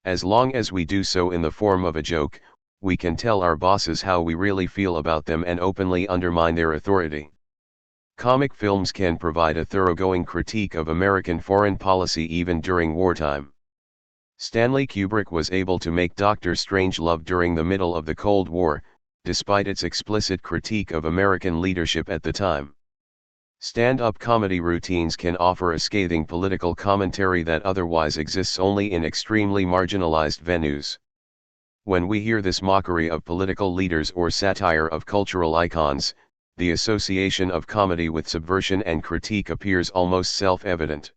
As long as we do so in the form of a joke, we can tell our bosses how we really feel about them and openly undermine their authority. Comic films can provide a thoroughgoing critique of American foreign policy even during wartime. Stanley Kubrick was able to make Dr. Strangelove during the middle of the Cold War, despite its explicit critique of American leadership at the time. Stand-up comedy routines can offer a scathing political commentary that otherwise exists only in extremely marginalized venues. When we hear this mockery of political leaders or satire of cultural icons, the association of comedy with subversion and critique appears almost self-evident.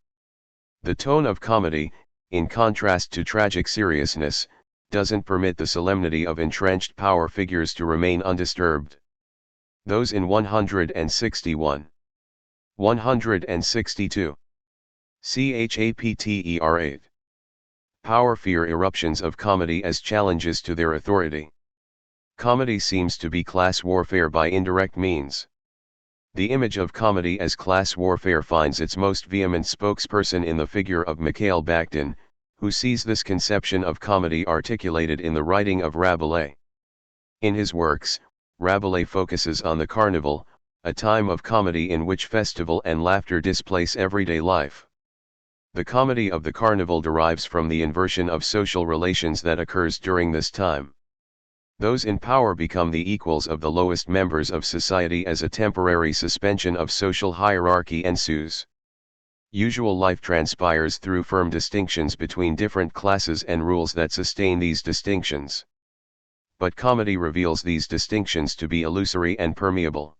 The tone of comedy, in contrast to tragic seriousness, doesn't permit the solemnity of entrenched power figures to remain undisturbed. Those in 161. 162. Chapter 8. Power fear eruptions of comedy as challenges to their authority. Comedy seems to be class warfare by indirect means. The image of comedy as class warfare finds its most vehement spokesperson in the figure of Mikhail Bakhtin, who sees this conception of comedy articulated in the writing of Rabelais. In his works, Rabelais focuses on the carnival, a time of comedy in which festival and laughter displace everyday life. The comedy of the carnival derives from the inversion of social relations that occurs during this time. Those in power become the equals of the lowest members of society as a temporary suspension of social hierarchy ensues. Usual life transpires through firm distinctions between different classes and rules that sustain these distinctions. But comedy reveals these distinctions to be illusory and permeable.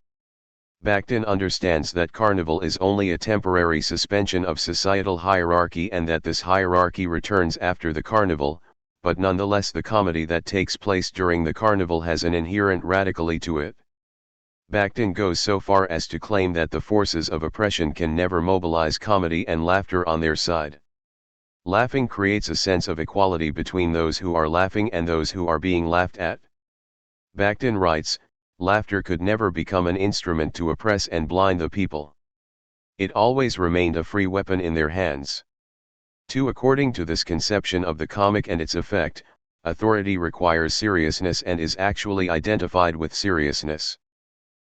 Bakhtin understands that carnival is only a temporary suspension of societal hierarchy and that this hierarchy returns after the carnival, but nonetheless the comedy that takes place during the carnival has an inherent radicality to it. Bakhtin goes so far as to claim that the forces of oppression can never mobilize comedy and laughter on their side. Laughing creates a sense of equality between those who are laughing and those who are being laughed at. Bakhtin writes, laughter could never become an instrument to oppress and blind the people. It always remained a free weapon in their hands. According to this conception of the comic and its effect, authority requires seriousness and is actually identified with seriousness.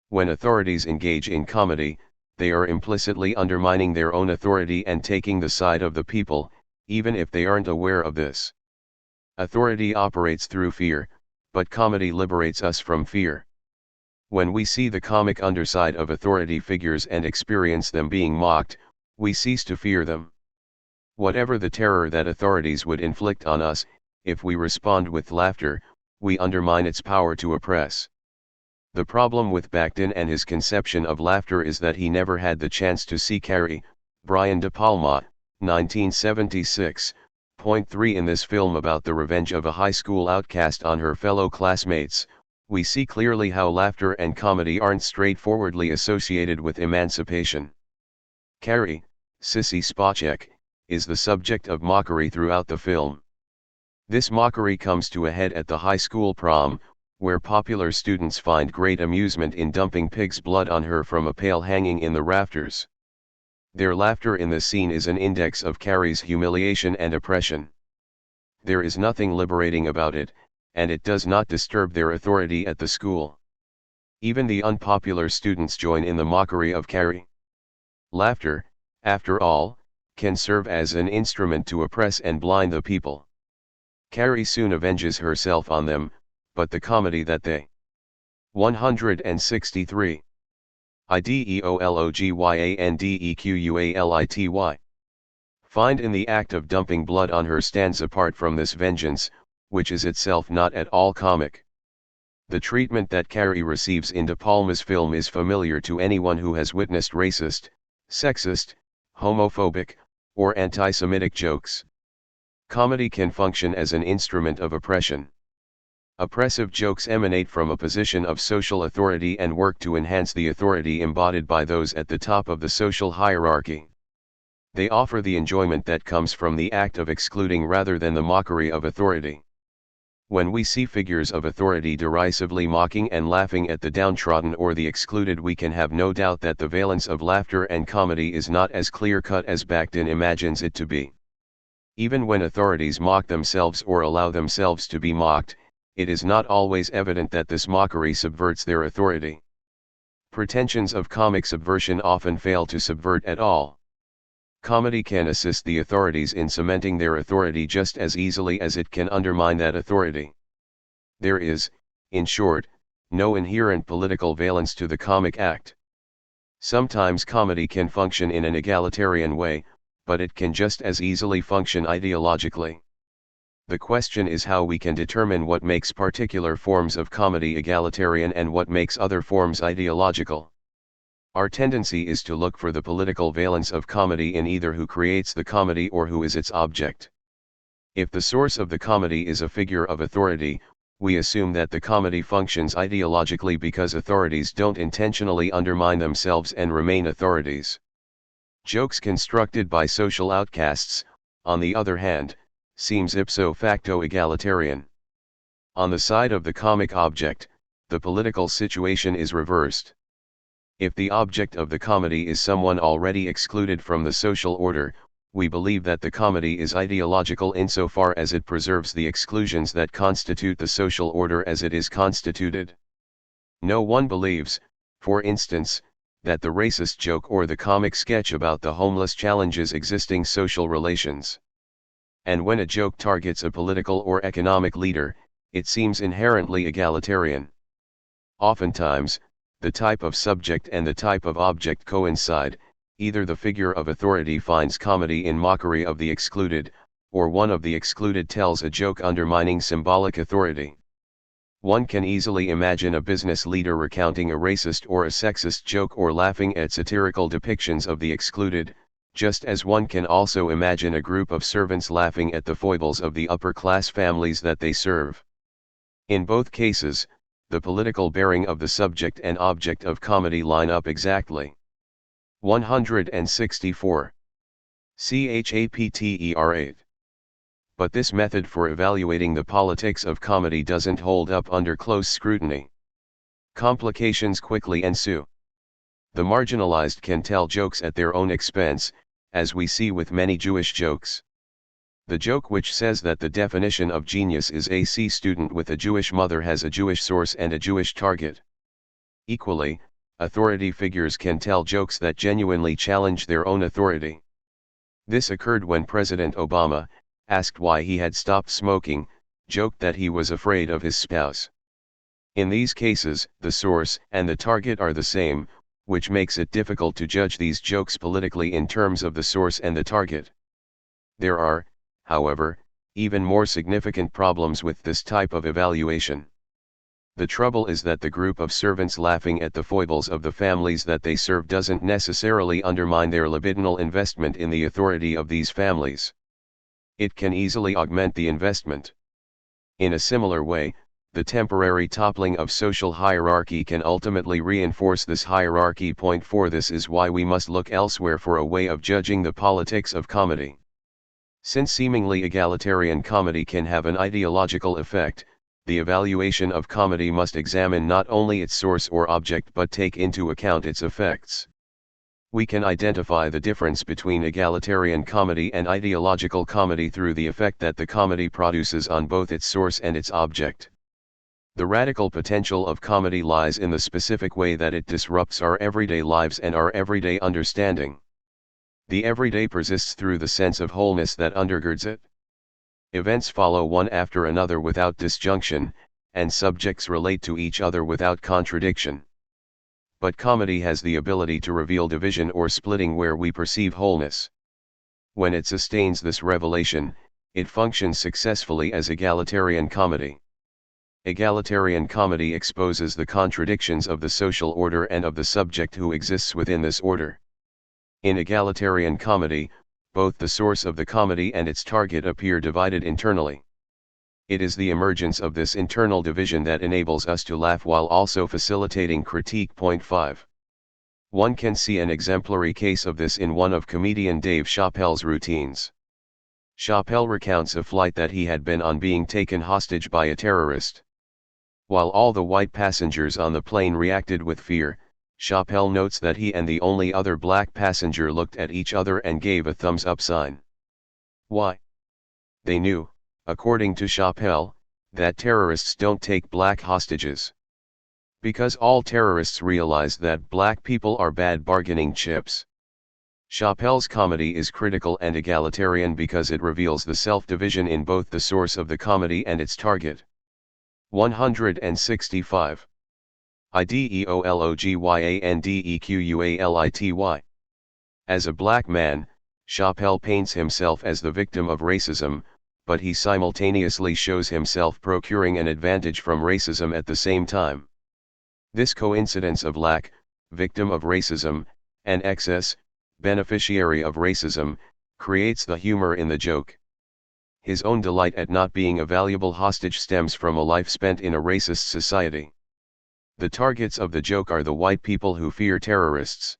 When authorities engage in comedy, they are implicitly undermining their own authority and taking the side of the people, even if they aren't aware of this. Authority operates through fear, but comedy liberates us from fear. When we see the comic underside of authority figures and experience them being mocked, we cease to fear them. Whatever the terror that authorities would inflict on us, if we respond with laughter, we undermine its power to oppress. The problem with Bakhtin and his conception of laughter is that he never had the chance to see Carrie, Brian De Palma, 1976. Point 3 In this film about the revenge of a high school outcast on her fellow classmates, we see clearly how laughter and comedy aren't straightforwardly associated with emancipation. Carrie, Sissy Spacek, is the subject of mockery throughout the film. This mockery comes to a head at the high school prom, where popular students find great amusement in dumping pig's blood on her from a pail hanging in the rafters. Their laughter in the scene is an index of Carrie's humiliation and oppression. There is nothing liberating about it, and it does not disturb their authority at the school. Even the unpopular students join in the mockery of Carrie. Laughter, after all, can serve as an instrument to oppress and blind the people. Carrie soon avenges herself on them, but the comedy that they 163. Ideologyandequality find in the act of dumping blood on her stands apart from this vengeance, which is itself not at all comic. The treatment that Carrie receives in De Palma's film is familiar to anyone who has witnessed racist, sexist, homophobic, or anti-Semitic jokes. Comedy can function as an instrument of oppression. Oppressive jokes emanate from a position of social authority and work to enhance the authority embodied by those at the top of the social hierarchy. They offer the enjoyment that comes from the act of excluding rather than the mockery of authority. When we see figures of authority derisively mocking and laughing at the downtrodden or the excluded, we can have no doubt that the valence of laughter and comedy is not as clear-cut as Bakhtin imagines it to be. Even when authorities mock themselves or allow themselves to be mocked, it is not always evident that this mockery subverts their authority. Pretensions of comic subversion often fail to subvert at all. Comedy can assist the authorities in cementing their authority just as easily as it can undermine that authority. There is, in short, no inherent political valence to the comic act. Sometimes comedy can function in an egalitarian way, but it can just as easily function ideologically. The question is how we can determine what makes particular forms of comedy egalitarian and what makes other forms ideological. Our tendency is to look for the political valence of comedy in either who creates the comedy or who is its object. If the source of the comedy is a figure of authority, we assume that the comedy functions ideologically because authorities don't intentionally undermine themselves and remain authorities. Jokes constructed by social outcasts, on the other hand, seems ipso facto egalitarian. On the side of the comic object, the political situation is reversed. If the object of the comedy is someone already excluded from the social order, we believe that the comedy is ideological insofar as it preserves the exclusions that constitute the social order as it is constituted. No one believes, for instance, that the racist joke or the comic sketch about the homeless challenges existing social relations. And when a joke targets a political or economic leader, it seems inherently egalitarian. Oftentimes, the type of subject and the type of object coincide. Either the figure of authority finds comedy in mockery of the excluded, or one of the excluded tells a joke undermining symbolic authority. One can easily imagine a business leader recounting a racist or a sexist joke or laughing at satirical depictions of the excluded, just as one can also imagine a group of servants laughing at the foibles of the upper-class families that they serve. In both cases, the political bearing of the subject and object of comedy line up exactly. 164. Chapter 8. But this method for evaluating the politics of comedy doesn't hold up under close scrutiny. Complications quickly ensue. The marginalized can tell jokes at their own expense, as we see with many Jewish jokes. The joke which says that the definition of genius is a C student with a Jewish mother has a Jewish source and a Jewish target. Equally, authority figures can tell jokes that genuinely challenge their own authority. This occurred when President Obama, asked why he had stopped smoking, joked that he was afraid of his spouse. In these cases, the source and the target are the same, which makes it difficult to judge these jokes politically in terms of the source and the target. There are, however, even more significant problems with this type of evaluation. The trouble is that the group of servants laughing at the foibles of the families that they serve doesn't necessarily undermine their libidinal investment in the authority of these families. It can easily augment the investment. In a similar way, the temporary toppling of social hierarchy can ultimately reinforce this hierarchy. Point 4. This is why we must look elsewhere for a way of judging the politics of comedy. Since seemingly egalitarian comedy can have an ideological effect, the evaluation of comedy must examine not only its source or object but take into account its effects. We can identify the difference between egalitarian comedy and ideological comedy through the effect that the comedy produces on both its source and its object. The radical potential of comedy lies in the specific way that it disrupts our everyday lives and our everyday understanding. The everyday persists through the sense of wholeness that undergirds it. Events follow one after another without disjunction, and subjects relate to each other without contradiction. But comedy has the ability to reveal division or splitting where we perceive wholeness. When it sustains this revelation, it functions successfully as egalitarian comedy. Egalitarian comedy exposes the contradictions of the social order and of the subject who exists within this order. In egalitarian comedy, both the source of the comedy and its target appear divided internally. It is the emergence of this internal division that enables us to laugh while also facilitating critique. Point 5. One can see an exemplary case of this in one of comedian Dave Chappelle's routines. Chappelle recounts a flight that he had been on being taken hostage by a terrorist. While all the white passengers on the plane reacted with fear, Chappelle notes that he and the only other black passenger looked at each other and gave a thumbs up sign. Why? They knew, according to Chappelle, that terrorists don't take black hostages. Because all terrorists realize that black people are bad bargaining chips. Chappelle's comedy is critical and egalitarian because it reveals the self-division in both the source of the comedy and its target. 165. ideologyandequality. As a black man, Chappelle paints himself as the victim of racism, but he simultaneously shows himself procuring an advantage from racism at the same time. This coincidence of lack, victim of racism, and excess, beneficiary of racism, creates the humor in the joke. His own delight at not being a valuable hostage stems from a life spent in a racist society. The targets of the joke are the white people who fear terrorists.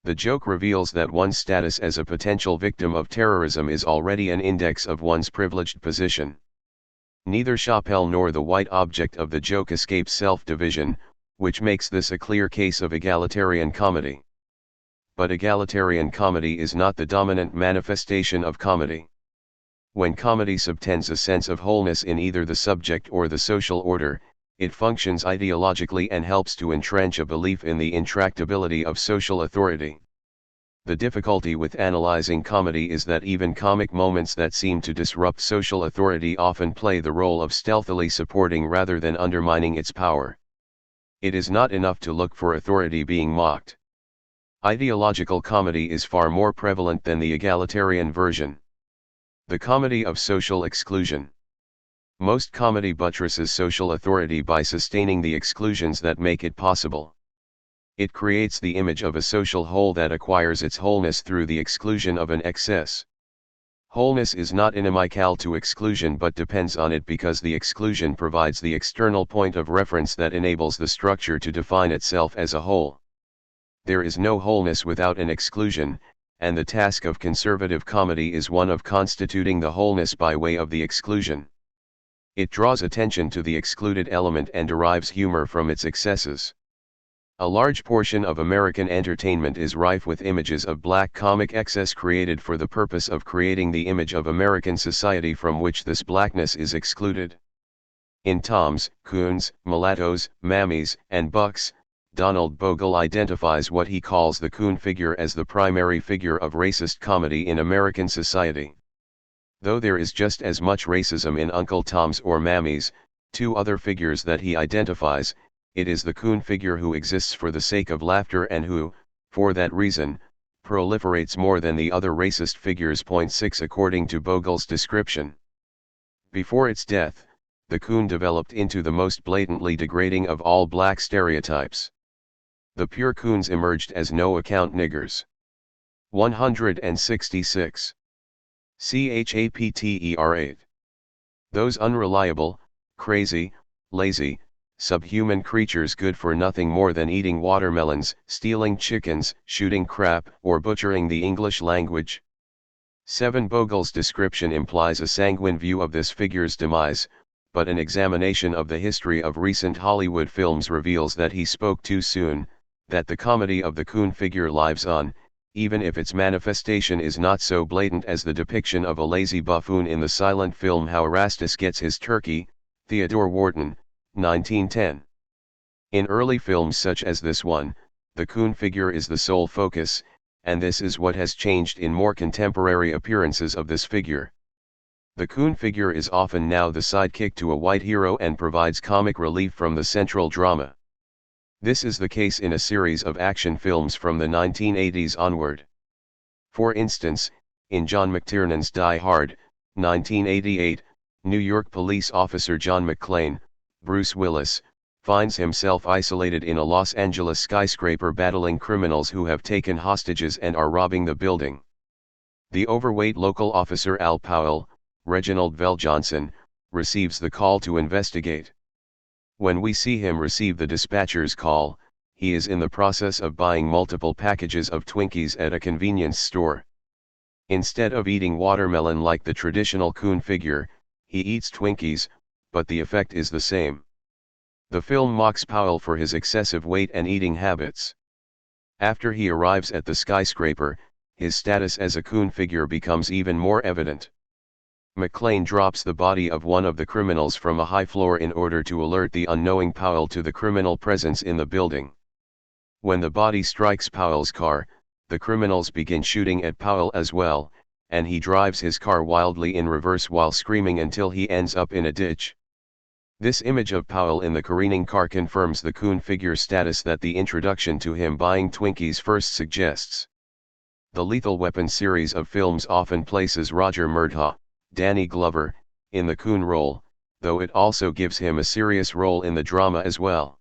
The joke reveals that one's status as a potential victim of terrorism is already an index of one's privileged position. Neither Chappelle nor the white object of the joke escapes self-division, which makes this a clear case of egalitarian comedy. But egalitarian comedy is not the dominant manifestation of comedy. When comedy subtends a sense of wholeness in either the subject or the social order, it functions ideologically and helps to entrench a belief in the intractability of social authority. The difficulty with analyzing comedy is that even comic moments that seem to disrupt social authority often play the role of stealthily supporting rather than undermining its power. It is not enough to look for authority being mocked. Ideological comedy is far more prevalent than the egalitarian version. The comedy of social exclusion. Most comedy buttresses social authority by sustaining the exclusions that make it possible. It creates the image of a social whole that acquires its wholeness through the exclusion of an excess. Wholeness is not inimical to exclusion but depends on it because the exclusion provides the external point of reference that enables the structure to define itself as a whole. There is no wholeness without an exclusion, and the task of conservative comedy is one of constituting the wholeness by way of the exclusion. It draws attention to the excluded element and derives humor from its excesses. A large portion of American entertainment is rife with images of black comic excess created for the purpose of creating the image of American society from which this blackness is excluded. In Toms, Coons, Mulattoes, Mammies, and Bucks, Donald Bogle identifies what he calls the coon figure as the primary figure of racist comedy in American society. Though there is just as much racism in Uncle Tom's or Mammies, two other figures that he identifies, it is the coon figure who exists for the sake of laughter and who, for that reason, proliferates more than the other racist figures. 6 According to Bogle's description, before its death, the coon developed into the most blatantly degrading of all black stereotypes. The pure coons emerged as no-account niggers. 166. Chapter 8. Those unreliable, crazy, lazy, subhuman creatures good for nothing more than eating watermelons, stealing chickens, shooting crap, or butchering the English language. 7 Bogle's description implies a sanguine view of this figure's demise, but an examination of the history of recent Hollywood films reveals that he spoke too soon, that the comedy of the coon figure lives on, even if its manifestation is not so blatant as the depiction of a lazy buffoon in the silent film How Erastus Gets His Turkey, Theodore Wharton, 1910. In early films such as this one, the coon figure is the sole focus, and this is what has changed in more contemporary appearances of this figure. The coon figure is often now the sidekick to a white hero and provides comic relief from the central drama. This is the case in a series of action films from the 1980s onward. For instance, in John McTiernan's Die Hard, 1988, New York police officer John McClane, Bruce Willis, finds himself isolated in a Los Angeles skyscraper battling criminals who have taken hostages and are robbing the building. The overweight local officer Al Powell, Reginald VelJohnson, receives the call to investigate. When we see him receive the dispatcher's call, he is in the process of buying multiple packages of Twinkies at a convenience store. Instead of eating watermelon like the traditional coon figure, he eats Twinkies, but the effect is the same. The film mocks Powell for his excessive weight and eating habits. After he arrives at the skyscraper, his status as a coon figure becomes even more evident. McClane drops the body of one of the criminals from a high floor in order to alert the unknowing Powell to the criminal presence in the building. When the body strikes Powell's car, the criminals begin shooting at Powell as well, and he drives his car wildly in reverse while screaming until he ends up in a ditch. This image of Powell in the careening car confirms the coon figure status that the introduction to him buying Twinkies first suggests. The Lethal Weapon series of films often places Roger Murtaugh, Danny Glover, in the coon role, though it also gives him a serious role in the drama as well.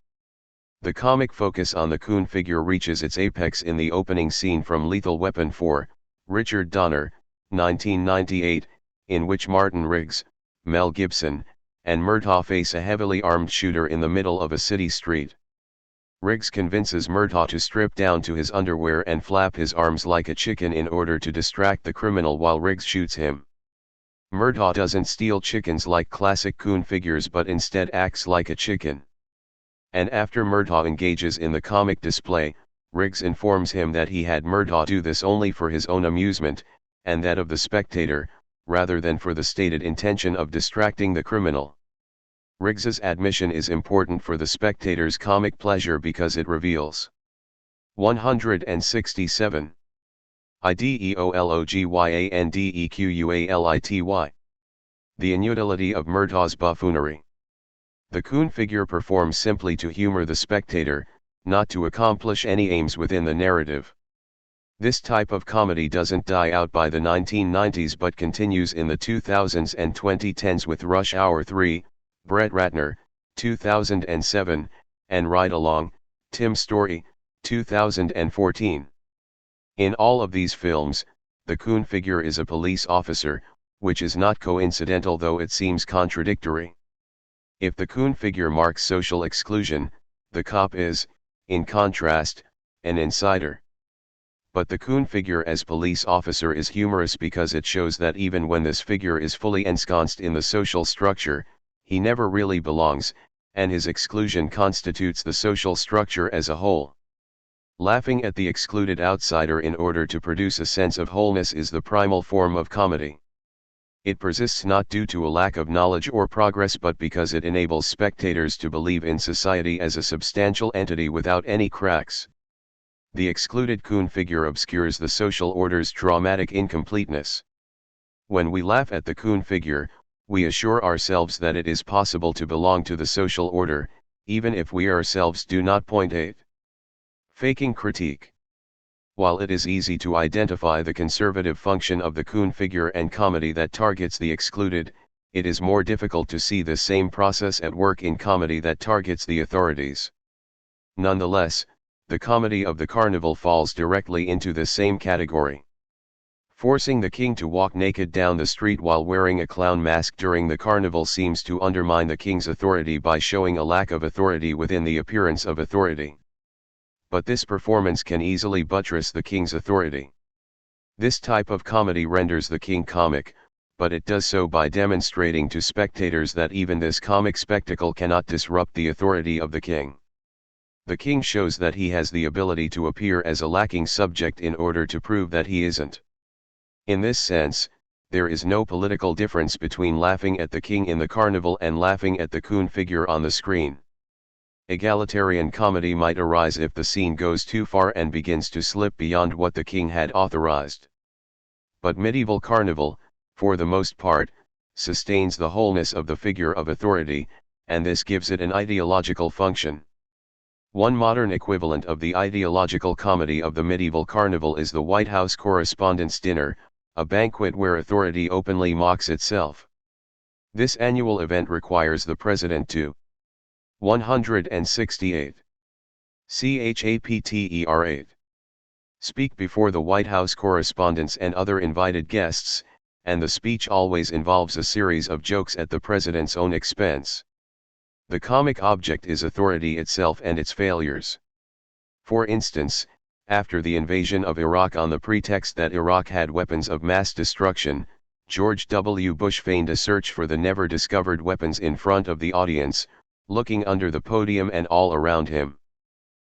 The comic focus on the coon figure reaches its apex in the opening scene from Lethal Weapon 4, Richard Donner, 1998, in which Martin Riggs, Mel Gibson, and Murtaugh face a heavily armed shooter in the middle of a city street. Riggs convinces Murtaugh to strip down to his underwear and flap his arms like a chicken in order to distract the criminal while Riggs shoots him. Murtaugh doesn't steal chickens like classic coon figures but instead acts like a chicken. And after Murtaugh engages in the comic display, Riggs informs him that he had Murtaugh do this only for his own amusement, and that of the spectator, rather than for the stated intention of distracting the criminal. Riggs's admission is important for the spectator's comic pleasure because it reveals 167. Ideologyandequality. The inutility of Murtaugh's buffoonery. The coon figure performs simply to humor the spectator, not to accomplish any aims within the narrative. This type of comedy doesn't die out by the 1990s but continues in the 2000s and 2010s with Rush Hour 3, Brett Ratner, 2007, and Ride Along, Tim Story, 2014. In all of these films, the coon figure is a police officer, which is not coincidental though it seems contradictory. If the coon figure marks social exclusion, the cop is, in contrast, an insider. But the coon figure as police officer is humorous because it shows that even when this figure is fully ensconced in the social structure, he never really belongs, and his exclusion constitutes the social structure as a whole. Laughing at the excluded outsider in order to produce a sense of wholeness is the primal form of comedy. It persists not due to a lack of knowledge or progress but because it enables spectators to believe in society as a substantial entity without any cracks. The excluded coon figure obscures the social order's dramatic incompleteness. When we laugh at the coon figure, we assure ourselves that it is possible to belong to the social order, even if we ourselves do not point it. Faking critique. While it is easy to identify the conservative function of the coon figure and comedy that targets the excluded, it is more difficult to see the same process at work in comedy that targets the authorities. Nonetheless, the comedy of the carnival falls directly into the same category. Forcing the king to walk naked down the street while wearing a clown mask during the carnival seems to undermine the king's authority by showing a lack of authority within the appearance of authority. But this performance can easily buttress the king's authority. This type of comedy renders the king comic, but it does so by demonstrating to spectators that even this comic spectacle cannot disrupt the authority of the king. The king shows that he has the ability to appear as a lacking subject in order to prove that he isn't. In this sense, there is no political difference between laughing at the king in the carnival and laughing at the coon figure on the screen. Egalitarian comedy might arise if the scene goes too far and begins to slip beyond what the king had authorized. But medieval carnival, for the most part, sustains the wholeness of the figure of authority, and this gives it an ideological function. One modern equivalent of the ideological comedy of the medieval carnival is the White House Correspondents' Dinner, a banquet where authority openly mocks itself. This annual event requires the president to 168. Chapter 8. Speak before the White House correspondents and other invited guests, and the speech always involves a series of jokes at the president's own expense. The comic object is authority itself and its failures. For instance, after the invasion of Iraq on the pretext that Iraq had weapons of mass destruction, George W. Bush feigned a search for the never-discovered weapons in front of the audience, looking under the podium and all around him.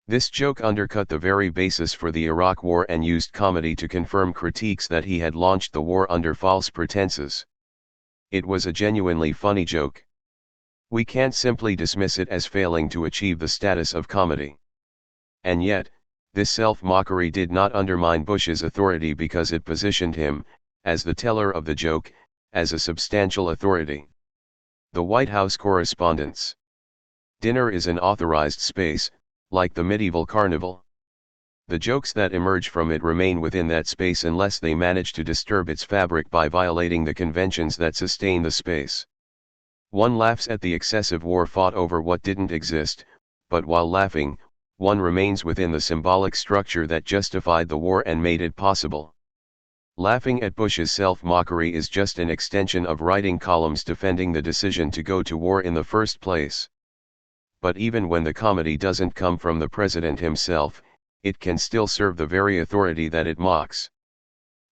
This joke undercut the very basis for the Iraq War and used comedy to confirm critiques that he had launched the war under false pretenses. It was a genuinely funny joke. We can't simply dismiss it as failing to achieve the status of comedy. And yet, this self-mockery did not undermine Bush's authority because it positioned him, as the teller of the joke, as a substantial authority. The White House Correspondents' Dinner is an authorized space, like the medieval carnival. The jokes that emerge from it remain within that space unless they manage to disturb its fabric by violating the conventions that sustain the space. One laughs at the excessive war fought over what didn't exist, but while laughing, one remains within the symbolic structure that justified the war and made it possible. Laughing at Bush's self-mockery is just an extension of writing columns defending the decision to go to war in the first place. But even when the comedy doesn't come from the president himself, it can still serve the very authority that it mocks.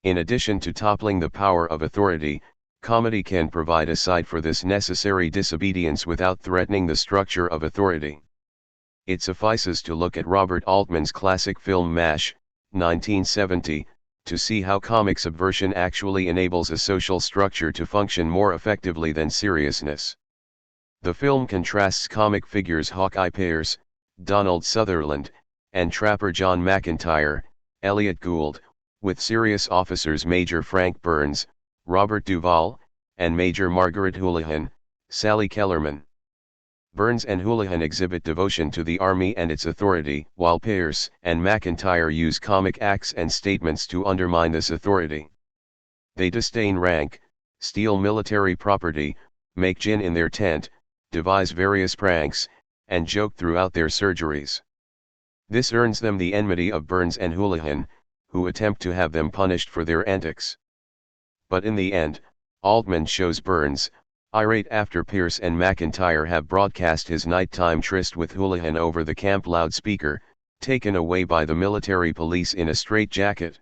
In addition to toppling the power of authority, comedy can provide a side for this necessary disobedience without threatening the structure of authority. It suffices to look at Robert Altman's classic film MASH, 1970, to see how comic subversion actually enables a social structure to function more effectively than seriousness. The film contrasts comic figures Hawkeye Pierce, Donald Sutherland, and Trapper John McIntyre, Elliot Gould, with serious officers Major Frank Burns, Robert Duvall, and Major Margaret Houlihan, Sally Kellerman. Burns and Houlihan exhibit devotion to the army and its authority, while Pierce and McIntyre use comic acts and statements to undermine this authority. They disdain rank, steal military property, make gin in their tent, devise various pranks, and joke throughout their surgeries. This earns them the enmity of Burns and Houlihan, who attempt to have them punished for their antics. But in the end, Altman shows Burns, irate after Pierce and McIntyre have broadcast his nighttime tryst with Houlihan over the camp loudspeaker, taken away by the military police in a straitjacket.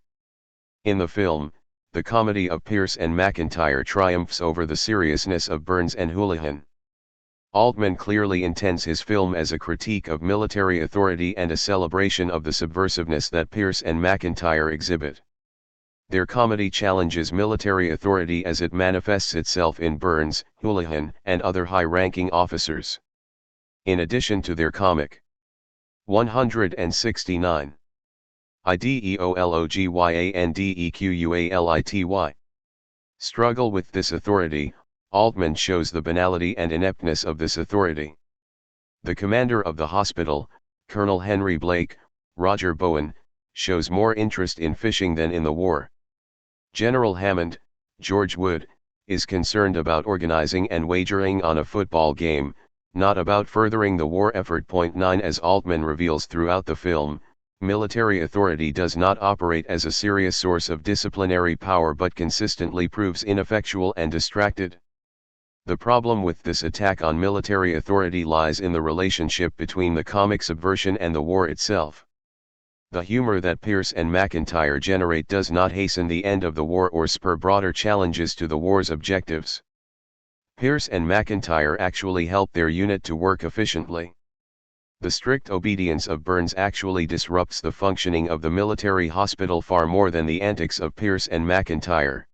In the film, the comedy of Pierce and McIntyre triumphs over the seriousness of Burns and Houlihan. Altman clearly intends his film as a critique of military authority and a celebration of the subversiveness that Pierce and McIntyre exhibit. Their comedy challenges military authority as it manifests itself in Burns, Houlihan, and other high-ranking officers. In addition to their comic 169 ideologyandequality struggle with this authority, Altman shows the banality and ineptness of this authority. The commander of the hospital, Colonel Henry Blake, Roger Bowen, shows more interest in fishing than in the war. General Hammond, George Wood, is concerned about organizing and wagering on a football game, not about furthering the war effort. 9 As Altman reveals throughout the film, military authority does not operate as a serious source of disciplinary power but consistently proves ineffectual and distracted. The problem with this attack on military authority lies in the relationship between the comic subversion and the war itself. The humor that Pierce and McIntyre generate does not hasten the end of the war or spur broader challenges to the war's objectives. Pierce and McIntyre actually help their unit to work efficiently. The strict obedience of Burns actually disrupts the functioning of the military hospital far more than the antics of Pierce and McIntyre.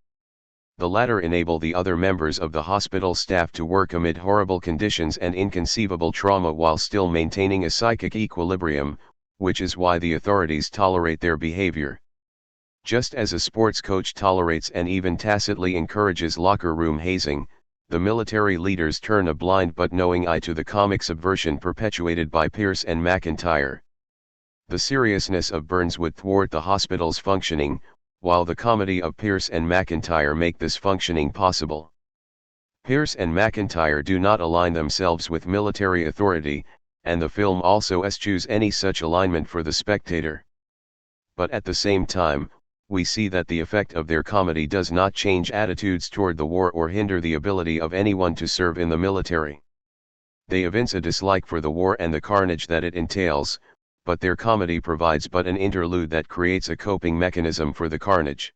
The latter enable the other members of the hospital staff to work amid horrible conditions and inconceivable trauma while still maintaining a psychic equilibrium, which is why the authorities tolerate their behavior. Just as a sports coach tolerates and even tacitly encourages locker room hazing, the military leaders turn a blind but knowing eye to the comic subversion perpetuated by Pierce and McIntyre. The seriousness of Burns would thwart the hospital's functioning, while the comedy of Pierce and McIntyre make this functioning possible. Pierce and McIntyre do not align themselves with military authority, and the film also eschews any such alignment for the spectator. But at the same time, we see that the effect of their comedy does not change attitudes toward the war or hinder the ability of anyone to serve in the military. They evince a dislike for the war and the carnage that it entails, but their comedy provides but an interlude that creates a coping mechanism for the carnage.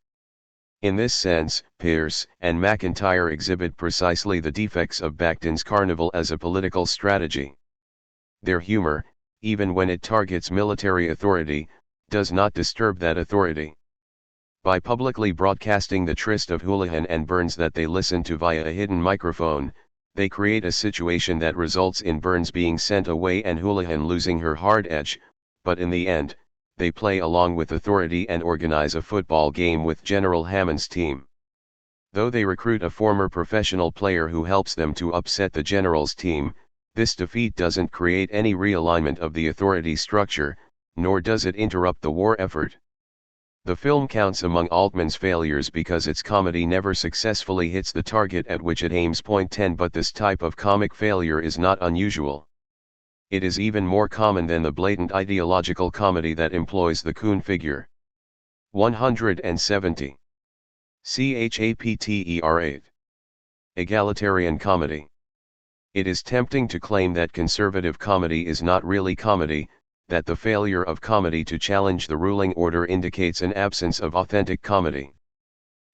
In this sense, Pierce and McIntyre exhibit precisely the defects of Bakhtin's carnival as a political strategy. Their humor, even when it targets military authority, does not disturb that authority. By publicly broadcasting the tryst of Houlihan and Burns that they listen to via a hidden microphone, they create a situation that results in Burns being sent away and Houlihan losing her hard edge, but in the end, they play along with authority and organize a football game with General Hammond's team. Though they recruit a former professional player who helps them to upset the general's team, this defeat doesn't create any realignment of the authority structure, nor does it interrupt the war effort. The film counts among Altman's failures because its comedy never successfully hits the target at which it aims. Point 10 But this type of comic failure is not unusual. It is even more common than the blatant ideological comedy that employs the Kuhn figure. 170. Chapter 8. Egalitarian comedy. It is tempting to claim that conservative comedy is not really comedy, that the failure of comedy to challenge the ruling order indicates an absence of authentic comedy.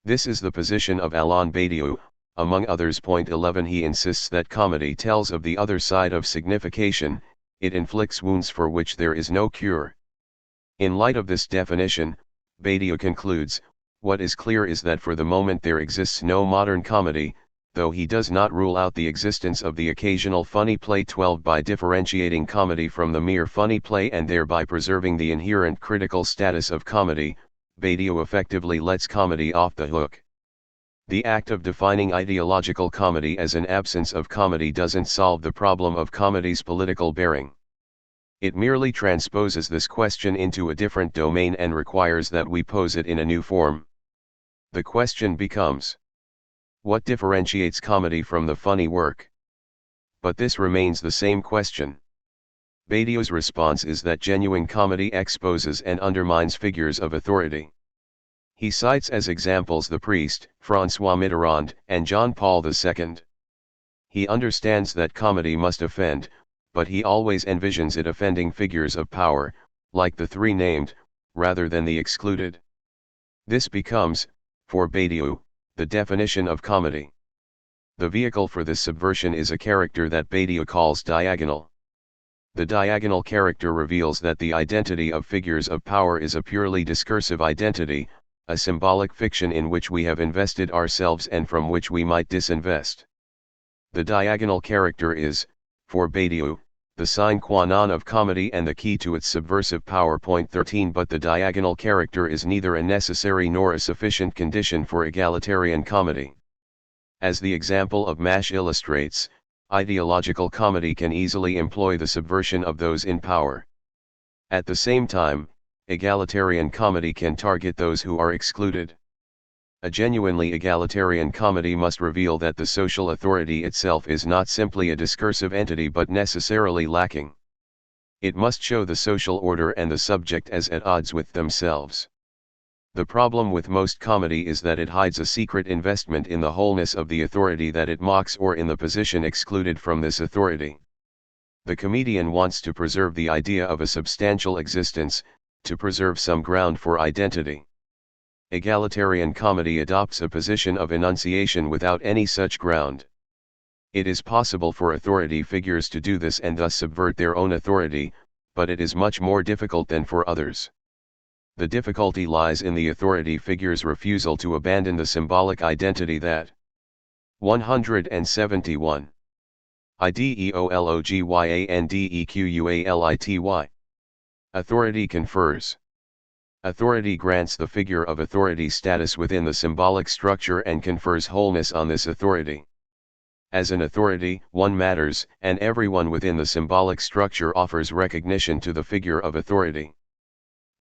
This is the position of Alain Badiou, among others. Point 11 He insists that comedy tells of the other side of signification, it inflicts wounds for which there is no cure. In light of this definition, Badiou concludes, what is clear is that for the moment there exists no modern comedy, though he does not rule out the existence of the occasional funny play. 12 By differentiating comedy from the mere funny play and thereby preserving the inherent critical status of comedy, Badiou effectively lets comedy off the hook. The act of defining ideological comedy as an absence of comedy doesn't solve the problem of comedy's political bearing. It merely transposes this question into a different domain and requires that we pose it in a new form. The question becomes: what differentiates comedy from the funny work? But this remains the same question. Badiou's response is that genuine comedy exposes and undermines figures of authority. He cites as examples the priest, François Mitterrand, and John Paul II. He understands that comedy must offend, but he always envisions it offending figures of power, like the three named, rather than the excluded. This becomes, for Badiou, the definition of comedy. The vehicle for this subversion is a character that Badiou calls diagonal. The diagonal character reveals that the identity of figures of power is a purely discursive identity, a symbolic fiction in which we have invested ourselves and from which we might disinvest. The diagonal character is, for Badiou, the sine qua non of comedy and the key to its subversive power. Point 13 But the diagonal character is neither a necessary nor a sufficient condition for egalitarian comedy. As the example of MASH illustrates, ideological comedy can easily employ the subversion of those in power. At the same time, egalitarian comedy can target those who are excluded. A genuinely egalitarian comedy must reveal that the social authority itself is not simply a discursive entity but necessarily lacking. It must show the social order and the subject as at odds with themselves. The problem with most comedy is that it hides a secret investment in the wholeness of the authority that it mocks or in the position excluded from this authority. The comedian wants to preserve the idea of a substantial existence, to preserve some ground for identity. Egalitarian comedy adopts a position of enunciation without any such ground. It is possible for authority figures to do this and thus subvert their own authority, but it is much more difficult than for others. The difficulty lies in the authority figure's refusal to abandon the symbolic identity that 171. Ideologyandequality. Authority confers. Authority grants the figure of authority status within the symbolic structure and confers wholeness on this authority. As an authority, one matters, and everyone within the symbolic structure offers recognition to the figure of authority.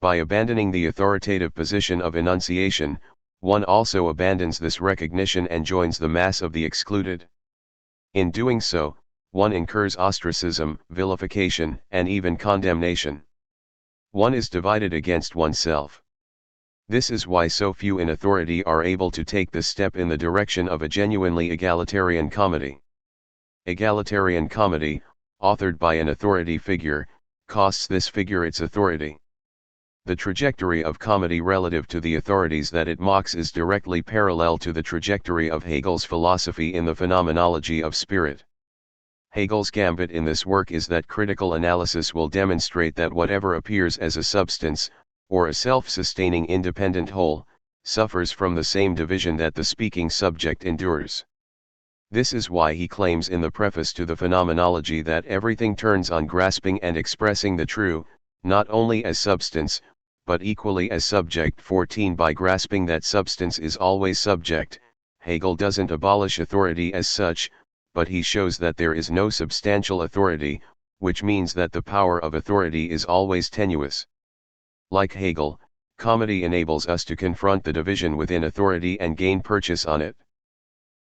By abandoning the authoritative position of enunciation, one also abandons this recognition and joins the mass of the excluded. In doing so, one incurs ostracism, vilification, and even condemnation. One is divided against oneself. This is why so few in authority are able to take this step in the direction of a genuinely egalitarian comedy. Egalitarian comedy, authored by an authority figure, costs this figure its authority. The trajectory of comedy relative to the authorities that it mocks is directly parallel to the trajectory of Hegel's philosophy in the phenomenology of spirit. Hegel's gambit in this work is that critical analysis will demonstrate that whatever appears as a substance, or a self-sustaining independent whole, suffers from the same division that the speaking subject endures. This is why he claims in the preface to the phenomenology that everything turns on grasping and expressing the true, not only as substance, but equally as subject. 14 By grasping that substance is always subject, Hegel doesn't abolish authority as such, but he shows that there is no substantial authority, which means that the power of authority is always tenuous. Like Hegel, comedy enables us to confront the division within authority and gain purchase on it.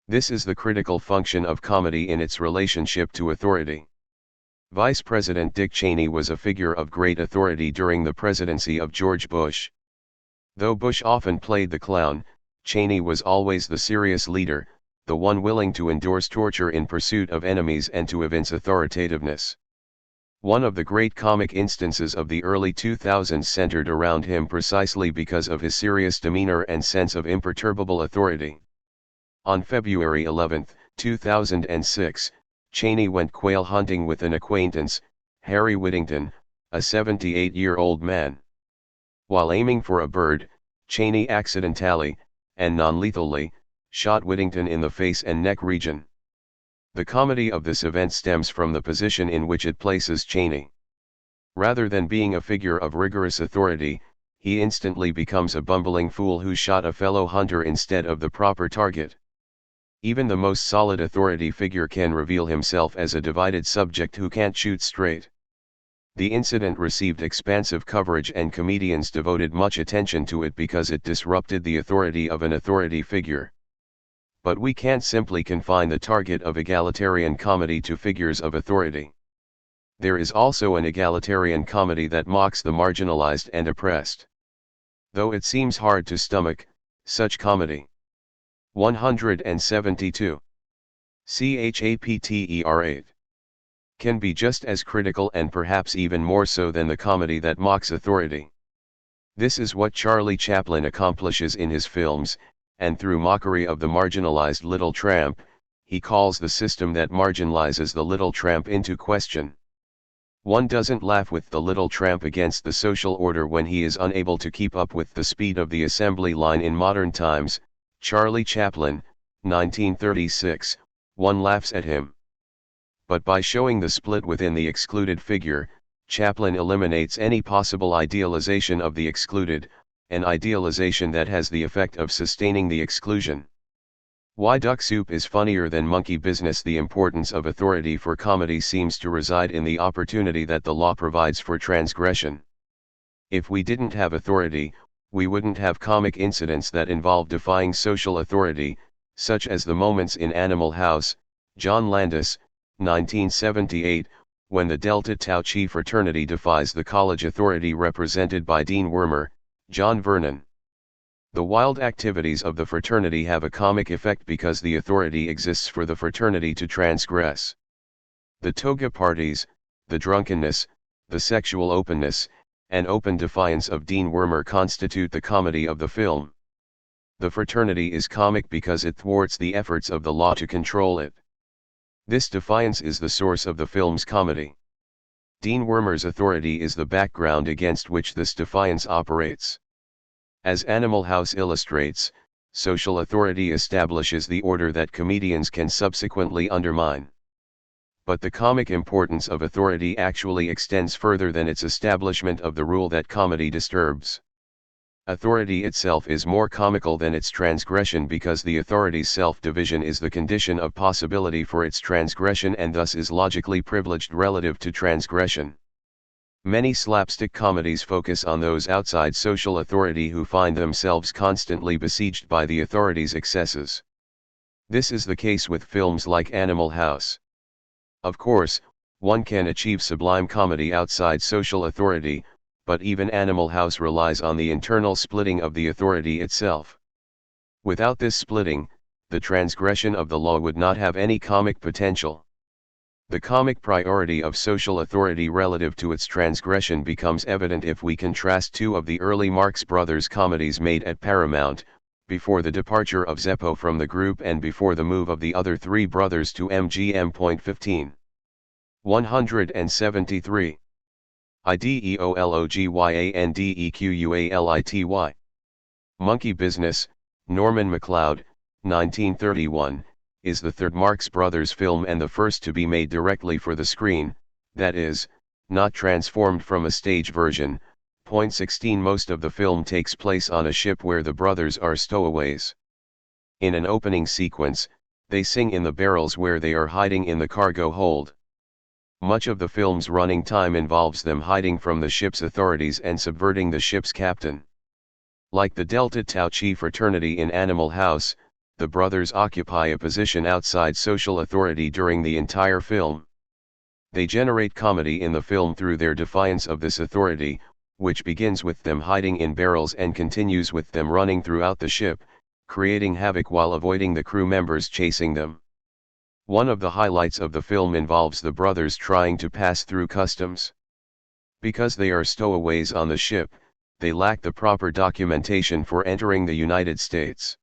This is the critical function of comedy in its relationship to authority. Vice President Dick Cheney was a figure of great authority during the presidency of George Bush. Though Bush often played the clown, Cheney was always the serious leader, the one willing to endorse torture in pursuit of enemies and to evince authoritativeness. One of the great comic instances of the early 2000s centered around him precisely because of his serious demeanor and sense of imperturbable authority. On February 11, 2006, Cheney went quail hunting with an acquaintance, Harry Whittington, a 78-year-old man. While aiming for a bird, Cheney accidentally, and non-lethally, shot Whittington in the face and neck region. The comedy of this event stems from the position in which it places Cheney. Rather than being a figure of rigorous authority, he instantly becomes a bumbling fool who shot a fellow hunter instead of the proper target. Even the most solid authority figure can reveal himself as a divided subject who can't shoot straight. The incident received expansive coverage and comedians devoted much attention to it because it disrupted the authority of an authority figure. But we can't simply confine the target of egalitarian comedy to figures of authority. There is also an egalitarian comedy that mocks the marginalized and oppressed. Though it seems hard to stomach such comedy. 172. Chapter 8. Can be just as critical and perhaps even more so than the comedy that mocks authority. This is what Charlie Chaplin accomplishes in his films, and through mockery of the marginalized little tramp, he calls the system that marginalizes the little tramp into question. One doesn't laugh with the little tramp against the social order when he is unable to keep up with the speed of the assembly line in modern times. Charlie Chaplin, 1936, one laughs at him. But by showing the split within the excluded figure, Chaplin eliminates any possible idealization of the excluded, an idealization that has the effect of sustaining the exclusion. Why Duck Soup is funnier than Monkey Business? The importance of authority for comedy seems to reside in the opportunity that the law provides for transgression. If we didn't have authority, we wouldn't have comic incidents that involve defying social authority, such as the moments in Animal House, John Landis, 1978, when the Delta Tau Chi fraternity defies the college authority represented by Dean Wormer, John Vernon. The wild activities of the fraternity have a comic effect because the authority exists for the fraternity to transgress. The toga parties, the drunkenness, the sexual openness, and open defiance of Dean Wormer constitute the comedy of the film. The fraternity is comic because it thwarts the efforts of the law to control it. This defiance is the source of the film's comedy. Dean Wormer's authority is the background against which this defiance operates. As Animal House illustrates, social authority establishes the order that comedians can subsequently undermine. But the comic importance of authority actually extends further than its establishment of the rule that comedy disturbs. Authority itself is more comical than its transgression because the authority's self-division is the condition of possibility for its transgression and thus is logically privileged relative to transgression. Many slapstick comedies focus on those outside social authority who find themselves constantly besieged by the authority's excesses. This is the case with films like Animal House. Of course, one can achieve sublime comedy outside social authority, but even Animal House relies on the internal splitting of the authority itself. Without this splitting, the transgression of the law would not have any comic potential. The comic priority of social authority relative to its transgression becomes evident if we contrast two of the early Marx Brothers comedies made at Paramount, before the departure of Zeppo from the group and before the move of the other three brothers to MGM.15. 173. IDEOLOGYANDEQUALITY. Monkey Business, Norman MacLeod, 1931, is the third Marx Brothers film and the first to be made directly for the screen, that is, not transformed from a stage version. Point 16. Most of the film takes place on a ship where the brothers are stowaways. In an opening sequence, they sing in the barrels where they are hiding in the cargo hold. Much of the film's running time involves them hiding from the ship's authorities and subverting the ship's captain. Like the Delta Tau Chi fraternity in Animal House, the brothers occupy a position outside social authority during the entire film. They generate comedy in the film through their defiance of this authority, which begins with them hiding in barrels and continues with them running throughout the ship, creating havoc while avoiding the crew members chasing them. One of the highlights of the film involves the brothers trying to pass through customs. Because they are stowaways on the ship, they lack the proper documentation for entering the United States.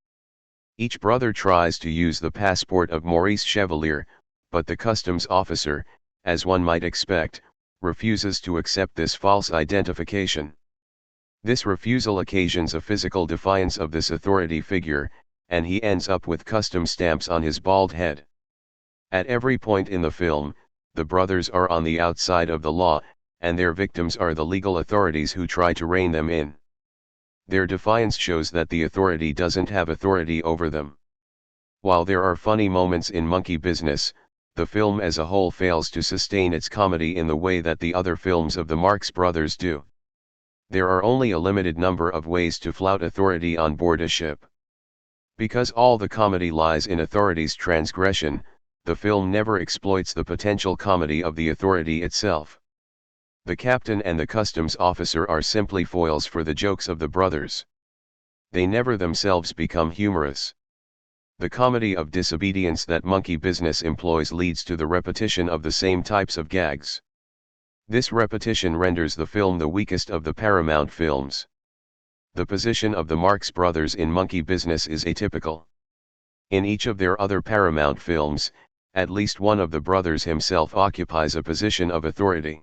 Each brother tries to use the passport of Maurice Chevalier, but the customs officer, as one might expect, refuses to accept this false identification. This refusal occasions a physical defiance of this authority figure, and he ends up with customs stamps on his bald head. At every point in the film, the brothers are on the outside of the law, and their victims are the legal authorities who try to rein them in. Their defiance shows that the authority doesn't have authority over them. While there are funny moments in Monkey Business, the film as a whole fails to sustain its comedy in the way that the other films of the Marx Brothers do. There are only a limited number of ways to flout authority on board a ship. Because all the comedy lies in authority's transgression, the film never exploits the potential comedy of the authority itself. The captain and the customs officer are simply foils for the jokes of the brothers. They never themselves become humorous. The comedy of disobedience that Monkey Business employs leads to the repetition of the same types of gags. This repetition renders the film the weakest of the Paramount films. The position of the Marx Brothers in Monkey Business is atypical. In each of their other Paramount films, at least one of the brothers himself occupies a position of authority.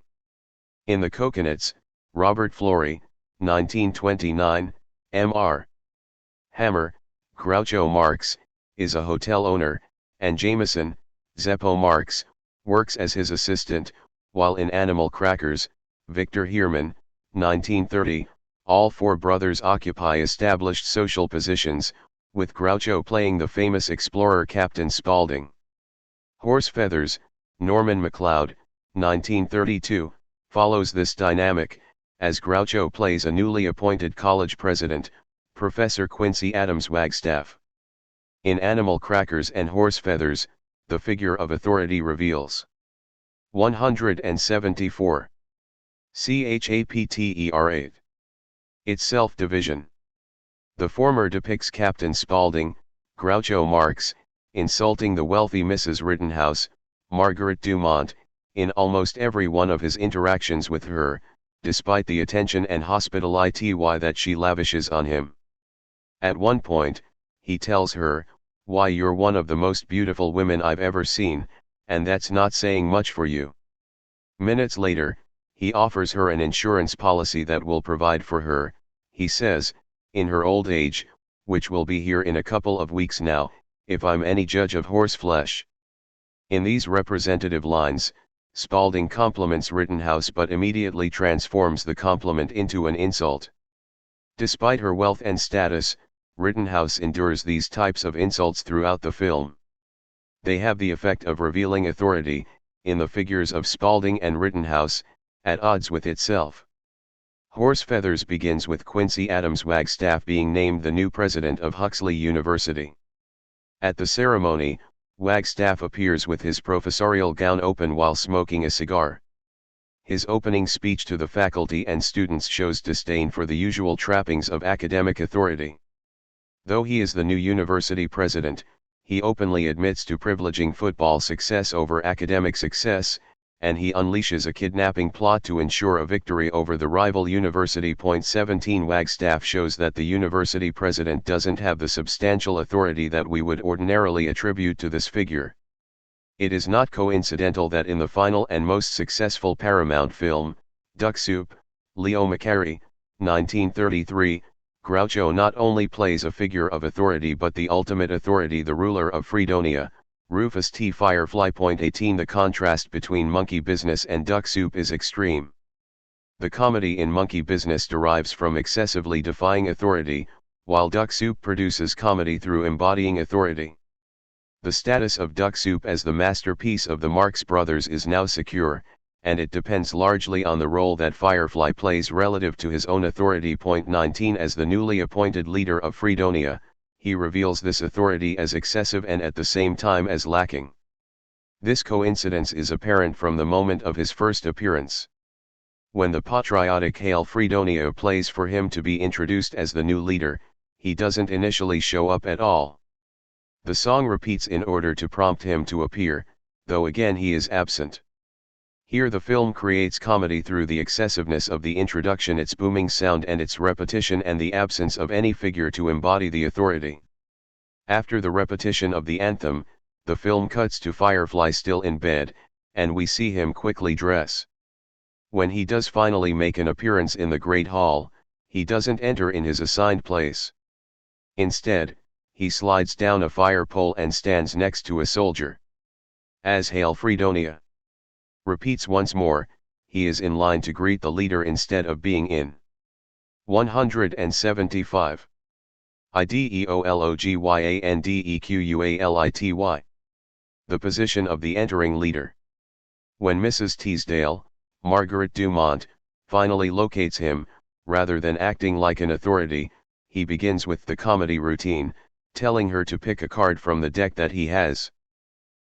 In The Coconuts, Robert Florey, 1929, Mr. Hammer, Groucho Marx, is a hotel owner, and Jameson, Zeppo Marx, works as his assistant, while in Animal Crackers, Victor Heerman, 1930, all four brothers occupy established social positions, with Groucho playing the famous explorer Captain Spaulding. Horse Feathers, Norman MacLeod, 1932, follows this dynamic, as Groucho plays a newly appointed college president, Professor Quincy Adams Wagstaff. In Animal Crackers and Horse Feathers, the figure of authority reveals. 174. Chapter 8. Its self-division. The former depicts Captain Spaulding, Groucho Marx, insulting the wealthy Mrs. Rittenhouse, Margaret Dumont, in almost every one of his interactions with her, despite the attention and hospitality that she lavishes on him. At one point, he tells her, "Why, you're one of the most beautiful women I've ever seen, and that's not saying much for you." Minutes later, he offers her an insurance policy that will provide for her, he says, in her old age, which will be here in a couple of weeks now, if I'm any judge of horseflesh. In these representative lines, Spaulding compliments Rittenhouse but immediately transforms the compliment into an insult. Despite her wealth and status, Rittenhouse endures these types of insults throughout the film. They have the effect of revealing authority, in the figures of Spaulding and Rittenhouse, at odds with itself. Horse Feathers begins with Quincy Adams Wagstaff being named the new president of Huxley University. At the ceremony, Wagstaff appears with his professorial gown open while smoking a cigar. His opening speech to the faculty and students shows disdain for the usual trappings of academic authority. Though he is the new university president, he openly admits to privileging football success over academic success, and he unleashes a kidnapping plot to ensure a victory over the rival university. 17 Wagstaff shows that the university president doesn't have the substantial authority that we would ordinarily attribute to this figure. It is not coincidental that in the final and most successful Paramount film, Duck Soup, Leo McCarey, 1933, Groucho not only plays a figure of authority but the ultimate authority, the ruler of Fredonia, Rufus T. Firefly. 18 The contrast between Monkey Business and Duck Soup is extreme. The comedy in Monkey Business derives from excessively defying authority, while Duck Soup produces comedy through embodying authority. The status of Duck Soup as the masterpiece of the Marx Brothers is now secure, and it depends largely on the role that Firefly plays relative to his own authority. 19 As the newly appointed leader of Freedonia, he reveals this authority as excessive and at the same time as lacking. This coincidence is apparent from the moment of his first appearance. When the patriotic Hail Freedonia plays for him to be introduced as the new leader, he doesn't initially show up at all. The song repeats in order to prompt him to appear, though again he is absent. Here the film creates comedy through the excessiveness of the introduction, its booming sound and its repetition, and the absence of any figure to embody the authority. After the repetition of the anthem, the film cuts to Firefly still in bed, and we see him quickly dress. When he does finally make an appearance in the Great Hall, he doesn't enter in his assigned place. Instead, he slides down a fire pole and stands next to a soldier. As Hail Freedonia repeats once more, he is in line to greet the leader instead of being in. 175. IDEOLOGYANDEQUALITY. The position of the entering leader. When Mrs. Teasdale, Margaret Dumont, finally locates him, rather than acting like an authority, he begins with the comedy routine, telling her to pick a card from the deck that he has.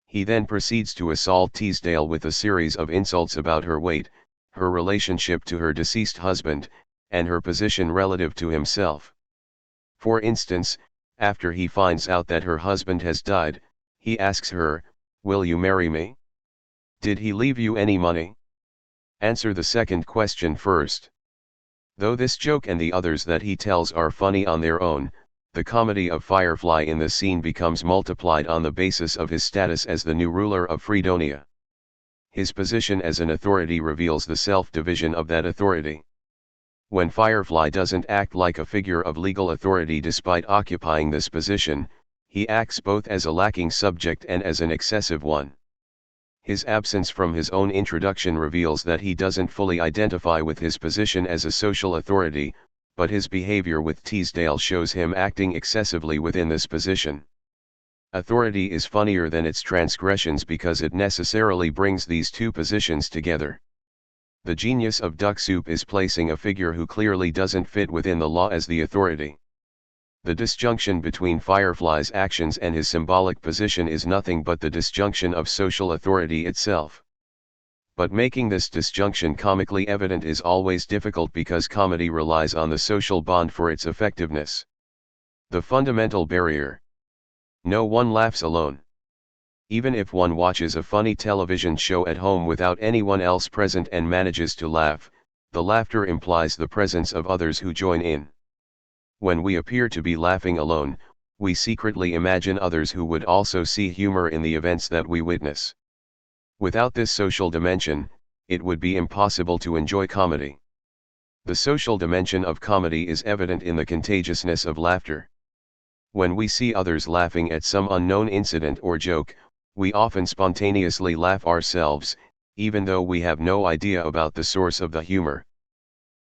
He then proceeds to assault Teasdale with a series of insults about her weight, her relationship to her deceased husband, and her position relative to himself. For instance, after he finds out that her husband has died, he asks her, "Will you marry me? Did he leave you any money?" Answer the second question first. Though this joke and the others that he tells are funny on their own, the comedy of Firefly in this scene becomes multiplied on the basis of his status as the new ruler of Freedonia. His position as an authority reveals the self-division of that authority. When Firefly doesn't act like a figure of legal authority despite occupying this position, he acts both as a lacking subject and as an excessive one. His absence from his own introduction reveals that he doesn't fully identify with his position as a social authority, but his behavior with Teasdale shows him acting excessively within this position. Authority is funnier than its transgressions because it necessarily brings these two positions together. The genius of Duck Soup is placing a figure who clearly doesn't fit within the law as the authority. The disjunction between Firefly's actions and his symbolic position is nothing but the disjunction of social authority itself. But making this disjunction comically evident is always difficult because comedy relies on the social bond for its effectiveness. The fundamental barrier. No one laughs alone. Even if one watches a funny television show at home without anyone else present and manages to laugh, the laughter implies the presence of others who join in. When we appear to be laughing alone, we secretly imagine others who would also see humor in the events that we witness. Without this social dimension, it would be impossible to enjoy comedy. The social dimension of comedy is evident in the contagiousness of laughter. When we see others laughing at some unknown incident or joke, we often spontaneously laugh ourselves, even though we have no idea about the source of the humor.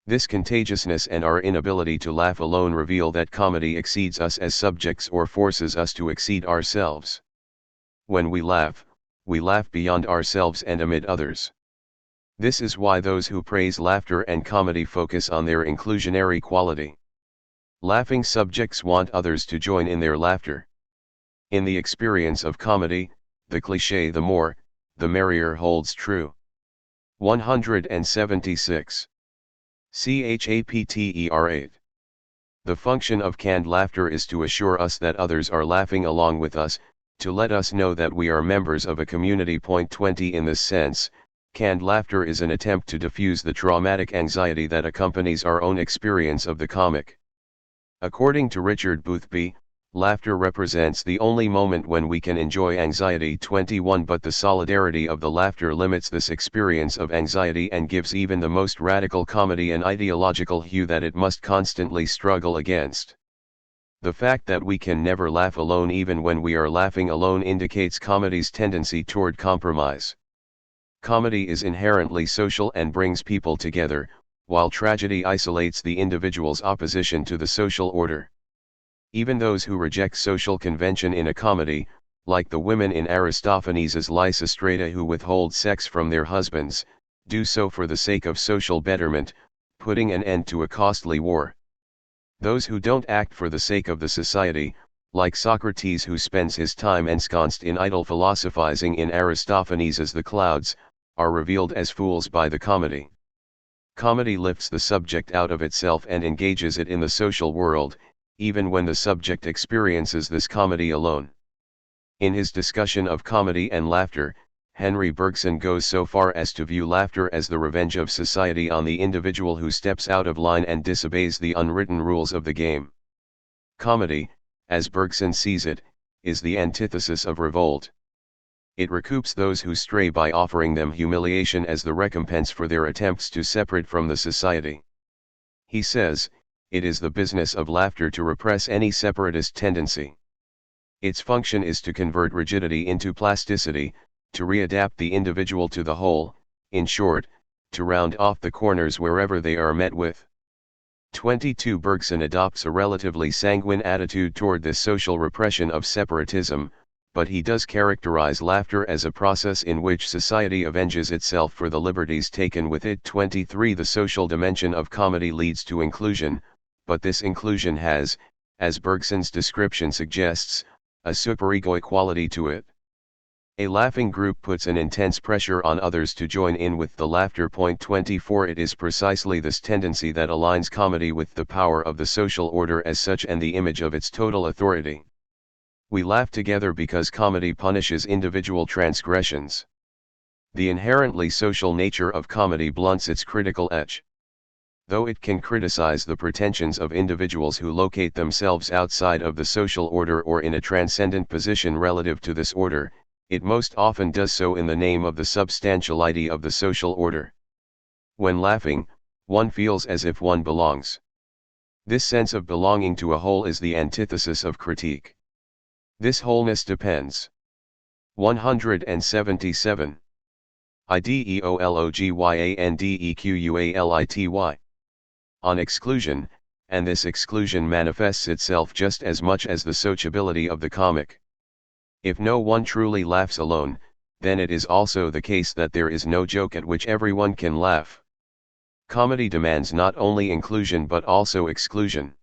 This contagiousness and our inability to laugh alone reveal that comedy exceeds us as subjects or forces us to exceed ourselves. When we laugh beyond ourselves and amid others. This is why those who praise laughter and comedy focus on their inclusionary quality. Laughing subjects want others to join in their laughter. In the experience of comedy, the cliché "the more, the merrier" holds true. 176. Chapter 8. The function of canned laughter is to assure us that others are laughing along with us, to let us know that we are members of a community. 20 In this sense, canned laughter is an attempt to diffuse the traumatic anxiety that accompanies our own experience of the comic. According to Richard Boothby, laughter represents the only moment when we can enjoy anxiety. 21 But the solidarity of the laughter limits this experience of anxiety and gives even the most radical comedy an ideological hue that it must constantly struggle against. The fact that we can never laugh alone even when we are laughing alone indicates comedy's tendency toward compromise. Comedy is inherently social and brings people together, while tragedy isolates the individual's opposition to the social order. Even those who reject social convention in a comedy, like the women in Aristophanes' Lysistrata who withhold sex from their husbands, do so for the sake of social betterment, putting an end to a costly war. Those who don't act for the sake of the society, like Socrates who spends his time ensconced in idle philosophizing in Aristophanes' The Clouds, are revealed as fools by the comedy. Comedy lifts the subject out of itself and engages it in the social world, even when the subject experiences this comedy alone. In his discussion of comedy and laughter, Henry Bergson goes so far as to view laughter as the revenge of society on the individual who steps out of line and disobeys the unwritten rules of the game. Comedy, as Bergson sees it, is the antithesis of revolt. It recoups those who stray by offering them humiliation as the recompense for their attempts to separate from the society. He says, it is the business of laughter to repress any separatist tendency. Its function is to convert rigidity into plasticity, to readapt the individual to the whole, in short, to round off the corners wherever they are met with. 22 Bergson adopts a relatively sanguine attitude toward this social repression of separatism, but he does characterize laughter as a process in which society avenges itself for the liberties taken with it. 23 The social dimension of comedy leads to inclusion, but this inclusion has, as Bergson's description suggests, a superegoic quality to it. A laughing group puts an intense pressure on others to join in with the laughter. 24 It is precisely this tendency that aligns comedy with the power of the social order as such and the image of its total authority. We laugh together because comedy punishes individual transgressions. The inherently social nature of comedy blunts its critical edge. Though it can criticize the pretensions of individuals who locate themselves outside of the social order or in a transcendent position relative to this order, it most often does so in the name of the substantiality of the social order. When laughing, one feels as if one belongs. This sense of belonging to a whole is the antithesis of critique. This wholeness depends. 177. Ideologyandequality. On exclusion, and this exclusion manifests itself just as much as the sociability of the comic. If no one truly laughs alone, then it is also the case that there is no joke at which everyone can laugh. Comedy demands not only inclusion but also exclusion.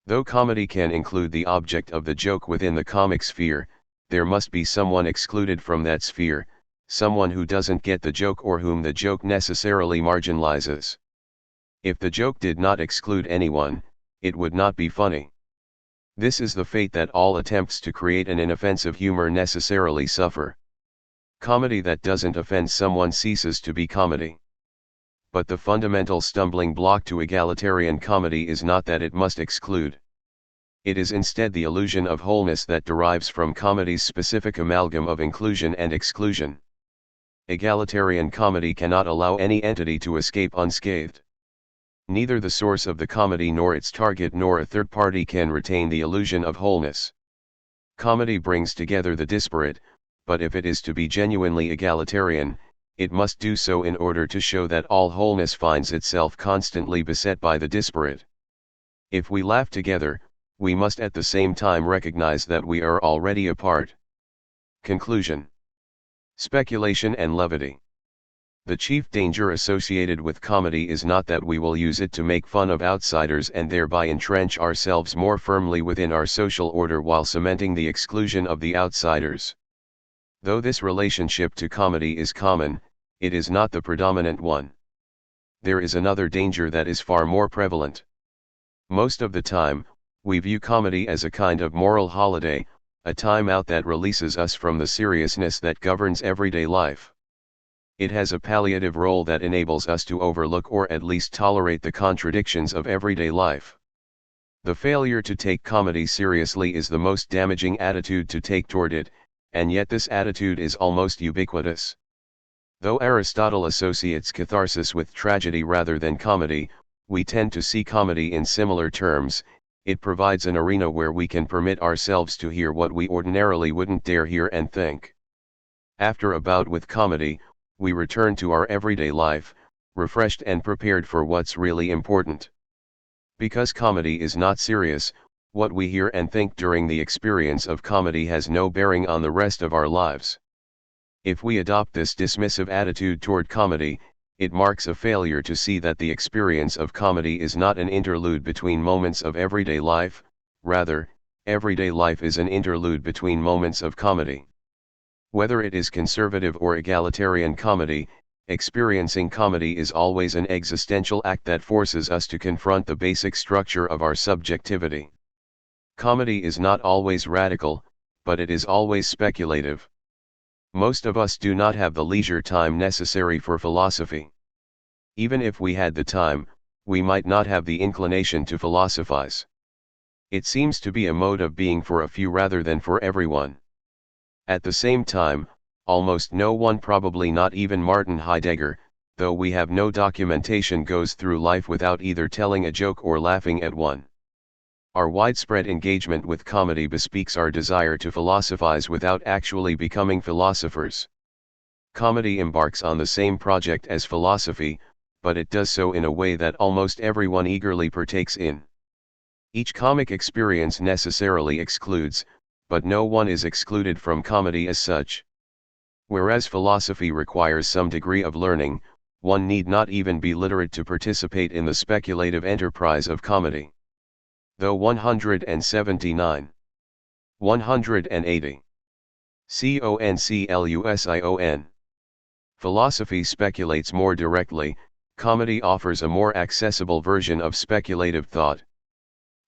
Though comedy can include the object of the joke within the comic sphere, there must be someone excluded from that sphere, someone who doesn't get the joke or whom the joke necessarily marginalizes. If the joke did not exclude anyone, it would not be funny. This is the fate that all attempts to create an inoffensive humor necessarily suffer. Comedy that doesn't offend someone ceases to be comedy. But the fundamental stumbling block to egalitarian comedy is not that it must exclude. It is instead the illusion of wholeness that derives from comedy's specific amalgam of inclusion and exclusion. Egalitarian comedy cannot allow any entity to escape unscathed. Neither the source of the comedy nor its target nor a third party can retain the illusion of wholeness. Comedy brings together the disparate, but if it is to be genuinely egalitarian, it must do so in order to show that all wholeness finds itself constantly beset by the disparate. If we laugh together, we must at the same time recognize that we are already apart. Conclusion. Speculation and levity. The chief danger associated with comedy is not that we will use it to make fun of outsiders and thereby entrench ourselves more firmly within our social order while cementing the exclusion of the outsiders. Though this relationship to comedy is common, it is not the predominant one. There is another danger that is far more prevalent. Most of the time, we view comedy as a kind of moral holiday, a time out that releases us from the seriousness that governs everyday life. It has a palliative role that enables us to overlook or at least tolerate the contradictions of everyday life. The failure to take comedy seriously is the most damaging attitude to take toward it, and yet this attitude is almost ubiquitous. Though Aristotle associates catharsis with tragedy rather than comedy, we tend to see comedy in similar terms. It provides an arena where we can permit ourselves to hear what we ordinarily wouldn't dare hear and think. After a bout with comedy, we return to our everyday life, refreshed and prepared for what's really important. Because comedy is not serious, What we hear and think during the experience of comedy has no bearing on the rest of our lives. If we adopt this dismissive attitude toward comedy, it marks a failure to see that the experience of comedy is not an interlude between moments of everyday life. Rather, everyday life is an interlude between moments of comedy. Whether it is conservative or egalitarian comedy, experiencing comedy is always an existential act that forces us to confront the basic structure of our subjectivity. Comedy is not always radical, but it is always speculative. Most of us do not have the leisure time necessary for philosophy. Even if we had the time, we might not have the inclination to philosophize. It seems to be a mode of being for a few rather than for everyone. At the same time, almost no one, probably not even Martin Heidegger, though we have no documentation, goes through life without either telling a joke or laughing at one. Our widespread engagement with comedy bespeaks our desire to philosophize without actually becoming philosophers. Comedy embarks on the same project as philosophy, but it does so in a way that almost everyone eagerly partakes in. Each comic experience necessarily excludes, but no one is excluded from comedy as such. Whereas philosophy requires some degree of learning, one need not even be literate to participate in the speculative enterprise of comedy. Though 179. 180. Conclusion. Philosophy speculates more directly, comedy offers a more accessible version of speculative thought.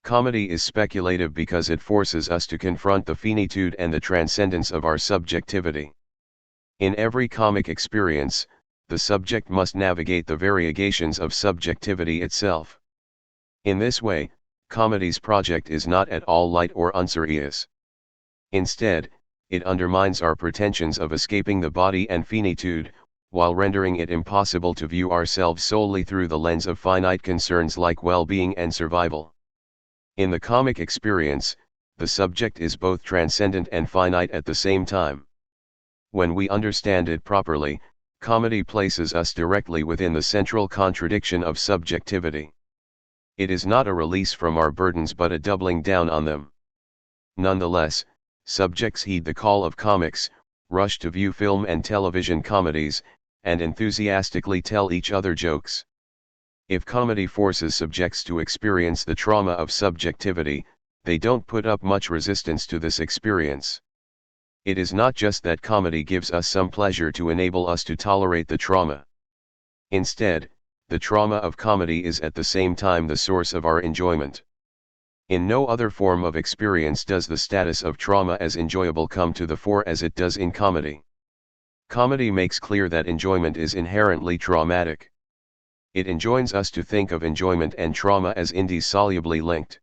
Comedy is speculative because it forces us to confront the finitude and the transcendence of our subjectivity. In every comic experience, the subject must navigate the variegations of subjectivity itself. In this way, comedy's project is not at all light or unserious. Instead, it undermines our pretensions of escaping the body and finitude, while rendering it impossible to view ourselves solely through the lens of finite concerns like well-being and survival. In the comic experience, the subject is both transcendent and finite at the same time. When we understand it properly, comedy places us directly within the central contradiction of subjectivity. It is not a release from our burdens but a doubling down on them. Nonetheless, subjects heed the call of comics, rush to view film and television comedies, and enthusiastically tell each other jokes. If comedy forces subjects to experience the trauma of subjectivity, they don't put up much resistance to this experience. It is not just that comedy gives us some pleasure to enable us to tolerate the trauma. Instead, the trauma of comedy is at the same time the source of our enjoyment. In no other form of experience does the status of trauma as enjoyable come to the fore as it does in comedy. Comedy makes clear that enjoyment is inherently traumatic. It enjoins us to think of enjoyment and trauma as indissolubly linked.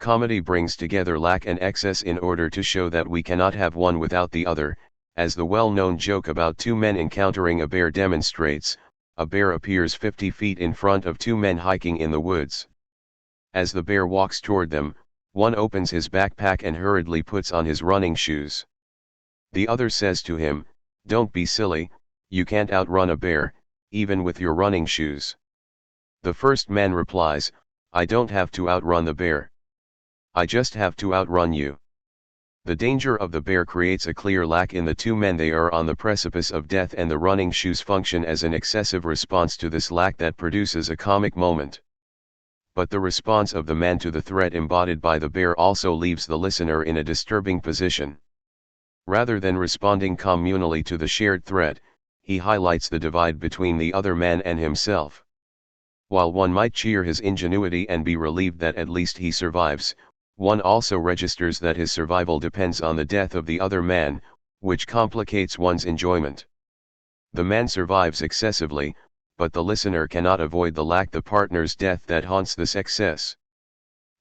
Comedy brings together lack and excess in order to show that we cannot have one without the other, as the well-known joke about two men encountering a bear demonstrates. A bear appears 50 feet in front of two men hiking in the woods. As the bear walks toward them, one opens his backpack and hurriedly puts on his running shoes. The other says to him, "Don't be silly, you can't outrun a bear, even with your running shoes." The first man replies, "I don't have to outrun the bear. I just have to outrun you." The danger of the bear creates a clear lack in the two men. They are on the precipice of death, and the running shoes function as an excessive response to this lack that produces a comic moment. But the response of the man to the threat embodied by the bear also leaves the listener in a disturbing position. Rather than responding communally to the shared threat, he highlights the divide between the other man and himself. While one might cheer his ingenuity and be relieved that at least he survives, one also registers that his survival depends on the death of the other man, which complicates one's enjoyment. The man survives excessively, but the listener cannot avoid the the partner's death that haunts this excess.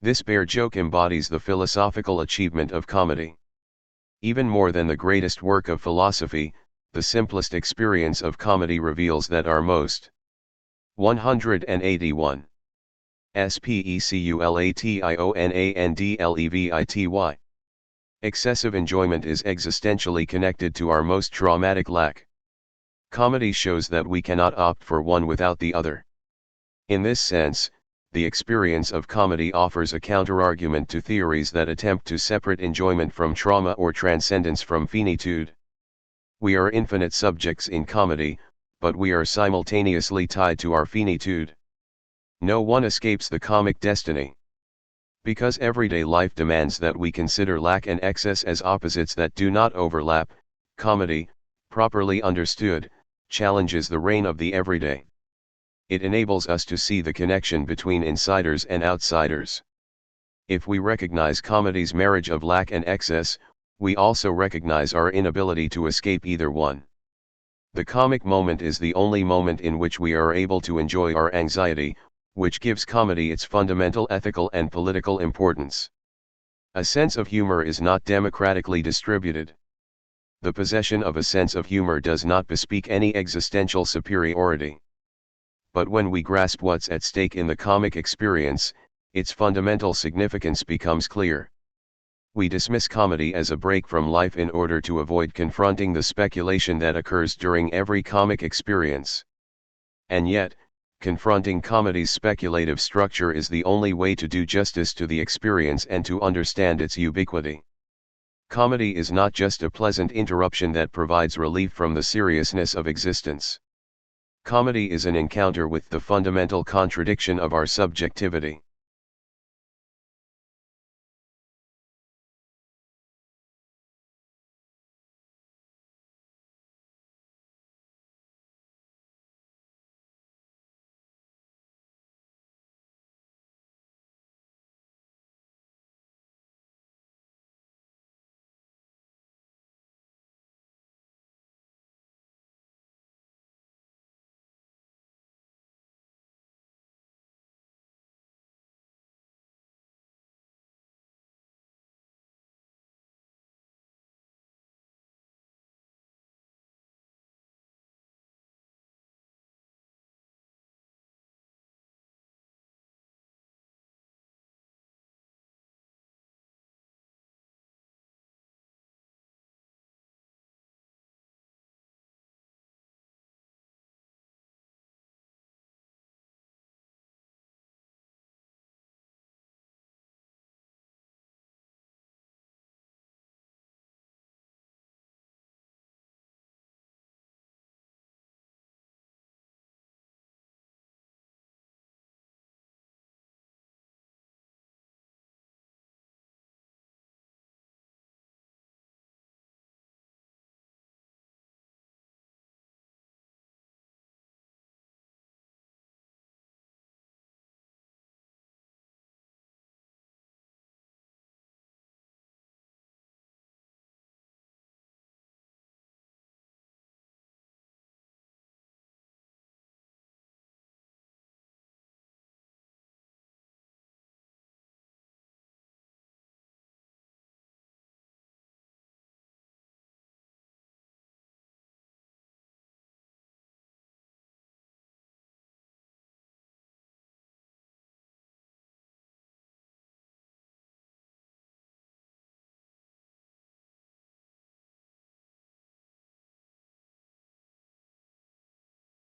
This bear joke embodies the philosophical achievement of comedy. Even more than the greatest work of philosophy, the simplest experience of comedy reveals that our most 181. Speculationandlevity. Excessive enjoyment is existentially connected to our most traumatic lack. Comedy shows that we cannot opt for one without the other. In this sense, the experience of comedy offers a counterargument to theories that attempt to separate enjoyment from trauma or transcendence from finitude. We are infinite subjects in comedy, but we are simultaneously tied to our finitude. No one escapes the comic destiny. Because everyday life demands that we consider lack and excess as opposites that do not overlap, comedy, properly understood, challenges the reign of the everyday. It enables us to see the connection between insiders and outsiders. If we recognize comedy's marriage of lack and excess, we also recognize our inability to escape either one. The comic moment is the only moment in which we are able to enjoy our anxiety, which gives comedy its fundamental ethical and political importance. A sense of humor is not democratically distributed. The possession of a sense of humor does not bespeak any existential superiority. But when we grasp what's at stake in the comic experience, its fundamental significance becomes clear. We dismiss comedy as a break from life in order to avoid confronting the speculation that occurs during every comic experience. And yet, confronting comedy's speculative structure is the only way to do justice to the experience and to understand its ubiquity. Comedy is not just a pleasant interruption that provides relief from the seriousness of existence. Comedy is an encounter with the fundamental contradiction of our subjectivity.